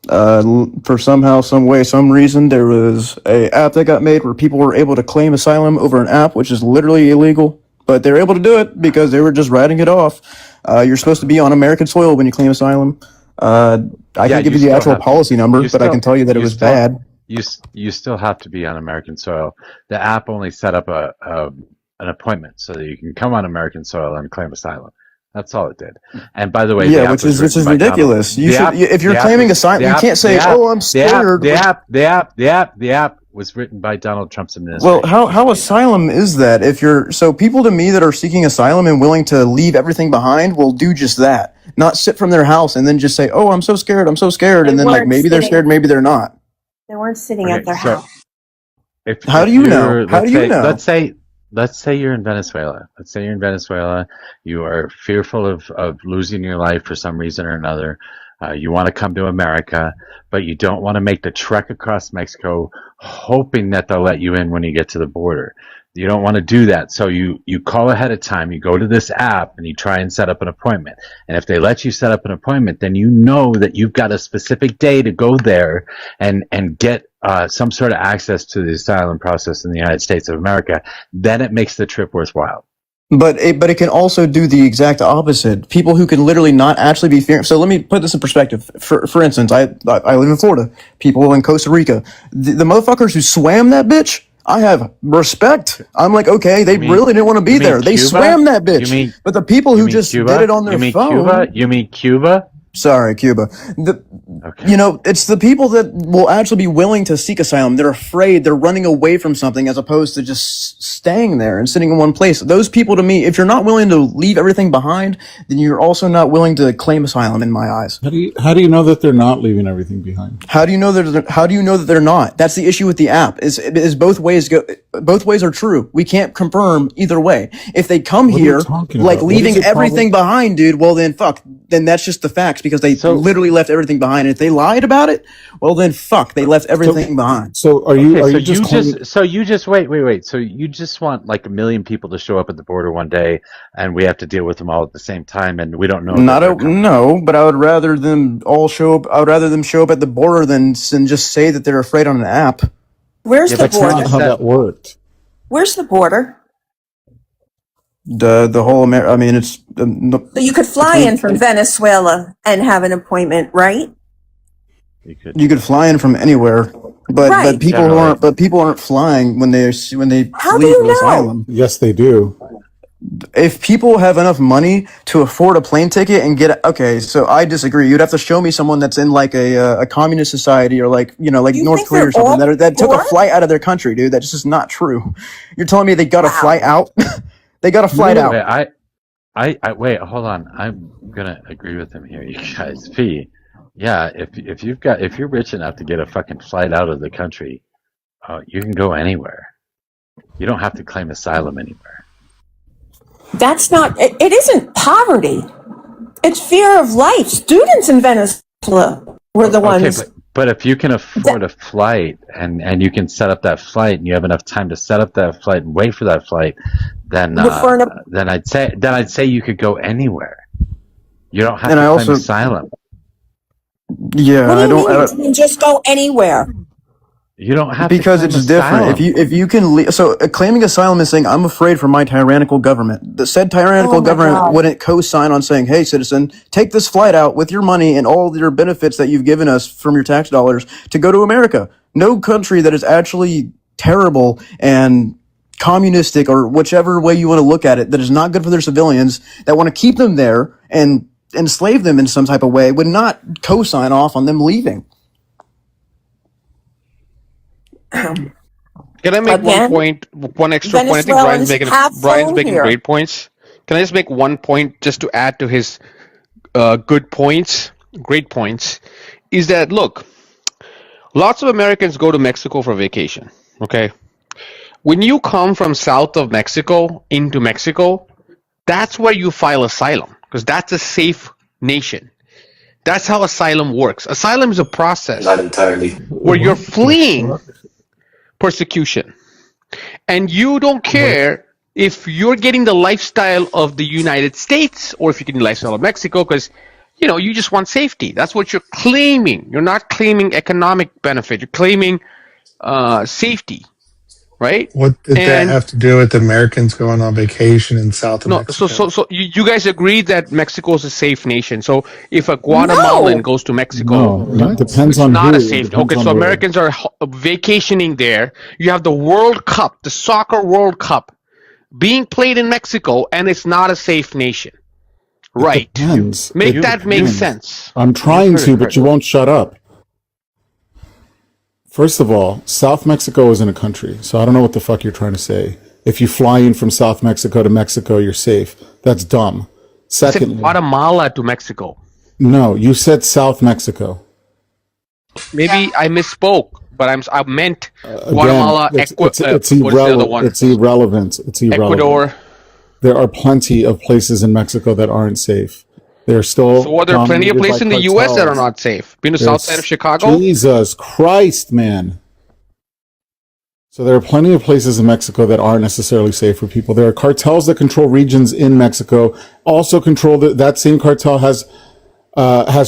Speaker 10: For somehow, some way, some reason, there was a app that got made where people were able to claim asylum over an app, which is literally illegal. But they were able to do it because they were just writing it off. You're supposed to be on American soil when you claim asylum. I can't give you the actual policy number, but I can tell you that it was bad.
Speaker 1: you still have to be on American soil. The app only set up an appointment so that you can come on American soil and claim asylum. That's all it did. And by the way,
Speaker 10: Yeah,
Speaker 1: the app was
Speaker 10: which
Speaker 1: written
Speaker 10: is
Speaker 1: by Donald.
Speaker 10: ridiculous. You should, if you're
Speaker 1: The app
Speaker 10: claiming
Speaker 1: was
Speaker 10: asylum,
Speaker 1: the
Speaker 10: you
Speaker 1: app
Speaker 10: can't
Speaker 1: the
Speaker 10: say,
Speaker 1: app
Speaker 10: "Oh, I'm
Speaker 1: the app
Speaker 10: scared."
Speaker 1: the app was written by Donald Trump's
Speaker 10: Well,
Speaker 1: administration.
Speaker 10: how asylum is that? If you're so people to me that are seeking asylum and willing to leave everything behind will do just that. Not sit from their house and then just say, "Oh, I'm so scared. I'm so scared,"
Speaker 18: They
Speaker 10: and then like
Speaker 18: weren't
Speaker 10: maybe they're
Speaker 18: sitting.
Speaker 10: scared, maybe they're not.
Speaker 18: They weren't sitting at
Speaker 1: Okay,
Speaker 18: their
Speaker 1: so
Speaker 18: house.
Speaker 10: How do
Speaker 1: if
Speaker 10: you know?
Speaker 1: you're
Speaker 10: How do you know?
Speaker 1: let's say you're in Venezuela. Let's say you're in Venezuela. You are fearful of losing your life for some reason or another. You want to come to America, but you don't want to make the trek across Mexico, hoping that they'll let you in when you get to the border. You don't want to do that. So you call ahead of time. You go to this app and you try and set up an appointment. And if they let you set up an appointment, then you know that you've got a specific day to go there and get some sort of access to the asylum process in the United States of America. Then it makes the trip worthwhile.
Speaker 10: But it can also do the exact opposite. People who can literally not actually be fearing. So let me put this in perspective. For instance, I live in Florida. People in Costa Rica, the motherfuckers who swam that bitch, I have respect. I'm like, okay, they really didn't want to be there. They swam that bitch. But the people who just did it on their phone.
Speaker 1: You mean Cuba?
Speaker 10: Sorry, Cuba. You know, it's the people that will actually be willing to seek asylum. They're afraid. They're running away from something as opposed to just staying there and sitting in one place. Those people, to me, if you're not willing to leave everything behind, then you're also not willing to claim asylum in my eyes.
Speaker 21: How do you know that they're not leaving everything behind?
Speaker 10: How do you know that they're not? That's the issue with the app. Is both ways are true. We can't confirm either way. If they come here like leaving everything behind, dude, well then fuck. Then that's just the facts because they literally left everything behind. And if they lied about it, well then fuck, they left everything behind.
Speaker 21: So
Speaker 1: So you just wait. So you just want like 1 million people to show up at the border one day, and we have to deal with them all at the same time, and we don't know.
Speaker 10: No, but I would rather them all show up. I would rather them show up at the border than just say that they're afraid on an app.
Speaker 18: Where's the
Speaker 21: that's
Speaker 18: border?
Speaker 21: not how that worked.
Speaker 18: Where's the border?
Speaker 10: The whole I mean, it's
Speaker 18: So you could fly in from Venezuela and have an appointment, right?
Speaker 10: you could fly in from anywhere, but
Speaker 18: Right.
Speaker 10: people aren't flying when they
Speaker 18: How do
Speaker 10: flee
Speaker 18: you
Speaker 10: for
Speaker 18: know?
Speaker 10: asylum.
Speaker 21: Yes, they do.
Speaker 10: If people have enough money to afford a plane ticket and okay, so I disagree. You'd have to show me someone that's in like a communist society or like like
Speaker 18: You
Speaker 10: North
Speaker 18: think
Speaker 10: Korea or
Speaker 18: they're
Speaker 10: something
Speaker 18: all
Speaker 10: that took a
Speaker 18: poor?
Speaker 10: flight out of their country, dude. That's just not true. You're telling me they got a flight out? They got a flight out.
Speaker 1: Wait, wait, hold on. I'm gonna agree with him here, you guys. P, yeah, if you're rich enough to get a fucking flight out of the country, you can go anywhere. You don't have to claim asylum anywhere.
Speaker 18: That's not, it isn't poverty. It's fear of life. Students in Venezuela were the ones.
Speaker 1: But if you can afford a flight and you can set up that flight and you have enough time to set up that flight and wait for that flight, then I'd say you could go anywhere. You don't have to claim asylum.
Speaker 10: Yeah,
Speaker 18: What do you mean? Just go anywhere.
Speaker 1: You don't have
Speaker 10: because
Speaker 1: to claim
Speaker 10: it's different.
Speaker 1: asylum.
Speaker 10: If you can claiming asylum is saying I'm afraid for my tyrannical government. The said tyrannical government wouldn't co-sign on saying, "Hey, citizen, take this flight out with your money and all your benefits that you've given us from your tax dollars to go to America." No country that is actually terrible and communistic or whichever way you want to look at it that is not good for their civilians that want to keep them there and enslave them in some type of way would not co-sign off on them leaving.
Speaker 15: Can I make one extra point? I think Brian's making great points. Can I just make one point just to add to his great points? Is that, look, lots of Americans go to Mexico for vacation, okay? When you come from south of Mexico into Mexico, that's where you file asylum because that's a safe nation. That's how asylum works. Asylum is a process.
Speaker 5: Not entirely.
Speaker 15: Where you're fleeing persecution. And you don't care if you're getting the lifestyle of the United States or if you're getting the lifestyle of Mexico because, you just want safety. That's what you're claiming. You're not claiming economic benefit. You're claiming safety. right?
Speaker 17: What did that
Speaker 15: And
Speaker 17: have to do with Americans going on vacation in South
Speaker 15: no,
Speaker 17: Mexico?
Speaker 15: so you guys agree that Mexico is a safe nation. So if a Guatemalan goes to Mexico,
Speaker 21: No, it depends
Speaker 15: it's
Speaker 21: on
Speaker 15: not a
Speaker 21: who. It
Speaker 15: safe.
Speaker 21: depends
Speaker 15: Okay,
Speaker 21: on
Speaker 15: so
Speaker 21: where.
Speaker 15: Americans are vacationing there. You have the World Cup, the soccer World Cup, being played in Mexico, and it's not a safe nation. Right.
Speaker 21: Depends.
Speaker 15: Make
Speaker 21: It
Speaker 15: that make
Speaker 21: depends.
Speaker 15: sense.
Speaker 21: I'm trying to, but you won't shut up. First of all, South Mexico isn't a country, so I don't know what the fuck you're trying to say. If you fly in from South Mexico to Mexico, you're safe. That's dumb.
Speaker 15: I said
Speaker 21: Secondly,
Speaker 15: Guatemala to Mexico.
Speaker 21: no, you said South Mexico.
Speaker 15: Maybe I misspoke, but I meant
Speaker 21: Again,
Speaker 15: Guatemala.
Speaker 21: it's
Speaker 15: What is the other one?
Speaker 21: It's irrelevant. It's irrelevant.
Speaker 15: Ecuador.
Speaker 21: There are plenty of places in Mexico that aren't safe. They're still.
Speaker 15: So are there plenty of places in the U.S. that are not safe? Been to south side of Chicago?
Speaker 21: Jesus Christ, man. So there are plenty of places in Mexico that aren't necessarily safe for people. There are cartels that control regions in Mexico. Also control that same cartel has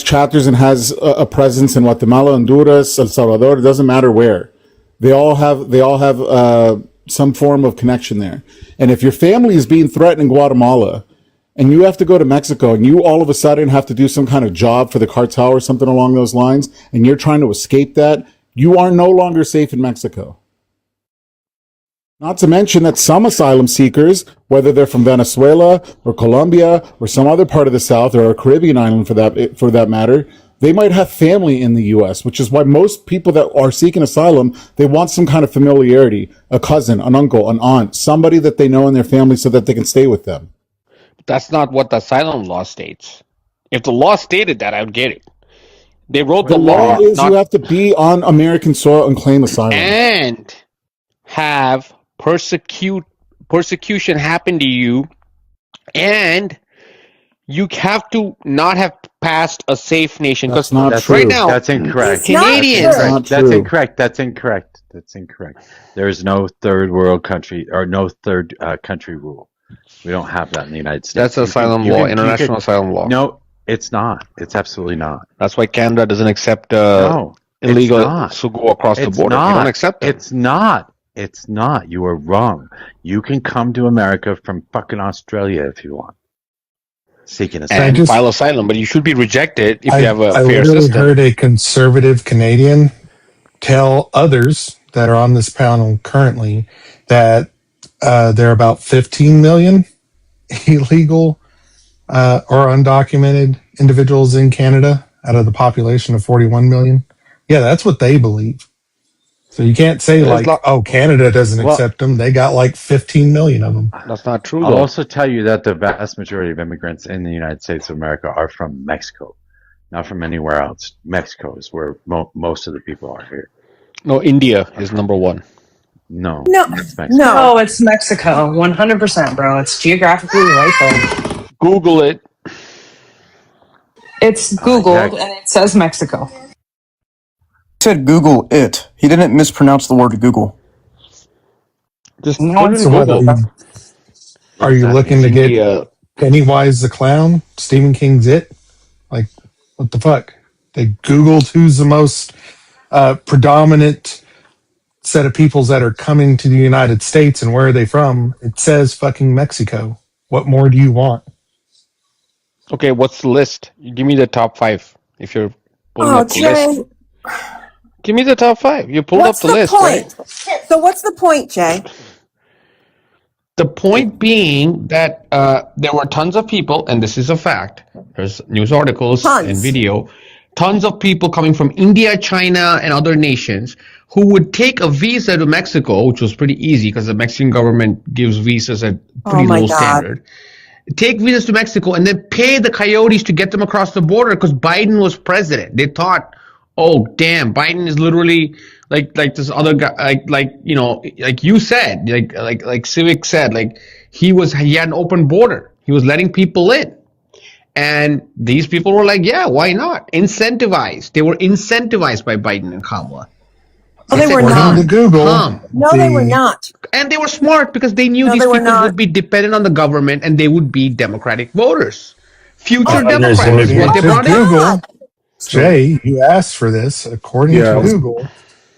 Speaker 21: chapters and has a presence in Guatemala, Honduras, El Salvador. It doesn't matter where. They all have some form of connection there. And if your family is being threatened in Guatemala, and you have to go to Mexico, and you all of a sudden have to do some kind of job for the cartel or something along those lines, and you're trying to escape that, you are no longer safe in Mexico. Not to mention that some asylum seekers, whether they're from Venezuela or Colombia or some other part of the South or a Caribbean island for that matter, they might have family in the U.S., which is why most people that are seeking asylum, they want some kind of familiarity, a cousin, an uncle, an aunt, somebody that they know in their family so that they can stay with them.
Speaker 15: That's not what the asylum law states. If the law stated that, I would get it. They wrote
Speaker 21: The law is you have to be on American soil and claim asylum.
Speaker 15: And have persecution happen to you, and you have to not have passed a safe nation.
Speaker 21: That's not true.
Speaker 15: Right now,
Speaker 1: that's incorrect.
Speaker 15: Canadians.
Speaker 21: That's
Speaker 1: incorrect. That's incorrect. That's incorrect. There is no third world country or no third country rule. We don't have that in the United States.
Speaker 15: That's asylum law, international asylum law.
Speaker 1: No, it's not. It's absolutely not.
Speaker 15: That's why Canada doesn't accept illegal to go across the border. They don't accept them.
Speaker 1: It's not. It's not. You are wrong. You can come to America from fucking Australia if you want. Seeking asylum.
Speaker 15: And file asylum, but you should be rejected if you have a fair
Speaker 17: literally
Speaker 15: system.
Speaker 17: heard a conservative Canadian tell others that are on this panel currently that there are about 15 million illegal or undocumented individuals in Canada out of the population of 41 million. Yeah, that's what they believe. So you can't say Canada doesn't accept them. They got like 15 million of them.
Speaker 15: That's not true,
Speaker 1: I'll
Speaker 15: though.
Speaker 1: also tell you that the vast majority of immigrants in the United States of America are from Mexico, not from anywhere else. Mexico is where most of the people are here.
Speaker 15: No, India is number one.
Speaker 1: No,
Speaker 16: it's Mexico. No, it's Mexico. 100%, bro. It's geographically right there.
Speaker 15: Google it.
Speaker 16: It's Googled, and it says Mexico.
Speaker 10: He said Google it. He didn't mispronounce the word Google.
Speaker 15: Just
Speaker 17: are you looking to get Pennywise the Clown? Stephen King's It? Like, what the fuck? They Googled who's the most predominant set of peoples that are coming to the United States and where are they from? It says fucking Mexico. What more do you want?
Speaker 15: Okay, what's the list? Give me the top 5 if you're pulling up the list. Give me the top 5. You pulled up the list, right?
Speaker 18: So what's the point, Jay?
Speaker 15: The point being that there were tons of people, and this is a fact. There's news articles and video. Tons of people coming from India, China, and other nations who would take a visa to Mexico, which was pretty easy because the Mexican government gives visas at pretty low standard. Take visas to Mexico and then pay the coyotes to get them across the border because Biden was president. They thought, oh damn, Biden is literally like this other guy, like you said, like Civic said, like he had an open border. He was letting people in. And these people were like, yeah, why not? Incentivized. They were incentivized by Biden and Kamala.
Speaker 18: Oh, they were not.
Speaker 17: No,
Speaker 18: they were not.
Speaker 15: And they were smart because they knew these people would be dependent on the government and they would be Democratic voters. Future Democrats. What they brought in.
Speaker 17: Jay, you asked for this. According to Google,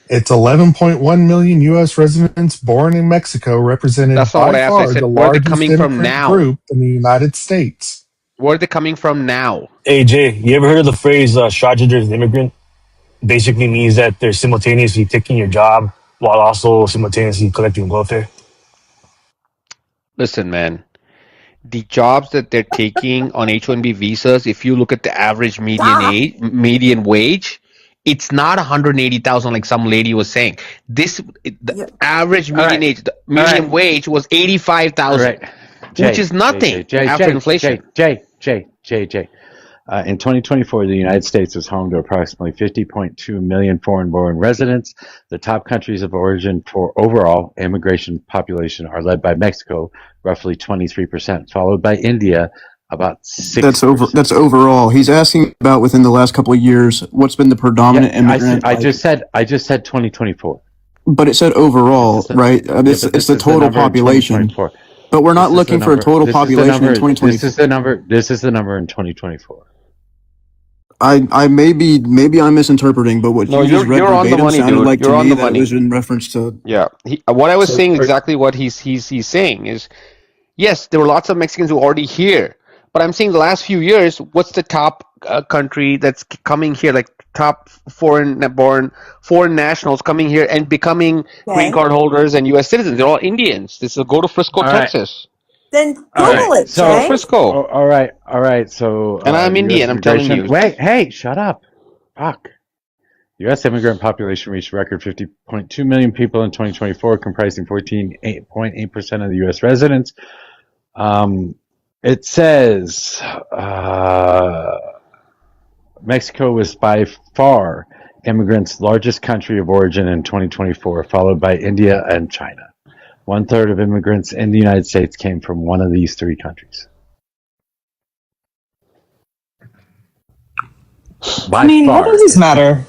Speaker 17: It's 11.1 million U.S. residents born in Mexico, represented
Speaker 15: That's not what
Speaker 17: by
Speaker 15: I asked. I
Speaker 17: far the
Speaker 15: said, where are they
Speaker 17: largest
Speaker 15: coming from
Speaker 17: immigrant
Speaker 15: now?
Speaker 17: group in the United States.
Speaker 15: Where are they coming from now?
Speaker 5: Hey Jay, you ever heard of the phrase "shortage of immigrant"? Basically means that they're simultaneously taking your job while also simultaneously collecting welfare.
Speaker 15: Listen, man. The jobs that they're taking on H-1B visas, if you look at the average median wage, it's not 180,000 like some lady was saying. The average median age, the median wage was 85,000, which is nothing after inflation.
Speaker 1: Jay. In 2024, the United States was home to approximately 50.2 million foreign-born residents. The top countries of origin for overall immigration population are led by Mexico, roughly 23%, followed by India, about 6%.
Speaker 10: That's overall. He's asking about within the last couple of years. What's been the predominant immigrant?
Speaker 1: I just said 2024.
Speaker 10: But it said overall, right? It's the total population. But we're not looking for a total population in 2024.
Speaker 1: This is the number in 2024.
Speaker 10: I maybe I'm misinterpreting, but what you just read
Speaker 15: you're on the
Speaker 10: verbatim
Speaker 15: money,
Speaker 10: sounded
Speaker 15: dude.
Speaker 10: like
Speaker 15: You're
Speaker 10: to
Speaker 15: on
Speaker 10: me
Speaker 15: the
Speaker 10: that
Speaker 15: money.
Speaker 10: it was in reference to.
Speaker 15: Yeah, what I was saying exactly what he's saying is, yes, there were lots of Mexicans who are already here, but I'm saying the last few years, what's the top country that's coming here, like top foreign nationals coming here and becoming green card holders and U.S. citizens? They're all Indians. This will go to Frisco, Texas.
Speaker 18: Then
Speaker 1: All right.
Speaker 18: Google it,
Speaker 1: So,
Speaker 15: Go to
Speaker 18: Jay.
Speaker 15: Frisco.
Speaker 1: all right. So,
Speaker 15: And I'm
Speaker 1: the U.S.
Speaker 15: Indian, I'm telling
Speaker 1: immigration.
Speaker 15: you.
Speaker 1: Wait, hey, shut up. Fuck. U.S. immigrant population reached a record 50.2 million people in 2024, comprising 14.8% of the U.S. residents. It says Mexico was by far immigrants' largest country of origin in 2024, followed by India and China. 1/3 of immigrants in the United States came from one of these three countries.
Speaker 16: I mean, what does this matter?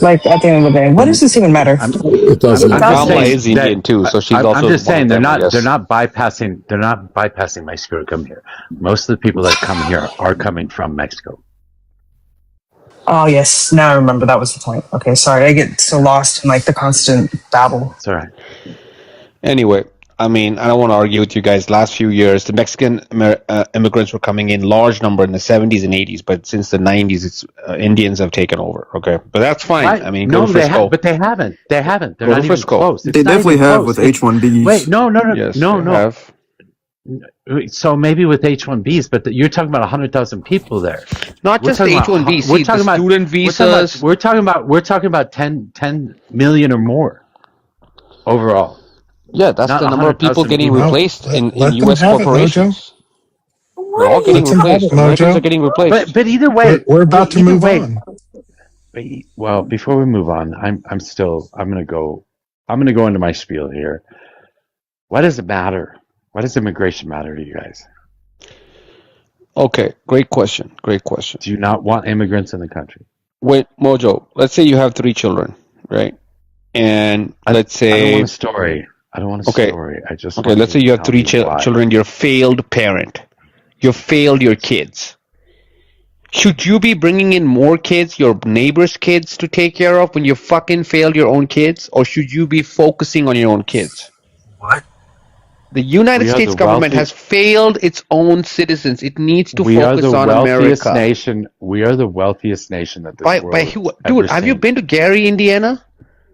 Speaker 16: Like, at the end of the day, what does this even matter?
Speaker 21: It doesn't.
Speaker 15: Kamala is Indian too, so she's also.
Speaker 1: I'm just saying
Speaker 15: they're not
Speaker 1: bypassing Mexico to come here. Most of the people that come here are coming from Mexico.
Speaker 16: Oh, yes. Now I remember that was the point. Okay, sorry. I get so lost in, like, the constant babble.
Speaker 1: It's all right.
Speaker 15: Anyway, I mean, I don't want to argue with you guys. Last few years, the Mexican immigrants were coming in large number in the 70s and 80s, but since the 90s, it's Indians have taken over. Okay, but that's fine.
Speaker 1: Right.
Speaker 15: I mean, go to Frisco.
Speaker 1: But they haven't. They're
Speaker 15: Go
Speaker 1: not
Speaker 15: to
Speaker 1: even
Speaker 15: Frisco.
Speaker 1: close.
Speaker 10: They definitely have with H-1Bs.
Speaker 1: Wait, no.
Speaker 15: Yes, they have.
Speaker 1: So maybe with H-1Bs, but you're talking about 100,000 people there.
Speaker 15: Not just the H-1Bs.
Speaker 1: We're talking about
Speaker 15: student visas.
Speaker 1: We're talking about 10 million or more overall.
Speaker 15: Yeah, that's the number of people getting replaced in U.S.
Speaker 17: have
Speaker 15: corporations. They're all getting replaced. Americans are getting replaced.
Speaker 1: But either way,
Speaker 17: we're about to move on.
Speaker 1: Well, before we move on, I'm gonna go into my spiel here. What does it matter? What does immigration matter to you guys?
Speaker 15: Okay, great question.
Speaker 1: Do you not want immigrants in the country?
Speaker 15: Wait, Mojo, let's say you have 3 children, right? And let's say...
Speaker 1: I don't want a story. I just
Speaker 15: Okay, let's say you have 3 children, you're a failed parent. You failed your kids. Should you be bringing in more kids, your neighbor's kids, to take care of when you fucking failed your own kids? Or should you be focusing on your own kids?
Speaker 5: What?
Speaker 15: The United States government has failed its own citizens. It needs to focus on America.
Speaker 1: We are the wealthiest nation that this world
Speaker 15: by who? Dude, have you been to Gary, Indiana?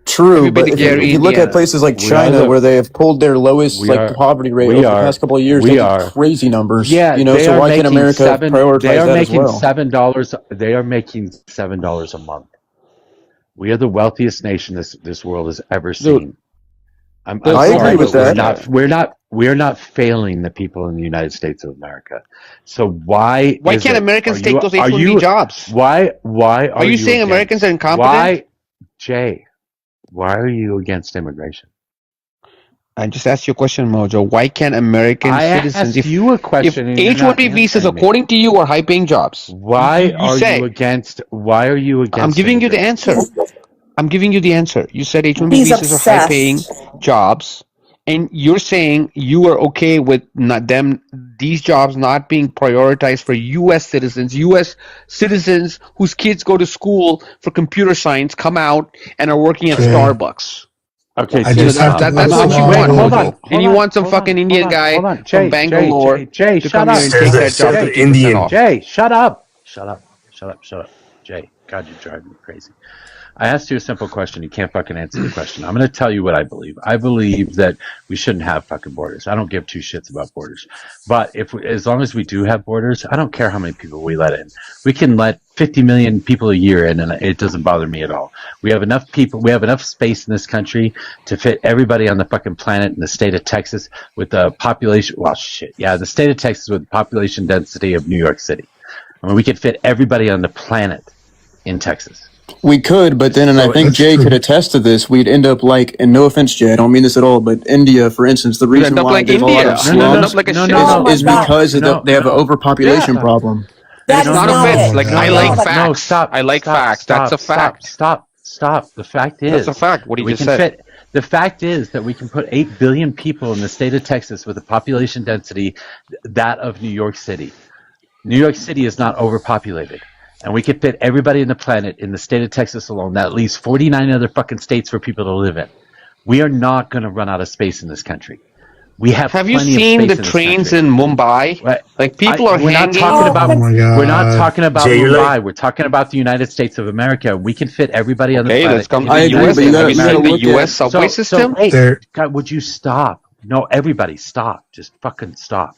Speaker 10: True, but if you look at places like China, where they have pulled their lowest poverty rate over the past couple of years, they get crazy numbers.
Speaker 1: Yeah,
Speaker 10: so why can't America prioritize that as well?
Speaker 1: $7. They are making $7 a month. We are the wealthiest nation this world has ever seen.
Speaker 10: I agree with that.
Speaker 1: We're not failing the people in the United States of America. So why
Speaker 15: can't Americans take those H-1B jobs?
Speaker 1: Why
Speaker 15: are you saying Americans are incompetent?
Speaker 1: Jay, why are you against immigration?
Speaker 15: I just asked you a question, Mojo. Why can't American citizens?
Speaker 1: If
Speaker 15: H-1B visas, according to you, are high-paying jobs.
Speaker 1: Why are you against?
Speaker 15: I'm giving you the answer. You said H-1B visas are high-paying jobs, And you're saying you are okay with these jobs not being prioritized for U.S. citizens whose kids go to school for computer science, come out and are working at
Speaker 17: Jay,
Speaker 15: Starbucks.
Speaker 1: Okay,
Speaker 17: I
Speaker 1: Jay,
Speaker 17: just have
Speaker 1: stop.
Speaker 17: to.
Speaker 15: That's
Speaker 17: Let's
Speaker 15: what you
Speaker 1: Wait,
Speaker 15: want,
Speaker 1: hold
Speaker 17: slide.
Speaker 1: on,
Speaker 15: Mojo. And
Speaker 1: hold
Speaker 15: you
Speaker 1: on,
Speaker 15: want some
Speaker 1: hold on,
Speaker 15: fucking
Speaker 1: hold
Speaker 15: Indian
Speaker 1: on,
Speaker 15: guy
Speaker 1: hold on.
Speaker 15: from Bangalore
Speaker 1: Jay,
Speaker 15: to come
Speaker 1: shut
Speaker 15: here
Speaker 1: up.
Speaker 15: and
Speaker 5: Says
Speaker 15: take
Speaker 5: the
Speaker 15: that job
Speaker 5: says
Speaker 15: for
Speaker 5: the
Speaker 15: 50%
Speaker 5: Indian.
Speaker 15: off.
Speaker 1: Jay, shut up. Shut up. Shut up. Shut up. Jay, God, you're driving me crazy. I asked you a simple question. You can't fucking answer the question. I'm going to tell you what I believe. I believe that we shouldn't have fucking borders. I don't give two shits about borders. But as long as we do have borders, I don't care how many people we let in. We can let 50 million people a year in, and it doesn't bother me at all. We have enough people. We have enough space in this country to fit everybody on the fucking planet in the state of Texas with the population. Well, shit. Yeah, the state of Texas with the population density of New York City. I mean, we could fit everybody on the planet in Texas.
Speaker 10: We could, but then, and I
Speaker 1: So
Speaker 10: think
Speaker 17: That's
Speaker 10: Jay could
Speaker 17: true.
Speaker 10: attest to this, we'd end up like, and no offense, Jay, I don't mean this at all, but India, for instance, the
Speaker 15: You'd end
Speaker 10: reason
Speaker 15: up
Speaker 10: why
Speaker 15: like
Speaker 10: there's a lot of
Speaker 15: India. You'd end up
Speaker 10: slums
Speaker 15: like a
Speaker 18: Oh
Speaker 15: shithole.
Speaker 18: my
Speaker 10: is
Speaker 18: God.
Speaker 10: because of they have an
Speaker 1: Yeah.
Speaker 10: overpopulation problem.
Speaker 15: And
Speaker 18: That
Speaker 15: it's
Speaker 18: is
Speaker 15: not
Speaker 18: not
Speaker 15: offense.
Speaker 18: it.
Speaker 17: Oh
Speaker 15: Like,
Speaker 17: my
Speaker 15: I
Speaker 18: You know
Speaker 15: like
Speaker 17: god.
Speaker 18: what?
Speaker 1: No,
Speaker 15: facts. I like facts. That's a fact.
Speaker 1: stop. The fact
Speaker 15: That's a
Speaker 1: is
Speaker 15: fact. What
Speaker 1: that
Speaker 15: he
Speaker 1: we
Speaker 15: just
Speaker 1: can
Speaker 15: said.
Speaker 1: fit. The fact is that we can put 8 billion people in the state of Texas with a population density that of New York City. New York City is not overpopulated. And we could fit everybody in the planet in the state of Texas alone. That leaves 49 other fucking states for people to live in. We are not going to run out of space in this country. We have
Speaker 15: Have you
Speaker 1: plenty of
Speaker 15: seen the
Speaker 1: space in this
Speaker 15: trains
Speaker 1: country.
Speaker 15: in Mumbai?
Speaker 1: Right?
Speaker 15: Like, people are
Speaker 1: We're not
Speaker 15: hanging.
Speaker 1: talking
Speaker 18: Oh,
Speaker 17: Oh
Speaker 1: about.
Speaker 17: my
Speaker 1: We're not
Speaker 17: god.
Speaker 1: talking about
Speaker 5: Jay, you're like
Speaker 1: Mumbai. We're talking about the United States of America. We can fit everybody on the
Speaker 15: Okay, let's
Speaker 1: planet
Speaker 15: come
Speaker 1: in
Speaker 15: to
Speaker 10: I
Speaker 1: the
Speaker 15: the
Speaker 10: agree,
Speaker 1: United
Speaker 15: U.S.
Speaker 10: but
Speaker 15: then.
Speaker 1: States of
Speaker 15: Have you
Speaker 10: you got to
Speaker 15: seen the
Speaker 1: America.
Speaker 10: look
Speaker 15: U.S.
Speaker 10: at,
Speaker 15: subway
Speaker 1: So
Speaker 15: system?
Speaker 1: wait,
Speaker 17: There.
Speaker 1: God, would you stop? No, everybody stop. Just fucking stop.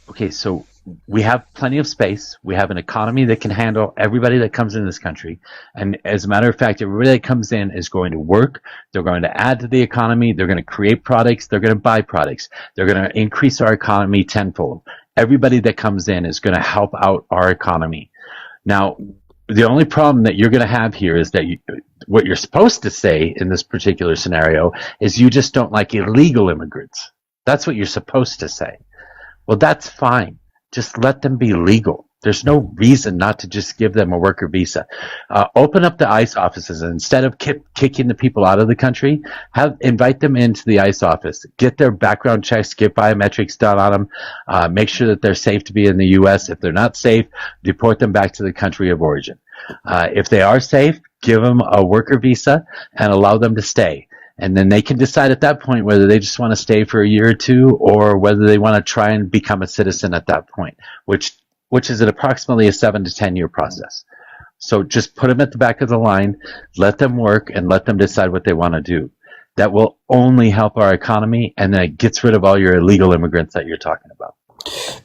Speaker 1: Okay, so we have plenty of space. We have an economy that can handle everybody that comes in this country. And as a matter of fact, everybody that comes in is going to work. They're going to add to the economy. They're going to create products. They're going to buy products. They're going to increase our economy tenfold. Everybody that comes in is going to help out our economy. Now, the only problem that you're going to have here is that what you're supposed to say in this particular scenario is you just don't like illegal immigrants. That's what you're supposed to say. Well, that's fine. Just let them be legal. There's no reason not to just give them a worker visa. Open up the ICE offices, and instead of kicking the people out of the country, invite them into the ICE office. Get their background checks, get biometrics done on them. Make sure that they're safe to be in the U.S. If they're not safe, deport them back to the country of origin. If they are safe, give them a worker visa and allow them to stay. And then they can decide at that point whether they just want to stay for a year or two or whether they want to try and become a citizen at that point, which is at approximately a 7 to 10 year process. So just put them at the back of the line, let them work, and let them decide what they want to do. That will only help our economy, and then it gets rid of all your illegal immigrants that you're talking about.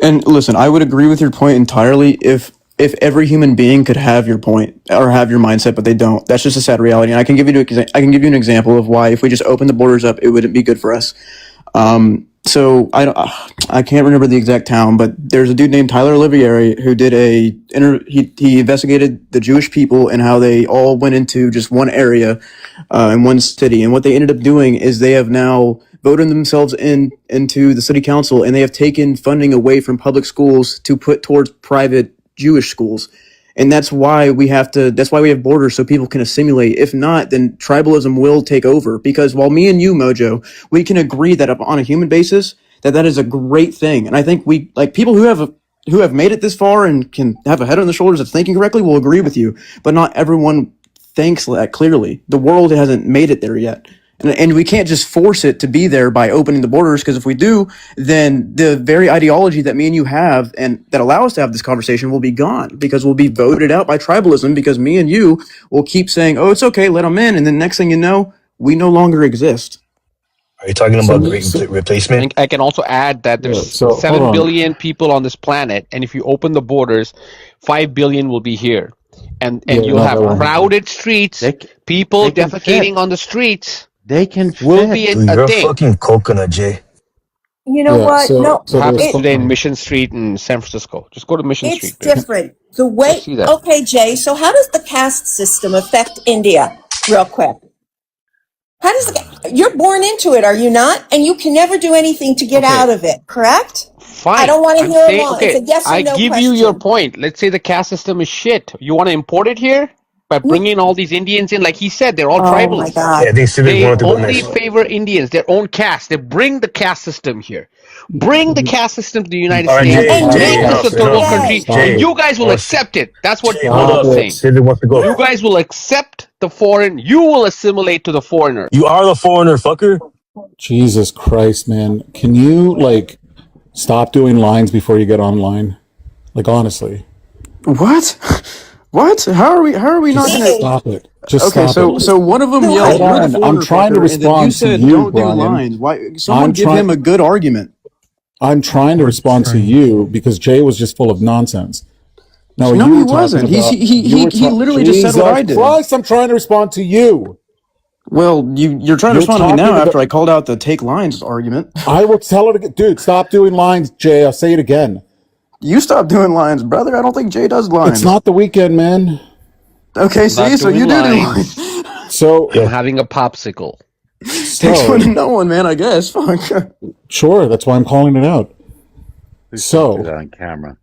Speaker 10: and listen, I would agree with your point entirely if every human being could have your point or have your mindset, but they don't. That's just a sad reality. And I can give you an example of why if we just open the borders up, it wouldn't be good for us. So I can't remember the exact town, but there's a dude named Tyler Olivieri who did he investigated the Jewish people and how they all went into just one area, in one city. And what they ended up doing is they have now voted themselves into the city council, and they have taken funding away from public schools to put towards private Jewish schools. And that's why we have borders so people can assimilate. If not, then tribalism will take over. Because while me and you, Mojo, we can agree that on a human basis, that is a great thing. And I think we, like, people who have made it this far and can have a head on the shoulders of thinking correctly will agree with you. But not everyone thinks that clearly. The world hasn't made it there yet. And we can't just force it to be there by opening the borders, because if we do, then the very ideology that me and you have and that allow us to have this conversation will be gone, because we'll be voted out by tribalism, because me and you will keep saying, oh, it's okay, let them in. And then next thing you know, we no longer exist.
Speaker 5: Are you talking about great replacement?
Speaker 15: And I can also add that there's
Speaker 21: So hold
Speaker 15: 7
Speaker 21: on.
Speaker 15: billion people on this planet, and if you open the borders, 5 billion will be here. And
Speaker 21: Yeah,
Speaker 15: you'll
Speaker 21: no,
Speaker 15: have
Speaker 21: that won't happen.
Speaker 15: crowded streets, people
Speaker 1: They can
Speaker 15: defecating
Speaker 1: fit.
Speaker 15: on the streets.
Speaker 1: They can
Speaker 15: Will
Speaker 1: fit.
Speaker 15: be
Speaker 5: Dude,
Speaker 15: a
Speaker 5: you're a
Speaker 15: thing.
Speaker 5: fucking coconut, Jay.
Speaker 18: You know
Speaker 21: Yeah,
Speaker 18: what? No,
Speaker 15: It happens
Speaker 21: there's
Speaker 15: today in Mission Street in San Francisco. Just go to Mission
Speaker 18: it's
Speaker 15: Street, baby.
Speaker 18: different. The
Speaker 15: You'll
Speaker 18: way,
Speaker 15: see that.
Speaker 18: okay, Jay, so how does the caste system affect India, real quick? How does you're born into it, are you not? And you can never do anything to get
Speaker 15: Okay,
Speaker 18: out of it, correct? I
Speaker 15: fine.
Speaker 18: don't want to
Speaker 15: I'm
Speaker 18: hear them
Speaker 15: saying,
Speaker 18: all. It's
Speaker 15: okay,
Speaker 18: a yes or
Speaker 15: I
Speaker 18: no
Speaker 15: give you your
Speaker 18: question.
Speaker 15: point. Let's say the caste system is shit. You want to import it here? by bringing all these Indians in. Like he said, they're all
Speaker 18: Oh my
Speaker 15: tribalists.
Speaker 5: Yeah,
Speaker 18: God.
Speaker 5: I think Civic
Speaker 15: They
Speaker 5: wanted to go
Speaker 15: only
Speaker 5: next.
Speaker 15: favor Indians, their own caste. They bring the caste system here. Bring the caste system to the United
Speaker 5: All right,
Speaker 15: States.
Speaker 5: Jay,
Speaker 18: And
Speaker 5: Jay,
Speaker 15: Make
Speaker 18: you,
Speaker 15: this
Speaker 5: enough,
Speaker 15: a third world
Speaker 5: enough.
Speaker 15: country,
Speaker 18: Jay,
Speaker 15: and
Speaker 5: Jay,
Speaker 15: you guys will accept it. That's what
Speaker 5: Jay, hold
Speaker 15: Mojo
Speaker 5: up.
Speaker 15: is saying.
Speaker 5: Civic wants to go.
Speaker 15: You guys will accept the foreign. You will assimilate to the foreigner.
Speaker 5: You are the foreigner, fucker.
Speaker 21: Jesus Christ, man. Can you, like, stop doing lines before you get online? Like, honestly.
Speaker 10: What? What? How are we not
Speaker 21: Just
Speaker 10: gonna?
Speaker 21: stop it. Just
Speaker 10: Okay,
Speaker 21: stop it.
Speaker 10: so one of them
Speaker 21: Hold
Speaker 10: yelled, "You're the
Speaker 21: on. I'm
Speaker 10: foreigner
Speaker 21: trying to
Speaker 10: fucker," and then you
Speaker 21: respond to
Speaker 10: said,
Speaker 21: you,
Speaker 10: "Don't do
Speaker 21: Brian.
Speaker 10: lines." Why? Someone
Speaker 21: I'm
Speaker 10: give
Speaker 21: trying.
Speaker 10: him a good argument.
Speaker 21: I'm trying to respond to you because Jay was just full of nonsense. No,
Speaker 10: No,
Speaker 21: you
Speaker 10: he
Speaker 21: were talking
Speaker 10: wasn't.
Speaker 21: about.
Speaker 10: He literally just said what
Speaker 21: Jesus
Speaker 10: I did.
Speaker 21: Christ! I'm trying to respond to you.
Speaker 10: Well, you're trying to
Speaker 21: You're
Speaker 10: respond to me now
Speaker 21: talking
Speaker 10: after
Speaker 21: about.
Speaker 10: I called out the take lines argument.
Speaker 21: I will tell it again, dude. Stop doing lines, Jay. I'll say it again.
Speaker 10: You stop doing lines, brother. I don't think Jay does
Speaker 21: It's
Speaker 10: lines.
Speaker 21: not the weekend, man.
Speaker 10: Okay,
Speaker 15: I'm
Speaker 10: see,
Speaker 15: not
Speaker 10: so
Speaker 15: doing
Speaker 10: you do lines.
Speaker 15: lines.
Speaker 21: So,
Speaker 15: I'm having a popsicle.
Speaker 10: Thanks for
Speaker 21: so
Speaker 10: knowing, man. I guess. Fuck.
Speaker 21: sure. That's why I'm calling it out.
Speaker 1: Please don't do
Speaker 21: So,
Speaker 1: that on camera.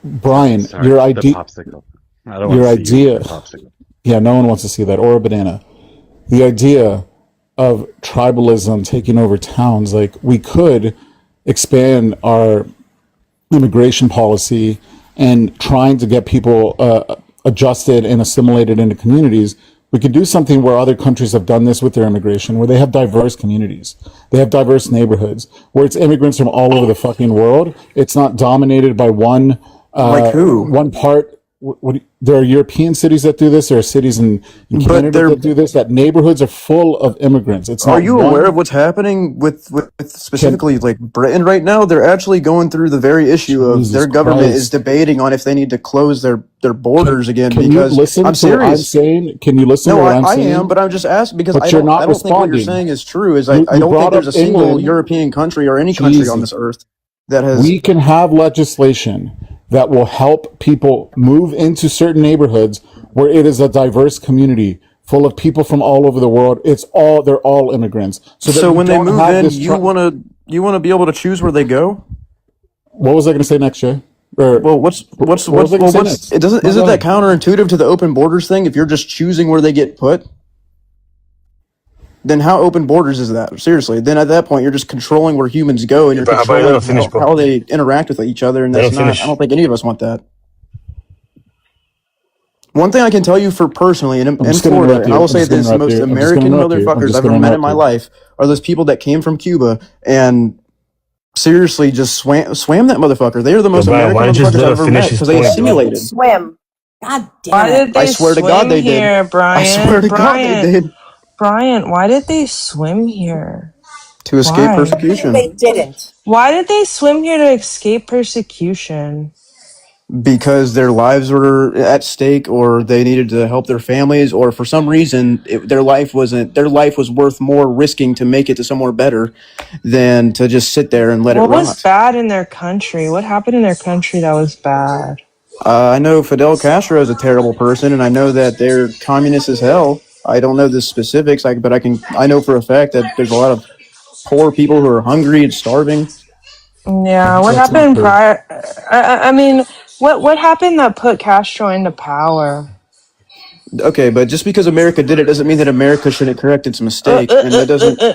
Speaker 21: Brian,
Speaker 1: Sorry, the popsicle. I don't want
Speaker 21: your
Speaker 1: to see you eat
Speaker 21: idea.
Speaker 1: the popsicle.
Speaker 21: Yeah, no one wants to see that or a banana. The idea of tribalism taking over towns, like we could expand our immigration policy and trying to get people adjusted and assimilated into communities. We could do something where other countries have done this with their immigration, where they have diverse communities, they have diverse neighborhoods, where it's immigrants from all over the fucking world. It's not dominated by one
Speaker 10: Like who?
Speaker 21: one part. There are European cities that do this. There are cities in
Speaker 10: But
Speaker 21: Canada that do this. That neighborhoods are full of immigrants. It's
Speaker 10: are
Speaker 21: not
Speaker 10: you aware of
Speaker 21: one.
Speaker 10: what's happening with
Speaker 21: Can
Speaker 10: specifically like Britain right now? They're actually going through the very issue of
Speaker 21: Jesus
Speaker 10: their government is
Speaker 21: Christ.
Speaker 10: debating on if they need to close their
Speaker 21: Can
Speaker 10: borders again
Speaker 21: can you
Speaker 10: because
Speaker 21: listen
Speaker 10: I'm
Speaker 21: to what I'm
Speaker 10: serious.
Speaker 21: saying? Can you listen to
Speaker 10: No,
Speaker 21: what
Speaker 10: I,
Speaker 21: I'm
Speaker 10: I am,
Speaker 21: saying?
Speaker 10: but I'm just asking because
Speaker 21: But you're
Speaker 10: I
Speaker 21: not
Speaker 10: don't think what you're
Speaker 21: responding.
Speaker 10: saying is true. Is I
Speaker 21: You
Speaker 10: don't think
Speaker 21: brought
Speaker 10: there's a
Speaker 21: up
Speaker 10: single
Speaker 21: England.
Speaker 10: European country or any country on
Speaker 21: Jesus.
Speaker 10: this earth that has.
Speaker 21: We can have legislation that will help people move into certain neighborhoods where it is a diverse community full of people from all over the world. They're all immigrants. So that
Speaker 10: So
Speaker 21: we
Speaker 10: when they
Speaker 21: don't
Speaker 10: move
Speaker 21: have
Speaker 10: in,
Speaker 21: this.
Speaker 10: you wanna be able to choose where they go.
Speaker 21: What was I going to say next, Jay? Or
Speaker 10: Well, what's what's
Speaker 21: what was
Speaker 10: what's
Speaker 21: I going
Speaker 10: well,
Speaker 21: to say
Speaker 10: what's
Speaker 21: next?
Speaker 10: it doesn't
Speaker 21: No, go
Speaker 10: isn't that
Speaker 21: ahead.
Speaker 10: counterintuitive to the open borders thing? If you're just choosing where they get put, then how open borders is that? Seriously, then at that point you're just controlling where humans go and
Speaker 5: Yeah,
Speaker 10: you're
Speaker 5: but let him
Speaker 10: controlling
Speaker 5: finish, bro.
Speaker 10: how they interact with each other, and
Speaker 5: Let him
Speaker 10: that's not. I
Speaker 5: finish.
Speaker 10: don't think any of us want that. One thing I can tell you for personally
Speaker 21: I'm
Speaker 10: in
Speaker 21: just going to
Speaker 10: Florida,
Speaker 21: interrupt
Speaker 10: and I
Speaker 21: you.
Speaker 10: will
Speaker 21: I'm
Speaker 10: say
Speaker 21: just going
Speaker 10: this:
Speaker 21: to
Speaker 10: the
Speaker 21: interrupt
Speaker 10: most
Speaker 21: you. I'm just going to
Speaker 10: American
Speaker 21: interrupt you. I'm
Speaker 10: motherfuckers I've
Speaker 21: just
Speaker 10: ever
Speaker 21: going to
Speaker 10: met in
Speaker 21: interrupt
Speaker 10: my
Speaker 21: you.
Speaker 10: life are those people that came from Cuba and seriously just swam that motherfucker. They are the
Speaker 5: Yo,
Speaker 10: most
Speaker 5: Brian, why
Speaker 10: American
Speaker 5: don't you just
Speaker 10: motherfuckers
Speaker 5: let
Speaker 10: I've
Speaker 5: him
Speaker 10: ever
Speaker 5: finish
Speaker 10: met
Speaker 5: his
Speaker 10: because they
Speaker 5: point,
Speaker 18: they
Speaker 5: bro?
Speaker 18: didn't
Speaker 10: assimilated.
Speaker 18: swim. God damn
Speaker 25: Why
Speaker 18: it.
Speaker 25: did
Speaker 10: I
Speaker 25: they
Speaker 10: swear to God
Speaker 25: swim
Speaker 10: they did.
Speaker 25: here,
Speaker 10: I swear
Speaker 25: Brian?
Speaker 10: to God they did.
Speaker 25: Brian, why did they swim here?
Speaker 10: To escape
Speaker 25: Why?
Speaker 18: They
Speaker 10: persecution.
Speaker 18: didn't.
Speaker 25: Why did they swim here to escape persecution?
Speaker 10: Because their lives were at stake or they needed to help their families or for some reason their life was worth more risking to make it to somewhere better than to just sit there and let it
Speaker 25: What was
Speaker 10: rot.
Speaker 25: bad in their country? What happened in their country that was bad?
Speaker 10: I know Fidel Castro is a terrible person and I know that they're communist as hell. I don't know the specifics, but I know for a fact that there's a lot of poor people who are hungry and starving.
Speaker 25: Yeah, what
Speaker 21: That's not
Speaker 25: happened
Speaker 21: true.
Speaker 25: prior? I mean, what happened that put Castro into power?
Speaker 10: Okay, but just because America did it doesn't mean that America shouldn't correct its
Speaker 25: Uh,
Speaker 10: mistake
Speaker 25: uh,
Speaker 10: and
Speaker 25: uh,
Speaker 10: that
Speaker 25: uh,
Speaker 10: doesn't.
Speaker 25: uh.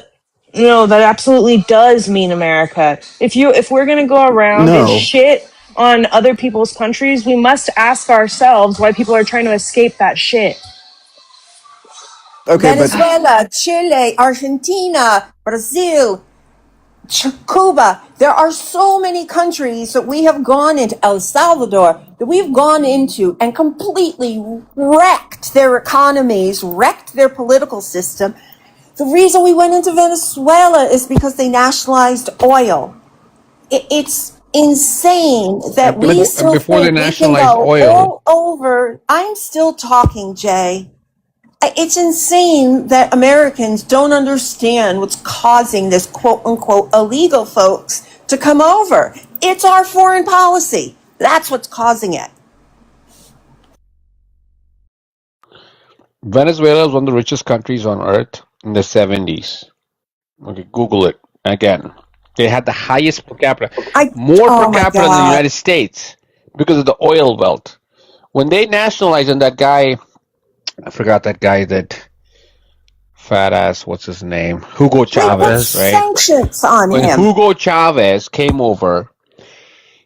Speaker 25: No, that absolutely does mean America. If we're gonna go around and
Speaker 10: No.
Speaker 25: shit on other people's countries, we must ask ourselves why people are trying to escape that shit.
Speaker 10: Okay, but
Speaker 18: Venezuela, Chile, Argentina, Brazil, Cuba. There are so many countries that we have gone into, El Salvador, that we've gone into and completely wrecked their economies, wrecked their political system. The reason we went into Venezuela is because they nationalized oil. It's insane that we
Speaker 15: And
Speaker 18: still
Speaker 15: before they
Speaker 18: think we can
Speaker 15: nationalized
Speaker 18: go
Speaker 15: oil,
Speaker 18: all over. I'm still talking, Jay. It's insane that Americans don't understand what's causing this quote unquote illegal folks to come over. It's our foreign policy. That's what's causing it.
Speaker 15: Venezuela was one of the richest countries on earth in the 70s. Okay, Google it again. They had the highest per capita, more per
Speaker 18: Oh my
Speaker 15: capita than the
Speaker 18: God.
Speaker 15: United States because of the oil wealth. When they nationalized and that guy, I forgot that guy that fat ass, what's his name? Hugo
Speaker 18: They put
Speaker 15: Chavez, right?
Speaker 18: sanctions on
Speaker 15: When
Speaker 18: him.
Speaker 15: Hugo Chavez came over,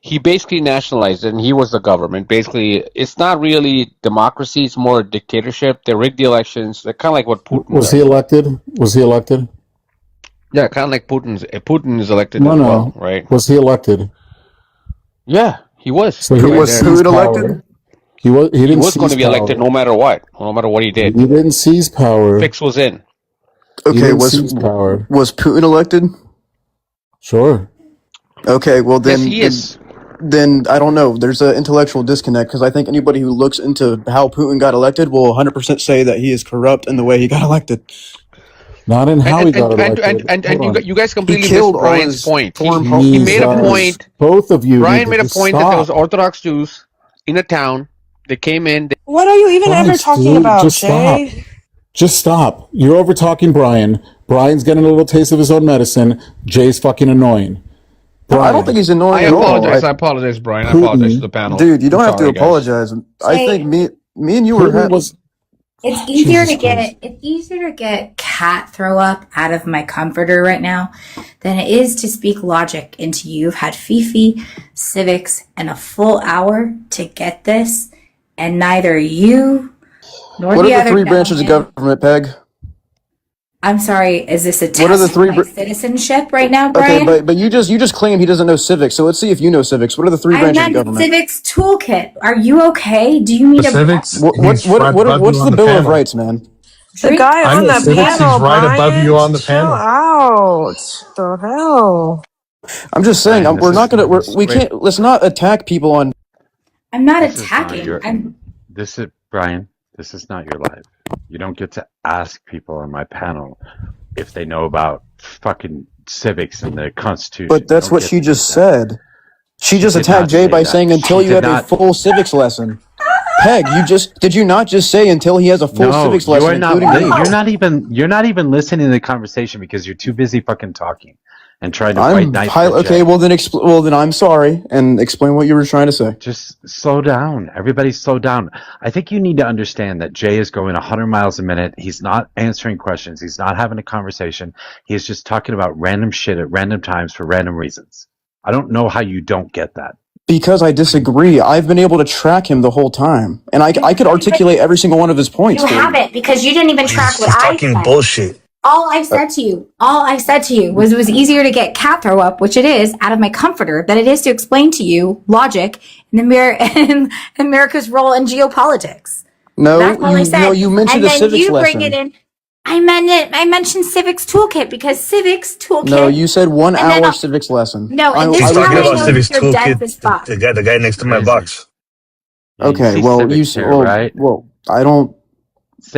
Speaker 15: he basically nationalized it and he was the government. Basically, it's not really democracy, it's more dictatorship. They rig the elections. They're kind of like what Putin
Speaker 21: Was he
Speaker 15: does.
Speaker 21: elected? Was he elected?
Speaker 15: Yeah, kind of like Putin is elected
Speaker 21: No,
Speaker 15: as well,
Speaker 21: no.
Speaker 15: right?
Speaker 21: Was he elected?
Speaker 15: Yeah, he was.
Speaker 21: So
Speaker 15: He's
Speaker 21: he
Speaker 15: right
Speaker 21: didn't
Speaker 15: there.
Speaker 21: seize
Speaker 10: Putin elected?
Speaker 21: power. He
Speaker 15: He
Speaker 21: didn't
Speaker 15: was going
Speaker 21: seize
Speaker 15: to be elected
Speaker 21: power.
Speaker 15: no matter what he
Speaker 21: He
Speaker 15: did.
Speaker 21: didn't seize power.
Speaker 15: Fix was in.
Speaker 21: He
Speaker 10: Okay,
Speaker 21: didn't seize power.
Speaker 10: was Putin elected?
Speaker 21: Sure.
Speaker 10: Okay, well
Speaker 15: Yes, he is.
Speaker 10: then I don't know. There's an intellectual disconnect because I think anybody who looks into how Putin got elected will 100% say that he is corrupt in the way he got elected.
Speaker 21: Not in how he got
Speaker 15: And
Speaker 21: elected. Hold on.
Speaker 15: you guys
Speaker 10: He
Speaker 15: completely missed
Speaker 10: killed all
Speaker 15: Brian's
Speaker 10: his
Speaker 15: point. He made a
Speaker 21: Jesus.
Speaker 15: point.
Speaker 21: Both of you need
Speaker 15: Brian
Speaker 21: to
Speaker 15: made a
Speaker 21: just
Speaker 15: point that there was
Speaker 21: stop.
Speaker 15: Orthodox Jews in a town. They came in.
Speaker 25: What are you even ever
Speaker 21: Christ,
Speaker 25: talking
Speaker 21: dude.
Speaker 25: about,
Speaker 21: Just stop.
Speaker 25: Jay?
Speaker 21: Just stop. You're over talking Brian. Brian's getting a little taste of his own medicine. Jay's fucking annoying.
Speaker 10: No, I don't think
Speaker 21: Brian,
Speaker 10: he's annoying at all.
Speaker 15: I apologize, Brian. I apologize to
Speaker 21: Putin,
Speaker 15: the panel.
Speaker 10: Dude, you
Speaker 15: I'm
Speaker 10: don't have to
Speaker 15: sorry, guys.
Speaker 10: apologize. I think
Speaker 2: Jay,
Speaker 10: me and you were
Speaker 21: Putin was,
Speaker 2: it's easier
Speaker 21: Jesus
Speaker 2: to
Speaker 21: Christ.
Speaker 2: get cat throw up out of my comforter right now than it is to speak logic into you've had Fifi, civics, and a full hour to get this, and neither you nor
Speaker 10: What
Speaker 2: the
Speaker 10: are the
Speaker 2: other
Speaker 10: three branches of
Speaker 2: gentleman.
Speaker 10: government, Peg?
Speaker 2: I'm sorry, is this a
Speaker 10: What are the
Speaker 2: test of
Speaker 10: three?
Speaker 2: my citizenship right now,
Speaker 10: Okay,
Speaker 2: Brian?
Speaker 10: but you just claim he doesn't know civics. So let's see if you know civics. What are the three
Speaker 2: I
Speaker 10: branches of
Speaker 2: meant
Speaker 10: government?
Speaker 2: civics toolkit. Are you okay? Do you
Speaker 17: The
Speaker 2: need a breath?
Speaker 17: civics, he's right above you
Speaker 10: What's
Speaker 17: on
Speaker 10: the
Speaker 17: the
Speaker 10: Bill of
Speaker 17: panel.
Speaker 10: Rights, man?
Speaker 25: The
Speaker 2: Drink
Speaker 25: guy
Speaker 17: I
Speaker 25: on
Speaker 17: know
Speaker 25: the
Speaker 2: coffee,
Speaker 17: civics,
Speaker 2: man.
Speaker 17: he's
Speaker 25: panel,
Speaker 17: right above
Speaker 25: Brian.
Speaker 17: you on the
Speaker 25: Chill
Speaker 17: panel.
Speaker 25: out. The hell?
Speaker 10: I'm just saying
Speaker 1: Brian,
Speaker 10: we're
Speaker 1: this
Speaker 10: not
Speaker 1: is
Speaker 10: gonna we
Speaker 1: wait.
Speaker 10: can't let's not attack people on.
Speaker 2: I'm not
Speaker 1: This is not
Speaker 2: attacking.
Speaker 1: your.
Speaker 2: I'm
Speaker 1: This is Brian. This is not your life. You don't get to ask people on my panel if they know about fucking civics and the Constitution.
Speaker 10: But
Speaker 1: You
Speaker 10: that's
Speaker 1: don't
Speaker 10: what
Speaker 1: get
Speaker 10: she
Speaker 1: to do
Speaker 10: just
Speaker 1: that.
Speaker 10: said. She
Speaker 1: She
Speaker 10: just
Speaker 1: did
Speaker 10: attacked
Speaker 1: not
Speaker 10: Jay
Speaker 1: say
Speaker 10: by
Speaker 1: that.
Speaker 10: saying until
Speaker 1: She
Speaker 10: you
Speaker 1: did
Speaker 10: have a
Speaker 1: not.
Speaker 10: full civics lesson. Peg, did you not just say until he has a full
Speaker 1: No,
Speaker 10: civics
Speaker 1: you
Speaker 10: lesson,
Speaker 1: are not.
Speaker 10: including me?
Speaker 1: You're not even listening to the conversation because you're too busy fucking talking and trying to fight nice for
Speaker 10: Okay.
Speaker 1: Jay.
Speaker 10: Well then I'm sorry and explain what you were trying to say.
Speaker 1: Just slow down. Everybody slow down. I think you need to understand that Jay is going 100 miles a minute. He's not answering questions. He's not having a conversation. He is just talking about random shit at random times for random reasons. I don't know how you don't get that.
Speaker 10: Because I disagree. I've been able to track him the whole time, and I could articulate every single one of his points
Speaker 2: you
Speaker 10: for you.
Speaker 2: haven't because you didn't even track what
Speaker 5: He's
Speaker 2: I
Speaker 5: talking
Speaker 2: said.
Speaker 5: bullshit.
Speaker 2: All I said to you was it was easier to get cat throw up, which it is, out of my comforter than it is to explain to you logic and America's role in geopolitics.
Speaker 10: No,
Speaker 2: That's all I said.
Speaker 10: you mentioned
Speaker 2: And
Speaker 10: a
Speaker 2: then
Speaker 10: civics
Speaker 2: you bring it
Speaker 10: lesson.
Speaker 2: in. I mentioned civics toolkit because civics toolkit.
Speaker 10: No, you said 1
Speaker 2: and then
Speaker 10: hour civics lesson.
Speaker 2: no, and this
Speaker 5: He's
Speaker 2: is how
Speaker 5: talking
Speaker 2: I
Speaker 5: about
Speaker 2: know
Speaker 5: Civics
Speaker 2: you're dense as
Speaker 5: Toolkit,
Speaker 2: fuck.
Speaker 5: the guy next to my
Speaker 1: Crazy.
Speaker 5: box.
Speaker 1: Yeah, you
Speaker 10: Okay,
Speaker 1: see
Speaker 10: well
Speaker 1: civics here, right?
Speaker 10: I don't.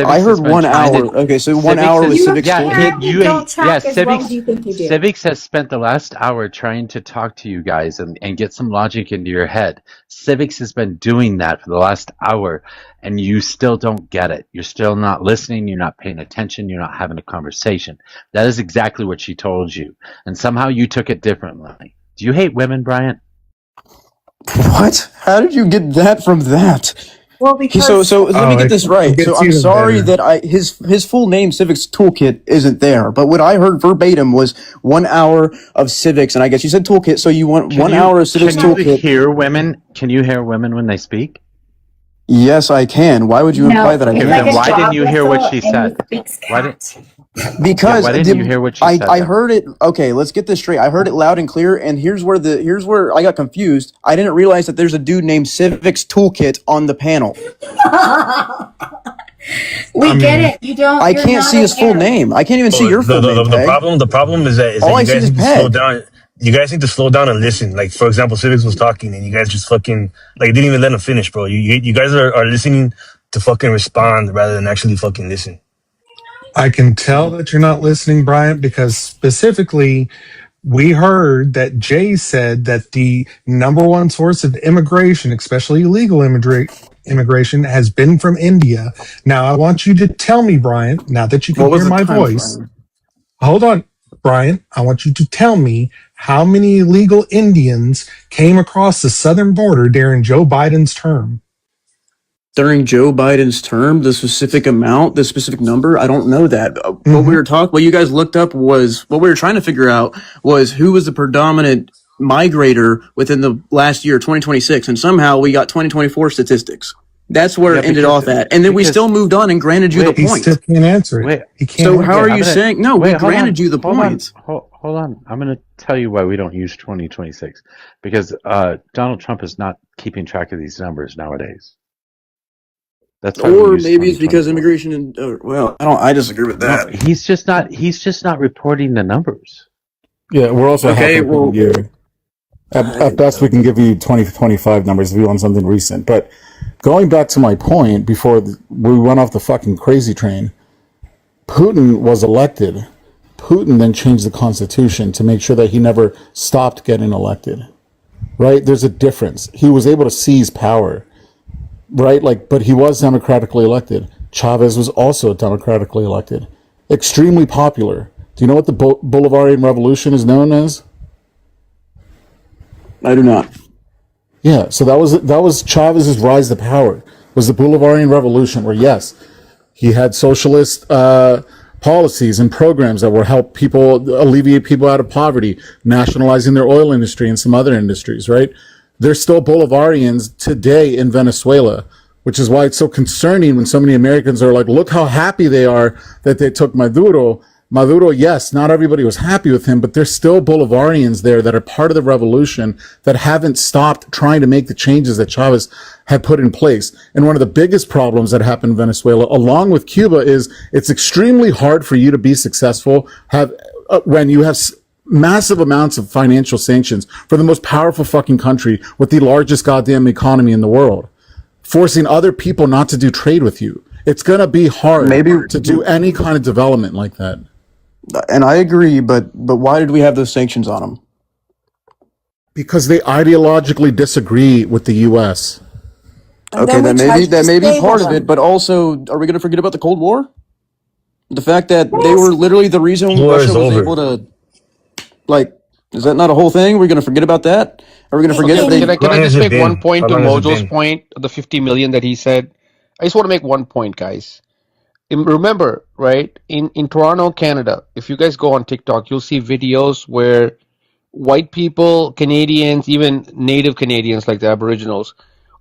Speaker 10: I
Speaker 1: Civics
Speaker 10: heard
Speaker 1: has been
Speaker 10: 1
Speaker 1: trying
Speaker 10: hour.
Speaker 1: to.
Speaker 10: Okay, so 1
Speaker 1: Civics
Speaker 10: hour
Speaker 1: is
Speaker 10: with
Speaker 2: You
Speaker 10: civics
Speaker 1: yeah.
Speaker 10: toolkit.
Speaker 2: apparently don't track as well as
Speaker 1: Civics.
Speaker 2: you think you do.
Speaker 1: Civics has spent the last hour trying to talk to you guys and get some logic into your head. Civics has been doing that for the last hour, and you still don't get it. You're still not listening. You're not paying attention. You're not having a conversation. That is exactly what she told you, and somehow you took it differently. Do you hate women, Bryant?
Speaker 10: What? How did you get that from that?
Speaker 2: Well, because
Speaker 10: So let me get this
Speaker 17: It
Speaker 10: right. So
Speaker 17: gets
Speaker 10: I'm
Speaker 17: even
Speaker 10: sorry
Speaker 17: better.
Speaker 10: that his full name civics toolkit isn't there, but what I heard verbatim was 1 hour of civics, and I guess you said toolkit, so you want 1 hour of civics
Speaker 1: Can you
Speaker 10: toolkit.
Speaker 1: hear women? Can you hear women when they speak?
Speaker 10: Yes, I can. Why would you imply that I
Speaker 1: Okay,
Speaker 10: can't?
Speaker 1: then why didn't you hear what she said? Why did? Yeah,
Speaker 10: Because
Speaker 1: why didn't you hear what she said?
Speaker 10: I
Speaker 1: Then?
Speaker 10: heard it. Okay, let's get this straight. I heard it loud and clear, and here's where I got confused. I didn't realize that there's a dude named Civics Toolkit on the panel.
Speaker 2: We get it. You don't.
Speaker 10: I can't see his full name. I can't even see your full name, Peg.
Speaker 5: The problem is that
Speaker 10: All I
Speaker 5: you
Speaker 10: see
Speaker 5: guys
Speaker 10: is
Speaker 5: need to slow
Speaker 10: Peg.
Speaker 5: down. You guys need to slow down and listen. Like, for example, Civics was talking and you guys just fucking didn't even let him finish, bro. You guys are listening to fucking respond rather than actually fucking listen.
Speaker 17: I can tell that you're not listening, Bryant, because specifically we heard that Jay said that the number one source of immigration, especially illegal immigration, has been from India. Now, I want you to tell me, Bryant, now that you can
Speaker 10: What was
Speaker 17: hear
Speaker 10: the
Speaker 17: my
Speaker 10: time
Speaker 17: voice.
Speaker 10: frame?
Speaker 17: Hold on, Bryant. I want you to tell me how many illegal Indians came across the southern border during Joe Biden's term.
Speaker 10: during Joe Biden's term, the specific amount, the specific number, I don't know that. What you guys looked up was, what we were trying to figure out was who was the predominant migrator within the last year, 2026, and somehow we got 2024 statistics. That's where it ended off at. And then we still moved on and granted you the
Speaker 17: He
Speaker 10: point.
Speaker 17: still can't answer it. He can't.
Speaker 10: So how are you saying, no, we granted you the points.
Speaker 1: Hold on. I'm going to tell you why we don't use 2026. Because Donald Trump is not keeping track of these numbers nowadays. That's why
Speaker 10: Or maybe it's because immigration and I disagree with that.
Speaker 1: No, he's just not reporting the numbers.
Speaker 21: Yeah, we're also halfway through the year. At best, we can give you 2025 numbers if you want something recent. But going back to my point before we went off the fucking crazy train, Putin was elected. Putin then changed the constitution to make sure that he never stopped getting elected. Right? There's a difference. He was able to seize power. Right? But he was democratically elected. Chavez was also democratically elected. Extremely popular. Do you know what the Bolivarian Revolution is known as?
Speaker 10: I do not.
Speaker 21: Yeah, so that was Chavez's rise to power. Was the Bolivarian Revolution, where yes, he had socialist policies and programs that were help people alleviate people out of poverty, nationalizing their oil industry and some other industries. Right? There's still Bolivarians today in Venezuela, which is why it's so concerning when so many Americans are like, look how happy they are that they took Maduro. Maduro, yes, not everybody was happy with him, but there's still Bolivarians there that are part of the revolution that haven't stopped trying to make the changes that Chavez had put in place. And one of the biggest problems that happened in Venezuela, along with Cuba, is it's extremely hard for you to be successful when you have massive amounts of financial sanctions for the most powerful fucking country with the largest goddamn economy in the world, forcing other people not to do trade with you. It's going to be hard to do any kind of development like that.
Speaker 10: And I agree, but why did we have those sanctions on them?
Speaker 21: Because they ideologically disagree with the U.S.
Speaker 10: Okay, that may be part of it, but also, are we going to forget about the Cold War? The fact that they were literally the reason Russia was able to, is that not a whole thing? We're going to forget about that? Are we going to forget that
Speaker 15: Can I just make one point to Mojo's point, the 50 million that he said? I just want to make one point, guys. Remember, right, in Toronto, Canada, if you guys go on TikTok, you'll see videos where white people, Canadians, even native Canadians like the Aboriginals,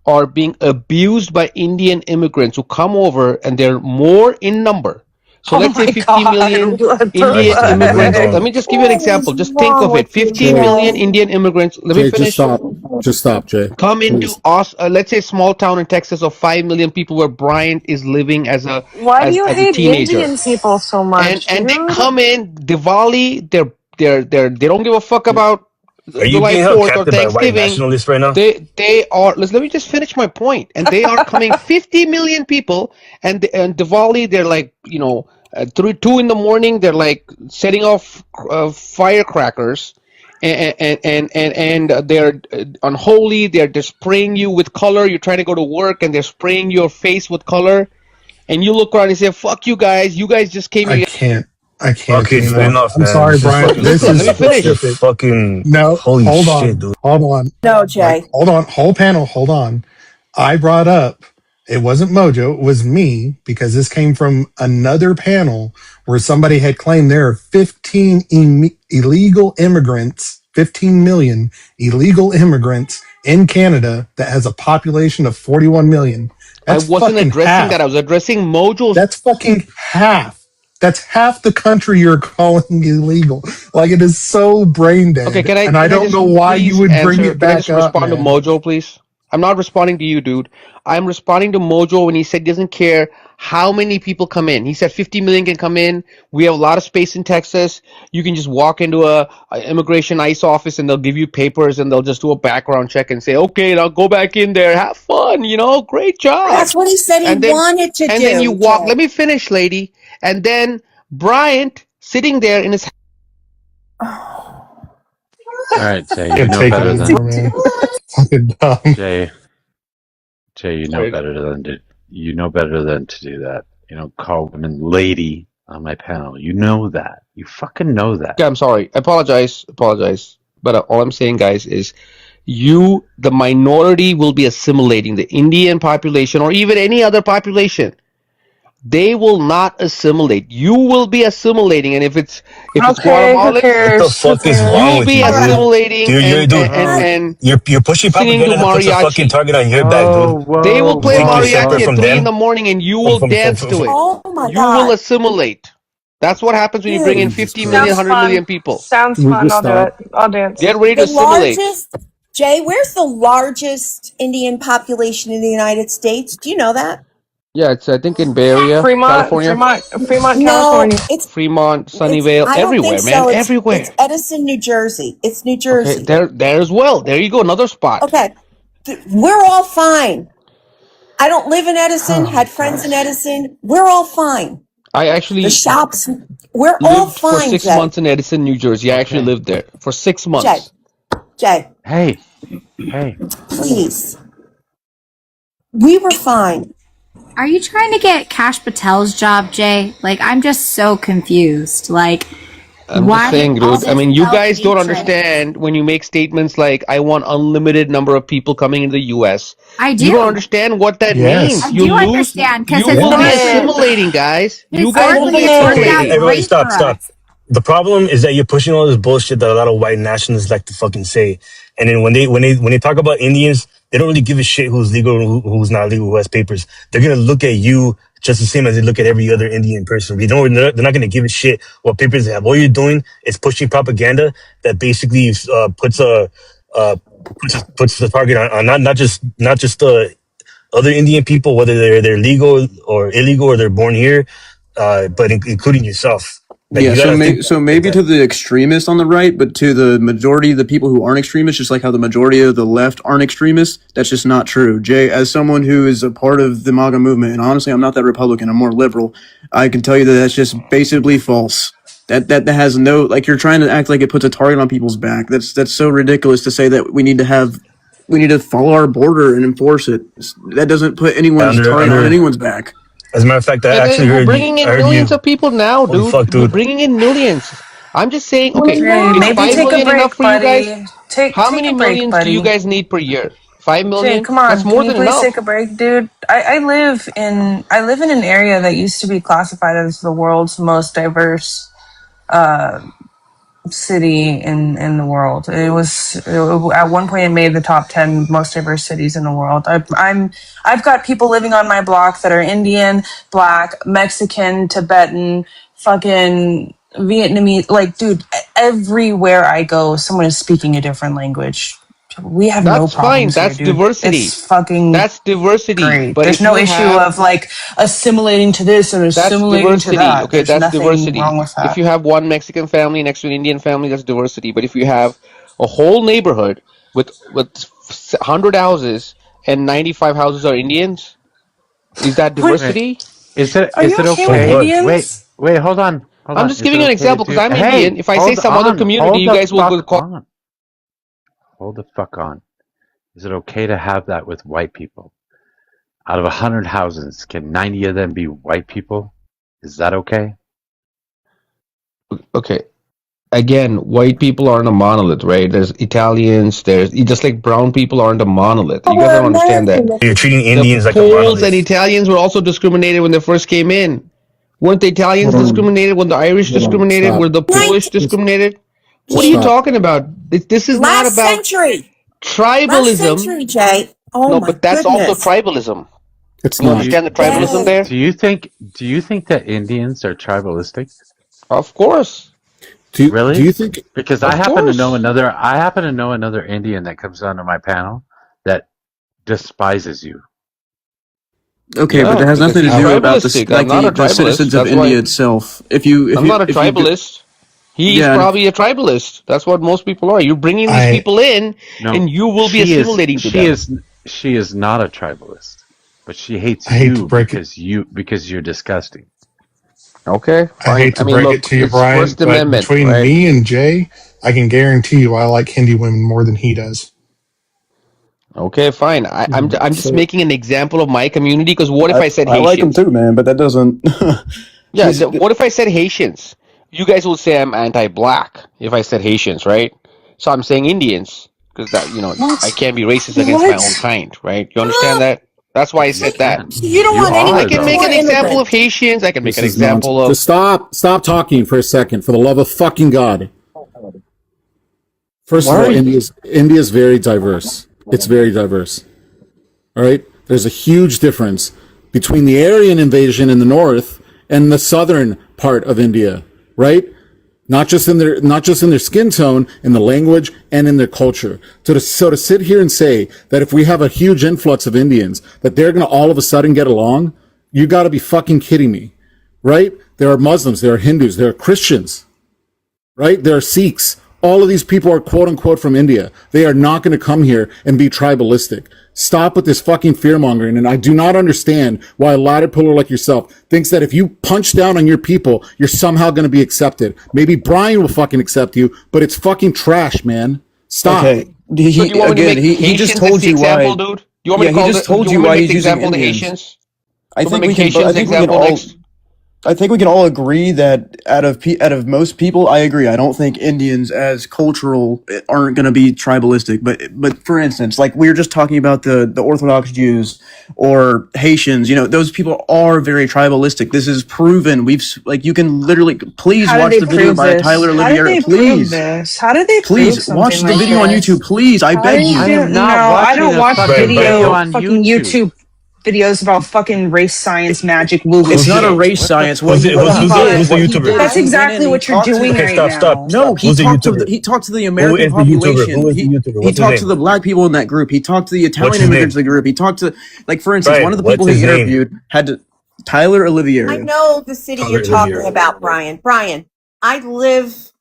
Speaker 15: are being abused by Indian immigrants who come over, and they're more in number. So let's say 50 million Indian immigrants. Let me just give you an example. Just think of it. 50 million Indian immigrants. Let me finish.
Speaker 21: Just stop, Jay.
Speaker 15: Come into us, let's say small town in Texas of 5 million people where Bryant is living as a
Speaker 25: Why do you hate
Speaker 15: teenager.
Speaker 25: Indian people so much?
Speaker 15: And they come in Diwali. They don't give a fuck about July 4th or Thanksgiving.
Speaker 5: Right now?
Speaker 15: They are. Let me just finish my point. And they are coming 50 million people. And Diwali, they're like 2 in the morning. They're like setting off firecrackers. And they're unholy. They're spraying you with color. You're trying to go to work, and they're spraying your face with color. And you look around and say, "Fuck you guys! You guys just came."
Speaker 17: I can't.
Speaker 5: Okay, it's enough.
Speaker 17: I'm sorry, Brian.
Speaker 5: This
Speaker 17: is
Speaker 15: let me finish.
Speaker 5: Fucking
Speaker 17: no.
Speaker 5: Holy
Speaker 17: hold
Speaker 5: shit,
Speaker 17: on,
Speaker 5: dude.
Speaker 17: hold on.
Speaker 18: No, Jay.
Speaker 17: Hold on, whole panel. Hold on. I brought up. It wasn't Mojo. It was me because this came from another panel where somebody had claimed there are 15 illegal immigrants, 15 million illegal immigrants in Canada that has a population of 41 million. That's
Speaker 15: I wasn't addressing
Speaker 17: half.
Speaker 15: that. I was addressing Mojo's.
Speaker 17: That's fucking half. That's half the country you're calling illegal. Like, it is so brain dead.
Speaker 15: Okay,
Speaker 17: and I don't know why you would bring it back
Speaker 15: Can I just respond to Mojo, please? I'm not responding to you, dude. I'm responding to Mojo when he said he doesn't care how many people come in. He said 50 million can come in. We have a lot of space in Texas. You can just walk into a immigration ICE office and they'll give you papers and they'll just do a background check and say, okay, now go back in there. Have fun, great job.
Speaker 18: That's what he said he wanted to do.
Speaker 15: And then you walk. Let me finish, lady. And then Bryant sitting there in his.
Speaker 1: All right, Jay, you know better than Jay. Jay, you know better than to do that. Call women lady on my panel. You know that. You fucking know that.
Speaker 15: Yeah, I'm sorry. I apologize. But all I'm saying, guys, is the minority will be assimilating the Indian population or even any other population. They will not assimilate. You will be assimilating, and if it's
Speaker 25: Okay, who
Speaker 15: Guatemalans,
Speaker 5: What the
Speaker 25: cares? Who
Speaker 5: fuck is
Speaker 25: cares?
Speaker 5: wrong
Speaker 15: you'll
Speaker 5: with
Speaker 15: be
Speaker 5: you, dude?
Speaker 15: assimilating and
Speaker 5: You're pushing
Speaker 15: singing to
Speaker 5: propaganda that puts a fucking
Speaker 15: mariachi.
Speaker 5: target on your back, dude.
Speaker 1: Whoa,
Speaker 15: They will
Speaker 1: whoa,
Speaker 15: play
Speaker 5: Make you
Speaker 1: whoa,
Speaker 15: mariachi
Speaker 5: separate
Speaker 15: at
Speaker 1: whoa.
Speaker 5: from
Speaker 15: 3 in
Speaker 5: them.
Speaker 15: the morning, and you will dance to it.
Speaker 18: Oh my
Speaker 15: You will
Speaker 18: God.
Speaker 15: assimilate. That's what happens when you bring in
Speaker 18: Dude.
Speaker 15: 50 million,
Speaker 25: Sounds
Speaker 15: 100 million
Speaker 25: fun.
Speaker 15: people.
Speaker 25: Sounds
Speaker 21: Can we
Speaker 25: fun.
Speaker 21: just
Speaker 25: I'll do it.
Speaker 21: stop?
Speaker 25: I'll dance.
Speaker 15: Get ready to
Speaker 18: The
Speaker 15: assimilate.
Speaker 18: largest, Jay, where's the largest Indian population in the United States? Do you know that?
Speaker 15: Yeah, it's I think in Bay Area,
Speaker 25: Fremont,
Speaker 15: California,
Speaker 25: Fremont, Fremont,
Speaker 18: No,
Speaker 25: California.
Speaker 15: Fremont,
Speaker 18: it's,
Speaker 15: Sunnyvale,
Speaker 18: I don't think
Speaker 15: everywhere, man,
Speaker 18: so. It's
Speaker 15: everywhere.
Speaker 18: Edison, New Jersey. It's New
Speaker 15: Okay,
Speaker 18: Jersey.
Speaker 15: there as well. There you go, another spot.
Speaker 18: Okay. We're all fine. I don't live in Edison,
Speaker 15: Oh my
Speaker 18: had friends in
Speaker 15: gosh.
Speaker 18: Edison. We're all fine.
Speaker 15: I
Speaker 18: The
Speaker 15: actually
Speaker 18: shops, we're all
Speaker 15: lived for
Speaker 18: fine,
Speaker 15: 6 months
Speaker 18: Jay.
Speaker 15: in Edison, New Jersey. I actually
Speaker 1: Okay.
Speaker 15: lived there for 6
Speaker 18: Jay,
Speaker 15: months.
Speaker 18: Jay,
Speaker 1: Hey, hey.
Speaker 18: please. We were fine.
Speaker 7: Are you trying to get Cash Patel's job, Jay? Like, I'm just so confused. Like,
Speaker 15: I'm just
Speaker 7: why
Speaker 15: saying,
Speaker 7: all
Speaker 15: dude. I
Speaker 7: this
Speaker 15: mean, you guys don't
Speaker 7: self-hatred?
Speaker 15: understand when you make statements like, I want unlimited number of people coming into the US.
Speaker 7: I
Speaker 15: You don't
Speaker 7: do.
Speaker 15: understand what that
Speaker 7: I
Speaker 15: means.
Speaker 17: Yes.
Speaker 15: You
Speaker 7: do
Speaker 15: lose,
Speaker 7: understand because
Speaker 15: you will be
Speaker 25: Implement.
Speaker 15: assimilating, guys. You guys will
Speaker 7: historically
Speaker 15: be
Speaker 7: it's worked
Speaker 5: Okay,
Speaker 7: out
Speaker 15: assimilating.
Speaker 5: everybody
Speaker 7: great
Speaker 5: stop,
Speaker 7: for
Speaker 5: stop.
Speaker 7: us.
Speaker 5: The problem is that you're pushing all this bullshit that a lot of white nationalists like to fucking say. And then when they talk about Indians, they don't really give a shit who's legal and who's not legal, who has papers. They're gonna look at you just the same as they look at every other Indian person. We don't, they're not gonna give a shit what papers they have. All you're doing is pushing propaganda that basically uh, puts the target on not just other Indian people, whether they're legal or illegal or they're born here, but including yourself. Like
Speaker 10: Yeah,
Speaker 5: you gotta think
Speaker 10: so
Speaker 5: like
Speaker 10: maybe
Speaker 5: that.
Speaker 10: to the extremists on the right, but to the majority of the people who aren't extremists, just like how the majority of the left aren't extremists, that's just not true. Jay, as someone who is a part of the MAGA movement, and honestly, I'm not that Republican, I'm more liberal, I can tell you that that's just basically false. That has no, like, you're trying to act like it puts a target on people's back. That's so ridiculous to say that we need to follow our border and enforce it. That doesn't put anyone's target on
Speaker 5: Under
Speaker 10: anyone's back.
Speaker 5: as a matter of fact, I actually
Speaker 15: We're
Speaker 5: heard you.
Speaker 15: bringing
Speaker 5: I
Speaker 15: in
Speaker 5: heard
Speaker 15: millions
Speaker 5: you.
Speaker 15: of people now,
Speaker 5: Holy
Speaker 15: dude.
Speaker 5: fuck,
Speaker 15: We're
Speaker 5: dude!
Speaker 15: bringing in millions. I'm just saying, okay,
Speaker 25: Jay,
Speaker 15: is
Speaker 25: maybe
Speaker 15: 5
Speaker 25: take a
Speaker 15: million enough
Speaker 25: break,
Speaker 15: for you guys?
Speaker 25: buddy.
Speaker 15: How
Speaker 25: Take
Speaker 15: many
Speaker 25: a break,
Speaker 15: millions do you
Speaker 25: buddy.
Speaker 15: guys need per year? 5
Speaker 25: Jay,
Speaker 15: million?
Speaker 25: come
Speaker 15: That's
Speaker 25: on. Can
Speaker 15: more
Speaker 25: you
Speaker 15: than
Speaker 25: please take
Speaker 15: enough.
Speaker 25: a break, dude? I live in an area that used to be classified as the world's most diverse city in the world. At one point it made the top 10 most diverse cities in the world. I've got people living on my block that are Indian, Black, Mexican, Tibetan, fucking Vietnamese. Like, dude, everywhere I go, someone is speaking a different language. We have no
Speaker 15: That's fine.
Speaker 25: problems here,
Speaker 15: That's
Speaker 25: dude.
Speaker 15: diversity.
Speaker 25: It's fucking
Speaker 15: That's diversity.
Speaker 25: great.
Speaker 15: But
Speaker 25: There's
Speaker 15: if
Speaker 25: no
Speaker 15: you
Speaker 25: issue
Speaker 15: have
Speaker 25: of like assimilating to this and
Speaker 15: That's
Speaker 25: assimilating to
Speaker 15: diversity.
Speaker 25: that.
Speaker 15: Okay,
Speaker 25: There's
Speaker 15: that's
Speaker 25: nothing wrong
Speaker 15: diversity.
Speaker 25: with
Speaker 15: If
Speaker 25: that.
Speaker 15: you have one Mexican family next to an Indian family, that's diversity. But if you have a whole neighborhood with 100 houses and 95 houses are Indians, is that
Speaker 1: Wait.
Speaker 15: diversity?
Speaker 25: Are
Speaker 1: Is
Speaker 25: you
Speaker 1: it
Speaker 25: okay
Speaker 5: For
Speaker 25: with
Speaker 1: okay?
Speaker 5: what?
Speaker 1: Wait,
Speaker 25: Indians?
Speaker 1: wait, hold on. Hold
Speaker 15: I'm
Speaker 1: on.
Speaker 15: just
Speaker 1: Is it
Speaker 15: giving you an
Speaker 1: okay to
Speaker 15: example because
Speaker 1: do
Speaker 15: I'm Indian.
Speaker 1: Hey,
Speaker 15: If I say
Speaker 1: hold
Speaker 15: some other
Speaker 1: on.
Speaker 15: community,
Speaker 1: Hold
Speaker 15: you
Speaker 1: the
Speaker 15: guys will
Speaker 1: fuck
Speaker 15: call.
Speaker 1: on. Hold the fuck on. Is it okay to have that with white people? Out of 100 houses, can 90 of them be white people? Is that okay?
Speaker 15: Okay, again, white people aren't a monolith, right? There's Italians, there's just like brown people aren't a monolith. You guys
Speaker 18: We're
Speaker 15: don't understand that.
Speaker 18: American.
Speaker 5: You're treating
Speaker 15: The
Speaker 5: Indians like a
Speaker 15: Poles and
Speaker 5: monolith.
Speaker 15: Italians were also discriminated when they first came in. Weren't the Italians discriminated? When the Irish
Speaker 21: Hold on.
Speaker 15: discriminated? Were
Speaker 21: Stop.
Speaker 15: the Polish
Speaker 21: Just
Speaker 15: discriminated? What are you
Speaker 21: stop.
Speaker 15: talking about? This is not
Speaker 18: Last
Speaker 15: about
Speaker 18: century. Last
Speaker 15: tribalism.
Speaker 18: century, Jay. Oh
Speaker 15: No,
Speaker 18: my
Speaker 15: but that's also
Speaker 18: goodness.
Speaker 15: tribalism.
Speaker 21: It's
Speaker 15: You
Speaker 1: Do
Speaker 21: not.
Speaker 1: you
Speaker 15: understand the
Speaker 1: do you
Speaker 15: tribalism
Speaker 18: Jay.
Speaker 15: there?
Speaker 1: do you think that Indians are tribalistic?
Speaker 15: Of course.
Speaker 21: Do
Speaker 1: Really?
Speaker 21: you think
Speaker 1: Because
Speaker 15: Of course.
Speaker 1: I happen to know another Indian that comes onto my panel that despises you.
Speaker 10: Okay, but
Speaker 15: Yeah,
Speaker 10: that has
Speaker 15: because
Speaker 10: nothing to
Speaker 15: he's
Speaker 10: do
Speaker 21: how
Speaker 10: about
Speaker 15: tribalistic. I'm
Speaker 10: like
Speaker 15: not a
Speaker 10: the
Speaker 15: tribalist.
Speaker 10: citizens of
Speaker 15: That's
Speaker 10: India
Speaker 15: why
Speaker 10: itself.
Speaker 15: I'm not a
Speaker 10: If you
Speaker 15: tribalist. He's
Speaker 10: yeah,
Speaker 15: probably a tribalist. That's what most people are. You're bringing these
Speaker 17: I
Speaker 15: people in,
Speaker 1: No,
Speaker 15: and you will be
Speaker 1: she is
Speaker 15: assimilating to
Speaker 1: she
Speaker 15: them.
Speaker 1: is she is not a tribalist, but she hates
Speaker 17: I hate to
Speaker 1: you
Speaker 17: break it.
Speaker 1: because you're disgusting.
Speaker 15: Okay,
Speaker 17: I
Speaker 15: fine.
Speaker 17: hate
Speaker 15: I
Speaker 17: to
Speaker 15: mean,
Speaker 17: break it
Speaker 15: look,
Speaker 17: to you,
Speaker 15: it's
Speaker 17: Brian,
Speaker 15: First
Speaker 17: but
Speaker 15: Amendment,
Speaker 17: between
Speaker 15: right?
Speaker 17: me and Jay, I can guarantee you I like Hindi women more than he does.
Speaker 15: Okay, fine. I'm just
Speaker 21: so
Speaker 15: making an example of my community because what if
Speaker 10: I
Speaker 15: I said
Speaker 10: I like them
Speaker 15: Haitians?
Speaker 10: too, man, but that doesn't.
Speaker 15: Yeah,
Speaker 10: He's
Speaker 15: what if I said Haitians? You guys will say I'm anti-black if I said Haitians, right? So I'm saying Indians because that I
Speaker 18: What?
Speaker 15: can't be racist against my own
Speaker 18: What?
Speaker 15: kind, right? You understand that? That's why I
Speaker 1: You
Speaker 15: said that.
Speaker 1: can.
Speaker 18: You don't
Speaker 1: You
Speaker 18: want
Speaker 15: I
Speaker 1: are
Speaker 18: anyone
Speaker 15: can
Speaker 1: though.
Speaker 15: make
Speaker 18: more
Speaker 15: an example of
Speaker 18: immigrant.
Speaker 15: Haitians. I can make
Speaker 21: This
Speaker 15: an
Speaker 21: is nonsense.
Speaker 15: example of.
Speaker 21: Just stop talking for a second, for the love of fucking God. First of
Speaker 18: Why
Speaker 21: all,
Speaker 18: are you?
Speaker 21: India's very diverse. It's very diverse. All right? There's a huge difference between the Aryan invasion in the north and the southern part of India, right? Not just in their skin tone, in the language, and in their culture. So to sit here and say that if we have a huge influx of Indians, that they're going to all of a sudden get along, you got to be fucking kidding me, right? There are Muslims, there are Hindus, there are Christians, right? There are Sikhs. All of these people are quote unquote from India. They are not going to come here and be tribalistic. Stop with this fucking fear mongering. And I do not understand why a ladder puller like yourself thinks that if you punch down on your people, you're somehow going to be accepted. Maybe Brian will fucking accept you, but it's fucking trash, man. Stop.
Speaker 10: Okay.
Speaker 15: So do you want me to make
Speaker 10: He just
Speaker 15: Haitians as
Speaker 10: told
Speaker 15: the
Speaker 10: you
Speaker 15: example,
Speaker 10: why.
Speaker 15: dude? You want me
Speaker 10: Yeah,
Speaker 15: to
Speaker 10: he
Speaker 15: call
Speaker 10: just
Speaker 15: the? You
Speaker 10: told you
Speaker 15: want me to
Speaker 10: why
Speaker 15: make the
Speaker 10: he's using
Speaker 15: example of the
Speaker 10: Indians.
Speaker 15: Haitians? You want me to make
Speaker 10: I
Speaker 15: Haitians the
Speaker 10: think we can
Speaker 15: example
Speaker 10: all
Speaker 15: next?
Speaker 10: I think we can all agree that out of most people, I agree. I don't think Indians as cultural aren't going to be tribalistic. But for instance, like we were just talking about the Orthodox Jews or Haitians, those people are very tribalistic. This is proven. Like you can literally please
Speaker 25: How did
Speaker 10: watch
Speaker 25: they
Speaker 10: the video
Speaker 25: prove
Speaker 10: by
Speaker 25: this?
Speaker 10: Tyler
Speaker 25: How did
Speaker 10: Oliveira.
Speaker 25: they prove
Speaker 10: Please,
Speaker 25: this? How did they prove
Speaker 10: please watch
Speaker 25: something
Speaker 10: the
Speaker 25: like
Speaker 10: video on YouTube.
Speaker 25: this?
Speaker 10: Please, I
Speaker 25: How
Speaker 10: beg
Speaker 25: did
Speaker 10: you.
Speaker 1: I
Speaker 25: you?
Speaker 1: am not
Speaker 25: No, I
Speaker 1: watching
Speaker 25: don't
Speaker 1: a
Speaker 25: watch
Speaker 1: fucking
Speaker 5: Brian,
Speaker 1: video
Speaker 25: video,
Speaker 1: on
Speaker 25: fucking
Speaker 1: YouTube.
Speaker 25: YouTube videos about fucking race science magic woo woo
Speaker 10: It's not a
Speaker 25: shit.
Speaker 10: race
Speaker 1: What the
Speaker 10: science.
Speaker 5: who's the
Speaker 10: What
Speaker 5: who's,
Speaker 10: he
Speaker 5: who's the
Speaker 10: did,
Speaker 5: who's the
Speaker 10: what he
Speaker 5: YouTuber?
Speaker 10: did is
Speaker 25: That's
Speaker 10: he went in
Speaker 25: exactly
Speaker 10: and he
Speaker 25: what you're
Speaker 10: talked to
Speaker 25: doing
Speaker 5: Okay,
Speaker 25: right
Speaker 5: stop.
Speaker 25: now.
Speaker 10: No, he
Speaker 5: Who's the
Speaker 10: talked to
Speaker 5: YouTuber?
Speaker 10: he talked to the
Speaker 5: Who
Speaker 10: American
Speaker 5: is the YouTuber?
Speaker 10: population.
Speaker 5: Who is the YouTuber?
Speaker 10: He
Speaker 5: What's his
Speaker 10: talked to
Speaker 5: name?
Speaker 10: the black people in that group. He talked to the
Speaker 5: What's
Speaker 10: Italian
Speaker 5: his
Speaker 10: immigrants
Speaker 5: name?
Speaker 10: in the group. He talked to, like, for instance, one
Speaker 5: Brian,
Speaker 10: of the
Speaker 5: what's
Speaker 10: people he
Speaker 5: his name?
Speaker 10: interviewed had to Tyler
Speaker 18: I
Speaker 10: Oliveira.
Speaker 18: know the city you're
Speaker 5: Tyler
Speaker 18: talking
Speaker 5: Olivier.
Speaker 18: about, Brian. Brian, I live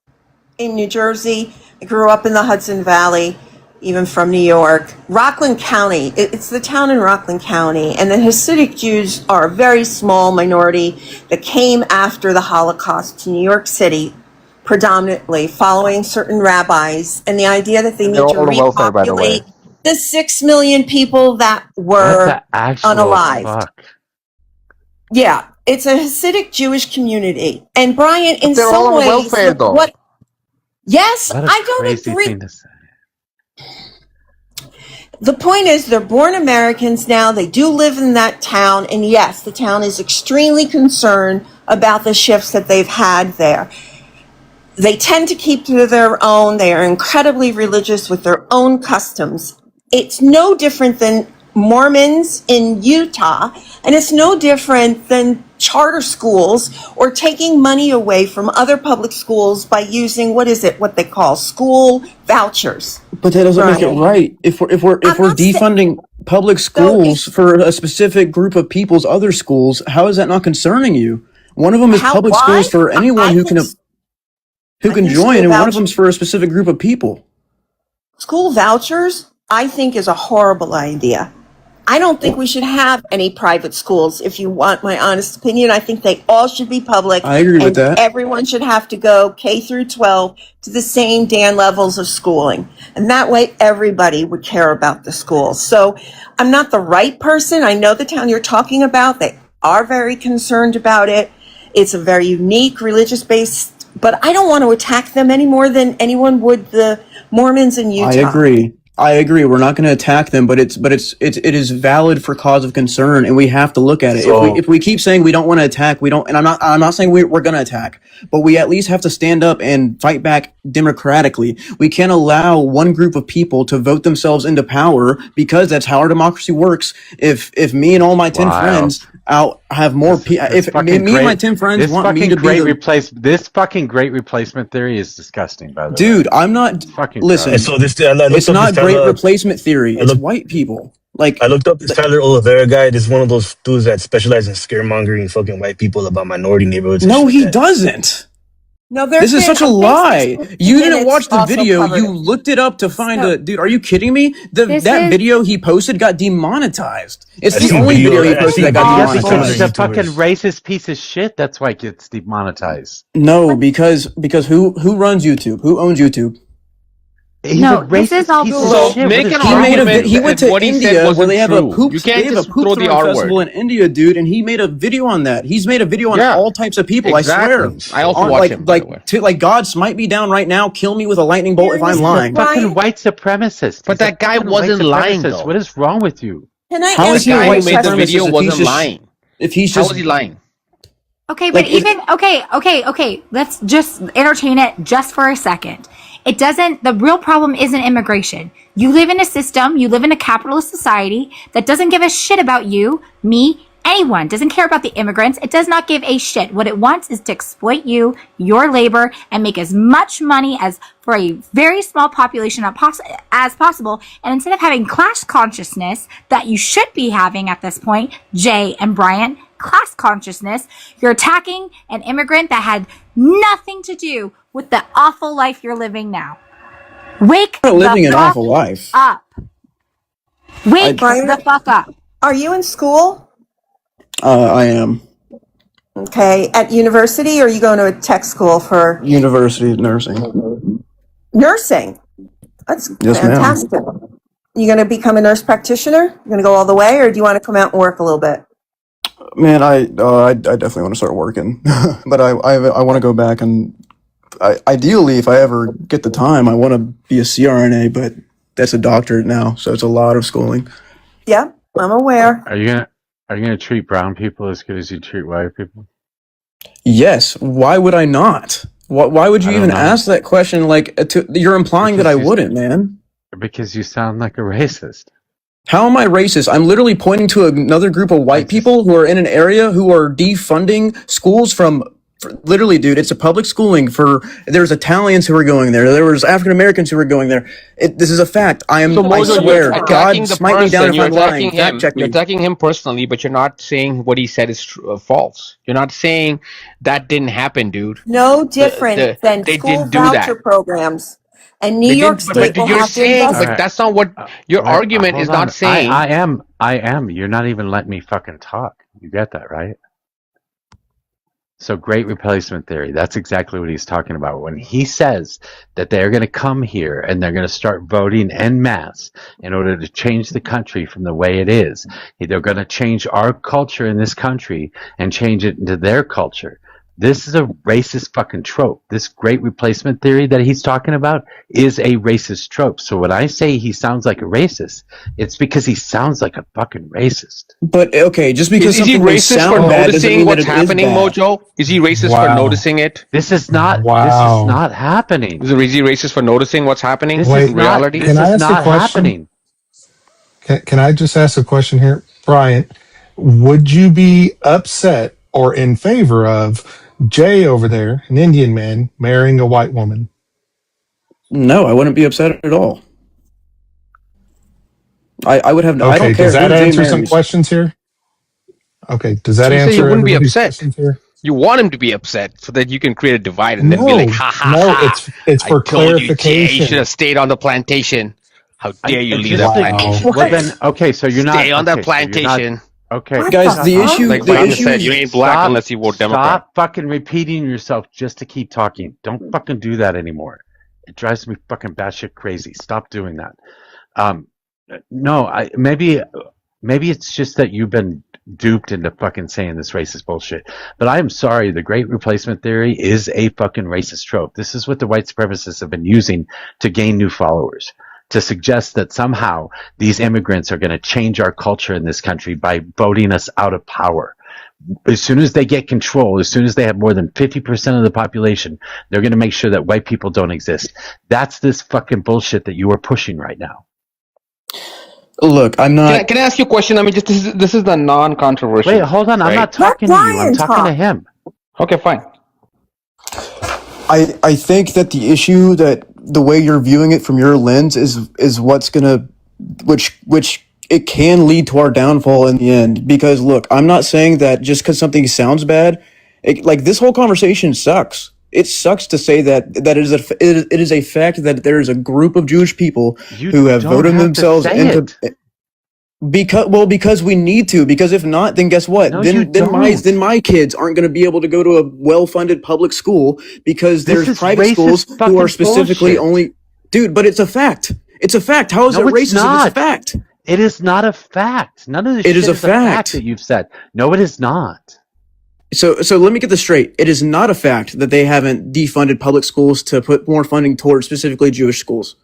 Speaker 18: in New Jersey. I grew up in the Hudson Valley, even from New York. Rockland County, it's the town in Rockland County, and the Hasidic Jews are a very small minority that came after the Holocaust to New York City, predominantly following certain rabbis, and the idea that they
Speaker 15: And they're
Speaker 18: need to
Speaker 15: all on welfare, by the way.
Speaker 18: repopulate the 6 million people that
Speaker 1: What
Speaker 18: were
Speaker 1: the actual
Speaker 18: unalived.
Speaker 1: fuck?
Speaker 18: Yeah, it's a Hasidic Jewish community. And Brian,
Speaker 15: But
Speaker 18: in
Speaker 15: they're all
Speaker 18: some
Speaker 15: on
Speaker 18: ways,
Speaker 15: welfare, though.
Speaker 18: what, yes,
Speaker 1: What a
Speaker 18: I don't
Speaker 1: crazy
Speaker 18: agree.
Speaker 1: thing to say.
Speaker 18: The point is, they're born Americans now. They do live in that town. And yes, the town is extremely concerned about the shifts that they've had there. They tend to keep to their own. They are incredibly religious with their own customs. It's no different than Mormons in Utah, and it's no different than charter schools or taking money away from other public schools by using what they call school vouchers.
Speaker 10: But that doesn't make it
Speaker 18: Brian.
Speaker 10: right. If we're defunding public schools for a specific group of people's other schools, how is that not concerning you? One of them is public schools for anyone who can join, and one of them's for a specific group of people.
Speaker 18: School vouchers, I think, is a horrible idea. I don't think we should have any private schools. If you want my honest opinion, I think they all should be public.
Speaker 10: I agree with
Speaker 18: and
Speaker 10: that.
Speaker 18: Everyone should have to go K through 12 to the same damn levels of schooling. And that way everybody would care about the schools. So I'm not the right person. I know the town you're talking about. They are very concerned about it. It's a very unique religious base, but I don't want to attack them any more than anyone would the Mormons in Utah.
Speaker 10: I agree. We're not going to attack them, but it is valid for cause of concern, and we have to look at it.
Speaker 5: So-
Speaker 10: If we keep saying we don't want to attack, we don't. And I'm not saying we're going to attack, but we at least have to stand up and fight back democratically. We can't allow one group of people to vote themselves into power, because that's how our democracy works. If me and all my 10 friends have more people, if me and my 10 friends want me to be
Speaker 1: this fucking great replacement theory is disgusting, by the way.
Speaker 10: Dude, I'm not.
Speaker 1: Fucking
Speaker 10: Listen,
Speaker 5: And so this, I looked
Speaker 10: it's
Speaker 5: up
Speaker 10: not
Speaker 5: this
Speaker 10: great
Speaker 5: Tyler,
Speaker 10: replacement theory. It's white people. Like,
Speaker 5: I looked up this Tyler Oliveira guy. This is one of those dudes that specialize in scaremongering fucking white people about minority neighborhoods. and
Speaker 10: no,
Speaker 5: shit
Speaker 10: he
Speaker 5: like that.
Speaker 10: doesn't.
Speaker 18: No,
Speaker 10: This is such a lie. You didn't watch the video. You looked it up to find a dude. Are you kidding me? That video he posted got demonetized. It's
Speaker 5: I've
Speaker 10: the
Speaker 5: seen
Speaker 10: only
Speaker 5: video-
Speaker 10: video he
Speaker 5: I've
Speaker 10: posted
Speaker 5: seen
Speaker 10: that got
Speaker 5: videos of
Speaker 1: Because
Speaker 10: demonetized.
Speaker 1: he's a
Speaker 5: YouTubers.
Speaker 1: fucking racist piece of shit. That's why it gets demonetized.
Speaker 10: No, because who runs YouTube? Who owns YouTube?
Speaker 1: He's
Speaker 7: No,
Speaker 1: a
Speaker 7: this is
Speaker 1: racist
Speaker 7: all
Speaker 1: piece of
Speaker 15: So
Speaker 7: bullshit.
Speaker 1: shit. What
Speaker 15: make
Speaker 1: is
Speaker 15: an
Speaker 14: He
Speaker 1: wrong
Speaker 14: made a
Speaker 1: with
Speaker 15: argument
Speaker 14: he
Speaker 1: you?
Speaker 14: went
Speaker 15: if
Speaker 14: to
Speaker 15: what he said
Speaker 14: India where
Speaker 15: wasn't
Speaker 14: they have a
Speaker 15: true.
Speaker 14: poop
Speaker 15: You can't just throw the R
Speaker 14: throwing
Speaker 15: word.
Speaker 14: festival in India, dude, and he made a video on that. He's made a video on
Speaker 15: Yeah,
Speaker 14: all types of people. I swear.
Speaker 15: exactly. I also
Speaker 14: On
Speaker 15: watch him, by the way.
Speaker 14: like God smite me down right now, kill me with a lightning bolt if I'm
Speaker 1: He's a
Speaker 18: Seriously,
Speaker 14: lying.
Speaker 1: fucking
Speaker 18: Brian,
Speaker 1: white supremacist.
Speaker 15: But
Speaker 1: He's a
Speaker 15: that guy
Speaker 1: fucking white
Speaker 15: wasn't lying,
Speaker 1: supremacist. What
Speaker 15: though.
Speaker 1: is wrong with you?
Speaker 18: can I
Speaker 14: How
Speaker 15: The
Speaker 14: is
Speaker 18: ask
Speaker 14: he a
Speaker 15: guy
Speaker 18: you
Speaker 15: who
Speaker 18: a
Speaker 14: white
Speaker 15: made the
Speaker 18: question?
Speaker 15: video
Speaker 14: supremacist
Speaker 15: wasn't lying.
Speaker 14: if he's
Speaker 15: How
Speaker 14: just
Speaker 15: was he lying?
Speaker 7: Okay, but
Speaker 14: like if
Speaker 7: even okay. Let's just entertain it just for a second. It doesn't. The real problem isn't immigration. You live in a system. You live in a capitalist society that doesn't give a shit about you, me, anyone. Doesn't care about the immigrants. It does not give a shit. What it wants is to exploit you, your labor, and make as much money as for a very small population as possible. And instead of having class consciousness that you should be having at this point, Jay and Brian, class consciousness, you're attacking an immigrant that had nothing to do with the awful life you're living now. Wake
Speaker 14: not living
Speaker 7: the
Speaker 14: an
Speaker 7: fuck
Speaker 14: awful life.
Speaker 7: up. Wake
Speaker 18: Brian,
Speaker 7: the fuck up.
Speaker 18: are you in school?
Speaker 14: I am
Speaker 18: Okay, at university, or are you going to a tech school for
Speaker 14: university nursing.
Speaker 18: nursing? That's
Speaker 14: Yes, ma'am.
Speaker 18: fantastic. You going to become a nurse practitioner? You going to go all the way, or do you want to come out and work a little bit?
Speaker 10: Man, I definitely want to start working, but I want to go back and ideally, if I ever get the time, I want to be a CRNA, but that's a doctorate now, so it's a lot of schooling.
Speaker 18: Yeah, I'm aware.
Speaker 1: Are you gonna treat brown people as good as you treat white people?
Speaker 14: Yes. Why would I not? Why would you
Speaker 1: I don't
Speaker 14: even
Speaker 1: know.
Speaker 14: ask that question? You're implying that I wouldn't, man.
Speaker 1: Because you sound like a racist.
Speaker 14: How am I racist? I'm literally pointing to another group of white people who are in an area who are defunding schools from literally, dude, it's a public schooling there was Italians who were going there. There was African Americans who were going there. This is a fact. I
Speaker 15: Mojo,
Speaker 14: swear,
Speaker 15: you're attacking
Speaker 14: God
Speaker 15: the
Speaker 14: smite me down
Speaker 15: person.
Speaker 14: if
Speaker 15: You're
Speaker 14: I'm lying.
Speaker 15: attacking
Speaker 14: Fact
Speaker 15: him.
Speaker 14: check
Speaker 15: You're
Speaker 14: me.
Speaker 15: attacking him personally, but you're not saying what he said is false. You're not saying that didn't happen, dude.
Speaker 18: No different than
Speaker 15: They
Speaker 18: school
Speaker 15: didn't do
Speaker 18: voucher
Speaker 15: that.
Speaker 18: programs. And New
Speaker 15: They
Speaker 18: York
Speaker 15: didn't.
Speaker 18: State
Speaker 15: But
Speaker 18: will
Speaker 15: you're
Speaker 18: have to
Speaker 15: saying,
Speaker 18: invest.
Speaker 15: but that's not what your
Speaker 1: Wait,
Speaker 15: argument is
Speaker 1: hold
Speaker 15: not
Speaker 1: on.
Speaker 15: saying.
Speaker 1: I am. You're not even letting me fucking talk. You get that, right? So great replacement theory. That's exactly what he's talking about. When he says that they're going to come here and they're going to start voting en masse in order to change the country from the way it is, they're going to change our culture in this country and change it into their culture. This is a racist fucking trope. This great replacement theory that he's talking about is a racist trope. So when I say he sounds like a racist, it's because he sounds like a fucking racist.
Speaker 14: But okay, just because
Speaker 15: Is he
Speaker 14: something may
Speaker 15: racist for
Speaker 14: sound bad doesn't
Speaker 15: noticing
Speaker 14: mean
Speaker 15: what's
Speaker 14: that it is
Speaker 15: happening,
Speaker 14: bad.
Speaker 15: Mojo? Is he racist for noticing it?
Speaker 1: This is not.
Speaker 17: Wow.
Speaker 1: This is not happening.
Speaker 15: Is he racist for noticing what's happening
Speaker 1: This
Speaker 15: in
Speaker 1: is
Speaker 15: reality?
Speaker 1: Not,
Speaker 17: Can
Speaker 1: this
Speaker 17: I
Speaker 1: is
Speaker 17: ask a
Speaker 1: not
Speaker 17: question?
Speaker 1: happening.
Speaker 17: Can I just ask a question here? Brian, would you be upset or in favor of Jay over there, an Indian man, marrying a white woman?
Speaker 14: No, I wouldn't be upset at all. I would have.
Speaker 17: Okay,
Speaker 14: I don't care
Speaker 17: does that
Speaker 14: who Jay
Speaker 17: answer some
Speaker 14: marries.
Speaker 17: questions here? Okay, does that
Speaker 15: So you say you
Speaker 17: answer
Speaker 15: wouldn't be
Speaker 17: everybody's
Speaker 15: upset.
Speaker 17: questions here?
Speaker 15: You want him to be upset so that you can create a divide and then be like, ha ha
Speaker 17: No,
Speaker 15: ha.
Speaker 17: it's
Speaker 15: I
Speaker 17: for
Speaker 15: told you, Jay, you should
Speaker 17: clarification.
Speaker 15: have stayed on the plantation. How dare you leave
Speaker 1: Just
Speaker 15: that
Speaker 1: like,
Speaker 15: plantation?
Speaker 1: well then, okay, so you're not.
Speaker 15: Stay on that
Speaker 1: okay, so you're not-
Speaker 15: plantation.
Speaker 1: Okay,
Speaker 14: Guys,
Speaker 1: shut
Speaker 14: the
Speaker 1: up.
Speaker 14: issue.
Speaker 15: Like
Speaker 14: The
Speaker 15: Biden
Speaker 14: issue
Speaker 15: said,
Speaker 14: is
Speaker 15: you ain't black unless you vote Democrat.
Speaker 1: Stop fucking repeating yourself just to keep talking. Don't fucking do that anymore. It drives me fucking batshit crazy. Stop doing that. No, maybe it's just that you've been duped into fucking saying this racist bullshit. But I am sorry, the great replacement theory is a fucking racist trope. This is what the white supremacists have been using to gain new followers. To suggest that somehow these immigrants are going to change our culture in this country by voting us out of power. As soon as they get control, as soon as they have more than 50% of the population, they're going to make sure that white people don't exist. That's this fucking bullshit that you are pushing right now.
Speaker 14: Look, I'm not.
Speaker 15: Can I ask you a question? I mean, just this is the non-controversial.
Speaker 1: Wait, hold on. I'm not talking to you. I'm talking to him.
Speaker 15: Okay, fine.
Speaker 10: I think that the issue that the way you're viewing it from your lens is what's gonna which it can lead to our downfall in the end. Because look, I'm not saying that just because something sounds bad, like this whole conversation sucks. It sucks to say that it is a fact that there is a group of Jewish people who have voted themselves into. Because we need to. Because if not, then guess what?
Speaker 1: No,
Speaker 10: then my kids aren't going to be able to go to a well-funded public school because
Speaker 1: This
Speaker 10: there's
Speaker 1: is
Speaker 10: private
Speaker 1: racist
Speaker 10: schools who
Speaker 1: fucking
Speaker 10: are specifically
Speaker 1: bullshit.
Speaker 10: only.
Speaker 14: Dude, but it's a fact. It's a fact. How is it
Speaker 1: No, it's
Speaker 14: racist if it's a
Speaker 1: not.
Speaker 14: fact?
Speaker 1: It is not a fact. None of this
Speaker 14: It
Speaker 1: shit
Speaker 14: is a
Speaker 1: is a fact that
Speaker 14: fact.
Speaker 1: you've said. No, it is not.
Speaker 14: So let me get this straight. It is not a fact that they haven't defunded public schools to put more funding towards specifically Jewish schools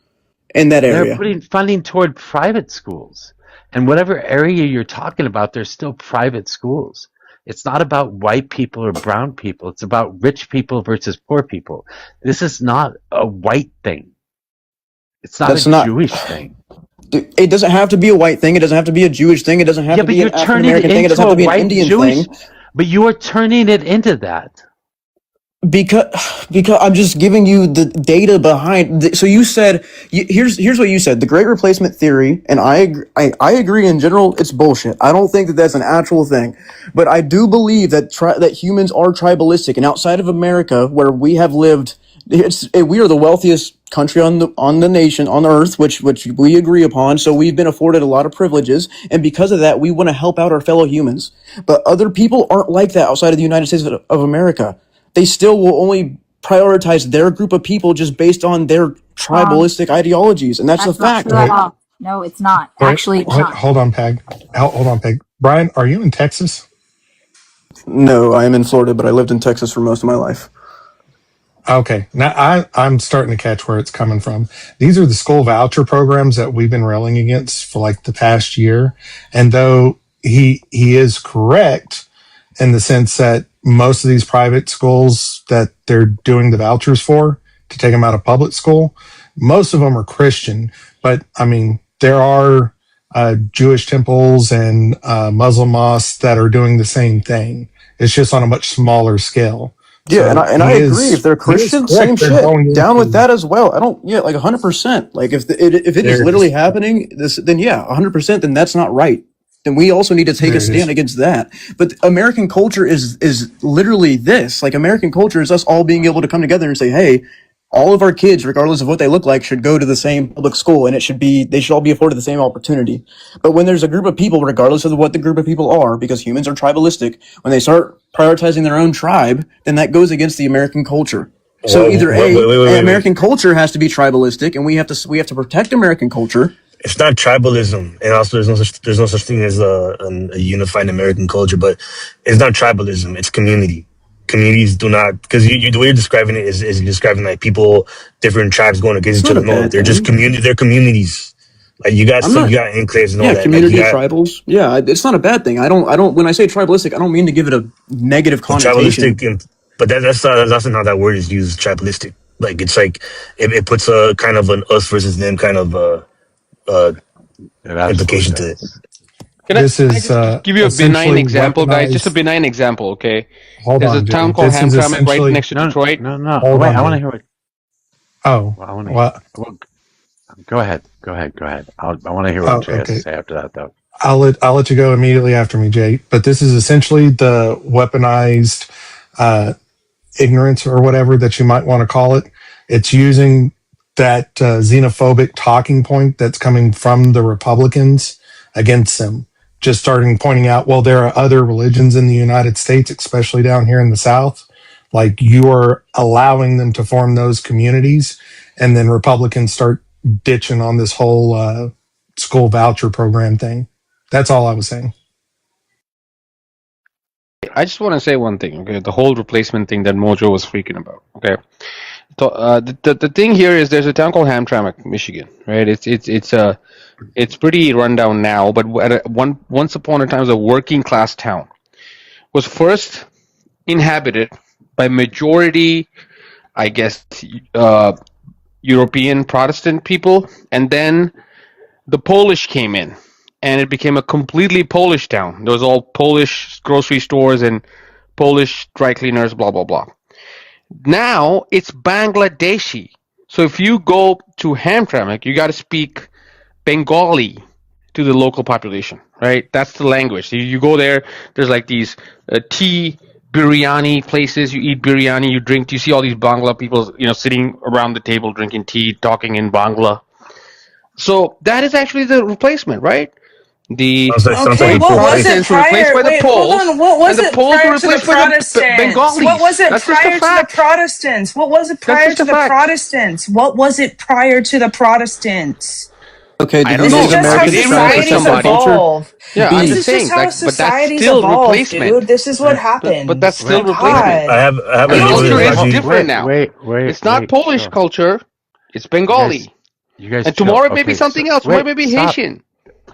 Speaker 14: in that
Speaker 1: They're
Speaker 14: area.
Speaker 1: putting funding toward private schools. And whatever area you're talking about, there's still private schools. It's not about white people or brown people. It's about rich people versus poor people. This is not a white thing. It's not
Speaker 14: That's
Speaker 1: a
Speaker 14: not.
Speaker 1: Jewish thing.
Speaker 14: It doesn't have to be a white thing. It doesn't have to be a Jewish thing. It doesn't have
Speaker 1: Yeah,
Speaker 14: to
Speaker 1: but
Speaker 14: be
Speaker 1: you're
Speaker 14: an African
Speaker 1: turning it
Speaker 14: American thing. It doesn't
Speaker 1: into
Speaker 14: have
Speaker 1: a
Speaker 14: to be an
Speaker 1: white
Speaker 14: Indian
Speaker 1: Jewish,
Speaker 14: thing.
Speaker 1: but you are turning it into that.
Speaker 14: Because I'm just giving you the data behind. So you said here's what you said: the Great Replacement theory, and I agree in general. It's bullshit. I don't think that that's an actual thing, but I do believe that that humans are tribalistic, and outside of America, where we have lived, we are the wealthiest country on the nation on Earth, which we agree upon. So we've been afforded a lot of privileges, and because of that, we want to help out our fellow humans. But other people aren't like that outside of the United States of America. They still will only prioritize their group of people just based on their
Speaker 7: Wrong.
Speaker 14: tribalistic ideologies, and that's a
Speaker 7: That's not
Speaker 14: fact.
Speaker 7: true at all. No, it's not.
Speaker 17: Wait,
Speaker 7: Actually, it's
Speaker 17: wait,
Speaker 7: not.
Speaker 17: hold on, Peg. Hold on, Peg. Brian, are you in Texas?
Speaker 14: No, I am in Florida, but I lived in Texas for most of my life.
Speaker 17: Okay, now I'm starting to catch where it's coming from. These are the school voucher programs that we've been railing against for like the past year. And though he is correct in the sense that most of these private schools that they're doing the vouchers for to take them out of public school, most of them are Christian. But I mean, there are Jewish temples and Muslim mosques that are doing the same thing. It's just on a much smaller scale.
Speaker 14: Yeah,
Speaker 17: So
Speaker 14: and I agree. If they're
Speaker 17: he is
Speaker 14: Christian, same
Speaker 17: correct. They're
Speaker 14: shit.
Speaker 17: going
Speaker 14: Down with
Speaker 17: into
Speaker 14: that as well. I don't. Yeah, like 100%. Like if it is
Speaker 17: there it
Speaker 14: literally
Speaker 17: is.
Speaker 14: happening, then yeah, 100%. Then that's not right. Then we also need to take
Speaker 17: There
Speaker 14: a
Speaker 17: it is.
Speaker 14: stand against that. But American culture is literally this. Like American culture is us all being able to come together and say, hey, all of our kids, regardless of what they look like, should go to the same public school, and they should all be afforded the same opportunity. But when there's a group of people, regardless of what the group of people are, because humans are tribalistic, when they start prioritizing their own tribe, then that goes against the American culture. So either
Speaker 5: Wait.
Speaker 14: American culture has to be tribalistic, and we have to protect American culture.
Speaker 5: It's not tribalism, and also there's no such thing as a unified American culture. But it's not tribalism; it's community. Communities do not, because the way you're describing it is you're describing like people, different tribes going against
Speaker 14: It's
Speaker 5: each
Speaker 14: not
Speaker 5: other.
Speaker 14: a
Speaker 5: No,
Speaker 14: bad
Speaker 5: they're just
Speaker 14: thing.
Speaker 5: community. They're communities. Like you got
Speaker 14: I'm not.
Speaker 5: you got enclaves and all
Speaker 14: Yeah,
Speaker 5: that. Like you
Speaker 14: community
Speaker 5: got
Speaker 14: tribals. Yeah, it's not a bad thing. I don't. When I say tribalistic, I don't mean to give it a negative
Speaker 5: well,
Speaker 14: connotation.
Speaker 5: tribalistic, but that's not how that word is used. Tribalistic, like it's like it puts a kind of an us versus them kind of uh
Speaker 1: It absolutely
Speaker 5: implication to it.
Speaker 1: does.
Speaker 17: This
Speaker 15: Can I
Speaker 17: is
Speaker 15: just give you a benign
Speaker 17: essentially
Speaker 15: example, guys? Just a
Speaker 17: weaponized.
Speaker 15: benign example, okay?
Speaker 17: Hold
Speaker 15: There's a
Speaker 17: on, Jay.
Speaker 15: town called
Speaker 17: This is
Speaker 15: Hamtramck right
Speaker 17: essentially.
Speaker 15: next to
Speaker 1: No,
Speaker 15: Detroit.
Speaker 1: no.
Speaker 17: Hold
Speaker 1: Wait,
Speaker 17: on,
Speaker 1: I want to
Speaker 17: Jay.
Speaker 1: hear what.
Speaker 17: Oh,
Speaker 1: Well, I want to.
Speaker 17: what?
Speaker 1: Well, go ahead. I want to hear what
Speaker 17: Oh,
Speaker 1: Jay has to
Speaker 17: okay.
Speaker 1: say after that, though.
Speaker 17: I'll let you go immediately after me, Jay. But this is essentially the weaponized ignorance or whatever that you might want to call it. It's using that xenophobic talking point that's coming from the Republicans against them. Just starting pointing out, well, there are other religions in the United States, especially down here in the South. Like you are allowing them to form those communities, and then Republicans start ditching on this whole school voucher program thing. That's all I was saying.
Speaker 15: I just want to say one thing, okay? The whole replacement thing that Mojo was freaking about, okay? So, the thing here is there's a town called Hamtramck, Michigan, right? It's pretty rundown now, but once upon a time, it was a working class town. Was first inhabited by majority, I guess, European Protestant people, and then the Polish came in, and it became a completely Polish town. There was all Polish grocery stores and Polish dry cleaners, blah blah blah. Now it's Bangladeshi. So if you go to Hamtramck, you got to speak Bengali to the local population, right? That's the language. You go there, there's like these tea biryani places. You eat biryani, you drink. You see all these Bangla people, sitting around the table drinking tea, talking in Bangla. So that is actually the replacement, right? The
Speaker 5: sounds
Speaker 25: Okay,
Speaker 5: like
Speaker 25: what was it
Speaker 15: Protestants were replaced
Speaker 25: prior?
Speaker 15: by the
Speaker 25: Wait, hold
Speaker 15: Poles,
Speaker 25: on. What
Speaker 15: and
Speaker 25: was
Speaker 15: the
Speaker 25: it
Speaker 15: Poles were
Speaker 25: prior to the
Speaker 15: replaced by the
Speaker 25: Protestants? What
Speaker 15: Bengalis.
Speaker 25: was it
Speaker 15: That's just a
Speaker 25: prior to the
Speaker 15: fact.
Speaker 25: Protestants? What was it
Speaker 15: That's
Speaker 25: prior
Speaker 15: just
Speaker 25: to
Speaker 15: a
Speaker 25: the
Speaker 15: fact.
Speaker 25: Protestants? What was it prior to the Protestants?
Speaker 14: Okay,
Speaker 15: I
Speaker 14: did
Speaker 15: don't
Speaker 25: This
Speaker 14: these
Speaker 25: is
Speaker 15: know.
Speaker 25: just how
Speaker 15: They
Speaker 14: Americans
Speaker 15: didn't
Speaker 14: try and
Speaker 15: replace
Speaker 25: societies
Speaker 14: protect their
Speaker 15: somebody.
Speaker 14: culture?
Speaker 25: evolve.
Speaker 15: Yeah, I'm
Speaker 25: This
Speaker 14: B,
Speaker 15: just
Speaker 25: is just
Speaker 15: saying
Speaker 25: how
Speaker 15: that, but that's
Speaker 25: societies
Speaker 15: still
Speaker 25: evolve,
Speaker 15: replacement.
Speaker 25: dude. This is what
Speaker 15: But that's
Speaker 25: happens.
Speaker 15: still
Speaker 25: My
Speaker 15: replacement.
Speaker 5: I
Speaker 25: God.
Speaker 5: have
Speaker 15: The
Speaker 5: an
Speaker 25: You
Speaker 15: culture
Speaker 5: incident,
Speaker 15: is
Speaker 5: Haji.
Speaker 15: different now. It's not Polish
Speaker 1: Chill.
Speaker 15: culture. It's
Speaker 1: You guys,
Speaker 15: Bengali.
Speaker 1: you guys
Speaker 15: And
Speaker 1: chill.
Speaker 15: tomorrow it may be
Speaker 1: Okay, so
Speaker 15: something else. Tomorrow it
Speaker 1: wait,
Speaker 15: may be
Speaker 1: stop.
Speaker 15: Haitian.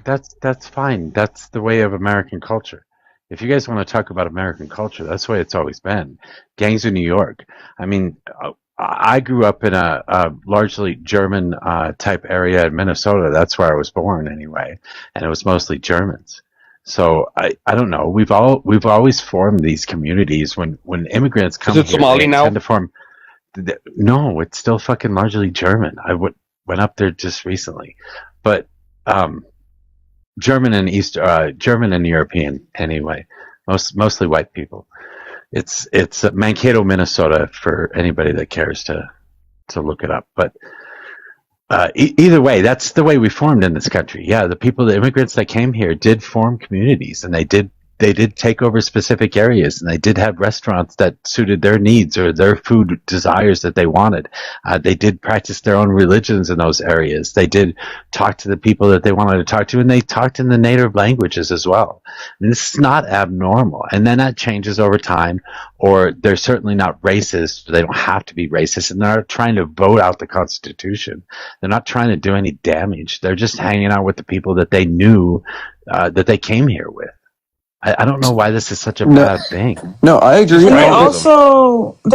Speaker 1: That's fine. That's the way of American culture. If you guys want to talk about American culture, that's the way it's always been. Gangs of New York. I mean, I grew up in a largely German type area in Minnesota. That's where I was born anyway, and it was mostly Germans. So I don't know. We've always formed these communities. When immigrants
Speaker 15: Is
Speaker 1: come
Speaker 15: it
Speaker 1: here,
Speaker 15: Somali
Speaker 1: they
Speaker 15: now?
Speaker 1: tend to form. No, it's still fucking largely German. Went up there just recently, but um, German and European anyway. Mostly white people. It's Mankato, Minnesota for anybody that cares to look it up. But either way, that's the way we formed in this country. Yeah, the immigrants that came here did form communities, and they did take over specific areas, and they did have restaurants that suited their needs or their food desires that they wanted. They did practice their own religions in those areas. They did talk to the people that they wanted to talk to, and they talked in the native languages as well. And this is not abnormal. And then that changes over time, or they're certainly not racist. They don't have to be racist, and they're not trying to vote out the Constitution. They're not trying to do any damage. They're just hanging out with the people that they knew that they came here with. I don't know why this is such a bad thing.
Speaker 14: No, I agree.
Speaker 25: And
Speaker 14: I
Speaker 25: they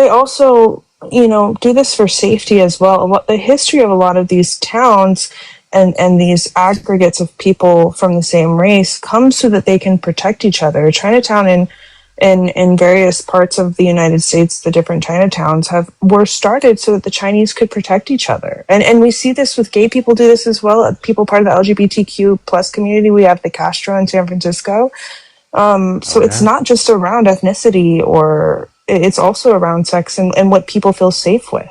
Speaker 25: also, do this for safety as well. The history of a lot of these towns and these aggregates of people from the same race comes so that they can protect each other. Chinatown in various parts of the United States, the different Chinatowns were started so that the Chinese could protect each other. And we see this with gay people do this as well. People part of the LGBTQ plus community. We have the Castro in San Francisco. So it's not just around ethnicity, or it's also around sex and what people feel safe with.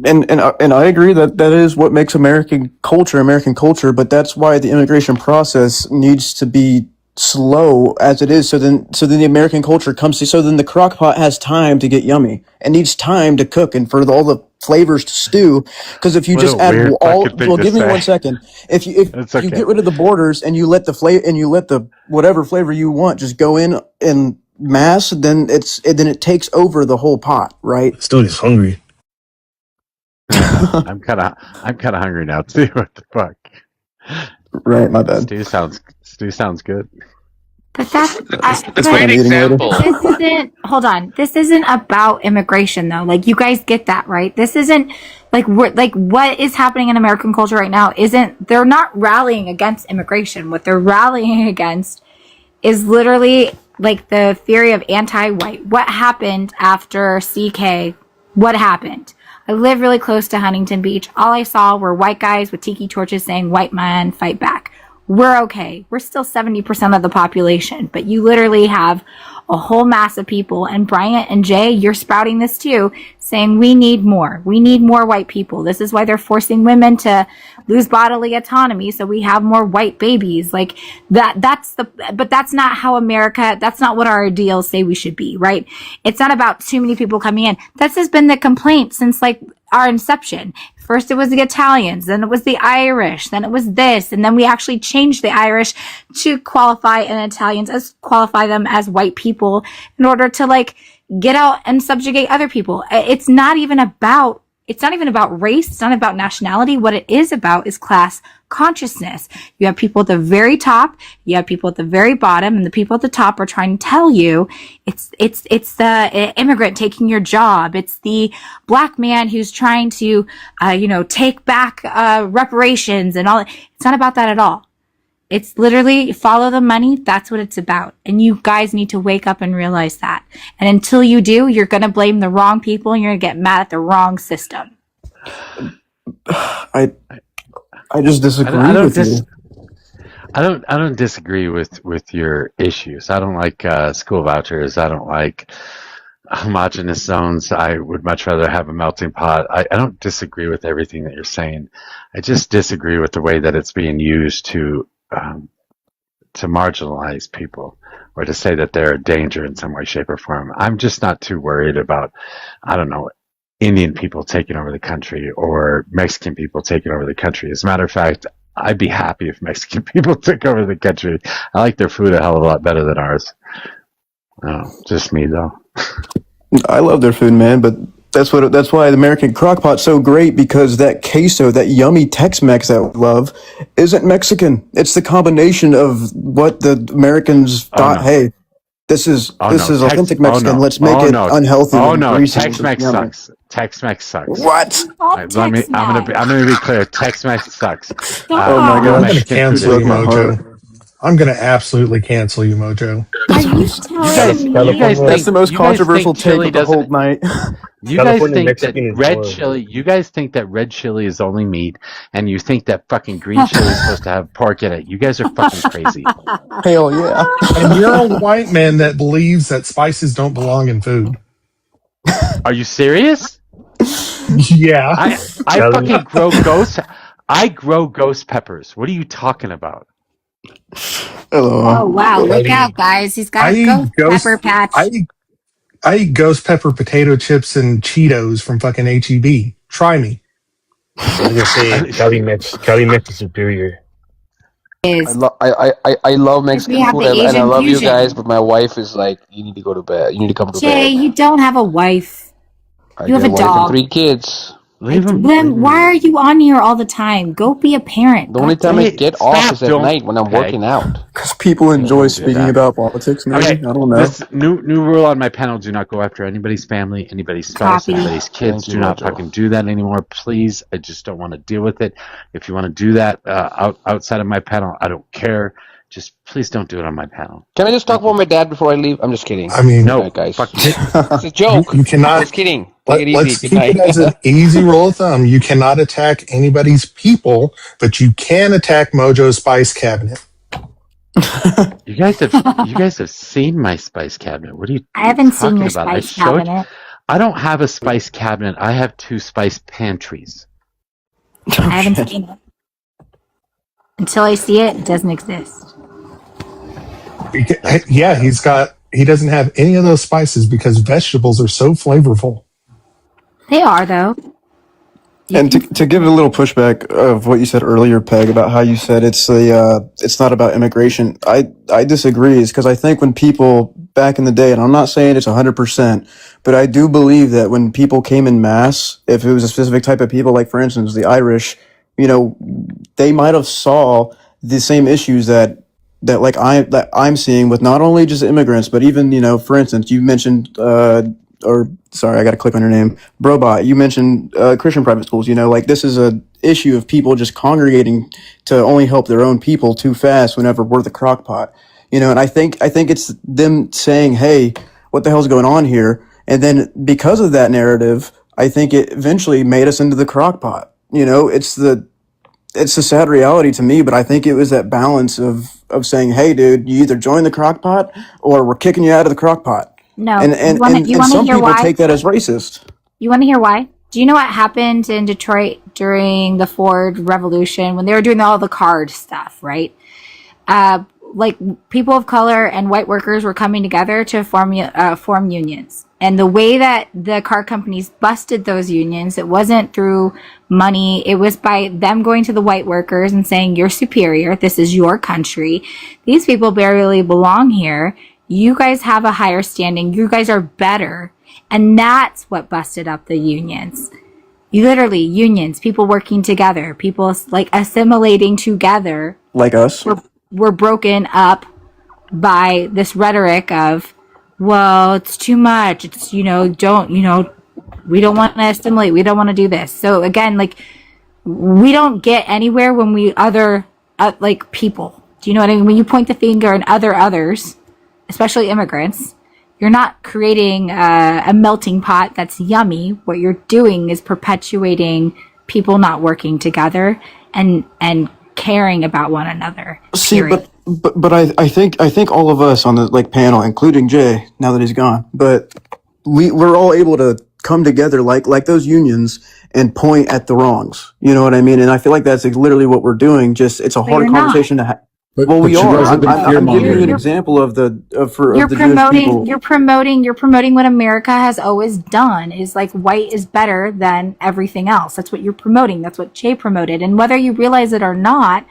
Speaker 14: and I agree that is what makes American culture, but that's why the immigration process needs to be slow as it is. So then the American culture comes to, so then the crock pot has time to get yummy. It needs time to cook and for all the flavors to stew. Because if you
Speaker 1: What
Speaker 14: just
Speaker 1: a
Speaker 14: add
Speaker 1: weird
Speaker 14: all,
Speaker 1: fucking thing
Speaker 14: well,
Speaker 1: to
Speaker 14: give me
Speaker 1: say.
Speaker 14: 1 second. If you
Speaker 1: It's okay.
Speaker 14: get rid of the borders and you let the whatever flavor you want just go in mass, then it takes over the whole pot, right?
Speaker 5: Still just hungry.
Speaker 1: I'm kind of hungry now too. What the fuck?
Speaker 14: Right, my bad.
Speaker 1: Stew sounds good.
Speaker 7: But that's
Speaker 15: It's a great example.
Speaker 7: This isn't. Hold on. This isn't about immigration, though. Like, you guys get that, right? This isn't like what is happening in American culture right now. Isn't They're not rallying against immigration. What they're rallying against is literally like the theory of anti-white. What happened after CK? What happened? I live really close to Huntington Beach. All I saw were white guys with tiki torches saying, "White man, fight back." We're okay. We're still 70% of the population, but you literally have a whole mass of people. And Bryant and Jay, you're spouting this too, saying we need more. We need more white people. This is why they're forcing women to lose bodily autonomy, so we have more white babies. Like but that's not how America, that's not what our ideals say we should be, right? It's not about too many people coming in. This has been the complaint since like our inception. First it was the Italians, then it was the Irish, then it was this, and then we actually changed the Irish to qualify and Italians as qualify them as white people in order to like get out and subjugate other people. It's not even about race. It's not about nationality. What it is about is class consciousness. You have people at the very top, you have people at the very bottom, and the people at the top are trying to tell you it's the immigrant taking your job. It's the black man who's trying to, take back reparations and all. It's not about that at all. It's literally follow the money. That's what it's about. And you guys need to wake up and realize that. And until you do, you're going to blame the wrong people and you're going to get mad at the wrong system.
Speaker 14: I just disagree with you.
Speaker 1: I don't disagree with your issues. I don't like school vouchers. I don't like homogenous zones. I would much rather have a melting pot. I don't disagree with everything that you're saying. I just disagree with the way that it's being used to to marginalize people or to say that they're a danger in some way, shape, or form. I'm just not too worried about, I don't know, Indian people taking over the country or Mexican people taking over the country. As a matter of fact, I'd be happy if Mexican people took over the country. I like their food a hell of a lot better than ours. Oh, just me though.
Speaker 10: I love their food, man, but that's why the American crockpot's so great, because that queso, that yummy Tex-Mex that we love, isn't Mexican. It's the combination of what the Americans thought, hey, this is authentic Mexican. Let's make it unhealthy and greasy.
Speaker 1: Tex-Mex sucks. Tex-Mex sucks.
Speaker 10: What?
Speaker 1: I'm gonna be clear. Tex-Mex sucks.
Speaker 10: Oh my
Speaker 17: I'm
Speaker 10: gosh.
Speaker 17: going to cancel you, Mojo. I'm going to absolutely cancel you, Mojo.
Speaker 7: Are you telling me?
Speaker 1: You guys
Speaker 10: That's the most controversial
Speaker 1: think chili
Speaker 10: take of the whole night.
Speaker 1: You guys think that red chili? You guys think that red chili is only meat, and you think that fucking green chili is supposed to have pork in it? You guys are fucking crazy.
Speaker 10: Hell yeah!
Speaker 17: And you're a white man that believes that spices don't belong in food.
Speaker 1: Are you serious?
Speaker 17: Yeah.
Speaker 1: I fucking grow ghost. I grow ghost peppers. What are you talking about?
Speaker 7: Oh wow! Look out, guys! He's got a ghost pepper patch.
Speaker 17: I eat ghost pepper potato chips and Cheetos from fucking HEB. Try me.
Speaker 5: I was gonna say Cali Mix is superior.
Speaker 15: I love Mexican food and I love you guys, but my wife is like, you need to go to bed. You need to come to
Speaker 7: Jay,
Speaker 15: bed.
Speaker 7: you don't have a wife. You have a
Speaker 15: wife
Speaker 7: dog.
Speaker 15: and 3 kids.
Speaker 7: Then why are you on here all the time? Go be a parent.
Speaker 15: The only time I get off is at night when I'm working out.
Speaker 10: Because people enjoy speaking about politics, maybe.
Speaker 1: Okay,
Speaker 10: I don't know.
Speaker 1: this new rule on my panel: do not go after anybody's family, anybody's spouse,
Speaker 7: Copy.
Speaker 1: anybody's kids. Do not fucking do that anymore, please. I just don't want to deal with it. If you want to do that outside of my panel, I don't care. Just please don't do it on my panel.
Speaker 15: Can I just talk about my dad before I leave? I'm just kidding.
Speaker 17: I mean,
Speaker 1: no,
Speaker 15: right, guys.
Speaker 1: It's
Speaker 15: a joke.
Speaker 17: You cannot.
Speaker 15: Just kidding. Take it easy.
Speaker 17: Let's
Speaker 15: Good
Speaker 17: keep
Speaker 15: night.
Speaker 17: it as an easy rule of thumb. You cannot attack anybody's people, but you can attack Mojo's spice cabinet.
Speaker 1: You guys have seen my spice cabinet. What are you?
Speaker 7: I haven't seen your
Speaker 1: about?
Speaker 7: spice cabinet.
Speaker 1: I don't have a spice cabinet. I have 2 spice pantries.
Speaker 7: I haven't seen it. Until I see it, it doesn't exist.
Speaker 17: Yeah, he doesn't have any of those spices because vegetables are so flavorful.
Speaker 7: They are, though.
Speaker 10: And to give a little pushback of what you said earlier, Peg, about how you said it's not about immigration. I disagree. It's because I think when people back in the day, and I'm not saying it's 100%, but I do believe that when people came in mass, if it was a specific type of people, like for instance the Irish, they might have saw the same issues that I'm seeing with not only just immigrants, but even for instance, you mentioned sorry, I got to click on your name, Brobot. You mentioned Christian private schools. This is a issue of people just congregating to only help their own people too fast whenever we're the crock pot. And I think it's them saying, "Hey, what the hell's going on here?" And then because of that narrative, I think it eventually made us into the crock pot. It's a sad reality to me, but I think it was that balance of saying, "Hey, dude, you either join the crock pot or we're kicking you out of the crock pot."
Speaker 7: No,
Speaker 10: and some
Speaker 7: hear
Speaker 10: people
Speaker 7: why?
Speaker 10: take that as racist.
Speaker 7: You want to hear why? Do you know what happened in Detroit during the Ford Revolution when they were doing all the card stuff, right? People of color and white workers were coming together to form unions. And the way that the car companies busted those unions, it wasn't through money. It was by them going to the white workers and saying, "You're superior. This is your country. These people barely belong here. You guys have a higher standing. You guys are better." And that's what busted up the unions. Unions, people working together, people assimilating together.
Speaker 10: Like us.
Speaker 7: Were broken up by this rhetoric of, well, it's too much. It's, we don't want to assimilate. We don't want to do this. So again, we don't get anywhere when we people. Do you know what I mean? When you point the finger and others, especially immigrants, you're not creating a melting pot that's yummy. What you're doing is perpetuating people not working together and caring about one another.
Speaker 10: See, but I think all of us on the panel, including Jay, now that he's gone, but we're all able to come together like those unions and point at the wrongs. You know what I mean? And I feel like that's literally what we're doing. Just it's a hard conversation to have.
Speaker 14: Well, we
Speaker 21: but you
Speaker 14: are.
Speaker 21: guys have been fear
Speaker 14: I'm giving you an
Speaker 21: mongering.
Speaker 14: example of the
Speaker 7: You're
Speaker 14: Jewish people.
Speaker 7: promoting what America has always done is like white is better than everything else. That's what you're promoting. That's what Che promoted. And whether you realize it or not,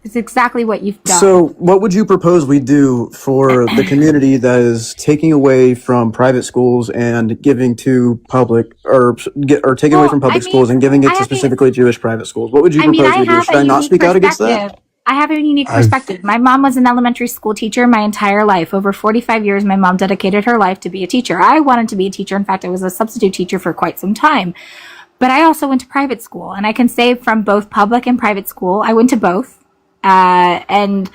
Speaker 7: it's exactly what you've done.
Speaker 14: So, what would you propose we do for the community that is taking away from private schools and giving to public, or taking away from public schools and giving it to specifically Jewish private schools? What would you propose we do? Should I not speak out against that?
Speaker 7: I have a unique perspective. My mom was an elementary school teacher my entire life. Over 45 years, my mom dedicated her life to be a teacher. I wanted to be a teacher. In fact, I was a substitute teacher for quite some time. But I also went to private school. And I can say from both public and private school, I went to both. And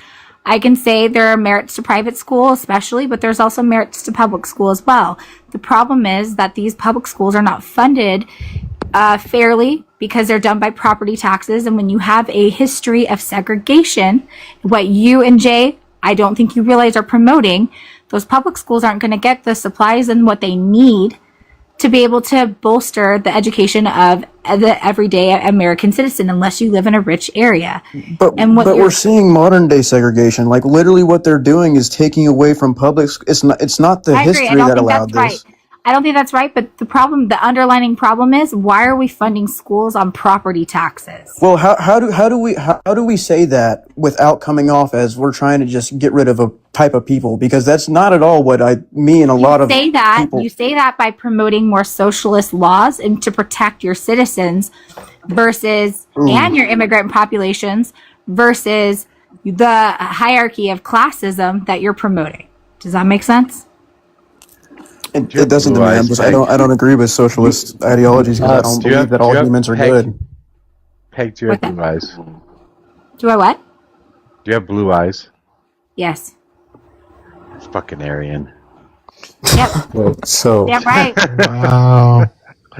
Speaker 7: I can say there are merits to private school, especially, but there's also merits to public school as well. The problem is that these public schools are not funded fairly because they're done by property taxes. And when you have a history of segregation, what you and Jay, I don't think you realize are promoting, those public schools aren't going to get the supplies and what they need to be able to bolster the education of the everyday American citizen unless you live in a rich area.
Speaker 14: But we're seeing modern day segregation. Like literally what they're doing is taking away from public. It's not the history that allowed this.
Speaker 7: I don't think that's right, but the underlining problem is, why are we funding schools on property taxes?
Speaker 14: Well, how do we say that without coming off as we're trying to just get rid of a type of people? Because that's not at all what me and a lot of people.
Speaker 7: You say that by promoting more socialist laws and to protect your citizens and your immigrant populations versus the hierarchy of classism that you're promoting. Does that make sense?
Speaker 14: It doesn't to me. I don't agree with socialist ideologies because I don't believe that all humans are good.
Speaker 1: Peg, do you have blue eyes?
Speaker 7: Do I what?
Speaker 1: Do you have blue eyes?
Speaker 7: Yes.
Speaker 1: It's fucking Aryan.
Speaker 7: Yep.
Speaker 21: So.
Speaker 7: Yeah, right.
Speaker 17: Wow.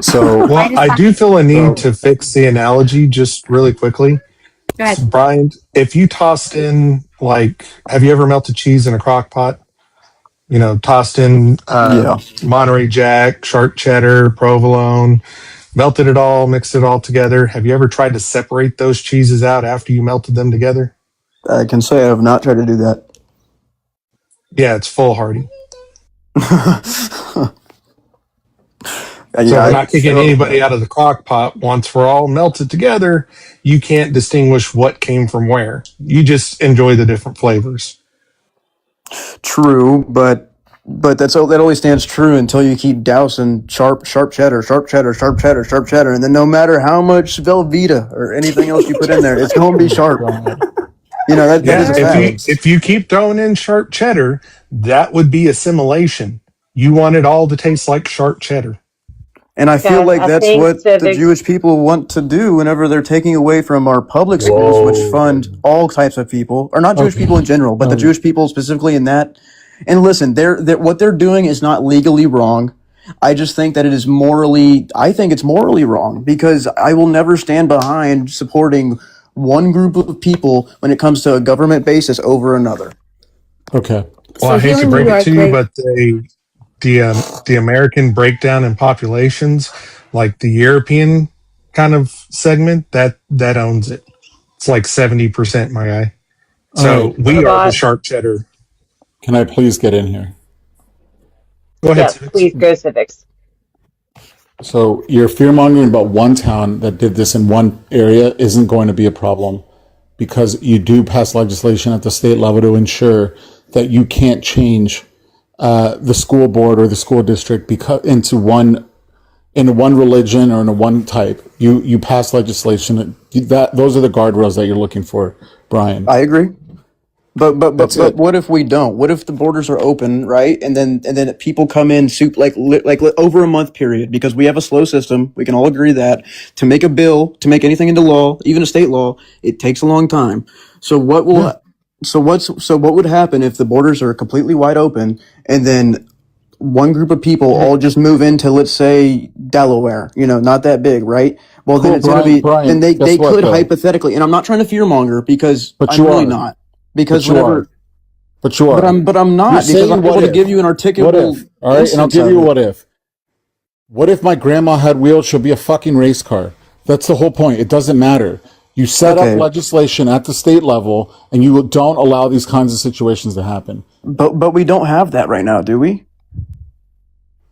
Speaker 21: So,
Speaker 17: well, I do feel a need to fix the analogy just really quickly.
Speaker 7: Go ahead.
Speaker 17: Brian, if you tossed in, have you ever melted cheese in a crock pot? You know, tossed in Monterey Jack, sharp cheddar, provolone, melted it all, mixed it all together. Have you ever tried to separate those cheeses out after you melted them together?
Speaker 14: I can say I have not tried to do that.
Speaker 17: Yeah, it's foolhardy.
Speaker 21: So
Speaker 17: we're not kicking anybody out of the crock pot. Once we're all melted together, you can't distinguish what came from where. You just enjoy the different flavors.
Speaker 14: True, but that always stands true until you keep dousing sharp cheddar, and then no matter how much Velveeta or anything else you put in there, it's going to be sharp. You know that is a fact.
Speaker 17: If you keep throwing in sharp cheddar, that would be assimilation. You want it all to taste like sharp cheddar.
Speaker 14: And I feel like that's what the Jewish people want to do whenever they're taking away from our public schools, which fund all types of people, or not Jewish people in general, but the Jewish people specifically in that. And listen, what they're doing is not legally wrong. I just think that it's morally wrong because I will never stand behind supporting one group of people when it comes to a government basis over another.
Speaker 21: Okay.
Speaker 17: Well, I hate to break it to you, but the American breakdown in populations, like the European kind of segment, that owns it. It's like 70%, my guy. So we are the sharp cheddar.
Speaker 21: Can I please get in here?
Speaker 17: Go ahead.
Speaker 8: Yes, please go Civics.
Speaker 21: So you're fear-mongering about one town that did this in one area isn't going to be a problem because you do pass legislation at the state level to ensure that you can't change the school board or the school district into one religion or in one type. You pass legislation those are the guardrails that you're looking for, Brian.
Speaker 14: I agree. But what if we don't? What if the borders are open, right? And then people come in like over a month period because we have a slow system. We can all agree that to make a bill, to make anything into law, even a state law, it takes a long time. So what would happen if the borders are completely wide open and then one group of people all just move into, let's say, Delaware, not that big, right? Well, then it's going to be, then they could hypothetically, and I'm not trying to fearmonger because I'm really not. Because whenever,
Speaker 21: but you are.
Speaker 14: But I'm not because I'm able to give you an articulable.
Speaker 21: What if? All right, and I'll give you a what if. What if my grandma had wheels? She'll be a fucking race car. That's the whole point. It doesn't matter. You set up legislation at the state level, and you don't allow these kinds of situations to happen.
Speaker 14: But we don't have that right now, do we?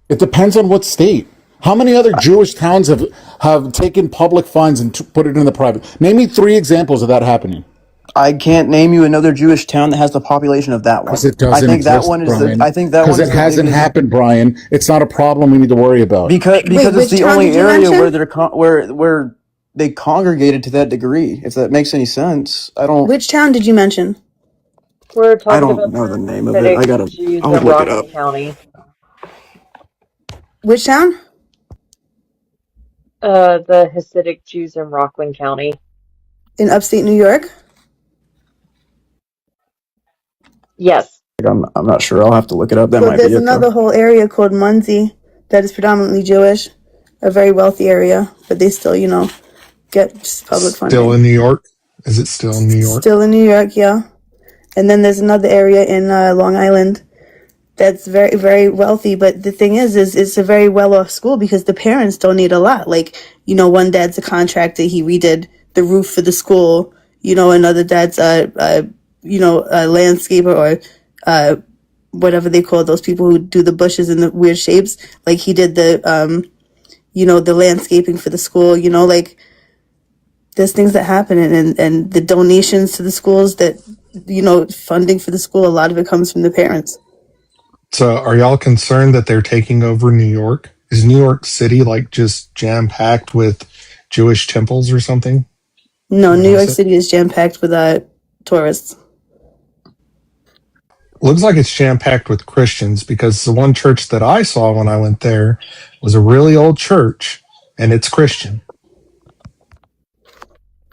Speaker 21: It depends on what state. How many other Jewish towns have taken public funds and put it in the private? Name me 3 examples of that happening.
Speaker 14: I can't name you another Jewish town that has the population of that one.
Speaker 21: Because it doesn't exist, Brian. Because it hasn't happened, Brian. It's not a problem we need to worry about.
Speaker 14: Because it's the only area where they congregated to that degree. If that makes any sense, I don't.
Speaker 8: Which town did you mention?
Speaker 14: I don't know the name of it. I'll look it up.
Speaker 19: County.
Speaker 8: Which town?
Speaker 19: The Hasidic Jews in Rockland County.
Speaker 8: In upstate New York?
Speaker 19: Yes.
Speaker 14: I'm not sure. I'll have to look it up. That might be it.
Speaker 8: There's another whole area called Muncie that is predominantly Jewish, a very wealthy area, but they still, get public funding.
Speaker 17: Still in New York? Is it still in New York?
Speaker 8: Still in New York, yeah. And then there's another area in Long Island that's very, very wealthy. But the thing is it's a very well-off school because the parents don't need a lot. Like, one dad's a contractor. He redid the roof for the school. Another dad's a landscaper or whatever they call those people who do the bushes in the weird shapes. Like he did the, the landscaping for the school, there's things that happen and the donations to the schools that, funding for the school, a lot of it comes from the parents.
Speaker 17: So are y'all concerned that they're taking over New York? Is New York City just jam-packed with Jewish temples or something?
Speaker 8: No, New York City is jam-packed with tourists.
Speaker 17: Looks like it's jam-packed with Christians because the one church that I saw when I went there was a really old church, and it's Christian.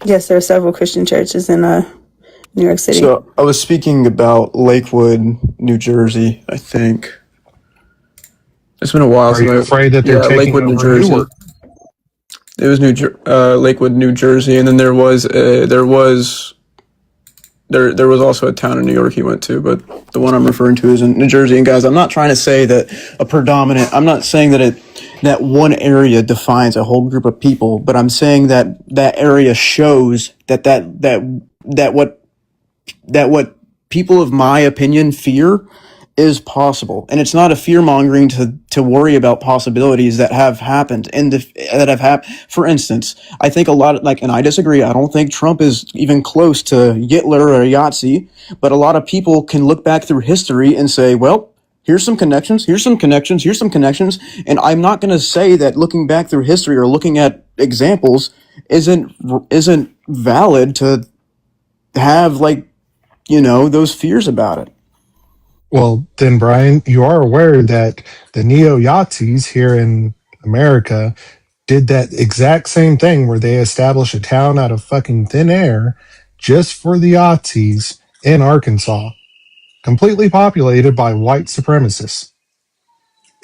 Speaker 8: Yes, there are several Christian churches in New York City.
Speaker 14: So I was speaking about Lakewood, New Jersey, I think. It's been a while.
Speaker 17: Are you afraid that they're taking
Speaker 14: Lakewood,
Speaker 17: over
Speaker 14: New Jersey?
Speaker 17: Newark?
Speaker 14: It was Lakewood, New Jersey, and then there was also a town in New York he went to, but the one I'm referring to is in New Jersey. And guys, I'm not trying to say that I'm not saying that one area defines a whole group of people, but I'm saying that area shows that what people of my opinion fear is possible. And it's not a fear mongering to worry about possibilities that have happened For instance, I think a lot of, and I disagree. I don't think Trump is even close to Hitler or Yahtzee, but a lot of people can look back through history and say, well, here's some connections, here's some connections, here's some connections. And I'm not going to say that looking back through history or looking at examples isn't valid to have those fears about it.
Speaker 17: Well, then, Brian, you are aware that the neo-Yazis here in America did that exact same thing where they established a town out of fucking thin air just for the Yazis in Arkansas, completely populated by white supremacists.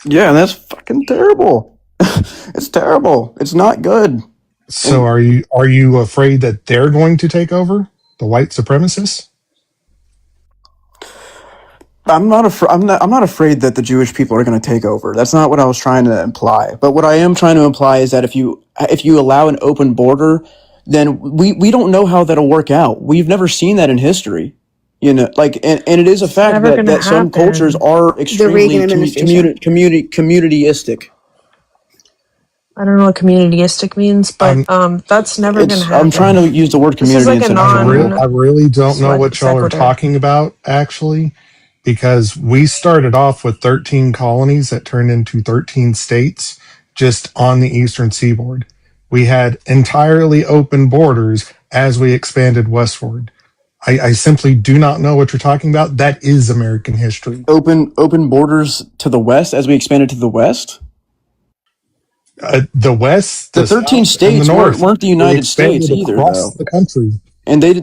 Speaker 14: Yeah, and that's fucking terrible. It's terrible. It's not good.
Speaker 17: So are you afraid that they're going to take over, the white supremacists?
Speaker 14: I'm not afraid that the Jewish people are going to take over. That's not what I was trying to imply. But what I am trying to imply is that if you allow an open border, then we don't know how that'll work out. We've never seen that in history. And it is a fact that some cultures are extremely communityistic.
Speaker 12: I don't know what communityistic means, but that's never going to happen.
Speaker 14: I'm trying to use the word community.
Speaker 17: I really don't know what y'all are talking about, actually, because we started off with 13 colonies that turned into 13 states just on the eastern seaboard. We had entirely open borders as we expanded westward. I simply do not know what you're talking about. That is American history.
Speaker 14: Open borders to the west as we expanded to the west?
Speaker 17: The West,
Speaker 14: the 13 states weren't the United States either,
Speaker 17: across the country,
Speaker 14: and they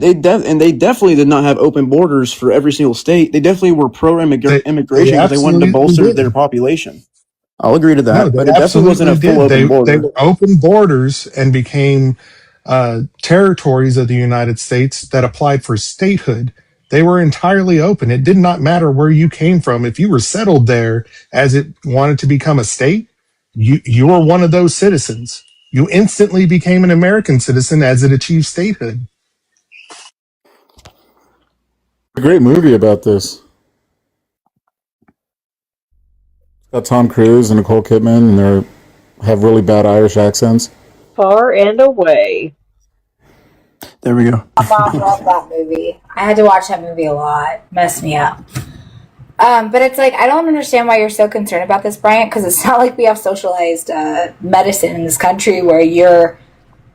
Speaker 14: definitely did not have open borders for every single state. They definitely were pro-immigration because they wanted to bolster their population. I'll agree to that, but it definitely wasn't a full open border.
Speaker 17: They were open borders and became territories of the United States that applied for statehood. They were entirely open. It did not matter where you came from. If you were settled there as it wanted to become a state, you were one of those citizens. You instantly became an American citizen as it achieved statehood.
Speaker 21: A great movie about this. It's got Tom Cruise and Nicole Kidman, and they have really bad Irish accents.
Speaker 19: Far and Away.
Speaker 10: There we go.
Speaker 7: My mom loved that movie. I had to watch that movie a lot. Messed me up. But it's like, I don't understand why you're so concerned about this, Bryant, because it's not like we have socialized medicine in this country where your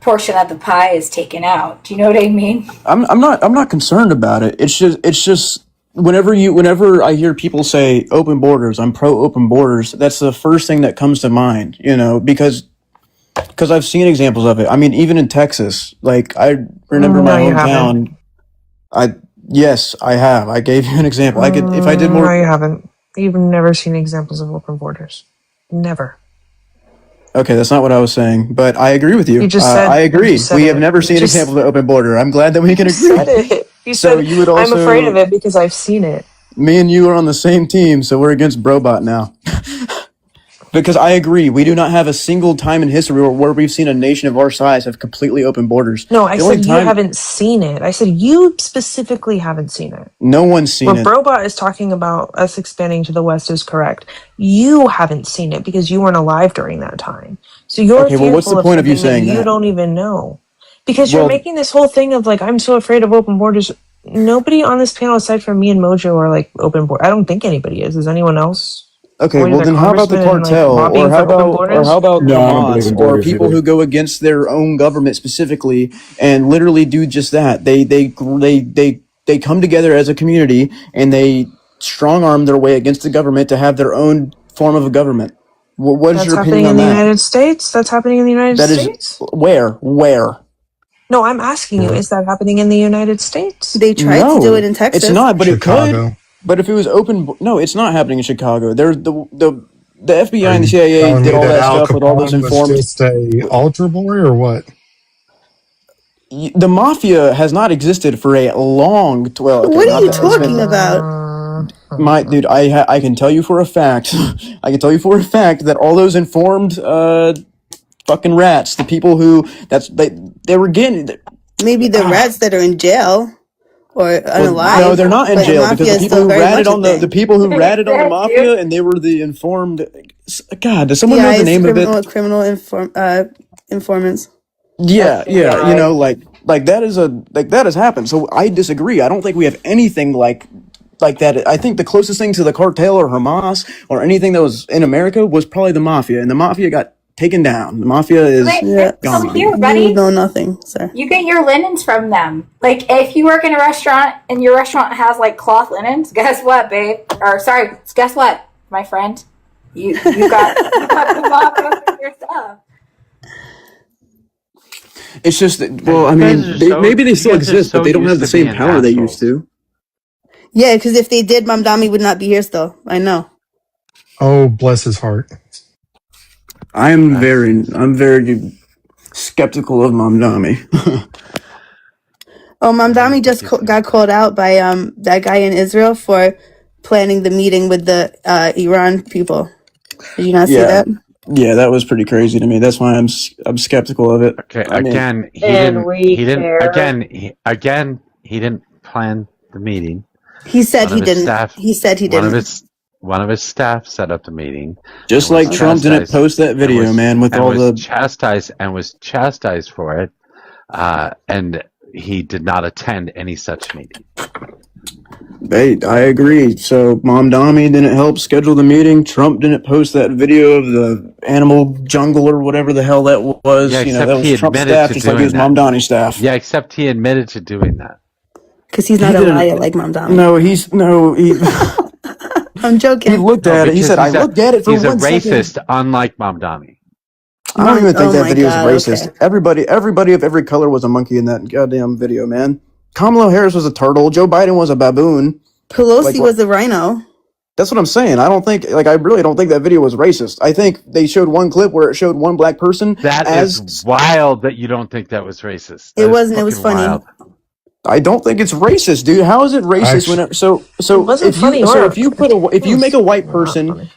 Speaker 7: portion of the pie is taken out. Do you know what I mean?
Speaker 14: I'm not concerned about it. It's just whenever I hear people say open borders, I'm pro open borders. That's the first thing that comes to mind, because I've seen examples of it. I mean, even in Texas, like I remember my
Speaker 25: No, you haven't.
Speaker 14: hometown. Yes, I have. I gave you an example. I could, if I did
Speaker 25: No,
Speaker 14: more.
Speaker 25: you haven't. You've never seen examples of open borders. Never.
Speaker 14: Okay, that's not what I was saying, but I agree with you.
Speaker 25: You just said.
Speaker 14: I
Speaker 25: You
Speaker 14: agree.
Speaker 25: just said
Speaker 14: We have
Speaker 25: it.
Speaker 14: never
Speaker 25: You
Speaker 14: seen
Speaker 25: just.
Speaker 14: examples of open border. I'm glad that we can
Speaker 25: You
Speaker 14: agree.
Speaker 25: said it. You
Speaker 14: So
Speaker 25: said
Speaker 14: you would
Speaker 25: I'm afraid of
Speaker 14: also,
Speaker 25: it because I've seen it.
Speaker 14: me and you are on the same team, so we're against Brobot now. Because I agree, we do not have a single time in history where we've seen a nation of our size have completely open borders.
Speaker 25: No, I
Speaker 14: The only
Speaker 25: said you
Speaker 14: time
Speaker 25: haven't seen it. I said you specifically haven't seen it.
Speaker 14: no one's seen
Speaker 25: What
Speaker 14: it.
Speaker 25: Brobot is talking about us expanding to the west is correct. You haven't seen it because you weren't alive during that time. So you're
Speaker 14: Okay, well, what's the
Speaker 25: fearful of
Speaker 14: point of you
Speaker 25: something that
Speaker 14: saying
Speaker 25: you
Speaker 14: that?
Speaker 25: don't even know. Because you're
Speaker 14: Well,
Speaker 25: making this whole thing of like, I'm so afraid of open borders. Nobody on this panel aside from me and Mojo are like open border. I don't think anybody is. Is anyone else?
Speaker 14: okay,
Speaker 25: Or
Speaker 14: well
Speaker 25: either
Speaker 14: then how about the
Speaker 25: congressman and like
Speaker 14: cartel,
Speaker 25: lobbying for open
Speaker 14: or how
Speaker 25: borders?
Speaker 14: about
Speaker 21: No, I don't believe
Speaker 14: Hamas,
Speaker 21: in
Speaker 14: or
Speaker 21: borders
Speaker 14: people
Speaker 21: either.
Speaker 14: who go against their own government specifically and literally do just that? They come together as a community and they strong arm their way against the government to have their own form of a government. What is
Speaker 25: That's
Speaker 14: your opinion
Speaker 25: happening in
Speaker 14: on
Speaker 25: the
Speaker 14: that?
Speaker 25: United States? That's happening in the United
Speaker 14: That is
Speaker 25: States?
Speaker 14: where?
Speaker 25: No, I'm asking you, is that happening in the United States?
Speaker 8: They tried to do it
Speaker 14: No,
Speaker 8: in
Speaker 14: it's
Speaker 8: Texas.
Speaker 14: not, but it could.
Speaker 17: Chicago.
Speaker 14: But if it was open, no, it's not happening in Chicago. There's the
Speaker 17: Are
Speaker 14: FBI and the
Speaker 17: you
Speaker 14: CIA
Speaker 17: telling
Speaker 14: did
Speaker 17: me
Speaker 14: all
Speaker 17: that
Speaker 14: that
Speaker 17: Al
Speaker 14: stuff with all those
Speaker 17: Capone was
Speaker 14: informed.
Speaker 17: just a altar boy or what?
Speaker 14: The mafia has not existed for a long. Well, okay,
Speaker 8: What are
Speaker 14: not
Speaker 8: you
Speaker 14: that it's been.
Speaker 8: talking about?
Speaker 14: My dude, I can tell you for a fact. I can tell you for a fact that all those informed fucking rats, the people who they were getting.
Speaker 8: Maybe the rats that are in jail or
Speaker 14: Well, no,
Speaker 8: unalive,
Speaker 14: they're not in
Speaker 8: but
Speaker 14: jail because
Speaker 8: mafia
Speaker 14: the
Speaker 8: is
Speaker 14: people
Speaker 8: still
Speaker 14: who
Speaker 8: very
Speaker 14: ratted
Speaker 8: much a
Speaker 14: on the
Speaker 8: thing.
Speaker 14: people who ratted on the
Speaker 7: Dude.
Speaker 14: mafia and they were the informed. God, does someone know
Speaker 8: PIs,
Speaker 14: the
Speaker 8: is
Speaker 14: name of it?
Speaker 8: criminal informants.
Speaker 14: Yeah,
Speaker 19: FBI.
Speaker 14: like that has happened. So I disagree. I don't think we have anything like that. I think the closest thing to the cartel or Hamas or anything that was in America was probably the mafia, and the mafia got taken down. The mafia is
Speaker 8: Yeah,
Speaker 7: So
Speaker 14: gone.
Speaker 7: here,
Speaker 8: you
Speaker 7: buddy,
Speaker 8: know nothing, sir.
Speaker 7: you get your linens from them. Like, if you work in a restaurant and your restaurant has like cloth linens, guess what, babe? Or sorry, guess what, my friend? You got the mafia for your stuff.
Speaker 14: It's just that,
Speaker 1: Hey,
Speaker 14: well, I
Speaker 1: you guys are
Speaker 14: mean,
Speaker 1: so
Speaker 14: maybe they
Speaker 1: you
Speaker 14: still
Speaker 1: guys are
Speaker 14: exist, but
Speaker 1: so
Speaker 14: they don't have
Speaker 1: used
Speaker 14: the
Speaker 1: to
Speaker 14: same
Speaker 1: being
Speaker 14: power they used
Speaker 1: assholes.
Speaker 14: to.
Speaker 8: Yeah, because if they did, Mamdami would not be here still. I know.
Speaker 17: Oh, bless his heart.
Speaker 14: I'm
Speaker 1: That's
Speaker 14: very skeptical of Mamdami.
Speaker 8: Oh,
Speaker 1: I
Speaker 8: Mamdami
Speaker 1: didn't think
Speaker 8: just
Speaker 1: he's gonna
Speaker 8: got
Speaker 1: die.
Speaker 8: called out by that guy in Israel for planning the meeting with the Iran people. Did you not see
Speaker 14: Yeah,
Speaker 8: that?
Speaker 14: yeah, that was pretty crazy to me. That's why I'm skeptical of it.
Speaker 1: Okay,
Speaker 14: I mean,
Speaker 19: And we care.
Speaker 1: he didn't plan the meeting.
Speaker 8: He said
Speaker 1: One of
Speaker 8: he
Speaker 1: his
Speaker 8: didn't.
Speaker 1: staff
Speaker 8: He said he
Speaker 1: one of
Speaker 8: didn't.
Speaker 1: his one of his staff set up the meeting and
Speaker 14: just
Speaker 1: was
Speaker 14: like Trump didn't
Speaker 1: chastised
Speaker 14: post that
Speaker 1: and
Speaker 14: video, man, with all the.
Speaker 1: was chastised for it, and he did not attend any such meeting.
Speaker 14: Hey, I agree. So Mamdami didn't help schedule the meeting. Trump didn't post that video of the animal jungle or whatever the hell that
Speaker 1: Yeah,
Speaker 14: was. That
Speaker 1: except
Speaker 14: was
Speaker 1: he
Speaker 14: Trump's
Speaker 1: admitted
Speaker 14: staff,
Speaker 1: to
Speaker 14: just like it
Speaker 1: doing
Speaker 14: was
Speaker 1: that.
Speaker 14: Mamdani's staff.
Speaker 1: Yeah, except he admitted to doing that.
Speaker 8: Because he's
Speaker 14: He
Speaker 8: not a
Speaker 14: didn't.
Speaker 8: liar like Mamdami.
Speaker 14: No, he's no. He
Speaker 8: I'm
Speaker 14: he
Speaker 8: joking.
Speaker 14: looked
Speaker 1: No,
Speaker 14: at it. He
Speaker 1: because
Speaker 14: said, "I looked at it for
Speaker 1: he's a
Speaker 14: 1 second."
Speaker 1: racist, unlike Mamdani.
Speaker 14: I don't even think
Speaker 8: Oh
Speaker 14: that
Speaker 8: my
Speaker 14: video is
Speaker 8: God. Okay.
Speaker 14: racist. Everybody of every color was a monkey in that goddamn video, man. Kamala Harris was a turtle. Joe Biden was a baboon. Like
Speaker 8: Pelosi
Speaker 14: what?
Speaker 8: was a rhino.
Speaker 14: That's what I'm saying. I don't think, I really don't think that video was racist. I think they showed one clip where it showed one black person
Speaker 1: That is
Speaker 14: as.
Speaker 1: wild that you don't think that was racist.
Speaker 8: It
Speaker 1: That is
Speaker 8: wasn't. It was
Speaker 1: fucking
Speaker 8: funny.
Speaker 1: wild.
Speaker 10: I don't think it's racist, dude. How is it racist when
Speaker 17: Actually,
Speaker 25: It wasn't funny,
Speaker 10: if
Speaker 25: Mark.
Speaker 10: you put a if
Speaker 25: It
Speaker 10: you make a
Speaker 25: was
Speaker 10: white
Speaker 25: not
Speaker 10: person
Speaker 25: funny.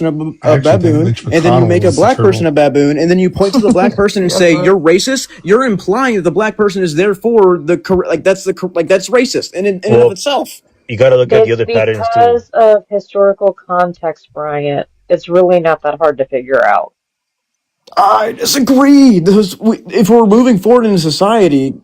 Speaker 10: a
Speaker 17: I actually think
Speaker 10: baboon,
Speaker 17: Mitch
Speaker 10: and then you
Speaker 17: McConnell
Speaker 10: make a
Speaker 17: was the
Speaker 10: black person
Speaker 17: turtle.
Speaker 10: a baboon, and then you point to the black person and
Speaker 25: Yeah,
Speaker 10: say
Speaker 25: for
Speaker 10: you're racist, you're implying that the black person is therefore the correct, like that's racist in and of
Speaker 4: Well,
Speaker 10: itself.
Speaker 4: you got to look at the
Speaker 19: It's
Speaker 4: other patterns too.
Speaker 19: because of historical context, Bryant. It's really not that hard to figure out.
Speaker 10: I disagree. If we're moving forward in society,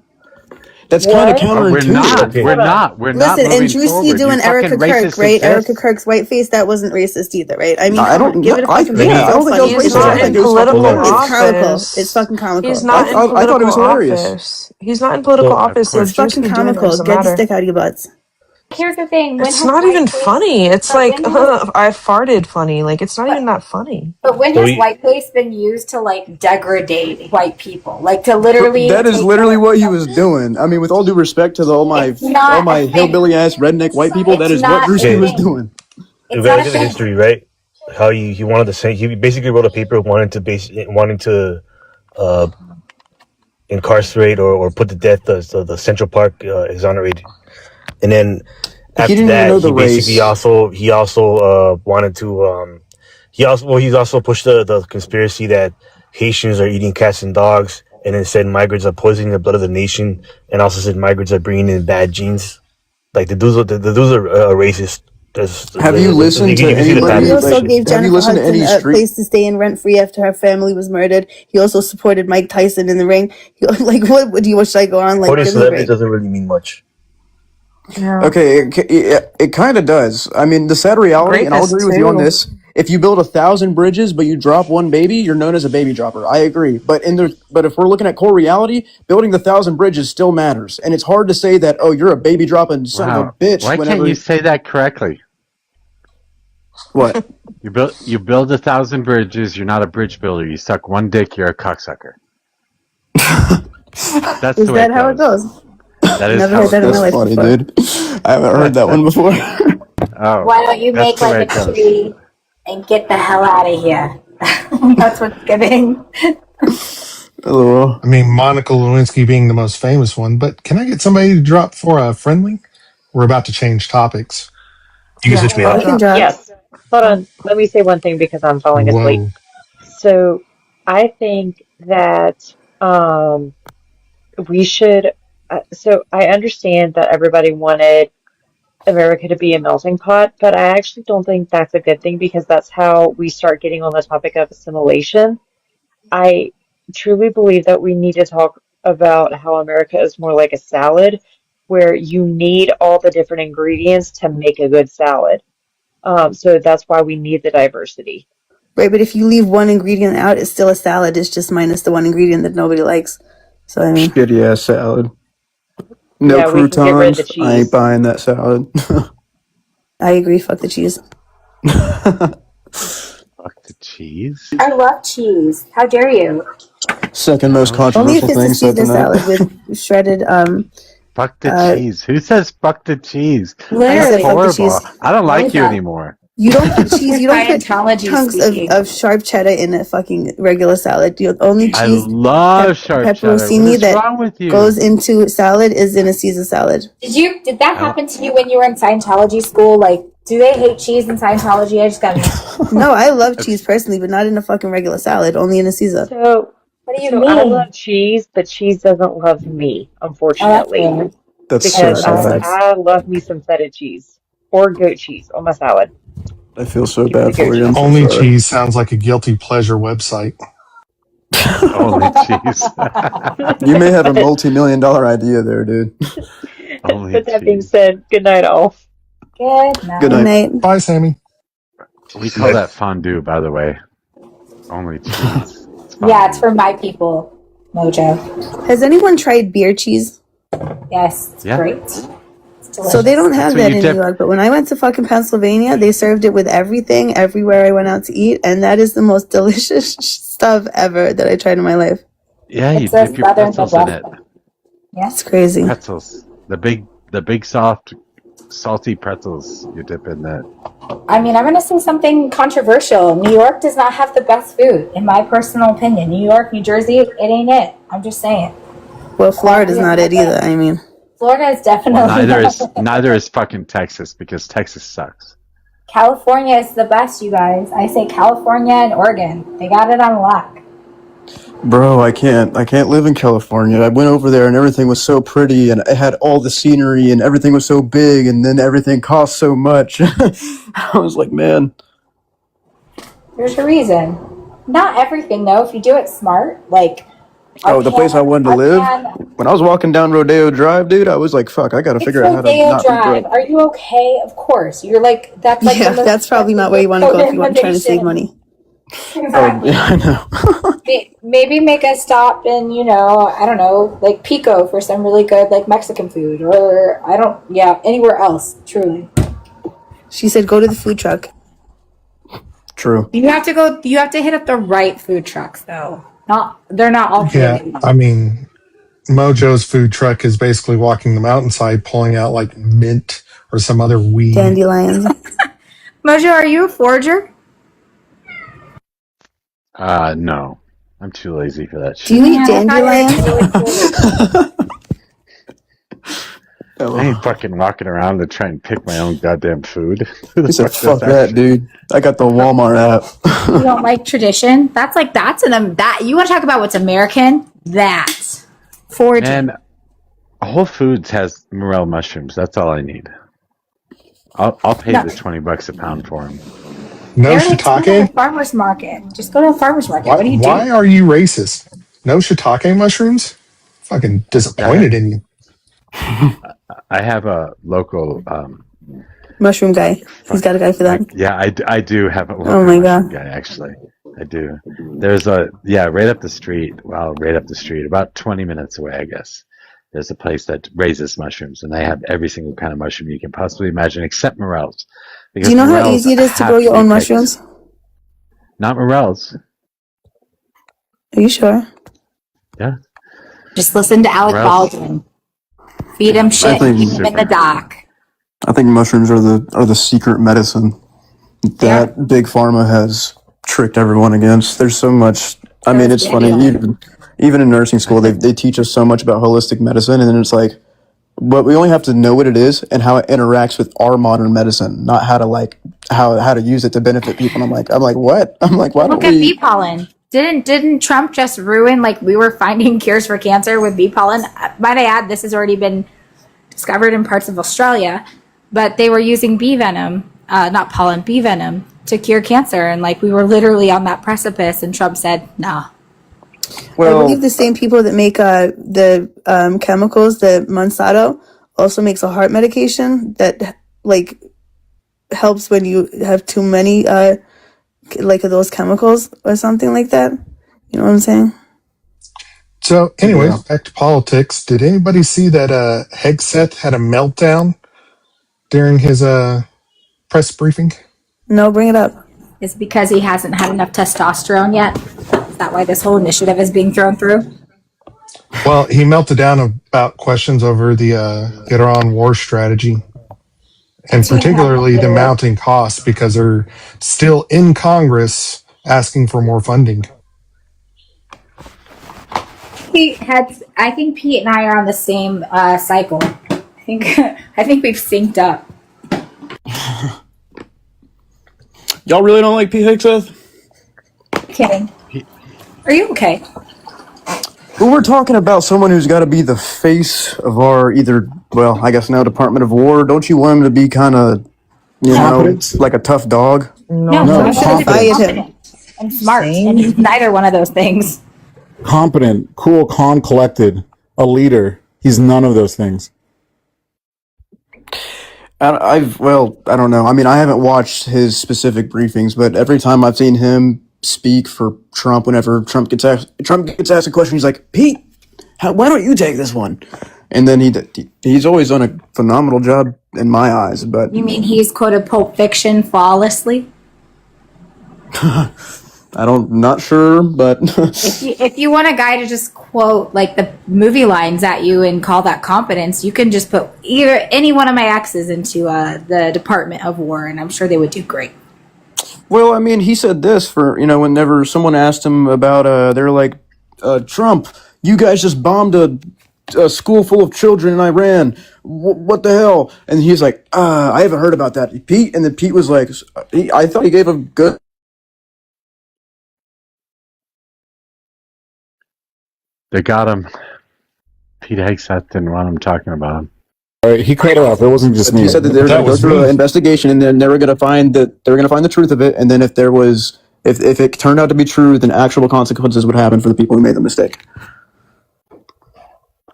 Speaker 10: that's kind of
Speaker 19: What?
Speaker 1: But we're
Speaker 10: counterintuitive.
Speaker 1: not.
Speaker 4: Okay.
Speaker 1: We're
Speaker 19: Hold on.
Speaker 1: not. We're not
Speaker 8: Listen, and
Speaker 1: moving
Speaker 8: Juicy
Speaker 1: forward. You
Speaker 8: doing
Speaker 1: fucking
Speaker 8: Erica Kirk,
Speaker 1: racist
Speaker 8: right? Erica
Speaker 1: exists.
Speaker 8: Kirk's whiteface, that wasn't racist either, right? I mean,
Speaker 10: I
Speaker 8: come
Speaker 10: don't
Speaker 8: on, give
Speaker 10: know.
Speaker 8: it a fucking
Speaker 4: Let
Speaker 8: break. It's
Speaker 10: I
Speaker 4: me.
Speaker 8: so
Speaker 10: don't think that was
Speaker 8: funny.
Speaker 25: He's
Speaker 8: It's
Speaker 10: racist.
Speaker 8: so
Speaker 10: I
Speaker 25: not
Speaker 10: think
Speaker 25: in
Speaker 10: it
Speaker 8: funny.
Speaker 10: was fucking
Speaker 25: political
Speaker 4: Hold
Speaker 8: It's
Speaker 4: on.
Speaker 10: hilarious.
Speaker 8: comical. It's
Speaker 25: office.
Speaker 8: fucking
Speaker 25: He's
Speaker 8: comical.
Speaker 25: not in
Speaker 10: I thought it
Speaker 25: political
Speaker 10: was hilarious.
Speaker 25: office. He's not in political
Speaker 4: So
Speaker 1: Of
Speaker 25: office, so
Speaker 8: It's
Speaker 1: course.
Speaker 25: Juice
Speaker 8: fucking
Speaker 25: me doing it
Speaker 8: comical.
Speaker 25: doesn't
Speaker 8: Get the
Speaker 25: matter.
Speaker 8: stick out of your butts.
Speaker 7: Here's the thing: when
Speaker 25: It's
Speaker 7: his
Speaker 25: not even
Speaker 7: whiteface,
Speaker 25: funny. It's
Speaker 7: but
Speaker 25: like
Speaker 7: when his
Speaker 25: I farted funny. Like it's not even that funny.
Speaker 7: but when
Speaker 4: so
Speaker 7: has
Speaker 4: we
Speaker 7: whiteface been used to like degrade white people, like to
Speaker 10: But
Speaker 7: literally
Speaker 10: that is
Speaker 7: take
Speaker 10: literally
Speaker 7: the?
Speaker 10: what he was doing. I mean, with all due respect to
Speaker 7: It's
Speaker 10: all
Speaker 7: not a
Speaker 10: my
Speaker 7: thing.
Speaker 10: hillbilly ass redneck white people, that
Speaker 7: It's
Speaker 10: is what
Speaker 7: not a
Speaker 10: Drewski
Speaker 4: okay.
Speaker 10: was
Speaker 7: thing.
Speaker 10: doing.
Speaker 4: We
Speaker 7: It's
Speaker 4: got to
Speaker 7: not
Speaker 4: look
Speaker 7: a
Speaker 4: at the
Speaker 7: thing.
Speaker 4: history, right? How he wanted to say he basically wrote a paper wanting to uh, incarcerate or put to death the Central Park exonerated, and then
Speaker 10: He
Speaker 4: after
Speaker 10: didn't even
Speaker 4: that
Speaker 10: know the race.
Speaker 4: he also wanted to he's also pushed the conspiracy that Haitians are eating cats and dogs, and then said migrants are poisoning the blood of the nation, and also said migrants are bringing in bad genes. Like the dudes are racist.
Speaker 10: Have you listened to
Speaker 4: You can see the
Speaker 8: He
Speaker 10: anybody
Speaker 4: patterns.
Speaker 8: also
Speaker 10: like?
Speaker 8: gave
Speaker 10: Have you
Speaker 8: Jennifer
Speaker 10: listened to
Speaker 8: Hudson
Speaker 10: any
Speaker 8: a
Speaker 10: street?
Speaker 8: place to stay in rent free after her family was murdered. He also supported Mike Tyson in the ring. Like, what do you wish I go on? Like,
Speaker 4: Supporting
Speaker 8: give me a
Speaker 4: celebrities
Speaker 8: break.
Speaker 4: doesn't really mean much.
Speaker 25: Yeah,
Speaker 10: Okay, it kind of does. I mean, the sad reality, and I'll agree
Speaker 25: rapist
Speaker 10: with you on
Speaker 25: too.
Speaker 10: this. If you build 1,000 bridges but you drop one baby, you're known as a baby dropper. I agree. But if we're looking at core reality, building the 1,000 bridges still matters. And it's hard to say that, oh, you're a baby dropping son of a
Speaker 1: Wow.
Speaker 10: bitch.
Speaker 1: Why can't you
Speaker 10: Whenever
Speaker 1: say that correctly?
Speaker 10: what?
Speaker 1: You build 1,000 bridges. You're not a bridge builder. You suck one dick. You're a cocksucker. That's
Speaker 8: Is
Speaker 1: the way
Speaker 8: that
Speaker 1: it
Speaker 8: how it
Speaker 1: goes.
Speaker 8: goes?
Speaker 1: That is
Speaker 8: Never
Speaker 1: how
Speaker 8: heard
Speaker 1: it
Speaker 8: that in my
Speaker 10: That's
Speaker 8: life
Speaker 1: goes.
Speaker 10: funny,
Speaker 8: before.
Speaker 10: dude. I haven't heard that one before.
Speaker 1: Oh,
Speaker 7: Why don't you
Speaker 1: that's
Speaker 7: make
Speaker 1: the way
Speaker 7: like
Speaker 1: it
Speaker 7: a
Speaker 1: goes.
Speaker 7: tree and get the hell out of here? That's what's giving.
Speaker 10: LOL.
Speaker 17: I mean, Monica Lewinsky being the most famous one, but can I get somebody to drop for a friendly? We're about to change topics.
Speaker 4: You can
Speaker 25: Yeah,
Speaker 4: switch me
Speaker 25: I'll
Speaker 8: We
Speaker 4: out.
Speaker 8: can
Speaker 25: drop.
Speaker 8: drop.
Speaker 19: Yes. Hold on. Let me say one thing because I'm falling asleep.
Speaker 17: Whoa.
Speaker 19: So I think that we should. So I understand that everybody wanted America to be a melting pot, but I actually don't think that's a good thing because that's how we start getting on the topic of assimilation. I truly believe that we need to talk about how America is more like a salad, where you need all the different ingredients to make a good salad. So that's why we need the diversity.
Speaker 8: Right, but if you leave one ingredient out, it's still a salad. It's just minus the one ingredient that nobody likes. So, I mean,
Speaker 10: Shitty ass salad. No
Speaker 19: Yeah, we can get rid of the
Speaker 10: croutons. I ain't
Speaker 19: cheese.
Speaker 10: buying that salad.
Speaker 8: I agree. Fuck the cheese.
Speaker 1: Fuck the cheese.
Speaker 7: I love cheese. How dare you?
Speaker 10: Second
Speaker 1: I
Speaker 10: most
Speaker 1: love
Speaker 8: Only
Speaker 1: cheese.
Speaker 8: if
Speaker 10: controversial
Speaker 8: it's a
Speaker 10: thing said
Speaker 8: Caesar
Speaker 10: tonight.
Speaker 8: salad with shredded,
Speaker 1: Fuck the
Speaker 8: uh,
Speaker 1: cheese. Who says fuck the cheese?
Speaker 8: I
Speaker 1: That's
Speaker 8: said fuck
Speaker 7: Literally,
Speaker 8: the
Speaker 1: horrible.
Speaker 8: cheese.
Speaker 1: I don't like you
Speaker 7: Mojo.
Speaker 1: anymore.
Speaker 8: You don't put cheese, you don't put
Speaker 7: Scientology
Speaker 8: chunks
Speaker 7: speaking.
Speaker 8: of sharp cheddar in a fucking regular salad. The only
Speaker 1: I
Speaker 8: cheese,
Speaker 1: love sharp cheddar. What
Speaker 8: pepperoncini
Speaker 1: is
Speaker 8: that
Speaker 1: wrong with
Speaker 8: goes
Speaker 1: you?
Speaker 8: into salad is in a Caesar salad.
Speaker 7: Did that
Speaker 1: I don't,
Speaker 7: happen to you when you were in Scientology school? Like, do they hate cheese in Scientology? I just got
Speaker 8: No, I love cheese
Speaker 1: it's,
Speaker 8: personally, but not in a fucking regular salad, only in a Caesar.
Speaker 19: So,
Speaker 7: What do you
Speaker 19: so I
Speaker 7: mean?
Speaker 19: love cheese, but cheese doesn't love me,
Speaker 7: Oh, that's
Speaker 19: unfortunately,
Speaker 7: weird.
Speaker 10: That's so
Speaker 19: because
Speaker 8: Oh, that
Speaker 19: I
Speaker 10: sad.
Speaker 8: sucks.
Speaker 19: I love me some feta cheese or goat cheese on my salad.
Speaker 10: I feel so
Speaker 19: Give me the
Speaker 10: bad
Speaker 19: goat
Speaker 10: for you. I'm
Speaker 19: cheese.
Speaker 10: so
Speaker 17: Only
Speaker 10: sorry.
Speaker 17: cheese sounds like a guilty pleasure website.
Speaker 1: only cheese.
Speaker 10: You may have a
Speaker 19: But
Speaker 10: multi-million-dollar idea there, dude.
Speaker 1: Only
Speaker 19: but that being
Speaker 1: cheese.
Speaker 19: said, good night all.
Speaker 7: Good
Speaker 10: Good
Speaker 8: Good
Speaker 7: night.
Speaker 10: night.
Speaker 8: night.
Speaker 17: Bye, Sammy.
Speaker 1: We call that fondue, by the way. Only cheese. It's
Speaker 7: Yeah, it's
Speaker 1: fondue.
Speaker 7: for my people, Mojo.
Speaker 8: Has anyone tried beer cheese?
Speaker 7: Yes, it's
Speaker 1: Yeah,
Speaker 7: great. It's
Speaker 8: So they
Speaker 7: delicious.
Speaker 8: don't
Speaker 1: that's
Speaker 8: have
Speaker 1: what
Speaker 8: that
Speaker 1: you
Speaker 8: in New
Speaker 1: dip.
Speaker 8: York, but when I went to fucking Pennsylvania, they served it with everything everywhere I went out to eat, and that is the most delicious stuff ever that I tried in my life.
Speaker 1: Yeah, you
Speaker 7: It's a
Speaker 1: dip your
Speaker 7: southern
Speaker 1: pretzels in
Speaker 7: Midwest
Speaker 1: it.
Speaker 7: thing. Yeah.
Speaker 8: It's crazy.
Speaker 1: Pretzels. The big soft salty pretzels you dip in that.
Speaker 7: I mean, I'm going to say something controversial. New York does not have the best food, in my personal opinion. New York, New Jersey, it ain't it. I'm just saying.
Speaker 8: Well,
Speaker 7: Quality
Speaker 8: Florida's
Speaker 7: is
Speaker 8: not
Speaker 7: not
Speaker 8: it either.
Speaker 7: there.
Speaker 8: I mean,
Speaker 7: Florida is
Speaker 1: Well,
Speaker 7: definitely
Speaker 1: neither is fucking Texas because Texas sucks.
Speaker 7: California is the best, you guys. I say California and Oregon. They got it on lock.
Speaker 10: Bro, I can't live in California. I went over there and everything was so pretty and it had all the scenery and everything was so big and then everything cost so much. I was like, man.
Speaker 7: There's a reason. Not everything though. If you do it smart, like
Speaker 10: The place I wanted to live? When I was walking down Rodeo Drive, dude, I was like, fuck, I gotta
Speaker 7: it's
Speaker 10: figure out how to
Speaker 7: Rodeo
Speaker 10: not be
Speaker 7: Drive.
Speaker 10: broke.
Speaker 7: Are you okay? Of course. You're like that's like
Speaker 8: Yeah,
Speaker 7: the most
Speaker 8: that's probably not where you want to go if you want to try to save money.
Speaker 7: Exactly.
Speaker 10: Yeah, I know.
Speaker 7: Maybe make a stop in, I don't know, like Pico for some really good like Mexican food, or anywhere else. Truly,
Speaker 8: She said, go to the food truck.
Speaker 10: True.
Speaker 7: you have to go. You have to hit up the right food trucks, though. They're not all
Speaker 17: Yeah,
Speaker 7: created.
Speaker 17: I mean, Mojo's food truck is basically walking the mountainside, pulling out like mint or some other weed.
Speaker 8: Dandelions.
Speaker 7: Mojo, are you a forager?
Speaker 1: No. I'm too lazy for that shit.
Speaker 8: Do you eat dandelions?
Speaker 1: I ain't fucking walking around to try and pick my own goddamn food.
Speaker 10: He said, fuck that, dude. I got the Walmart app.
Speaker 7: You don't like tradition? That's you want to talk about what's American? That's foraging.
Speaker 1: And Whole Foods has morel mushrooms. That's all I need. I'll pay the $20 a pound for them.
Speaker 17: No
Speaker 7: They're like some
Speaker 17: shiitake?
Speaker 7: farmer's market. Just go to a farmer's market. What do you do?
Speaker 17: Why are you racist? No shiitake mushrooms? Fucking disappointed in you.
Speaker 1: I have a local
Speaker 8: Mushroom guy. He's got a guy for that.
Speaker 1: I do have a local
Speaker 8: Oh my
Speaker 1: mushroom
Speaker 8: God.
Speaker 1: guy, actually. I do. There's right up the street. Well, right up the street, about 20 minutes away, I guess. There's a place that raises mushrooms, and they have every single kind of mushroom you can possibly imagine, except morels.
Speaker 8: Do you know how easy it is to grow your own mushrooms?
Speaker 1: Not morels.
Speaker 8: Are you sure?
Speaker 1: Yeah.
Speaker 7: Just listen to Alec Baldwin. Feed him shit. Keep him in the dock.
Speaker 10: I think mushrooms are the secret medicine that Big Pharma has tricked everyone against. There's so much. I mean, it's funny. Even in nursing school, they teach us so much about holistic medicine, and then it's like, but we only have to know what it is and how it interacts with our modern medicine, not how to use it to benefit people. And I'm like, what? I'm like, why
Speaker 7: Look
Speaker 10: don't
Speaker 7: at
Speaker 10: we?
Speaker 7: bee pollen. Didn't Trump just ruin, like, we were finding cures for cancer with bee pollen? Might I add, this has already been discovered in parts of Australia, but they were using bee venom, not pollen, bee venom, to cure cancer. And like, we were literally on that precipice, and Trump said, nah.
Speaker 8: Well, I believe the same people that make the chemicals, the Monsanto, also makes a heart medication that like helps when you have too many like those chemicals or something like that. You know what I'm saying?
Speaker 17: So, anyways, back to politics. Did anybody see that Hegseth had a meltdown during his press briefing?
Speaker 8: No, bring it up.
Speaker 7: It's because he hasn't had enough testosterone yet. Is that why this whole initiative is being thrown through?
Speaker 17: Well, he melted down about questions over the Iran war strategy, and particularly the mounting costs because they're still in Congress asking for more funding.
Speaker 7: I think Pete and I are on the same cycle. I think we've synced up.
Speaker 14: Y'all really don't like Pete Hegseth?
Speaker 7: Kidding. Are you okay?
Speaker 10: Well, we're talking about someone who's got to be the face of our I guess now Department of War. Don't you want him to be kind of, like a tough dog?
Speaker 7: No, I'm confident and smart, and he's neither one of those things.
Speaker 21: Competent, cool, calm, collected, a leader. He's none of those things.
Speaker 10: I don't know. I mean, I haven't watched his specific briefings, but every time I've seen him speak for Trump, whenever Trump gets asked a question, he's like, Pete, why don't you take this one? And then he's always done a phenomenal job in my eyes. But
Speaker 7: you mean he's quoted Pulp Fiction flawlessly?
Speaker 10: Not sure, but
Speaker 7: if you want a guy to just quote like the movie lines at you and call that competence, you can just put any one of my exes into the Department of War, and I'm sure they would do great.
Speaker 10: Well, I mean, he said this for, whenever someone asked him about, they're like, Trump, you guys just bombed a a school full of children in Iran. What the hell? And he's like, I haven't heard about that, Pete. And then Pete was like, I thought he gave a good.
Speaker 1: They got him. Pete Hegseth didn't want him talking about him.
Speaker 21: All right, he cut off. It wasn't just me.
Speaker 10: He said that they were going to go through an investigation, and then they were going to find the truth of it. And then if it turned out to be true, then actual consequences would happen for the people who made the mistake.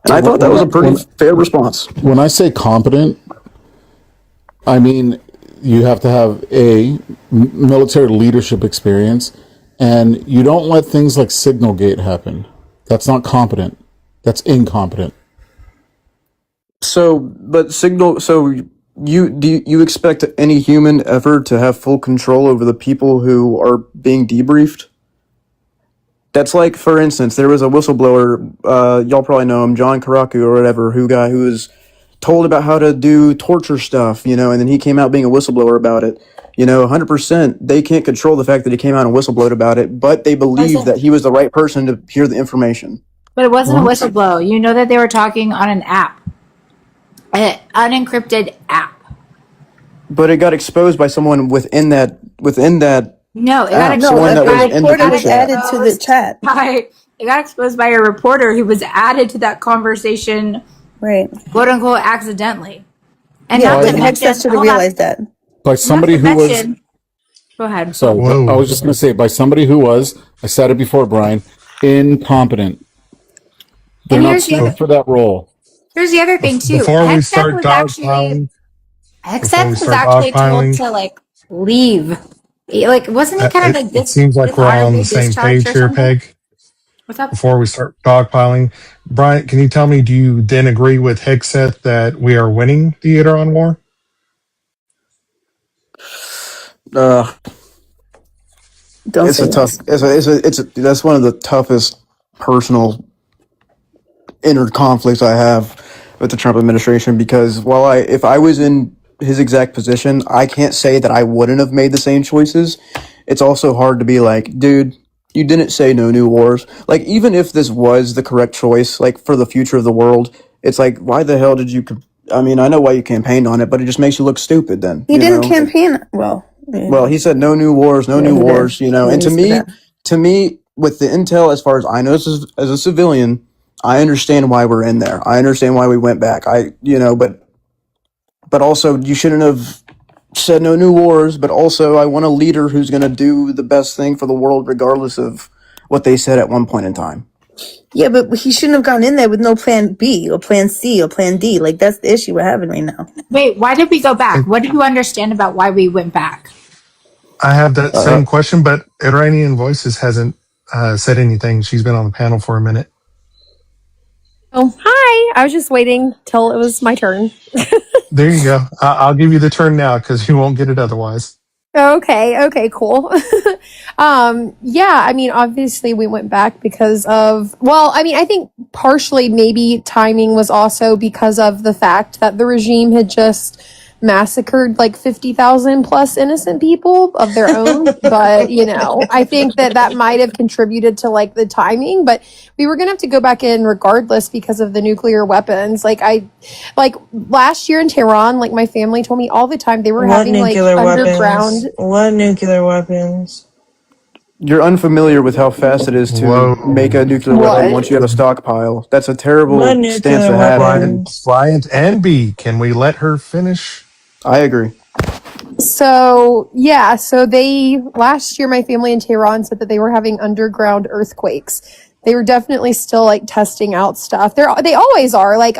Speaker 10: And I thought that was a pretty fair response.
Speaker 21: When I say competent, I mean you have to have military leadership experience, and you don't let things like Signalgate happen. That's not competent. That's incompetent.
Speaker 10: So you expect any human ever to have full control over the people who are being debriefed? That's like, for instance, there was a whistleblower, y'all probably know him, John Karaku or whatever, who was told about how to do torture stuff, and then he came out being a whistleblower about it. 100%, they can't control the fact that he came out and whistleblowed about it, but they believe that he was the right person to hear the information.
Speaker 7: But it wasn't a whistleblow. You know that they were talking on an app, an unencrypted app.
Speaker 10: But it got exposed by someone within that.
Speaker 7: No, it got
Speaker 10: exposed.
Speaker 8: Reporter was added to the chat.
Speaker 7: It got exposed by a reporter who was added to that conversation,
Speaker 8: right?
Speaker 7: "Quote unquote" accidentally. And
Speaker 8: yeah,
Speaker 7: not to
Speaker 8: Hegseth should have realized that.
Speaker 21: By somebody who was.
Speaker 7: Go ahead.
Speaker 21: So I was just going to say, by somebody who was, I said it before, Brian, incompetent. They're not suited for that role.
Speaker 7: Here's the other thing too.
Speaker 17: Before we start dogpiling,
Speaker 7: Hegseth was actually told to leave. Wasn't he kind of
Speaker 17: it seems like we're all on the same page here, Peg.
Speaker 7: What's up?
Speaker 17: Before we start dogpiling, Brian, can you tell me, do you then agree with Hegseth that we are winning the Iran war?
Speaker 10: That's one of the toughest personal inner conflicts I have with the Trump administration, because if I was in his exact position, I can't say that I wouldn't have made the same choices. It's also hard to be like, dude, you didn't say no new wars. Like, even if this was the correct choice, like, for the future of the world, it's like, why the hell did you? I mean, I know why you campaigned on it, but it just makes you look stupid. Then
Speaker 8: he didn't campaign. Well,
Speaker 10: he said no new wars, no new wars. And to me, with the intel, as far as I know, as a civilian, I understand why we're in there. I understand why we went back. But also, you shouldn't have said no new wars. But also, I want a leader who's going to do the best thing for the world, regardless of what they said at one point in time.
Speaker 8: Yeah, but he shouldn't have gone in there with no plan B or plan C or plan D. Like, that's the issue we're having right now.
Speaker 7: Wait, why did we go back? What do you understand about why we went back?
Speaker 17: I have that same question, but Iranian Voices hasn't said anything. She's been on the panel for a minute.
Speaker 3: Oh, hi. I was just waiting till it was my turn.
Speaker 17: There you go. I'll give you the turn now because you won't get it otherwise.
Speaker 3: Okay, cool. Yeah, I mean, obviously we went back because of, I think partially maybe timing was also because of the fact that the regime had just massacred like 50,000 plus innocent people of their own. But, I think that might have contributed to like the timing, but we were going to have to go back in regardless because of the nuclear weapons. Like last year in Tehran, like my family told me all the time they were having like underground.
Speaker 11: What nuclear weapons?
Speaker 10: You're unfamiliar with how fast it is to make a nuclear weapon once you have a stockpile. That's a terrible stance to have.
Speaker 17: Bryant and B, can we let her finish?
Speaker 10: I agree.
Speaker 3: So they last year my family in Tehran said that they were having underground earthquakes. They were definitely still like testing out stuff. They always are. Like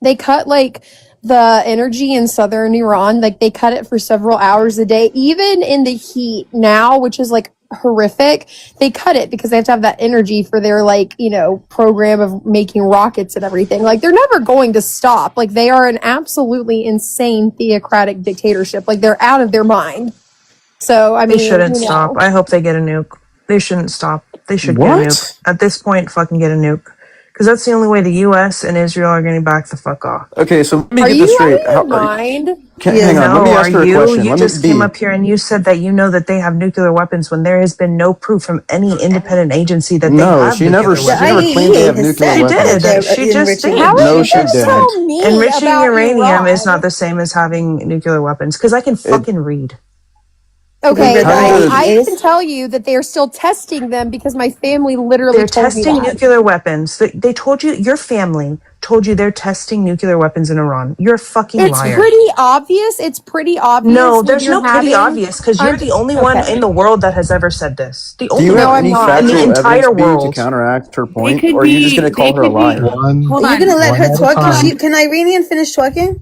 Speaker 3: they cut like the energy in southern Iran, like they cut it for several hours a day, even in the heat now, which is like horrific. They cut it because they have to have that energy for their program of making rockets and everything. Like they're never going to stop. Like they are an absolutely insane theocratic dictatorship. Like they're out of their mind. So I mean,
Speaker 11: they shouldn't stop. I hope they get a nuke. They shouldn't stop. They should get a nuke at this point. Fucking get a nuke,
Speaker 25: Because that's the only way the U.S. and Israel are going to back the fuck off.
Speaker 14: Okay, so let me
Speaker 3: Are
Speaker 14: get this
Speaker 3: you
Speaker 14: straight.
Speaker 3: out of your mind?
Speaker 14: Hang on, let me
Speaker 25: No,
Speaker 14: ask
Speaker 25: are
Speaker 14: her a
Speaker 25: you?
Speaker 14: question.
Speaker 25: You
Speaker 14: Let me
Speaker 25: just came
Speaker 14: be.
Speaker 25: up here and you said that you know that they have nuclear weapons when there has been no proof from any independent agency that they
Speaker 14: No,
Speaker 25: have nuclear
Speaker 8: The
Speaker 14: she
Speaker 25: weapons.
Speaker 14: never claimed they
Speaker 8: IAEA
Speaker 14: have
Speaker 8: has
Speaker 14: nuclear
Speaker 25: She
Speaker 8: said that
Speaker 14: weapons.
Speaker 25: did.
Speaker 8: they're
Speaker 25: She just
Speaker 8: enriching
Speaker 25: did.
Speaker 8: it.
Speaker 3: How are
Speaker 14: No,
Speaker 3: you
Speaker 14: she
Speaker 3: going to
Speaker 14: didn't.
Speaker 3: tell me
Speaker 25: Enriching
Speaker 3: about
Speaker 25: uranium is not
Speaker 3: Iran?
Speaker 25: the same as having nuclear weapons because I can fucking read.
Speaker 8: You
Speaker 3: Okay,
Speaker 8: read the
Speaker 3: well, I
Speaker 8: IAEA's?
Speaker 3: can tell you that they are still testing them because my family literally
Speaker 25: They're
Speaker 3: told me
Speaker 25: testing
Speaker 3: that.
Speaker 25: nuclear weapons. They told you, your family told you they're testing nuclear weapons in Iran. You're a fucking
Speaker 3: It's
Speaker 25: liar.
Speaker 3: pretty obvious. It's pretty obvious
Speaker 25: No,
Speaker 3: when
Speaker 25: there's
Speaker 3: you're
Speaker 25: no pretty
Speaker 3: having.
Speaker 25: obvious because you're the only one
Speaker 3: Okay.
Speaker 25: in the world that has ever said this. The
Speaker 14: Do you
Speaker 25: only
Speaker 14: have
Speaker 3: No,
Speaker 25: one
Speaker 3: I'm
Speaker 14: any
Speaker 3: not.
Speaker 25: in the
Speaker 14: factual evidence,
Speaker 25: entire
Speaker 14: B, to
Speaker 25: world.
Speaker 14: counteract her
Speaker 19: They
Speaker 14: point,
Speaker 19: could
Speaker 14: or are you just going
Speaker 19: be,
Speaker 14: to call
Speaker 19: they
Speaker 14: her a
Speaker 19: could be,
Speaker 14: liar?
Speaker 19: hold
Speaker 8: Are you gonna
Speaker 19: on.
Speaker 8: let
Speaker 17: one
Speaker 8: her
Speaker 17: at a
Speaker 8: talk?
Speaker 17: time.
Speaker 8: Can Iranian finish talking?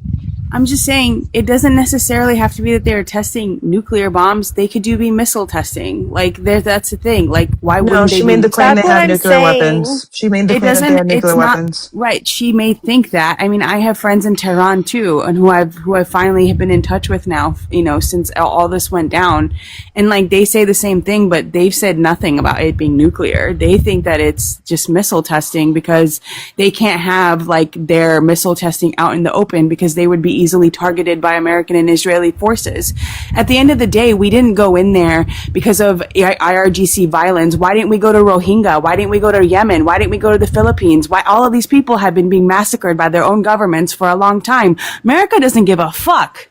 Speaker 19: I'm just saying, it doesn't necessarily have to be that they're testing nuclear bombs. They could be missile testing. Like, that's the thing. Like, why
Speaker 25: No,
Speaker 19: wouldn't they
Speaker 25: she
Speaker 19: be
Speaker 25: made the
Speaker 19: missile?
Speaker 25: claim
Speaker 3: That's
Speaker 25: they
Speaker 3: what
Speaker 25: have
Speaker 3: I'm
Speaker 25: nuclear
Speaker 3: saying.
Speaker 25: weapons. She made the
Speaker 19: It
Speaker 25: claim that they
Speaker 19: doesn't,
Speaker 25: have
Speaker 19: it's
Speaker 25: nuclear
Speaker 19: not,
Speaker 25: weapons.
Speaker 19: right. She may think that. I mean, I have friends in Tehran too, and who I finally have been in touch with now, since all this went down. And like, they say the same thing, but they've said nothing about it being nuclear. They think that it's just missile testing because they can't have like their missile testing out in the open because they would be easily targeted by American and Israeli forces. At the end of the day, we didn't go in there because of IRGC violence. Why didn't we go to Rohingya? Why didn't we go to Yemen? Why didn't we go to the Philippines? Why all of these people have been being massacred by their own governments for a long time? America doesn't give a fuck.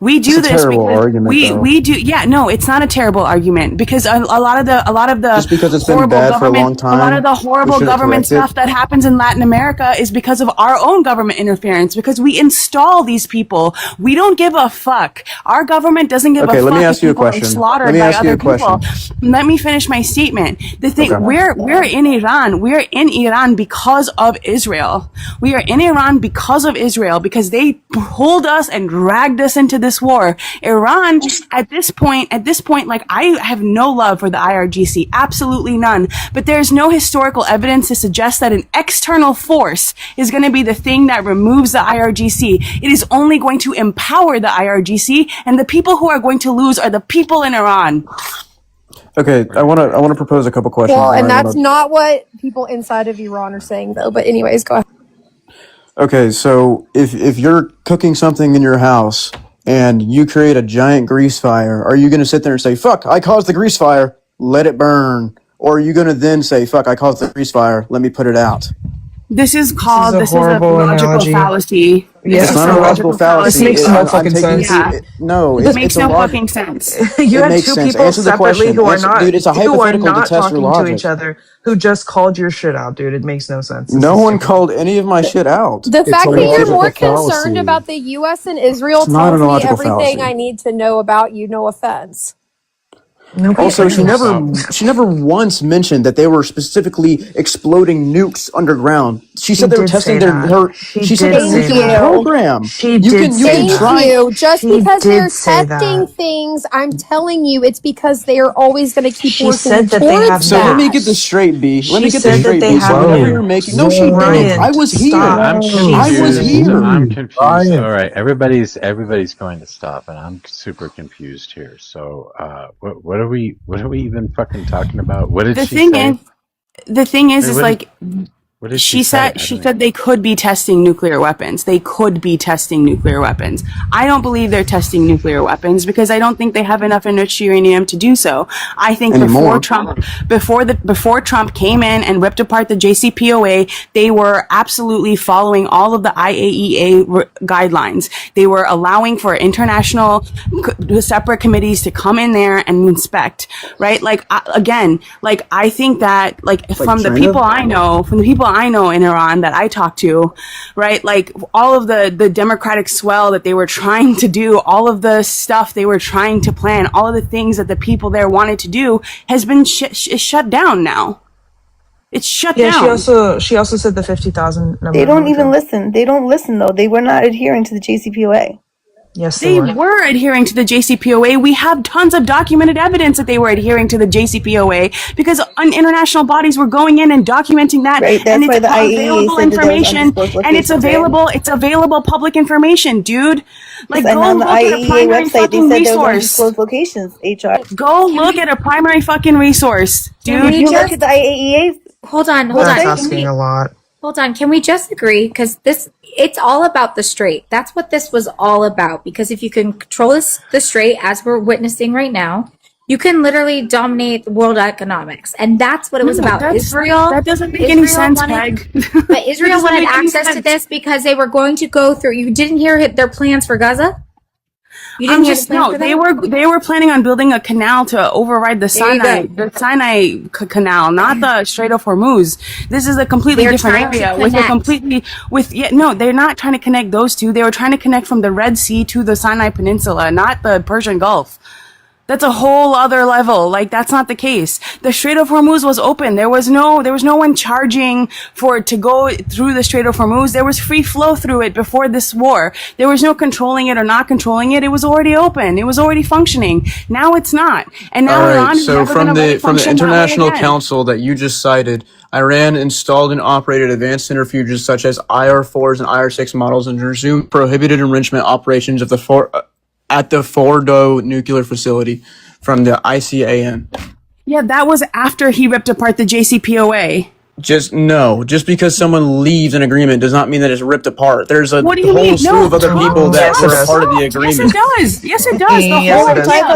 Speaker 19: We
Speaker 14: It's
Speaker 19: do
Speaker 14: a
Speaker 19: this
Speaker 14: terrible
Speaker 19: because
Speaker 14: argument, though.
Speaker 19: we do. Yeah, no, it's not a terrible argument because a lot of the
Speaker 14: Just because it's been
Speaker 19: horrible
Speaker 14: bad for a long
Speaker 19: government, a lot of
Speaker 14: time,
Speaker 19: the
Speaker 14: we
Speaker 19: horrible
Speaker 14: shouldn't
Speaker 19: government
Speaker 14: correct it.
Speaker 19: stuff that happens in Latin America is because of our own government interference, because we install these people. We don't give a fuck. Our government doesn't give a
Speaker 14: Okay, let me
Speaker 19: fuck if
Speaker 14: ask you a
Speaker 19: people are
Speaker 14: question. Let
Speaker 19: slaughtered
Speaker 14: me
Speaker 19: by
Speaker 14: ask you
Speaker 19: other
Speaker 14: a
Speaker 19: people.
Speaker 14: question.
Speaker 19: Let me finish my statement. The
Speaker 14: Okay.
Speaker 19: thing, we're in Iran. We're in Iran because of Israel. We are in Iran because of Israel, because they pulled us and dragged us into this war. Iran, at this point, like, I have no love for the IRGC, absolutely none. But there's no historical evidence to suggest that an external force is going to be the thing that removes the IRGC. It is only going to empower the IRGC, and the people who are going to lose are the people in Iran.
Speaker 14: Okay, I want to propose a couple questions,
Speaker 3: Well,
Speaker 14: and
Speaker 3: and
Speaker 14: I
Speaker 3: that's
Speaker 14: want
Speaker 3: not what people inside of Iran are saying, though. But anyways, go ahead.
Speaker 14: to. Okay, so if you're cooking something in your house and you create a giant grease fire, are you going to sit there and say, "Fuck, I caused the grease fire, let it burn," or are you going to then say, "Fuck, I caused the grease fire, let me put it out"?
Speaker 19: This is
Speaker 25: a
Speaker 19: this is a
Speaker 25: horrible
Speaker 19: logical
Speaker 25: analogy.
Speaker 19: fallacy. This
Speaker 14: It's
Speaker 25: Yeah,
Speaker 19: is
Speaker 14: not
Speaker 19: a
Speaker 14: a
Speaker 25: so
Speaker 14: logical
Speaker 19: logical
Speaker 25: this
Speaker 14: fallacy.
Speaker 19: fallacy.
Speaker 25: makes no
Speaker 14: I'm
Speaker 25: fucking
Speaker 14: taking you
Speaker 25: sense.
Speaker 14: through.
Speaker 19: Yeah.
Speaker 14: No,
Speaker 19: It
Speaker 14: it's
Speaker 19: makes
Speaker 14: a
Speaker 19: no
Speaker 14: log.
Speaker 19: fucking sense.
Speaker 25: You
Speaker 14: It
Speaker 25: had
Speaker 14: makes
Speaker 25: two
Speaker 14: sense.
Speaker 25: people
Speaker 14: Answer the
Speaker 25: separately
Speaker 14: question.
Speaker 25: who are
Speaker 14: Answer,
Speaker 25: not
Speaker 14: dude. It's a hypothetical to test your
Speaker 25: talking to each
Speaker 14: logic.
Speaker 25: other who just called your shit out, dude. It makes no sense. This
Speaker 14: No
Speaker 25: is
Speaker 14: one
Speaker 25: stupid.
Speaker 14: called any of my shit out.
Speaker 3: The
Speaker 17: It's a
Speaker 3: fact that you're more
Speaker 17: logical
Speaker 3: concerned
Speaker 17: fallacy.
Speaker 3: about the U.S. and Israel
Speaker 14: It's not
Speaker 3: tells
Speaker 14: a
Speaker 3: me
Speaker 14: logical
Speaker 3: everything I
Speaker 14: fallacy.
Speaker 3: need to know about you. No offense.
Speaker 25: Nobody
Speaker 14: Also,
Speaker 25: cares.
Speaker 14: she never once mentioned that they were specifically exploding nukes underground. She
Speaker 25: She
Speaker 14: said they were
Speaker 25: did
Speaker 14: testing
Speaker 25: say that. She
Speaker 14: she said
Speaker 25: did
Speaker 14: their
Speaker 25: say
Speaker 3: Thank
Speaker 14: nuclear
Speaker 25: that.
Speaker 3: you.
Speaker 14: program.
Speaker 25: She
Speaker 14: You
Speaker 25: did
Speaker 14: can you
Speaker 25: say
Speaker 14: can
Speaker 3: Thank
Speaker 25: that.
Speaker 14: try.
Speaker 3: you. Just
Speaker 25: She
Speaker 3: because
Speaker 25: did
Speaker 3: they're
Speaker 25: say
Speaker 3: testing
Speaker 25: that.
Speaker 3: things, I'm telling you, it's because they are always going to keep
Speaker 25: She
Speaker 3: working
Speaker 25: said that they have
Speaker 3: towards
Speaker 14: So let me
Speaker 3: that.
Speaker 14: get this
Speaker 25: nukes.
Speaker 14: straight, B. Let
Speaker 25: She
Speaker 14: me get this
Speaker 25: said that
Speaker 14: straight,
Speaker 25: they
Speaker 14: B. So
Speaker 25: have
Speaker 14: whenever
Speaker 17: Ryan,
Speaker 14: you're
Speaker 25: nukes.
Speaker 14: making, no, she didn't. I
Speaker 25: Ryan,
Speaker 14: was here.
Speaker 25: stop.
Speaker 17: Ryan,
Speaker 25: She
Speaker 14: I was
Speaker 25: said.
Speaker 1: Confused.
Speaker 14: here.
Speaker 1: I'm confused.
Speaker 17: Ryan.
Speaker 1: All right, everybody's going to stop, and I'm super confused here. So, what are we even fucking talking about? What did
Speaker 19: The
Speaker 1: she
Speaker 19: thing
Speaker 1: say?
Speaker 19: is, the thing
Speaker 1: Wait,
Speaker 19: is like,
Speaker 1: what did she say? I
Speaker 19: she
Speaker 1: don't.
Speaker 19: said they could be testing nuclear weapons. They could be testing nuclear weapons. I don't believe they're testing nuclear weapons because I don't think they have enough enriched uranium to do so. I think
Speaker 14: Anymore.
Speaker 19: before Trump came in and ripped apart the JCPOA, they were absolutely following all of the IAEA guidelines. They were allowing for international separate committees to come in there and inspect, right? Like, I think that, like,
Speaker 14: Like
Speaker 19: from the
Speaker 14: China?
Speaker 19: people I know in Iran that I talk to, right? Like, all of the democratic swell that they were trying to do, all of the stuff they were trying to plan, all of the things that the people there wanted to do has been shut down now. It's shut
Speaker 25: Yeah,
Speaker 19: down.
Speaker 25: she also said the 50,000 number.
Speaker 8: They don't even
Speaker 25: Mojo.
Speaker 8: listen. They don't listen though. They were not adhering to the JCPOA.
Speaker 25: Yes,
Speaker 19: They were adhering to the JCPOA. We have tons of documented evidence that they were adhering to the JCPOA because international bodies were going in and documenting that,
Speaker 8: Right.
Speaker 19: and
Speaker 8: That's
Speaker 19: it's
Speaker 8: why the IAEA
Speaker 19: available
Speaker 8: said that there was
Speaker 19: information,
Speaker 8: undisclosed
Speaker 19: and it's
Speaker 8: locations, right?
Speaker 19: available. It's available public information, dude. Like,
Speaker 8: And
Speaker 19: go
Speaker 8: on the
Speaker 19: look at a
Speaker 8: IAEA
Speaker 19: primary
Speaker 8: website, they
Speaker 19: fucking
Speaker 8: said there was
Speaker 19: resource.
Speaker 8: undisclosed locations. HR.
Speaker 19: Go look at a primary fucking resource,
Speaker 8: If
Speaker 19: dude.
Speaker 8: you look at the IAEA
Speaker 7: Hold on.
Speaker 25: That's asking a lot.
Speaker 7: Hold on. Can we just agree? Because it's all about the Strait. That's what this was all about. Because if you can control the Strait, as we're witnessing right now, you can literally dominate world economics. And that's what it was about.
Speaker 9: That doesn't make any sense, Peg.
Speaker 7: But Israel wanted access to this because they were going to go through. You didn't hear their plans for Gaza? You didn't hear the plans for that?
Speaker 9: They were planning on building a canal to override the Sinai Canal, not the Strait of Hormuz. This is a completely different area they're not trying to connect those two. They were trying to connect from the Red Sea to the Sinai Peninsula, not the Persian Gulf. That's a whole other level. Like, that's not the case. The Strait of Hormuz was open. There was no one charging for it to go through the Strait of Hormuz. There was free flow through it before this war. There was no controlling it or not controlling it. It was already open. It was already functioning. Now it's not. And now Iran is never going to really function that way
Speaker 14: International
Speaker 9: again.
Speaker 14: Council that you just cited, Iran installed and operated advanced centrifuges such as IR-4s and IR-6 models and resumed prohibited enrichment operations of at the Fordo nuclear facility from the ICAN.
Speaker 9: Yeah, that was after he ripped apart the JCPOA.
Speaker 14: Just because someone leaves an agreement does not mean that it's ripped apart. There's a
Speaker 9: What do you
Speaker 14: whole
Speaker 9: mean?
Speaker 14: slew of other people that were a part of the agreement.
Speaker 9: Yes, it does. Yes, it does.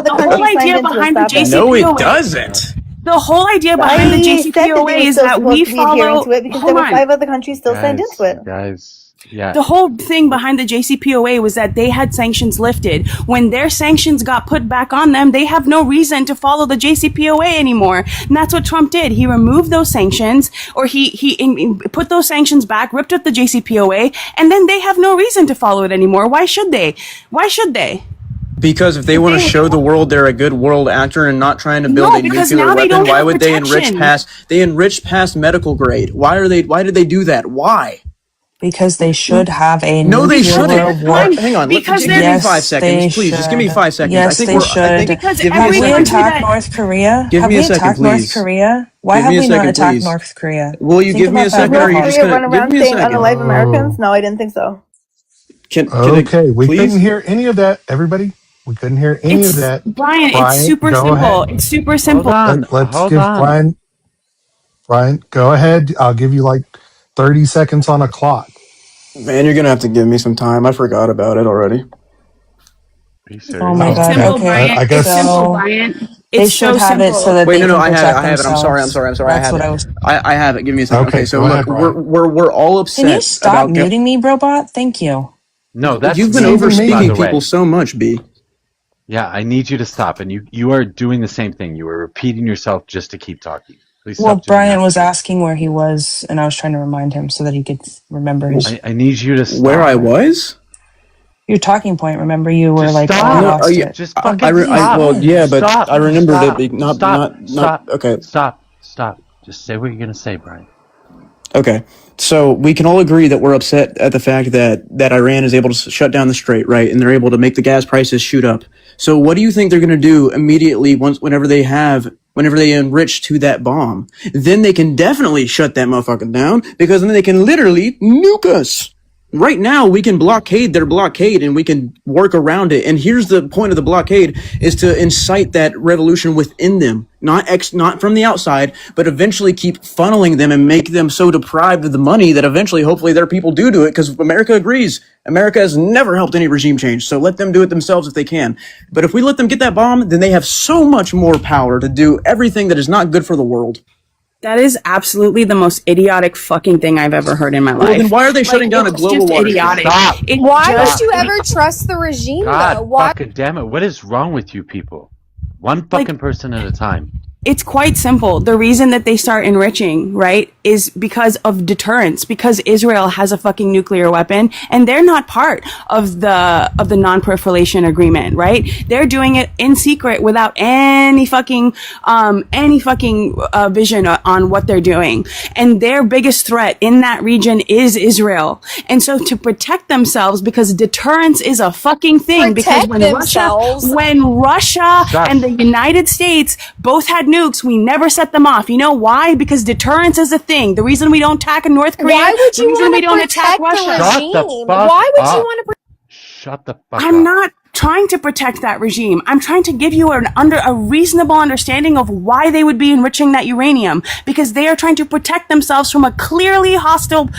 Speaker 9: The whole idea behind the JCPOA.
Speaker 14: No, it doesn't.
Speaker 9: The whole idea behind the JCPOA is that we follow.
Speaker 8: Because there were 5 other countries still signed into it.
Speaker 1: Guys, yeah.
Speaker 9: The whole thing behind the JCPOA was that they had sanctions lifted. When their sanctions got put back on them, they have no reason to follow the JCPOA anymore. And that's what Trump did. He removed those sanctions, or he put those sanctions back, ripped up the JCPOA, and then they have no reason to follow it anymore. Why should they? Why should they?
Speaker 14: Because if they want to show the world they're a good world actor and not trying to build a nuclear weapon, why would they enrich past medical grade? Why did they do that? Why?
Speaker 25: Because they should have a
Speaker 14: no, they shouldn't.
Speaker 25: Hang
Speaker 14: on, give me 5 seconds, please. Just give me 5 seconds.
Speaker 25: Yes, they should. Have we attacked North Korea?
Speaker 14: Give me a second, please.
Speaker 25: North Korea? Why have we not attacked North Korea?
Speaker 14: Will you give me a second, or are you just going
Speaker 8: to run around saying unalive Americans? No, I didn't think so.
Speaker 17: We couldn't hear any of that, everybody. We couldn't hear any of that.
Speaker 9: Brian, it's super simple. Ahead. It's super simple.
Speaker 17: Let's give Brian, go ahead. I'll give you like 30 seconds on a clock.
Speaker 14: Man, you're going to have to give me some time. I forgot about it already.
Speaker 25: Oh my God.
Speaker 9: Simple,
Speaker 25: okay.
Speaker 9: Brian.
Speaker 17: I guess
Speaker 9: it's simple, Brian.
Speaker 25: They should have it so that
Speaker 14: Wait,
Speaker 25: they
Speaker 14: no,
Speaker 25: can
Speaker 14: I
Speaker 25: protect
Speaker 14: have it. I'm sorry.
Speaker 25: That's
Speaker 14: I have it. Give me a second. Okay, so look, we're all upset.
Speaker 25: Can you stop muting me, Brobot? Thank you.
Speaker 1: No, that's
Speaker 14: you've been overspeaking people so much, B.
Speaker 1: Yeah, I need you to stop, and you are doing the same thing. You are repeating yourself just to keep talking. Please stop.
Speaker 25: Well, Brian was asking where he was, and I was trying to remind him so that he could remember his.
Speaker 1: I need you to stop.
Speaker 14: Where I was?
Speaker 25: Your talking point. Remember, you were just like,
Speaker 1: stop.
Speaker 25: "Oh, I lost it."
Speaker 1: Just fucking
Speaker 14: stop. Well, yeah, but
Speaker 1: stop.
Speaker 14: I remembered
Speaker 1: stop.
Speaker 14: it. Not. Okay.
Speaker 1: Stop. Just say what you're gonna say, Brian.
Speaker 14: Okay. So we can all agree that we're upset at the fact that Iran is able to shut down the Strait, right? And they're able to make the gas prices shoot up. So what do you think they're going to do immediately whenever they enrich to that bomb? Then they can definitely shut that motherfucker down, because then they can literally nuke us. Right now, we can blockade their blockade and we can work around it. And here's the point of the blockade, is to incite that revolution within them, not from the outside, but eventually keep funneling them and make them so deprived of the money that eventually, hopefully, their people do it, because America agrees. America has never helped any regime change, so let them do it themselves if they can. But if we let them get that bomb, then they have so much more power to do everything that is not good for the world.
Speaker 9: That is absolutely the most idiotic fucking thing I've ever heard in my life.
Speaker 14: Well, then why are they shutting down a global war?
Speaker 9: Idiotic.
Speaker 3: Why would you ever trust the regime, though? Why?
Speaker 1: God damn it. What is wrong with you people? One fucking person at a time.
Speaker 9: It's quite simple. The reason that they start enriching, right, is because of deterrence, because Israel has a fucking nuclear weapon and they're not part of the non-proliferation agreement, right? They're doing it in secret without any fucking vision on what they're doing. And their biggest threat in that region is Israel. And so to protect themselves, because deterrence is a fucking thing, because when Russia and the United States both had nukes, we never set them off. You know why? Because deterrence is a thing. The reason we don't attack North Korea,
Speaker 3: why would you
Speaker 9: the reason we don't
Speaker 3: protect
Speaker 9: attack Russia.
Speaker 3: the regime? Why would you want to
Speaker 1: Shut the fuck
Speaker 9: I'm
Speaker 1: up.
Speaker 9: not trying to protect that regime. I'm trying to give you a reasonable understanding of why they would be enriching that uranium, because they are trying to protect themselves from a clearly hostile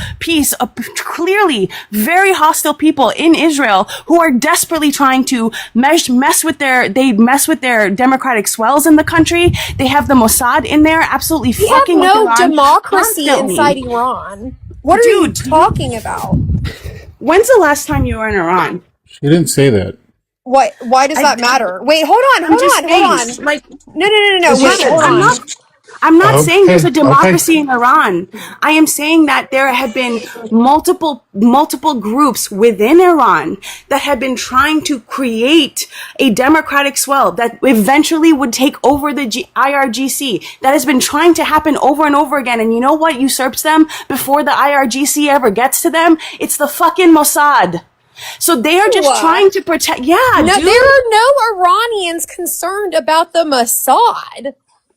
Speaker 9: clearly very hostile people in Israel who are desperately trying to mess with their democratic swells in the country. They have the Mossad in there absolutely
Speaker 3: We have
Speaker 9: fucking with
Speaker 3: no
Speaker 9: Iran
Speaker 3: democracy
Speaker 9: constantly.
Speaker 3: inside Iran. What are you talking about?
Speaker 9: When's the last time you were in Iran?
Speaker 21: She didn't say that.
Speaker 3: What? Why does that matter? Wait, hold on.
Speaker 9: I'm just saying, like,
Speaker 3: No. Wait, hold on.
Speaker 9: I'm not saying there's a
Speaker 17: Okay.
Speaker 9: democracy in Iran. I am saying that there have been multiple groups within Iran that have been trying to create a democratic swell that eventually would take over the IRGC. That has been trying to happen over and over again. And you know what usurps them before the IRGC ever gets to them? It's the fucking Mossad. So they are just trying to protect. Yeah,
Speaker 3: no,
Speaker 9: dude.
Speaker 3: there are no Iranians concerned about the Mossad.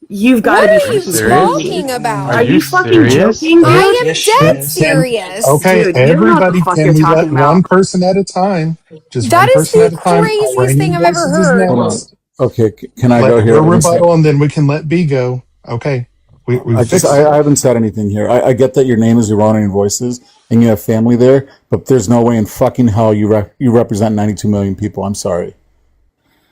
Speaker 9: You've got to be
Speaker 3: What are you talking about?
Speaker 9: Are you fucking joking, dude?
Speaker 3: I am dead serious.
Speaker 17: Okay,
Speaker 9: Dude, you don't know what the
Speaker 17: everybody,
Speaker 9: fuck
Speaker 17: can
Speaker 9: you're
Speaker 17: we let
Speaker 9: talking about.
Speaker 17: one person at a time? Just
Speaker 3: That
Speaker 17: one
Speaker 3: is
Speaker 17: person
Speaker 3: the
Speaker 17: at a time.
Speaker 3: craziest thing
Speaker 17: Iranian
Speaker 3: I've ever
Speaker 17: Voices is
Speaker 3: heard.
Speaker 21: Hold on.
Speaker 17: next.
Speaker 21: Okay, can I go
Speaker 17: Let
Speaker 21: here?
Speaker 17: her
Speaker 21: Let me say-
Speaker 17: rebuttal, and then we can let B go. Okay, we fixed it.
Speaker 21: I haven't said anything here. I get that your name is Iranian Voices and you have family there, but there's no way in fucking hell you represent 92 million people. I'm sorry.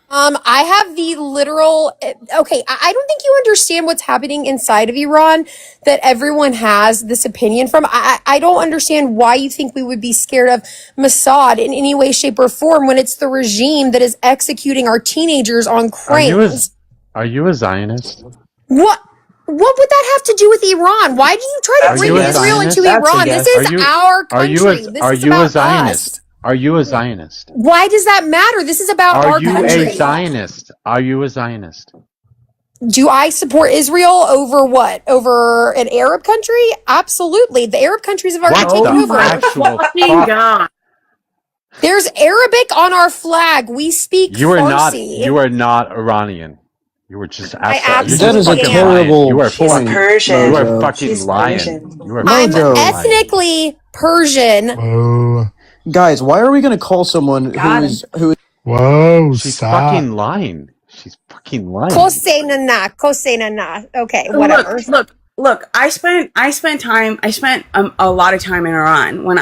Speaker 3: I have the literal. Okay, I don't think you understand what's happening inside of Iran. That everyone has this opinion from. I don't understand why you think we would be scared of Mossad in any way, shape, or form when it's the regime that is executing our teenagers on cranes.
Speaker 1: Are you a Zionist?
Speaker 3: What? What would that have to do with Iran? Why did you try to
Speaker 1: Are
Speaker 3: bring
Speaker 1: you a
Speaker 3: Israel into
Speaker 1: Zionist?
Speaker 3: Iran? This is our country. This
Speaker 1: Are
Speaker 3: is
Speaker 1: you a
Speaker 3: about
Speaker 1: Zionist?
Speaker 3: us.
Speaker 1: Are you a Zionist?
Speaker 3: Why does that matter? This is about
Speaker 1: Are
Speaker 3: our
Speaker 1: you
Speaker 3: country.
Speaker 1: a Zionist? Are you a Zionist?
Speaker 3: Do I support Israel over what? Over an Arab country? Absolutely. The Arab countries have already taken over.
Speaker 9: God.
Speaker 3: There's Arabic on our flag. We speak
Speaker 1: You are not.
Speaker 3: Farsi.
Speaker 1: You are not Iranian. You were just.
Speaker 3: absolutely
Speaker 14: That is a
Speaker 3: am.
Speaker 14: terrible
Speaker 1: You are
Speaker 14: point,
Speaker 1: fucking.
Speaker 14: Mojo.
Speaker 1: You are fucking lying. You are
Speaker 3: I'm
Speaker 14: Mojo.
Speaker 3: ethnically Persian.
Speaker 17: Whoa,
Speaker 14: Guys, why are we going to call someone who?
Speaker 17: whoa,
Speaker 1: She's
Speaker 17: stop.
Speaker 1: fucking lying. She's fucking lying.
Speaker 3: Kosenana. Okay, whatever.
Speaker 9: Look. I spent a lot of time in Iran when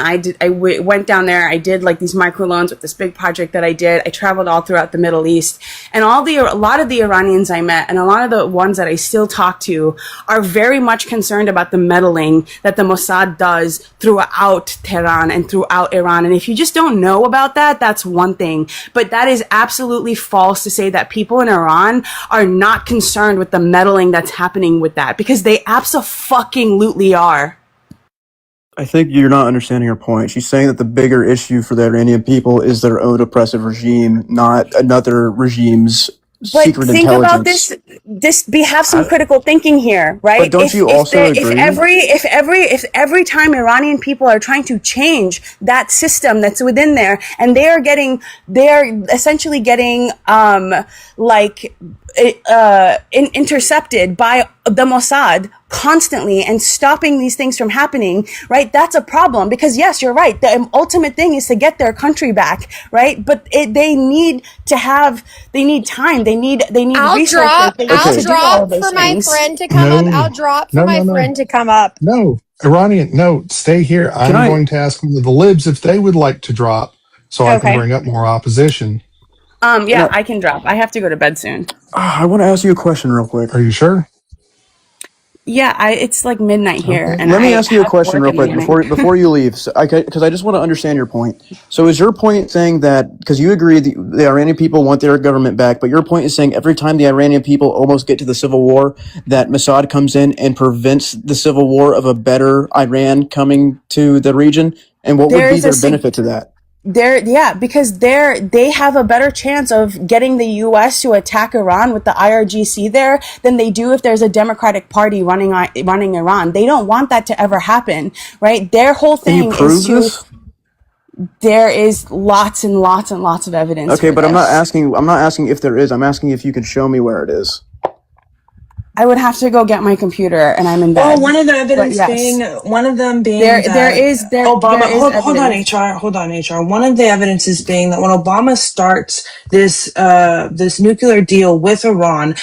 Speaker 9: went down there. I did like these microloans with this big project that I did. I traveled all throughout the Middle East, and a lot of the Iranians I met, and a lot of the ones that I still talk to, are very much concerned about the meddling that the Mossad does throughout Tehran and throughout Iran. And if you just don't know about that, that's one thing. But that is absolutely false to say that people in Iran are not concerned with the meddling that's happening with that, because they abso-fucking-lutely are.
Speaker 14: I think you're not understanding her point. She's saying that the bigger issue for the Iranian people is their own oppressive regime, not another regime's secret
Speaker 9: think
Speaker 14: intelligence.
Speaker 9: about this. Have some critical thinking here, right?
Speaker 14: But don't you also agree?
Speaker 9: If every time Iranian people are trying to change that system that's within there, and they're essentially getting intercepted by the Mossad constantly and stopping these things from happening, right? That's a problem, because yes, you're right. The ultimate thing is to get their country back, right? But they need time. They need resources.
Speaker 3: I'll drop for my friend to come up. I'll drop for my friend to come up.
Speaker 17: No, Iranian, no, stay here. I'm going to ask one of the libs if they would like to drop so I can bring up more opposition.
Speaker 9: Yeah, I can drop. I have to go to bed soon.
Speaker 14: I want to ask you a question real quick.
Speaker 17: Are you sure?
Speaker 9: Yeah, it's like midnight here.
Speaker 14: Okay.
Speaker 9: And
Speaker 14: Let me ask you a question real quick
Speaker 9: morning.
Speaker 14: before you leave, because I just want to understand your point. So is your point saying that, because you agree the Iranian people want their government back, but your point is saying every time the Iranian people almost get to the civil war, that Mossad comes in and prevents the civil war of a better Iran coming to the region? And what would be their benefit to that?
Speaker 9: Because they have a better chance of getting the U.S. to attack Iran with the IRGC there than they do if there's a Democratic Party running Iran. They don't want that to ever happen, right? Their whole thing is to.
Speaker 14: This?
Speaker 9: There is lots and lots and lots of evidence.
Speaker 14: Okay, but I'm not asking if there is. I'm asking if you can show me where it is.
Speaker 9: I would have to go get my computer, and I'm in bed.
Speaker 25: Well, one of them being
Speaker 9: there
Speaker 25: that
Speaker 9: is
Speaker 25: Obama.
Speaker 9: there is
Speaker 25: Hold on,
Speaker 9: evidence.
Speaker 25: HR. Hold on, HR. One of the evidences being that when Obama starts this this nuclear deal with Iran,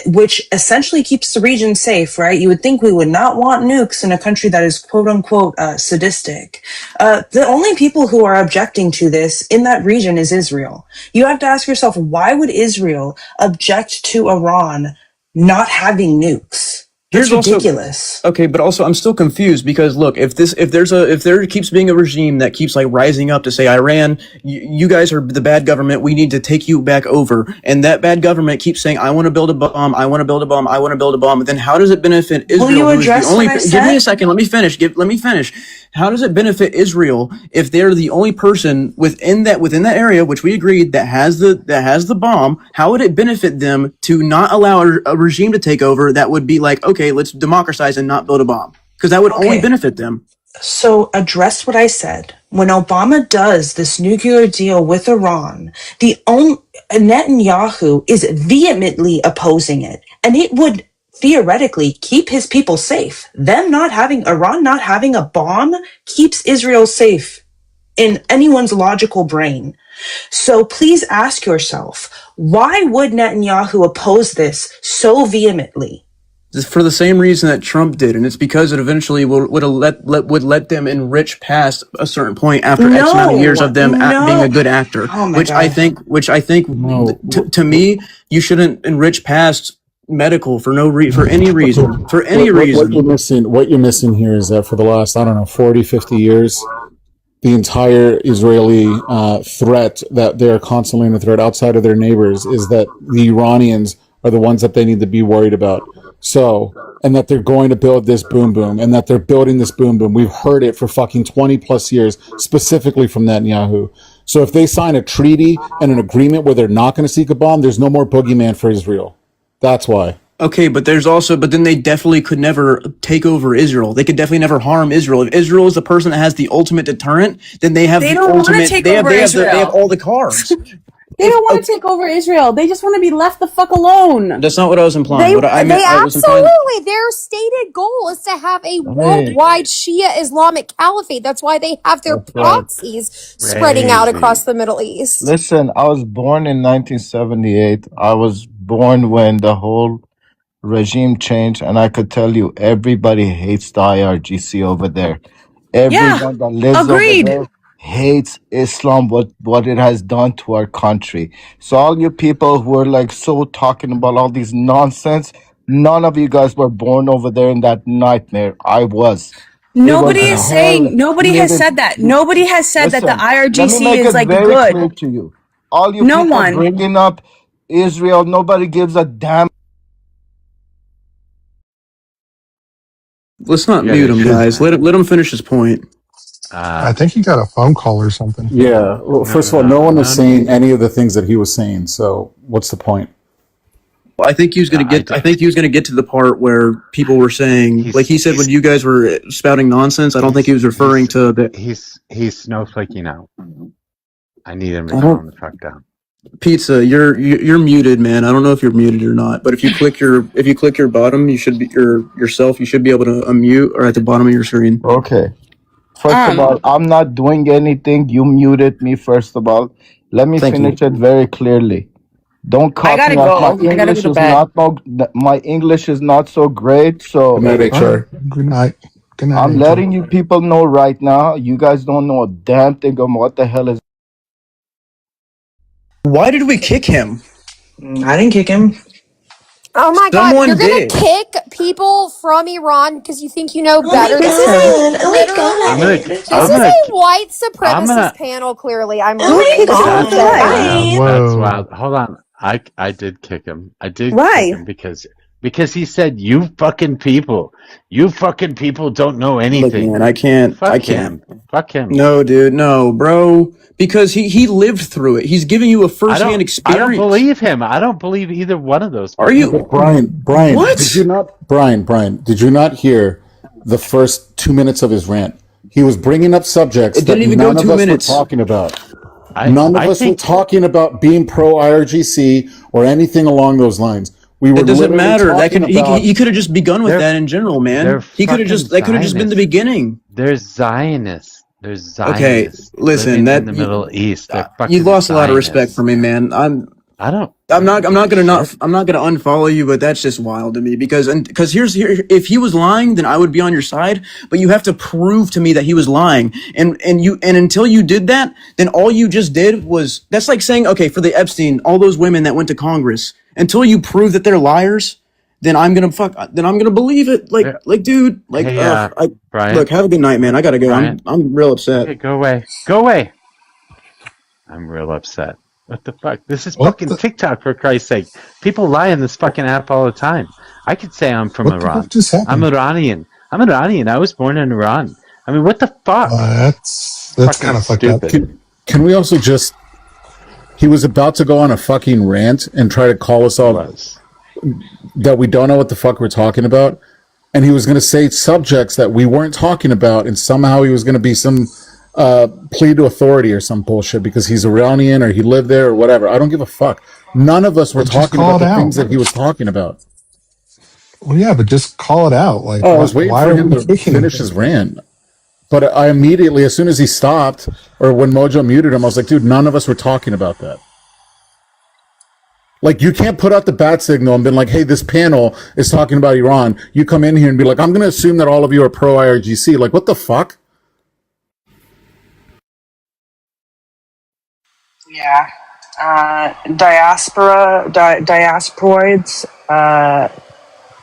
Speaker 25: which essentially keeps the region safe, right? You would think we would not want nukes in a country that is quote unquote sadistic. The only people who are objecting to this in that region is Israel. You have to ask yourself, why would Israel object to Iran not having nukes? That's ridiculous.
Speaker 14: Okay, but also I'm still confused because look, if there keeps being a regime that keeps like rising up to say Iran, you guys are the bad government, we need to take you back over, and that bad government keeps saying I want to build a bomb, I want to build a bomb, I want to build a bomb, then how does it benefit Israel?
Speaker 25: Will you address what I said?
Speaker 14: Give me a second, let me finish. Let me finish. How does it benefit Israel if they're the only person within that area, which we agreed that has the bomb? How would it benefit them to not allow a regime to take over that would be like, okay, let's democratize and not build a bomb? Because that would only benefit them.
Speaker 25: So address what I said. When Obama does this nuclear deal with Iran, Netanyahu is vehemently opposing it, and it would theoretically keep his people safe. Iran not having a bomb keeps Israel safe in anyone's logical brain. So please ask yourself, why would Netanyahu oppose this so vehemently?
Speaker 14: For the same reason that Trump did, and it's because it eventually would let them enrich past a certain point after X amount of years of them being a good actor.
Speaker 25: Oh my
Speaker 14: which
Speaker 25: God.
Speaker 14: I think, to me, you shouldn't enrich past medical for any reason.
Speaker 21: What you're missing here is that for the last, I don't know, 40, 50 years, the entire Israeli threat that they're constantly under threat outside of their neighbors is that the Iranians are the ones that they need to be worried about. So, and that they're going to build this boom boom, and that they're building this boom boom. We've heard it for fucking 20 plus years, specifically from Netanyahu. So if they sign a treaty and an agreement where they're not going to seek a bomb, there's no more boogeyman for Israel. That's why.
Speaker 14: Okay, but then they definitely could never take over Israel. They could definitely never harm Israel. If Israel is the person that has the ultimate deterrent, then they have the ultimate. They have all the cards.
Speaker 9: They don't want to take over Israel. They just want to be left the fuck alone.
Speaker 14: That's not what I was implying.
Speaker 3: Absolutely. Their stated goal is to have a worldwide Shia Islamic caliphate. That's why they have their proxies spreading out across the Middle East.
Speaker 6: Listen, I was born in 1978. I was born when the whole regime changed, and I could tell you everybody hates the IRGC over there. Everyone that lives over there hates Islam, what it has done to our country. So all you people who are like so talking about all these nonsense, none of you guys were born over there in that nightmare. I was.
Speaker 9: Nobody has said that. Nobody has said that the IRGC is like good.
Speaker 6: Let me make it very clear to you. All you people bringing up Israel, nobody gives a damn.
Speaker 14: Let's not mute him, guys. Let him finish his point.
Speaker 17: I think he got a phone call or something.
Speaker 21: Yeah. Well, first of all, no one is saying any of the things that he was saying. So what's the point?
Speaker 14: I think he was going to get. I think he was going to get to the part where people were saying, like he said, when you guys were spouting nonsense. I don't think he was referring to the.
Speaker 1: He's snowflaking out. I need him to calm the fuck down.
Speaker 14: Pizza, you're muted, man. I don't know if you're muted or not, but if you click your bottom, you should be yourself. You should be able to unmute or at the bottom of your screen.
Speaker 6: Okay. First of all, I'm not doing anything. You muted me. First of all, let me finish it very clearly. Don't copy my English is not so great. So
Speaker 21: Good night. Good night.
Speaker 6: I'm letting you people know right now. You guys don't know a damn thing about what the hell is.
Speaker 14: Why did we kick him?
Speaker 25: I didn't kick him.
Speaker 3: Oh my
Speaker 14: Someone
Speaker 3: God, you're going
Speaker 14: did.
Speaker 3: to kick people from Iran because you think you know better. This is a white supremacist panel, clearly. I'm really
Speaker 1: That's wild. Hold on. I did kick him. I did kick him because he said, you fucking people don't know anything.
Speaker 14: Look, man, I can't.
Speaker 1: Fuck him.
Speaker 14: No, dude, no, bro. Because he lived through it. He's giving you a first-hand experience.
Speaker 1: I don't believe him. I don't believe either one of those people.
Speaker 14: Are you,
Speaker 21: Brian?
Speaker 14: What?
Speaker 21: Did you not, Brian? Did you not hear the first 2 minutes of his rant? He was bringing up subjects that none of us were talking about. None of us were talking about being pro IRGC or anything along those lines. We were
Speaker 14: It doesn't
Speaker 21: literally
Speaker 14: matter. That
Speaker 21: talking
Speaker 14: can
Speaker 21: about
Speaker 14: he could have just begun with that in general, man. He could have just that could have just been the beginning.
Speaker 1: They're Zionists. They're
Speaker 14: Okay,
Speaker 1: Zionists
Speaker 14: listen,
Speaker 1: living in
Speaker 14: that
Speaker 1: the Middle East. They're
Speaker 14: you
Speaker 1: fucking
Speaker 14: lost a lot of respect
Speaker 1: Zionists.
Speaker 14: for me, man.
Speaker 1: I don't
Speaker 14: I'm not
Speaker 1: give a
Speaker 14: gonna
Speaker 1: shit.
Speaker 14: I'm not gonna unfollow you, but that's just wild to me because if he was lying, then I would be on your side. But you have to prove to me that he was lying, and until you did that, then all you just did was that's like saying, okay, for the Epstein, all those women that went to Congress, until you prove that they're liars, then I'm gonna believe it. Like dude, like
Speaker 1: Hey, Brian.
Speaker 14: look, have a good night, man. I gotta go.
Speaker 1: Brian.
Speaker 14: I'm real upset.
Speaker 1: Okay, go away. Go away. I'm real upset. What the fuck? This is fucking TikTok, for Christ's sake. People lie in this fucking app all the time. I could say I'm from
Speaker 17: What the fuck
Speaker 1: Iran.
Speaker 17: just
Speaker 1: I'm
Speaker 17: happened?
Speaker 1: Iranian. I'm Iranian. I was born in Iran. I mean, what the fuck?
Speaker 17: That's
Speaker 1: Fucking
Speaker 17: kind of fucked up.
Speaker 1: stupid.
Speaker 21: Can we also just? He was about to go on a fucking rant and try to call us all that we don't know what the fuck we're talking about, and he was going to say subjects that we weren't talking about, and somehow he was going to be some plea to authority or some bullshit because he's Iranian or he lived there or whatever. I don't give a fuck. None of us were talking about the things that he was talking about.
Speaker 17: Well, yeah, but just call it out. Like,
Speaker 21: I was waiting
Speaker 17: why
Speaker 21: for
Speaker 17: are
Speaker 21: him
Speaker 17: we
Speaker 21: to
Speaker 17: kicking
Speaker 21: finish
Speaker 17: him?
Speaker 21: his rant. But I immediately, as soon as he stopped, or when Mojo muted him, I was like, dude, none of us were talking about that. Like, you can't put out the bat signal and be like, hey, this panel is talking about Iran. You come in here and be like, I'm going to assume that all of you are pro-IRGC. Like, what the fuck?
Speaker 25: Yeah. Diasporoids.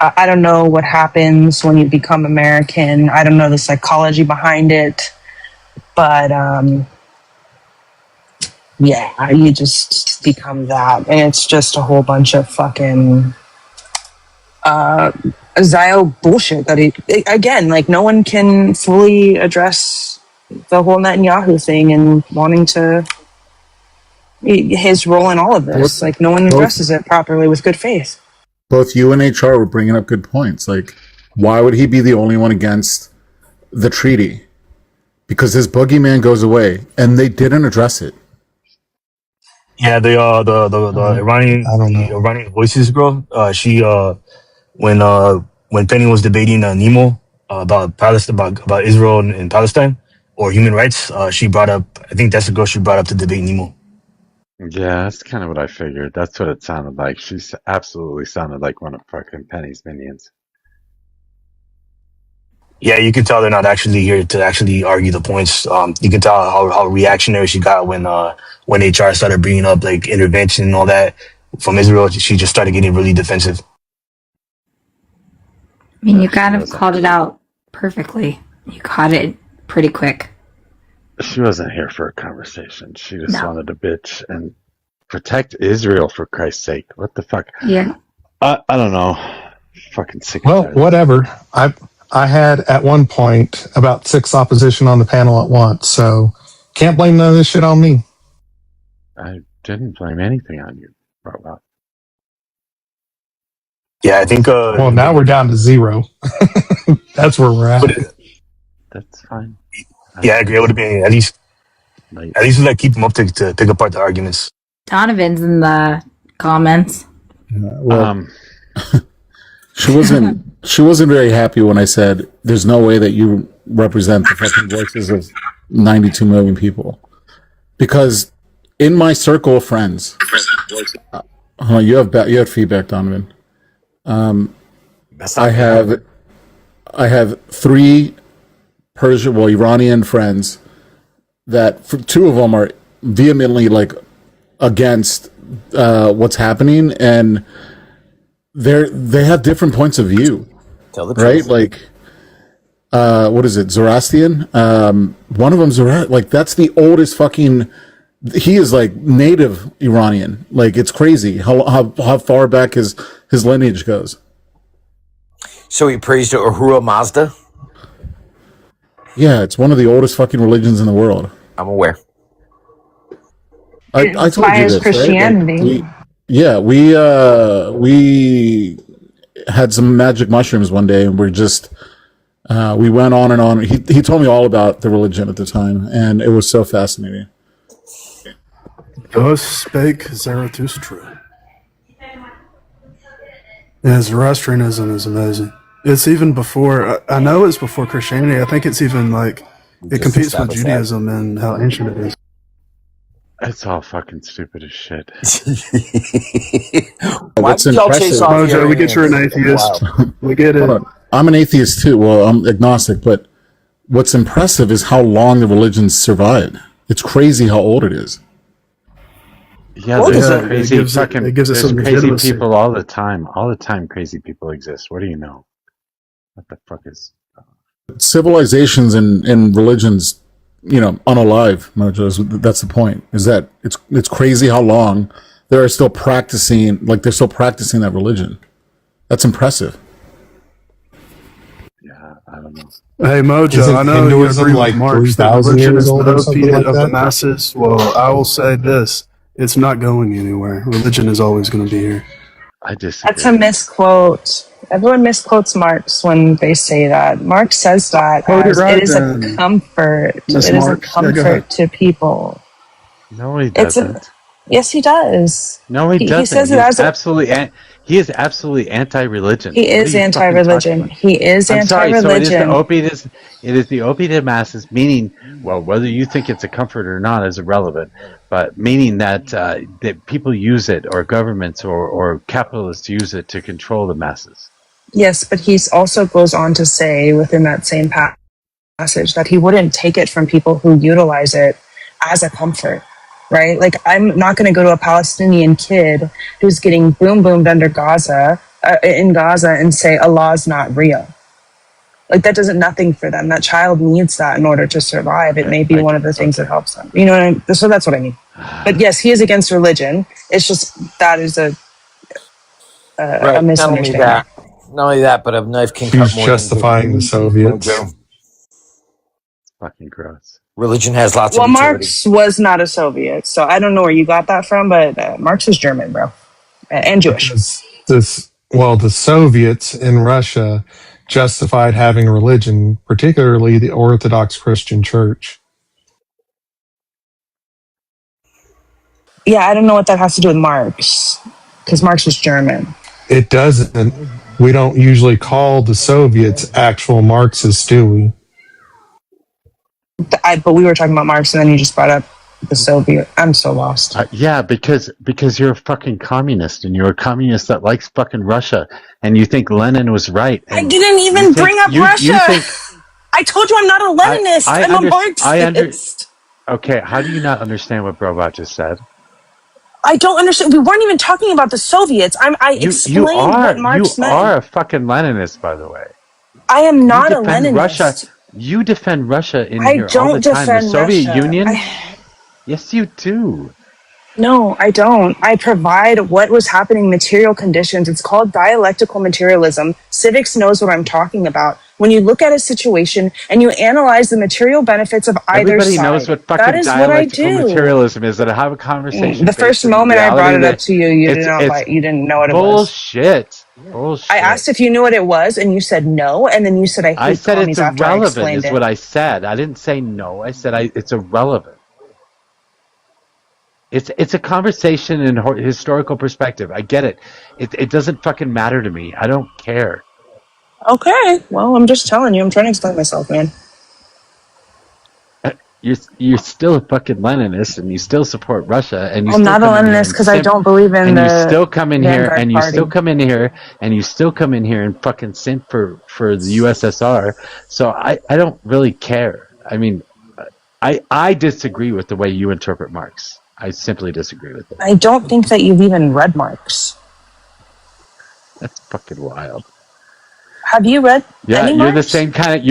Speaker 25: I don't know what happens when you become American. I don't know the psychology behind it. But yeah, you just become that. And it's just a whole bunch of fucking Zio bullshit that again, like no one can fully address the whole Netanyahu thing and wanting to his role in all of this. Like no one addresses it properly with good faith.
Speaker 21: Both you and HR were bringing up good points. Like, why would he be the only one against the treaty? Because his boogeyman goes away, and they didn't address it.
Speaker 5: Yeah, the Iranian Voices girl. She when Penny was debating Nemo about Palestine, about Israel and Palestine or human rights, she brought up. I think that's the girl she brought up to debate Nemo.
Speaker 1: Yeah, that's kind of what I figured. That's what it sounded like. She absolutely sounded like one of fucking Penny's minions.
Speaker 5: Yeah, you can tell they're not actually here to actually argue the points. You can tell how reactionary she got when HR started bringing up like intervention and all that from Israel. She just started getting really defensive.
Speaker 7: I mean, you kind of called it out perfectly. You caught it pretty quick.
Speaker 1: She wasn't here for a conversation. She just wanted to bitch and protect Israel, for Christ's sake. What the fuck?
Speaker 7: Yeah.
Speaker 1: I don't know. Fucking sick.
Speaker 17: Well, whatever. I had at one point about 6 opposition on the panel at once, so can't blame none of this shit on me.
Speaker 1: I didn't blame anything on you, Robot.
Speaker 5: Yeah, I think.
Speaker 17: Well, now we're down to 0. That's where we're at.
Speaker 1: That's fine.
Speaker 5: Yeah, I agree. It would have been at least like keep them up to pick apart the arguments.
Speaker 7: Donovan's in the comments.
Speaker 21: She wasn't very happy when I said there's no way that you represent the fucking voices of 92 million people. Because in my circle of friends, you have feedback, Donovan. I have 3 Iranian friends that 2 of them are vehemently like against what's happening, and they have different points of view.
Speaker 13: Tell the
Speaker 21: right?
Speaker 13: truth.
Speaker 21: Like, what is it? Zoroastrian? One of them, like, that's the oldest fucking. He is like native Iranian. Like, it's crazy how far back his lineage goes.
Speaker 13: So he prays to Ahura Mazda?
Speaker 21: Yeah, it's one of the oldest fucking religions in the world.
Speaker 13: I'm aware.
Speaker 21: I told you this,
Speaker 25: Christianity.
Speaker 21: Right? We had some magic mushrooms one day, and we went on and on. He told me all about the religion at the time, and it was so fascinating.
Speaker 20: Thus spake Zarathustra.
Speaker 16: Yeah, Zoroastrianism is amazing. It's even before, I know it's before Christianity. I think it's even like, it competes with Judaism and how ancient it is.
Speaker 1: It's all fucking stupid as shit.
Speaker 21: What's impressive?
Speaker 16: Mojo, we get you're an atheist. We get it.
Speaker 21: I'm an atheist too. Well, I'm agnostic, but what's impressive is how long the religion's survived. It's crazy how old it is.
Speaker 1: Yeah, there's crazy there's crazy people all the time. All the time crazy people exist. What do you know? What the fuck is
Speaker 21: Civilizations and religions, unalive, Mojo. That's the point. Is that it's crazy how long they're still practicing that religion. That's impressive.
Speaker 1: Yeah, I don't know.
Speaker 16: Hey Mojo,
Speaker 21: Isn't
Speaker 16: I know
Speaker 21: Hinduism
Speaker 16: you agree
Speaker 21: like
Speaker 16: with Marx that
Speaker 21: 3,000
Speaker 16: religion
Speaker 21: years
Speaker 16: is
Speaker 21: old
Speaker 16: the
Speaker 21: or something
Speaker 16: opiate
Speaker 21: like
Speaker 16: of the
Speaker 21: that?
Speaker 16: masses. Well, I will say this: it's not going anywhere. Religion is always going to be here.
Speaker 1: I disagree.
Speaker 25: That's a misquote. Everyone misquotes Marx when they say that. Marx says that
Speaker 16: Quote it
Speaker 25: as
Speaker 16: right
Speaker 25: it is
Speaker 16: then,
Speaker 25: a comfort.
Speaker 16: Miss
Speaker 25: It is a
Speaker 16: Marx. Yeah, go
Speaker 25: comfort
Speaker 16: ahead.
Speaker 25: to people.
Speaker 1: No, he
Speaker 25: It's
Speaker 1: doesn't.
Speaker 25: yes, he does.
Speaker 1: No, he doesn't.
Speaker 25: He says
Speaker 1: He
Speaker 25: it
Speaker 1: is
Speaker 25: as a
Speaker 1: he is absolutely anti-religion.
Speaker 25: he
Speaker 1: What are
Speaker 25: is
Speaker 1: you fucking talking
Speaker 25: anti-religion.
Speaker 1: about?
Speaker 25: He is
Speaker 1: I'm sorry. So it
Speaker 25: anti-religion.
Speaker 1: is the opiate of masses, meaning, well, whether you think it's a comfort or not is irrelevant, but meaning that that people use it, or governments or capitalists use it to control the masses.
Speaker 25: Yes, but he also goes on to say within that same passage that he wouldn't take it from people who utilize it as a comfort, right? Like, I'm not going to go to a Palestinian kid who's getting boom boomed under Gaza, in Gaza, and say Allah's not real. Like, that does nothing for them. That child needs that in order to survive. It may be one of the things that helps them. You know what I mean? So that's what I mean. But yes, he is against religion. It's just that is a
Speaker 13: Right.
Speaker 25: misunderstanding.
Speaker 13: Not only that, but a knife can
Speaker 17: He's
Speaker 13: cut more than
Speaker 17: justifying the Soviets.
Speaker 13: Mojo.
Speaker 1: Fucking gross.
Speaker 13: Religion has lots
Speaker 25: Well,
Speaker 13: of utility.
Speaker 25: Marx was not a Soviet, so I don't know where you got that from, but Marx is German, bro, and Jewish.
Speaker 17: Because the Soviets in Russia justified having religion, particularly the Orthodox Christian Church.
Speaker 25: Yeah, I don't know what that has to do with Marx, because Marx was German.
Speaker 17: It doesn't. We don't usually call the Soviets actual Marxists, do we?
Speaker 25: But we were talking about Marx, and then you just brought up the Soviet. I'm so lost.
Speaker 1: Yeah, because you're a fucking communist, and you're a communist that likes fucking Russia, and you think Lenin was right.
Speaker 25: I didn't even bring up Russia. I told you I'm not a Leninist. I'm a Marxist.
Speaker 1: Okay, how do you not understand what Brobot just said?
Speaker 25: I don't understand. We weren't even talking about the Soviets. I explained what Marx meant.
Speaker 1: You are a fucking Leninist, by the way.
Speaker 25: I am not a Leninist.
Speaker 1: Russia. You defend Russia in
Speaker 25: I
Speaker 1: here
Speaker 25: don't
Speaker 1: all the time.
Speaker 25: defend
Speaker 1: The Soviet
Speaker 25: Russia.
Speaker 1: Union? Yes, you do.
Speaker 25: No, I don't. I provide what was happening, material conditions. It's called dialectical materialism. Civics knows what I'm talking about. When you look at a situation and you analyze the material benefits of either
Speaker 1: Everybody
Speaker 25: side,
Speaker 1: knows what
Speaker 25: that
Speaker 1: fucking
Speaker 25: is what I
Speaker 1: dialectical
Speaker 25: do.
Speaker 1: materialism is. That I have a conversation.
Speaker 25: The first moment I brought it up to you, you didn't know what it was.
Speaker 1: Bullshit.
Speaker 25: I asked if you knew what it was, and you said no, and then you said I hate
Speaker 1: said
Speaker 25: commies
Speaker 1: it's
Speaker 25: after I
Speaker 1: irrelevant
Speaker 25: explained
Speaker 1: is
Speaker 25: it.
Speaker 1: what I said. I didn't say no. I said it's irrelevant. It's a conversation in historical perspective. I get it. It doesn't fucking matter to me. I don't care.
Speaker 25: Okay, well, I'm just telling you. I'm trying to explain myself, man.
Speaker 1: You're still a fucking Leninist, and you still support Russia, and you
Speaker 25: I'm
Speaker 1: still
Speaker 25: not a Leninist because I don't believe in the
Speaker 1: still come in here,
Speaker 25: Vanguard
Speaker 1: and you
Speaker 25: Party.
Speaker 1: still come in here, and you still come in here and fucking simp for the USSR. So I don't really care. I mean, I disagree with the way you interpret Marx. I simply disagree with it.
Speaker 25: I don't think that you've even read Marx.
Speaker 1: That's fucking wild.
Speaker 25: Have you read any
Speaker 1: you're
Speaker 25: Marx?
Speaker 1: You're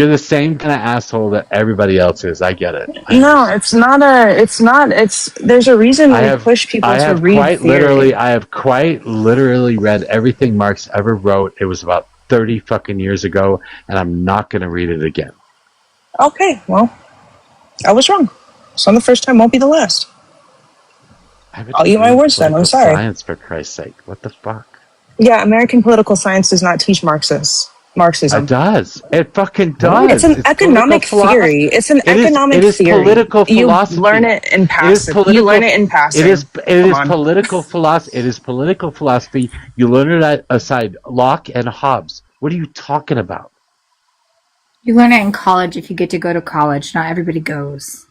Speaker 1: the same kind of asshole that everybody else is. I get it.
Speaker 25: No, it's not. There's a reason we push people to read theory.
Speaker 1: I have quite literally read everything Marx ever wrote. It was about 30 fucking years ago, and I'm not going to read it again.
Speaker 25: Okay, well, I was wrong. So the first time won't be the last. I'll eat my words then. I'm sorry.
Speaker 1: Science, for Christ's sake. What the fuck?
Speaker 25: Yeah, American political science does not teach Marxists. Marxism.
Speaker 1: It does. It fucking
Speaker 25: It's
Speaker 1: does.
Speaker 25: an economic theory. It's an economic
Speaker 1: It is
Speaker 25: theory.
Speaker 1: political
Speaker 25: You
Speaker 1: philosophy.
Speaker 25: learn it in
Speaker 1: It is
Speaker 25: passive. You
Speaker 1: political.
Speaker 25: learn it in passing.
Speaker 1: It
Speaker 25: Come
Speaker 1: is
Speaker 25: on.
Speaker 1: political philosophy. It is political philosophy. You learn it aside Locke and Hobbes. What are you talking about?
Speaker 7: You learn it in college if you get to go to college. Not everybody goes.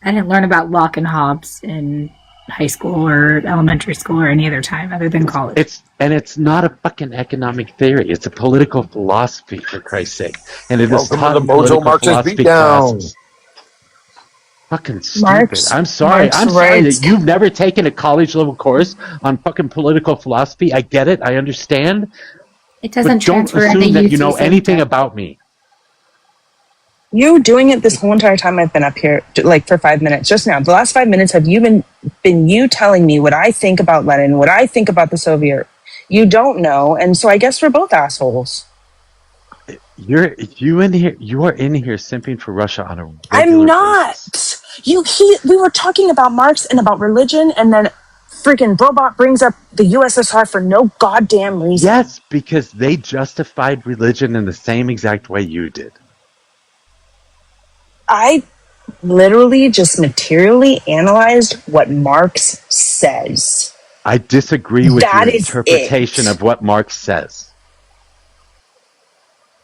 Speaker 7: I didn't learn about Locke and Hobbes in high school or elementary school or any other time other than college.
Speaker 1: It's not a fucking economic theory. It's a political philosophy, for Christ's sake. And it is
Speaker 13: Welcome to
Speaker 1: taught
Speaker 13: the
Speaker 1: in
Speaker 13: Mojo
Speaker 1: political
Speaker 13: Marxist
Speaker 1: philosophy
Speaker 13: beatdown.
Speaker 1: classes. Fucking stupid. I'm sorry
Speaker 25: Marx
Speaker 1: that
Speaker 25: writes-
Speaker 1: you've never taken a college level course on fucking political philosophy. I get it. I understand.
Speaker 7: It doesn't
Speaker 1: But don't
Speaker 7: transfer into
Speaker 1: assume that you
Speaker 7: UC
Speaker 1: know
Speaker 7: subject.
Speaker 1: anything about me.
Speaker 25: You doing it this whole entire time I've been up here, like for 5 minutes. Just now, the last 5 minutes have you been you telling me what I think about Lenin, what I think about the Soviet. You don't know, and so I guess we're both assholes.
Speaker 1: You are in here simping for Russia on a regular
Speaker 25: I'm not.
Speaker 1: basis.
Speaker 25: We were talking about Marx and about religion, and then freaking Robot brings up the USSR for no goddamn reason.
Speaker 1: Yes, because they justified religion in the same exact way you did.
Speaker 25: I literally just materially analyzed what Marx says.
Speaker 1: I disagree with
Speaker 25: That
Speaker 1: your
Speaker 25: is
Speaker 1: interpretation
Speaker 25: it.
Speaker 1: of what Marx says.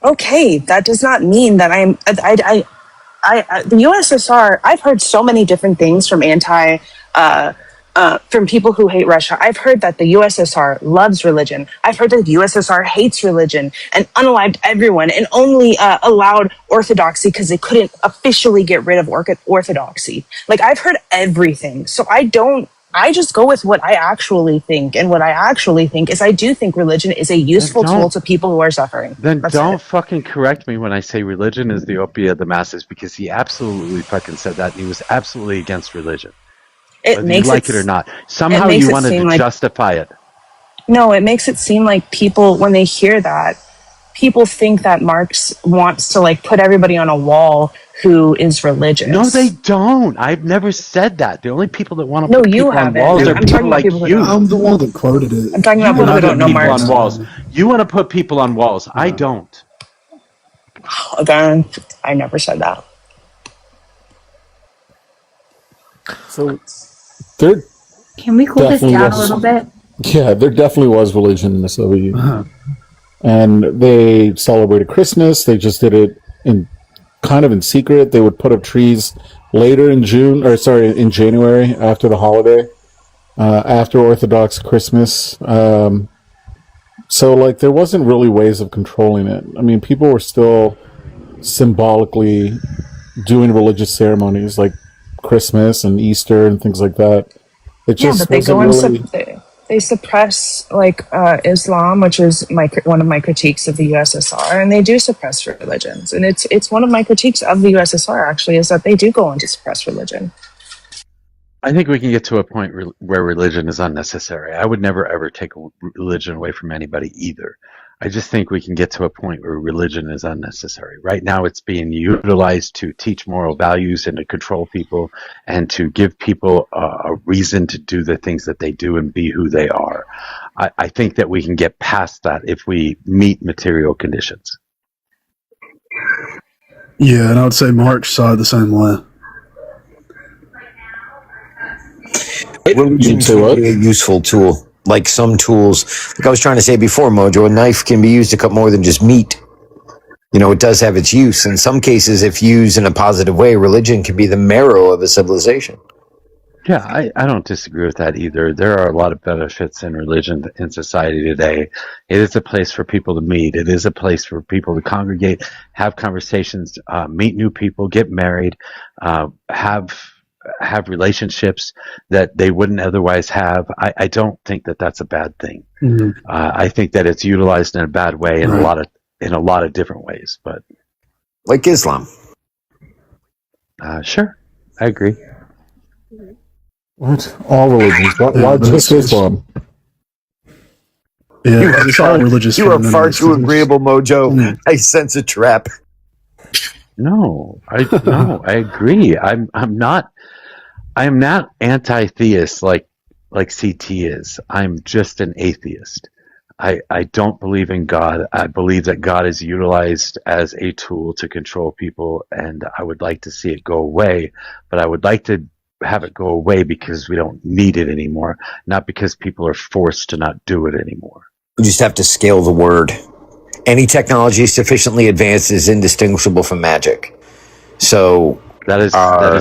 Speaker 25: Okay, that does not mean that the USSR. I've heard so many different things from from people who hate Russia. I've heard that the USSR loves religion. I've heard that the USSR hates religion and unalived everyone and only allowed orthodoxy because they couldn't officially get rid of orthodoxy. Like, I've heard everything. So I just go with what I actually think. And what I actually think is I do think religion is a useful tool to people who are suffering.
Speaker 1: Then don't fucking correct me when I say religion is the opiate of the masses, because he absolutely fucking said that, and he was absolutely against religion. Whether you like it or not. Somehow you wanted to justify it.
Speaker 25: No, it makes it seem like people, when they hear that, people think that Marx wants to like put everybody on a wall who is religious.
Speaker 1: No, they don't. I've never said that. The only people that want to put people on walls are people like you.
Speaker 16: I'm the one that quoted it.
Speaker 25: I'm talking about people who don't know Marx.
Speaker 1: On walls. You want to put people on walls. I don't.
Speaker 25: Again, I never said that.
Speaker 21: So there
Speaker 7: Can we cool this
Speaker 21: definitely
Speaker 7: down
Speaker 21: was-
Speaker 7: a little bit?
Speaker 21: Yeah, there definitely was religion in the Soviet Union. And they celebrated Christmas. They just did it in secret. They would put up trees later in January after the holiday, after Orthodox Christmas. So like there wasn't really ways of controlling it. I mean, people were still symbolically doing religious ceremonies like Christmas and Easter and things like that. It just
Speaker 25: but they
Speaker 21: wasn't
Speaker 25: go and
Speaker 21: really.
Speaker 25: they suppress like Islam, which is one of my critiques of the USSR, and they do suppress religions. And it's one of my critiques of the USSR actually is that they do go on to suppress religion.
Speaker 1: I think we can get to a point where religion is unnecessary. I would never ever take religion away from anybody either. I just think we can get to a point where religion is unnecessary. Right now it's being utilized to teach moral values and to control people and to give people a reason to do the things that they do and be who they are. I think that we can get past that if we meet material conditions.
Speaker 16: Yeah, and I would say Marx saw it the same way.
Speaker 13: Religion can be a useful tool. Like some tools, like I was trying to say before, Mojo, a knife can be used to cut more than just meat. You know, it does have its use. In some cases, if used in a positive way, religion can be the marrow of a civilization.
Speaker 1: Yeah, I don't disagree with that either. There are a lot of benefits in religion in society today. It is a place for people to meet. It is a place for people to congregate, have conversations, meet new people, get married, have relationships that they wouldn't otherwise have. I don't think that that's a bad thing.
Speaker 16: Mm-hmm.
Speaker 1: I think that it's utilized in a bad way in a lot of different ways. But
Speaker 13: like Islam.
Speaker 1: Sure, I agree.
Speaker 21: What? All religions? Why just Islam?
Speaker 16: Yeah, it's all religious.
Speaker 13: You are far too agreeable, Mojo. I sense a trap.
Speaker 1: No, I agree. I am not anti-theist like CT is. I'm just an atheist. I don't believe in God. I believe that God is utilized as a tool to control people, and I would like to see it go away, but I would like to have it go away because we don't need it anymore, not because people are forced to not do it anymore.
Speaker 13: We just have to scale the word. Any technology sufficiently advanced is indistinguishable from magic. So
Speaker 1: that is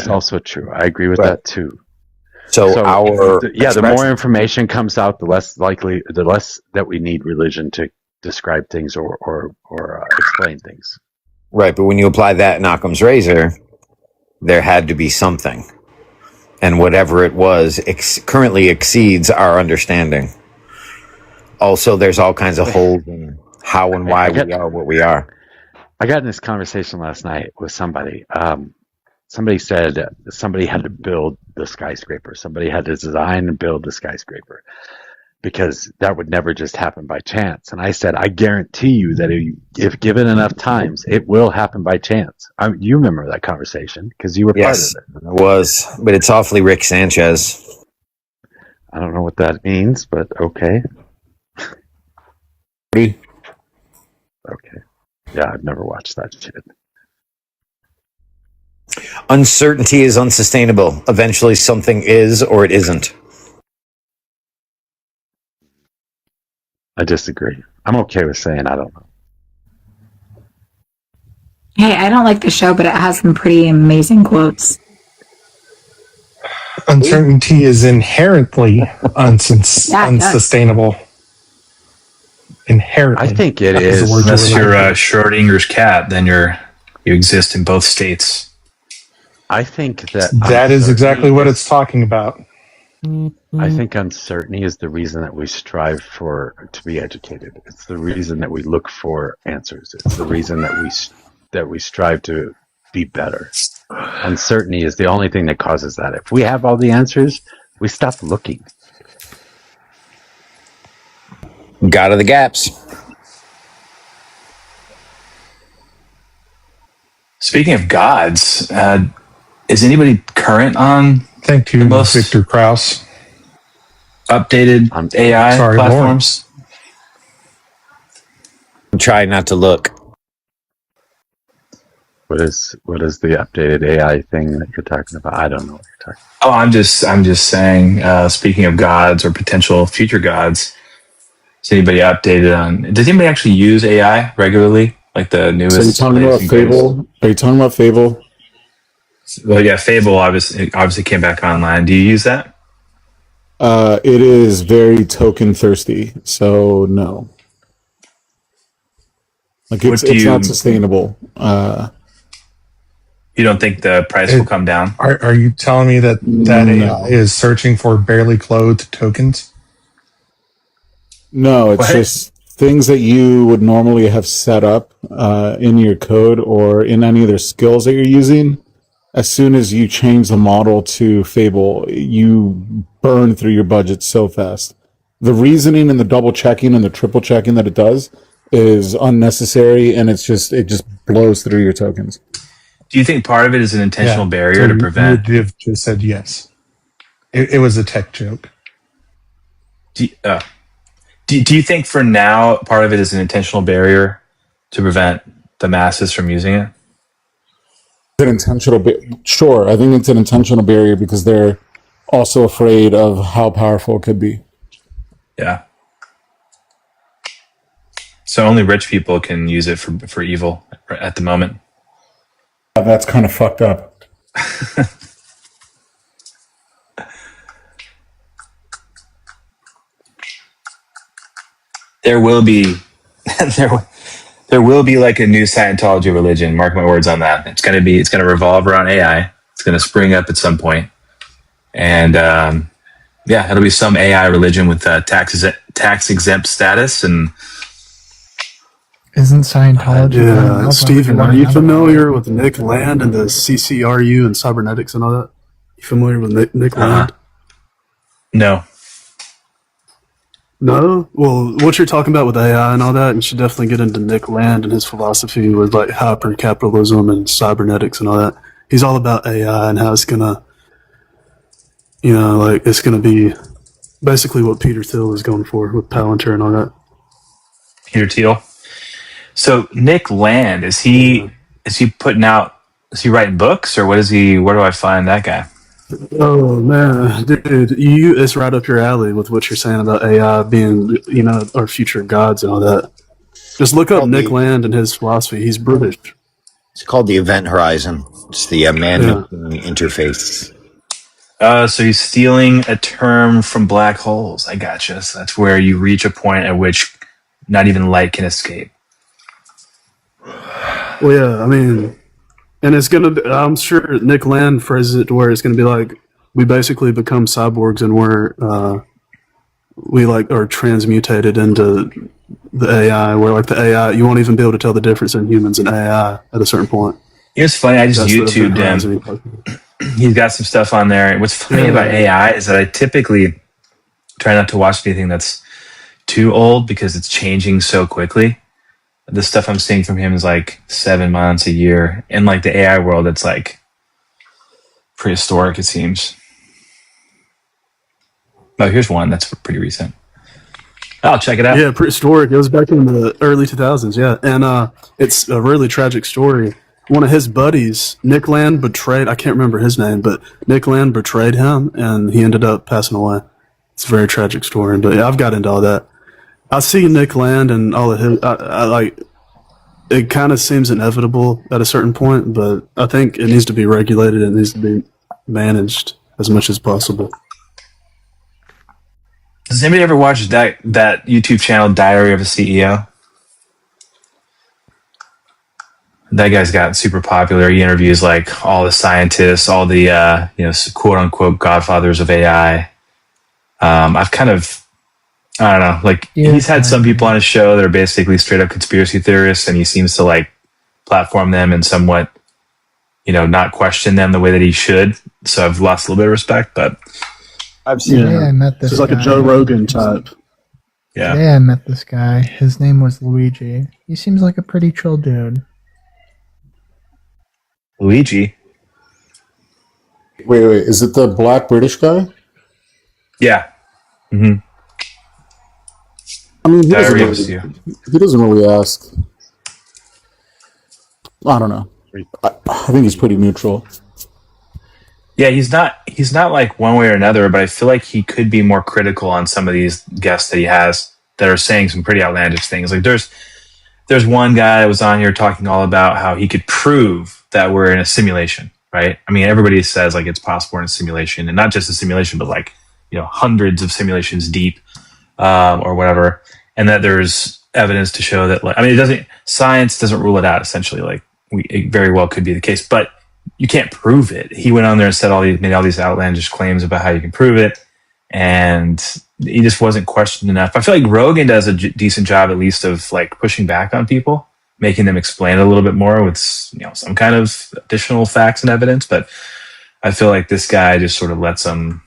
Speaker 1: also true. I agree with that too.
Speaker 13: So
Speaker 1: the more information comes out, the less that we need religion to describe things or explain things.
Speaker 13: Right, but when you apply that in Occam's razor, there had to be something, and whatever it was currently exceeds our understanding. Also, there's all kinds of holes in how and why we are what we are.
Speaker 1: I got in this conversation last night with somebody. Somebody said somebody had to build the skyscraper. Somebody had to design and build the skyscraper because that would never just happen by chance. And I said, I guarantee you that if given enough times, it will happen by chance. You remember that conversation because you were part of it.
Speaker 13: It was, but it's awfully Rick Sanchez.
Speaker 1: I don't know what that means, but okay. Okay. Yeah, I've never watched that shit.
Speaker 13: Uncertainty is unsustainable. Eventually something is or it isn't.
Speaker 1: I disagree. I'm okay with saying I don't know.
Speaker 7: Hey, I don't like the show, but it has some pretty amazing quotes.
Speaker 17: Uncertainty is inherently unsustainable. Inherently.
Speaker 1: I think it
Speaker 2: is. Unless you're Schrodinger's cat, then you exist in both states.
Speaker 1: I think that
Speaker 17: is exactly what it's talking about.
Speaker 1: I think uncertainty is the reason that we strive to be educated. It's the reason that we look for answers. It's the reason that we strive to be better. Uncertainty is the only thing that causes that. If we have all the answers, we stop looking.
Speaker 13: God of the gaps.
Speaker 2: Speaking of gods, is anybody current on
Speaker 17: Thank you, Victor Krause.
Speaker 2: Updated AI platforms?
Speaker 13: I'm trying not to look.
Speaker 1: What is the updated AI thing that you're talking about? I don't know what you're talking about.
Speaker 2: Oh, I'm just saying, speaking of gods or potential future gods, is anybody updated on, does anybody actually use AI regularly? Like the newest?
Speaker 21: So you're talking about Fable? Are you talking about Fable?
Speaker 2: Well, yeah, Fable obviously came back online. Do you use that?
Speaker 21: It is very token thirsty, so no. Like it's not sustainable.
Speaker 2: You don't think the price will come down?
Speaker 17: Are you telling me that AI is searching for barely clothed tokens?
Speaker 21: No, it's just things that you would normally have set up in your code or in any of their skills that you're using. As soon as you change the model to Fable, you burn through your budget so fast. The reasoning and the double checking and the triple checking that it does is unnecessary, and it just blows through your tokens.
Speaker 2: Do you think part of it is an intentional barrier to prevent?
Speaker 17: You would have just said yes. It was a tech joke.
Speaker 2: Do you think for now part of it is an intentional barrier to prevent the masses from using it?
Speaker 21: Sure, I think it's an intentional barrier because they're also afraid of how powerful it could be.
Speaker 2: Yeah. So only rich people can use it for evil at the moment.
Speaker 21: That's kind of fucked up.
Speaker 2: There will be there will be like a new Scientology religion. Mark my words on that. It's going to revolve around AI. It's going to spring up at some point. And it'll be some AI religion with tax exempt status. And
Speaker 20: isn't Scientology?
Speaker 16: Stephen, are you familiar with Nick Land and the CCRU and cybernetics and all that? You familiar with Nick Land?
Speaker 2: No.
Speaker 16: No? Well, what you're talking about with AI and all that, you should definitely get into Nick Land and his philosophy with like hyper-capitalism and cybernetics and all that. He's all about AI and how it's gonna, it's gonna be basically what Peter Thiel is going for with Palantir and all that.
Speaker 2: Peter Thiel. So Nick Land, is he putting out? Is he writing books, or what is he? Where do I find that guy?
Speaker 16: Oh man, dude, it's right up your alley with what you're saying about AI being, our future gods and all that. Just look up Nick Land and his philosophy. He's British.
Speaker 13: It's called the Event Horizon. It's the man-machine interface.
Speaker 2: So he's stealing a term from black holes. I gotcha. So that's where you reach a point at which not even light can escape.
Speaker 16: Well, yeah, I mean, and it's gonna be, I'm sure Nick Land phrases it to where it's gonna be like, we basically become cyborgs and we are transmutated into the AI, where like the AI, you won't even be able to tell the difference in humans and AI at a certain point.
Speaker 2: It's funny. I just YouTubed him. He's got some stuff on there. What's funny about AI is that I typically try not to watch anything that's too old because it's changing so quickly. The stuff I'm seeing from him is like 7 months, a year. In like the AI world, it's like prehistoric, it seems. Oh, here's one that's pretty recent. I'll check it out.
Speaker 16: Yeah, prehistoric. It was back in the early 2000s, yeah. And it's a really tragic story. One of his buddies, Nick Land, I can't remember his name, but Nick Land betrayed him, and he ended up passing away. It's a very tragic story, but yeah, I've got into all that. I see Nick Land and all of him, I like, it kind of seems inevitable at a certain point, but I think it needs to be regulated and needs to be managed as much as possible.
Speaker 2: Does anybody ever watch that YouTube channel, Diary of a CEO? That guy's gotten super popular. He interviews like all the scientists, all the quote unquote godfathers of AI. I've kind of, I don't know, like he's had some people on his show that are basically straight up conspiracy theorists, and he seems to like platform them and somewhat, not question them the way that he should. So I've lost a little bit of respect, but
Speaker 13: I've seen
Speaker 15: Today I met this
Speaker 16: It's like
Speaker 15: guy.
Speaker 16: a Joe Rogan type.
Speaker 2: Yeah.
Speaker 15: Today I met this guy. His name was Luigi. He seems like a pretty chill dude.
Speaker 2: Luigi?
Speaker 21: Wait, is it the black British guy?
Speaker 2: Yeah. Mm-hmm.
Speaker 21: I mean, he doesn't really ask. I don't know. I think he's pretty neutral.
Speaker 2: Yeah, he's not like one way or another, but I feel like he could be more critical on some of these guests that he has that are saying some pretty outlandish things. Like there's one guy that was on here talking all about how he could prove that we're in a simulation, right? I mean, everybody says like it's possible in a simulation, and not just a simulation, but like, hundreds of simulations deep, or whatever. And that there's evidence to show that, like, I mean, science doesn't rule it out, essentially. Like, it very well could be the case, but you can't prove it. He went on there and made all these outlandish claims about how you can prove it, and he just wasn't questioned enough. I feel like Rogan does a decent job, at least, of like pushing back on people, making them explain it a little bit more with some kind of additional facts and evidence. But I feel like this guy just sort of lets them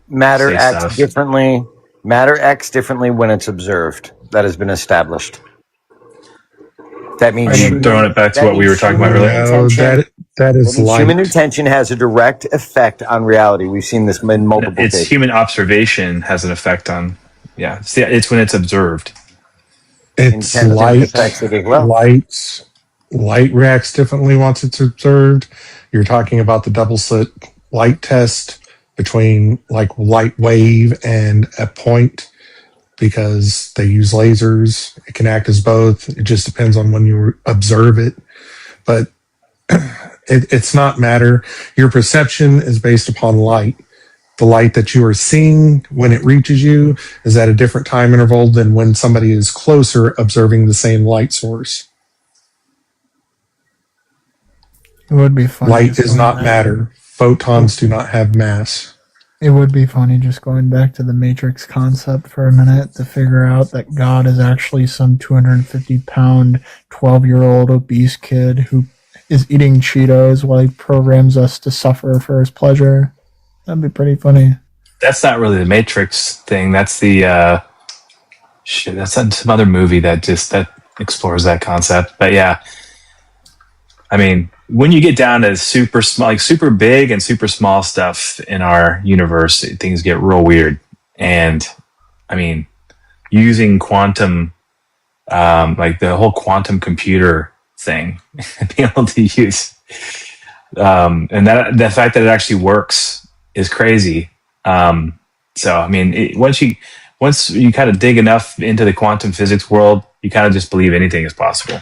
Speaker 13: matter acts differently. Matter acts differently when it's observed. That has been established. That means
Speaker 2: throwing it back to what we were talking about earlier.
Speaker 21: No, that is light.
Speaker 13: Human intention has a direct effect on reality. We've seen this in multiple cases.
Speaker 2: Human observation has an effect on. Yeah, it's when it's observed.
Speaker 21: It's light. Light reacts differently once it's observed. You're talking about the double slit light test between like light wave and a point, because they use lasers. It can act as both. It just depends on when you observe it. But it's not matter. Your perception is based upon light. The light that you are seeing when it reaches you is at a different time interval than when somebody is closer observing the same light source.
Speaker 15: It would be funny.
Speaker 21: Light is not matter. Photons do not have mass.
Speaker 15: It would be funny just going back to the Matrix concept for a minute to figure out that God is actually some 250-pound, 12-year-old obese kid who is eating Cheetos while he programs us to suffer for his pleasure. That'd be pretty funny.
Speaker 2: That's not really the Matrix thing. That's the that's some other movie that explores that concept. But yeah, I mean, when you get down to super small, like super big and super small stuff in our universe, things get real weird. And I mean, using quantum like the whole quantum computer thing, being able to use, and that the fact that it actually works is crazy. So I mean, once you kind of dig enough into the quantum physics world, you kind of just believe anything is possible.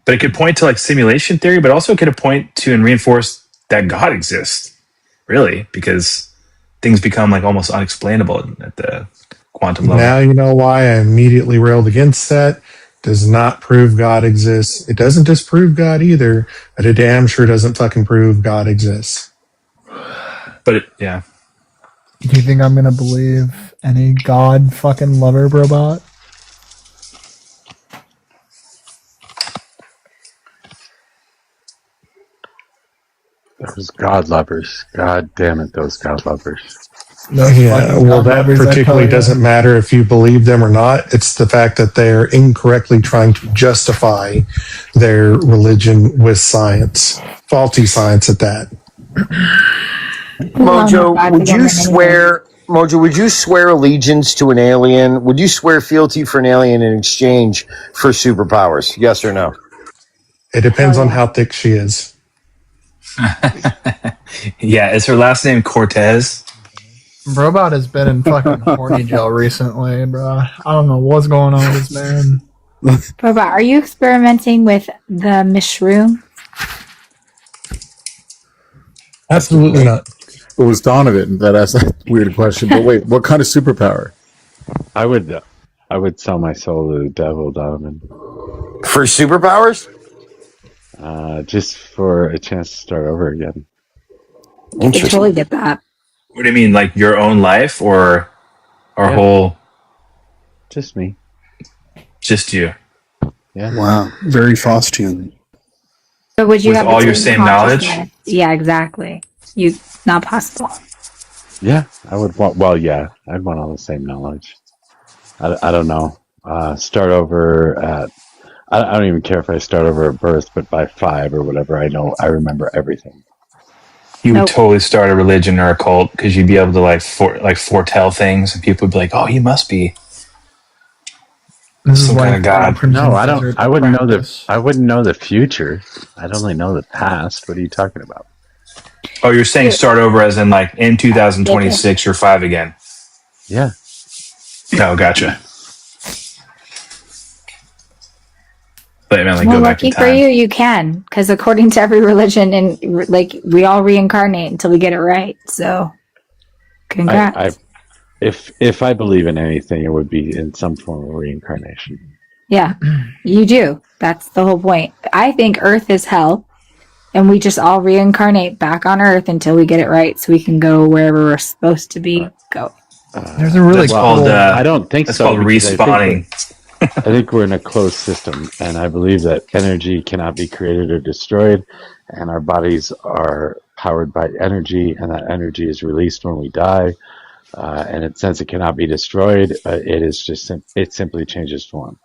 Speaker 2: But it could point to like simulation theory, but also could point to and reinforce that God exists, really, because things become like almost unexplainable at the quantum level.
Speaker 17: Now you know why I immediately railed against that. Does not prove God exists. It doesn't disprove God either, but it damn sure doesn't fucking prove God exists.
Speaker 2: But yeah.
Speaker 15: Do you think I'm gonna believe any God fucking lover robot?
Speaker 1: Those God lovers. God damn it, those God lovers.
Speaker 17: Yeah, well, that particularly doesn't matter if you believe them or not. It's the fact that they're incorrectly trying to justify their religion with science, faulty science at that.
Speaker 13: Mojo, would you swear? Mojo, would you swear allegiance to an alien? Would you swear fealty for an alien in exchange for superpowers? Yes or no?
Speaker 17: It depends on how thick she is.
Speaker 2: Yeah, is her last name Cortez?
Speaker 15: Robot has been in fucking horny jail recently, bro. I don't know what's going on with this man.
Speaker 7: Robot, are you experimenting with the mushroom?
Speaker 17: Absolutely not.
Speaker 21: It was Donovan that asked that weird question. But wait, what kind of superpower?
Speaker 1: I would sell my soul to the devil, Donovan.
Speaker 13: For superpowers?
Speaker 1: Just for a chance to start over again.
Speaker 7: I totally get that.
Speaker 2: What do you mean, like your own life or our whole?
Speaker 1: Just me.
Speaker 2: Just you.
Speaker 1: Yeah.
Speaker 16: Wow. Very Faustian.
Speaker 7: But would you
Speaker 2: With
Speaker 7: have
Speaker 2: all
Speaker 7: the
Speaker 2: your same knowledge?
Speaker 7: Yeah, exactly. Not possible.
Speaker 1: Yeah, I would want. Well, yeah, I'd want all the same knowledge. I don't know. Start over at. I don't even care if I start over at birth, but by 5 or whatever, I remember everything.
Speaker 2: You would totally start a religion or a cult because you'd be able to foretell things, and people would be like, "Oh, you must be some kind of god."
Speaker 1: No, I don't. I wouldn't know the. I wouldn't know the future. I'd only know the past. What are you talking about?
Speaker 2: Oh, you're saying start over as in like in 2026 you're 5 again?
Speaker 1: Yeah.
Speaker 2: Oh, gotcha. But I mean, like,
Speaker 7: Well,
Speaker 2: go back in
Speaker 7: lucky for
Speaker 2: time.
Speaker 7: you, you can, because according to every religion, and like we all reincarnate until we get it right. So, congrats.
Speaker 1: If I believe in anything, it would be in some form of reincarnation.
Speaker 7: Yeah, you do. That's the whole point. I think Earth is hell, and we just all reincarnate back on Earth until we get it right, so we can go wherever we're supposed to be going.
Speaker 15: There's a really
Speaker 2: called.
Speaker 1: I don't think
Speaker 2: that's
Speaker 1: so.
Speaker 2: Called respawning.
Speaker 1: I think we're in a closed system, and I believe that energy cannot be created or destroyed, and our bodies are powered by energy, and that energy is released when we die. And since it cannot be destroyed, it simply changes form.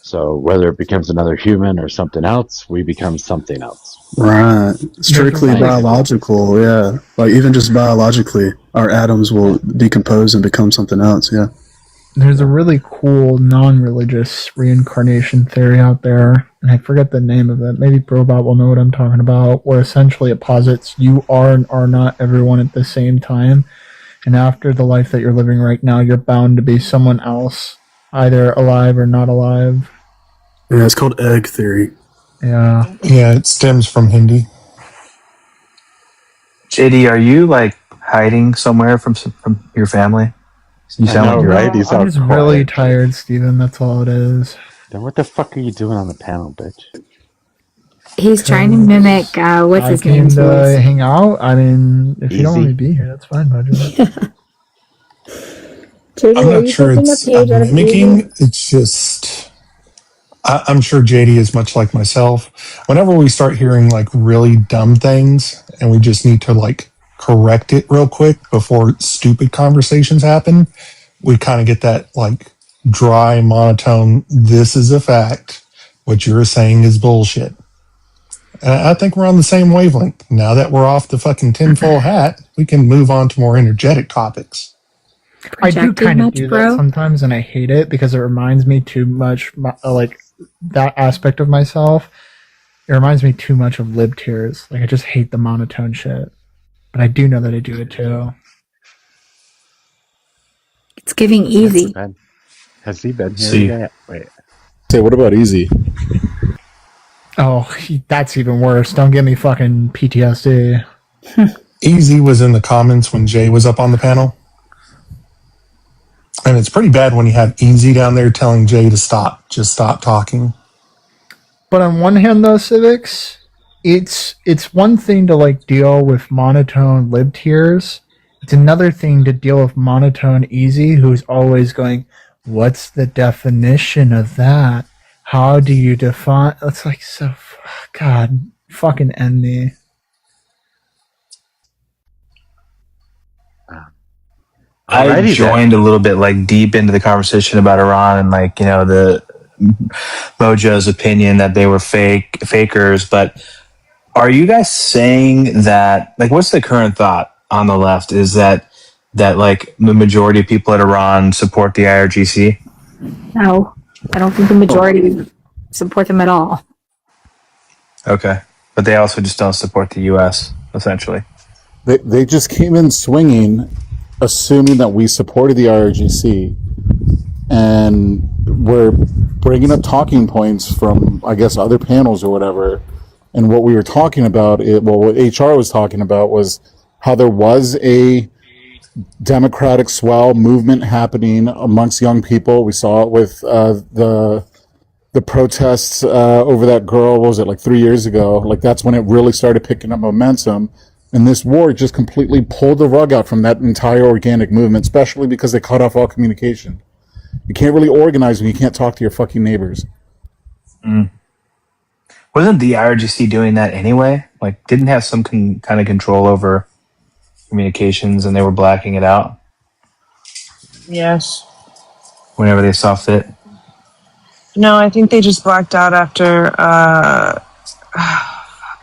Speaker 1: So whether it becomes another human or something else, we become something else.
Speaker 16: Right. Strictly biological, yeah. Like even just biologically, our atoms will decompose and become something else, yeah.
Speaker 15: There's a really cool non-religious reincarnation theory out there, and I forget the name of it. Maybe Probot will know what I'm talking about, where essentially it posits you are and are not everyone at the same time, and after the life that you're living right now, you're bound to be someone else, either alive or not alive.
Speaker 16: Yeah, it's called egg theory.
Speaker 15: Yeah.
Speaker 17: Yeah, it stems from Hindi.
Speaker 2: JD, are you like hiding somewhere from your family? You sound like you're
Speaker 1: right? He's
Speaker 15: I'm just really tired, Steven. That's all it is.
Speaker 1: Then what the fuck are you doing on the panel, bitch?
Speaker 7: He's trying to mimic what's his name?
Speaker 15: I came to hang out. I mean, if you don't want me to be here, that's fine, bud.
Speaker 21: I'm not sure it's mimicking. It's just, I'm sure JD is much like myself. Whenever we start hearing like really dumb things and we just need to like correct it real quick before stupid conversations happen, we kind of get that like dry, monotone, this is a fact. What you're saying is bullshit. And I think we're on the same wavelength. Now that we're off the fucking tinfoil hat, we can move on to more energetic topics.
Speaker 15: I do
Speaker 7: projected
Speaker 15: kind of
Speaker 7: much,
Speaker 15: do that
Speaker 7: bro?
Speaker 15: sometimes, and I hate it because it reminds me too much, like that aspect of myself. It reminds me too much of lib tears. Like I just hate the monotone shit, but I do know that I do it too.
Speaker 7: It's giving easy.
Speaker 1: Has he been here
Speaker 2: See.
Speaker 1: yet? Wait.
Speaker 21: Say, what about Easy?
Speaker 15: Oh, that's even worse. Don't give me fucking PTSD.
Speaker 17: Easy was in the comments when Jay was up on the panel. And it's pretty bad when you have Easy down there telling Jay to stop. Just stop talking.
Speaker 15: But on one hand, though, Civics, it's one thing to like deal with monotone lib tears. It's another thing to deal with monotone Easy, who's always going, "What's the definition of that? How do you define?" It's like so. God, fucking end me.
Speaker 2: I joined a little bit like deep into the conversation about Iran and like, you know, the Mojo's opinion that they were fakers. But are you guys saying that, like, what's the current thought on the left? Is that like the majority of people at Iran support the IRGC?
Speaker 7: No, I don't think the majority support them at all.
Speaker 2: Okay. But they also just don't support the U.S., essentially.
Speaker 21: They just came in swinging, assuming that we supported the IRGC, and we're bringing up talking points from, I guess, other panels or whatever. And what we were talking about, what HR was talking about was how there was a democratic swell movement happening amongst young people. We saw it with the protests over that girl. What was it, like 3 years ago? Like that's when it really started picking up momentum. And this war just completely pulled the rug out from that entire organic movement, especially because they cut off all communication. You can't really organize when you can't talk to your fucking neighbors.
Speaker 2: Mm. Wasn't the IRGC doing that anyway? Like, didn't have some kind of control over communications, and they were blacking it out
Speaker 25: Yes.
Speaker 2: whenever they saw fit?
Speaker 25: No, I think they just blacked out after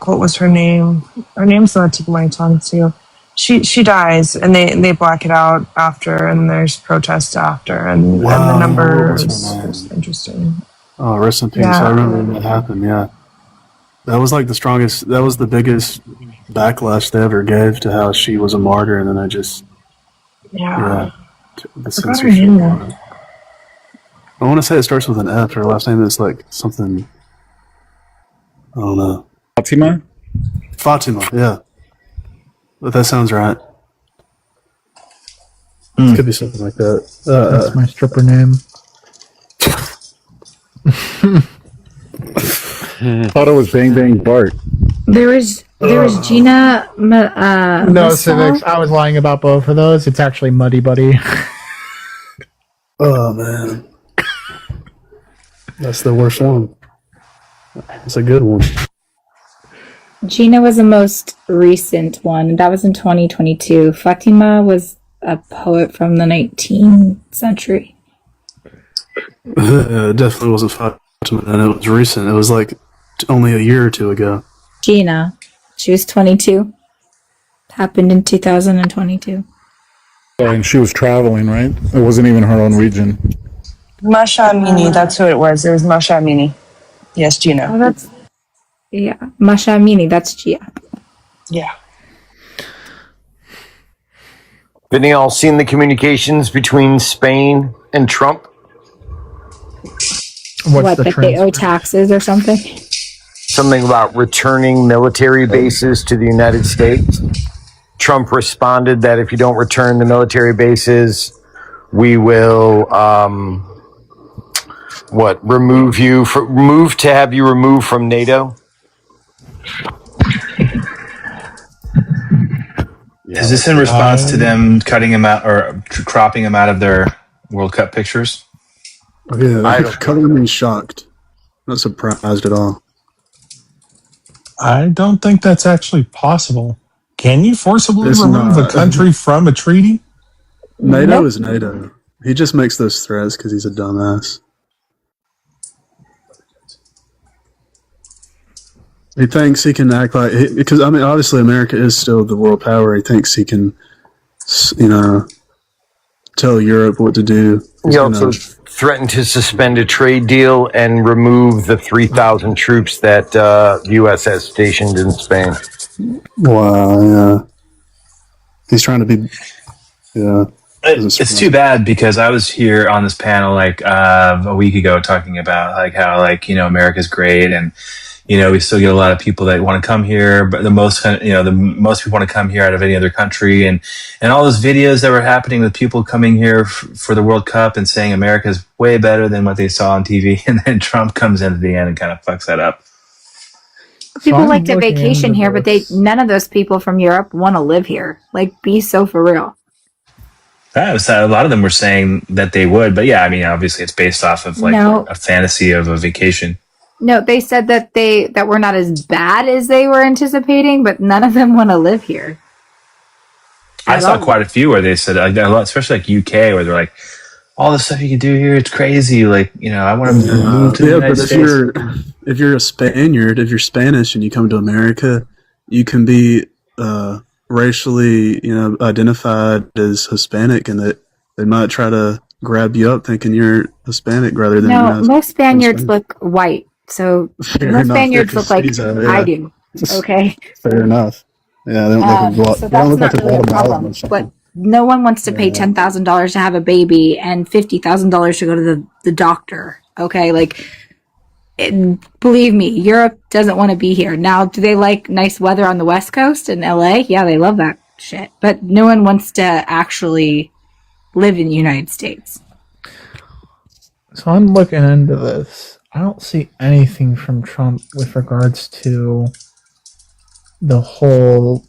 Speaker 25: what was her name? Her name's on the tip of my tongue too. She dies and they black it out after, and there's protests after, and the numbers is interesting.
Speaker 16: Oh, rest in peace.
Speaker 25: Yeah.
Speaker 16: I remember when that happened, yeah. That was like that was the biggest backlash they ever gave to how she was a martyr, and then I just,
Speaker 25: Yeah.
Speaker 16: the
Speaker 25: I forgot her name
Speaker 16: censorship
Speaker 25: now.
Speaker 16: on it. I want to say it starts with an F. Her last name is like something, I don't know. Fatima, yeah. But that sounds right. Could be something like that.
Speaker 15: That's my stripper name.
Speaker 21: Thought it was Bang Bang Bart.
Speaker 7: There was Gina.
Speaker 15: No, Civics. I was lying about both of those. It's actually Muddy Buddy.
Speaker 16: Oh, man. That's the worst one. It's a good one.
Speaker 7: Gina was the most recent one. That was in 2022. Fatima was a poet from the 19th century.
Speaker 16: It definitely wasn't Fatima, and it was recent. It was like only a year or two ago.
Speaker 7: Gina, she was 22. Happened in 2022.
Speaker 21: And she was traveling, right? It wasn't even her own region.
Speaker 25: Masha Amini, that's who it was. It was Masha Amini. Yes, Gina.
Speaker 7: Oh, that's Masha Amini. That's Gia.
Speaker 25: Yeah.
Speaker 13: Have y'all seen the communications between Spain and Trump?
Speaker 7: What that they owe taxes or something?
Speaker 13: Something about returning military bases to the United States. Trump responded that if you don't return the military bases, we will move to have you removed from NATO.
Speaker 2: Is this in response to them cutting him out or cropping him out of their World Cup pictures?
Speaker 16: Yeah, cutting me shocked. Not surprised at all.
Speaker 17: I don't think that's actually possible. Can you forcibly
Speaker 16: It's
Speaker 17: remove
Speaker 16: not.
Speaker 17: a country from a treaty?
Speaker 16: NATO is NATO. He just makes those threats because he's a dumbass. He thinks he can act like, because I mean, obviously America is still the world power. He thinks he can, tell Europe what to do.
Speaker 13: He also threatened to suspend a trade deal and remove the 3,000 troops that the U.S. has stationed in Spain.
Speaker 16: Wow, yeah. He's trying to be, yeah.
Speaker 2: It's too bad because I was here on this panel like a week ago talking about like how like America's great and we still get a lot of people that want to come here, but the most people want to come here out of any other country and all those videos that were happening with people coming here for the World Cup and saying America's way better than what they saw on TV, and then Trump comes in at the end and kind of fucks that up.
Speaker 7: People like to vacation here, but none of those people from Europe want to live here. Like, be so for real.
Speaker 2: A lot of them were saying that they would, but yeah, I mean, obviously it's based off of like a fantasy of a vacation.
Speaker 7: No, they said that we're not as bad as they were anticipating, but none of them want to live here.
Speaker 2: I saw quite a few where they said, like, a lot, especially like UK, where they're like, all the stuff you can do here, it's crazy. Like, I want to move to the United States.
Speaker 16: If you're a Spaniard, if you're Spanish and you come to America, you can be racially, identified as Hispanic, and that they might try to grab you up thinking you're Hispanic rather than
Speaker 7: most Spaniards look white, so most Spaniards look like I do. Okay,
Speaker 16: fair enough. Yeah, they don't look like a Guatemalan.
Speaker 7: But no one wants to pay $10,000 to have a baby and $50,000 to go to the doctor. Okay, believe me, Europe doesn't want to be here. Now, do they like nice weather on the West Coast in LA? Yeah, they love that shit. But no one wants to actually live in the United States.
Speaker 15: So I'm looking into this. I don't see anything from Trump with regards to the whole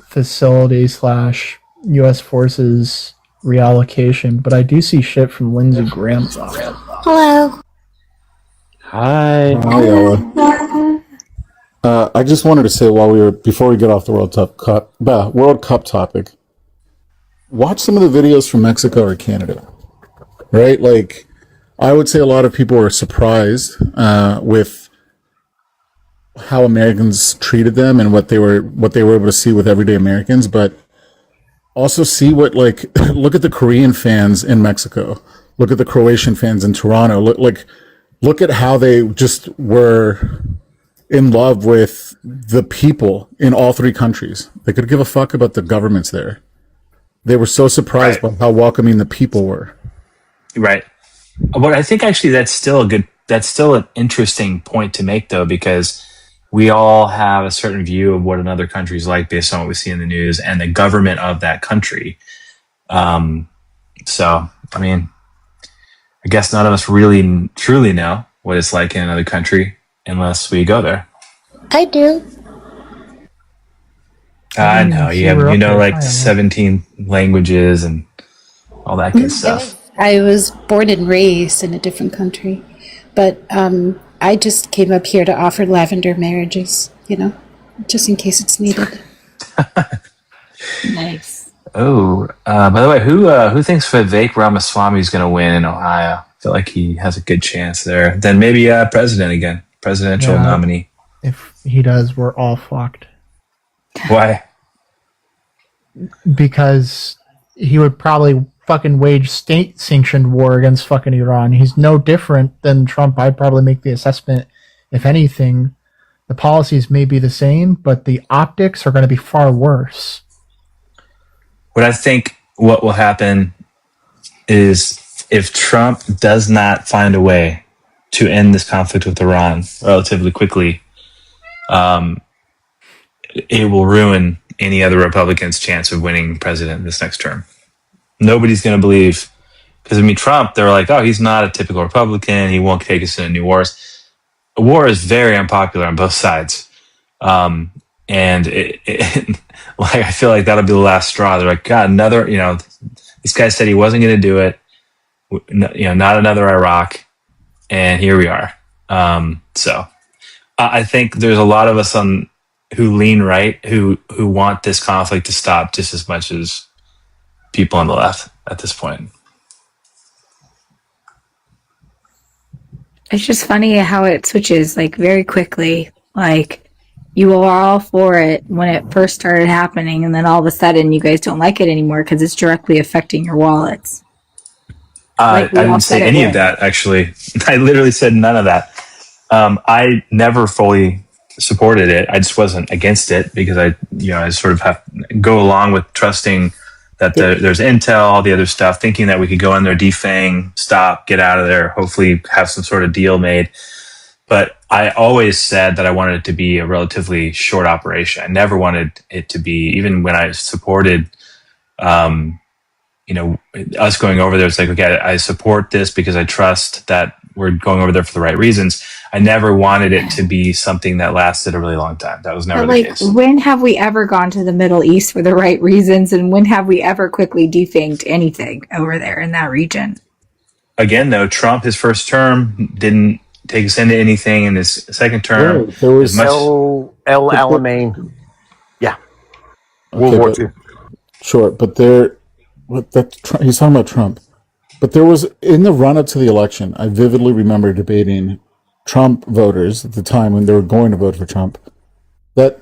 Speaker 15: facility / U.S. forces reallocation, but I do see shit from Lindsey Graham's office.
Speaker 12: Hello.
Speaker 1: Hi.
Speaker 21: Hi, Ella. I just wanted to say before we get off the World Cup topic, watch some of the videos from Mexico or Canada, right? Like, I would say a lot of people were surprised with how Americans treated them and what they were able to see with everyday Americans, but also see look at the Korean fans in Mexico, look at the Croatian fans in Toronto, look at how they just were in love with the people in all three countries. They could give a fuck about the governments there. They were so surprised by how welcoming the people were.
Speaker 2: Right. But I think actually that's still an interesting point to make, though, because we all have a certain view of what another country is like based on what we see in the news and the government of that country. So, I mean, I guess none of us really truly know what it's like in another country unless we go there.
Speaker 12: I do.
Speaker 2: I know. You know, like 17 languages and all that good stuff.
Speaker 12: I was born and raised in a different country, but I just came up here to offer lavender marriages, just in case it's needed.
Speaker 7: Nice.
Speaker 2: Oh, by the way, who thinks Vivek Ramaswamy is going to win in Ohio? I feel like he has a good chance there. Then maybe presidential nominee.
Speaker 15: If he does, we're all fucked.
Speaker 2: Why?
Speaker 15: Because he would probably fucking wage state-sanctioned war against fucking Iran. He's no different than Trump. I'd probably make the assessment, if anything, the policies may be the same, but the optics are going to be far worse.
Speaker 2: What I think what will happen is if Trump does not find a way to end this conflict with Iran relatively quickly, it will ruin any other Republican's chance of winning president this next term. Nobody's going to believe, because Trump, they're like, oh, he's not a typical Republican. He won't take us into new wars. A war is very unpopular on both sides. And I feel like that'll be the last straw. They're like, God, another, this guy said he wasn't going to do it. Not another Iraq. And here we are. So I think there's a lot of us who lean right, who want this conflict to stop just as much as people on the left at this point.
Speaker 7: It's just funny how it switches very quickly. You were all for it when it first started happening, and then all of a sudden you guys don't like it anymore because it's directly affecting your wallets. Like we
Speaker 2: I
Speaker 7: all
Speaker 2: didn't
Speaker 7: said
Speaker 2: say
Speaker 7: it
Speaker 2: any of
Speaker 7: would.
Speaker 2: that, actually. I literally said none of that. I never fully supported it. I just wasn't against it because I sort of have go along with trusting that there's intel, all the other stuff, thinking that we could go in there, defang, stop, get out of there, hopefully have some sort of deal made. But I always said that I wanted it to be a relatively short operation. I never wanted it to be, even when I supported, us going over there. It's like, okay, I support this because I trust that we're going over there for the right reasons. I never wanted it to be something that lasted a really long time. That was never
Speaker 7: But
Speaker 2: the
Speaker 7: like,
Speaker 2: case.
Speaker 7: when have we ever gone to the Middle East for the right reasons, and when have we ever quickly defanged anything over there in that region?
Speaker 2: Again, though, Trump, his first term, didn't take us into anything. In his second term,
Speaker 21: There was
Speaker 2: as much.
Speaker 4: El Alamein. Yeah. World
Speaker 21: okay,
Speaker 4: War
Speaker 21: but
Speaker 4: II.
Speaker 21: sure, but he's talking about Trump. But there was, in the run up to the election, I vividly remember debating Trump voters at the time when they were going to vote for Trump, that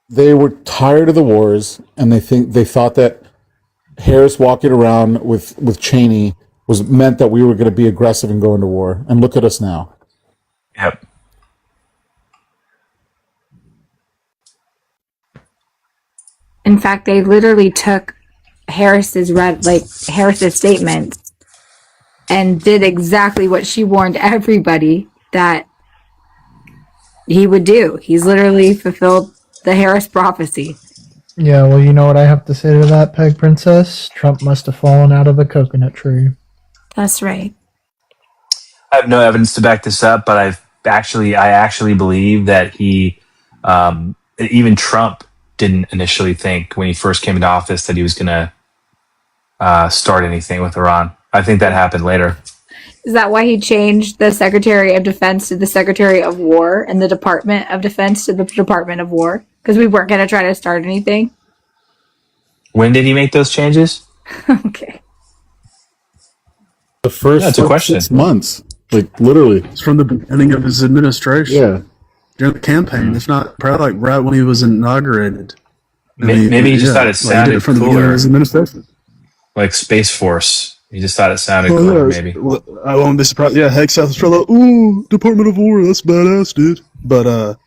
Speaker 21: they were tired of the wars, and they thought that Harris walking around with Cheney meant that we were going to be aggressive and go into war. And look at us now.
Speaker 2: Yep.
Speaker 7: In fact, they literally took Harris's statements and did exactly what she warned everybody that he would do. He's literally fulfilled the Harris prophecy.
Speaker 15: Yeah, well, you know what I have to say to that, Peg Princess? Trump must have fallen out of a coconut tree.
Speaker 7: That's right.
Speaker 2: I have no evidence to back this up, but I actually believe that he, even Trump didn't initially think when he first came into office that he was going to start anything with Iran. I think that happened later.
Speaker 7: Is that why he changed the Secretary of Defense to the Secretary of War and the Department of Defense to the Department of War? Because we weren't going to try to start anything?
Speaker 2: When did he make those changes?
Speaker 7: Okay.
Speaker 21: The first 6 months. Like, literally.
Speaker 16: It's from the beginning of his administration.
Speaker 21: Yeah.
Speaker 16: During the campaign. It's not probably like right when he was inaugurated.
Speaker 2: Maybe he just thought it sounded
Speaker 16: he did it from the beginning
Speaker 2: cooler.
Speaker 16: of his administration.
Speaker 2: Like Space Force. He just thought it sounded cooler, maybe.
Speaker 16: Well, I won't be surprised. Yeah, Hegseth is probably like, ooh, Department of War, that's badass, dude. But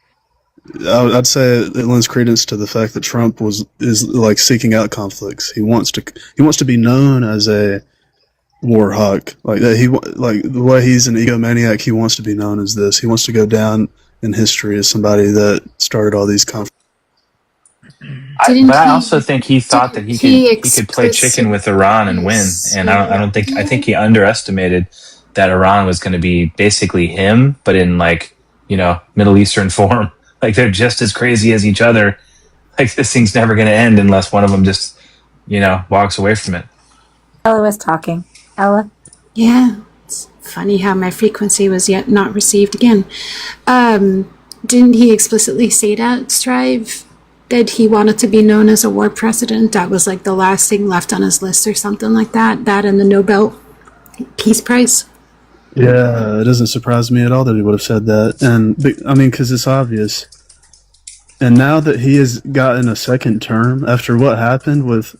Speaker 16: I'd say it lends credence to the fact that Trump is like seeking out conflicts. He wants to be known as a war hawk. Like the way he's an egomaniac, he wants to be known as this. He wants to go down in history as somebody that started all these conflicts.
Speaker 2: But I also think he thought that he could play chicken with Iran and win. And I think he underestimated that Iran was going to be basically him, but in Middle Eastern form. Like they're just as crazy as each other. Like this thing's never going to end unless one of them just, walks away from it.
Speaker 7: Ella was talking. Ella?
Speaker 12: Yeah. It's funny how my frequency was yet not received again. Didn't he explicitly say that, Strive? That he wanted to be known as a war president? That was like the last thing left on his list or something like that? That and the Nobel Peace Prize?
Speaker 16: Yeah, it doesn't surprise me at all that he would have said that. And I mean, because it's obvious. And now that he has gotten a second term after what happened with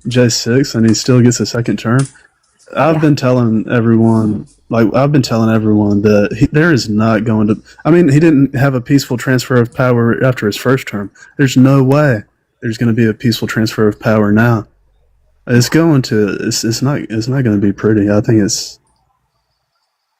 Speaker 16: J6, and he still gets a second term, I've been telling everyone that there is not going to. I mean, he didn't have a peaceful transfer of power after his first term. There's no way there's going to be a peaceful transfer of power now. It's going to. It's not going to be pretty. I think it's.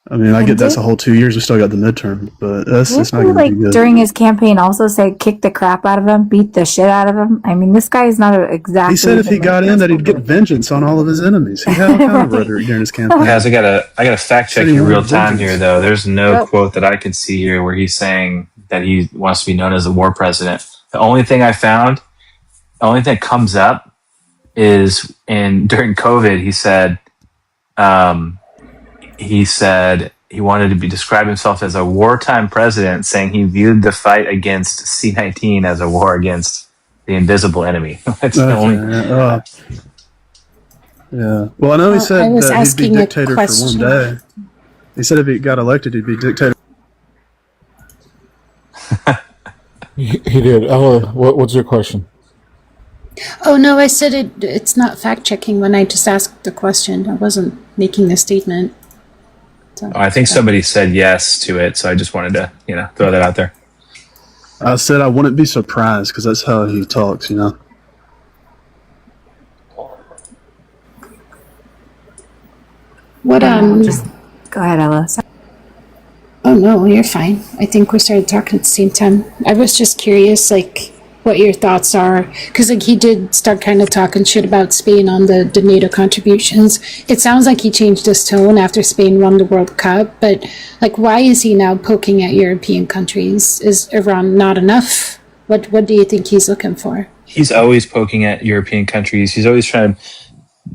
Speaker 16: I mean, I get that's a whole 2 years. We still got the midterm, but it's not going to be good.
Speaker 7: During his campaign, also say kick the crap out of him, beat the shit out of him. I mean, this guy is not exactly.
Speaker 16: He said if he got in, that he'd get vengeance on all of his enemies. He had all kind of rhetoric during his campaign.
Speaker 2: Guys, I gotta fact check you real time here, though. There's no quote that I can see here where he's saying that he wants to be known as a war president. The only thing I found, the only thing that comes up is during COVID, he said he wanted to describe himself as a wartime president, saying he viewed the fight against C-19 as a war against the invisible enemy. That's the only.
Speaker 16: Yeah. Well, I know he said that he'd be dictator for one day. He said if he got elected, he'd be dictator.
Speaker 21: He did. Ella, what's your question?
Speaker 12: Oh, no, I said it's not fact-checking when I just asked the question. I wasn't making a statement. So,
Speaker 2: I think somebody said yes to it, so I just wanted to, throw that out there.
Speaker 16: I said I wouldn't be surprised because that's how he talks,
Speaker 12: What
Speaker 7: Just go ahead, Ella. Sorry.
Speaker 12: Oh no, you're fine. I think we started talking at the same time. I was just curious, like, what your thoughts are, because like he did start kind of talking shit about Spain on the NATO contributions. It sounds like he changed his tone after Spain won the World Cup, but like, why is he now poking at European countries? Is Iran not enough? What do you think he's looking for?
Speaker 2: He's always poking at European countries. He's always trying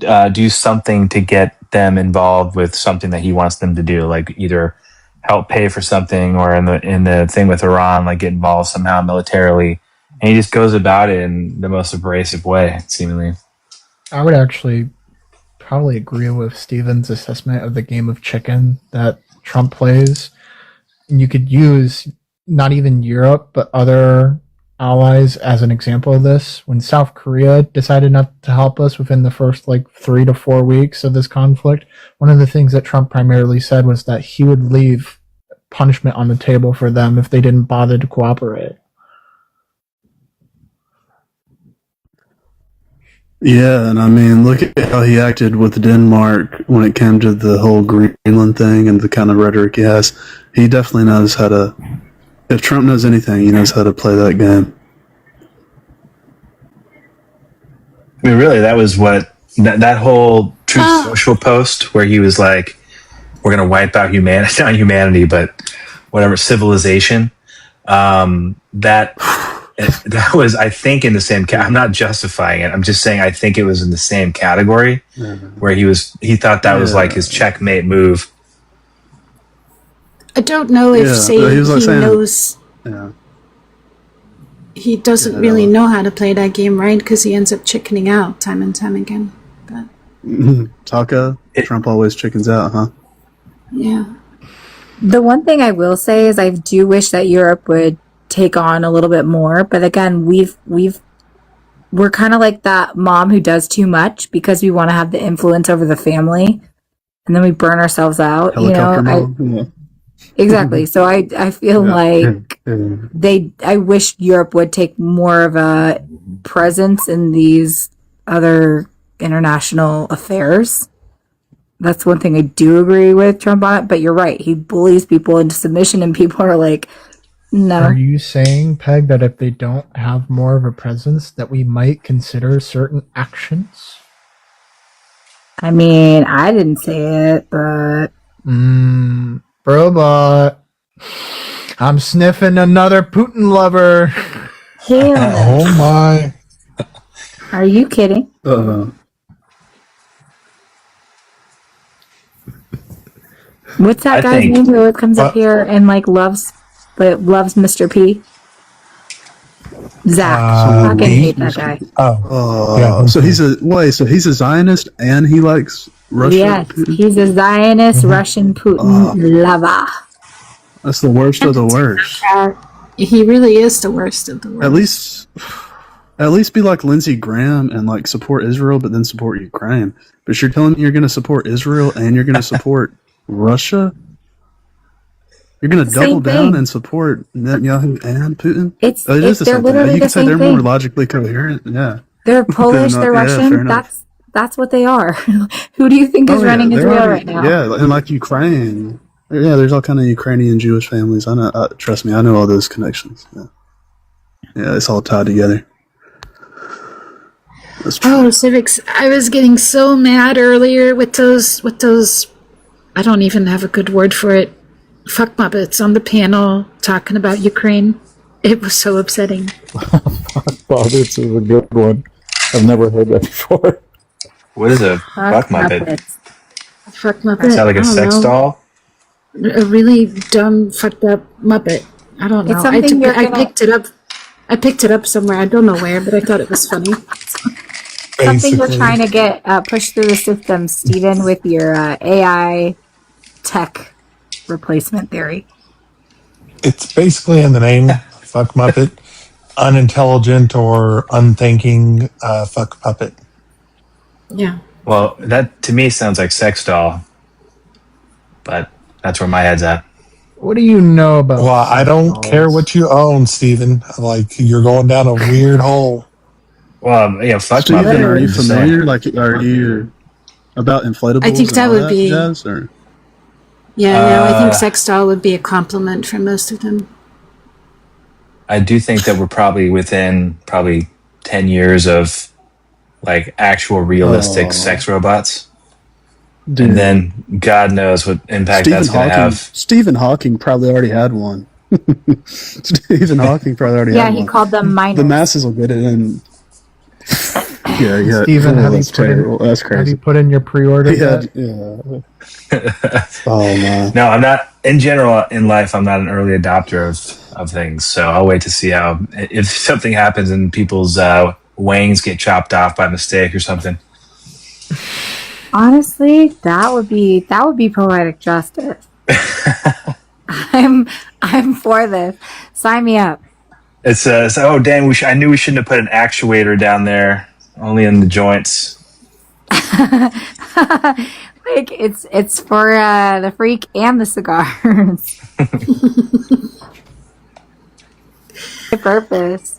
Speaker 2: to do something to get them involved with something that he wants them to do, like either help pay for something, or in the thing with Iran, like get involved somehow militarily. And he just goes about it in the most abrasive way, seemingly.
Speaker 15: I would actually probably agree with Steven's assessment of the game of chicken that Trump plays. And you could use not even Europe, but other allies as an example of this. When South Korea decided not to help us within the first 3 to 4 weeks of this conflict, one of the things that Trump primarily said was that he would leave punishment on the table for them if they didn't bother to cooperate.
Speaker 16: Yeah, and I mean, look at how he acted with Denmark when it came to the whole Greenland thing and the kind of rhetoric he has. He definitely knows how to. If Trump knows anything, he knows how to play that game.
Speaker 2: I mean, really, that was what that whole Truth Social post where he was like, "We're going to wipe out humanity, not humanity, but whatever civilization." That was, I think, in the same. I'm not justifying it. I'm just saying I think it was in the same category where he thought that was like his checkmate move.
Speaker 12: I don't know if he knows.
Speaker 16: Yeah.
Speaker 12: He doesn't really know how to play that game right, because he ends up chickening out time and time again. But
Speaker 16: Taka, Trump always chickens out, huh?
Speaker 12: Yeah.
Speaker 7: The one thing I will say is I do wish that Europe would take on a little bit more, but again, we're kind of like that mom who does too much because we want to have the influence over the family, and then we burn ourselves out. Exactly. So I feel like I wish Europe would take more of a presence in these other international affairs. That's one thing I do agree with Trump on it, but you're right. He bullies people into submission, and people are like, no.
Speaker 15: Are you saying, Peg, that if they don't have more of a presence, that we might consider certain actions?
Speaker 7: I mean, I didn't say it, but...
Speaker 15: Robot. I'm sniffing another Putin lover.
Speaker 7: Hell.
Speaker 17: Oh my.
Speaker 7: Are you kidding? What's that guy's name who comes up here and loves Mr. P? Zach. I fucking hate that guy.
Speaker 16: So he's a Zionist and he likes Russia.
Speaker 7: Yes, he's a Zionist Russian Putin lover.
Speaker 16: That's the worst of the worst.
Speaker 12: He really is the worst of the worst.
Speaker 16: At least be like Lindsey Graham and support Israel, but then support Ukraine. But you're telling me you're going to support Israel and you're going to support Russia? You're going to double down and support Netanyahu and Putin? It is the same thing. You can say they're more logically coherent. Yeah.
Speaker 7: They're Polish, they're Russian. That's what they are. Who do you think is running Israel right now?
Speaker 16: Yeah, and like Ukraine. Yeah, there's all kind of Ukrainian Jewish families. I know. Trust me, I know all those connections. Yeah, it's all tied together.
Speaker 12: Oh, civics! I was getting so mad earlier with those. I don't even have a good word for it. Fuck Muppets on the panel talking about Ukraine. It was so upsetting.
Speaker 21: Fuck Muppets is a good one. I've never heard that before.
Speaker 2: What is a fuck Muppet?
Speaker 12: Fuck Muppet.
Speaker 2: Is that like a sex doll?
Speaker 12: A really dumb, fucked up Muppet. I don't know. I picked it up. I picked it up somewhere. I don't know where, but I thought it was funny.
Speaker 7: Something you're trying to get pushed through the system, Steven, with your AI tech replacement theory.
Speaker 17: It's basically in the name, fuck Muppet, unintelligent or unthinking fuck puppet.
Speaker 12: Yeah.
Speaker 2: Well, that to me sounds like sex doll, but that's where my head's at.
Speaker 15: What do you know about?
Speaker 17: Well, I don't care what you own, Steven. Like, you're going down a weird hole.
Speaker 2: Well, fuck
Speaker 16: Steven,
Speaker 2: mother.
Speaker 16: are you familiar? Like, are you about inflatables
Speaker 12: I think
Speaker 16: and
Speaker 12: that
Speaker 16: all
Speaker 12: would
Speaker 16: that
Speaker 12: be.
Speaker 16: jazz? Or?
Speaker 12: Yeah, no, I think sex doll would be a compliment for most of them.
Speaker 2: I do think that we're probably within 10 years of like actual realistic sex robots. Dude. And then God knows what impact that's going to have.
Speaker 16: Stephen Hawking probably already had one. Stephen Hawking probably already had one.
Speaker 7: Yeah, he called them minors.
Speaker 16: The masses will get it in. Yeah.
Speaker 15: Stephen,
Speaker 16: that's crazy.
Speaker 15: Have you put in your pre-order yet?
Speaker 16: Yeah. Oh man.
Speaker 2: No, I'm not. In general, in life, I'm not an early adopter of things. So I'll wait to see how if something happens and people's wings get chopped off by mistake or something.
Speaker 7: Honestly, that would be poetic justice. I'm for this. Sign me up.
Speaker 2: It's oh dang, I knew we shouldn't have put an actuator down there, only in the joints.
Speaker 7: Like it's for the freak and the cigars. Purpose.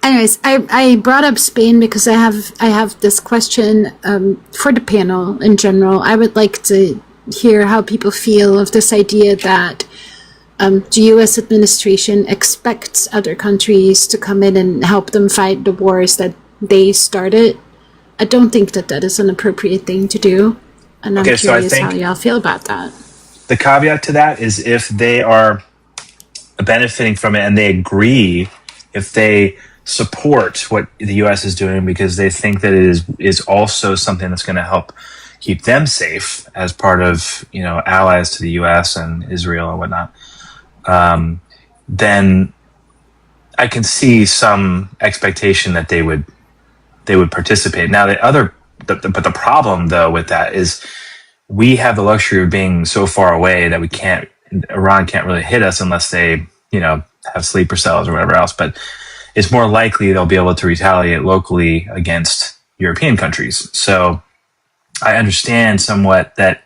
Speaker 12: Anyways, I brought up Spain because I have this question for the panel in general. I would like to hear how people feel of this idea that the U.S. administration expects other countries to come in and help them fight the wars that they started. I don't think that is an appropriate thing to do, and I'm curious how y'all feel about that.
Speaker 2: The caveat to that is if they are benefiting from it and they agree, if they support what the U.S. is doing because they think that it is also something that's going to help keep them safe as part of allies to the U.S. and Israel and whatnot, then I can see some expectation that they would participate. Now but the problem though with that is we have the luxury of being so far away that Iran can't really hit us unless they have sleeper cells or whatever else. But it's more likely they'll be able to retaliate locally against European countries. So I understand somewhat that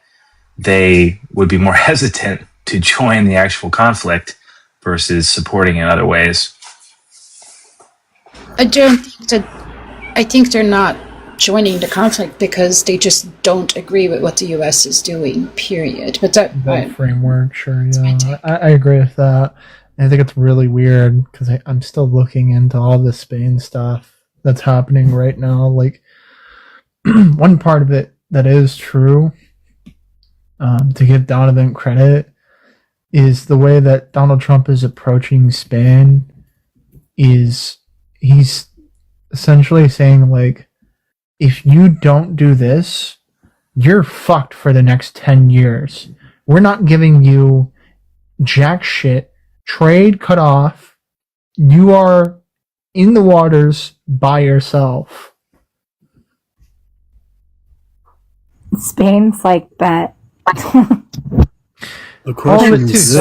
Speaker 2: they would be more hesitant to join the actual conflict versus supporting in other ways.
Speaker 12: I think they're not joining the conflict because they just don't agree with what the U.S. is doing, period. But that
Speaker 15: framework, sure, yeah. I agree with that. And I think it's really weird because I'm still looking into all the Spain stuff that's happening right now. Like, one part of it that is true, to give Donovan credit, is the way that Donald Trump is approaching Spain is he's essentially saying, like, if you don't do this, you're fucked for the next 10 years. We're not giving you jack shit. Trade cut off. You are in the waters by yourself.
Speaker 7: Spain's like that.
Speaker 16: The question is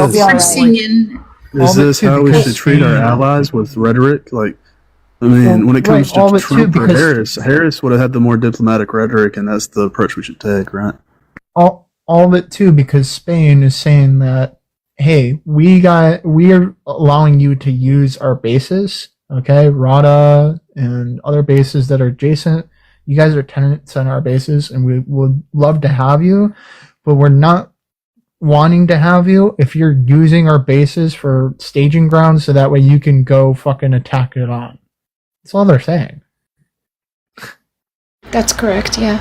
Speaker 16: this how we should treat our allies with rhetoric? Like, I mean, when it comes to Trump or Harris would have had the more diplomatic rhetoric, and that's the approach we should take, right?
Speaker 15: All of it too, because Spain is saying that, hey, we are allowing you to use our bases, okay, Rada and other bases that are adjacent. You guys are tenants on our bases, and we would love to have you, but we're not wanting to have you if you're using our bases for staging grounds, so that way you can go fucking attack it on. That's all they're saying.
Speaker 12: That's correct, yeah.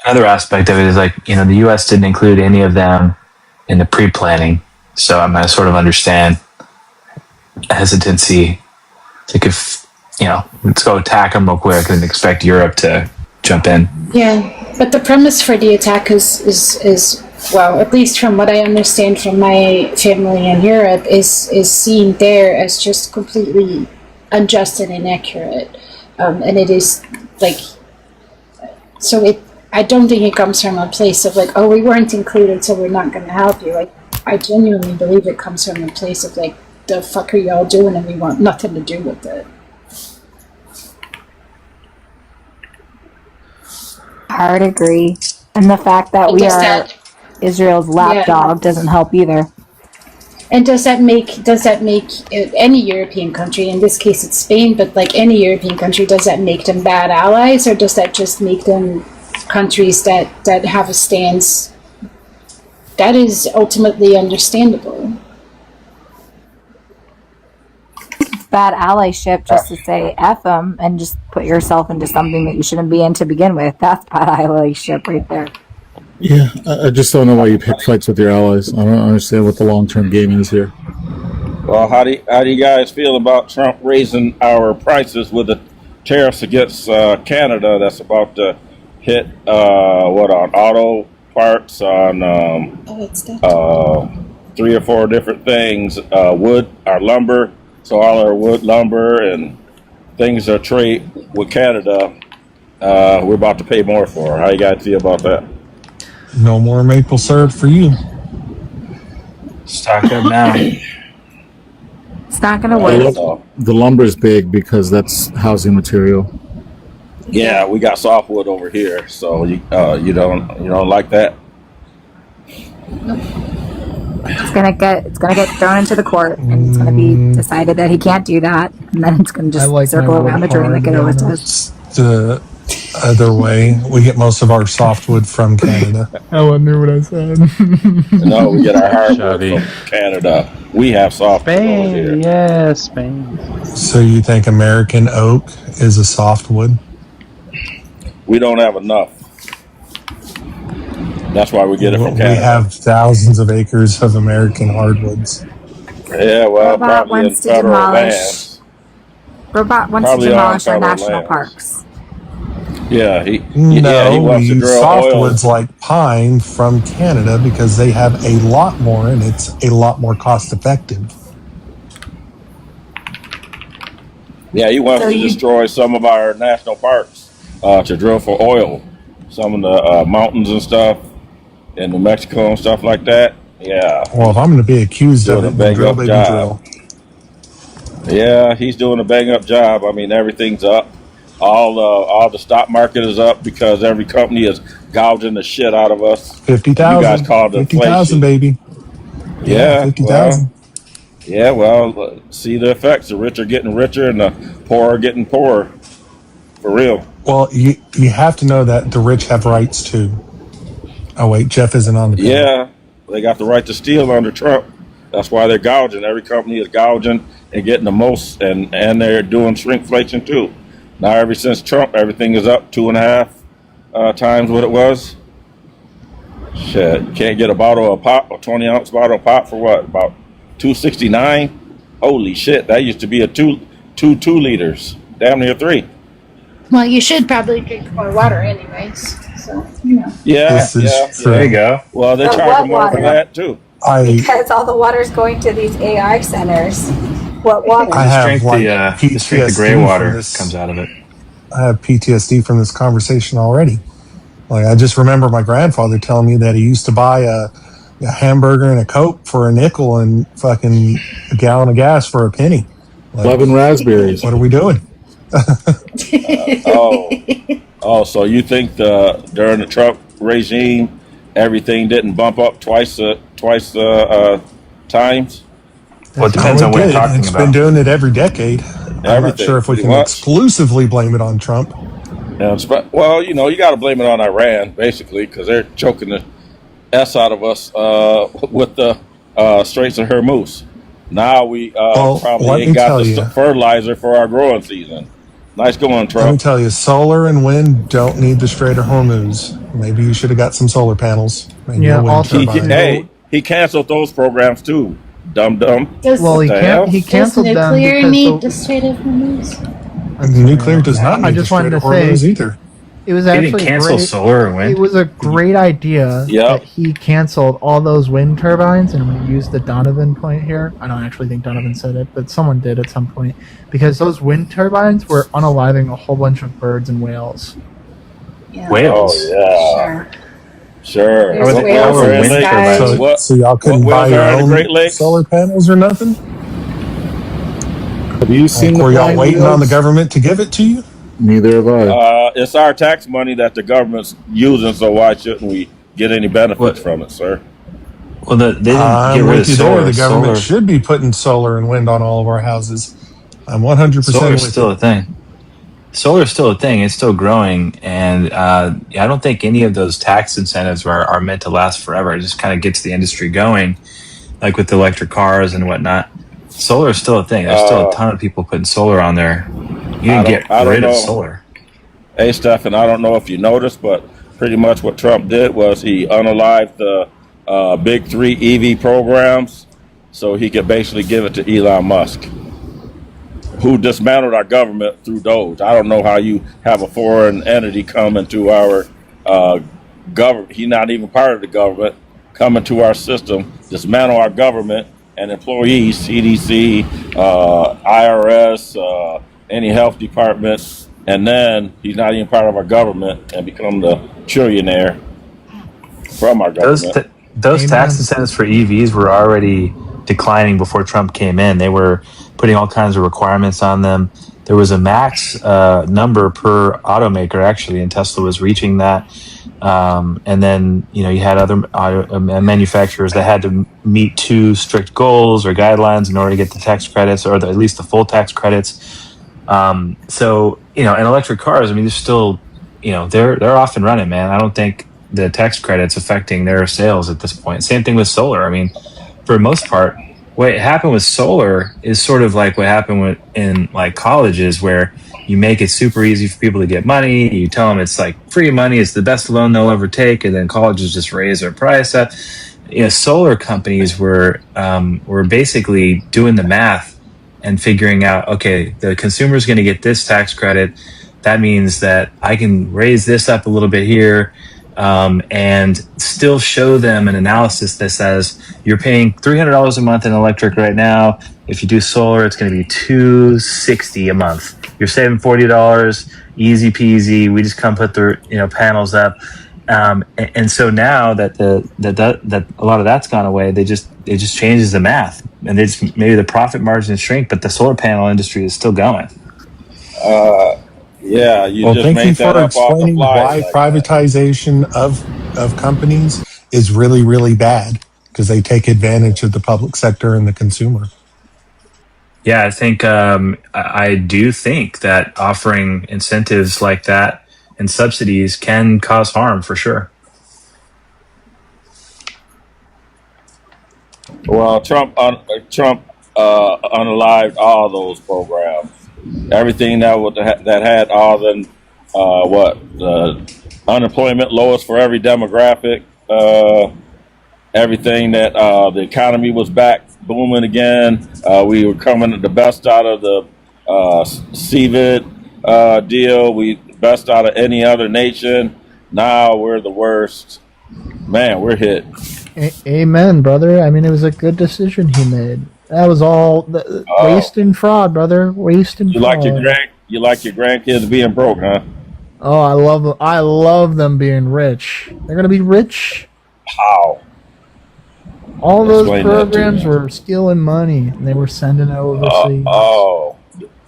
Speaker 2: Another aspect of it is like, the U.S. didn't include any of them in the pre-planning. So I sort of understand hesitancy. Like if, let's go attack them real quick and expect Europe to jump in.
Speaker 12: Yeah, but the premise for the attack is well, at least from what I understand from my family in Europe, is seen there as just completely unjust and inaccurate. And it is like, so I don't think it comes from a place of like, oh, we weren't included, so we're not going to help you. Like, I genuinely believe it comes from a place of like, the fuck are y'all doing? And we want nothing to do with it.
Speaker 7: I would agree. And the fact that we are Israel's lapdog doesn't help either.
Speaker 12: And does that make any European country, in this case it's Spain, but like any European country, does that make them bad allies, or does that just make them countries that have a stance that is ultimately understandable?
Speaker 7: Bad allyship just to say F them and just put yourself into something that you shouldn't be in to begin with. That's bad allyship right there.
Speaker 21: Yeah, I just don't know why you pick fights with your allies. I don't understand what the long-term game is here.
Speaker 10: Well, how do you guys feel about Trump raising our prices with the tariffs against Canada? That's about to hit on auto parts, on 3 or 4 different things, wood, our lumber. So all our wood, lumber, and things that trade with Canada, we're about to pay more for. How you guys feel about that?
Speaker 17: No more maple syrup for you.
Speaker 2: Stock up now.
Speaker 7: It's not going to work.
Speaker 21: The lumber is big because that's housing material.
Speaker 10: Yeah, we got softwood over here, so you don't like that.
Speaker 7: It's gonna get thrown into the court, and it's gonna be decided that he can't do that, and then it's gonna just circle around the drain like it always does.
Speaker 17: The other way, we get most of our softwood from Canada.
Speaker 15: Ellen knew what I said.
Speaker 10: No, we get our hardwood from Canada. We have softwood over here.
Speaker 1: Yeah, Spain.
Speaker 17: So you think American oak is a softwood?
Speaker 10: We don't have enough. That's why we get it from Canada.
Speaker 17: We have thousands of acres of American hardwoods.
Speaker 10: Yeah, well,
Speaker 7: Robot
Speaker 10: probably in federal lands.
Speaker 7: Robot wants to demolish our national parks.
Speaker 10: Yeah, he
Speaker 17: No,
Speaker 10: wants
Speaker 17: we
Speaker 10: to
Speaker 17: use
Speaker 10: drill oil.
Speaker 17: softwoods like pine from Canada because they have a lot more and it's a lot more cost effective.
Speaker 10: Yeah, he wants to destroy some of our national parks to drill for oil. Some of the mountains and stuff in New Mexico and stuff like that. Yeah.
Speaker 17: Well, if I'm going to be accused of
Speaker 10: Doing
Speaker 17: it,
Speaker 10: a
Speaker 17: then
Speaker 10: bang
Speaker 17: drill,
Speaker 10: up
Speaker 17: baby,
Speaker 10: job.
Speaker 17: drill.
Speaker 10: Yeah, he's doing a bang up job. I mean, everything's up. All the stock market is up because every company is gouging the shit out of us.
Speaker 17: 50,000.
Speaker 10: You guys call it
Speaker 17: 50,000,
Speaker 10: inflation.
Speaker 17: baby.
Speaker 10: Yeah,
Speaker 17: 50,000.
Speaker 10: Well, see the effects. The rich are getting richer and the poor are getting poorer. For real.
Speaker 17: Well, you have to know that the rich have rights too. Oh wait, Jeff isn't on the panel.
Speaker 10: Yeah, they got the right to steal under Trump. That's why they're gouging. Every company is gouging and getting the most, and they're doing shrinkflation too. Now, ever since Trump, everything is up 2.5 times what it was. Shit, you can't get a bottle of pop, a 20-ounce bottle of pop for what? About $2.69? Holy shit, that used to be a two liters, damn near 3.
Speaker 12: Well, you should probably drink more water anyways. So,
Speaker 10: Yeah,
Speaker 21: There you go.
Speaker 10: Well, they're
Speaker 7: But
Speaker 10: charging more
Speaker 7: what
Speaker 10: for
Speaker 7: water?
Speaker 10: that too.
Speaker 7: Because all the water's going to these AI centers. What water?
Speaker 17: I have
Speaker 2: Just drink the gray
Speaker 17: PTSD
Speaker 2: water
Speaker 17: from this.
Speaker 2: comes out of it.
Speaker 17: I have PTSD from this conversation already. Like, I just remember my grandfather telling me that he used to buy a hamburger and a Coke for a nickel and fucking a gallon of gas for a penny. Like,
Speaker 21: 11 raspberries.
Speaker 17: What are we doing?
Speaker 10: So you think during the Trump regime, everything didn't bump up twice times?
Speaker 2: Well, it depends on what you're talking
Speaker 17: It's
Speaker 2: about.
Speaker 17: been doing it every decade. I'm not
Speaker 10: Everything,
Speaker 17: sure if we
Speaker 10: pretty
Speaker 17: can
Speaker 10: much.
Speaker 17: exclusively blame it on Trump.
Speaker 10: Well, you got to blame it on Iran, basically, because they're choking the S out of us with the Straits of Hormuz. Now we
Speaker 17: let
Speaker 10: probably
Speaker 17: me
Speaker 10: ain't got
Speaker 17: tell
Speaker 10: the
Speaker 17: you.
Speaker 10: fertilizer for our growing season. Nice going,
Speaker 17: Let me
Speaker 10: Trump.
Speaker 17: tell you, solar and wind don't need the Strait of Hormuz. Maybe you should have got some solar panels. Maybe
Speaker 15: Yeah,
Speaker 17: a wind
Speaker 15: also,
Speaker 17: turbine.
Speaker 10: He canceled those programs too. Dumb.
Speaker 15: Well, he canceled them
Speaker 12: nuclear
Speaker 15: because
Speaker 12: need the Strait of Hormuz?
Speaker 17: Nuclear does not
Speaker 15: I
Speaker 17: need the
Speaker 15: just wanted
Speaker 17: Strait of
Speaker 15: to
Speaker 17: Hormuz
Speaker 15: say
Speaker 17: either.
Speaker 15: it was
Speaker 2: He didn't
Speaker 15: actually
Speaker 2: cancel
Speaker 15: great.
Speaker 2: solar and wind.
Speaker 15: It was a great idea that he canceled all those wind turbines, and I'm going to use the Donovan point here. I don't actually think Donovan said it, but someone did at some point, because those wind turbines were unaliving a whole bunch of birds and whales.
Speaker 12: Yeah.
Speaker 2: Whales.
Speaker 10: Oh yeah. Sure.
Speaker 12: There's whales in the sky.
Speaker 17: So y'all couldn't buy your own solar panels or nothing?
Speaker 21: Have you seen the
Speaker 17: Were y'all
Speaker 21: flying
Speaker 17: waiting on the
Speaker 21: wheels?
Speaker 17: government to give it to you?
Speaker 21: Neither have I.
Speaker 10: It's our tax money that the government's using, so why shouldn't we get any benefits
Speaker 2: What?
Speaker 10: from it, sir?
Speaker 2: Well, they didn't get
Speaker 17: I'm
Speaker 2: rid of
Speaker 17: with you there. The
Speaker 2: solar.
Speaker 17: government should be putting solar and wind on all of our houses. I'm 100%
Speaker 2: Solar's
Speaker 17: with
Speaker 2: still
Speaker 17: you.
Speaker 2: a thing. Solar's still a thing. It's still growing, and I don't think any of those tax incentives are meant to last forever. It just kind of gets the industry going, like with electric cars and whatnot. Solar is still a thing. There's still a ton of people putting solar on there. You can get
Speaker 10: I don't
Speaker 2: rid of
Speaker 10: know.
Speaker 2: solar.
Speaker 10: Hey, Stephen, I don't know if you noticed, but pretty much what Trump did was he unalived the big three EV programs so he could basically give it to Elon Musk, who dismantled our government through Doge. I don't know how you have a foreign entity come into our government. He's not even part of the government. Come into our system, dismantle our government and employees, CDC, IRS, any health department, and then he's not even part of our government and become the trillionaire from our government.
Speaker 2: Those tax incentives for EVs were already declining before Trump came in. They were putting all kinds of requirements on them. There was a max number per automaker, actually, and Tesla was reaching that. And then, you had other manufacturers that had to meet 2 strict goals or guidelines in order to get the tax credits, or at least the full tax credits. So, and electric cars, I mean, they're still, they're off and running, man. I don't think the tax credits affecting their sales at this point. Same thing with solar. I mean, for the most part, what happened with solar is sort of like what happened in like colleges, where you make it super easy for people to get money. You tell them it's like free money, it's the best loan they'll ever take, and then colleges just raise their price up. Solar companies were basically doing the math and figuring out, okay, the consumer is going to get this tax credit. That means that I can raise this up a little bit here. And still show them an analysis that says you're paying $300 a month in electric right now. If you do solar, it's going to be $260 a month. You're saving $40, easy peasy. We just come put the panels up, and so now that that a lot of that's gone away, it just changes the math, and maybe the profit margins shrink, but the solar panel industry is still going.
Speaker 10: Yeah,
Speaker 17: Well,
Speaker 10: just
Speaker 17: thank
Speaker 10: made
Speaker 17: you
Speaker 10: that
Speaker 17: for
Speaker 10: up off the
Speaker 17: explaining
Speaker 10: fly.
Speaker 17: why privatization of companies is really, really bad, because they take advantage of the public sector and the consumer.
Speaker 2: Yeah, I think I do think that offering incentives like that and subsidies can cause harm for sure.
Speaker 10: Well, Trump unalived all those programs. Everything that had all the the unemployment lowest for every demographic. Everything that the economy was back booming again. We were coming the best out of the CVID deal. We best out of any other nation. Now we're the worst. Man, we're hit.
Speaker 15: Amen, brother. I mean, it was a good decision he made. That was all waste and fraud, brother. Waste and fraud.
Speaker 10: You like your grandkids being broke, huh?
Speaker 15: Oh, I love them being rich. They're gonna be rich.
Speaker 10: How?
Speaker 15: All those programs were stealing money, and they were sending it overseas.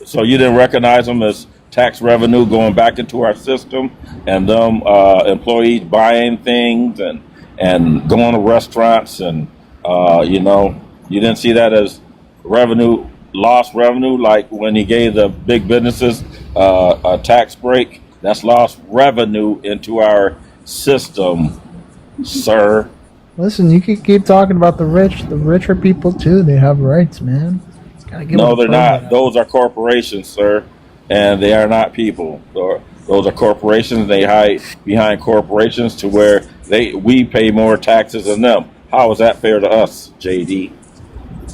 Speaker 10: So you didn't recognize them as tax revenue going back into our system, and them employees buying things and going to restaurants, and you didn't see that as revenue, lost revenue, like when he gave the big businesses a tax break. That's lost revenue into our system, sir.
Speaker 15: Listen, you can keep talking about the rich. The rich are people too. They have rights, man.
Speaker 10: No, they're not. Those are corporations, sir, and they are not people. Those are corporations. They hide behind corporations to where we pay more taxes than them. How is that fair to us, JD?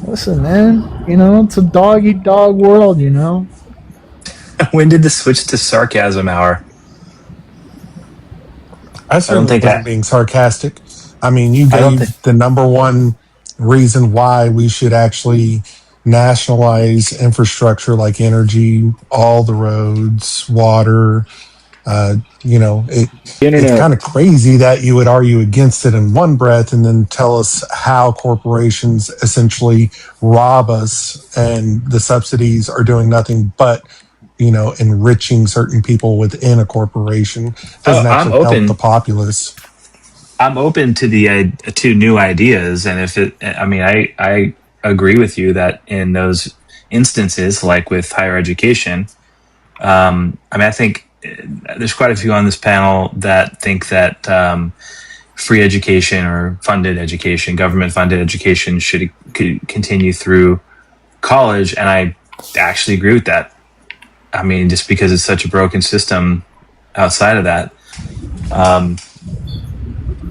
Speaker 15: Listen, man. It's a dog-eat-dog world.
Speaker 2: When did the switch to sarcasm hour?
Speaker 17: I certainly wasn't being sarcastic. I mean, you gave the number one reason why we should actually nationalize infrastructure like energy, all the roads, water, It's kind of crazy that you would argue against it in one breath and then tell us how corporations essentially rob us and the subsidies are doing nothing but, enriching certain people within a corporation. Doesn't
Speaker 2: I'm
Speaker 17: actually help the
Speaker 2: open.
Speaker 17: populace.
Speaker 2: I'm open to to new ideas, and I agree with you that in those instances, like with higher education, I think there's quite a few on this panel that think that free education or funded education, government funded education, could continue through college, and I actually agree with that. I mean, just because it's such a broken system outside of that.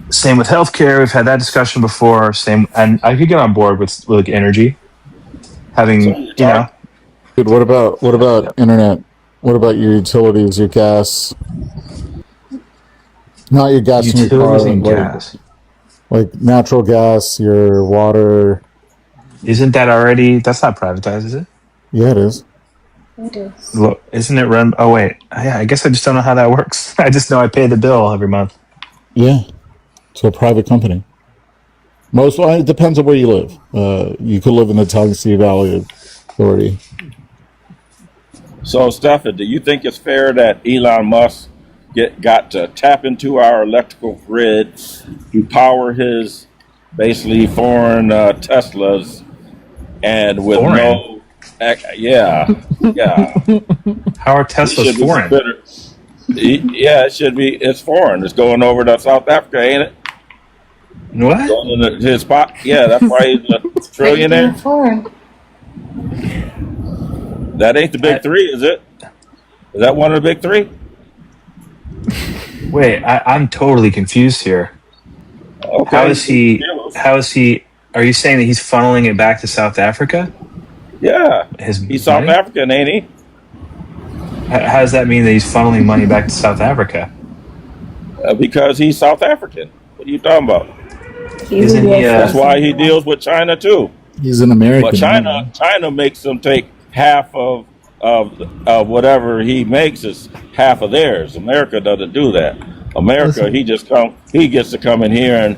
Speaker 2: Same with healthcare. We've had that discussion before. And I could get on board with like energy. Having
Speaker 21: Dude, what about internet? What about your utilities, your gas? Not your gas in your car,
Speaker 2: utilities and gas?
Speaker 21: like natural gas, your water.
Speaker 2: Isn't that already? That's not privatized, is it?
Speaker 21: Yeah, it is.
Speaker 12: It is.
Speaker 2: Look, isn't it run? Oh wait, yeah. I guess I just don't know how that works. I just know I pay the bill every month.
Speaker 21: Yeah, it's a private company. It depends on where you live. You could live in the Tennessee Valley Authority.
Speaker 10: So, Stefan, do you think it's fair that Elon Musk got to tap into our electrical grid to power his basically foreign Teslas, and with
Speaker 2: foreign?
Speaker 10: yeah.
Speaker 2: How are Teslas foreign?
Speaker 10: It should be. It's foreign. It's going over to South Africa, ain't it?
Speaker 2: What?
Speaker 10: Going into his spot. Yeah, that's why he's a trillionaire.
Speaker 12: Foreign.
Speaker 10: That ain't the big three, is it? Is that one of the big three?
Speaker 2: Wait, I'm totally confused here.
Speaker 10: Okay.
Speaker 2: How is he? Are you saying that he's funneling it back to South Africa?
Speaker 10: Yeah. He's South African, ain't he?
Speaker 2: How does that mean that he's funneling money back to South Africa?
Speaker 10: Because he's South African. What are you talking about?
Speaker 2: Isn't he?
Speaker 10: That's why he deals with China too.
Speaker 21: He's an American.
Speaker 10: But China makes them take half of whatever he makes is half of theirs. America doesn't do that. America, he gets to come in here and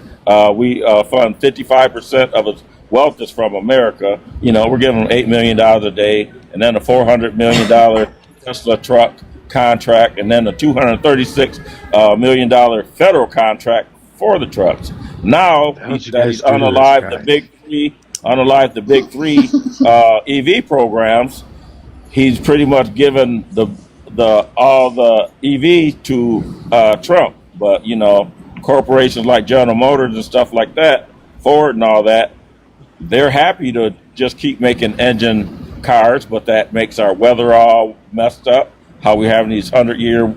Speaker 10: we fund 55% of his wealth is from America. We're giving him $8 million a day, and then a $400 million Tesla truck contract, and then a $236 million federal contract for the trucks. Now that he's unalived the big three EV programs, he's pretty much given all the EV to Trump. But corporations like General Motors and stuff like that, Ford and all that, they're happy to just keep making engine cars, but that makes our weather all messed up. How we having these 100-year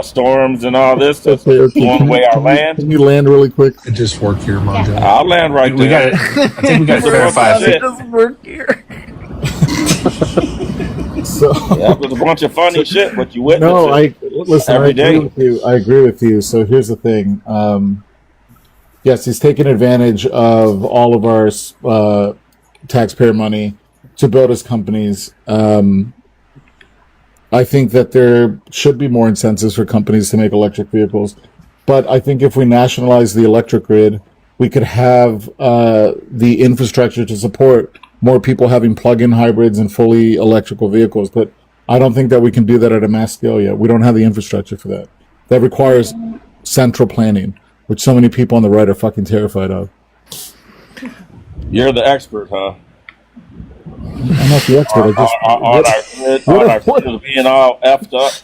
Speaker 10: storms and all this that's blowing away our land.
Speaker 21: Can you land really quick?
Speaker 17: It just worked here, Mojo.
Speaker 10: I'll land right there.
Speaker 2: I think we got to verify.
Speaker 6: It doesn't work here.
Speaker 21: So
Speaker 10: there's a bunch of funny shit, but you witness
Speaker 21: listen.
Speaker 10: every day.
Speaker 21: I agree with you. So here's the thing. Yes, he's taking advantage of all of our taxpayer money to build his companies. I think that there should be more incentives for companies to make electric vehicles. But I think if we nationalize the electric grid, we could have the infrastructure to support more people having plug-in hybrids and fully electrical vehicles. But I don't think that we can do that at a mass scale yet. We don't have the infrastructure for that. That requires central planning, which so many people on the right are fucking terrified of.
Speaker 10: You're the expert, huh?
Speaker 21: I'm not the expert.
Speaker 10: On our grid being all effed up.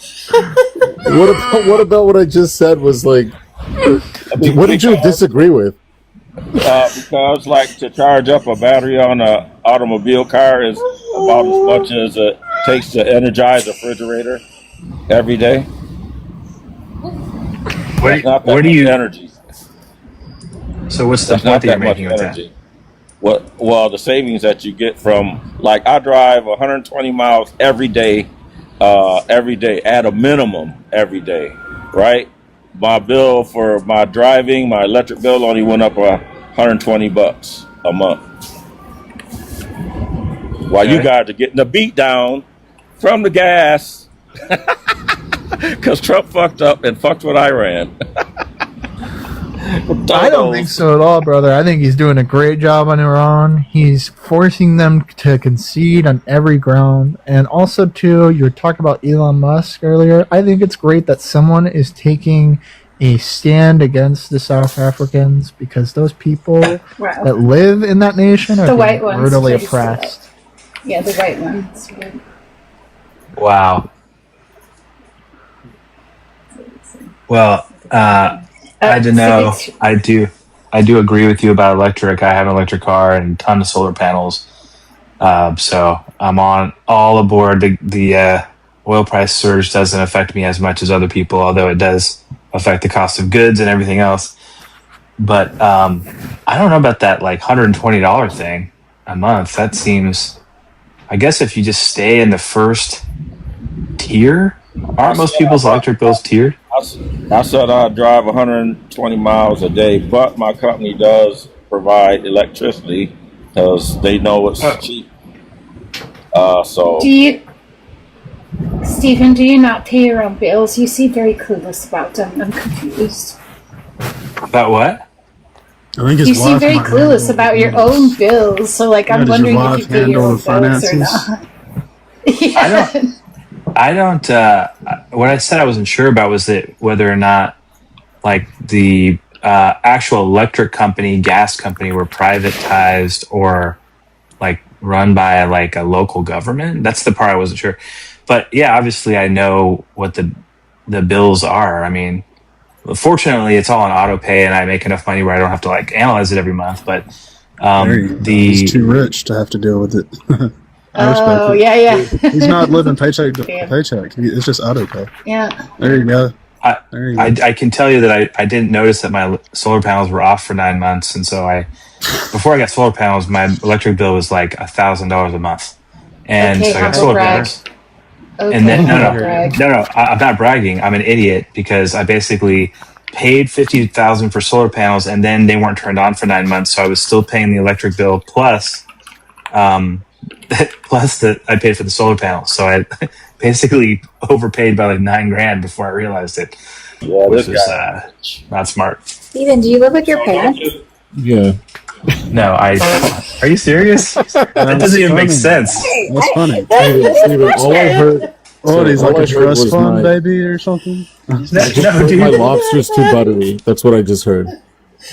Speaker 21: What about what I just said was like? What did you disagree with?
Speaker 10: Because to charge up a battery on an automobile car is about as much as it takes to energize a refrigerator every day.
Speaker 2: Where do you
Speaker 10: energy?
Speaker 2: So what's the point that you're making with that?
Speaker 10: Well, the savings that you get from, I drive 120 miles every day at a minimum every day, right? My bill for my driving, my electric bill only went up $120 a month. While you guys are getting the beat down from the gas. Because Trump fucked up and fucked with Iran.
Speaker 15: I don't think so at all, brother. I think he's doing a great job on Iran. He's forcing them to concede on every ground. And also, too, you were talking about Elon Musk earlier. I think it's great that someone is taking a stand against the South Africans because those people that live in that nation are
Speaker 12: The white
Speaker 15: being
Speaker 12: ones,
Speaker 15: brutally
Speaker 12: please.
Speaker 15: oppressed.
Speaker 12: Yeah, the white ones.
Speaker 2: Wow. Well, I don't know. I do agree with you about electric. I have an electric car and a ton of solar panels. So I'm on all aboard. The oil price surge doesn't affect me as much as other people, although it does affect the cost of goods and everything else. But I don't know about that like $120 thing a month. That seems, I guess if you just stay in the first tier, aren't most people's electric bills tiered?
Speaker 10: I said I drive 120 miles a day, but my company does provide electricity because they know it's cheap. So
Speaker 12: Do you, Stephen? Do you not pay your own bills? You seem very clueless about them. I'm confused.
Speaker 2: About what?
Speaker 16: I think
Speaker 12: You seem very clueless about your own bills. So, like, I'm
Speaker 16: does your
Speaker 12: wondering if
Speaker 16: wife
Speaker 12: you pay your
Speaker 16: handle
Speaker 12: own
Speaker 16: the
Speaker 12: bills or
Speaker 16: finances?
Speaker 12: not. Yeah.
Speaker 2: I don't. What I said I wasn't sure about was that whether or not, like the actual electric company, gas company, were privatized or like run by like a local government. That's the part I wasn't sure. But yeah, obviously I know what the bills are. I mean, fortunately, it's all on auto pay, and I make enough money where I don't have to like analyze it every month. But
Speaker 16: he's too rich to have to deal with it. I respect
Speaker 12: Oh,
Speaker 16: it.
Speaker 12: yeah.
Speaker 16: He's not living paycheck to paycheck. It's just auto pay.
Speaker 12: Yeah.
Speaker 16: There you go.
Speaker 2: I can tell you that I didn't notice that my solar panels were off for 9 months, and so before I got solar panels, my electric bill was like $1,000 a month, and
Speaker 12: Okay,
Speaker 2: so I got
Speaker 12: humble
Speaker 2: solar
Speaker 12: brag.
Speaker 2: panels.
Speaker 12: Okay,
Speaker 2: And then
Speaker 12: humble brag.
Speaker 2: no, I'm not bragging. I'm an idiot because I basically paid $50,000 for solar panels, and then they weren't turned on for 9 months, so I was still paying the electric bill plus that I paid for the solar panels. So I basically overpaid by like $9,000 before I realized it, which was not smart.
Speaker 7: Steven, do you live with your parents?
Speaker 21: Yeah.
Speaker 2: No, are you serious? That doesn't even make sense.
Speaker 16: That's funny.
Speaker 21: Steven, all I heard.
Speaker 16: What, he's
Speaker 21: all
Speaker 16: like
Speaker 21: I
Speaker 16: a
Speaker 21: heard
Speaker 16: trust
Speaker 21: was
Speaker 16: fund
Speaker 21: my-
Speaker 16: baby or something?
Speaker 21: I just heard my lobster's too buttery. That's what I just heard.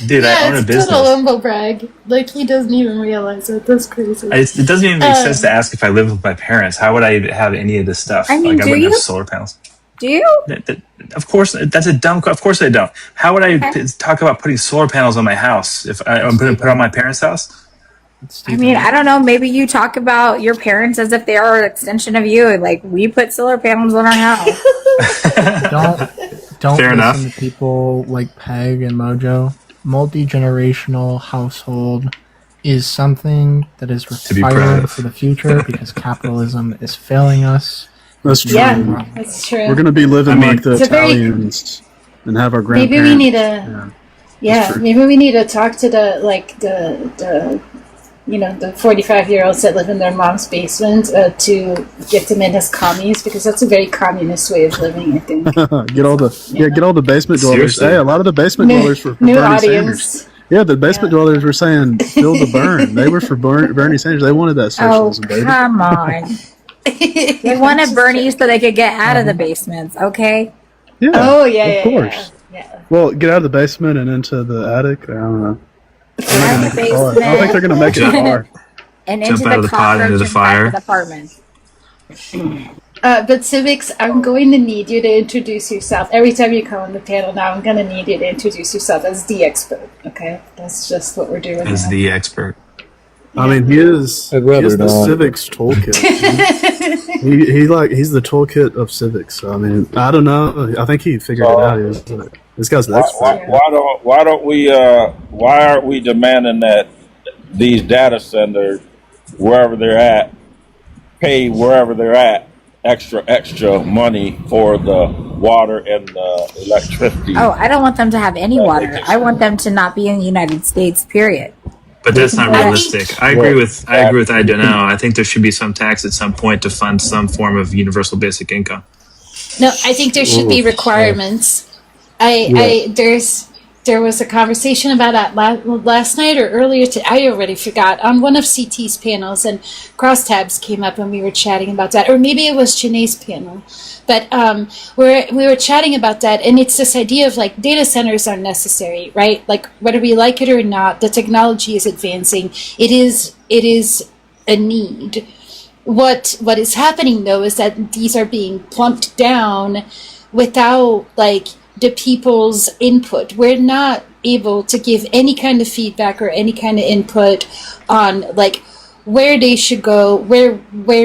Speaker 2: Dude, I own a
Speaker 12: it's
Speaker 2: business.
Speaker 12: total humble brag. Like, he doesn't even realize it. That's crazy.
Speaker 2: It doesn't even make sense to ask if I live with my parents. How would I have any of this stuff?
Speaker 7: I mean,
Speaker 2: like I
Speaker 7: do
Speaker 2: wouldn't
Speaker 7: you?
Speaker 2: have solar panels.
Speaker 7: Do you?
Speaker 2: Of course, that's a dumb. Of course I don't. How would I talk about putting solar panels on my house if I'm going to put it on my parents' house?
Speaker 7: I mean, I don't know. Maybe you talk about your parents as if they are an extension of you. Like, we put solar panels on our house.
Speaker 15: Don't
Speaker 2: Fair
Speaker 15: listen
Speaker 2: enough.
Speaker 15: to people like Peg and Mojo. Multi-generational household is something that is
Speaker 2: be proud
Speaker 15: required
Speaker 2: of.
Speaker 15: for the future because capitalism is failing us.
Speaker 16: That's true.
Speaker 12: Yeah, that's true.
Speaker 16: We're going to be living like the
Speaker 12: It's a very-
Speaker 16: Italians and have our grandparents.
Speaker 12: Maybe we need to, maybe we need to talk to the 45-year-olds that live in their mom's basement to get them in as commies, because that's a very communist way of living, I think.
Speaker 16: get all the basement dwellers.
Speaker 2: Seriously.
Speaker 16: Hey, a lot of the basement dwellers for
Speaker 12: New
Speaker 16: Bernie
Speaker 12: audience.
Speaker 16: Sanders. Yeah, the basement dwellers were saying "Feel the burn." They were for Bernie Sanders. They wanted that
Speaker 7: Oh,
Speaker 16: socialism, baby.
Speaker 7: come on. They wanted Bernie so they could get out of the basements, okay?
Speaker 16: Yeah.
Speaker 12: Oh, yeah,
Speaker 16: of
Speaker 12: yeah,
Speaker 16: course.
Speaker 12: yeah.
Speaker 16: Well, get out of the basement and into the attic. I don't know.
Speaker 7: Out of the
Speaker 16: I don't think they're going to make it far.
Speaker 7: And
Speaker 2: Jump
Speaker 7: into
Speaker 2: out of
Speaker 7: the
Speaker 2: the pot into the fire.
Speaker 7: apartment.
Speaker 12: But Civics, I'm going to need you to introduce yourself. Every time you come on the panel now, I'm going to need you to introduce yourself as the expert, okay? That's just what we're doing
Speaker 2: As
Speaker 12: now.
Speaker 2: the expert.
Speaker 16: I mean, he is the
Speaker 21: not.
Speaker 16: civics toolkit. he's the toolkit of civics. So, I mean, I don't know. I think he figured it out. This guy's the expert.
Speaker 10: Why aren't we demanding that these data centers, wherever they're at, pay wherever they're at extra money for the water and the electricity?
Speaker 7: Oh, I don't want them to have any water. I want them to not be in the United States, period.
Speaker 2: But that's not realistic. I agree with I don't know. I think there should be some tax at some point to fund some form of universal basic income.
Speaker 11: No, I think there should be requirements. There was a conversation about that last night or earlier today. I already forgot, on one of CT's panels, and Crosstabs came up and we were chatting about that, or maybe it was Janae's panel, but we were chatting about that, and it's this idea of like data centers are necessary, right? Like whether we like it or not, the technology is advancing. It is a need. What is happening though is that these are being plumped down without like the people's input. We're not able to give any kind of feedback or any kind of input on like where they should go, where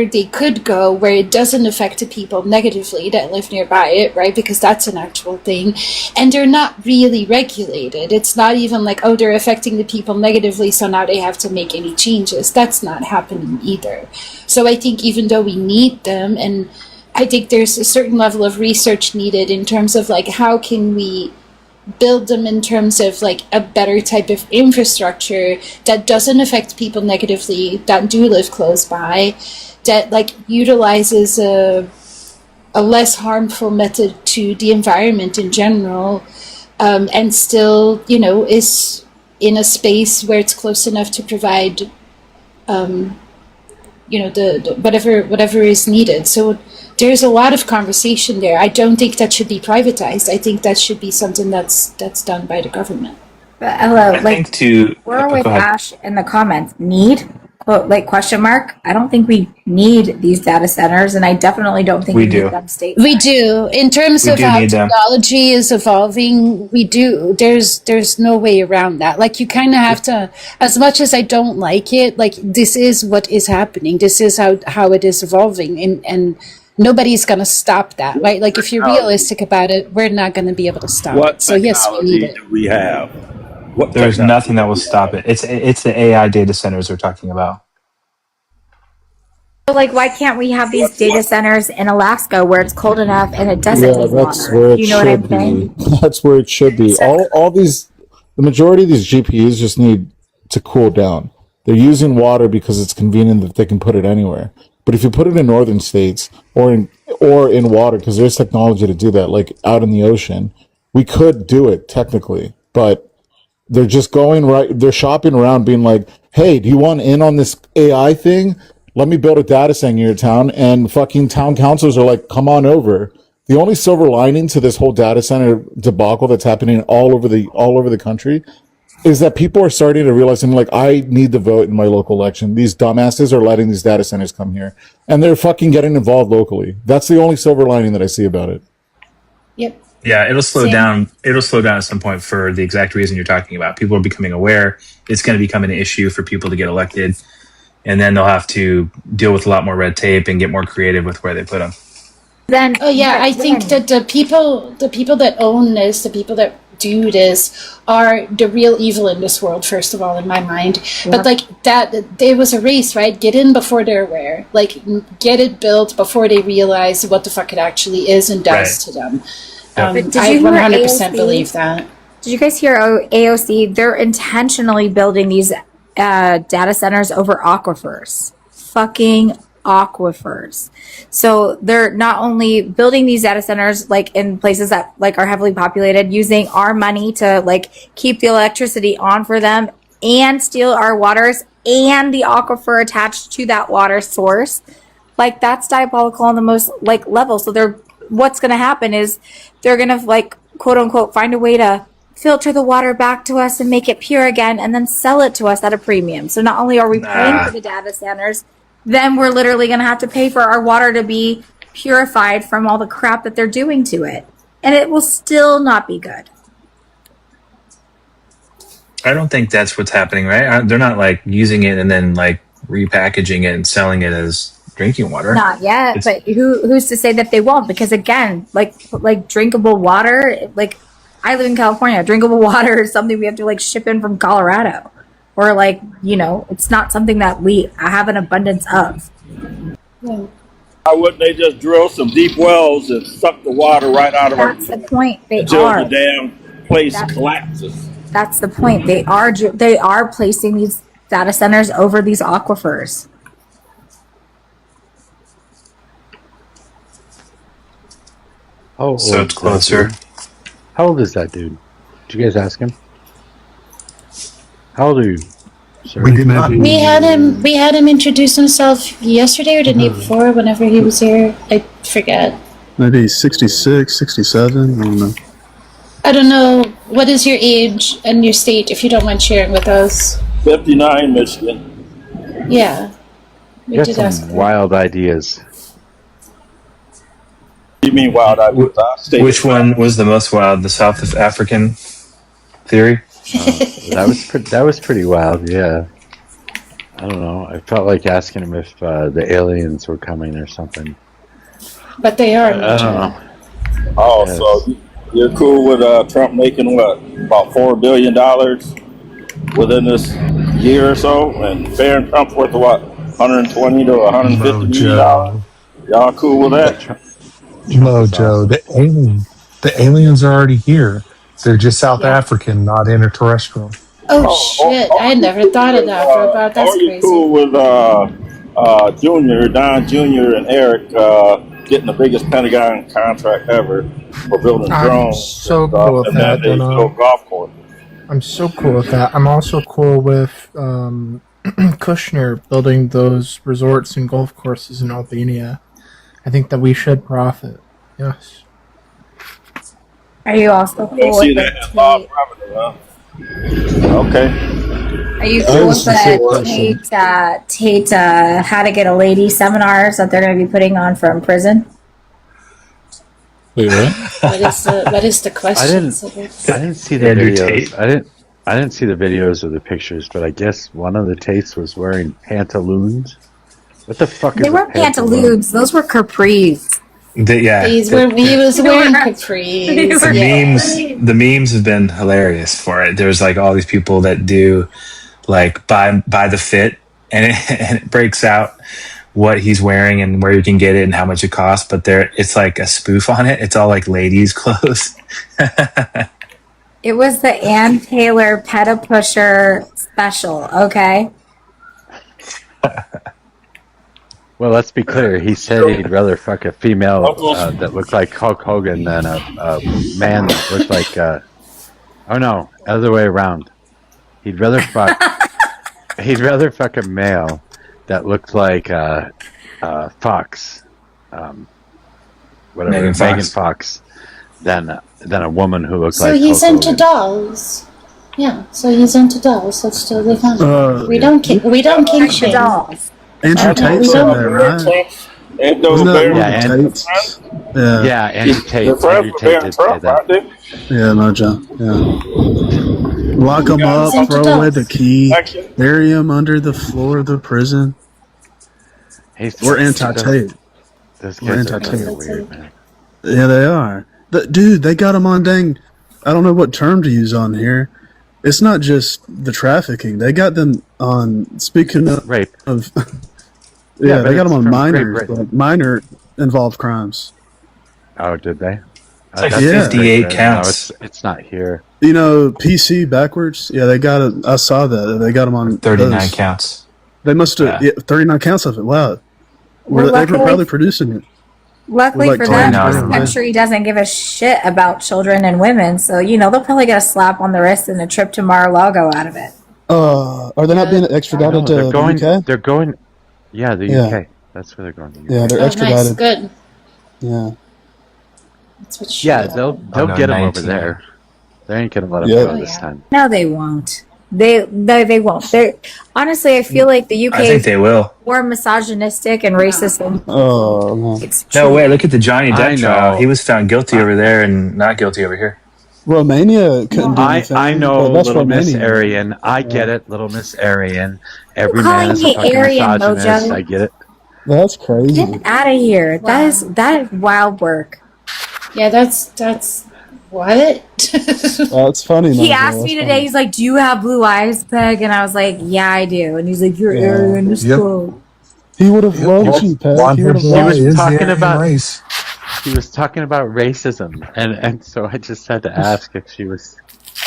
Speaker 11: they could go, where it doesn't affect the people negatively that live nearby it, right? Because that's an actual thing. And they're not really regulated. It's not even like, oh, they're affecting the people negatively, so now they have to make any changes. That's not happening either. So I think even though we need them, and I think there's a certain level of research needed in terms of like how can we build them in terms of like a better type of infrastructure that doesn't affect people negatively that do live close by, that like utilizes a less harmful method to the environment in general, and still, you know, is in a space where it's close enough to provide you know, the whatever is needed. So there's a lot of conversation there. I don't think that should be privatized. I think that should be something that's done by the government.
Speaker 7: But hello,
Speaker 2: I
Speaker 7: like
Speaker 2: think
Speaker 7: we're
Speaker 2: go
Speaker 7: with
Speaker 2: ahead.
Speaker 7: Ash in the comments. Need? Quote, like question mark. I don't think we need these data centers, and I definitely don't think
Speaker 2: We
Speaker 7: we
Speaker 2: do.
Speaker 7: need them stateside.
Speaker 11: We do. In terms
Speaker 2: We
Speaker 11: of
Speaker 2: do
Speaker 11: how
Speaker 2: need them.
Speaker 11: technology is evolving, we do. There's no way around that. Like you kind of have to, as much as I don't like it, like this is what is happening. This is how it is evolving, and nobody's going to stop that, right? Like if you're realistic about it, we're not going to be able to stop
Speaker 10: What
Speaker 11: it. So yes, we need
Speaker 10: technology
Speaker 11: it.
Speaker 10: do we have? What
Speaker 2: There's
Speaker 10: technology
Speaker 2: nothing that
Speaker 10: do
Speaker 2: will
Speaker 10: we
Speaker 2: stop
Speaker 10: have?
Speaker 2: it. It's the AI data centers we're talking about.
Speaker 7: So, like, why can't we have these data centers in Alaska where it's cold enough and it doesn't
Speaker 21: Yeah,
Speaker 7: need
Speaker 21: that's
Speaker 7: water?
Speaker 21: where
Speaker 7: Do
Speaker 21: it
Speaker 7: you know what I'm
Speaker 21: should
Speaker 7: saying?
Speaker 21: be. That's where it should be. All these, the majority of these GPUs just need to cool down. They're using water because it's convenient that they can put it anywhere. But if you put it in northern states or in water, because there's technology to do that, like out in the ocean, we could do it technically. But they're just going right. They're shopping around, being like, "Hey, do you want in on this AI thing? Let me build a data center in your town." And fucking town councils are like, "Come on over." The only silver lining to this whole data center debacle that's happening all over the country is that people are starting to realize, and like, I need to vote in my local election. These dumbasses are letting these data centers come here, and they're fucking getting involved locally. That's the only silver lining that I see about it.
Speaker 11: Yep.
Speaker 2: Yeah, it'll slow
Speaker 11: Same.
Speaker 2: down. It'll slow down at some point for the exact reason you're talking about. People are becoming aware. It's going to become an issue for people to get elected, and then they'll have to deal with a lot more red tape and get more creative with where they put them.
Speaker 7: Then,
Speaker 11: Oh yeah, I think that the people that own this, the people that do this, are the real evil in this world. First of all, in my mind, but like that, there was a race, right? Get in before they're aware. Like get it built before they realize what the fuck it actually is and does to them.
Speaker 7: But did
Speaker 11: I
Speaker 7: you hear
Speaker 11: 100%
Speaker 7: AOC?
Speaker 11: believe that.
Speaker 7: Did you guys hear AOC? They're intentionally building these data centers over aquifers. Fucking aquifers. So they're not only building these data centers like in places that like are heavily populated, using our money to like keep the electricity on for them and steal our waters and the aquifer attached to that water source. Like that's diabolical on the most like level. So what's going to happen is they're going to like quote unquote find a way to filter the water back to us and make it pure again and then sell it to us at a premium. So not only are we paying for the data centers, then we're literally going to have to pay for our water to be purified from all the crap that they're doing to it. And it will still not be good.
Speaker 2: I don't think that's what's happening, right? They're not like using it and then like repackaging it and selling it as drinking water.
Speaker 7: Not yet, but who's to say that they won't? Because again, like drinkable water, like I live in California, drinkable water is something we have to like ship in from Colorado. Or like, you know, it's not something that we have an abundance of.
Speaker 11: Yeah.
Speaker 10: Why wouldn't they just drill some deep wells and suck the water right out of
Speaker 7: That's the point. They
Speaker 10: until
Speaker 7: are.
Speaker 10: the damn place collapses?
Speaker 7: That's the point. They are placing these data centers over these aquifers.
Speaker 1: How old
Speaker 2: So
Speaker 1: is
Speaker 2: it's
Speaker 1: that
Speaker 2: closer.
Speaker 1: dude? How old is that dude? Did you guys ask him? How old are you, sir?
Speaker 21: We did not.
Speaker 11: We had him introduce himself yesterday or the day before, whenever he was here. I forget.
Speaker 16: Maybe 66, 67. I don't know.
Speaker 11: I don't know. What is your age and your state, if you don't mind sharing with us?
Speaker 10: 59, Michigan.
Speaker 11: Yeah. We
Speaker 1: You got
Speaker 11: did ask
Speaker 1: some
Speaker 11: her.
Speaker 1: wild ideas.
Speaker 10: You mean wild ideas?
Speaker 2: Which one was the most wild? The South African theory?
Speaker 1: That was pretty wild. Yeah. I don't know. I felt like asking him if the aliens were coming or something.
Speaker 11: But they are.
Speaker 1: I don't know.
Speaker 10: Oh,
Speaker 1: Yes.
Speaker 10: so you're cool with Trump making what, about $4 billion within this year or so, and Barron Trump's worth of what, 120 to 150 million dollars? Y'all cool with that?
Speaker 17: Mojo, the aliens are already here. They're just South African, not interterrestrial.
Speaker 11: Oh, shit. I had never thought of that, bro. That's
Speaker 10: Are you
Speaker 11: crazy.
Speaker 10: cool with Don Jr. and Eric getting the biggest Pentagon contract ever for building
Speaker 15: I'm
Speaker 10: drones
Speaker 15: so
Speaker 10: and stuff,
Speaker 15: cool with
Speaker 10: and
Speaker 15: that.
Speaker 10: then they build golf courses?
Speaker 15: I'm so cool with that. I'm also cool with Kushner building those resorts and golf courses in Albania. I think that we should profit. Yes.
Speaker 7: Are you also cool
Speaker 10: You see
Speaker 7: with
Speaker 10: that
Speaker 7: the
Speaker 10: in law of revenue, huh? Okay.
Speaker 7: Are you
Speaker 10: That
Speaker 7: cool
Speaker 10: was
Speaker 7: with
Speaker 10: a sick
Speaker 7: the Tate how to get a lady seminars that they're going to be putting on from prison?
Speaker 21: Wait, what?
Speaker 11: What is the question?
Speaker 1: I didn't see the
Speaker 2: Andrew
Speaker 1: videos.
Speaker 2: Tate?
Speaker 1: I didn't see the videos or the pictures, but I guess one of the Tates was wearing pantaloons. What the fuck
Speaker 7: They
Speaker 1: is
Speaker 7: weren't
Speaker 1: a pantaloon?
Speaker 7: pantaloons; those were capris.
Speaker 11: He was wearing capris.
Speaker 2: The memes have been hilarious for it. There's like all these people that do like buy the fit, and it breaks out what he's wearing and where you can get it and how much it costs. But it's like a spoof on it. It's all like ladies' clothes.
Speaker 7: It was the Ann Taylor Peta-Pusher special. Okay.
Speaker 1: Well, let's be clear. He said he'd rather fuck a female that looked like Hulk Hogan than a man that looked like. Oh no, other way around. He'd rather fuck. He'd rather fuck a male that looked like Fox, whatever, Megan Fox, than a woman who looked
Speaker 11: So
Speaker 1: like.
Speaker 11: he's
Speaker 1: Hulk
Speaker 11: into
Speaker 1: Hogan.
Speaker 11: dolls. Yeah, so he's into dolls. That's totally fine. We don't kink shame.
Speaker 7: dolls.
Speaker 16: Andrew Tate's in there, right?
Speaker 10: And
Speaker 16: Wasn't that
Speaker 10: Barron
Speaker 16: one
Speaker 1: Yeah,
Speaker 16: of
Speaker 1: and-
Speaker 16: Tate's? Yeah.
Speaker 1: Yeah, Andrew Tate.
Speaker 10: They're friends
Speaker 1: Andrew
Speaker 10: with
Speaker 1: Tate
Speaker 10: Barron
Speaker 1: did say
Speaker 10: Trump,
Speaker 1: that.
Speaker 10: aren't they?
Speaker 16: Yeah, Mojo. Yeah. Lock him up,
Speaker 11: Sent to
Speaker 16: throw away
Speaker 11: dolls.
Speaker 16: the key,
Speaker 10: Action.
Speaker 16: bury him under the floor of the prison. We're anti-Tate.
Speaker 1: Those
Speaker 16: We're
Speaker 1: guys are
Speaker 16: anti-Tate.
Speaker 1: fucking weird, man.
Speaker 16: Yeah, they are. Dude, they got him on dang. I don't know what term to use on here. It's not just the trafficking. They got them on. Speaking of
Speaker 1: rape,
Speaker 16: of
Speaker 1: Yeah,
Speaker 16: yeah,
Speaker 1: but
Speaker 16: they got
Speaker 1: it's
Speaker 16: them on
Speaker 1: from
Speaker 16: minors,
Speaker 1: Great Britain.
Speaker 16: like minor involved crimes.
Speaker 1: Oh, did they?
Speaker 2: It's like
Speaker 1: That's
Speaker 2: 58
Speaker 1: great.
Speaker 2: counts.
Speaker 1: No, it's not here.
Speaker 16: You know, PC backwards. Yeah, they got it. I saw that. They got them on
Speaker 2: 39
Speaker 16: those.
Speaker 2: counts.
Speaker 16: They must have 39 counts of it. Wow,
Speaker 7: Well,
Speaker 16: they were
Speaker 7: luckily-
Speaker 16: probably producing it.
Speaker 7: Luckily
Speaker 16: Like
Speaker 7: for them,
Speaker 16: 29.
Speaker 7: this country doesn't give a shit about children and women. So, they'll probably get a slap on the wrist and a trip to Mar-a-Lago out of it.
Speaker 16: Are they not being extradited to
Speaker 1: they're going.
Speaker 16: the UK?
Speaker 1: They're going. Yeah, the
Speaker 16: Yeah.
Speaker 1: UK. That's where they're going. The UK.
Speaker 16: Yeah, they're
Speaker 11: Oh, nice.
Speaker 16: extradited.
Speaker 11: Good.
Speaker 16: Yeah.
Speaker 11: That's what she
Speaker 1: Yeah, they'll
Speaker 2: Oh, no,
Speaker 1: get him over
Speaker 2: 19.
Speaker 1: there. They ain't gonna let him
Speaker 16: Yeah.
Speaker 1: go
Speaker 16: Oh,
Speaker 1: this time.
Speaker 7: No, they won't. They won't. Honestly, I feel like the UK
Speaker 2: I think
Speaker 7: is
Speaker 2: they will.
Speaker 7: more misogynistic and racist than
Speaker 16: Oh no.
Speaker 7: it's
Speaker 2: No
Speaker 7: true.
Speaker 2: way. Look at the Johnny
Speaker 1: I
Speaker 2: Depp
Speaker 1: know.
Speaker 2: trial. He was found guilty over there and not guilty over here.
Speaker 16: Romania couldn't do anything.
Speaker 1: I know,
Speaker 16: but that's
Speaker 1: Little Miss
Speaker 16: Romania.
Speaker 1: Aryan. I get it, Little Miss Aryan. Every
Speaker 7: Calling
Speaker 1: man is
Speaker 7: me
Speaker 1: a fucking
Speaker 7: Aryan,
Speaker 1: misogynist.
Speaker 7: Mojo.
Speaker 1: I get it.
Speaker 16: That's crazy.
Speaker 7: Get out of here. That is wild work.
Speaker 11: Yeah, that's what?
Speaker 16: That's funny.
Speaker 7: He
Speaker 16: Mojo.
Speaker 7: asked me
Speaker 16: That's
Speaker 7: today,
Speaker 16: funny.
Speaker 7: he's like, "Do you have blue eyes, Peg?" And I was like, "Yeah, I do." And he's like, "You're
Speaker 16: Yeah.
Speaker 7: Aryan as
Speaker 21: Yep.
Speaker 7: fuck."
Speaker 16: He would have loved you, Peg.
Speaker 21: Blonde
Speaker 16: He
Speaker 21: hair
Speaker 16: would have
Speaker 21: boy
Speaker 16: loved you.
Speaker 21: is the
Speaker 1: talking
Speaker 21: Aryan
Speaker 1: about-
Speaker 21: race.
Speaker 1: He was talking about racism, and so I just had to ask if she was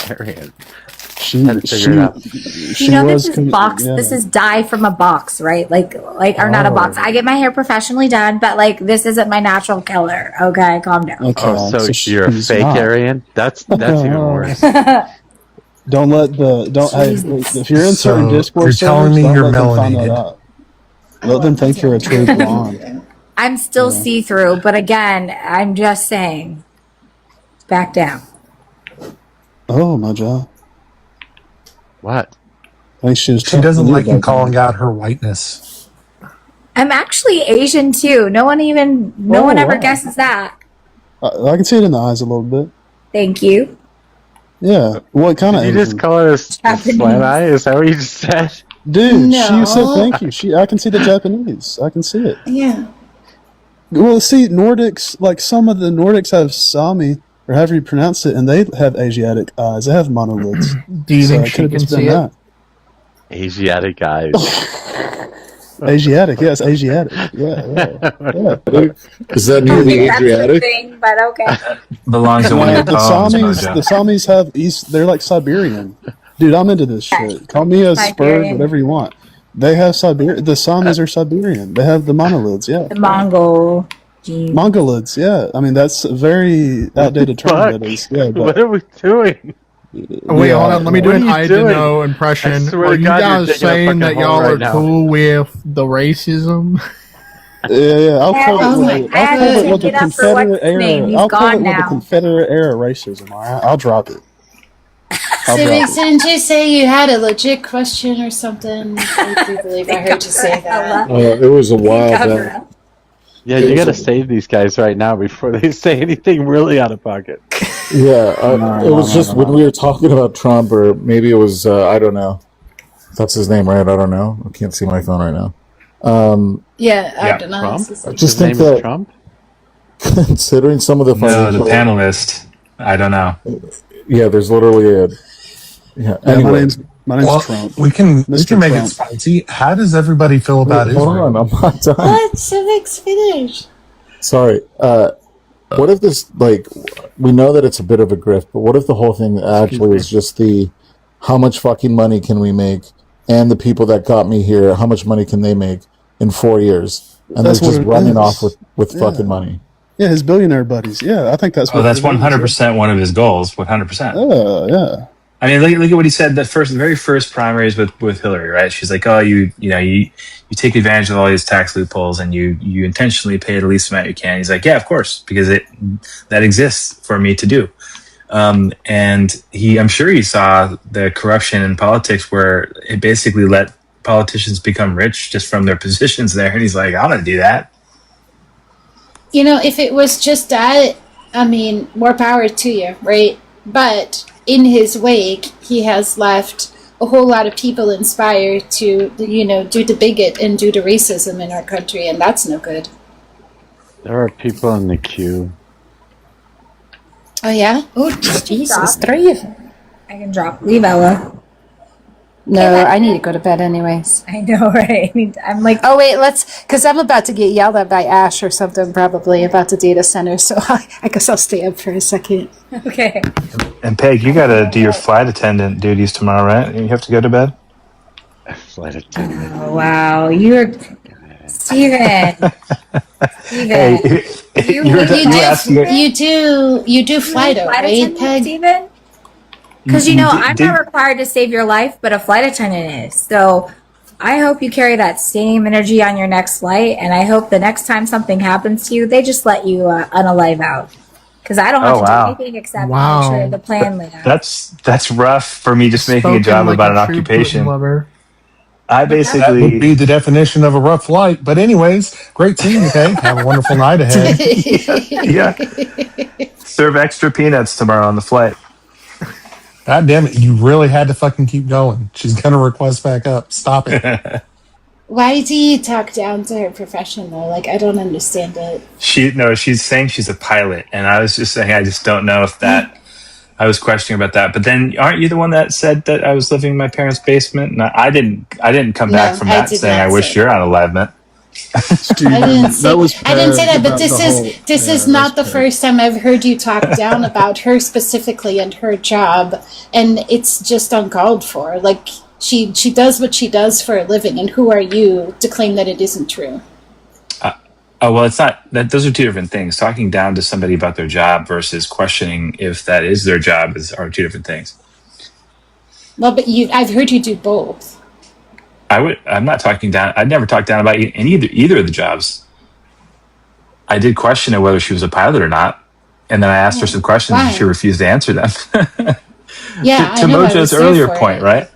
Speaker 1: Aryan. Had to figure it out.
Speaker 7: You know, this is box. Yeah. This is dye from a box, right? Or not a box. I get my hair professionally done, but like this isn't my natural color. Okay, calm down.
Speaker 1: Okay, so you're a fake Aryan? That's even worse.
Speaker 18: Don't let if you're in certain Discord
Speaker 21: you're telling me you're
Speaker 18: melanated. Let them think you're a true blonde.
Speaker 7: I'm still see-through, but again, I'm just saying, back down.
Speaker 18: Oh, my God.
Speaker 1: What?
Speaker 18: I think she
Speaker 21: doesn't like you calling out her whiteness.
Speaker 7: I'm actually Asian too. No one ever guesses that.
Speaker 18: I can see it in the eyes a little bit.
Speaker 7: Thank you.
Speaker 18: Yeah. What kind of
Speaker 1: Did you just call her a slant eye? Is that what you just said?
Speaker 18: Dude, she said thank you. I can see the Japanese. I can see it.
Speaker 11: Yeah.
Speaker 18: Well, see, Nordics, like some of the Nordics have Sami, or however you pronounce it, and they have Asiatic eyes. They have monolids.
Speaker 15: Do you think she can see it?
Speaker 1: Asiatic eyes.
Speaker 18: Asiatic, yes, Asiatic. Yeah.
Speaker 21: Is that near the Adriatic?
Speaker 7: Thing, but okay.
Speaker 2: Belongs to one of
Speaker 18: the Samis. The Samis have they're like Siberian. Dude, I'm into this shit. Call me a spur, whatever you want. They have Siberian. The Samis are Siberian. They have the monolids, yeah.
Speaker 7: The Mongol.
Speaker 18: Mongolids, yeah. I mean, that's a very outdated term. That is, yeah.
Speaker 1: What are we doing?
Speaker 15: Wait, hold on. Let me do an I to know impression. Are you guys saying that y'all are cool with the racism?
Speaker 18: Yeah. I'll call it with the Confederate era. I'll call it with the Confederate era racism. All right, I'll drop it.
Speaker 11: Civics, didn't you say you had a legit question or something? I do believe I heard you say that.
Speaker 21: It was a while back.
Speaker 1: Yeah, you got to save these guys right now before they say anything really out of pocket.
Speaker 21: Yeah, it was just when we were talking about Trump, or maybe it was, I don't know. That's his name, right? I don't know. I can't see my phone right now.
Speaker 11: I don't know.
Speaker 1: Trump?
Speaker 21: I just think that
Speaker 1: Trump?
Speaker 21: Considering some of the
Speaker 2: panelist, I don't know.
Speaker 21: Yeah, there's literally a... Yeah, anyway.
Speaker 18: My name's Trump.
Speaker 21: We can make
Speaker 18: Trump.
Speaker 21: it spicy. How does everybody feel about Israel? Hold on, I'm not done.
Speaker 11: Let Civics finish.
Speaker 21: Sorry. What if this, we know that it's a bit of a grift, but what if the whole thing actually is just how much fucking money can we make, and the people that got me here, how much money can they make in 4 years? And they're just running off with fucking money.
Speaker 18: Yeah, his billionaire buddies. Yeah, I think that's what...
Speaker 2: that's 100% one of his goals, 100%.
Speaker 18: Yeah.
Speaker 2: I mean, look at what he said. The very first primaries with Hillary, right? She's like, "Oh, you take advantage of all these tax loopholes, and you intentionally pay the least amount you can." He's like, "Yeah, of course, because that exists for me to do." And I'm sure he saw the corruption in politics, where it basically let politicians become rich just from their positions there. And he's like, "I want to do that."
Speaker 11: You know, if it was just that, I mean, more power to you, right? But in his wake, he has left a whole lot of people inspired to, do the bigot and do the racism in our country, and that's no good.
Speaker 1: There are people in the queue.
Speaker 11: Oh, yeah? Oh, Jesus, 3 of them.
Speaker 7: I can drop. Leave Ella.
Speaker 11: No, I need to go to bed anyways.
Speaker 7: I know, right? I'm like...
Speaker 11: Oh, wait, because I'm about to get yelled at by Ash or something, probably, about the data center, so I guess I'll stay up for a second.
Speaker 7: Okay.
Speaker 2: And Peg, you got to do your flight attendant duties tomorrow, right? You have to go to bed?
Speaker 1: Flight attendant.
Speaker 7: Oh, wow. You're... Steven.
Speaker 2: Hey,
Speaker 11: you do Flido, right, Peg?
Speaker 7: Steven? Because, I'm not required to save your life, but a flight attendant is. So I hope you carry that same energy on your next flight, and I hope the next time something happens to you, they just let you unalive out. Because I don't have to do anything except make sure the plan laid out.
Speaker 2: That's rough for me just making a job about an occupation. I basically...
Speaker 21: That would be the definition of a rough flight. But anyways, great seeing you, Peg. Have a wonderful night ahead.
Speaker 2: Yeah. Serve extra peanuts tomorrow on the flight.
Speaker 21: God damn it, you really had to fucking keep going. She's going to request back up. Stop it.
Speaker 11: Why do you talk down to her profession, though? I don't understand it.
Speaker 2: She's saying she's a pilot, and I was just saying I just don't know if that... I was questioning about that. But then, aren't you the one that said that I was living in my parents' basement? And I didn't come back from that saying I wish you're on alignment.
Speaker 11: I didn't say that, but this is not the first time I've heard you talk down about her specifically and her job, and it's just uncalled for. Like she does what she does for a living, and who are you to claim that it isn't true?
Speaker 2: Oh, well, it's not that. Those are two different things. Talking down to somebody about their job versus questioning if that is their job are two different things.
Speaker 11: Well, but I've heard you do both.
Speaker 2: I'm not talking down. I'd never talked down about either of the jobs. I did question her whether she was a pilot or not, and then I asked her some questions, and she refused to answer them.
Speaker 11: Yeah,
Speaker 2: to Mojo's earlier point, right?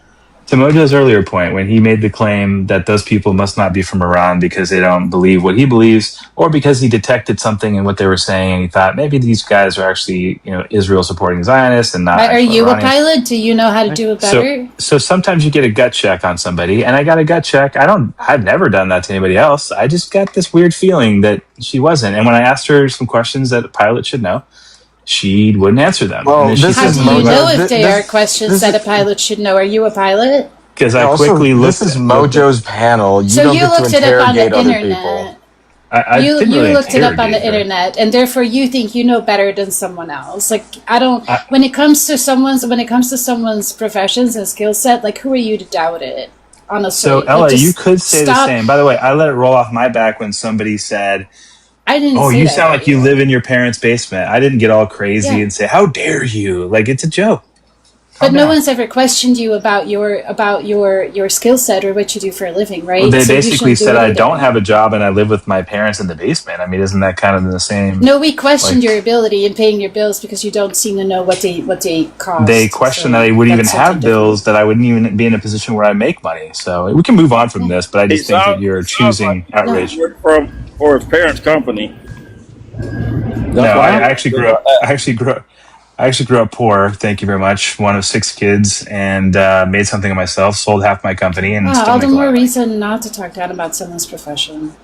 Speaker 2: To Mojo's earlier point, when he made the claim that those people must not be from Iran because they don't believe what he believes, or because he detected something in what they were saying, and he thought maybe these guys are actually, Israel supporting Zionists and not.
Speaker 11: Are you
Speaker 2: Iranians.
Speaker 11: a pilot? Do you know how to do it better?
Speaker 2: So sometimes you get a gut check on somebody, and I got a gut check. I've never done that to anybody else. I just got this weird feeling that she wasn't. And when I asked her some questions that a pilot should know, she wouldn't answer them.
Speaker 11: Well, how do you know if they are questions that a pilot should know? Are you a pilot?
Speaker 2: Because I quickly looked.
Speaker 4: This is Mojo's panel. You don't get to interrogate other people.
Speaker 11: You looked it up on the internet, and therefore you think you know better than someone else. Like when it comes to someone's professions and skill set, like who are you to doubt it? Honestly.
Speaker 2: So Ella, you could say the same. By the way, I let it roll off my back when somebody said,
Speaker 11: I didn't.
Speaker 2: "Oh,
Speaker 11: say
Speaker 2: you
Speaker 11: that
Speaker 2: sound like you live in your parents' basement." I didn't get all crazy and say, "How dare you?" Like it's a joke.
Speaker 11: But no one's ever questioned you about your skill set or what you do for a living, right?
Speaker 2: Well, they basically said I don't have a job and I live with my parents in the basement. I mean, isn't that kind of the same?
Speaker 11: No, we questioned your ability in paying your bills because you don't seem to know what they cost.
Speaker 2: They questioned that I would even have bills, that I wouldn't even be in a position where I make money. So we can move on from this, but I just think that you're choosing outrage.
Speaker 10: For his parents' company.
Speaker 2: No, I actually grew up poor. Thank you very much. One of 6 kids, and made something of myself. Sold half my company, and still
Speaker 11: all
Speaker 2: make
Speaker 11: the
Speaker 2: a lot
Speaker 11: more
Speaker 2: of
Speaker 11: reason not to talk down about someone's profession.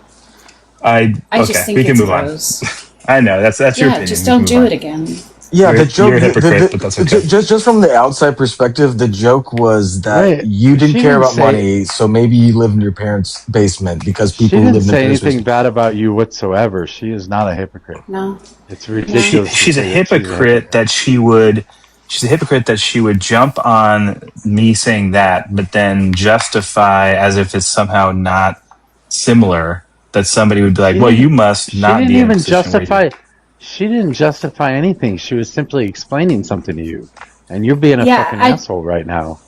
Speaker 2: I
Speaker 11: just think
Speaker 2: we can
Speaker 11: it's
Speaker 2: move
Speaker 11: gross.
Speaker 2: on. I know that's your opinion.
Speaker 11: Just don't do it again.
Speaker 4: Yeah,
Speaker 2: the
Speaker 4: joke.
Speaker 2: You're a hypocrite, but that's okay.
Speaker 4: Just from the outside perspective, the joke was that you didn't care about money, so maybe you live in your parents' basement because people
Speaker 1: She
Speaker 4: who
Speaker 1: didn't
Speaker 4: live in
Speaker 1: say
Speaker 4: the
Speaker 1: anything bad about you whatsoever. She is not a hypocrite.
Speaker 11: No,
Speaker 1: it's ridiculous.
Speaker 2: She's a hypocrite that she would. She's a hypocrite that she would jump on me saying that, but then justify as if it's somehow not similar. That somebody would be like, "Well, you must not be in a position where you-"
Speaker 1: She didn't justify anything. She was simply explaining something to you, and you're being a fucking asshole right now.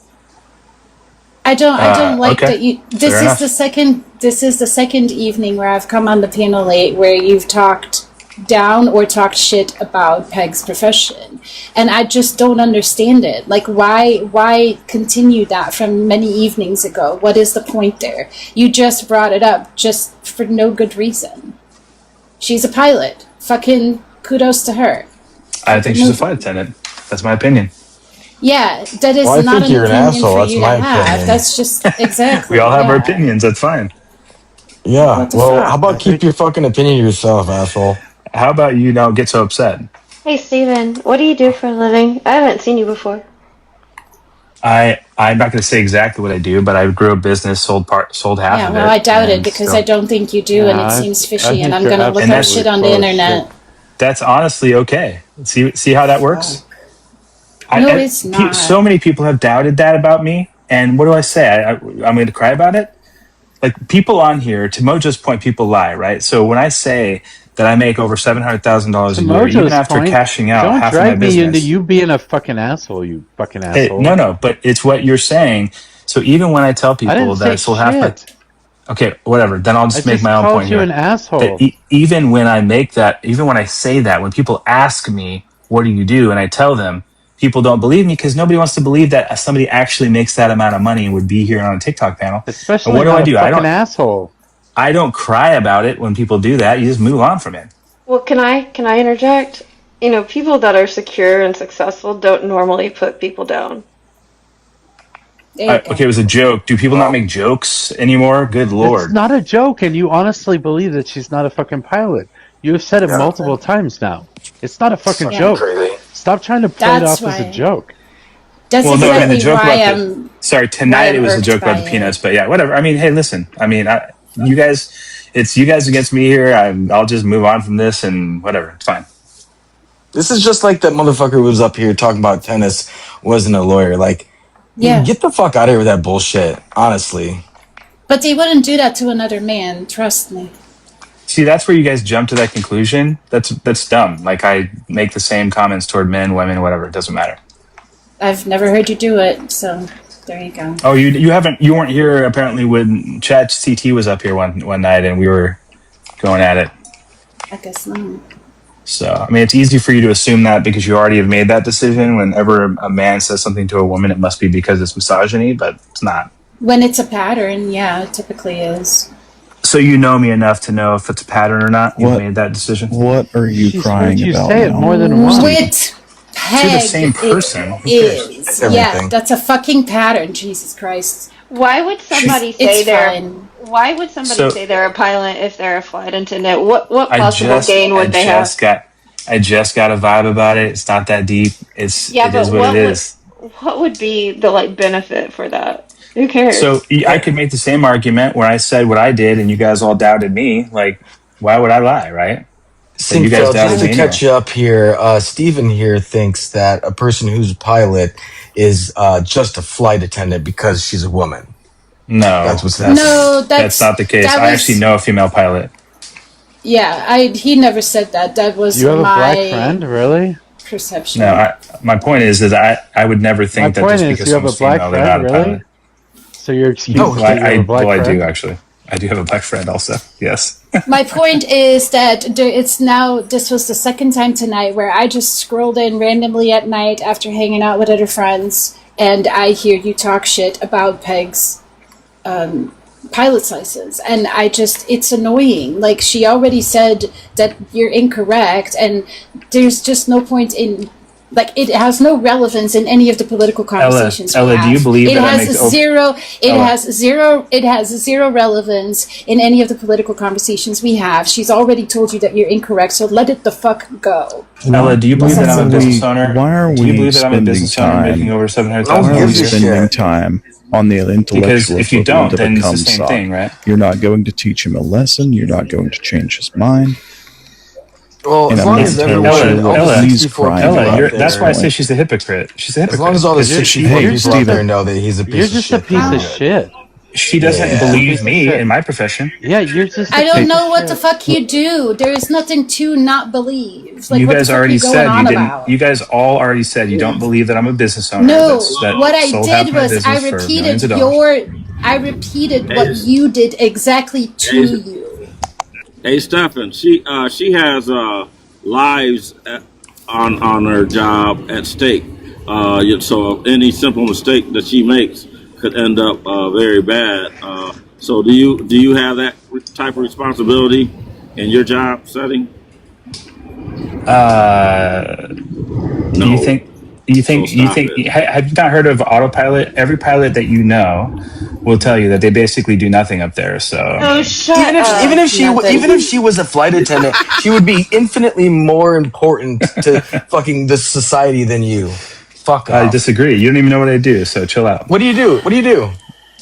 Speaker 11: I don't like
Speaker 1: okay.
Speaker 11: that you. This
Speaker 1: Fair
Speaker 11: is the second. This is the second evening where I've come on the panel late, where you've talked down or talked shit about Peg's profession, and I just don't understand it. Like, why continue that from many evenings ago? What is the point there? You just brought it up just for no good reason. She's a pilot. Fucking kudos to her.
Speaker 2: I think she's a flight attendant. That's my opinion.
Speaker 11: Yeah, that is not an opinion for you to have. That's just exactly.
Speaker 2: We all have our opinions. That's fine.
Speaker 4: Yeah. Well, how about keep your fucking opinion to yourself, asshole?
Speaker 2: How about you don't get so upset?
Speaker 8: Hey, Steven, what do you do for a living? I haven't seen you before.
Speaker 2: I'm not going to say exactly what I do, but I grew a business, sold half of it.
Speaker 11: Yeah, well, I doubt it because I don't think you do, and it seems fishy, and I'm going to look up shit on the internet.
Speaker 2: That's honestly okay. See how that works?
Speaker 11: No, it's not.
Speaker 2: So many people have doubted that about me, and what do I say? I'm going to cry about it? Like, people on here, to Mojo's point, people lie, right? So when I say that I make over $700,000 a year, even after cashing out half of my
Speaker 1: Don't drag
Speaker 2: business.
Speaker 1: me into you being a fucking asshole, you fucking asshole.
Speaker 2: No, but it's what you're saying. So even when I tell people that I sold half my... Okay, whatever. Then I'll just make my own point here.
Speaker 1: I just called you an asshole.
Speaker 2: That even when I make that, even when I say that, when people ask me, what do you do? And I tell them, people don't believe me because nobody wants to believe that somebody actually makes that amount of money and would be here on a TikTok panel.
Speaker 1: Especially
Speaker 2: and what do I do?
Speaker 1: I don't asshole.
Speaker 2: I don't cry about it when people do that. You just move on from it.
Speaker 8: Well, can I interject? You know, people that are secure and successful don't normally put people down.
Speaker 2: Okay, it was a joke. Do people not make jokes anymore? Good Lord.
Speaker 1: It's not a joke, and you honestly believe that she's not a fucking pilot. You have said it multiple times now. It's not a fucking joke. Crazy. Stop trying to play it off as a joke.
Speaker 11: That's
Speaker 2: the joke about sorry, tonight it was a joke about the peanuts, but yeah, whatever. I mean, hey, listen. I mean, you guys, it's you guys against me here. I'll just move on from this and whatever. It's fine.
Speaker 4: This is just like that motherfucker who was up here talking about tennis wasn't a lawyer. Like,
Speaker 11: Yeah.
Speaker 4: get the fuck out of here with that bullshit, honestly.
Speaker 11: But they wouldn't do that to another man, trust me.
Speaker 2: See, that's where you guys jump to that conclusion. That's dumb. Like, I make the same comments toward men, women, whatever. It doesn't matter.
Speaker 11: I've never heard you do it, so there you go.
Speaker 2: Oh, you weren't here apparently when ChatGPT was up here one night and we were going at it.
Speaker 11: I guess not.
Speaker 2: So, I mean, it's easy for you to assume that because you already have made that decision. Whenever a man says something to a woman, it must be because it's misogyny, but it's not.
Speaker 11: When it's a pattern, yeah, it typically is.
Speaker 2: So you know me enough to know if it's a pattern or not. You've made that decision.
Speaker 9: What are you crying
Speaker 1: you
Speaker 9: about?
Speaker 1: say it
Speaker 9: now?
Speaker 1: more than once.
Speaker 11: With Peg,
Speaker 2: To the same person. Who
Speaker 11: it
Speaker 2: cares?
Speaker 11: is. Yeah, that's a fucking pattern. Jesus Christ.
Speaker 8: Why would somebody
Speaker 11: It's
Speaker 8: say they're?
Speaker 11: fine.
Speaker 8: Why would somebody
Speaker 2: So-
Speaker 8: say they're a pilot if they're a flight attendant? What possible gain would they have?
Speaker 2: I just got a vibe about it. It's not that deep. It is what it is.
Speaker 8: What would be the benefit for that? Who cares?
Speaker 2: So I could make the same argument where I said what I did and you guys all doubted me. Like, why would I lie, right? So you guys
Speaker 4: Sinkfeld,
Speaker 2: doubted
Speaker 4: just
Speaker 2: me
Speaker 4: to catch you up here, Stephen here thinks that a person who's a pilot is just a flight attendant because she's a woman.
Speaker 2: No, that's not the case. I actually know a female pilot.
Speaker 11: Yeah, he never said that. That was
Speaker 1: You have a
Speaker 11: my
Speaker 1: black friend, really?
Speaker 11: perception.
Speaker 2: No, my point is that I would never think that just because
Speaker 1: you have a
Speaker 2: someone's
Speaker 1: black
Speaker 2: female, they're not
Speaker 1: friend,
Speaker 2: a
Speaker 1: really?
Speaker 2: pilot.
Speaker 1: So you're excused
Speaker 2: No,
Speaker 1: because you have a black
Speaker 2: I
Speaker 1: friend?
Speaker 2: do actually. I do have a black friend also. Yes.
Speaker 11: My point is that this was the second time tonight where I just scrolled in randomly at night after hanging out with other friends, and I hear you talk shit about Peg's pilot's license, and it's annoying. Like, she already said that you're incorrect, and there's just no point in, like, it has no relevance in any of the political conversations.
Speaker 2: Ella, do you believe
Speaker 11: it
Speaker 2: that
Speaker 11: has
Speaker 2: makes
Speaker 11: zero? It
Speaker 2: Ella.
Speaker 11: has zero relevance in any of the political conversations we have. She's already told you that you're incorrect, so let it the fuck go.
Speaker 2: Ella, do you believe that I'm a business owner?
Speaker 9: Why are
Speaker 2: Do you
Speaker 9: we
Speaker 2: believe that I'm a
Speaker 9: spending
Speaker 2: business owner
Speaker 9: time?
Speaker 2: making over $700,000
Speaker 9: Why are
Speaker 2: a
Speaker 9: we
Speaker 2: year?
Speaker 9: spending time on the intellectual
Speaker 2: Because if you don't,
Speaker 9: equivalent of
Speaker 2: then
Speaker 9: a
Speaker 2: it's the
Speaker 9: cum
Speaker 2: same
Speaker 9: sock?
Speaker 2: thing, right?
Speaker 9: You're not going to teach him a lesson. You're not going to change his mind.
Speaker 4: Well,
Speaker 9: And
Speaker 4: as
Speaker 9: I'm
Speaker 4: long
Speaker 9: not
Speaker 4: as
Speaker 9: entirely
Speaker 4: everyone,
Speaker 9: sure
Speaker 4: all
Speaker 9: that
Speaker 4: the
Speaker 9: he's
Speaker 4: 64
Speaker 9: crying
Speaker 4: people
Speaker 9: about
Speaker 4: out
Speaker 9: it.
Speaker 4: there,
Speaker 2: That's why I say she's a hypocrite. She's a hypocrite.
Speaker 4: as long as all the
Speaker 2: Because
Speaker 4: 64
Speaker 9: Hey,
Speaker 4: people out
Speaker 9: Steven.
Speaker 4: there know that he's a piece
Speaker 1: You're
Speaker 4: of
Speaker 1: just
Speaker 4: shit.
Speaker 1: a piece of shit.
Speaker 2: She doesn't
Speaker 4: Yeah.
Speaker 2: believe me in my profession.
Speaker 1: Yeah, you're just a
Speaker 11: I don't
Speaker 1: piece
Speaker 11: know
Speaker 1: of
Speaker 11: what
Speaker 1: shit.
Speaker 11: the fuck you do. There is nothing to not believe. Like,
Speaker 2: You
Speaker 11: what
Speaker 2: guys
Speaker 11: the fuck
Speaker 2: already
Speaker 11: are you going
Speaker 2: said
Speaker 11: on
Speaker 2: you didn't.
Speaker 11: about?
Speaker 2: You guys all already said you don't believe that I'm a business owner.
Speaker 11: No,
Speaker 2: that
Speaker 11: what I
Speaker 2: sold half
Speaker 11: did
Speaker 2: my
Speaker 11: was
Speaker 2: business
Speaker 11: I
Speaker 2: for
Speaker 11: repeated
Speaker 2: millions of dollars.
Speaker 11: I repeated what you did exactly to you.
Speaker 10: Hey, Stefan, she has lives on her job at stake. So any simple mistake that she makes could end up very bad. So do you have that type of responsibility in your job setting?
Speaker 2: Do you think? Have you not heard of autopilot? Every pilot that you know will tell you that they basically do nothing up there. So
Speaker 4: even if she was a flight attendant, she would be infinitely more important to fucking the society than you. Fuck off.
Speaker 2: I disagree. You don't even know what I do, so chill out.
Speaker 4: What do you do? What do you do?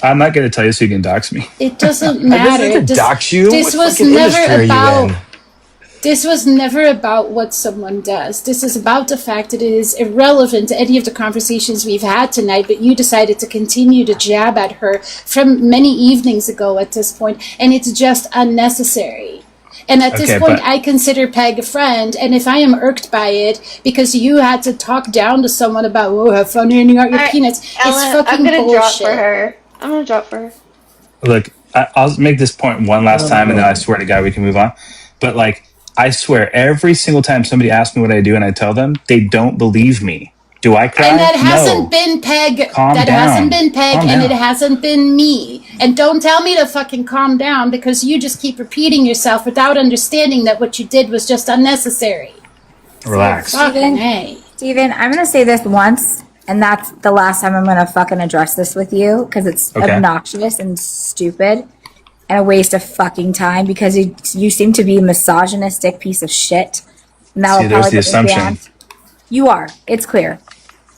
Speaker 2: I'm not going to tell you so you can dox me.
Speaker 11: It doesn't matter.
Speaker 4: It doesn't dox you.
Speaker 11: This
Speaker 4: What
Speaker 11: was
Speaker 4: fucking industry
Speaker 11: never
Speaker 4: are you
Speaker 11: about.
Speaker 4: in?
Speaker 11: This was never about what someone does. This is about the fact that it is irrelevant to any of the conversations we've had tonight, but you decided to continue to jab at her from many evenings ago at this point, and it's just unnecessary. And at this point, I consider Peg a friend, and if I am irked by it because you had to talk down to someone about, oh, have fun handing out your peanuts,
Speaker 8: Ellen,
Speaker 11: it's fucking
Speaker 8: I'm gonna drop
Speaker 11: bullshit.
Speaker 8: for her. I'm gonna drop for her.
Speaker 2: Look, I'll make this point one last time, and then I swear to God we can move on. But like, I swear, every single time somebody asks me what I do and I tell them, they don't believe me. Do I cry?
Speaker 11: And that
Speaker 2: No.
Speaker 11: hasn't been Peg.
Speaker 2: Calm
Speaker 11: that
Speaker 2: down.
Speaker 11: hasn't been Peg,
Speaker 2: Calm
Speaker 11: and
Speaker 2: down.
Speaker 11: it hasn't been me. And don't tell me to fucking calm down because you just keep repeating yourself without understanding that what you did was just unnecessary.
Speaker 2: Relax.
Speaker 11: Fucking hey.
Speaker 7: Steven, I'm going to say this once, and that's the last time I'm going to fucking address this with you because it's
Speaker 2: Okay.
Speaker 7: obnoxious and stupid and a waste of fucking time because you seem to be a misogynistic piece of shit. And that
Speaker 2: See,
Speaker 7: will
Speaker 2: there's
Speaker 7: probably
Speaker 2: the
Speaker 7: get me
Speaker 2: assumption.
Speaker 7: banned. You are. It's clear.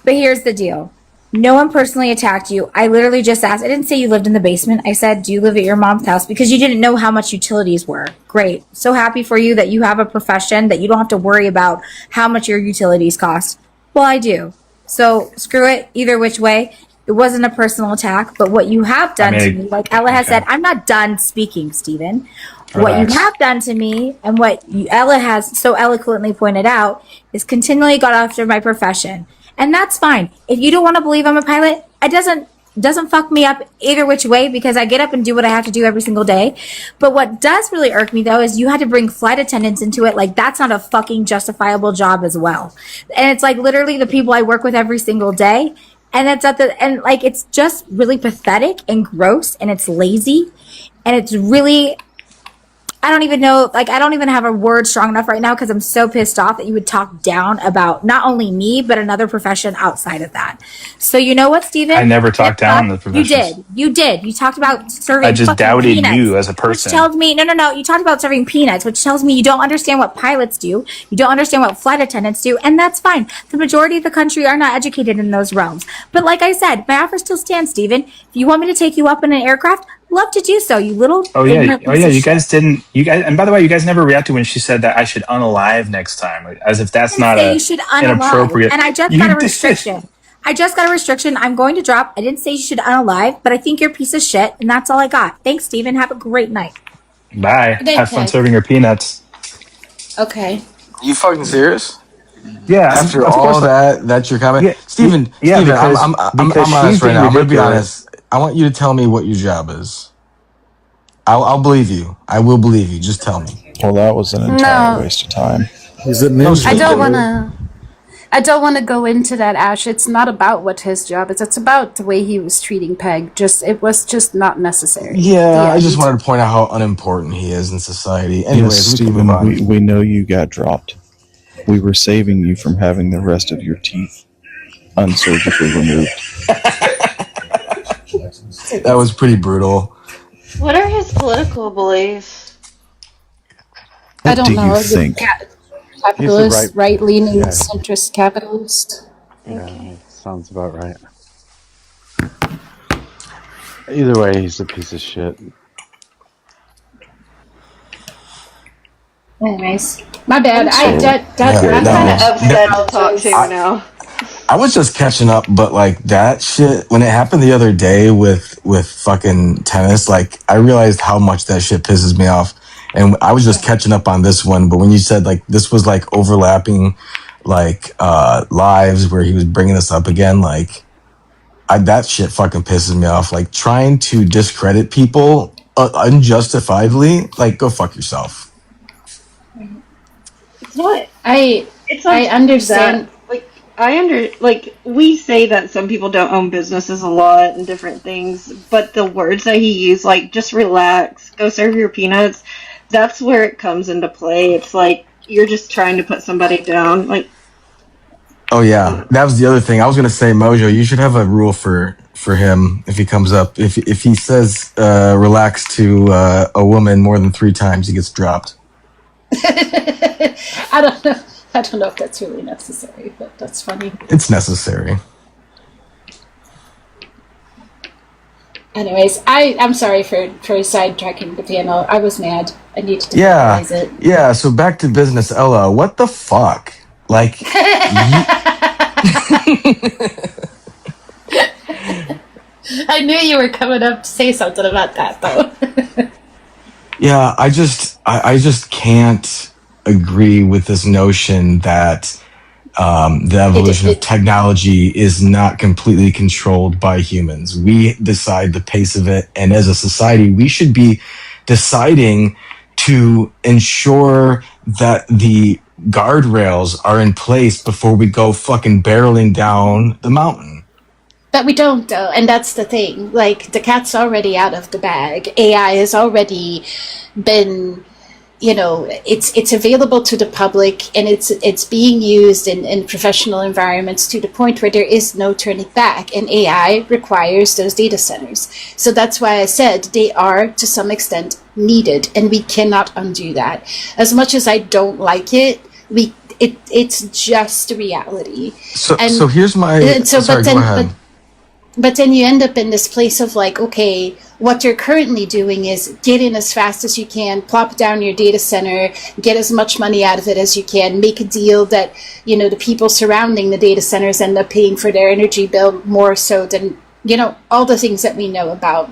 Speaker 7: But here's the deal. No one personally attacked you. I literally just asked. I didn't say you lived in the basement. I said, do you live at your mom's house? Because you didn't know how much utilities were. Great. So happy for you that you have a profession that you don't have to worry about how much your utilities cost. Well, I do. So screw it either which way. It wasn't a personal attack, but what you have done to me, like Ella has said, I'm not done speaking, Stephen. What you have done to me and what Ella has so eloquently pointed out is continually got after my profession. And that's fine. If you don't want to believe I'm a pilot, it doesn't fuck me up either which way because I get up and do what I have to do every single day. But what does really irk me though is you had to bring flight attendants into it. Like that's not a fucking justifiable job as well. And it's like literally the people I work with every single day. And it's just really pathetic and gross and it's lazy and it's really, I don't even know, like, I don't even have a word strong enough right now because I'm so pissed off that you would talk down about not only me, but another profession outside of that. So you know what, Steven?
Speaker 2: I never talked down the professions.
Speaker 7: You did. You talked about serving
Speaker 2: I just
Speaker 7: fucking
Speaker 2: doubted
Speaker 7: peanuts,
Speaker 2: you as a person.
Speaker 7: which tells me, no. You talked about serving peanuts, which tells me you don't understand what pilots do. You don't understand what flight attendants do, and that's fine. The majority of the country are not educated in those realms. But like I said, my offer still stands, Steven. If you want me to take you up in an aircraft, love to do so, you little.
Speaker 2: You guys didn't. You guys, and by the way, you guys never reacted when she said that I should unalive next time, as if that's not
Speaker 7: You should
Speaker 2: inappropriate.
Speaker 7: And I just got a restriction. I'm going to drop. I didn't say you should unalive, but I think you're a piece of shit, and that's all I got. Thanks, Steven. Have a great night.
Speaker 2: Bye. Have fun serving your peanuts.
Speaker 11: Okay.
Speaker 4: You fucking serious?
Speaker 2: Yeah.
Speaker 4: After all that's your comment,
Speaker 2: Yeah,
Speaker 4: Steven.
Speaker 2: yeah,
Speaker 4: Steven,
Speaker 2: because
Speaker 4: I'm
Speaker 2: she's
Speaker 4: honest right
Speaker 2: being
Speaker 4: now. I'm gonna be
Speaker 2: ridiculous.
Speaker 4: honest. I want you to tell me what your job is. I'll believe you. I will believe you. Just tell me.
Speaker 9: Well, that was an entire waste of time.
Speaker 21: He's a ninja.
Speaker 12: I don't want to go into that, Ash. It's not about what his job is. It's about the way he was treating Peg. It was just not necessary.
Speaker 4: Yeah, I just wanted to point out how unimportant he is in society. Anyways,
Speaker 9: Yes,
Speaker 4: we can
Speaker 9: Stephen,
Speaker 4: move on.
Speaker 9: we know you got dropped. We were saving you from having the rest of your teeth unsurgically removed.
Speaker 4: That was pretty brutal.
Speaker 8: What are his political beliefs?
Speaker 12: I don't
Speaker 9: do
Speaker 12: know.
Speaker 9: you think?
Speaker 12: Capitalist, right-leaning,
Speaker 1: Yeah.
Speaker 12: centrist capitalist.
Speaker 1: Yeah, sounds about right. Either way, he's a piece of shit.
Speaker 11: Anyways, my bad.
Speaker 8: I'm kind of upset to talk to you now.
Speaker 4: I was just catching up, but like that shit when it happened the other day with fucking tennis, like I realized how much that shit pisses me off, and I was just catching up on this one. But when you said like this was like overlapping, like lives where he was bringing this up again, like that shit fucking pisses me off. Like trying to discredit people unjustifiably, like go fuck yourself.
Speaker 8: It's not.
Speaker 11: I understand.
Speaker 8: We say that some people don't own businesses a lot and different things, but the words that he used, like just relax, go serve your peanuts, that's where it comes into play. It's like you're just trying to put somebody down. Like,
Speaker 4: oh yeah, that was the other thing I was gonna say. Mojo, you should have a rule for him if he comes up. If he says relax to a woman more than 3 times, he gets dropped.
Speaker 11: I don't know. I don't know if that's really necessary, but that's funny.
Speaker 4: It's necessary.
Speaker 11: Anyways, I'm sorry for sidetracking the panel. I was mad. I needed to realize it.
Speaker 4: Yeah, so back to business, Ella. What the fuck? Like
Speaker 11: I knew you were coming up to say something about that though.
Speaker 4: yeah, I just can't agree with this notion that the evolution of technology is not completely controlled by humans. We decide the pace of it, and as a society, we should be deciding to ensure that the guardrails are in place before we go fucking barreling down the mountain.
Speaker 11: But we don't, though, and that's the thing. Like, the cat's already out of the bag. AI has already been, it's available to the public, and it's being used in professional environments to the point where there is no turning back, and AI requires those data centers. So that's why I said they are, to some extent, needed, and we cannot undo that. As much as I don't like it, it's just reality.
Speaker 4: So here's my...
Speaker 11: go ahead. but then you end up in this place of like, okay, what you're currently doing is get in as fast as you can, plop down your data center, get as much money out of it as you can, make a deal that, you know, the people surrounding the data centers end up paying for their energy bill more so than, you know, all the things that we know about.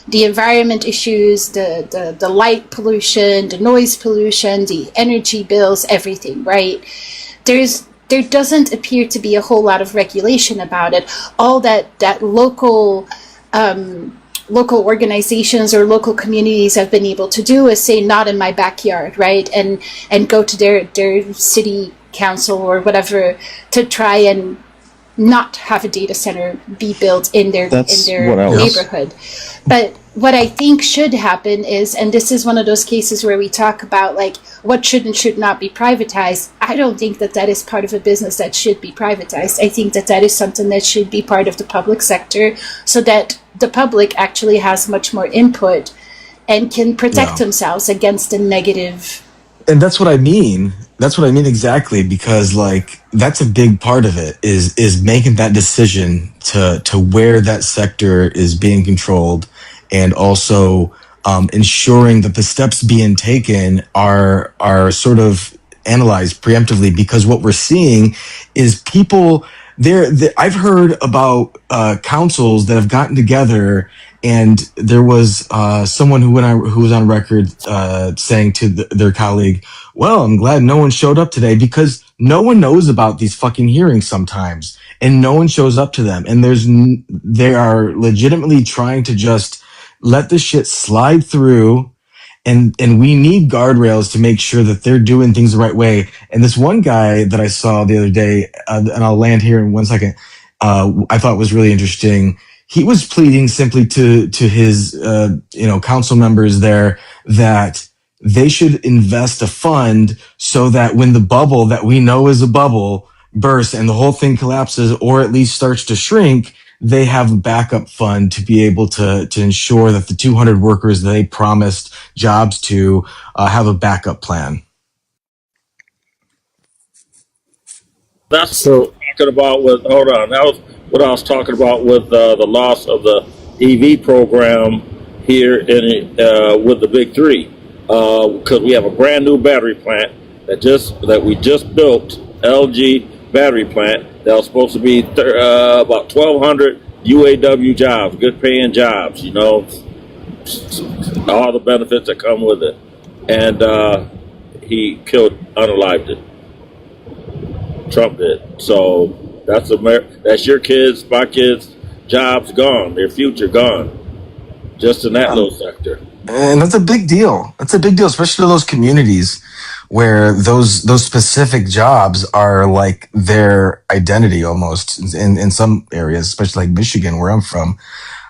Speaker 11: The environment issues, the light pollution, the noise pollution, the energy bills, everything, right? There doesn't appear to be a whole lot of regulation about it. All that local organizations or local communities have been able to do is say, not in my backyard, right? And go to their city council or whatever to try and not have a data center be built in their neighborhood. But what I think should happen is, and this is one of those cases where we talk about like what should and should not be privatized. I don't think that is part of a business that should be privatized. I think that is something that should be part of the public sector so that the public actually has much more input and can protect themselves against the negative.
Speaker 4: And that's what I mean. That's what I mean exactly, because like that's a big part of it is making that decision to where that sector is being controlled, and also ensuring that the steps being taken are sort of analyzed preemptively, because what we're seeing is people I've heard about councils that have gotten together, and there was someone who was on record saying to their colleague, well, I'm glad no one showed up today, because no one knows about these fucking hearings sometimes, and no one shows up to them. And they are legitimately trying to just let this shit slide through. And we need guardrails to make sure that they're doing things the right way. And this one guy that I saw the other day, and I'll land here in 1 second, I thought was really interesting. He was pleading simply to his council members there that they should invest a fund so that when the bubble that we know is a bubble bursts and the whole thing collapses, or at least starts to shrink, they have a backup fund to be able to ensure that the 200 workers that they promised jobs to have a backup plan.
Speaker 10: That's what I was talking about with, hold on, that was what I was talking about with the loss of the EV program here with the big three. Because we have a brand new battery plant that we just built, LG battery plant, that was supposed to be about 1,200 UAW jobs, good paying jobs, you know, all the benefits that come with it. And he unalived it. Trump did. So that's your kids, my kids' jobs gone, their future gone, just in that little sector.
Speaker 4: And that's a big deal. That's a big deal, especially to those communities where those specific jobs are like their identity almost in some areas, especially like Michigan, where I'm from,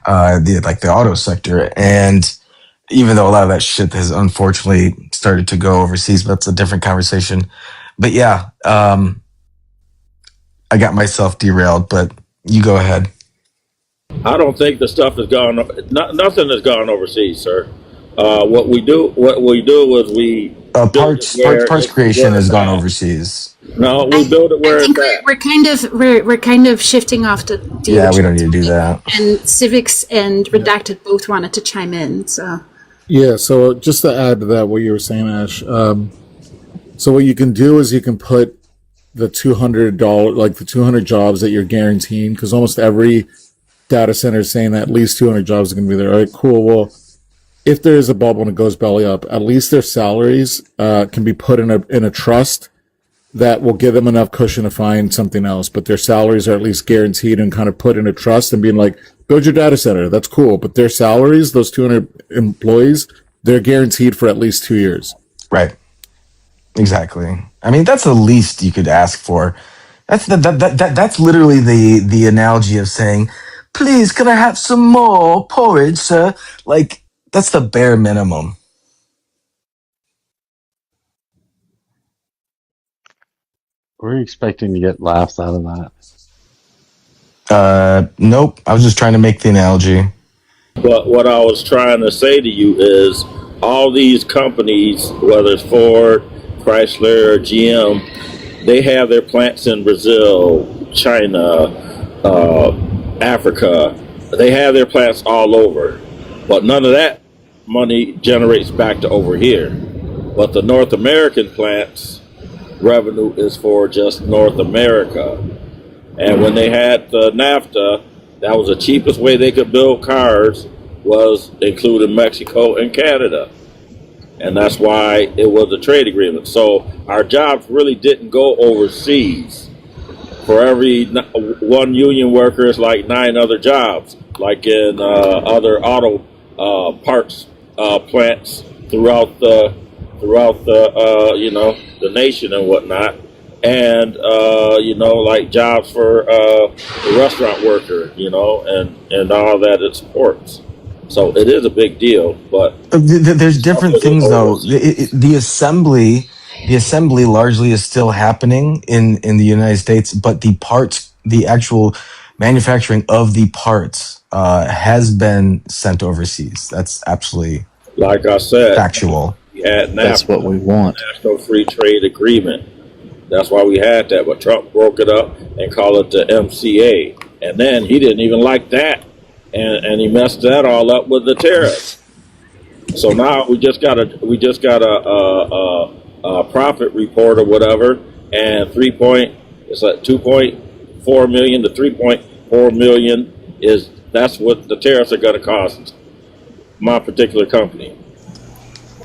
Speaker 4: the auto sector. And even though a lot of that shit has unfortunately started to go overseas, but that's a different conversation. But yeah, I got myself derailed, but you go ahead.
Speaker 10: I don't think the stuff has gone. Nothing has gone overseas, sir. What we do is we
Speaker 4: parts creation has gone overseas.
Speaker 10: No, we build it where
Speaker 11: I think
Speaker 10: it's at.
Speaker 11: we're kind of shifting off the
Speaker 4: Yeah, we don't need to do that.
Speaker 11: And Civics and Redacted both wanted to chime in, so.
Speaker 21: Yeah, so just to add to that, what you were saying, Ash. So what you can do is you can put the $200, like the 200 jobs that you're guaranteeing, because almost every data center is saying that at least 200 jobs are going to be there. All right, cool. Well, if there is a bubble and it goes belly up, at least their salaries can be put in a trust that will give them enough cushion to find something else. But their salaries are at least guaranteed and kind of put in a trust and being like, build your data center. That's cool. But their salaries, those 200 employees, they're guaranteed for at least 2 years.
Speaker 4: Right. Exactly. I mean, that's the least you could ask for. That's that's literally the analogy of saying, please, can I have some more porridge, sir? Like, that's the bare minimum.
Speaker 1: Were you expecting to get laughs out of that?
Speaker 4: Nope. I was just trying to make the analogy.
Speaker 10: But what I was trying to say to you is all these companies, whether it's Ford, Chrysler, or GM, they have their plants in Brazil, China, Africa. They have their plants all over, but none of that money generates back to over here. But the North American plants revenue is for just North America. And when they had the NAFTA, that was the cheapest way they could build cars, was including Mexico and Canada. And that's why it was a trade agreement. So our jobs really didn't go overseas. For every one union worker, it's like 9 other jobs, like in other auto parts plants throughout the the nation and whatnot. And like jobs for the restaurant worker, and all that it supports. So it is a big deal, but
Speaker 4: there's different things though. The assembly largely is still happening in the United States, but the parts, the actual manufacturing of the parts, has been sent overseas. That's absolutely,
Speaker 10: like I said,
Speaker 4: factual.
Speaker 9: That's what we want.
Speaker 10: National Free Trade Agreement. That's why we had that, but Trump broke it up and called it the MCA, and then he didn't even like that. And he messed that all up with the tariffs. So now we just got a profit report or whatever, and it's like 2.4 million to 3.4 million that's what the tariffs are going to cost my particular company.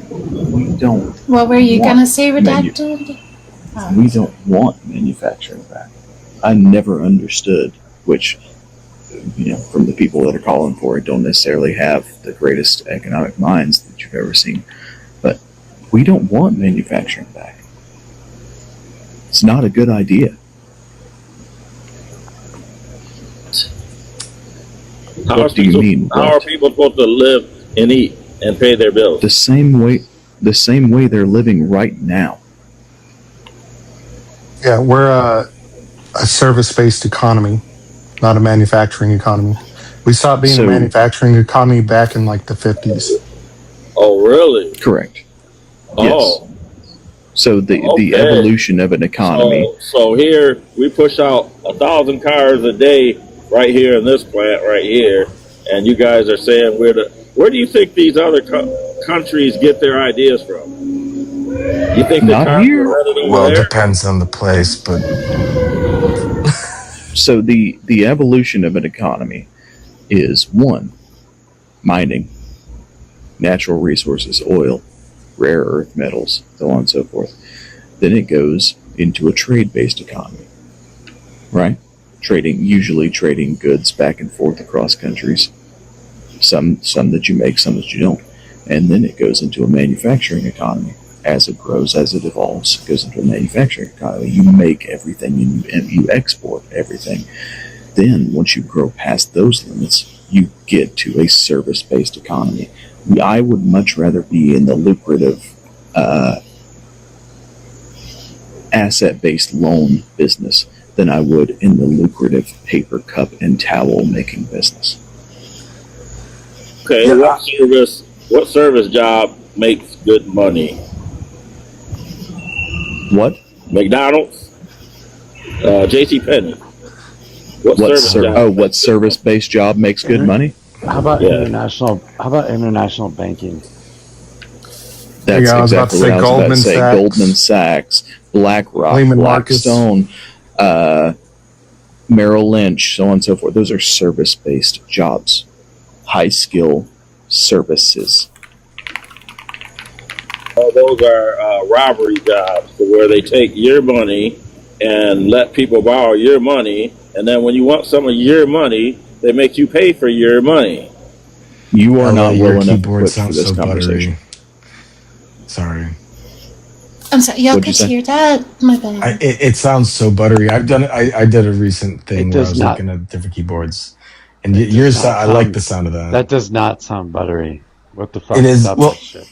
Speaker 9: We don't.
Speaker 11: What were you going to say, Redacted?
Speaker 9: We don't want manufacturing back. I never understood, which, from the people that are calling for it, don't necessarily have the greatest economic minds that you've ever seen. But we don't want manufacturing back. It's not a good idea. What do you mean?
Speaker 10: How are people supposed to live and eat and pay their bills?
Speaker 9: The same way they're living right now.
Speaker 17: Yeah, we're a service-based economy, not a manufacturing economy. We stopped being a manufacturing economy back in like the 50s.
Speaker 10: Oh, really?
Speaker 9: Correct.
Speaker 10: Oh.
Speaker 9: Yes. So the evolution of an economy.
Speaker 10: So here we push out 1,000 cars a day right here in this plant right here, and you guys are saying where do you think these other countries get their ideas from? You think
Speaker 9: not here?
Speaker 4: Well, it depends on the place, but
Speaker 9: so the evolution of an economy is 1, mining, natural resources, oil, rare earth metals, so on and so forth. Then it goes into a trade-based economy, right? Usually trading goods back and forth across countries. Some that you make, some that you don't. And then it goes into a manufacturing economy. As it grows, as it evolves, it goes into a manufacturing economy. You make everything and you export everything. Then, once you grow past those limits, you get to a service-based economy. I would much rather be in the lucrative asset-based loan business than I would in the lucrative paper cup and towel making business.
Speaker 10: Okay, yeah. What service job makes good money?
Speaker 9: What?
Speaker 10: McDonald's? JCPenney.
Speaker 9: What service-based job makes good money?
Speaker 1: How about international banking?
Speaker 9: That's exactly what I was about to say.
Speaker 17: Sachs.
Speaker 9: Goldman Sachs, BlackRock,
Speaker 17: Lehman
Speaker 9: Blackstone, Merrill Lynch, so on and so forth. Those are service-based jobs. High-skill services.
Speaker 10: Oh, those are robbery jobs where they take your money and let people borrow your money, and then when you want some of your money, they make you pay for your money.
Speaker 9: You are not well enough
Speaker 4: keyboard
Speaker 9: equipped for this conversation.
Speaker 4: Sorry.
Speaker 11: I'm sorry, y'all could hear that? My bad.
Speaker 4: It sounds so buttery. I've done it. I did a recent thing where I was looking at different keyboards, and yours. I like the sound of that.
Speaker 1: That does not sound buttery. What the fuck?
Speaker 4: It is.
Speaker 1: That
Speaker 4: Well,
Speaker 1: shit?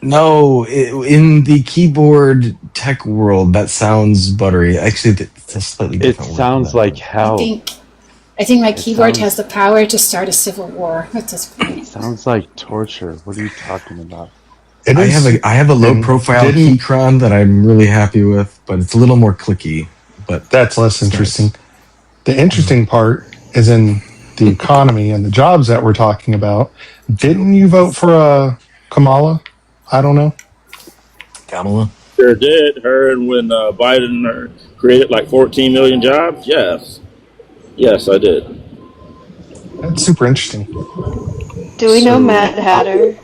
Speaker 4: no. In the keyboard tech world, that sounds buttery. Actually, it's a slightly different.
Speaker 1: It sounds like hell.
Speaker 11: I think my keyboard has the power to start a civil war at this point.
Speaker 1: It sounds like torture. What are you talking about?
Speaker 4: I have a low profile Keychron that I'm really happy with, but it's a little more clicky. But
Speaker 17: that's less interesting. The interesting part is in the economy and the jobs that we're talking about, didn't you vote for Kamala? I don't know.
Speaker 4: Kamala?
Speaker 10: Sure did. Her and when Biden created like 14 million jobs. Yes. Yes, I did.
Speaker 17: That's super interesting.
Speaker 8: Do we know Mad Hatter?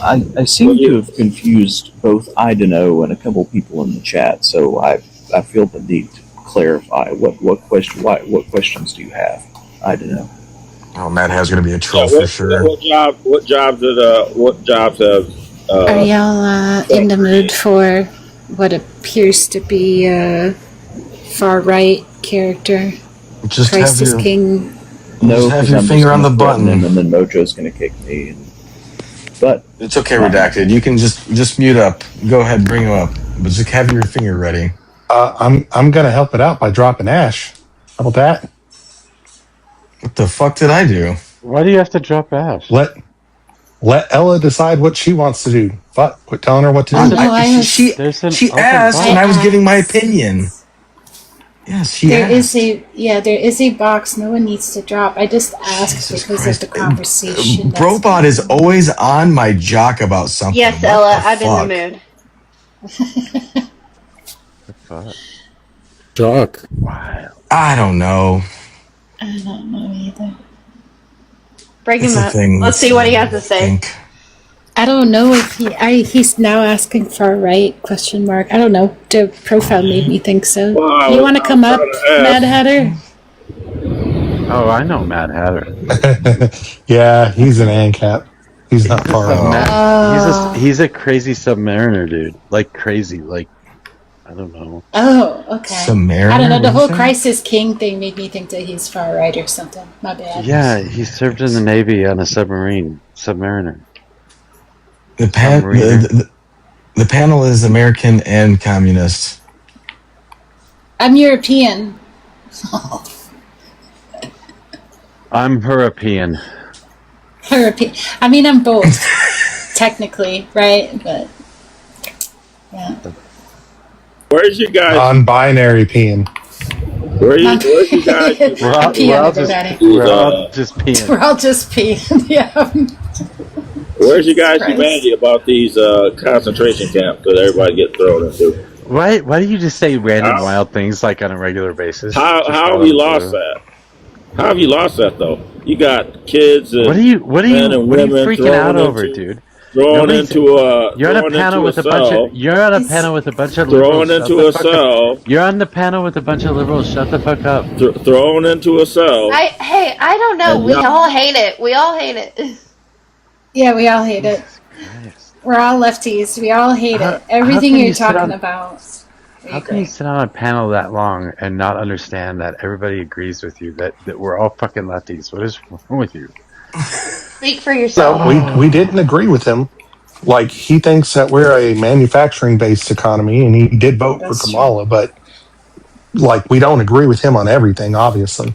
Speaker 9: I seem to have confused both I don't know and a couple people in the chat, so I feel the need to clarify what questions do you have? I don't know.
Speaker 4: Oh, Matt has going to be a troll for sure.
Speaker 10: What jobs have?
Speaker 12: Are y'all in the mood for what appears to be a far right character?
Speaker 4: Just
Speaker 12: Christ
Speaker 4: have
Speaker 12: is
Speaker 4: your,
Speaker 12: King.
Speaker 9: No,
Speaker 4: just have
Speaker 9: because
Speaker 4: your
Speaker 9: I'm
Speaker 4: finger
Speaker 9: just
Speaker 4: on the
Speaker 9: gonna threaten
Speaker 4: button.
Speaker 9: him, and then Mojo's going to kick me. But
Speaker 4: it's okay, redacted. You can just mute up. Go ahead, bring him up, but just have your finger ready.
Speaker 17: I'm going to help it out by dropping Ash. How about that?
Speaker 4: What the fuck did I do?
Speaker 1: Why do you have to drop Ash?
Speaker 17: Let Ella decide what she wants to do. Fuck, quit telling her what to do.
Speaker 4: She asked, and I was giving my opinion. Yes, she asked.
Speaker 12: There is a box no one needs to drop. I just asked because of the conversation.
Speaker 4: Brobot is always on my jock about something.
Speaker 8: Yes,
Speaker 4: What
Speaker 8: Ella,
Speaker 4: the
Speaker 8: I'm
Speaker 4: fuck?
Speaker 8: in the mood.
Speaker 21: Jock.
Speaker 1: Wow.
Speaker 4: I don't know.
Speaker 12: I don't know either.
Speaker 8: Bring
Speaker 4: It's
Speaker 8: him
Speaker 4: a
Speaker 8: up.
Speaker 4: thing.
Speaker 8: Let's see what he has to say.
Speaker 12: I don't know if he's now asking far right ? I don't know. The profile made me think so.
Speaker 10: Wow,
Speaker 12: You want to come up, Mad Hatter?
Speaker 1: Oh, I know Mad Hatter.
Speaker 17: Yeah, he's an ANCAP. He's not far
Speaker 1: off. He's a crazy Submariner dude. Like crazy. Like, I don't know.
Speaker 12: Oh, okay.
Speaker 4: Submariner?
Speaker 12: I don't know. The whole
Speaker 1: What is that?
Speaker 12: Christ is King thing made me think that he's far right or something. My bad.
Speaker 1: Yeah, he served in the Navy on a Submariner.
Speaker 4: The panel is American and communist.
Speaker 12: I'm European.
Speaker 1: I'm European.
Speaker 12: European. I mean, I'm both, technically, right? But yeah.
Speaker 10: Where's you guys?
Speaker 17: Non-binary peeing.
Speaker 10: Where's you guys?
Speaker 1: We're all just peeing.
Speaker 12: We're all just peeing. Yeah.
Speaker 10: Where's you guys'
Speaker 12: Christ.
Speaker 10: humanity about these concentration camps that everybody gets thrown into?
Speaker 1: Why do you just say random wild things like on a regular basis?
Speaker 10: How have you lost that? How have you lost that though? You got kids and
Speaker 1: What are you
Speaker 10: women
Speaker 1: freaking out over, dude?
Speaker 10: Thrown into a
Speaker 1: You're on a panel with a bunch of
Speaker 10: thrown
Speaker 1: liberals.
Speaker 10: into a cell.
Speaker 1: You're on the panel with a bunch of liberals. Shut the fuck up.
Speaker 10: Thrown into a cell.
Speaker 8: I don't know. We all hate it. We all hate it.
Speaker 12: Yeah, we all hate it. We're all lefties. We all hate it. Everything you're talking about.
Speaker 1: How can you sit on a panel that long and not understand that everybody agrees with you that we're all fucking lefties? What is wrong with you?
Speaker 8: Speak for yourself.
Speaker 17: So we didn't agree with him. Like, he thinks that we're a manufacturing-based economy, and he did vote for Kamala, but like, we don't agree with him on everything, obviously.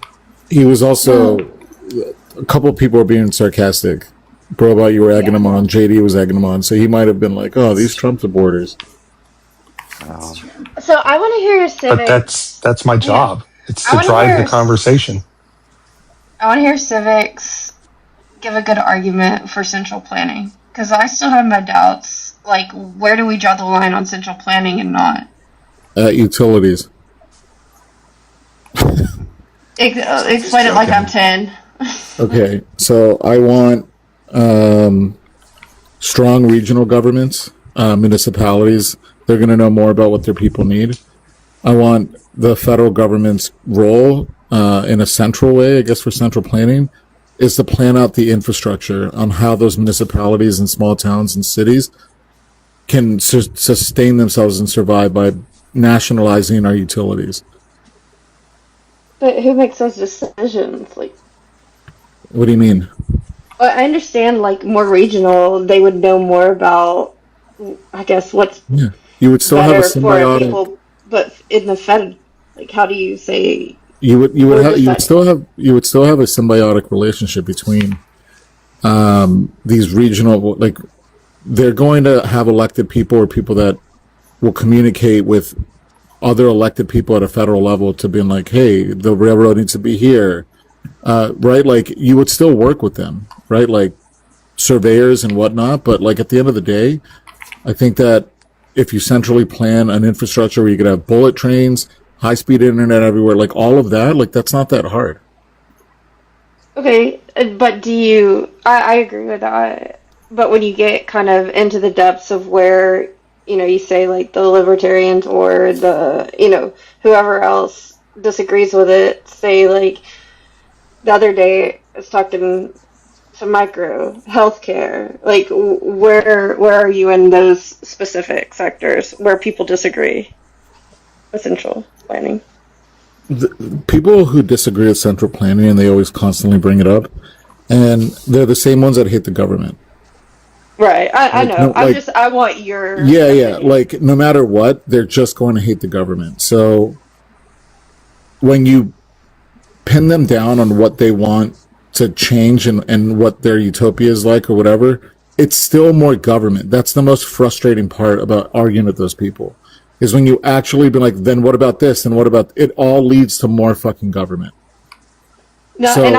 Speaker 21: He was also a couple of people were being sarcastic. Brobot, you were egging him on. JD was egging him on. So he might have been like, "Oh, these Trump supporters."
Speaker 8: So I want to hear your civics.
Speaker 17: But that's my job. It's
Speaker 8: I
Speaker 17: to
Speaker 8: wanna
Speaker 17: drive
Speaker 8: hear-
Speaker 17: the conversation.
Speaker 8: I want to hear civics give a good argument for central planning, because I still have my doubts. Like, where do we draw the line on central planning and not?
Speaker 21: Utilities.
Speaker 8: Explain it like I'm 10.
Speaker 21: Okay, so I want strong regional governments, municipalities. They're going to know more about what their people need. I want the federal government's role in a central way, I guess, for central planning, is to plan out the infrastructure on how those municipalities and small towns and cities can sustain themselves and survive by nationalizing our utilities.
Speaker 8: But who makes those decisions? Like,
Speaker 21: What do you mean?
Speaker 8: well, I understand, like, more regional, they would know more about, I guess, what's
Speaker 21: Yeah, you would still have a
Speaker 8: better for
Speaker 21: symbiotic.
Speaker 8: people. But in the Fed, like, how do you say?
Speaker 21: You would still have a symbiotic relationship between these regional, like, they're going to have elected people or people that will communicate with other elected people at a federal level to being like, hey, the railroad needs to be here, right? Like you would still work with them, right? Like surveyors and whatnot. But like at the end of the day, I think that if you centrally plan an infrastructure where you could have bullet trains, high speed internet everywhere, like all of that, like that's not that hard.
Speaker 8: Okay, but I agree with that. But when you get kind of into the depths of where, you say like the libertarians or whoever else disagrees with it, say like the other day I was talking to micro healthcare, like where are you in those specific sectors where people disagree with central planning?
Speaker 21: People who disagree with central planning, and they always constantly bring it up, and they're the same ones that hate the government.
Speaker 8: Right, I know.
Speaker 21: No, like,
Speaker 8: I want your
Speaker 21: yeah. Like no matter what, they're just going to hate the government. So when you pin them down on what they want to change and what their utopia is like or whatever, it's still more government. That's the most frustrating part about arguing with those people. Is when you actually be like, then what about this? And what about it? All leads to more fucking government.
Speaker 8: No, and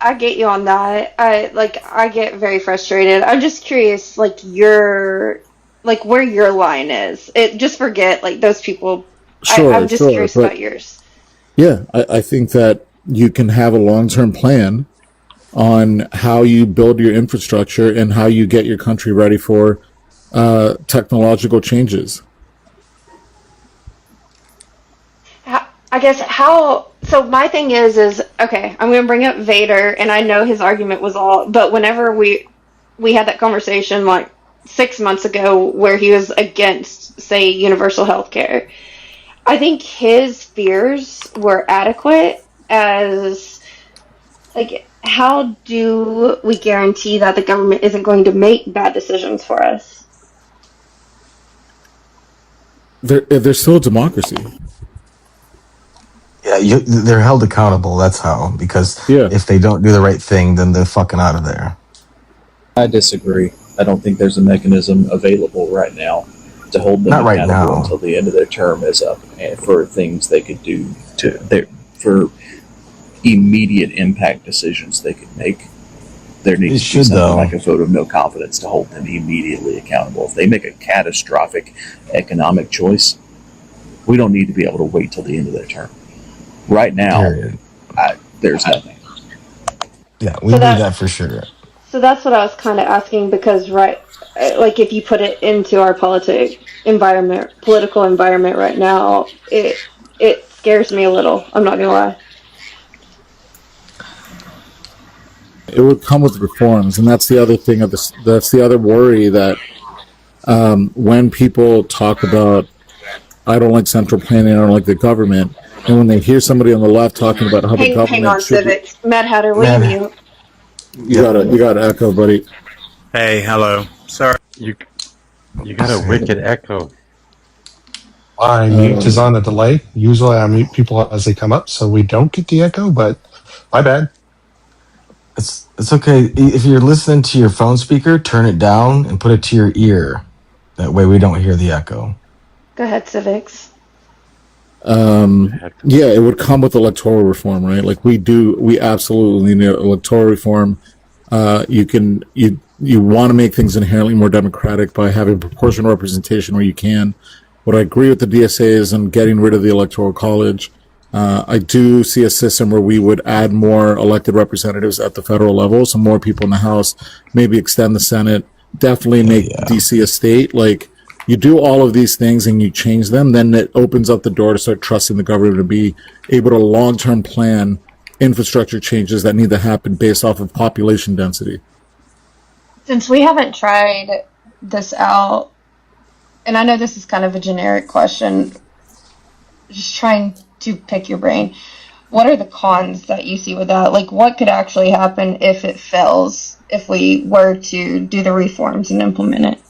Speaker 8: I get you on that. I get very frustrated. I'm just curious, like where your line is. Just forget like those people.
Speaker 21: Sure,
Speaker 8: I'm just curious about yours.
Speaker 21: Yeah, I think that you can have a long-term plan on how you build your infrastructure and how you get your country ready for technological changes.
Speaker 8: So my thing is okay, I'm going to bring up Vader, and I know his argument was but whenever we had that conversation like 6 months ago where he was against, say, universal health care, I think his fears were adequate as, like, how do we guarantee that the government isn't going to make bad decisions for us?
Speaker 21: They're still a democracy.
Speaker 4: Yeah, they're held accountable. That's how. Because if they don't do the right thing, then they're fucking out of there.
Speaker 9: I disagree. I don't think there's a mechanism available right now to hold them accountable until the end of their term is up, and for things they could do for immediate impact decisions they could make. There needs to be something like a vote of no confidence to hold them immediately accountable. If they make a catastrophic economic choice, we don't need to be able to wait till the end of their term. Right now, there's nothing.
Speaker 4: Yeah, we need that for sure.
Speaker 8: So that's what I was kind of asking, because like if you put it into our political environment right now, it scares me a little. I'm not gonna lie.
Speaker 21: It would come with reforms, and that's the other thing of this. That's the other worry that when people talk about, I don't like central planning, I don't like the government, and when they hear somebody on the left talking about how the government
Speaker 8: hang on, Civics. Mad Hatter, what do you mute?
Speaker 21: You got to echo, buddy.
Speaker 3: Hey, hello. Sorry.
Speaker 1: You got a wicked echo.
Speaker 17: My mute is on a delay. Usually I mute people as they come up so we don't get the echo, but my bad.
Speaker 4: It's okay. If you're listening to your phone speaker, turn it down and put it to your ear. That way we don't hear the echo.
Speaker 8: Go ahead, Civics.
Speaker 21: Yeah, it would come with electoral reform, right? Like we absolutely need electoral reform. You want to make things inherently more democratic by having proportional representation where you can. What I agree with the DSA is on getting rid of the electoral college. I do see a system where we would add more elected representatives at the federal level, so more people in the House, maybe extend the Senate, definitely make DC a state. Like, you do all of these things and you change them, then it opens up the door to start trusting the government to be able to long-term plan infrastructure changes that need to happen based off of population density.
Speaker 8: Since we haven't tried this out, and I know this is kind of a generic question, just trying to pick your brain, what are the cons that you see with that? Like, what could actually happen if it fails, if we were to do the reforms and implement it?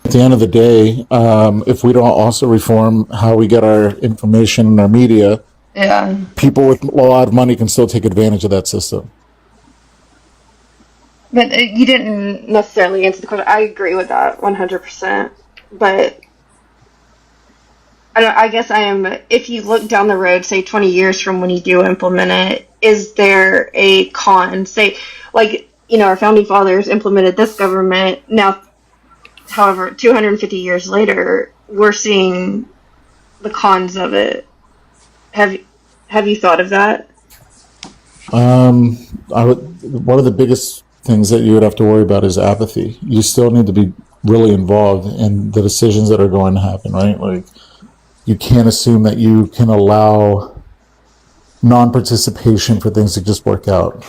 Speaker 21: At the end of the day, if we don't also reform how we get our information and our media, people with a lot of money can still take advantage of that system.
Speaker 8: But you didn't necessarily answer the question. I agree with that 100%. But I guess I am. If you look down the road, say 20 years from when you do implement it, is there a con? Say, like, our founding fathers implemented this government. Now, however, 250 years later, we're seeing the cons of it. Have you thought of that?
Speaker 21: One of the biggest things that you would have to worry about is apathy. You still need to be really involved in the decisions that are going to happen, right? Like, you can't assume that you can allow non-participation for things to just work out.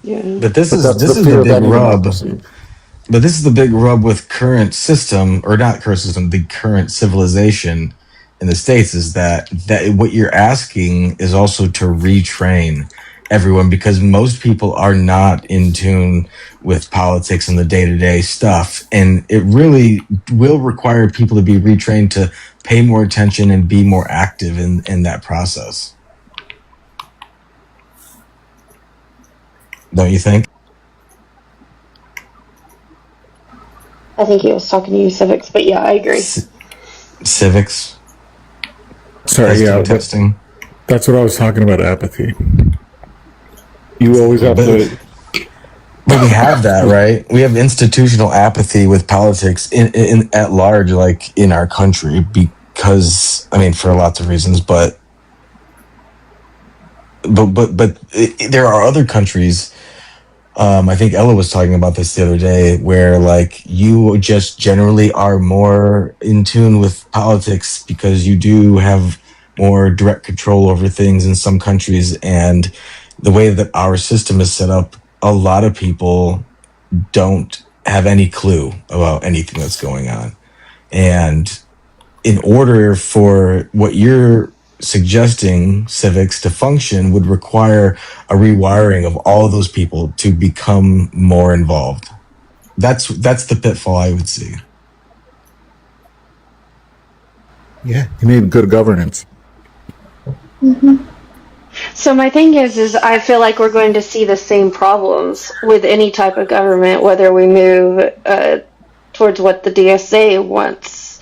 Speaker 8: Yeah.
Speaker 4: But this is the big rub. But this is the big rub with current system, or not current system, the current civilization in the States, is that what you're asking is also to retrain everyone, because most people are not in tune with politics and the day-to-day stuff, and it really will require people to be retrained to pay more attention and be more active in that process. Don't you think?
Speaker 8: I think he was talking to you, Civics, but yeah, I agree.
Speaker 4: Civics?
Speaker 21: Sorry,
Speaker 4: testing.
Speaker 21: That's what I was talking about, apathy. You always have to...
Speaker 4: But we have that, right? We have institutional apathy with politics in at large, like in our country, because for lots of reasons. But there are other countries. I think Ella was talking about this the other day, where like you just generally are more in tune with politics because you do have more direct control over things in some countries, and the way that our system is set up, a lot of people don't have any clue about anything that's going on. And in order for what you're suggesting, Civics, to function would require a rewiring of all of those people to become more involved. That's the pitfall I would see.
Speaker 21: Yeah, you need good governance.
Speaker 8: Mm-hmm. So my thing is I feel like we're going to see the same problems with any type of government, whether we move towards what the DSA wants,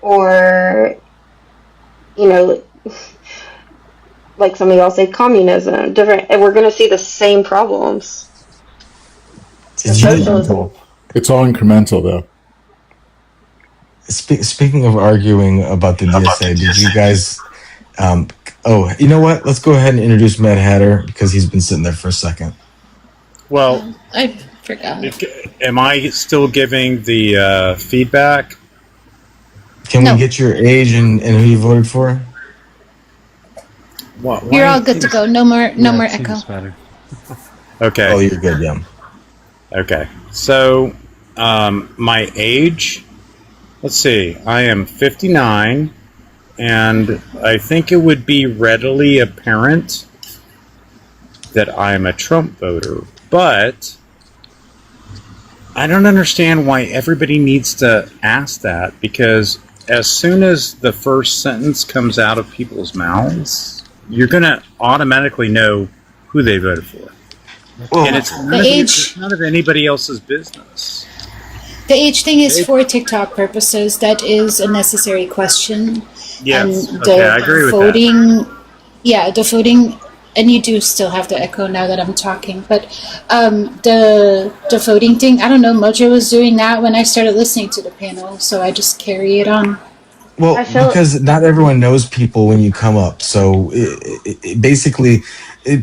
Speaker 8: or, like some of y'all say, communism, different, and we're going to see the same problems.
Speaker 21: It's all incremental, though.
Speaker 4: Speaking of arguing about the DSA, did you guys... you know what? Let's go ahead and introduce Mad Hatter, because he's been sitting there for a second.
Speaker 3: Well,
Speaker 11: I forgot.
Speaker 3: Am I still giving the feedback?
Speaker 4: Can we get your age and who you voted for?
Speaker 11: You're all good to go. No more echo.
Speaker 3: Okay.
Speaker 4: Oh, you're good, yeah.
Speaker 3: Okay. So, my age, let's see, I am 59, and I think it would be readily apparent that I'm a Trump voter, but I don't understand why everybody needs to ask that, because as soon as the first sentence comes out of people's mouths, you're going to automatically know who they voted for.
Speaker 11: Well,
Speaker 3: and it's none of anybody else's business.
Speaker 11: The age thing is for TikTok purposes. That is a necessary question.
Speaker 3: Yes.
Speaker 11: And
Speaker 3: Okay, I agree with that.
Speaker 11: Yeah, the voting, and you do still have the echo now that I'm talking, but the voting thing, I don't know, Mojo was doing that when I started listening to the panel, so I just carry it on.
Speaker 4: Well, because not everyone knows people when you come up. So basically,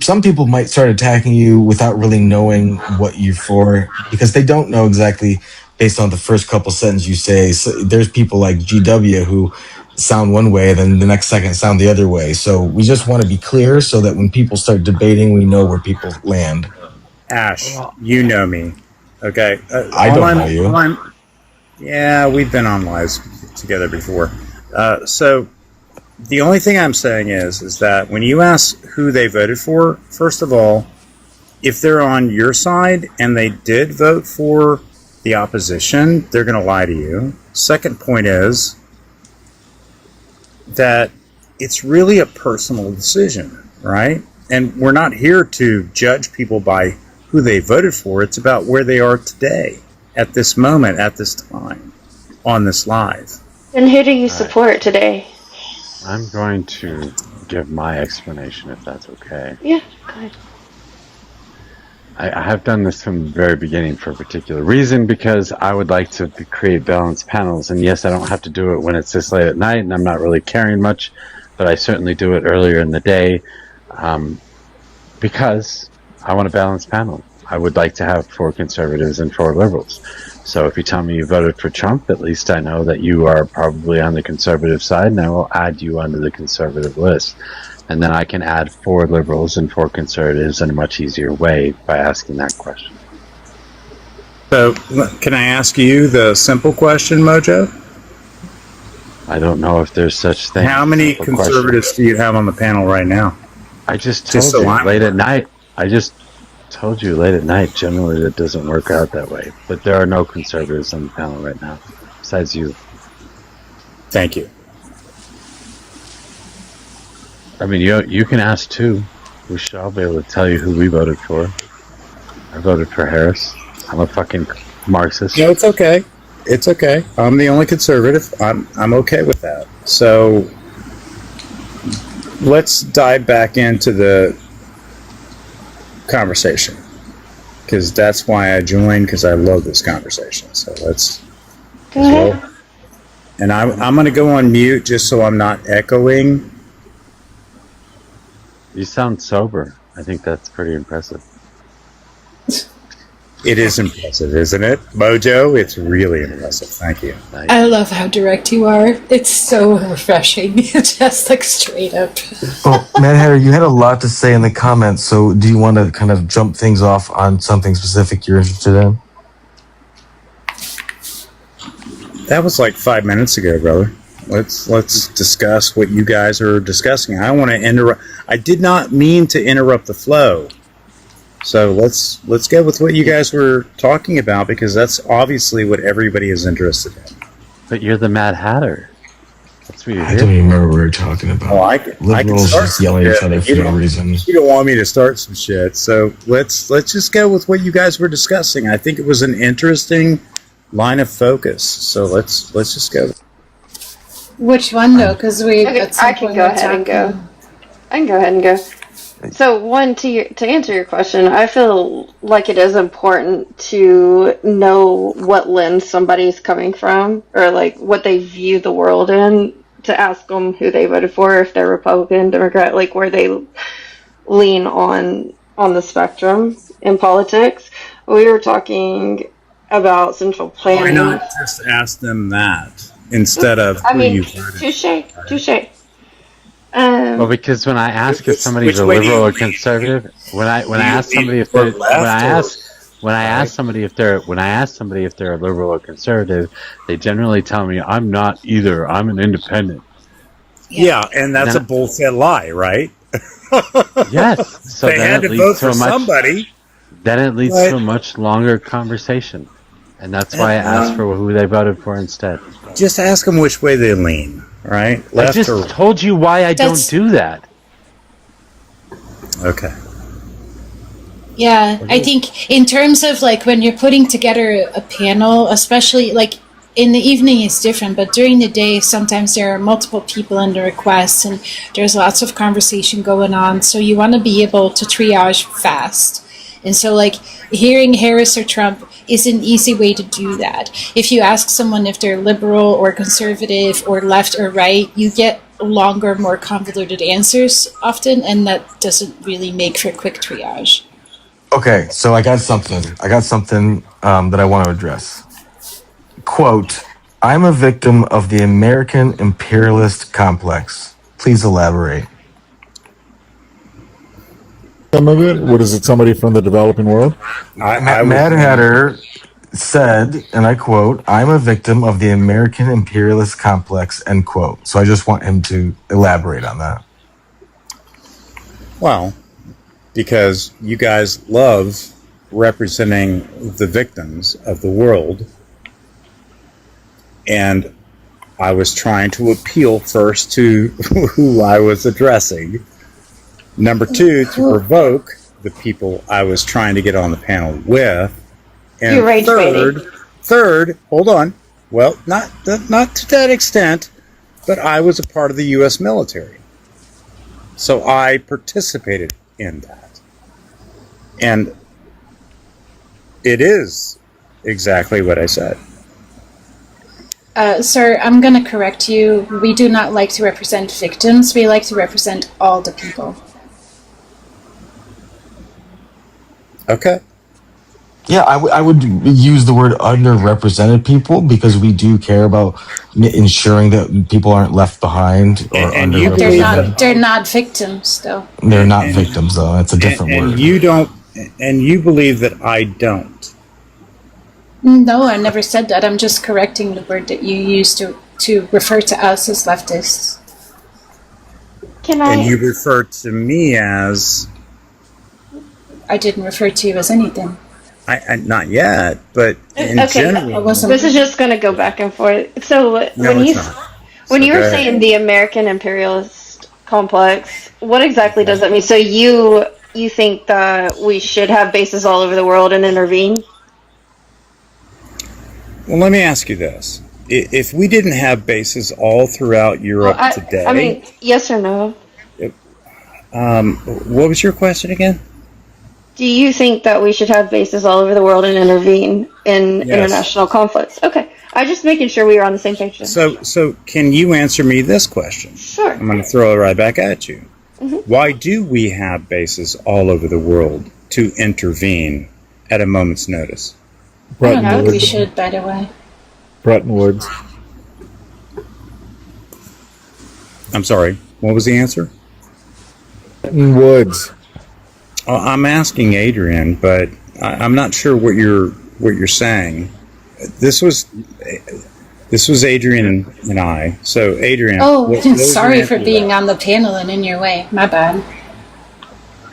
Speaker 4: some people might start attacking you without really knowing what you're for, because they don't know exactly based on the first couple sentences you say. So there's people like GW who sound one way, then the next second sound the other way. So we just want to be clear so that when people start debating, we know where people land.
Speaker 3: Ash, you know me. Okay.
Speaker 4: I don't know you.
Speaker 3: Yeah, we've been on lives together before. So the only thing I'm saying is that when you ask who they voted for, first of all, if they're on your side and they did vote for the opposition, they're going to lie to you. Second point is that it's really a personal decision, right? And we're not here to judge people by who they voted for. It's about where they are today, at this moment, at this time, on this live.
Speaker 8: And who do you support today?
Speaker 1: I'm going to give my explanation if that's okay.
Speaker 8: Yeah, go ahead.
Speaker 1: I have done this from the very beginning for a particular reason, because I would like to create balanced panels. And yes, I don't have to do it when it's this late at night and I'm not really caring much, but I certainly do it earlier in the day because I want a balanced panel. I would like to have 4 conservatives and 4 liberals. So if you tell me you voted for Trump, at least I know that you are probably on the conservative side, and I will add you onto the conservative list. And then I can add 4 liberals and 4 conservatives in a much easier way by asking that question.
Speaker 3: So, can I ask you the simple question, Mojo?
Speaker 1: I don't know if there's such thing.
Speaker 3: How many conservatives do you have on the panel right now?
Speaker 1: I just told you late at night. I just told you late at night. Generally, that doesn't work out that way. But there are no conservatives on the panel right now, besides you.
Speaker 3: Thank you.
Speaker 1: I mean, you can ask too. We should all be able to tell you who we voted for. I voted for Harris. I'm a fucking Marxist.
Speaker 3: No, it's okay. It's okay. I'm the only conservative. I'm okay with that. So let's dive back into the conversation, because that's why I joined, because I love this conversation. So let's
Speaker 8: go ahead.
Speaker 3: And I'm going to go on mute just so I'm not echoing.
Speaker 1: You sound sober. I think that's pretty impressive.
Speaker 3: It is impressive, isn't it, Mojo? It's really impressive. Thank you.
Speaker 11: I love how direct you are. It's so refreshing. Just like straight up.
Speaker 4: Well, Mad Hatter, you had a lot to say in the comments, so do you want to kind of jump things off on something specific you're interested in?
Speaker 3: That was like 5 minutes ago, brother. Let's discuss what you guys are discussing. I want to interrupt. I did not mean to interrupt the flow. So let's go with what you guys were talking about, because that's obviously what everybody is interested in.
Speaker 1: But you're the Mad Hatter. That's what you're
Speaker 4: I don't even remember what we were talking about.
Speaker 3: Oh, I can
Speaker 4: Liberals
Speaker 3: start
Speaker 4: just yelling at each other for no reason.
Speaker 3: You don't want me to start some shit, so let's just go with what you guys were discussing. I think it was an interesting line of focus. So let's just go.
Speaker 11: Which one though? Because we.
Speaker 8: Okay, I can go ahead and go. I can go ahead and go. So, one, to answer your question, I feel like it is important to know what lens somebody's coming from, or like what they view the world in, to ask them who they voted for, if they're Republican, Democrat, like where they lean on the spectrum in politics. We were talking about central planning.
Speaker 3: Why not just ask them that instead of
Speaker 8: I mean,
Speaker 3: you voted?
Speaker 8: touche.
Speaker 1: Well, because when I ask if somebody's a liberal or conservative, when I ask somebody if they're when I ask somebody if they're a liberal or conservative, they generally tell me I'm not either. I'm an independent.
Speaker 3: Yeah, and that's a bullshit lie, right?
Speaker 1: Yes. So
Speaker 3: they had to vote for somebody.
Speaker 1: Then it leads to a much longer conversation, and that's why I asked for who they voted for instead.
Speaker 3: Just ask them which way they lean. Right?
Speaker 1: I just told you why I don't do that.
Speaker 3: Okay.
Speaker 11: Yeah, I think in terms of like when you're putting together a panel, especially like in the evening is different, but during the day sometimes there are multiple people in the request and there's lots of conversation going on. So you want to be able to triage fast. And so like hearing Harris or Trump is an easy way to do that. If you ask someone if they're liberal or conservative or left or right, you get longer, more convoluted answers often, and that doesn't really make for quick triage.
Speaker 4: Okay, so I got something that I want to address. Quote, I'm a victim of the American imperialist complex. Please elaborate.
Speaker 21: Some of it? What is it? Somebody from the developing world?
Speaker 4: Mad Hatter said, and I quote, I'm a victim of the American imperialist complex, end quote. So I just want him to elaborate on that.
Speaker 3: Well, because you guys love representing the victims of the world, and I was trying to appeal first to who I was addressing. Number two, to provoke the people I was trying to get on the panel with. And third, hold on. Well, not to that extent. but I was a part of the U.S. military. So I participated in that. And it is exactly what I said.
Speaker 11: Sir, I'm going to correct you. We do not like to represent victims. We like to represent all the people.
Speaker 3: Okay.
Speaker 4: Yeah, I would use the word underrepresented people because we do care about ensuring that people aren't left behind or
Speaker 3: And you
Speaker 4: underrepresented.
Speaker 11: They're not victims, though.
Speaker 4: They're not victims, though. That's a different word.
Speaker 3: And you believe that I don't.
Speaker 11: No, I never said that. I'm just correcting the word that you used to refer to us as leftists.
Speaker 3: And you refer to me as...
Speaker 11: I didn't refer to you as anything.
Speaker 3: I not yet, but in general...
Speaker 8: This is just going to go back and forth. So when you were saying the American imperialist complex, what exactly does that mean? So you think that we should have bases all over the world and intervene?
Speaker 3: Well, let me ask you this. If we didn't have bases all throughout Europe today...
Speaker 8: I mean, yes or no?
Speaker 3: What was your question again?
Speaker 8: Do you think that we should have bases all over the world and intervene in international conflicts? Okay. I'm just making sure we were on the same page.
Speaker 3: So can you answer me this question?
Speaker 8: Sure.
Speaker 3: I'm going to throw it right back at you.
Speaker 8: Mm-hmm.
Speaker 3: Why do we have bases all over the world to intervene at a moment's notice?
Speaker 11: I don't know if we should, by the way.
Speaker 6: Bretton Woods.
Speaker 3: I'm sorry. What was the answer?
Speaker 6: Bretton Woods.
Speaker 3: I'm asking Adrian, but I'm not sure what you're saying. This was Adrian and I. So Adrian.
Speaker 11: Oh, sorry for being on the panel and in your way. My bad.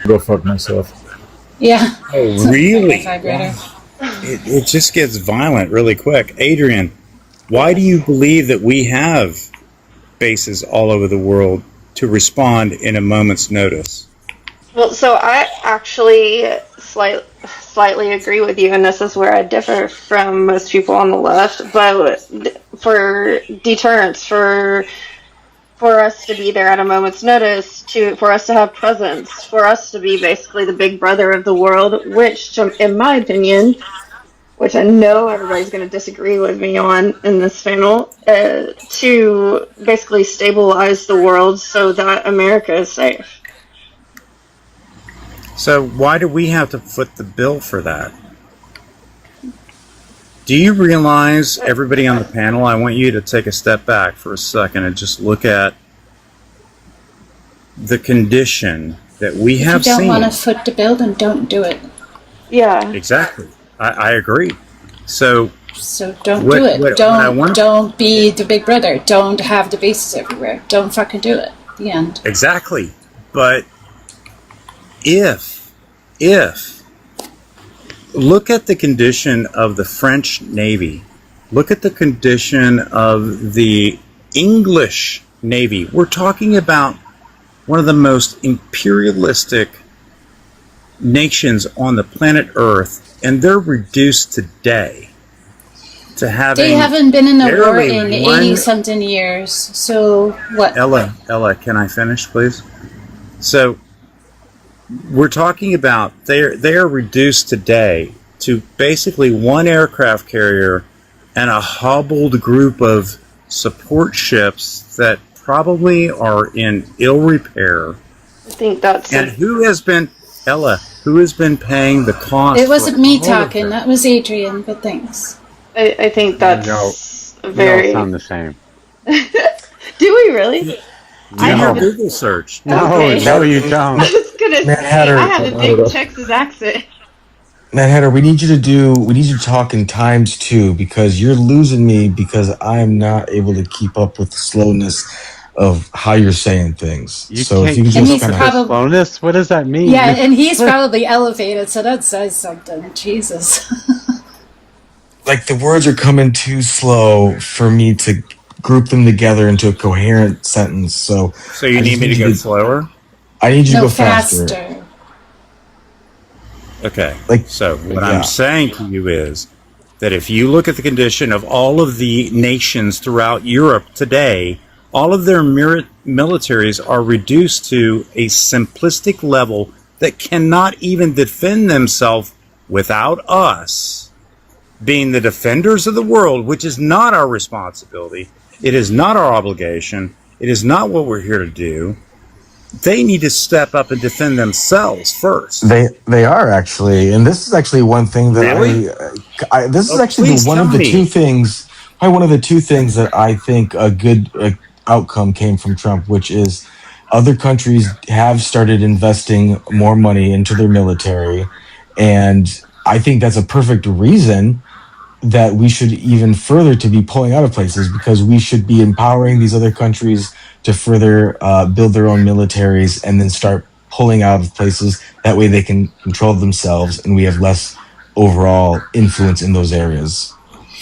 Speaker 6: Go fuck myself.
Speaker 11: Yeah.
Speaker 3: Oh, really?
Speaker 11: Vibrator.
Speaker 3: It just gets violent really quick. Adrian, why do you believe that we have bases all over the world to respond in a moment's notice?
Speaker 8: Well, so I actually slightly agree with you, and this is where I differ from most people on the left. But for deterrence, for us to be there at a moment's notice, for us to have presence, for us to be basically the big brother of the world, which, in my opinion, which I know everybody's going to disagree with me on in this panel, to basically stabilize the world so that America is safe.
Speaker 3: So why do we have to foot the bill for that? Do you realize, everybody on the panel, I want you to take a step back for a second and just look at the condition that we have seen.
Speaker 11: If you don't want to foot the bill, then don't do it.
Speaker 8: Yeah.
Speaker 3: Exactly. I agree. So
Speaker 11: don't do it. Don't be the big brother. Don't have the bases everywhere. Don't fucking do it. The end.
Speaker 3: Exactly. But if look at the condition of the French Navy, look at the condition of the English Navy. We're talking about one of the most imperialistic nations on the planet Earth, and they're reduced today to having...
Speaker 11: They haven't been in a war in 80-something years, so what?
Speaker 3: Ella, can I finish, please? So, we're talking about they are reduced today to basically one aircraft carrier and a hobbled group of support ships that probably are in ill repair.
Speaker 8: I think that's...
Speaker 3: And who has been paying the cost?
Speaker 11: It wasn't me talking, that was Adrian, but thanks.
Speaker 8: I think that's
Speaker 1: very... We all sound the same.
Speaker 8: Do we really?
Speaker 3: I have a Google search.
Speaker 1: No, you don't.
Speaker 8: I was gonna say, I have a big Texas accent.
Speaker 4: Mad Hatter, we need you to talk in times two because you're losing me because I'm not able to keep up with the slowness of how you're saying things.
Speaker 1: So if you can just kind of slowness, what does that mean?
Speaker 11: Yeah, and he's probably elevated, so that says something. Jesus.
Speaker 4: Like the words are coming too slow for me to group them together into a coherent sentence. So
Speaker 3: you need me to go slower?
Speaker 4: I need you to go faster.
Speaker 3: Okay. So what I'm saying to you is that if you look at the condition of all of the nations throughout Europe today, All of their militaries are reduced to a simplistic level that cannot even defend themselves without us being the defenders of the world, which is not our responsibility. It is not our obligation. It is not what we're here to do. They need to step up and defend themselves first.
Speaker 4: They are actually, and this is actually one thing that
Speaker 3: Really?
Speaker 4: this is actually one of the two things. Probably one of the two things that I think a good outcome came from Trump, which is other countries have started investing more money into their military, and I think that's a perfect reason that we should even further to be pulling out of places, because we should be empowering these other countries to further build their own militaries and then start pulling out of places. That way they can control themselves and we have less overall influence in those areas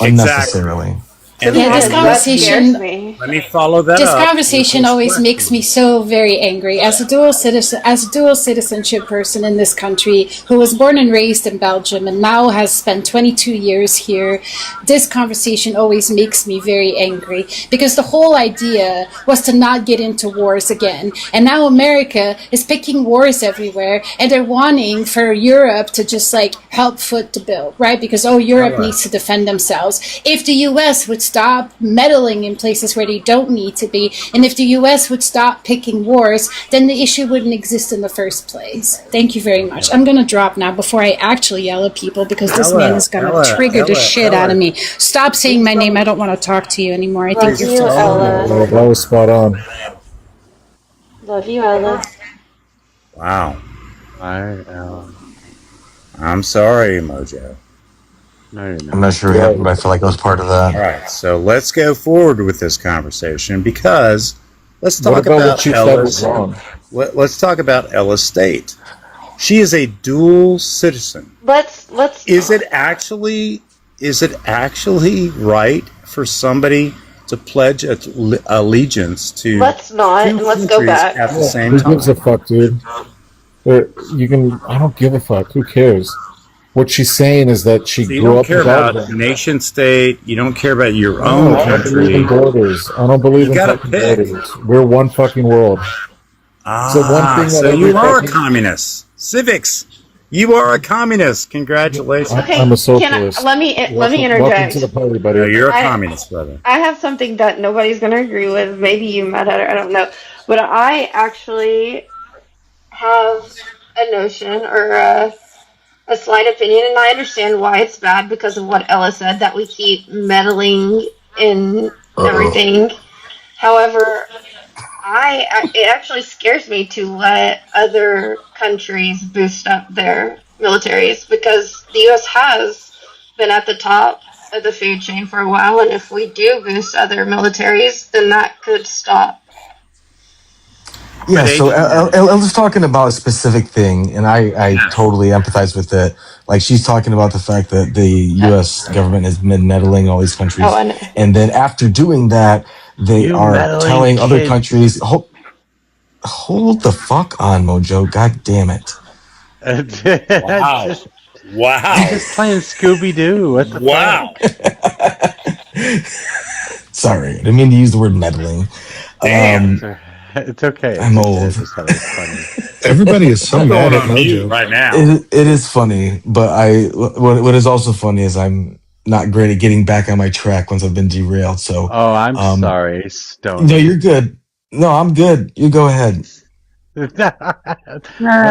Speaker 4: unnecessarily.
Speaker 11: This conversation.
Speaker 3: Let me follow that
Speaker 11: This
Speaker 3: up.
Speaker 11: conversation always makes me so very angry. As a dual citizenship person in this country, who was born and raised in Belgium and now has spent 22 years here, this conversation always makes me very angry, because the whole idea was to not get into wars again. And now America is picking wars everywhere, and they're wanting for Europe to just like help foot the bill, right? Because Europe needs to defend themselves. If the U.S. would stop meddling in places where they don't need to be, and if the U.S. would stop picking wars, then the issue wouldn't exist in the first place. Thank you very much. I'm going to drop now before I actually yell at people, because this man is going to trigger the shit out of me. Stop saying my name. I don't want to talk to you anymore. I think you're full.
Speaker 6: That was spot on.
Speaker 8: Love you, Ella.
Speaker 3: Wow. I'm sorry, Mojo.
Speaker 4: I'm not sure yet, but I feel like I was part of that.
Speaker 3: All right, so let's go forward with this conversation, because let's talk about Ella's. Let's talk about Ella State. She is a dual citizen.
Speaker 8: Let's.
Speaker 3: Is it actually right for somebody to pledge allegiance to?
Speaker 8: Let's not, and let's go back
Speaker 3: at the same
Speaker 6: Who
Speaker 3: time.
Speaker 6: gives a fuck, dude? I don't give a fuck. Who cares? What she's saying is that she
Speaker 3: So you
Speaker 6: grew
Speaker 3: don't
Speaker 6: up
Speaker 3: care
Speaker 6: without
Speaker 3: about
Speaker 6: them.
Speaker 3: nation state. You don't care about your
Speaker 6: I
Speaker 3: own
Speaker 6: don't believe in
Speaker 3: country.
Speaker 6: borders. I don't believe
Speaker 3: You
Speaker 6: in
Speaker 3: gotta
Speaker 6: fucking
Speaker 3: pick.
Speaker 6: borders. We're one fucking world. So one thing that
Speaker 3: So
Speaker 6: every
Speaker 3: you are a
Speaker 6: fucking-
Speaker 3: communist. Civics. You are a communist. Congratulations.
Speaker 8: Okay,
Speaker 6: I'm a
Speaker 8: can
Speaker 6: socialist.
Speaker 8: let me
Speaker 6: Welcome
Speaker 8: interject.
Speaker 6: to the party, buddy.
Speaker 3: No, you're a
Speaker 8: I-
Speaker 3: communist, brother.
Speaker 8: I have something that nobody's going to agree with. Maybe you, Matt, I don't know. But I actually have a notion or a slight opinion, and I understand why it's bad because of what Ella said, that we keep meddling in everything. However, it actually scares me to let other countries boost up their militaries, because the U.S. has been at the top of the food chain for a while, and if we do boost other militaries, then that could stop.
Speaker 4: Yeah, so Ella's talking about a specific thing, and I totally empathize with it. Like, she's talking about the fact that the U.S. government has been meddling all these countries, and then after doing that, they are telling other countries, hold the fuck on, Mojo, god damn it.
Speaker 3: Wow. Wow.
Speaker 1: I'm just playing Scooby-Doo. What the fuck?
Speaker 4: Sorry, I didn't mean to use the word meddling.
Speaker 1: It's okay.
Speaker 4: I'm old.
Speaker 17: Everybody is so mad at Mojo
Speaker 3: right now.
Speaker 4: It is funny, but what is also funny is I'm not great at getting back on my track once I've been derailed. So
Speaker 1: I'm sorry, Stone.
Speaker 4: No, you're good. No, I'm good. You go ahead.
Speaker 1: I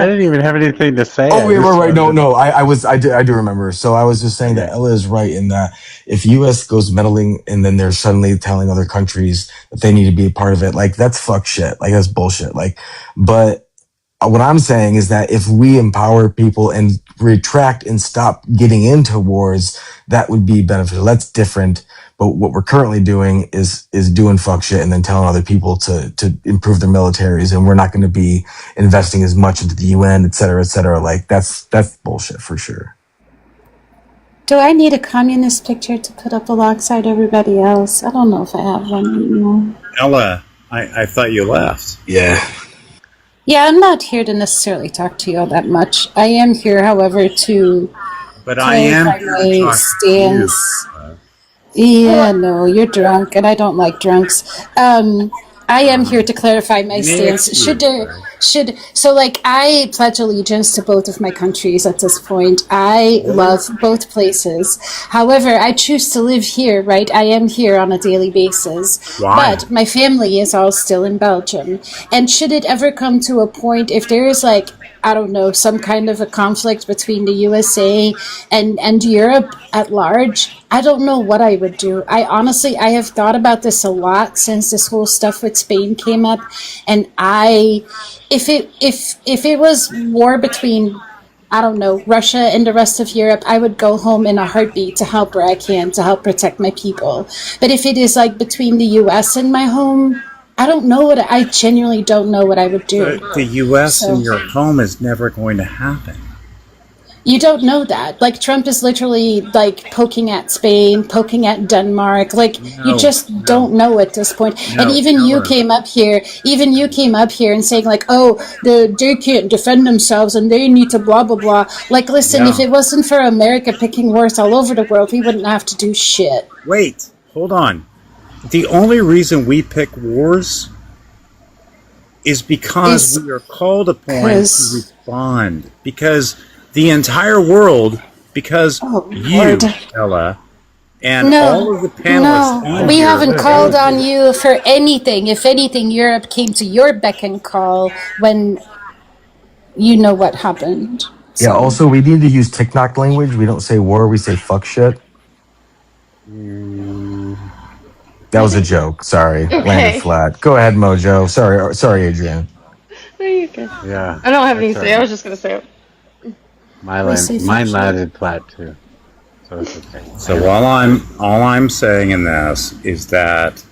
Speaker 1: didn't even have anything to say.
Speaker 4: Oh, wait, right. No. I do remember. So I was just saying that Ella is right in that if U.S. goes meddling and then they're suddenly telling other countries that they need to be a part of it, like, that's fuck shit. Like, that's bullshit. Like, but what I'm saying is that if we empower people and retract and stop getting into wars, that would be beneficial. That's different. But what we're currently doing is doing fuck shit and then telling other people to improve their militaries, and we're not going to be investing as much into the UN, et cetera, et cetera. Like, that's bullshit for sure.
Speaker 12: Do I need a communist picture to put up alongside everybody else? I don't know if I have one anymore.
Speaker 3: Ella, I thought you left.
Speaker 4: Yeah.
Speaker 12: Yeah, I'm not here to necessarily talk to you all that much. I am here, however, to
Speaker 3: But I am here to talk to you.
Speaker 12: stance. Yeah, no, you're drunk, and I don't like drunks.
Speaker 11: I am here to clarify my stance. I pledge allegiance to both of my countries at this point. I love both places. However, I choose to live here, right? I am here on a daily basis.
Speaker 3: Why?
Speaker 11: But my family is all still in Belgium. And should it ever come to a point, if there is I don't know, some kind of a conflict between the USA and Europe at large, I don't know what I would do. I have thought about this a lot since this whole stuff with Spain came up, and if it was war between, I don't know, Russia and the rest of Europe, I would go home in a heartbeat to help where I can to help protect my people. But if it is between the US and my home, I genuinely don't know what I would do.
Speaker 3: But the U.S. in your home is never going to happen.
Speaker 11: You don't know that. Trump is literally poking at Spain, poking at Denmark. You just don't know at this point. And even you came up here and saying they can't defend themselves and they need to blah, blah, blah. Listen, if it wasn't for America picking wars all over the world, we wouldn't have to do shit.
Speaker 3: Wait, hold on. The only reason we pick wars is because we are called upon to respond. Because the entire world, you, Ella, and all of the panelists...
Speaker 11: No, we haven't called on you for anything. If anything, Europe came to your beck and call when you know what happened.
Speaker 4: Yeah, also, we need to use TikTok language. We don't say war, we say fuck shit. That was a joke. Sorry.
Speaker 8: Okay.
Speaker 4: Landed flat. Go ahead, Mojo. Sorry, Adrian.
Speaker 8: No, you're good.
Speaker 1: Yeah.
Speaker 8: I don't have anything to say. I was just going to say it.
Speaker 1: Mine landed flat too. So it's okay.
Speaker 3: So all I'm saying in this is that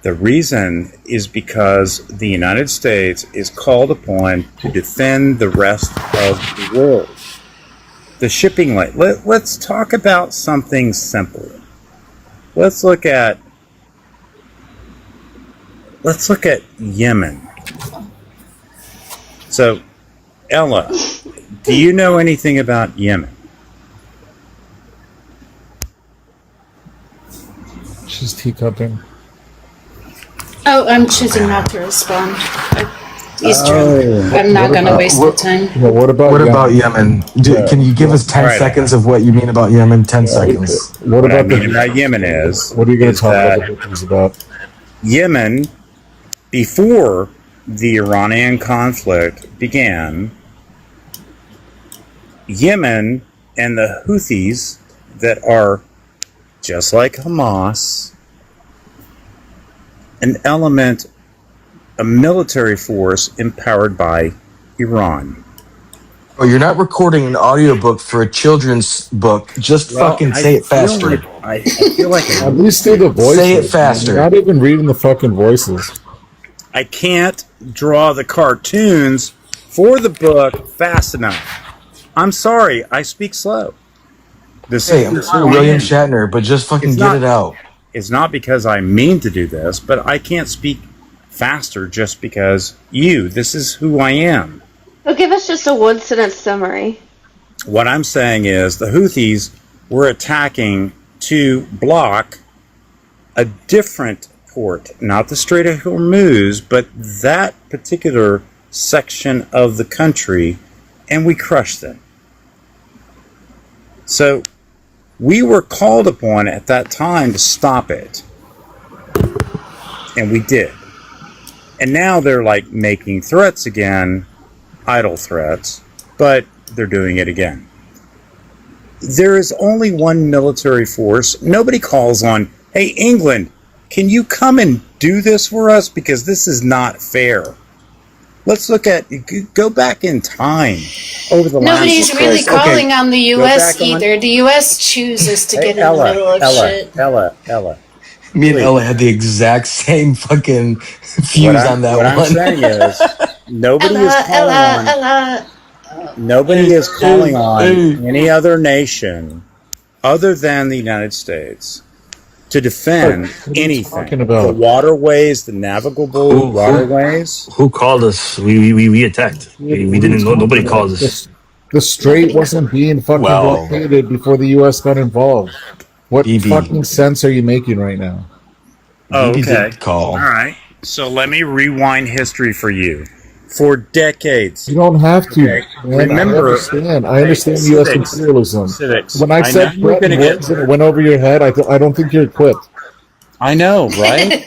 Speaker 3: the reason is because the United States is called upon to defend the rest of the world. The shipping lane. Let's talk about something simple. Let's look at Yemen. So, Ella, do you know anything about Yemen?
Speaker 6: She's teacupping.
Speaker 11: Oh, I'm choosing not to respond. Eastern. I'm not going to waste the time.
Speaker 21: Well, what about
Speaker 4: Yemen? Can you give us 10 seconds of what you mean about Yemen? 10 seconds.
Speaker 3: What I mean about Yemen is...
Speaker 21: What are you going to talk about the things about?
Speaker 3: Yemen, before the Iranian conflict began, Yemen and the Houthis that are just like Hamas, a military force empowered by Iran.
Speaker 4: Oh, you're not recording an audiobook for a children's book. Just fucking say it faster.
Speaker 3: I feel like
Speaker 21: at least do the voices.
Speaker 4: Say it faster.
Speaker 21: You're not even reading the fucking voices.
Speaker 3: I can't draw the cartoons for the book fast enough. I'm sorry, I speak slow.
Speaker 4: I'm sorry, William Shatner, but just fucking get it out.
Speaker 3: It's not because I mean to do this, but I can't speak faster just because this is who I am.
Speaker 8: So give us just a one-sentence summary.
Speaker 3: What I'm saying is the Houthis were attacking to block a different port, not the Strait of Hormuz, but that particular section of the country, and we crushed them. So we were called upon at that time to stop it, and we did. And now they're making threats again, idle threats, but they're doing it again. There is only one military force. Nobody calls on, hey, England, can you come and do this for us? Because this is not fair. Let's go back in time over the last...
Speaker 11: Nobody's really calling on the U.S. either. The U.S. chooses to get in the middle of shit.
Speaker 3: Ella.
Speaker 4: Me and Ella had the exact same fucking fuse on that one.
Speaker 3: What I'm saying is, nobody is calling on any other nation other than the United States to defend anything. The waterways, the navigable waterways.
Speaker 5: Who called us? We attacked. We didn't know. Nobody called us.
Speaker 21: The strait wasn't being fucking blockaded before the U.S. got involved. What fucking sense are you making right now?
Speaker 3: Oh, okay. All right. So let me rewind history for you. For decades.
Speaker 21: You don't have to,
Speaker 3: Okay.
Speaker 21: man.
Speaker 3: Remember,
Speaker 21: I understand U.S. imperialism. When I
Speaker 3: I know
Speaker 21: said
Speaker 3: you were going
Speaker 21: Bretton
Speaker 3: to get
Speaker 21: Woods and it went over your head, I don't think you're equipped.
Speaker 3: I know, right?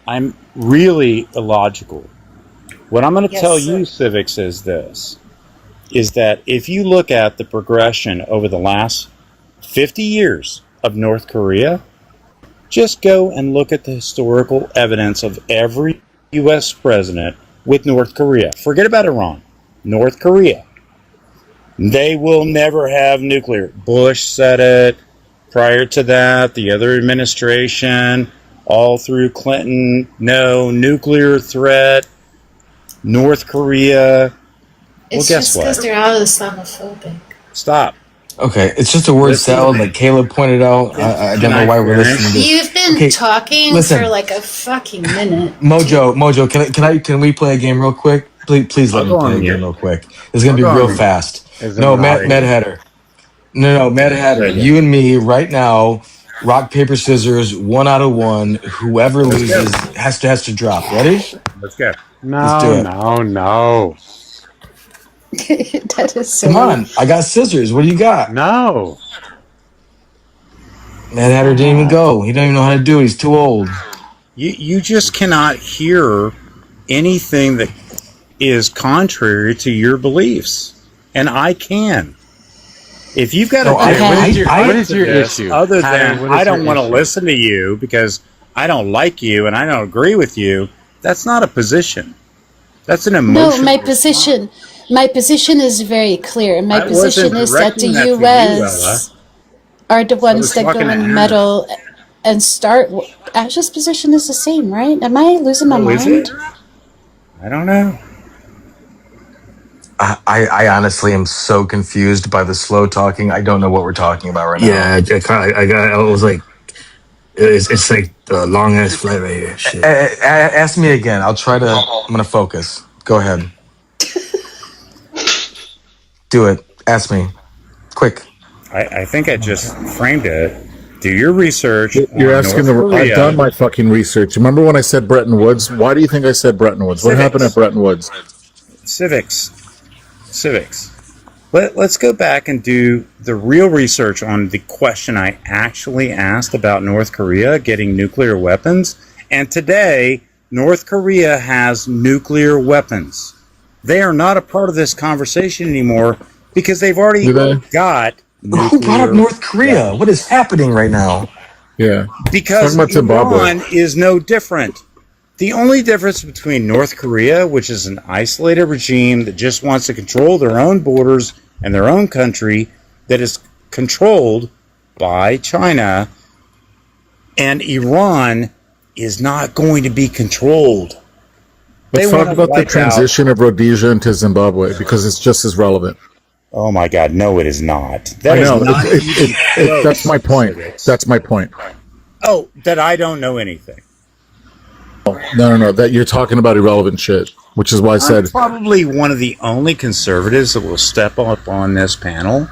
Speaker 3: I'm really illogical. What I'm going to tell you, civics, is this, is that if you look at the progression over the last 50 years of North Korea, just go and look at the historical evidence of every U.S. president with North Korea. Forget about Iran. North Korea. They will never have nuclear. Bush said it. Prior to that, the other administration, all through Clinton, no nuclear threat. North Korea.
Speaker 11: It's
Speaker 3: Well, guess
Speaker 11: just because
Speaker 3: what?
Speaker 11: they're all Islamophobic.
Speaker 3: Stop.
Speaker 4: Okay, it's just a word
Speaker 3: Listen to
Speaker 4: salad,
Speaker 3: me.
Speaker 4: like Caleb pointed out. I
Speaker 3: Can
Speaker 4: don't know
Speaker 3: I
Speaker 4: why we're
Speaker 3: finish?
Speaker 4: listening to.
Speaker 11: You've been
Speaker 4: Okay,
Speaker 11: talking
Speaker 4: listen.
Speaker 11: for like a fucking minute.
Speaker 4: Mojo, can we play a game real quick? Please let
Speaker 3: I'll
Speaker 4: me
Speaker 3: go
Speaker 4: play
Speaker 3: on
Speaker 4: a game
Speaker 3: mute.
Speaker 4: real quick. It's gonna
Speaker 3: I'll
Speaker 4: be
Speaker 3: go
Speaker 4: real
Speaker 3: on mute.
Speaker 4: fast.
Speaker 1: As a
Speaker 4: No, Mad
Speaker 1: moderator.
Speaker 4: Hatter. No, Mad Hatter.
Speaker 3: Say
Speaker 4: You and me right now. Rock paper scissors. 1 out of 1. Whoever
Speaker 3: Let's go.
Speaker 4: loses has to drop. Ready?
Speaker 3: Let's go.
Speaker 4: Let's do
Speaker 1: No,
Speaker 4: it.
Speaker 1: no.
Speaker 11: That is so
Speaker 4: Come
Speaker 11: weird.
Speaker 4: on. I got scissors. What do you got?
Speaker 1: No.
Speaker 4: Mad Hatter didn't even go. He don't even know how to do it. He's too old.
Speaker 3: You just cannot hear anything that is contrary to your beliefs. And I can. If you've got
Speaker 4: No,
Speaker 3: a
Speaker 1: what is your issue?
Speaker 3: other
Speaker 1: Hatter,
Speaker 3: than
Speaker 1: what is
Speaker 3: I don't
Speaker 1: your
Speaker 3: want to
Speaker 1: issue?
Speaker 3: listen to you because I don't like you and I don't agree with you, that's not a position. That's an emotion.
Speaker 11: No, my position is very clear. My
Speaker 3: I wasn't
Speaker 11: position is that the
Speaker 3: directing that to you, Ella.
Speaker 11: U.S. are the
Speaker 3: I
Speaker 11: ones
Speaker 3: was
Speaker 11: that go
Speaker 3: talking to
Speaker 11: and
Speaker 3: Anna.
Speaker 11: meddle and start. Ash's position is the same, right? Am I losing my
Speaker 3: Oh, is
Speaker 11: mind?
Speaker 3: it? I don't know.
Speaker 4: I honestly am so confused by the slow talking. I don't know what we're talking about right now.
Speaker 5: Yeah, I was like, it's like the long ass flight right here. Shit.
Speaker 4: Ask me again. I'm gonna focus. Go ahead. Do it. Ask me. Quick.
Speaker 3: I think I just framed it. Do your research.
Speaker 21: You're
Speaker 3: on
Speaker 21: asking
Speaker 3: North Korea.
Speaker 21: I've done my fucking research. Remember when I said Bretton Woods? Why do you think I said Bretton Woods? What happened at Bretton Woods?
Speaker 3: Civics. Let's go back and do the real research on the question I actually asked about North Korea getting nuclear weapons. And today, North Korea has nuclear weapons. They are not a part of this conversation anymore because they've already got nuclear
Speaker 4: Who brought up North Korea?
Speaker 3: weapons.
Speaker 4: What is happening right now?
Speaker 21: Yeah.
Speaker 3: Because
Speaker 21: Talking about Zimbabwe.
Speaker 3: Iran is no different. The only difference between North Korea, which is an isolated regime that just wants to control their own borders and their own country, that is controlled by China, and Iran is not going to be controlled.
Speaker 21: Let's talk about the transition of Rhodesia into Zimbabwe because it's just as relevant.
Speaker 3: Oh my God, no, it is not.
Speaker 21: I know. That's my point. That's my point.
Speaker 3: Oh, that I don't know anything.
Speaker 21: No. That you're talking about irrelevant shit, which is why I said
Speaker 3: I'm probably one of the only conservatives that will step up on this panel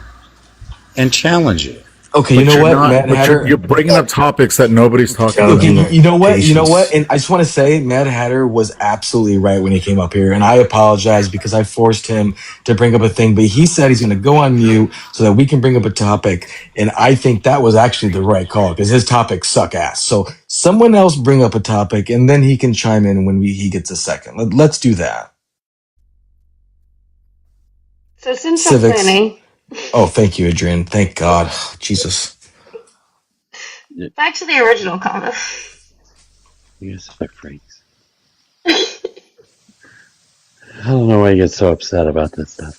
Speaker 3: and challenge it.
Speaker 4: Okay, you know what, Mad
Speaker 21: But
Speaker 4: Hatter?
Speaker 21: you're bringing up topics that nobody's talking about.
Speaker 4: Okay, you know what? And I just want to say, Mad Hatter was absolutely right when he came up here, and I apologize because I forced him to bring up a thing. But he said he's going to go on mute so that we can bring up a topic, and I think that was actually the right call because his topics suck ass. So someone else bring up a topic, and then he can chime in when he gets a second. Let's do that.
Speaker 8: So since
Speaker 4: Civics.
Speaker 8: I'm planning,
Speaker 4: Oh, thank you, Adrian. Thank God. Jesus.
Speaker 8: back to the original comment.
Speaker 1: You guys are freaks. I don't know why you get so upset about this stuff.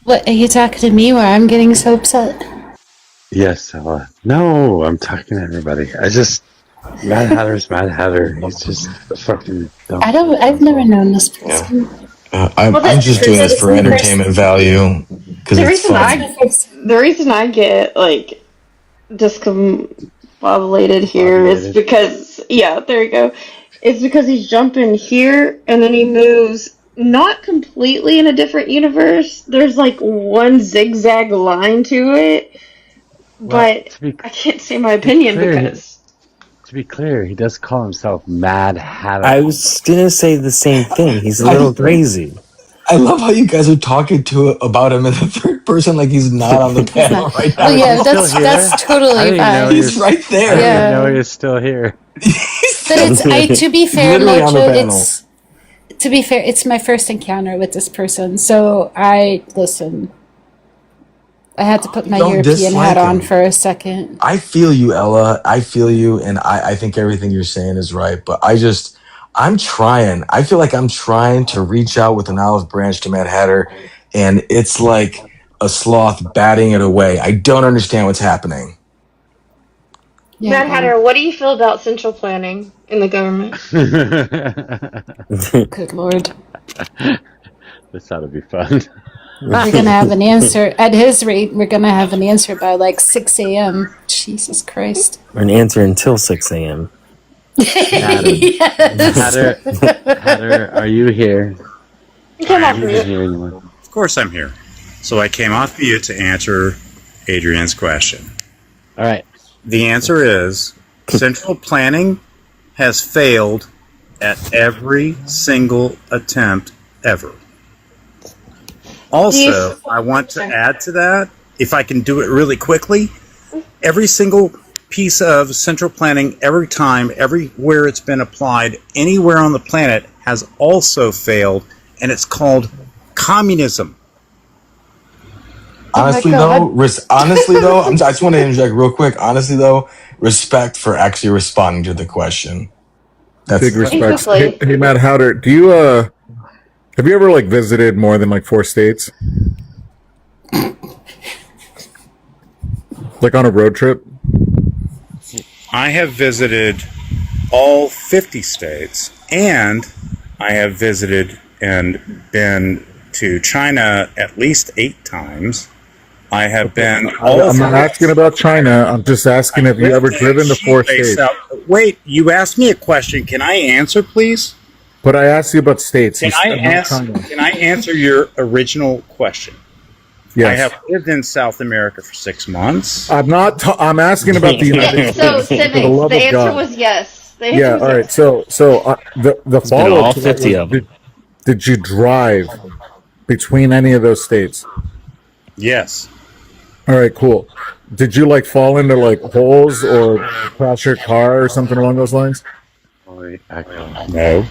Speaker 11: What, are you talking to me where I'm getting so upset?
Speaker 1: Yes, Ella. No, I'm talking to everybody. Mad Hatter's Mad Hatter. He's just fucking dumb.
Speaker 11: I've never known this person.
Speaker 4: I'm just doing this for entertainment value because it's fun.
Speaker 8: The reason I get like discombobulated here is because there you go. It's because he's jumping here and then he moves not completely in a different universe. There's like one zigzag line to it, but I can't say my opinion because.
Speaker 1: To to be clear, he does call himself Mad Hatter.
Speaker 14: I was gonna say the same thing. He's a little crazy.
Speaker 4: I love how you guys are talking about him in the third person like he's not on the panel right now.
Speaker 11: Oh yeah, that's totally fine.
Speaker 4: He's right there.
Speaker 1: I didn't know he was still here.
Speaker 11: But it's to be fair, Mojo, it's my first encounter with this person, so I had to put my European hat on for a second.
Speaker 4: I feel you, Ella. I feel you, and I think everything you're saying is right. But I'm trying. I feel like I'm trying to reach out with an olive branch to Mad Hatter, and it's like a sloth batting it away. I don't understand what's happening.
Speaker 8: Mad Hatter, what do you feel about central planning in the government?
Speaker 11: Good Lord.
Speaker 1: This ought to be fun.
Speaker 11: We're going to have an answer. At his rate, we're going to have an answer by like 6 a.m. Jesus Christ.
Speaker 14: An answer until 6 a.m.
Speaker 1: Hatter, are you here?
Speaker 8: Come off
Speaker 1: mute.
Speaker 3: Of course I'm here. So I came off mute to answer Adrian's question.
Speaker 1: All right.
Speaker 3: The answer is central planning has failed at every single attempt ever. Also, I want to add to that, if I can do it really quickly, every single piece of central planning, every time, everywhere it's been applied, anywhere on the planet, has also failed, and it's called communism.
Speaker 4: Honestly, though, I just want to interject real quick. Honestly, though, respect for actually responding to the question. That's
Speaker 21: big respect. Hey, Matt Howder, do you have you ever visited more than 4 states? On a road trip?
Speaker 3: I have visited all 50 states, and I have visited and been to China at least 8 times. I have been.
Speaker 21: I'm not asking about China. I'm just asking if you ever driven to 4 states.
Speaker 3: Wait, you asked me a question. Can I answer, please?
Speaker 21: But I asked you about states.
Speaker 3: Can I answer your original question?
Speaker 21: Yes.
Speaker 3: I have lived in South America for 6 months.
Speaker 21: I'm asking about the United States.
Speaker 8: So, Civics, the answer was yes.
Speaker 21: Yeah, all right. So the follow-up
Speaker 14: all 50 of them.
Speaker 21: Did you drive between any of those states?
Speaker 3: Yes.
Speaker 21: All right, cool. Did you fall into holes or crash your car or something along those lines?
Speaker 3: No.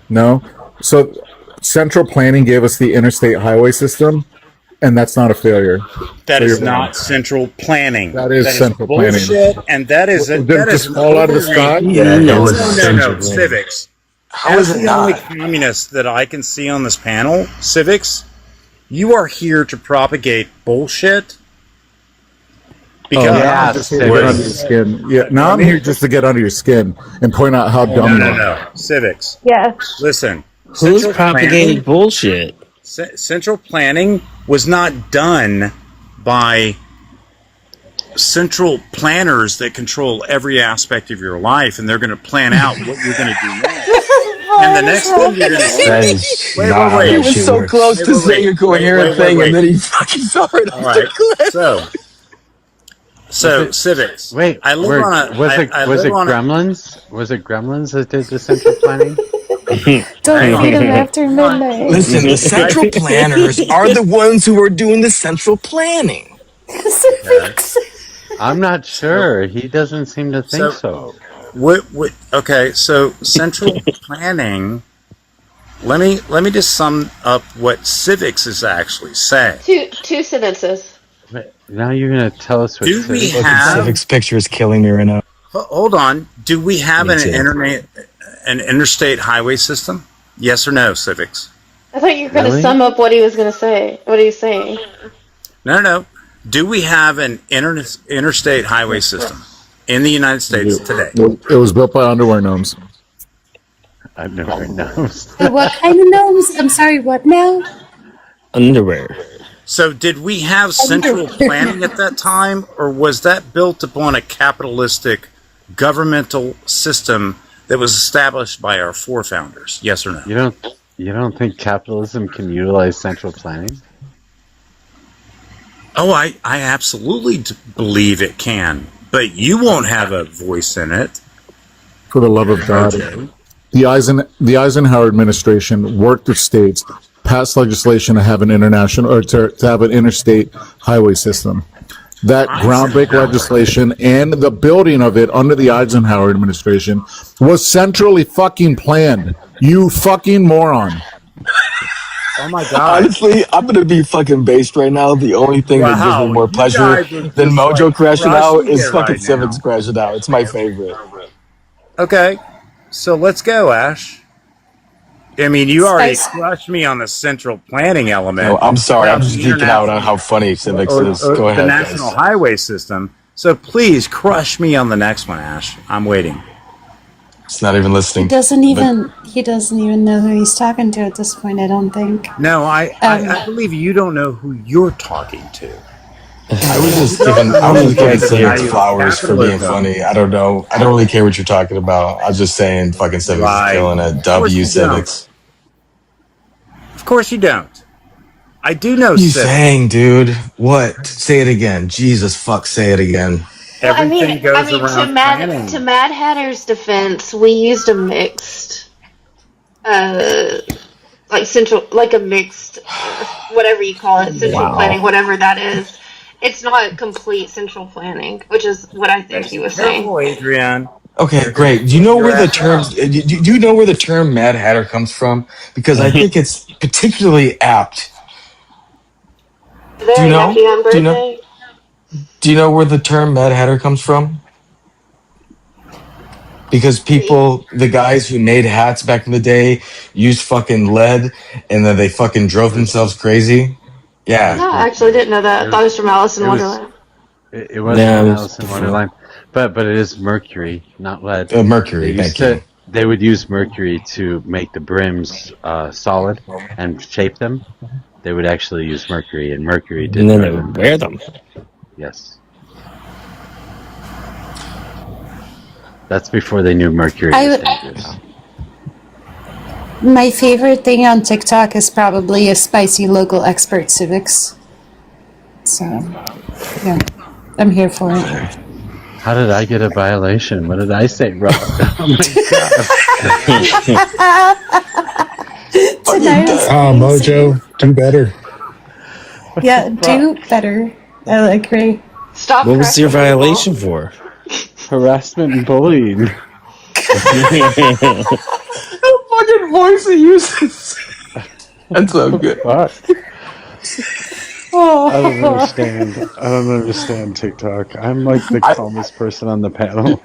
Speaker 21: No? So central planning gave us the interstate highway system, and that's not a failure.
Speaker 3: That is not central planning.
Speaker 21: That is central planning.
Speaker 3: And that is
Speaker 21: Did it just fall out of the sky?
Speaker 3: Yeah, no, Civics. How is the only communist that I can see on this panel, Civics, you are here to propagate bullshit.
Speaker 21: Because get under your skin. Yeah, now I'm here just to get under your skin and point out how dumb you are.
Speaker 3: No. Civics.
Speaker 8: Yeah.
Speaker 3: Listen.
Speaker 14: Who's propagating bullshit?
Speaker 3: Central planning was not done by central planners that control every aspect of your life, and they're going to plan out what you're going to do next. And the next thing you're going to say, wait.
Speaker 4: He was so close to saying a coherent thing, and then he fucking fell right off the cliff.
Speaker 3: So Civics.
Speaker 1: Wait,
Speaker 3: I live on a.
Speaker 1: Was it Gremlins? Was it Gremlins that did the central planning?
Speaker 11: Don't feed them after midnight.
Speaker 4: Listen, the central planners are the ones who are doing the central planning.
Speaker 11: Civics.
Speaker 1: I'm not sure. He doesn't seem to think so.
Speaker 3: Okay, so central planning. Let me just sum up what Civics is actually saying.
Speaker 8: Two sentences.
Speaker 1: Now you're going to tell us what
Speaker 4: Civics picture is killing me right now.
Speaker 3: Hold on. Do we have an interstate highway system? Yes or no, Civics?
Speaker 8: I thought you were going to sum up what he was going to say. What are you saying?
Speaker 3: No. Do we have an interstate highway system in the United States today?
Speaker 21: It was built by underwear gnomes.
Speaker 1: I've never heard gnomes.
Speaker 11: What kind of gnomes? I'm sorry, what now?
Speaker 14: Underwear.
Speaker 3: So did we have central planning at that time, or was that built upon a capitalistic governmental system that was established by our forefounders? Yes or no?
Speaker 1: You don't think capitalism can utilize central planning?
Speaker 3: Oh, I absolutely believe it can, but you won't have a voice in it.
Speaker 21: for the love of God. The Eisenhower administration worked with states, passed legislation to have an international or to have an interstate highway system. That groundbreaking legislation and the building of it under the Eisenhower administration was centrally fucking planned. You fucking moron.
Speaker 3: Oh my god.
Speaker 4: Honestly, I'm gonna be fucking based right now. The only thing that gives me
Speaker 3: Wow,
Speaker 4: more
Speaker 3: you
Speaker 4: pleasure
Speaker 3: guys are
Speaker 4: than
Speaker 3: just
Speaker 4: Mojo
Speaker 3: like
Speaker 4: crashing out
Speaker 3: crushing
Speaker 4: is
Speaker 3: it
Speaker 4: fucking
Speaker 3: right
Speaker 4: Civics
Speaker 3: now.
Speaker 4: crashing out. It's my favorite.
Speaker 3: Okay, so let's go, Ash. I mean, you already
Speaker 11: Spice.
Speaker 3: crushed me on the central planning
Speaker 4: No,
Speaker 3: element
Speaker 4: I'm sorry. I'm
Speaker 3: about
Speaker 4: just
Speaker 3: the
Speaker 4: geeking out on
Speaker 3: international
Speaker 4: how funny Civics is.
Speaker 3: or
Speaker 4: Go
Speaker 3: the
Speaker 4: ahead,
Speaker 3: national
Speaker 4: guys.
Speaker 3: highway system. So please crush me on the next one, Ash. I'm waiting.
Speaker 4: It's not even
Speaker 11: He
Speaker 4: listening.
Speaker 11: doesn't even know who he's talking to at this point, I don't think.
Speaker 3: No, I believe you don't know who you're talking to.
Speaker 4: I was just
Speaker 3: You don't
Speaker 4: giving
Speaker 3: understand the
Speaker 4: Civics
Speaker 3: value of
Speaker 4: flowers for being
Speaker 3: capitalism.
Speaker 4: funny. I don't know. I don't really care what you're talking about. I was just saying fucking Civics is
Speaker 3: Right.
Speaker 4: killing it.
Speaker 3: Of course
Speaker 4: W
Speaker 3: you don't.
Speaker 4: Civics.
Speaker 3: Of course you don't. I do know
Speaker 4: What are you
Speaker 3: civics.
Speaker 4: saying, dude? What? Say it again. Jesus fuck, say it again.
Speaker 8: Well,
Speaker 3: Everything goes
Speaker 8: to
Speaker 3: around planning.
Speaker 8: Mad Hatter's defense, we used a mixed, like a mixed, whatever you call it, central planning, whatever that is. It's not complete central planning, which is what I think he was saying.
Speaker 3: Careful, Adrian.
Speaker 4: Okay, great. Do you know where the term do you know where the term Mad Hatter comes from? Because I think it's particularly apt.
Speaker 8: Very happy on
Speaker 4: Do you know?
Speaker 8: birthday.
Speaker 4: Do you know where the term Mad Hatter comes from? Because the guys who made hats back in the day, used fucking lead, and then they fucking drove themselves crazy. Yeah.
Speaker 8: No, I actually didn't know that. I thought it was from Alice in Wonderland.
Speaker 1: It was from Alice in Wonderland, but it is mercury, not lead.
Speaker 4: Mercury. Thank you.
Speaker 1: They would use mercury to make the brims solid and shape them. They would actually use mercury, and mercury did.
Speaker 14: And then they would wear them.
Speaker 1: Yes. That's before they knew mercury was dangerous.
Speaker 11: My favorite thing on TikTok is probably a spicy local expert civics. So, yeah, I'm here for it.
Speaker 1: How did I get a violation? What did I say, Rob? Oh my
Speaker 11: god.
Speaker 21: Mojo, do better.
Speaker 11: Yeah, do better. I agree.
Speaker 8: Stop.
Speaker 14: What was your violation for?
Speaker 1: Harassment and bullying.
Speaker 4: The fucking voice he uses. That's so good.
Speaker 1: I don't understand TikTok. I'm like the calmest person on the panel.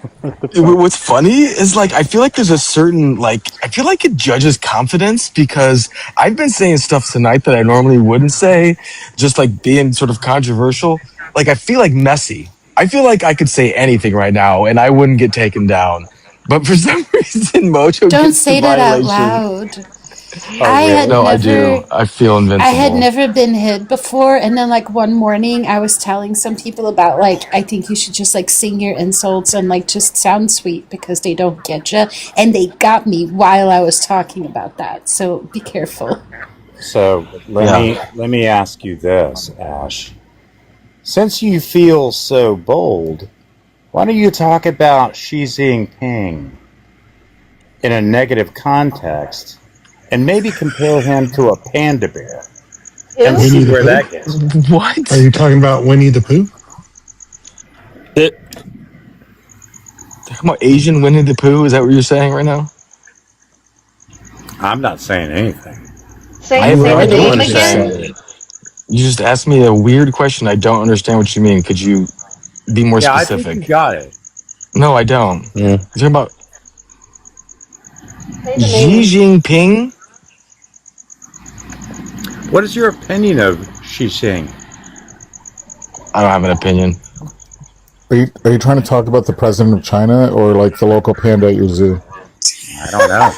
Speaker 4: What's funny is I feel like there's a certain I feel like it judges confidence because I've been saying stuff tonight that I normally wouldn't say, just being sort of controversial. I feel like messy. I feel like I could say anything right now and I wouldn't get taken down. But for some reason, Mojo
Speaker 11: Don't
Speaker 4: gets
Speaker 11: say
Speaker 4: the
Speaker 11: that out
Speaker 4: violation.
Speaker 11: loud.
Speaker 4: I do. I feel invincible.
Speaker 11: I had never been hit before, and then one morning I was telling some people about I think you should just sing your insults and just sound sweet because they don't get you, and they got me while I was talking about that. So be careful.
Speaker 3: So let me ask you this, Ash. Since you feel so bold, why don't you talk about Xi Jinping in a negative context? And maybe compare him to a panda bear. And see where that gets.
Speaker 4: What?
Speaker 21: Are you talking about Winnie the Pooh?
Speaker 4: Talking about Asian Winnie the Pooh? Is that what you're saying right now?
Speaker 3: I'm not saying anything.
Speaker 8: Say the name again.
Speaker 4: You just asked me a weird question. I don't understand what you mean. Could you be more specific?
Speaker 3: I think you got it.
Speaker 4: No, I don't.
Speaker 14: Yeah.
Speaker 4: You're talking about Xi Jinping?
Speaker 3: What is your opinion of Xi Jinping?
Speaker 4: I don't have an opinion.
Speaker 21: Are you trying to talk about the president of China or the local panda at your zoo?
Speaker 3: I don't know.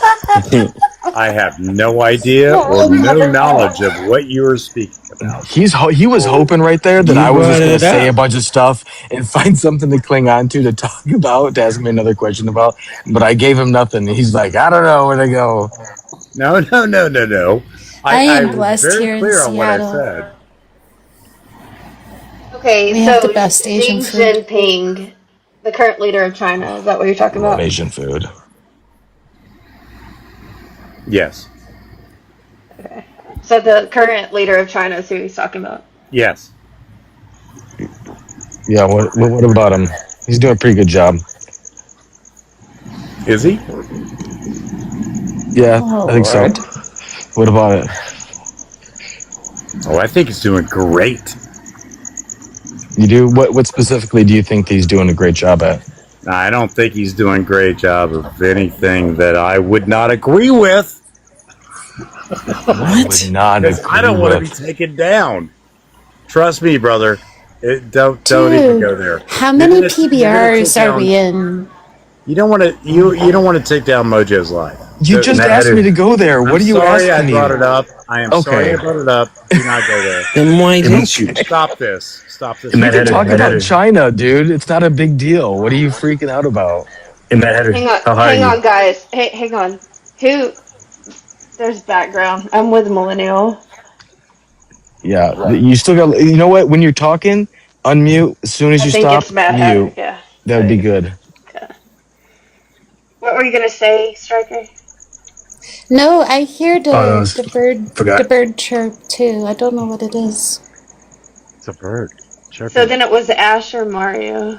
Speaker 3: I have no idea or no knowledge of what you are speaking about.
Speaker 4: He was hoping right there that I was just going to say a bunch of stuff and find something to cling on to talk about, to ask me another question about. But I gave him nothing. He's like, I don't know where to go.
Speaker 3: No.
Speaker 11: I am blessed
Speaker 3: was very
Speaker 11: here in
Speaker 3: clear on what I
Speaker 11: Seattle.
Speaker 3: said.
Speaker 8: Okay,
Speaker 11: We
Speaker 8: so
Speaker 11: have the best Asian
Speaker 8: Xi
Speaker 11: food.
Speaker 8: Jinping, the current leader of China, is that what you're talking about?
Speaker 4: Asian food.
Speaker 3: Yes.
Speaker 8: Okay. So the current leader of China is who he's talking about.
Speaker 3: Yes.
Speaker 4: Yeah, what about him? He's doing a pretty good job.
Speaker 3: Is he?
Speaker 4: Yeah, I think so.
Speaker 3: Right.
Speaker 4: What about it?
Speaker 3: Oh, I think he's doing great.
Speaker 4: You do? What specifically do you think he's doing a great job at?
Speaker 3: I don't think he's doing a great job of anything that I would not agree with.
Speaker 4: What?
Speaker 3: Because I don't want to be taken down. Trust me, brother. Don't even go there.
Speaker 12: How many PBRs are we in?
Speaker 3: You don't want to. You don't want to take down Mojo's life.
Speaker 4: You just asked me to go there. What are you asking
Speaker 3: I
Speaker 4: me?
Speaker 3: brought it up. I am sorry I brought it up. Do not go there.
Speaker 14: Then why didn't you?
Speaker 3: Stop this. Stop this.
Speaker 4: We can talk about China, dude. It's not a big deal. What are you freaking out about?
Speaker 8: Hang on, guys. Hey, hang on. There's background. I'm with Millennial.
Speaker 4: Yeah, you still got. You know what? When you're talking, unmute as soon as you stop.
Speaker 8: It's Mad
Speaker 4: Mute.
Speaker 8: Hatter, yeah.
Speaker 4: That would be good.
Speaker 8: What were you gonna say, Striker?
Speaker 12: No, I hear
Speaker 5: Forgot.
Speaker 12: the bird chirp too. I don't know what it is.
Speaker 1: It's a bird. Chirping.
Speaker 8: So then it was Ash or Mario.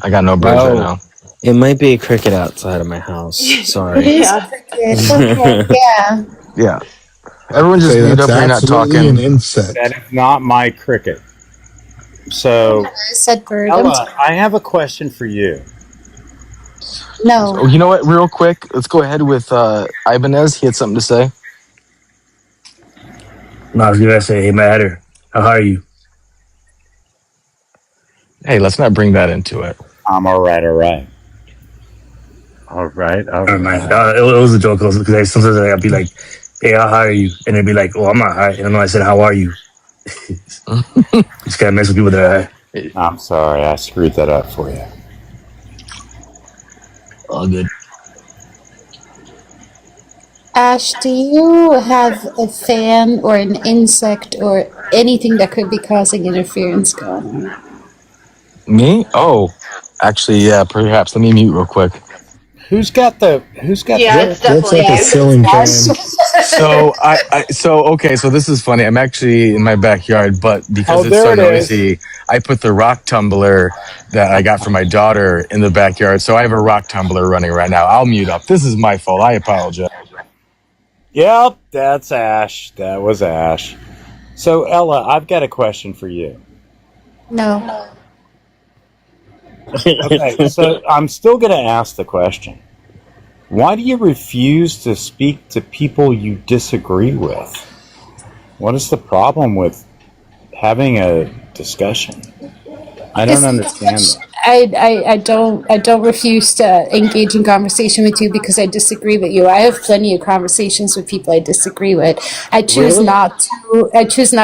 Speaker 4: I got no birds right now.
Speaker 14: It might be a cricket outside of my house. Sorry.
Speaker 12: It is a cricket. Okay, yeah.
Speaker 4: Yeah. Everyone just mute up. You're not talking.
Speaker 17: An insect.
Speaker 3: That is not my cricket. So,
Speaker 12: I said bird.
Speaker 3: Ella, I have a question for you.
Speaker 12: No.
Speaker 4: Oh, you know what? Real quick, let's go ahead with Ibanez. He had something to say.
Speaker 5: No, I was gonna say, hey, Matter, how are you?
Speaker 4: Hey, let's not bring that into it.
Speaker 3: I'm all right.
Speaker 5: All right. It was a joke because sometimes I'd be like, hey, how are you? And they'd be like, oh, I'm not high. And I said, how are you? Just gotta mess with people that are high.
Speaker 3: I'm sorry. I screwed that up for you.
Speaker 5: All good.
Speaker 12: Ash, do you have a fan or an insect or anything that could be causing interference going on?
Speaker 4: Me? Oh, actually, yeah. Perhaps. Let me mute real quick.
Speaker 3: Who's got
Speaker 8: Yeah, it's definitely
Speaker 17: That's like a ceiling fan.
Speaker 4: So this is funny. I'm actually in my backyard, but because it's
Speaker 3: there
Speaker 4: so
Speaker 3: it is.
Speaker 4: noisy, I put the rock tumbler that I got from my daughter in the backyard. So I have a rock tumbler running right now. I'll mute up. This is my fault. I apologize.
Speaker 3: Yep, that's Ash. That was Ash. So, Ella, I've got a question for you.
Speaker 12: No.
Speaker 3: Okay, so I'm still going to ask the question. Why do you refuse to speak to people you disagree with? What is the problem with having a discussion? I don't understand that.
Speaker 12: I don't refuse to engage in conversation with you because I disagree with you. I have plenty of conversations with people I disagree with. I choose not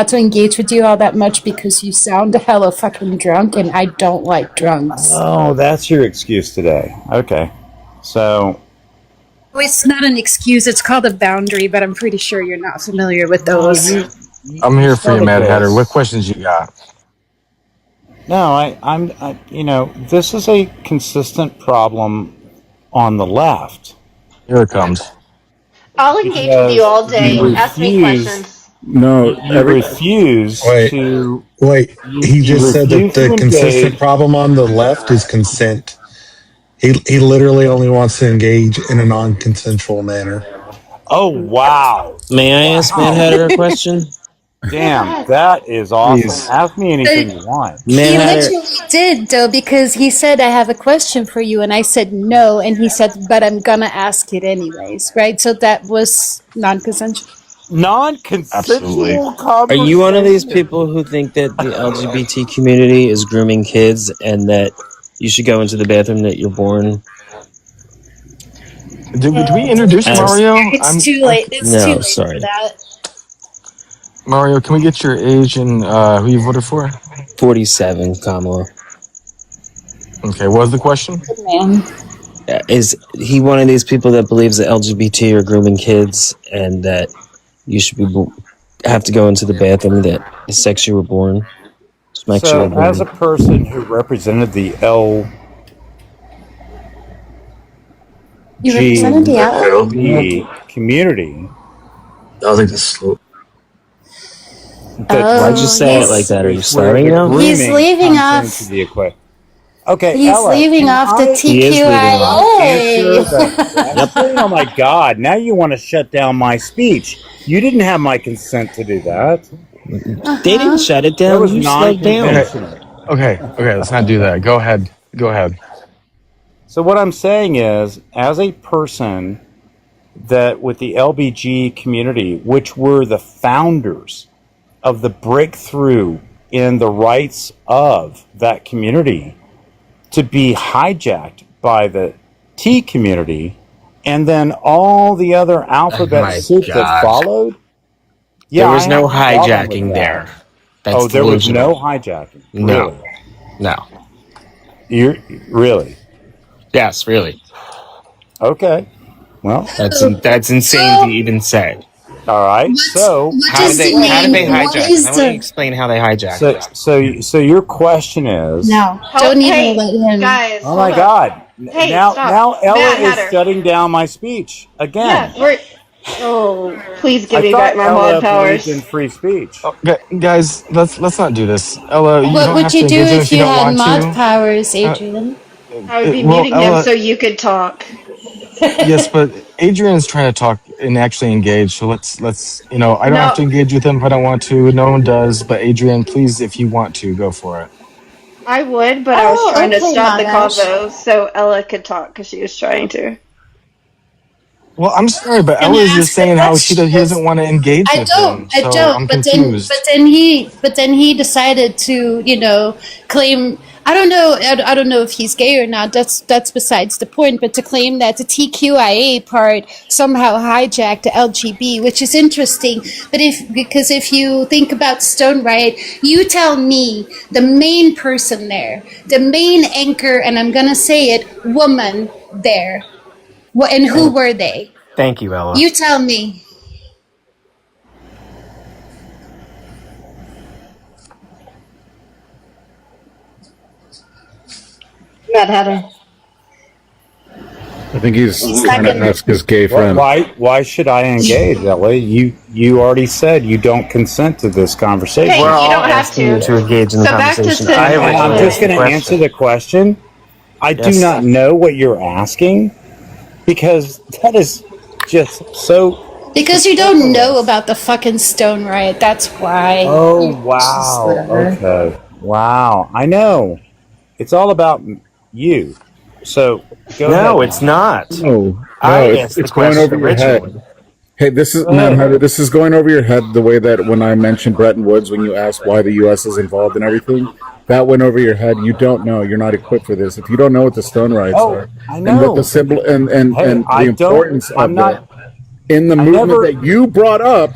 Speaker 12: to engage with you all that much because you sound hella fucking drunk and I don't like drunks.
Speaker 3: Oh, that's your excuse today. Okay. So
Speaker 12: It's not an excuse, it's called a boundary, but I'm pretty sure you're not familiar with those.
Speaker 4: I'm here for you, Mad Hatter. What questions you got?
Speaker 3: No, I'm this is a consistent problem on the left.
Speaker 4: Here it comes.
Speaker 8: I'll engage with you all day. Ask me questions.
Speaker 17: No,
Speaker 3: You refuse to.
Speaker 17: Wait. He just said that
Speaker 3: refuse
Speaker 17: the
Speaker 3: to
Speaker 17: consistent
Speaker 3: engage.
Speaker 17: problem on the left is consent. He literally only wants to engage in a non-consensual manner.
Speaker 3: Oh, wow.
Speaker 14: May I ask Mad Hatter a question?
Speaker 3: Damn, that is awesome.
Speaker 4: Please.
Speaker 3: Ask me anything you want.
Speaker 12: He
Speaker 14: Mad Hatter,
Speaker 12: literally did, though, because he said, I have a question for you, and I said no, and he said, but I'm gonna ask it anyways, right? So that was non-consensual.
Speaker 3: Non-consensual
Speaker 14: are you one of these people who think that the LGBT community is grooming kids and that you should go into the bathroom that you're born?
Speaker 4: Do we introduce Mario?
Speaker 12: It's too late. It's too late
Speaker 14: sorry.
Speaker 12: for that.
Speaker 4: Mario, can we get your age and who you voted for?
Speaker 14: 47, Kamala.
Speaker 4: Okay, what was the question?
Speaker 12: Good man.
Speaker 14: Is he one of these people that believes that LGBT are grooming kids and that you should have to go into the bathroom that the sex you were born? Just make sure.
Speaker 3: So, as a person who represented the
Speaker 12: You represented the owl?
Speaker 3: community.
Speaker 5: I was like the slow.
Speaker 14: But why'd you say it like that? Are you slamming now?
Speaker 12: He's leaving off.
Speaker 3: The equation. Okay,
Speaker 12: He's
Speaker 3: Ella,
Speaker 12: leaving off the TQIA.
Speaker 3: Oh my God! Now you want to shut down my speech? You didn't have my consent to do that.
Speaker 14: They didn't shut it down.
Speaker 3: That was
Speaker 14: You slowed down.
Speaker 4: Okay, let's not do that. Go ahead.
Speaker 3: So what I'm saying is, as a person that with the LBG community, which were the founders of the breakthrough in the rights of that community, to be hijacked by the T community, and then all the other alphabet soup that followed. Yeah,
Speaker 14: there was no hijacking there. That's
Speaker 3: there was
Speaker 14: delusional.
Speaker 3: no hijacking.
Speaker 14: No, no.
Speaker 3: You're really?
Speaker 14: Yes, really.
Speaker 3: Okay. Well,
Speaker 14: that's insane to even say.
Speaker 3: All right. So
Speaker 14: how did they hijack? I want to explain how they hijacked.
Speaker 3: So your question is?
Speaker 12: No, don't even let him.
Speaker 8: Guys,
Speaker 3: oh my God!
Speaker 8: Hey,
Speaker 3: now
Speaker 8: stop.
Speaker 3: Ella
Speaker 8: Mad
Speaker 3: is
Speaker 8: Hatter.
Speaker 3: shutting down my speech again.
Speaker 8: Yeah, please give
Speaker 3: I
Speaker 8: me back my
Speaker 3: Ella
Speaker 8: mod powers.
Speaker 3: believed in free speech.
Speaker 4: Guys, let's not do this. Ella, you
Speaker 12: What
Speaker 4: don't
Speaker 12: would
Speaker 4: have
Speaker 12: you
Speaker 4: to
Speaker 12: do
Speaker 4: engage him
Speaker 12: if you
Speaker 4: don't
Speaker 12: had
Speaker 4: want
Speaker 12: mod
Speaker 4: to.
Speaker 12: powers, Adrian?
Speaker 8: I would be
Speaker 4: well,
Speaker 8: muting
Speaker 4: Ella-
Speaker 8: him so you could talk.
Speaker 4: Yes, but Adrian's trying to talk and actually engage. So let's I don't have to engage with him if I don't want to. No one does. But Adrian, please, if you want to, go for it.
Speaker 8: I would, but I was trying to
Speaker 12: okay,
Speaker 8: stop the
Speaker 12: Nagash.
Speaker 8: convo so Ella could talk because she was trying to.
Speaker 4: Well, I'm sorry, but
Speaker 12: Can I
Speaker 4: Ella's just
Speaker 12: ask a
Speaker 4: saying how
Speaker 12: question?
Speaker 4: he doesn't want to engage
Speaker 12: I
Speaker 4: with
Speaker 12: don't.
Speaker 4: him.
Speaker 12: I
Speaker 4: So
Speaker 12: don't.
Speaker 4: I'm
Speaker 12: But
Speaker 4: confused.
Speaker 12: then he decided to, claim. I don't know. I don't know if he's gay or not. That's besides the point. But to claim that the TQIA part somehow hijacked the LGB, which is interesting. But because if you think about Stone Riot, you tell me the main person there, the main anchor, and I'm gonna say it, woman there. What and who were they?
Speaker 14: Thank you, Ella.
Speaker 12: You tell me.
Speaker 8: Mad Hatter.
Speaker 21: I think he's trying to ask his gay friend.
Speaker 3: Why should I engage, Ella? You already said you don't consent to this conversation.
Speaker 8: Hey, you don't have
Speaker 14: asking you to engage in the
Speaker 8: So back to
Speaker 14: conversation.
Speaker 8: Sin.
Speaker 3: I'm just going to answer the question. I do not know what you're asking because that is just so.
Speaker 12: Because you don't know about the fucking Stone Riot, that's why.
Speaker 3: Oh wow! Okay, wow. I know. It's all about you. So go ahead.
Speaker 14: No, it's not.
Speaker 21: No,
Speaker 14: I
Speaker 21: it's
Speaker 14: asked the
Speaker 21: going over
Speaker 14: question
Speaker 21: your
Speaker 14: originally.
Speaker 21: head. Hey, this is
Speaker 3: Go ahead.
Speaker 21: Hunter. This is going over your head the way that when I mentioned Bretton Woods, when you asked why the U.S. is involved in everything, that went over your head. You don't know. You're not equipped for this. If you don't know what the Stone Rights are,
Speaker 3: I
Speaker 21: and
Speaker 3: know.
Speaker 21: what the symbol and
Speaker 3: I
Speaker 21: the importance
Speaker 3: don't. I'm
Speaker 21: of
Speaker 3: not.
Speaker 21: that in the
Speaker 3: I
Speaker 21: movement
Speaker 3: never-
Speaker 21: that you brought up,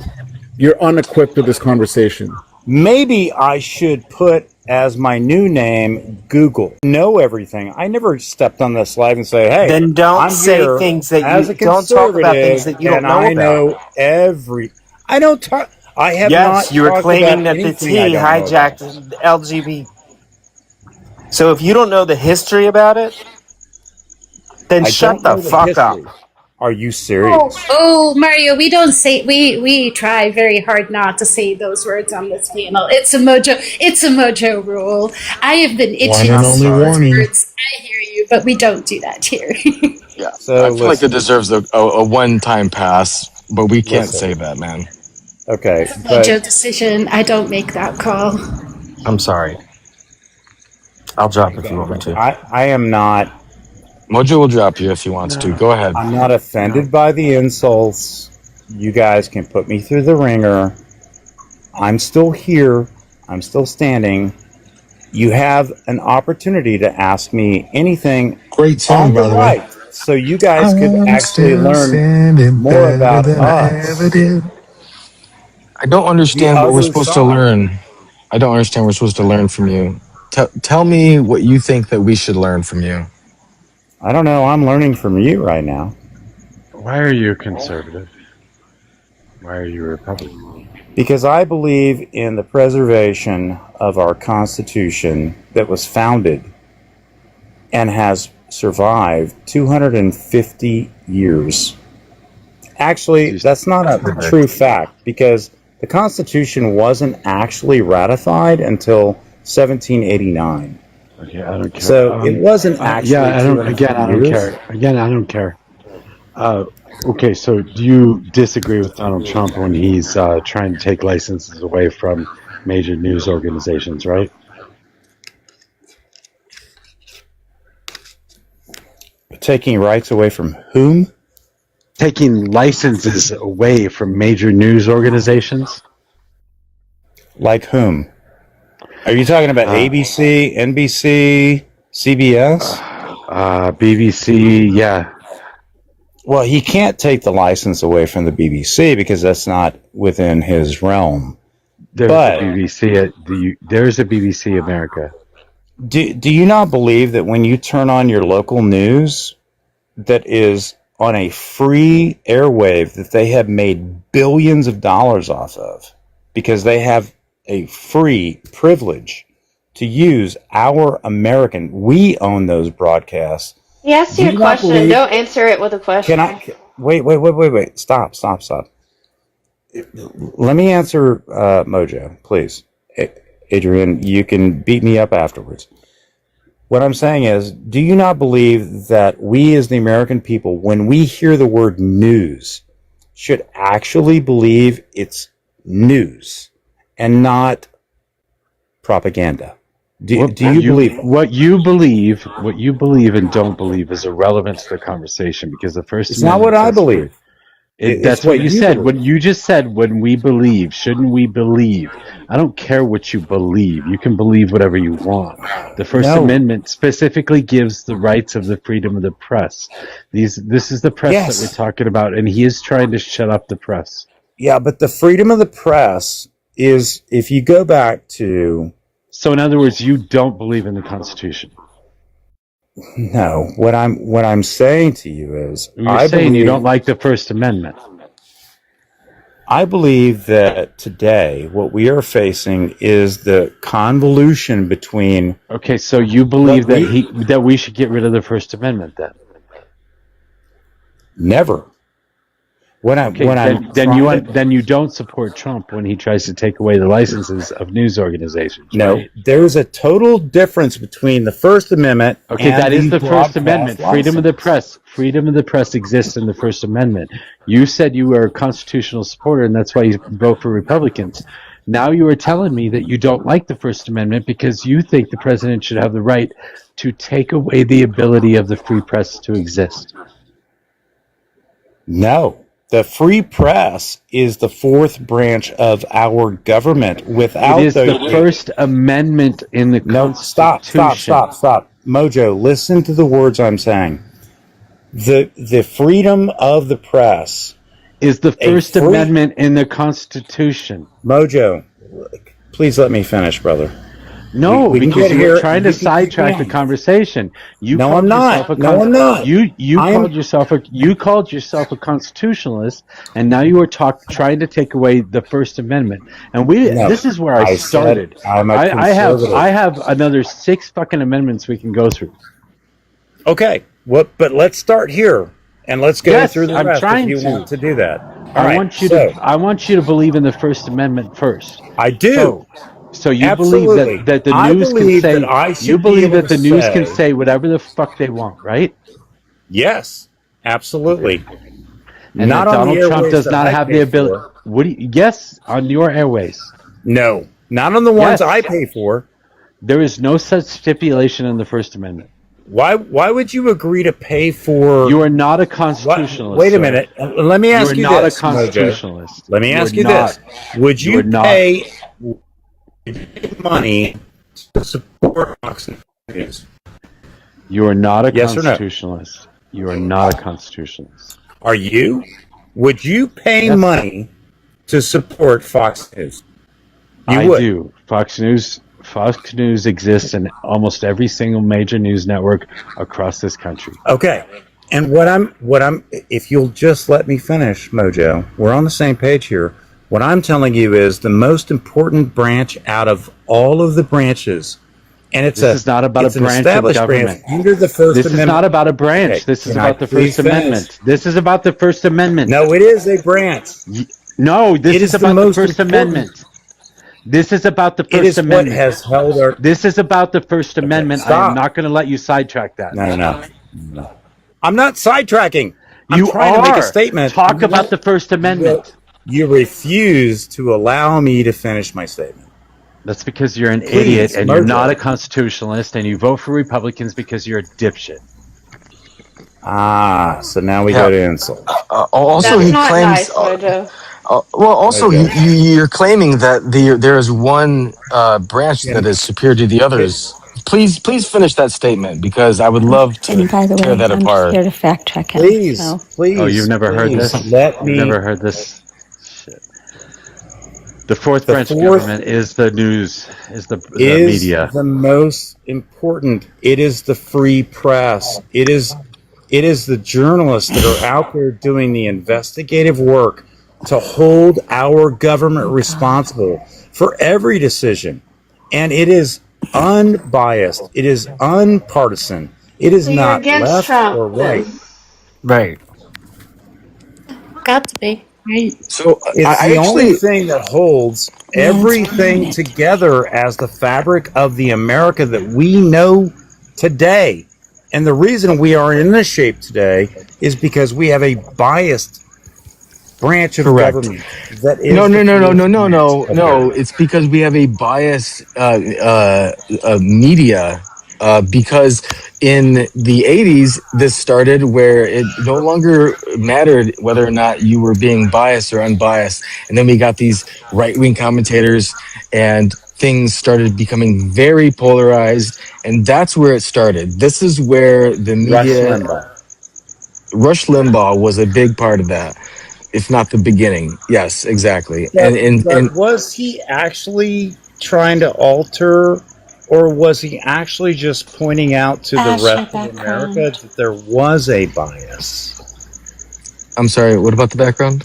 Speaker 21: you're unequipped to this conversation.
Speaker 3: Maybe I should put as my new name Google. Know everything. I never stepped on this live and say, "Hey,
Speaker 14: Then don't
Speaker 3: I'm
Speaker 14: say
Speaker 3: here
Speaker 14: things that
Speaker 3: as
Speaker 14: you
Speaker 3: a
Speaker 14: don't talk about things
Speaker 3: conservative
Speaker 14: that you don't
Speaker 3: and
Speaker 14: know
Speaker 3: I
Speaker 14: about."
Speaker 3: know every. I don't talk. I have
Speaker 14: Yes,
Speaker 3: not.
Speaker 14: you were
Speaker 3: talked
Speaker 14: claiming
Speaker 3: about
Speaker 14: that the
Speaker 3: anything
Speaker 14: T
Speaker 3: I don't know about.
Speaker 14: hijacked the LGBT. So if you don't know the history about it, then
Speaker 3: I
Speaker 14: shut
Speaker 3: don't
Speaker 14: the
Speaker 3: know the
Speaker 14: fuck
Speaker 3: history.
Speaker 14: up.
Speaker 3: Are you serious?
Speaker 12: Oh, Mario, we don't say we try very hard not to say those words on this panel. It's a Mojo rule. I have been itching
Speaker 4: One and
Speaker 12: to
Speaker 4: only
Speaker 12: say those
Speaker 4: warning.
Speaker 12: words. I hear you, but we don't do that here.
Speaker 4: Yeah,
Speaker 3: So
Speaker 4: I feel like it deserves a one-time pass, but we can't
Speaker 3: Listen.
Speaker 4: say that, man.
Speaker 3: Okay,
Speaker 12: Mojo decision. I don't make that call.
Speaker 14: I'm sorry. I'll drop if you want me to.
Speaker 3: I am not.
Speaker 4: Mojo will drop you if he wants to. Go ahead.
Speaker 3: I'm not offended by the insults. You guys can put me through the ringer. I'm still here. I'm still standing. You have an opportunity to ask me anything
Speaker 17: Great song,
Speaker 3: on the
Speaker 17: by the way.
Speaker 3: right, so you guys could
Speaker 17: I'm
Speaker 3: actually
Speaker 17: still
Speaker 3: learn
Speaker 17: standing
Speaker 3: more
Speaker 17: better
Speaker 3: about
Speaker 17: than I
Speaker 3: us.
Speaker 17: ever did.
Speaker 4: I don't understand
Speaker 3: The
Speaker 4: what we're
Speaker 3: other
Speaker 4: supposed to
Speaker 3: side.
Speaker 4: learn. I don't understand what we're supposed to learn from you. Tell me what you think that we should learn from you.
Speaker 3: I don't know. I'm learning from you right now.
Speaker 1: Why are you conservative? Why are you Republican?
Speaker 3: Because I believe in the preservation of our Constitution that was founded and has survived 250 years. Actually, that's not a true fact because the Constitution wasn't actually ratified until 1789.
Speaker 1: Okay, I don't care.
Speaker 3: So it wasn't actually.
Speaker 1: Yeah, I don't. Again, I don't care. Again, I don't care. Okay, so do you disagree with Donald Trump when he's trying to take licenses away from major news organizations, right?
Speaker 3: Taking rights away from whom?
Speaker 1: Taking licenses away from major news organizations?
Speaker 3: Like whom? Are you talking about ABC, NBC, CBS?
Speaker 1: BBC, yeah.
Speaker 3: Well, he can't take the license away from the BBC because that's not within his realm.
Speaker 1: There's a BBC. There's a BBC America.
Speaker 3: Do you not believe that when you turn on your local news that is on a free airwave that they have made billions of dollars off of because they have a free privilege to use our American, we own those broadcasts.
Speaker 19: He asked you a question. Don't answer it with a question.
Speaker 3: Wait. Stop. Let me answer, Mojo, please. Adrian, you can beat me up afterwards. What I'm saying is, do you not believe that we as the American people, when we hear the word news, should actually believe it's news and not propaganda? Do you believe
Speaker 1: what you believe and don't believe is irrelevant to the conversation because the First
Speaker 3: It's not what I believe.
Speaker 1: That's what you said. When you just said, when we believe, shouldn't we believe? I don't care what you believe. You can believe whatever you want. The First Amendment specifically gives the rights of the freedom of the press. This is the press that we're talking about, and he is trying to shut up the press.
Speaker 3: Yeah, but the freedom of the press is, if you go back to...
Speaker 1: So in other words, you don't believe in the Constitution.
Speaker 3: No, what I'm saying to you is,
Speaker 1: you're saying you don't like the First Amendment.
Speaker 3: I believe that today what we are facing is the convolution between.
Speaker 1: Okay, so you believe that we should get rid of the First Amendment then?
Speaker 3: Never.
Speaker 1: Then you don't support Trump when he tries to take away the licenses of news organizations.
Speaker 3: No,
Speaker 1: right?
Speaker 3: There's a total difference between the First Amendment.
Speaker 1: Okay,
Speaker 3: and
Speaker 1: that is the First
Speaker 3: broadcast
Speaker 1: Amendment. Freedom of the press. Freedom of the press exists in the First Amendment. You said you were a constitutional supporter, and that's why you vote for Republicans. Now you are telling me that you don't like the First Amendment because you think the president should have the right to take away the ability of the free press to exist.
Speaker 3: No. The free press is the fourth branch of our government. Without
Speaker 1: it is the First Amendment in the Constitution.
Speaker 3: Stop. Mojo, listen to the words I'm saying. The freedom of the press
Speaker 1: is the First Amendment in the Constitution.
Speaker 3: Mojo, please let me finish, brother.
Speaker 1: No, because you're trying to sidetrack the conversation.
Speaker 3: I'm not.
Speaker 1: You called yourself a constitutionalist, and now you are trying to take away the First Amendment. And this is where I started. I have another 6 fucking amendments we can go through.
Speaker 3: Okay, but let's start here and let's go through the rest if you want to do that.
Speaker 1: I want you to believe in the First Amendment first.
Speaker 3: I do.
Speaker 1: So you believe that the news can say you believe that the news can say whatever the fuck they want, right?
Speaker 3: Yes, absolutely.
Speaker 1: And not Donald Trump does not have the ability. Yes, on your airways.
Speaker 3: No, not on the ones I pay for.
Speaker 1: There is no such stipulation in the First Amendment.
Speaker 3: Why would you agree to pay for?
Speaker 1: You are not a constitutionalist.
Speaker 3: Wait a minute. Let me ask you this.
Speaker 1: You are not a constitutionalist.
Speaker 3: Let me ask you this. Would you pay money to support Fox News?
Speaker 1: You are not a constitutionalist. You are not a constitutionalist.
Speaker 3: Are you? Would you pay money to support Fox News?
Speaker 1: I do. Fox News exists in almost every single major news network across this country.
Speaker 3: Okay. And what I'm if you'll just let me finish, Mojo, we're on the same page here. What I'm telling you is the most important branch out of all of the branches and
Speaker 1: This is not about a
Speaker 3: it's an
Speaker 1: branch of
Speaker 3: established
Speaker 1: government.
Speaker 3: branch under the First
Speaker 1: This is
Speaker 3: Amendment.
Speaker 1: not about a branch.
Speaker 3: Okay,
Speaker 1: This is
Speaker 3: can I
Speaker 1: about the
Speaker 3: please
Speaker 1: First Amendment.
Speaker 3: finish?
Speaker 1: This is about the First Amendment.
Speaker 3: No, it is a branch.
Speaker 1: No, this
Speaker 3: It
Speaker 1: is
Speaker 3: is the
Speaker 1: about the
Speaker 3: most
Speaker 1: First
Speaker 3: important.
Speaker 1: Amendment. This is about the
Speaker 3: It
Speaker 1: First
Speaker 3: is what
Speaker 1: Amendment.
Speaker 3: has held our.
Speaker 1: This is about the First Amendment. I am
Speaker 3: Stop.
Speaker 1: not going to let you sidetrack that.
Speaker 3: No. I'm not sidetracking. I'm
Speaker 1: You
Speaker 3: trying to make a
Speaker 1: are.
Speaker 3: statement.
Speaker 1: Talk about the First Amendment.
Speaker 3: You refuse to allow me to finish my statement.
Speaker 1: That's because you're an
Speaker 3: Please,
Speaker 1: idiot and
Speaker 3: Mojo.
Speaker 1: you're not a constitutionalist and you vote for Republicans because you're a dipshit.
Speaker 3: So now we go to insult.
Speaker 4: Also,
Speaker 19: That's
Speaker 4: he
Speaker 19: not
Speaker 4: claims.
Speaker 19: nice, Mojo.
Speaker 4: Well, also,
Speaker 3: Okay.
Speaker 4: you're claiming that there is one branch that is superior to the others. Please finish that statement because I would love to
Speaker 20: And by the
Speaker 4: tear
Speaker 20: way,
Speaker 4: that
Speaker 20: I'm just
Speaker 4: apart.
Speaker 20: here to fact check him.
Speaker 3: Please,
Speaker 20: So.
Speaker 3: please.
Speaker 1: Oh, you've never heard this?
Speaker 3: Let
Speaker 1: You've
Speaker 3: me.
Speaker 1: never heard this? Shit. The fourth branch of government is the news, is the media.
Speaker 3: The most important. It is the free press. It is the journalists that are out there doing the investigative work to hold our government responsible for every decision. And it is unbiased. It is unpartisan. It is
Speaker 19: So you're
Speaker 3: not
Speaker 19: against
Speaker 3: left
Speaker 19: Trump,
Speaker 3: or right.
Speaker 19: then.
Speaker 4: Right.
Speaker 11: Got to be. Right.
Speaker 4: So
Speaker 3: It's
Speaker 4: I
Speaker 3: the
Speaker 4: actually
Speaker 3: only thing that holds everything together as the fabric of the America that we know today. And the reason we are in this shape today is because we have a biased branch of
Speaker 4: correct.
Speaker 3: government that is
Speaker 4: No. It's because we have a biased media. Because in the 80s, this started where it no longer mattered whether or not you were being biased or unbiased. And then we got these right-wing commentators and things started becoming very polarized. And that's where it started. This is where the media... Rush Limbaugh was a big part of that, if not the beginning. Yes, exactly.
Speaker 3: But
Speaker 4: And
Speaker 3: was he actually trying to alter, or was he actually just pointing out to the rest of America that there was a bias?
Speaker 4: I'm sorry, what about the background?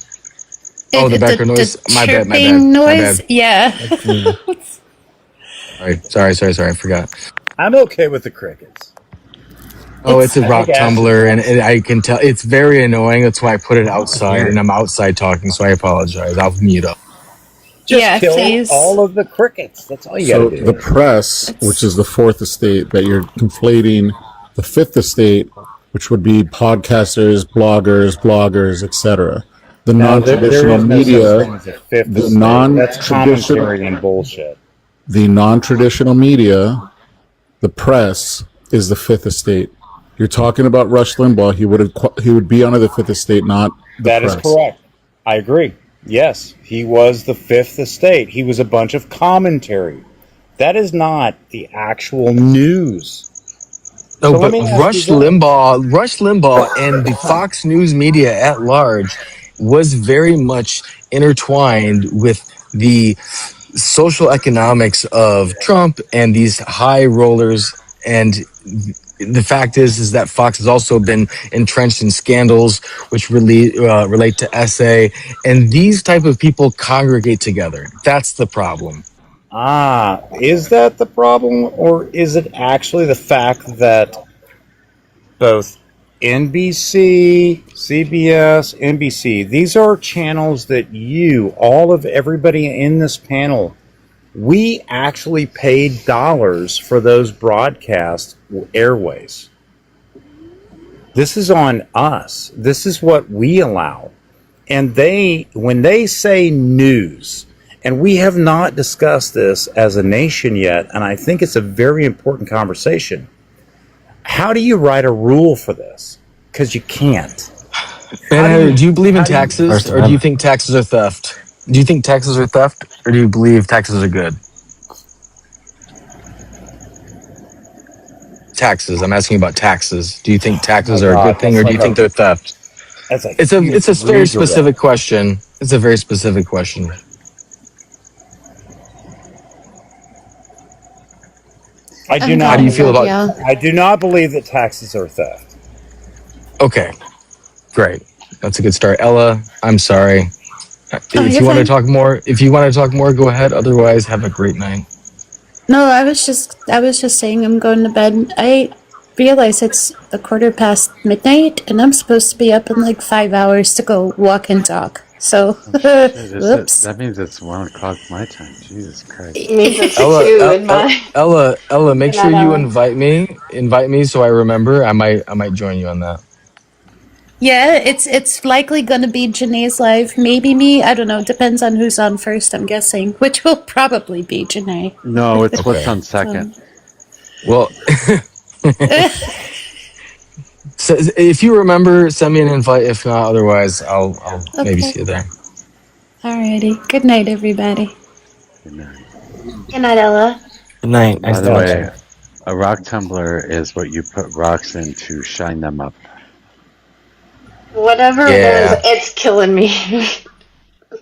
Speaker 4: The background noise? My bad.
Speaker 11: Noise? Yeah.
Speaker 4: Sorry, I forgot.
Speaker 3: I'm okay with the crickets.
Speaker 4: It's a rock tumbler, and I can tell it's very annoying. That's why I put it outside, and I'm outside talking, so I apologize. I'll mute up.
Speaker 3: Just kill all of the crickets. That's all you
Speaker 21: So
Speaker 3: got to do.
Speaker 21: the press, which is the fourth estate, that you're conflating the fifth estate, which would be podcasters, bloggers, etc. The non-traditional media, the
Speaker 3: that's commentary and bullshit.
Speaker 21: The non-traditional media, the press, is the fifth estate. You're talking about Rush Limbaugh. He would be under the fifth estate, not the press.
Speaker 3: That is correct. I agree. Yes, he was the fifth estate. He was a bunch of commentary. That is not the actual news.
Speaker 4: No, but Rush Limbaugh and the Fox News media at large was very much intertwined with the social economics of Trump and these high rollers. And the fact is that Fox has also been entrenched in scandals which relate to SA, and these type of people congregate together. That's the problem.
Speaker 3: Is that the problem, or is it actually the fact that both NBC, CBS, NBC, these are channels that everybody in this panel, we actually paid dollars for those broadcast airways. This is on us. This is what we allow. And when they say news, and we have not discussed this as a nation yet, and I think it's a very important conversation. How do you write a rule for this? Because you can't.
Speaker 4: Do you believe in taxes, or do you think taxes are theft? Do you think taxes are theft, or do you believe taxes are good? Taxes. I'm asking about taxes. Do you think taxes are a good thing, or do you think they're theft? It's a very specific question. It's a very specific question.
Speaker 3: I do not.
Speaker 4: How do you feel about?
Speaker 3: I do not believe that taxes are theft.
Speaker 4: Okay, great. That's a good start. Ella, I'm sorry. If you want to talk more, go ahead. Otherwise, have a great night.
Speaker 12: No, I was just saying I'm going to bed. I realize it's midnight, and I'm supposed to be up in like 5 hours to go walk and talk. So, whoops.
Speaker 1: That means it's 1 o'clock my time. Jesus Christ.
Speaker 19: It means it's
Speaker 14: Ella,
Speaker 19: 2 in my.
Speaker 14: Ella, make
Speaker 19: Good
Speaker 14: sure
Speaker 19: night,
Speaker 14: you
Speaker 19: Ella.
Speaker 14: invite me so I remember. I might join you on that.
Speaker 12: Yeah, it's likely going to be Janae's live. Maybe me. I don't know. Depends on who's on first, I'm guessing. Which will probably be Janae.
Speaker 1: No, it's what's on second.
Speaker 14: Well, so if you remember, send me an invite. If not, otherwise, I'll maybe see you there.
Speaker 12: Alrighty. Good night, everybody.
Speaker 19: Good night, Ella.
Speaker 14: Good night.
Speaker 1: By the way, a rock tumbler is what you put rocks in to shine them up.
Speaker 19: Whatever it is, it's killing me.
Speaker 14: I'm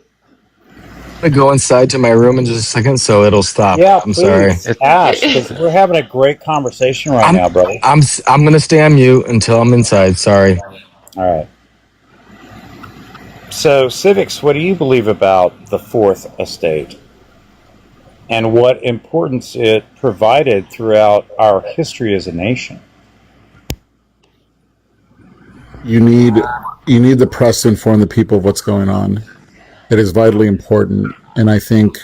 Speaker 14: gonna go inside to my room in just a second, so it'll stop.
Speaker 3: Yeah,
Speaker 14: I'm
Speaker 3: please
Speaker 14: sorry.
Speaker 3: ask, because we're having a great conversation now, brother.
Speaker 14: I'm gonna stay on mute until I'm inside. Sorry.
Speaker 3: All right. So, Civics, what do you believe about the Fourth Estate and what importance it provided throughout our history as a nation?
Speaker 21: You need the press to inform the people of what's going on. It is vitally important, and I think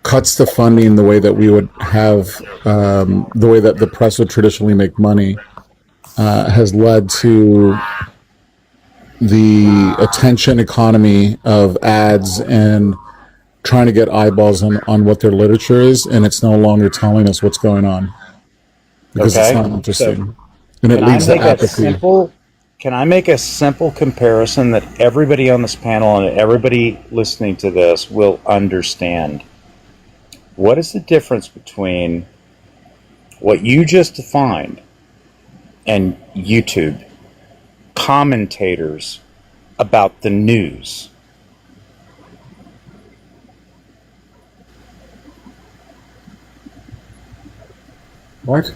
Speaker 21: cuts to funding the way that we would have the way that the press would traditionally make money has led to the attention economy of ads and trying to get eyeballs on what their literature is, and it's no longer telling us what's going on because it's not interesting. And it leads to apathy.
Speaker 3: Can I make a simple comparison that everybody on this panel and everybody listening to this will understand? What is the difference between what you just defined and YouTube commentators about the news?
Speaker 21: What?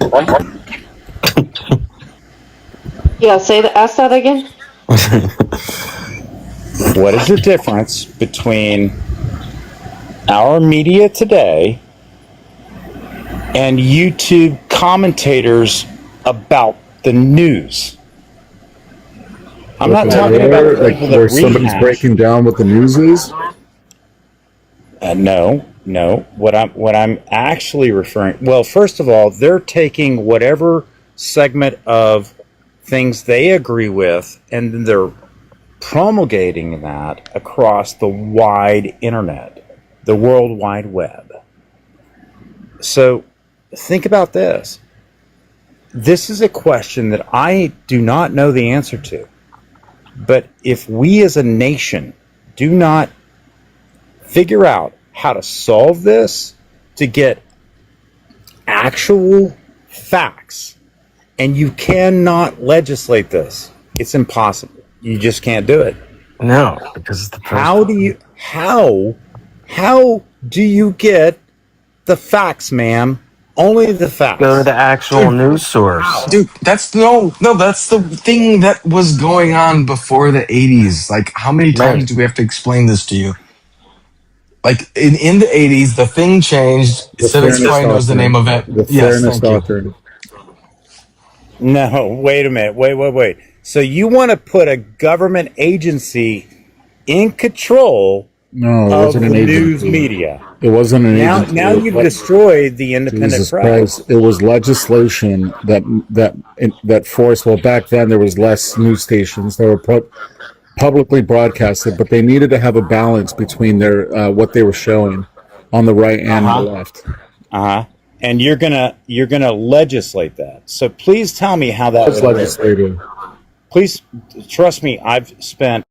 Speaker 19: Yeah, ask that again.
Speaker 3: What is the difference between our media today and YouTube commentators about the news? I'm not talking about
Speaker 21: like
Speaker 3: people
Speaker 21: where
Speaker 3: that
Speaker 21: somebody's breaking down what the news is.
Speaker 3: No. What I'm actually referring. Well, first of all, they're taking whatever segment of things they agree with, and then they're promulgating that across the wide internet, the World Wide Web. So think about this. This is a question that I do not know the answer to. But if we as a nation do not figure out how to solve this to get actual facts, and you cannot legislate this. It's impossible. You just can't do it.
Speaker 14: No, because it's the
Speaker 3: how do you get the facts, ma'am? Only the facts.
Speaker 14: Go to the actual news source.
Speaker 4: Dude, that's the thing that was going on before the 80s. Like, how many times do we have to explain this to you? Like, in the 80s, the thing changed. Civics probably knows the name of it.
Speaker 21: The
Speaker 4: yes,
Speaker 21: fairness
Speaker 4: thank you.
Speaker 21: doctrine.
Speaker 3: No, wait a minute. Wait. So you want to put a government agency in control of the news media?
Speaker 21: It wasn't an agency.
Speaker 3: Now you've destroyed the independent
Speaker 21: Jesus
Speaker 3: press.
Speaker 21: Christ. It was legislation that forced. Well, back then there was less news stations that were publicly broadcasted, but they needed to have a balance between their what they were showing on the right and the left.
Speaker 3: And you're gonna legislate that. So please tell me how that
Speaker 21: was legislated.
Speaker 3: Please trust me. I've spent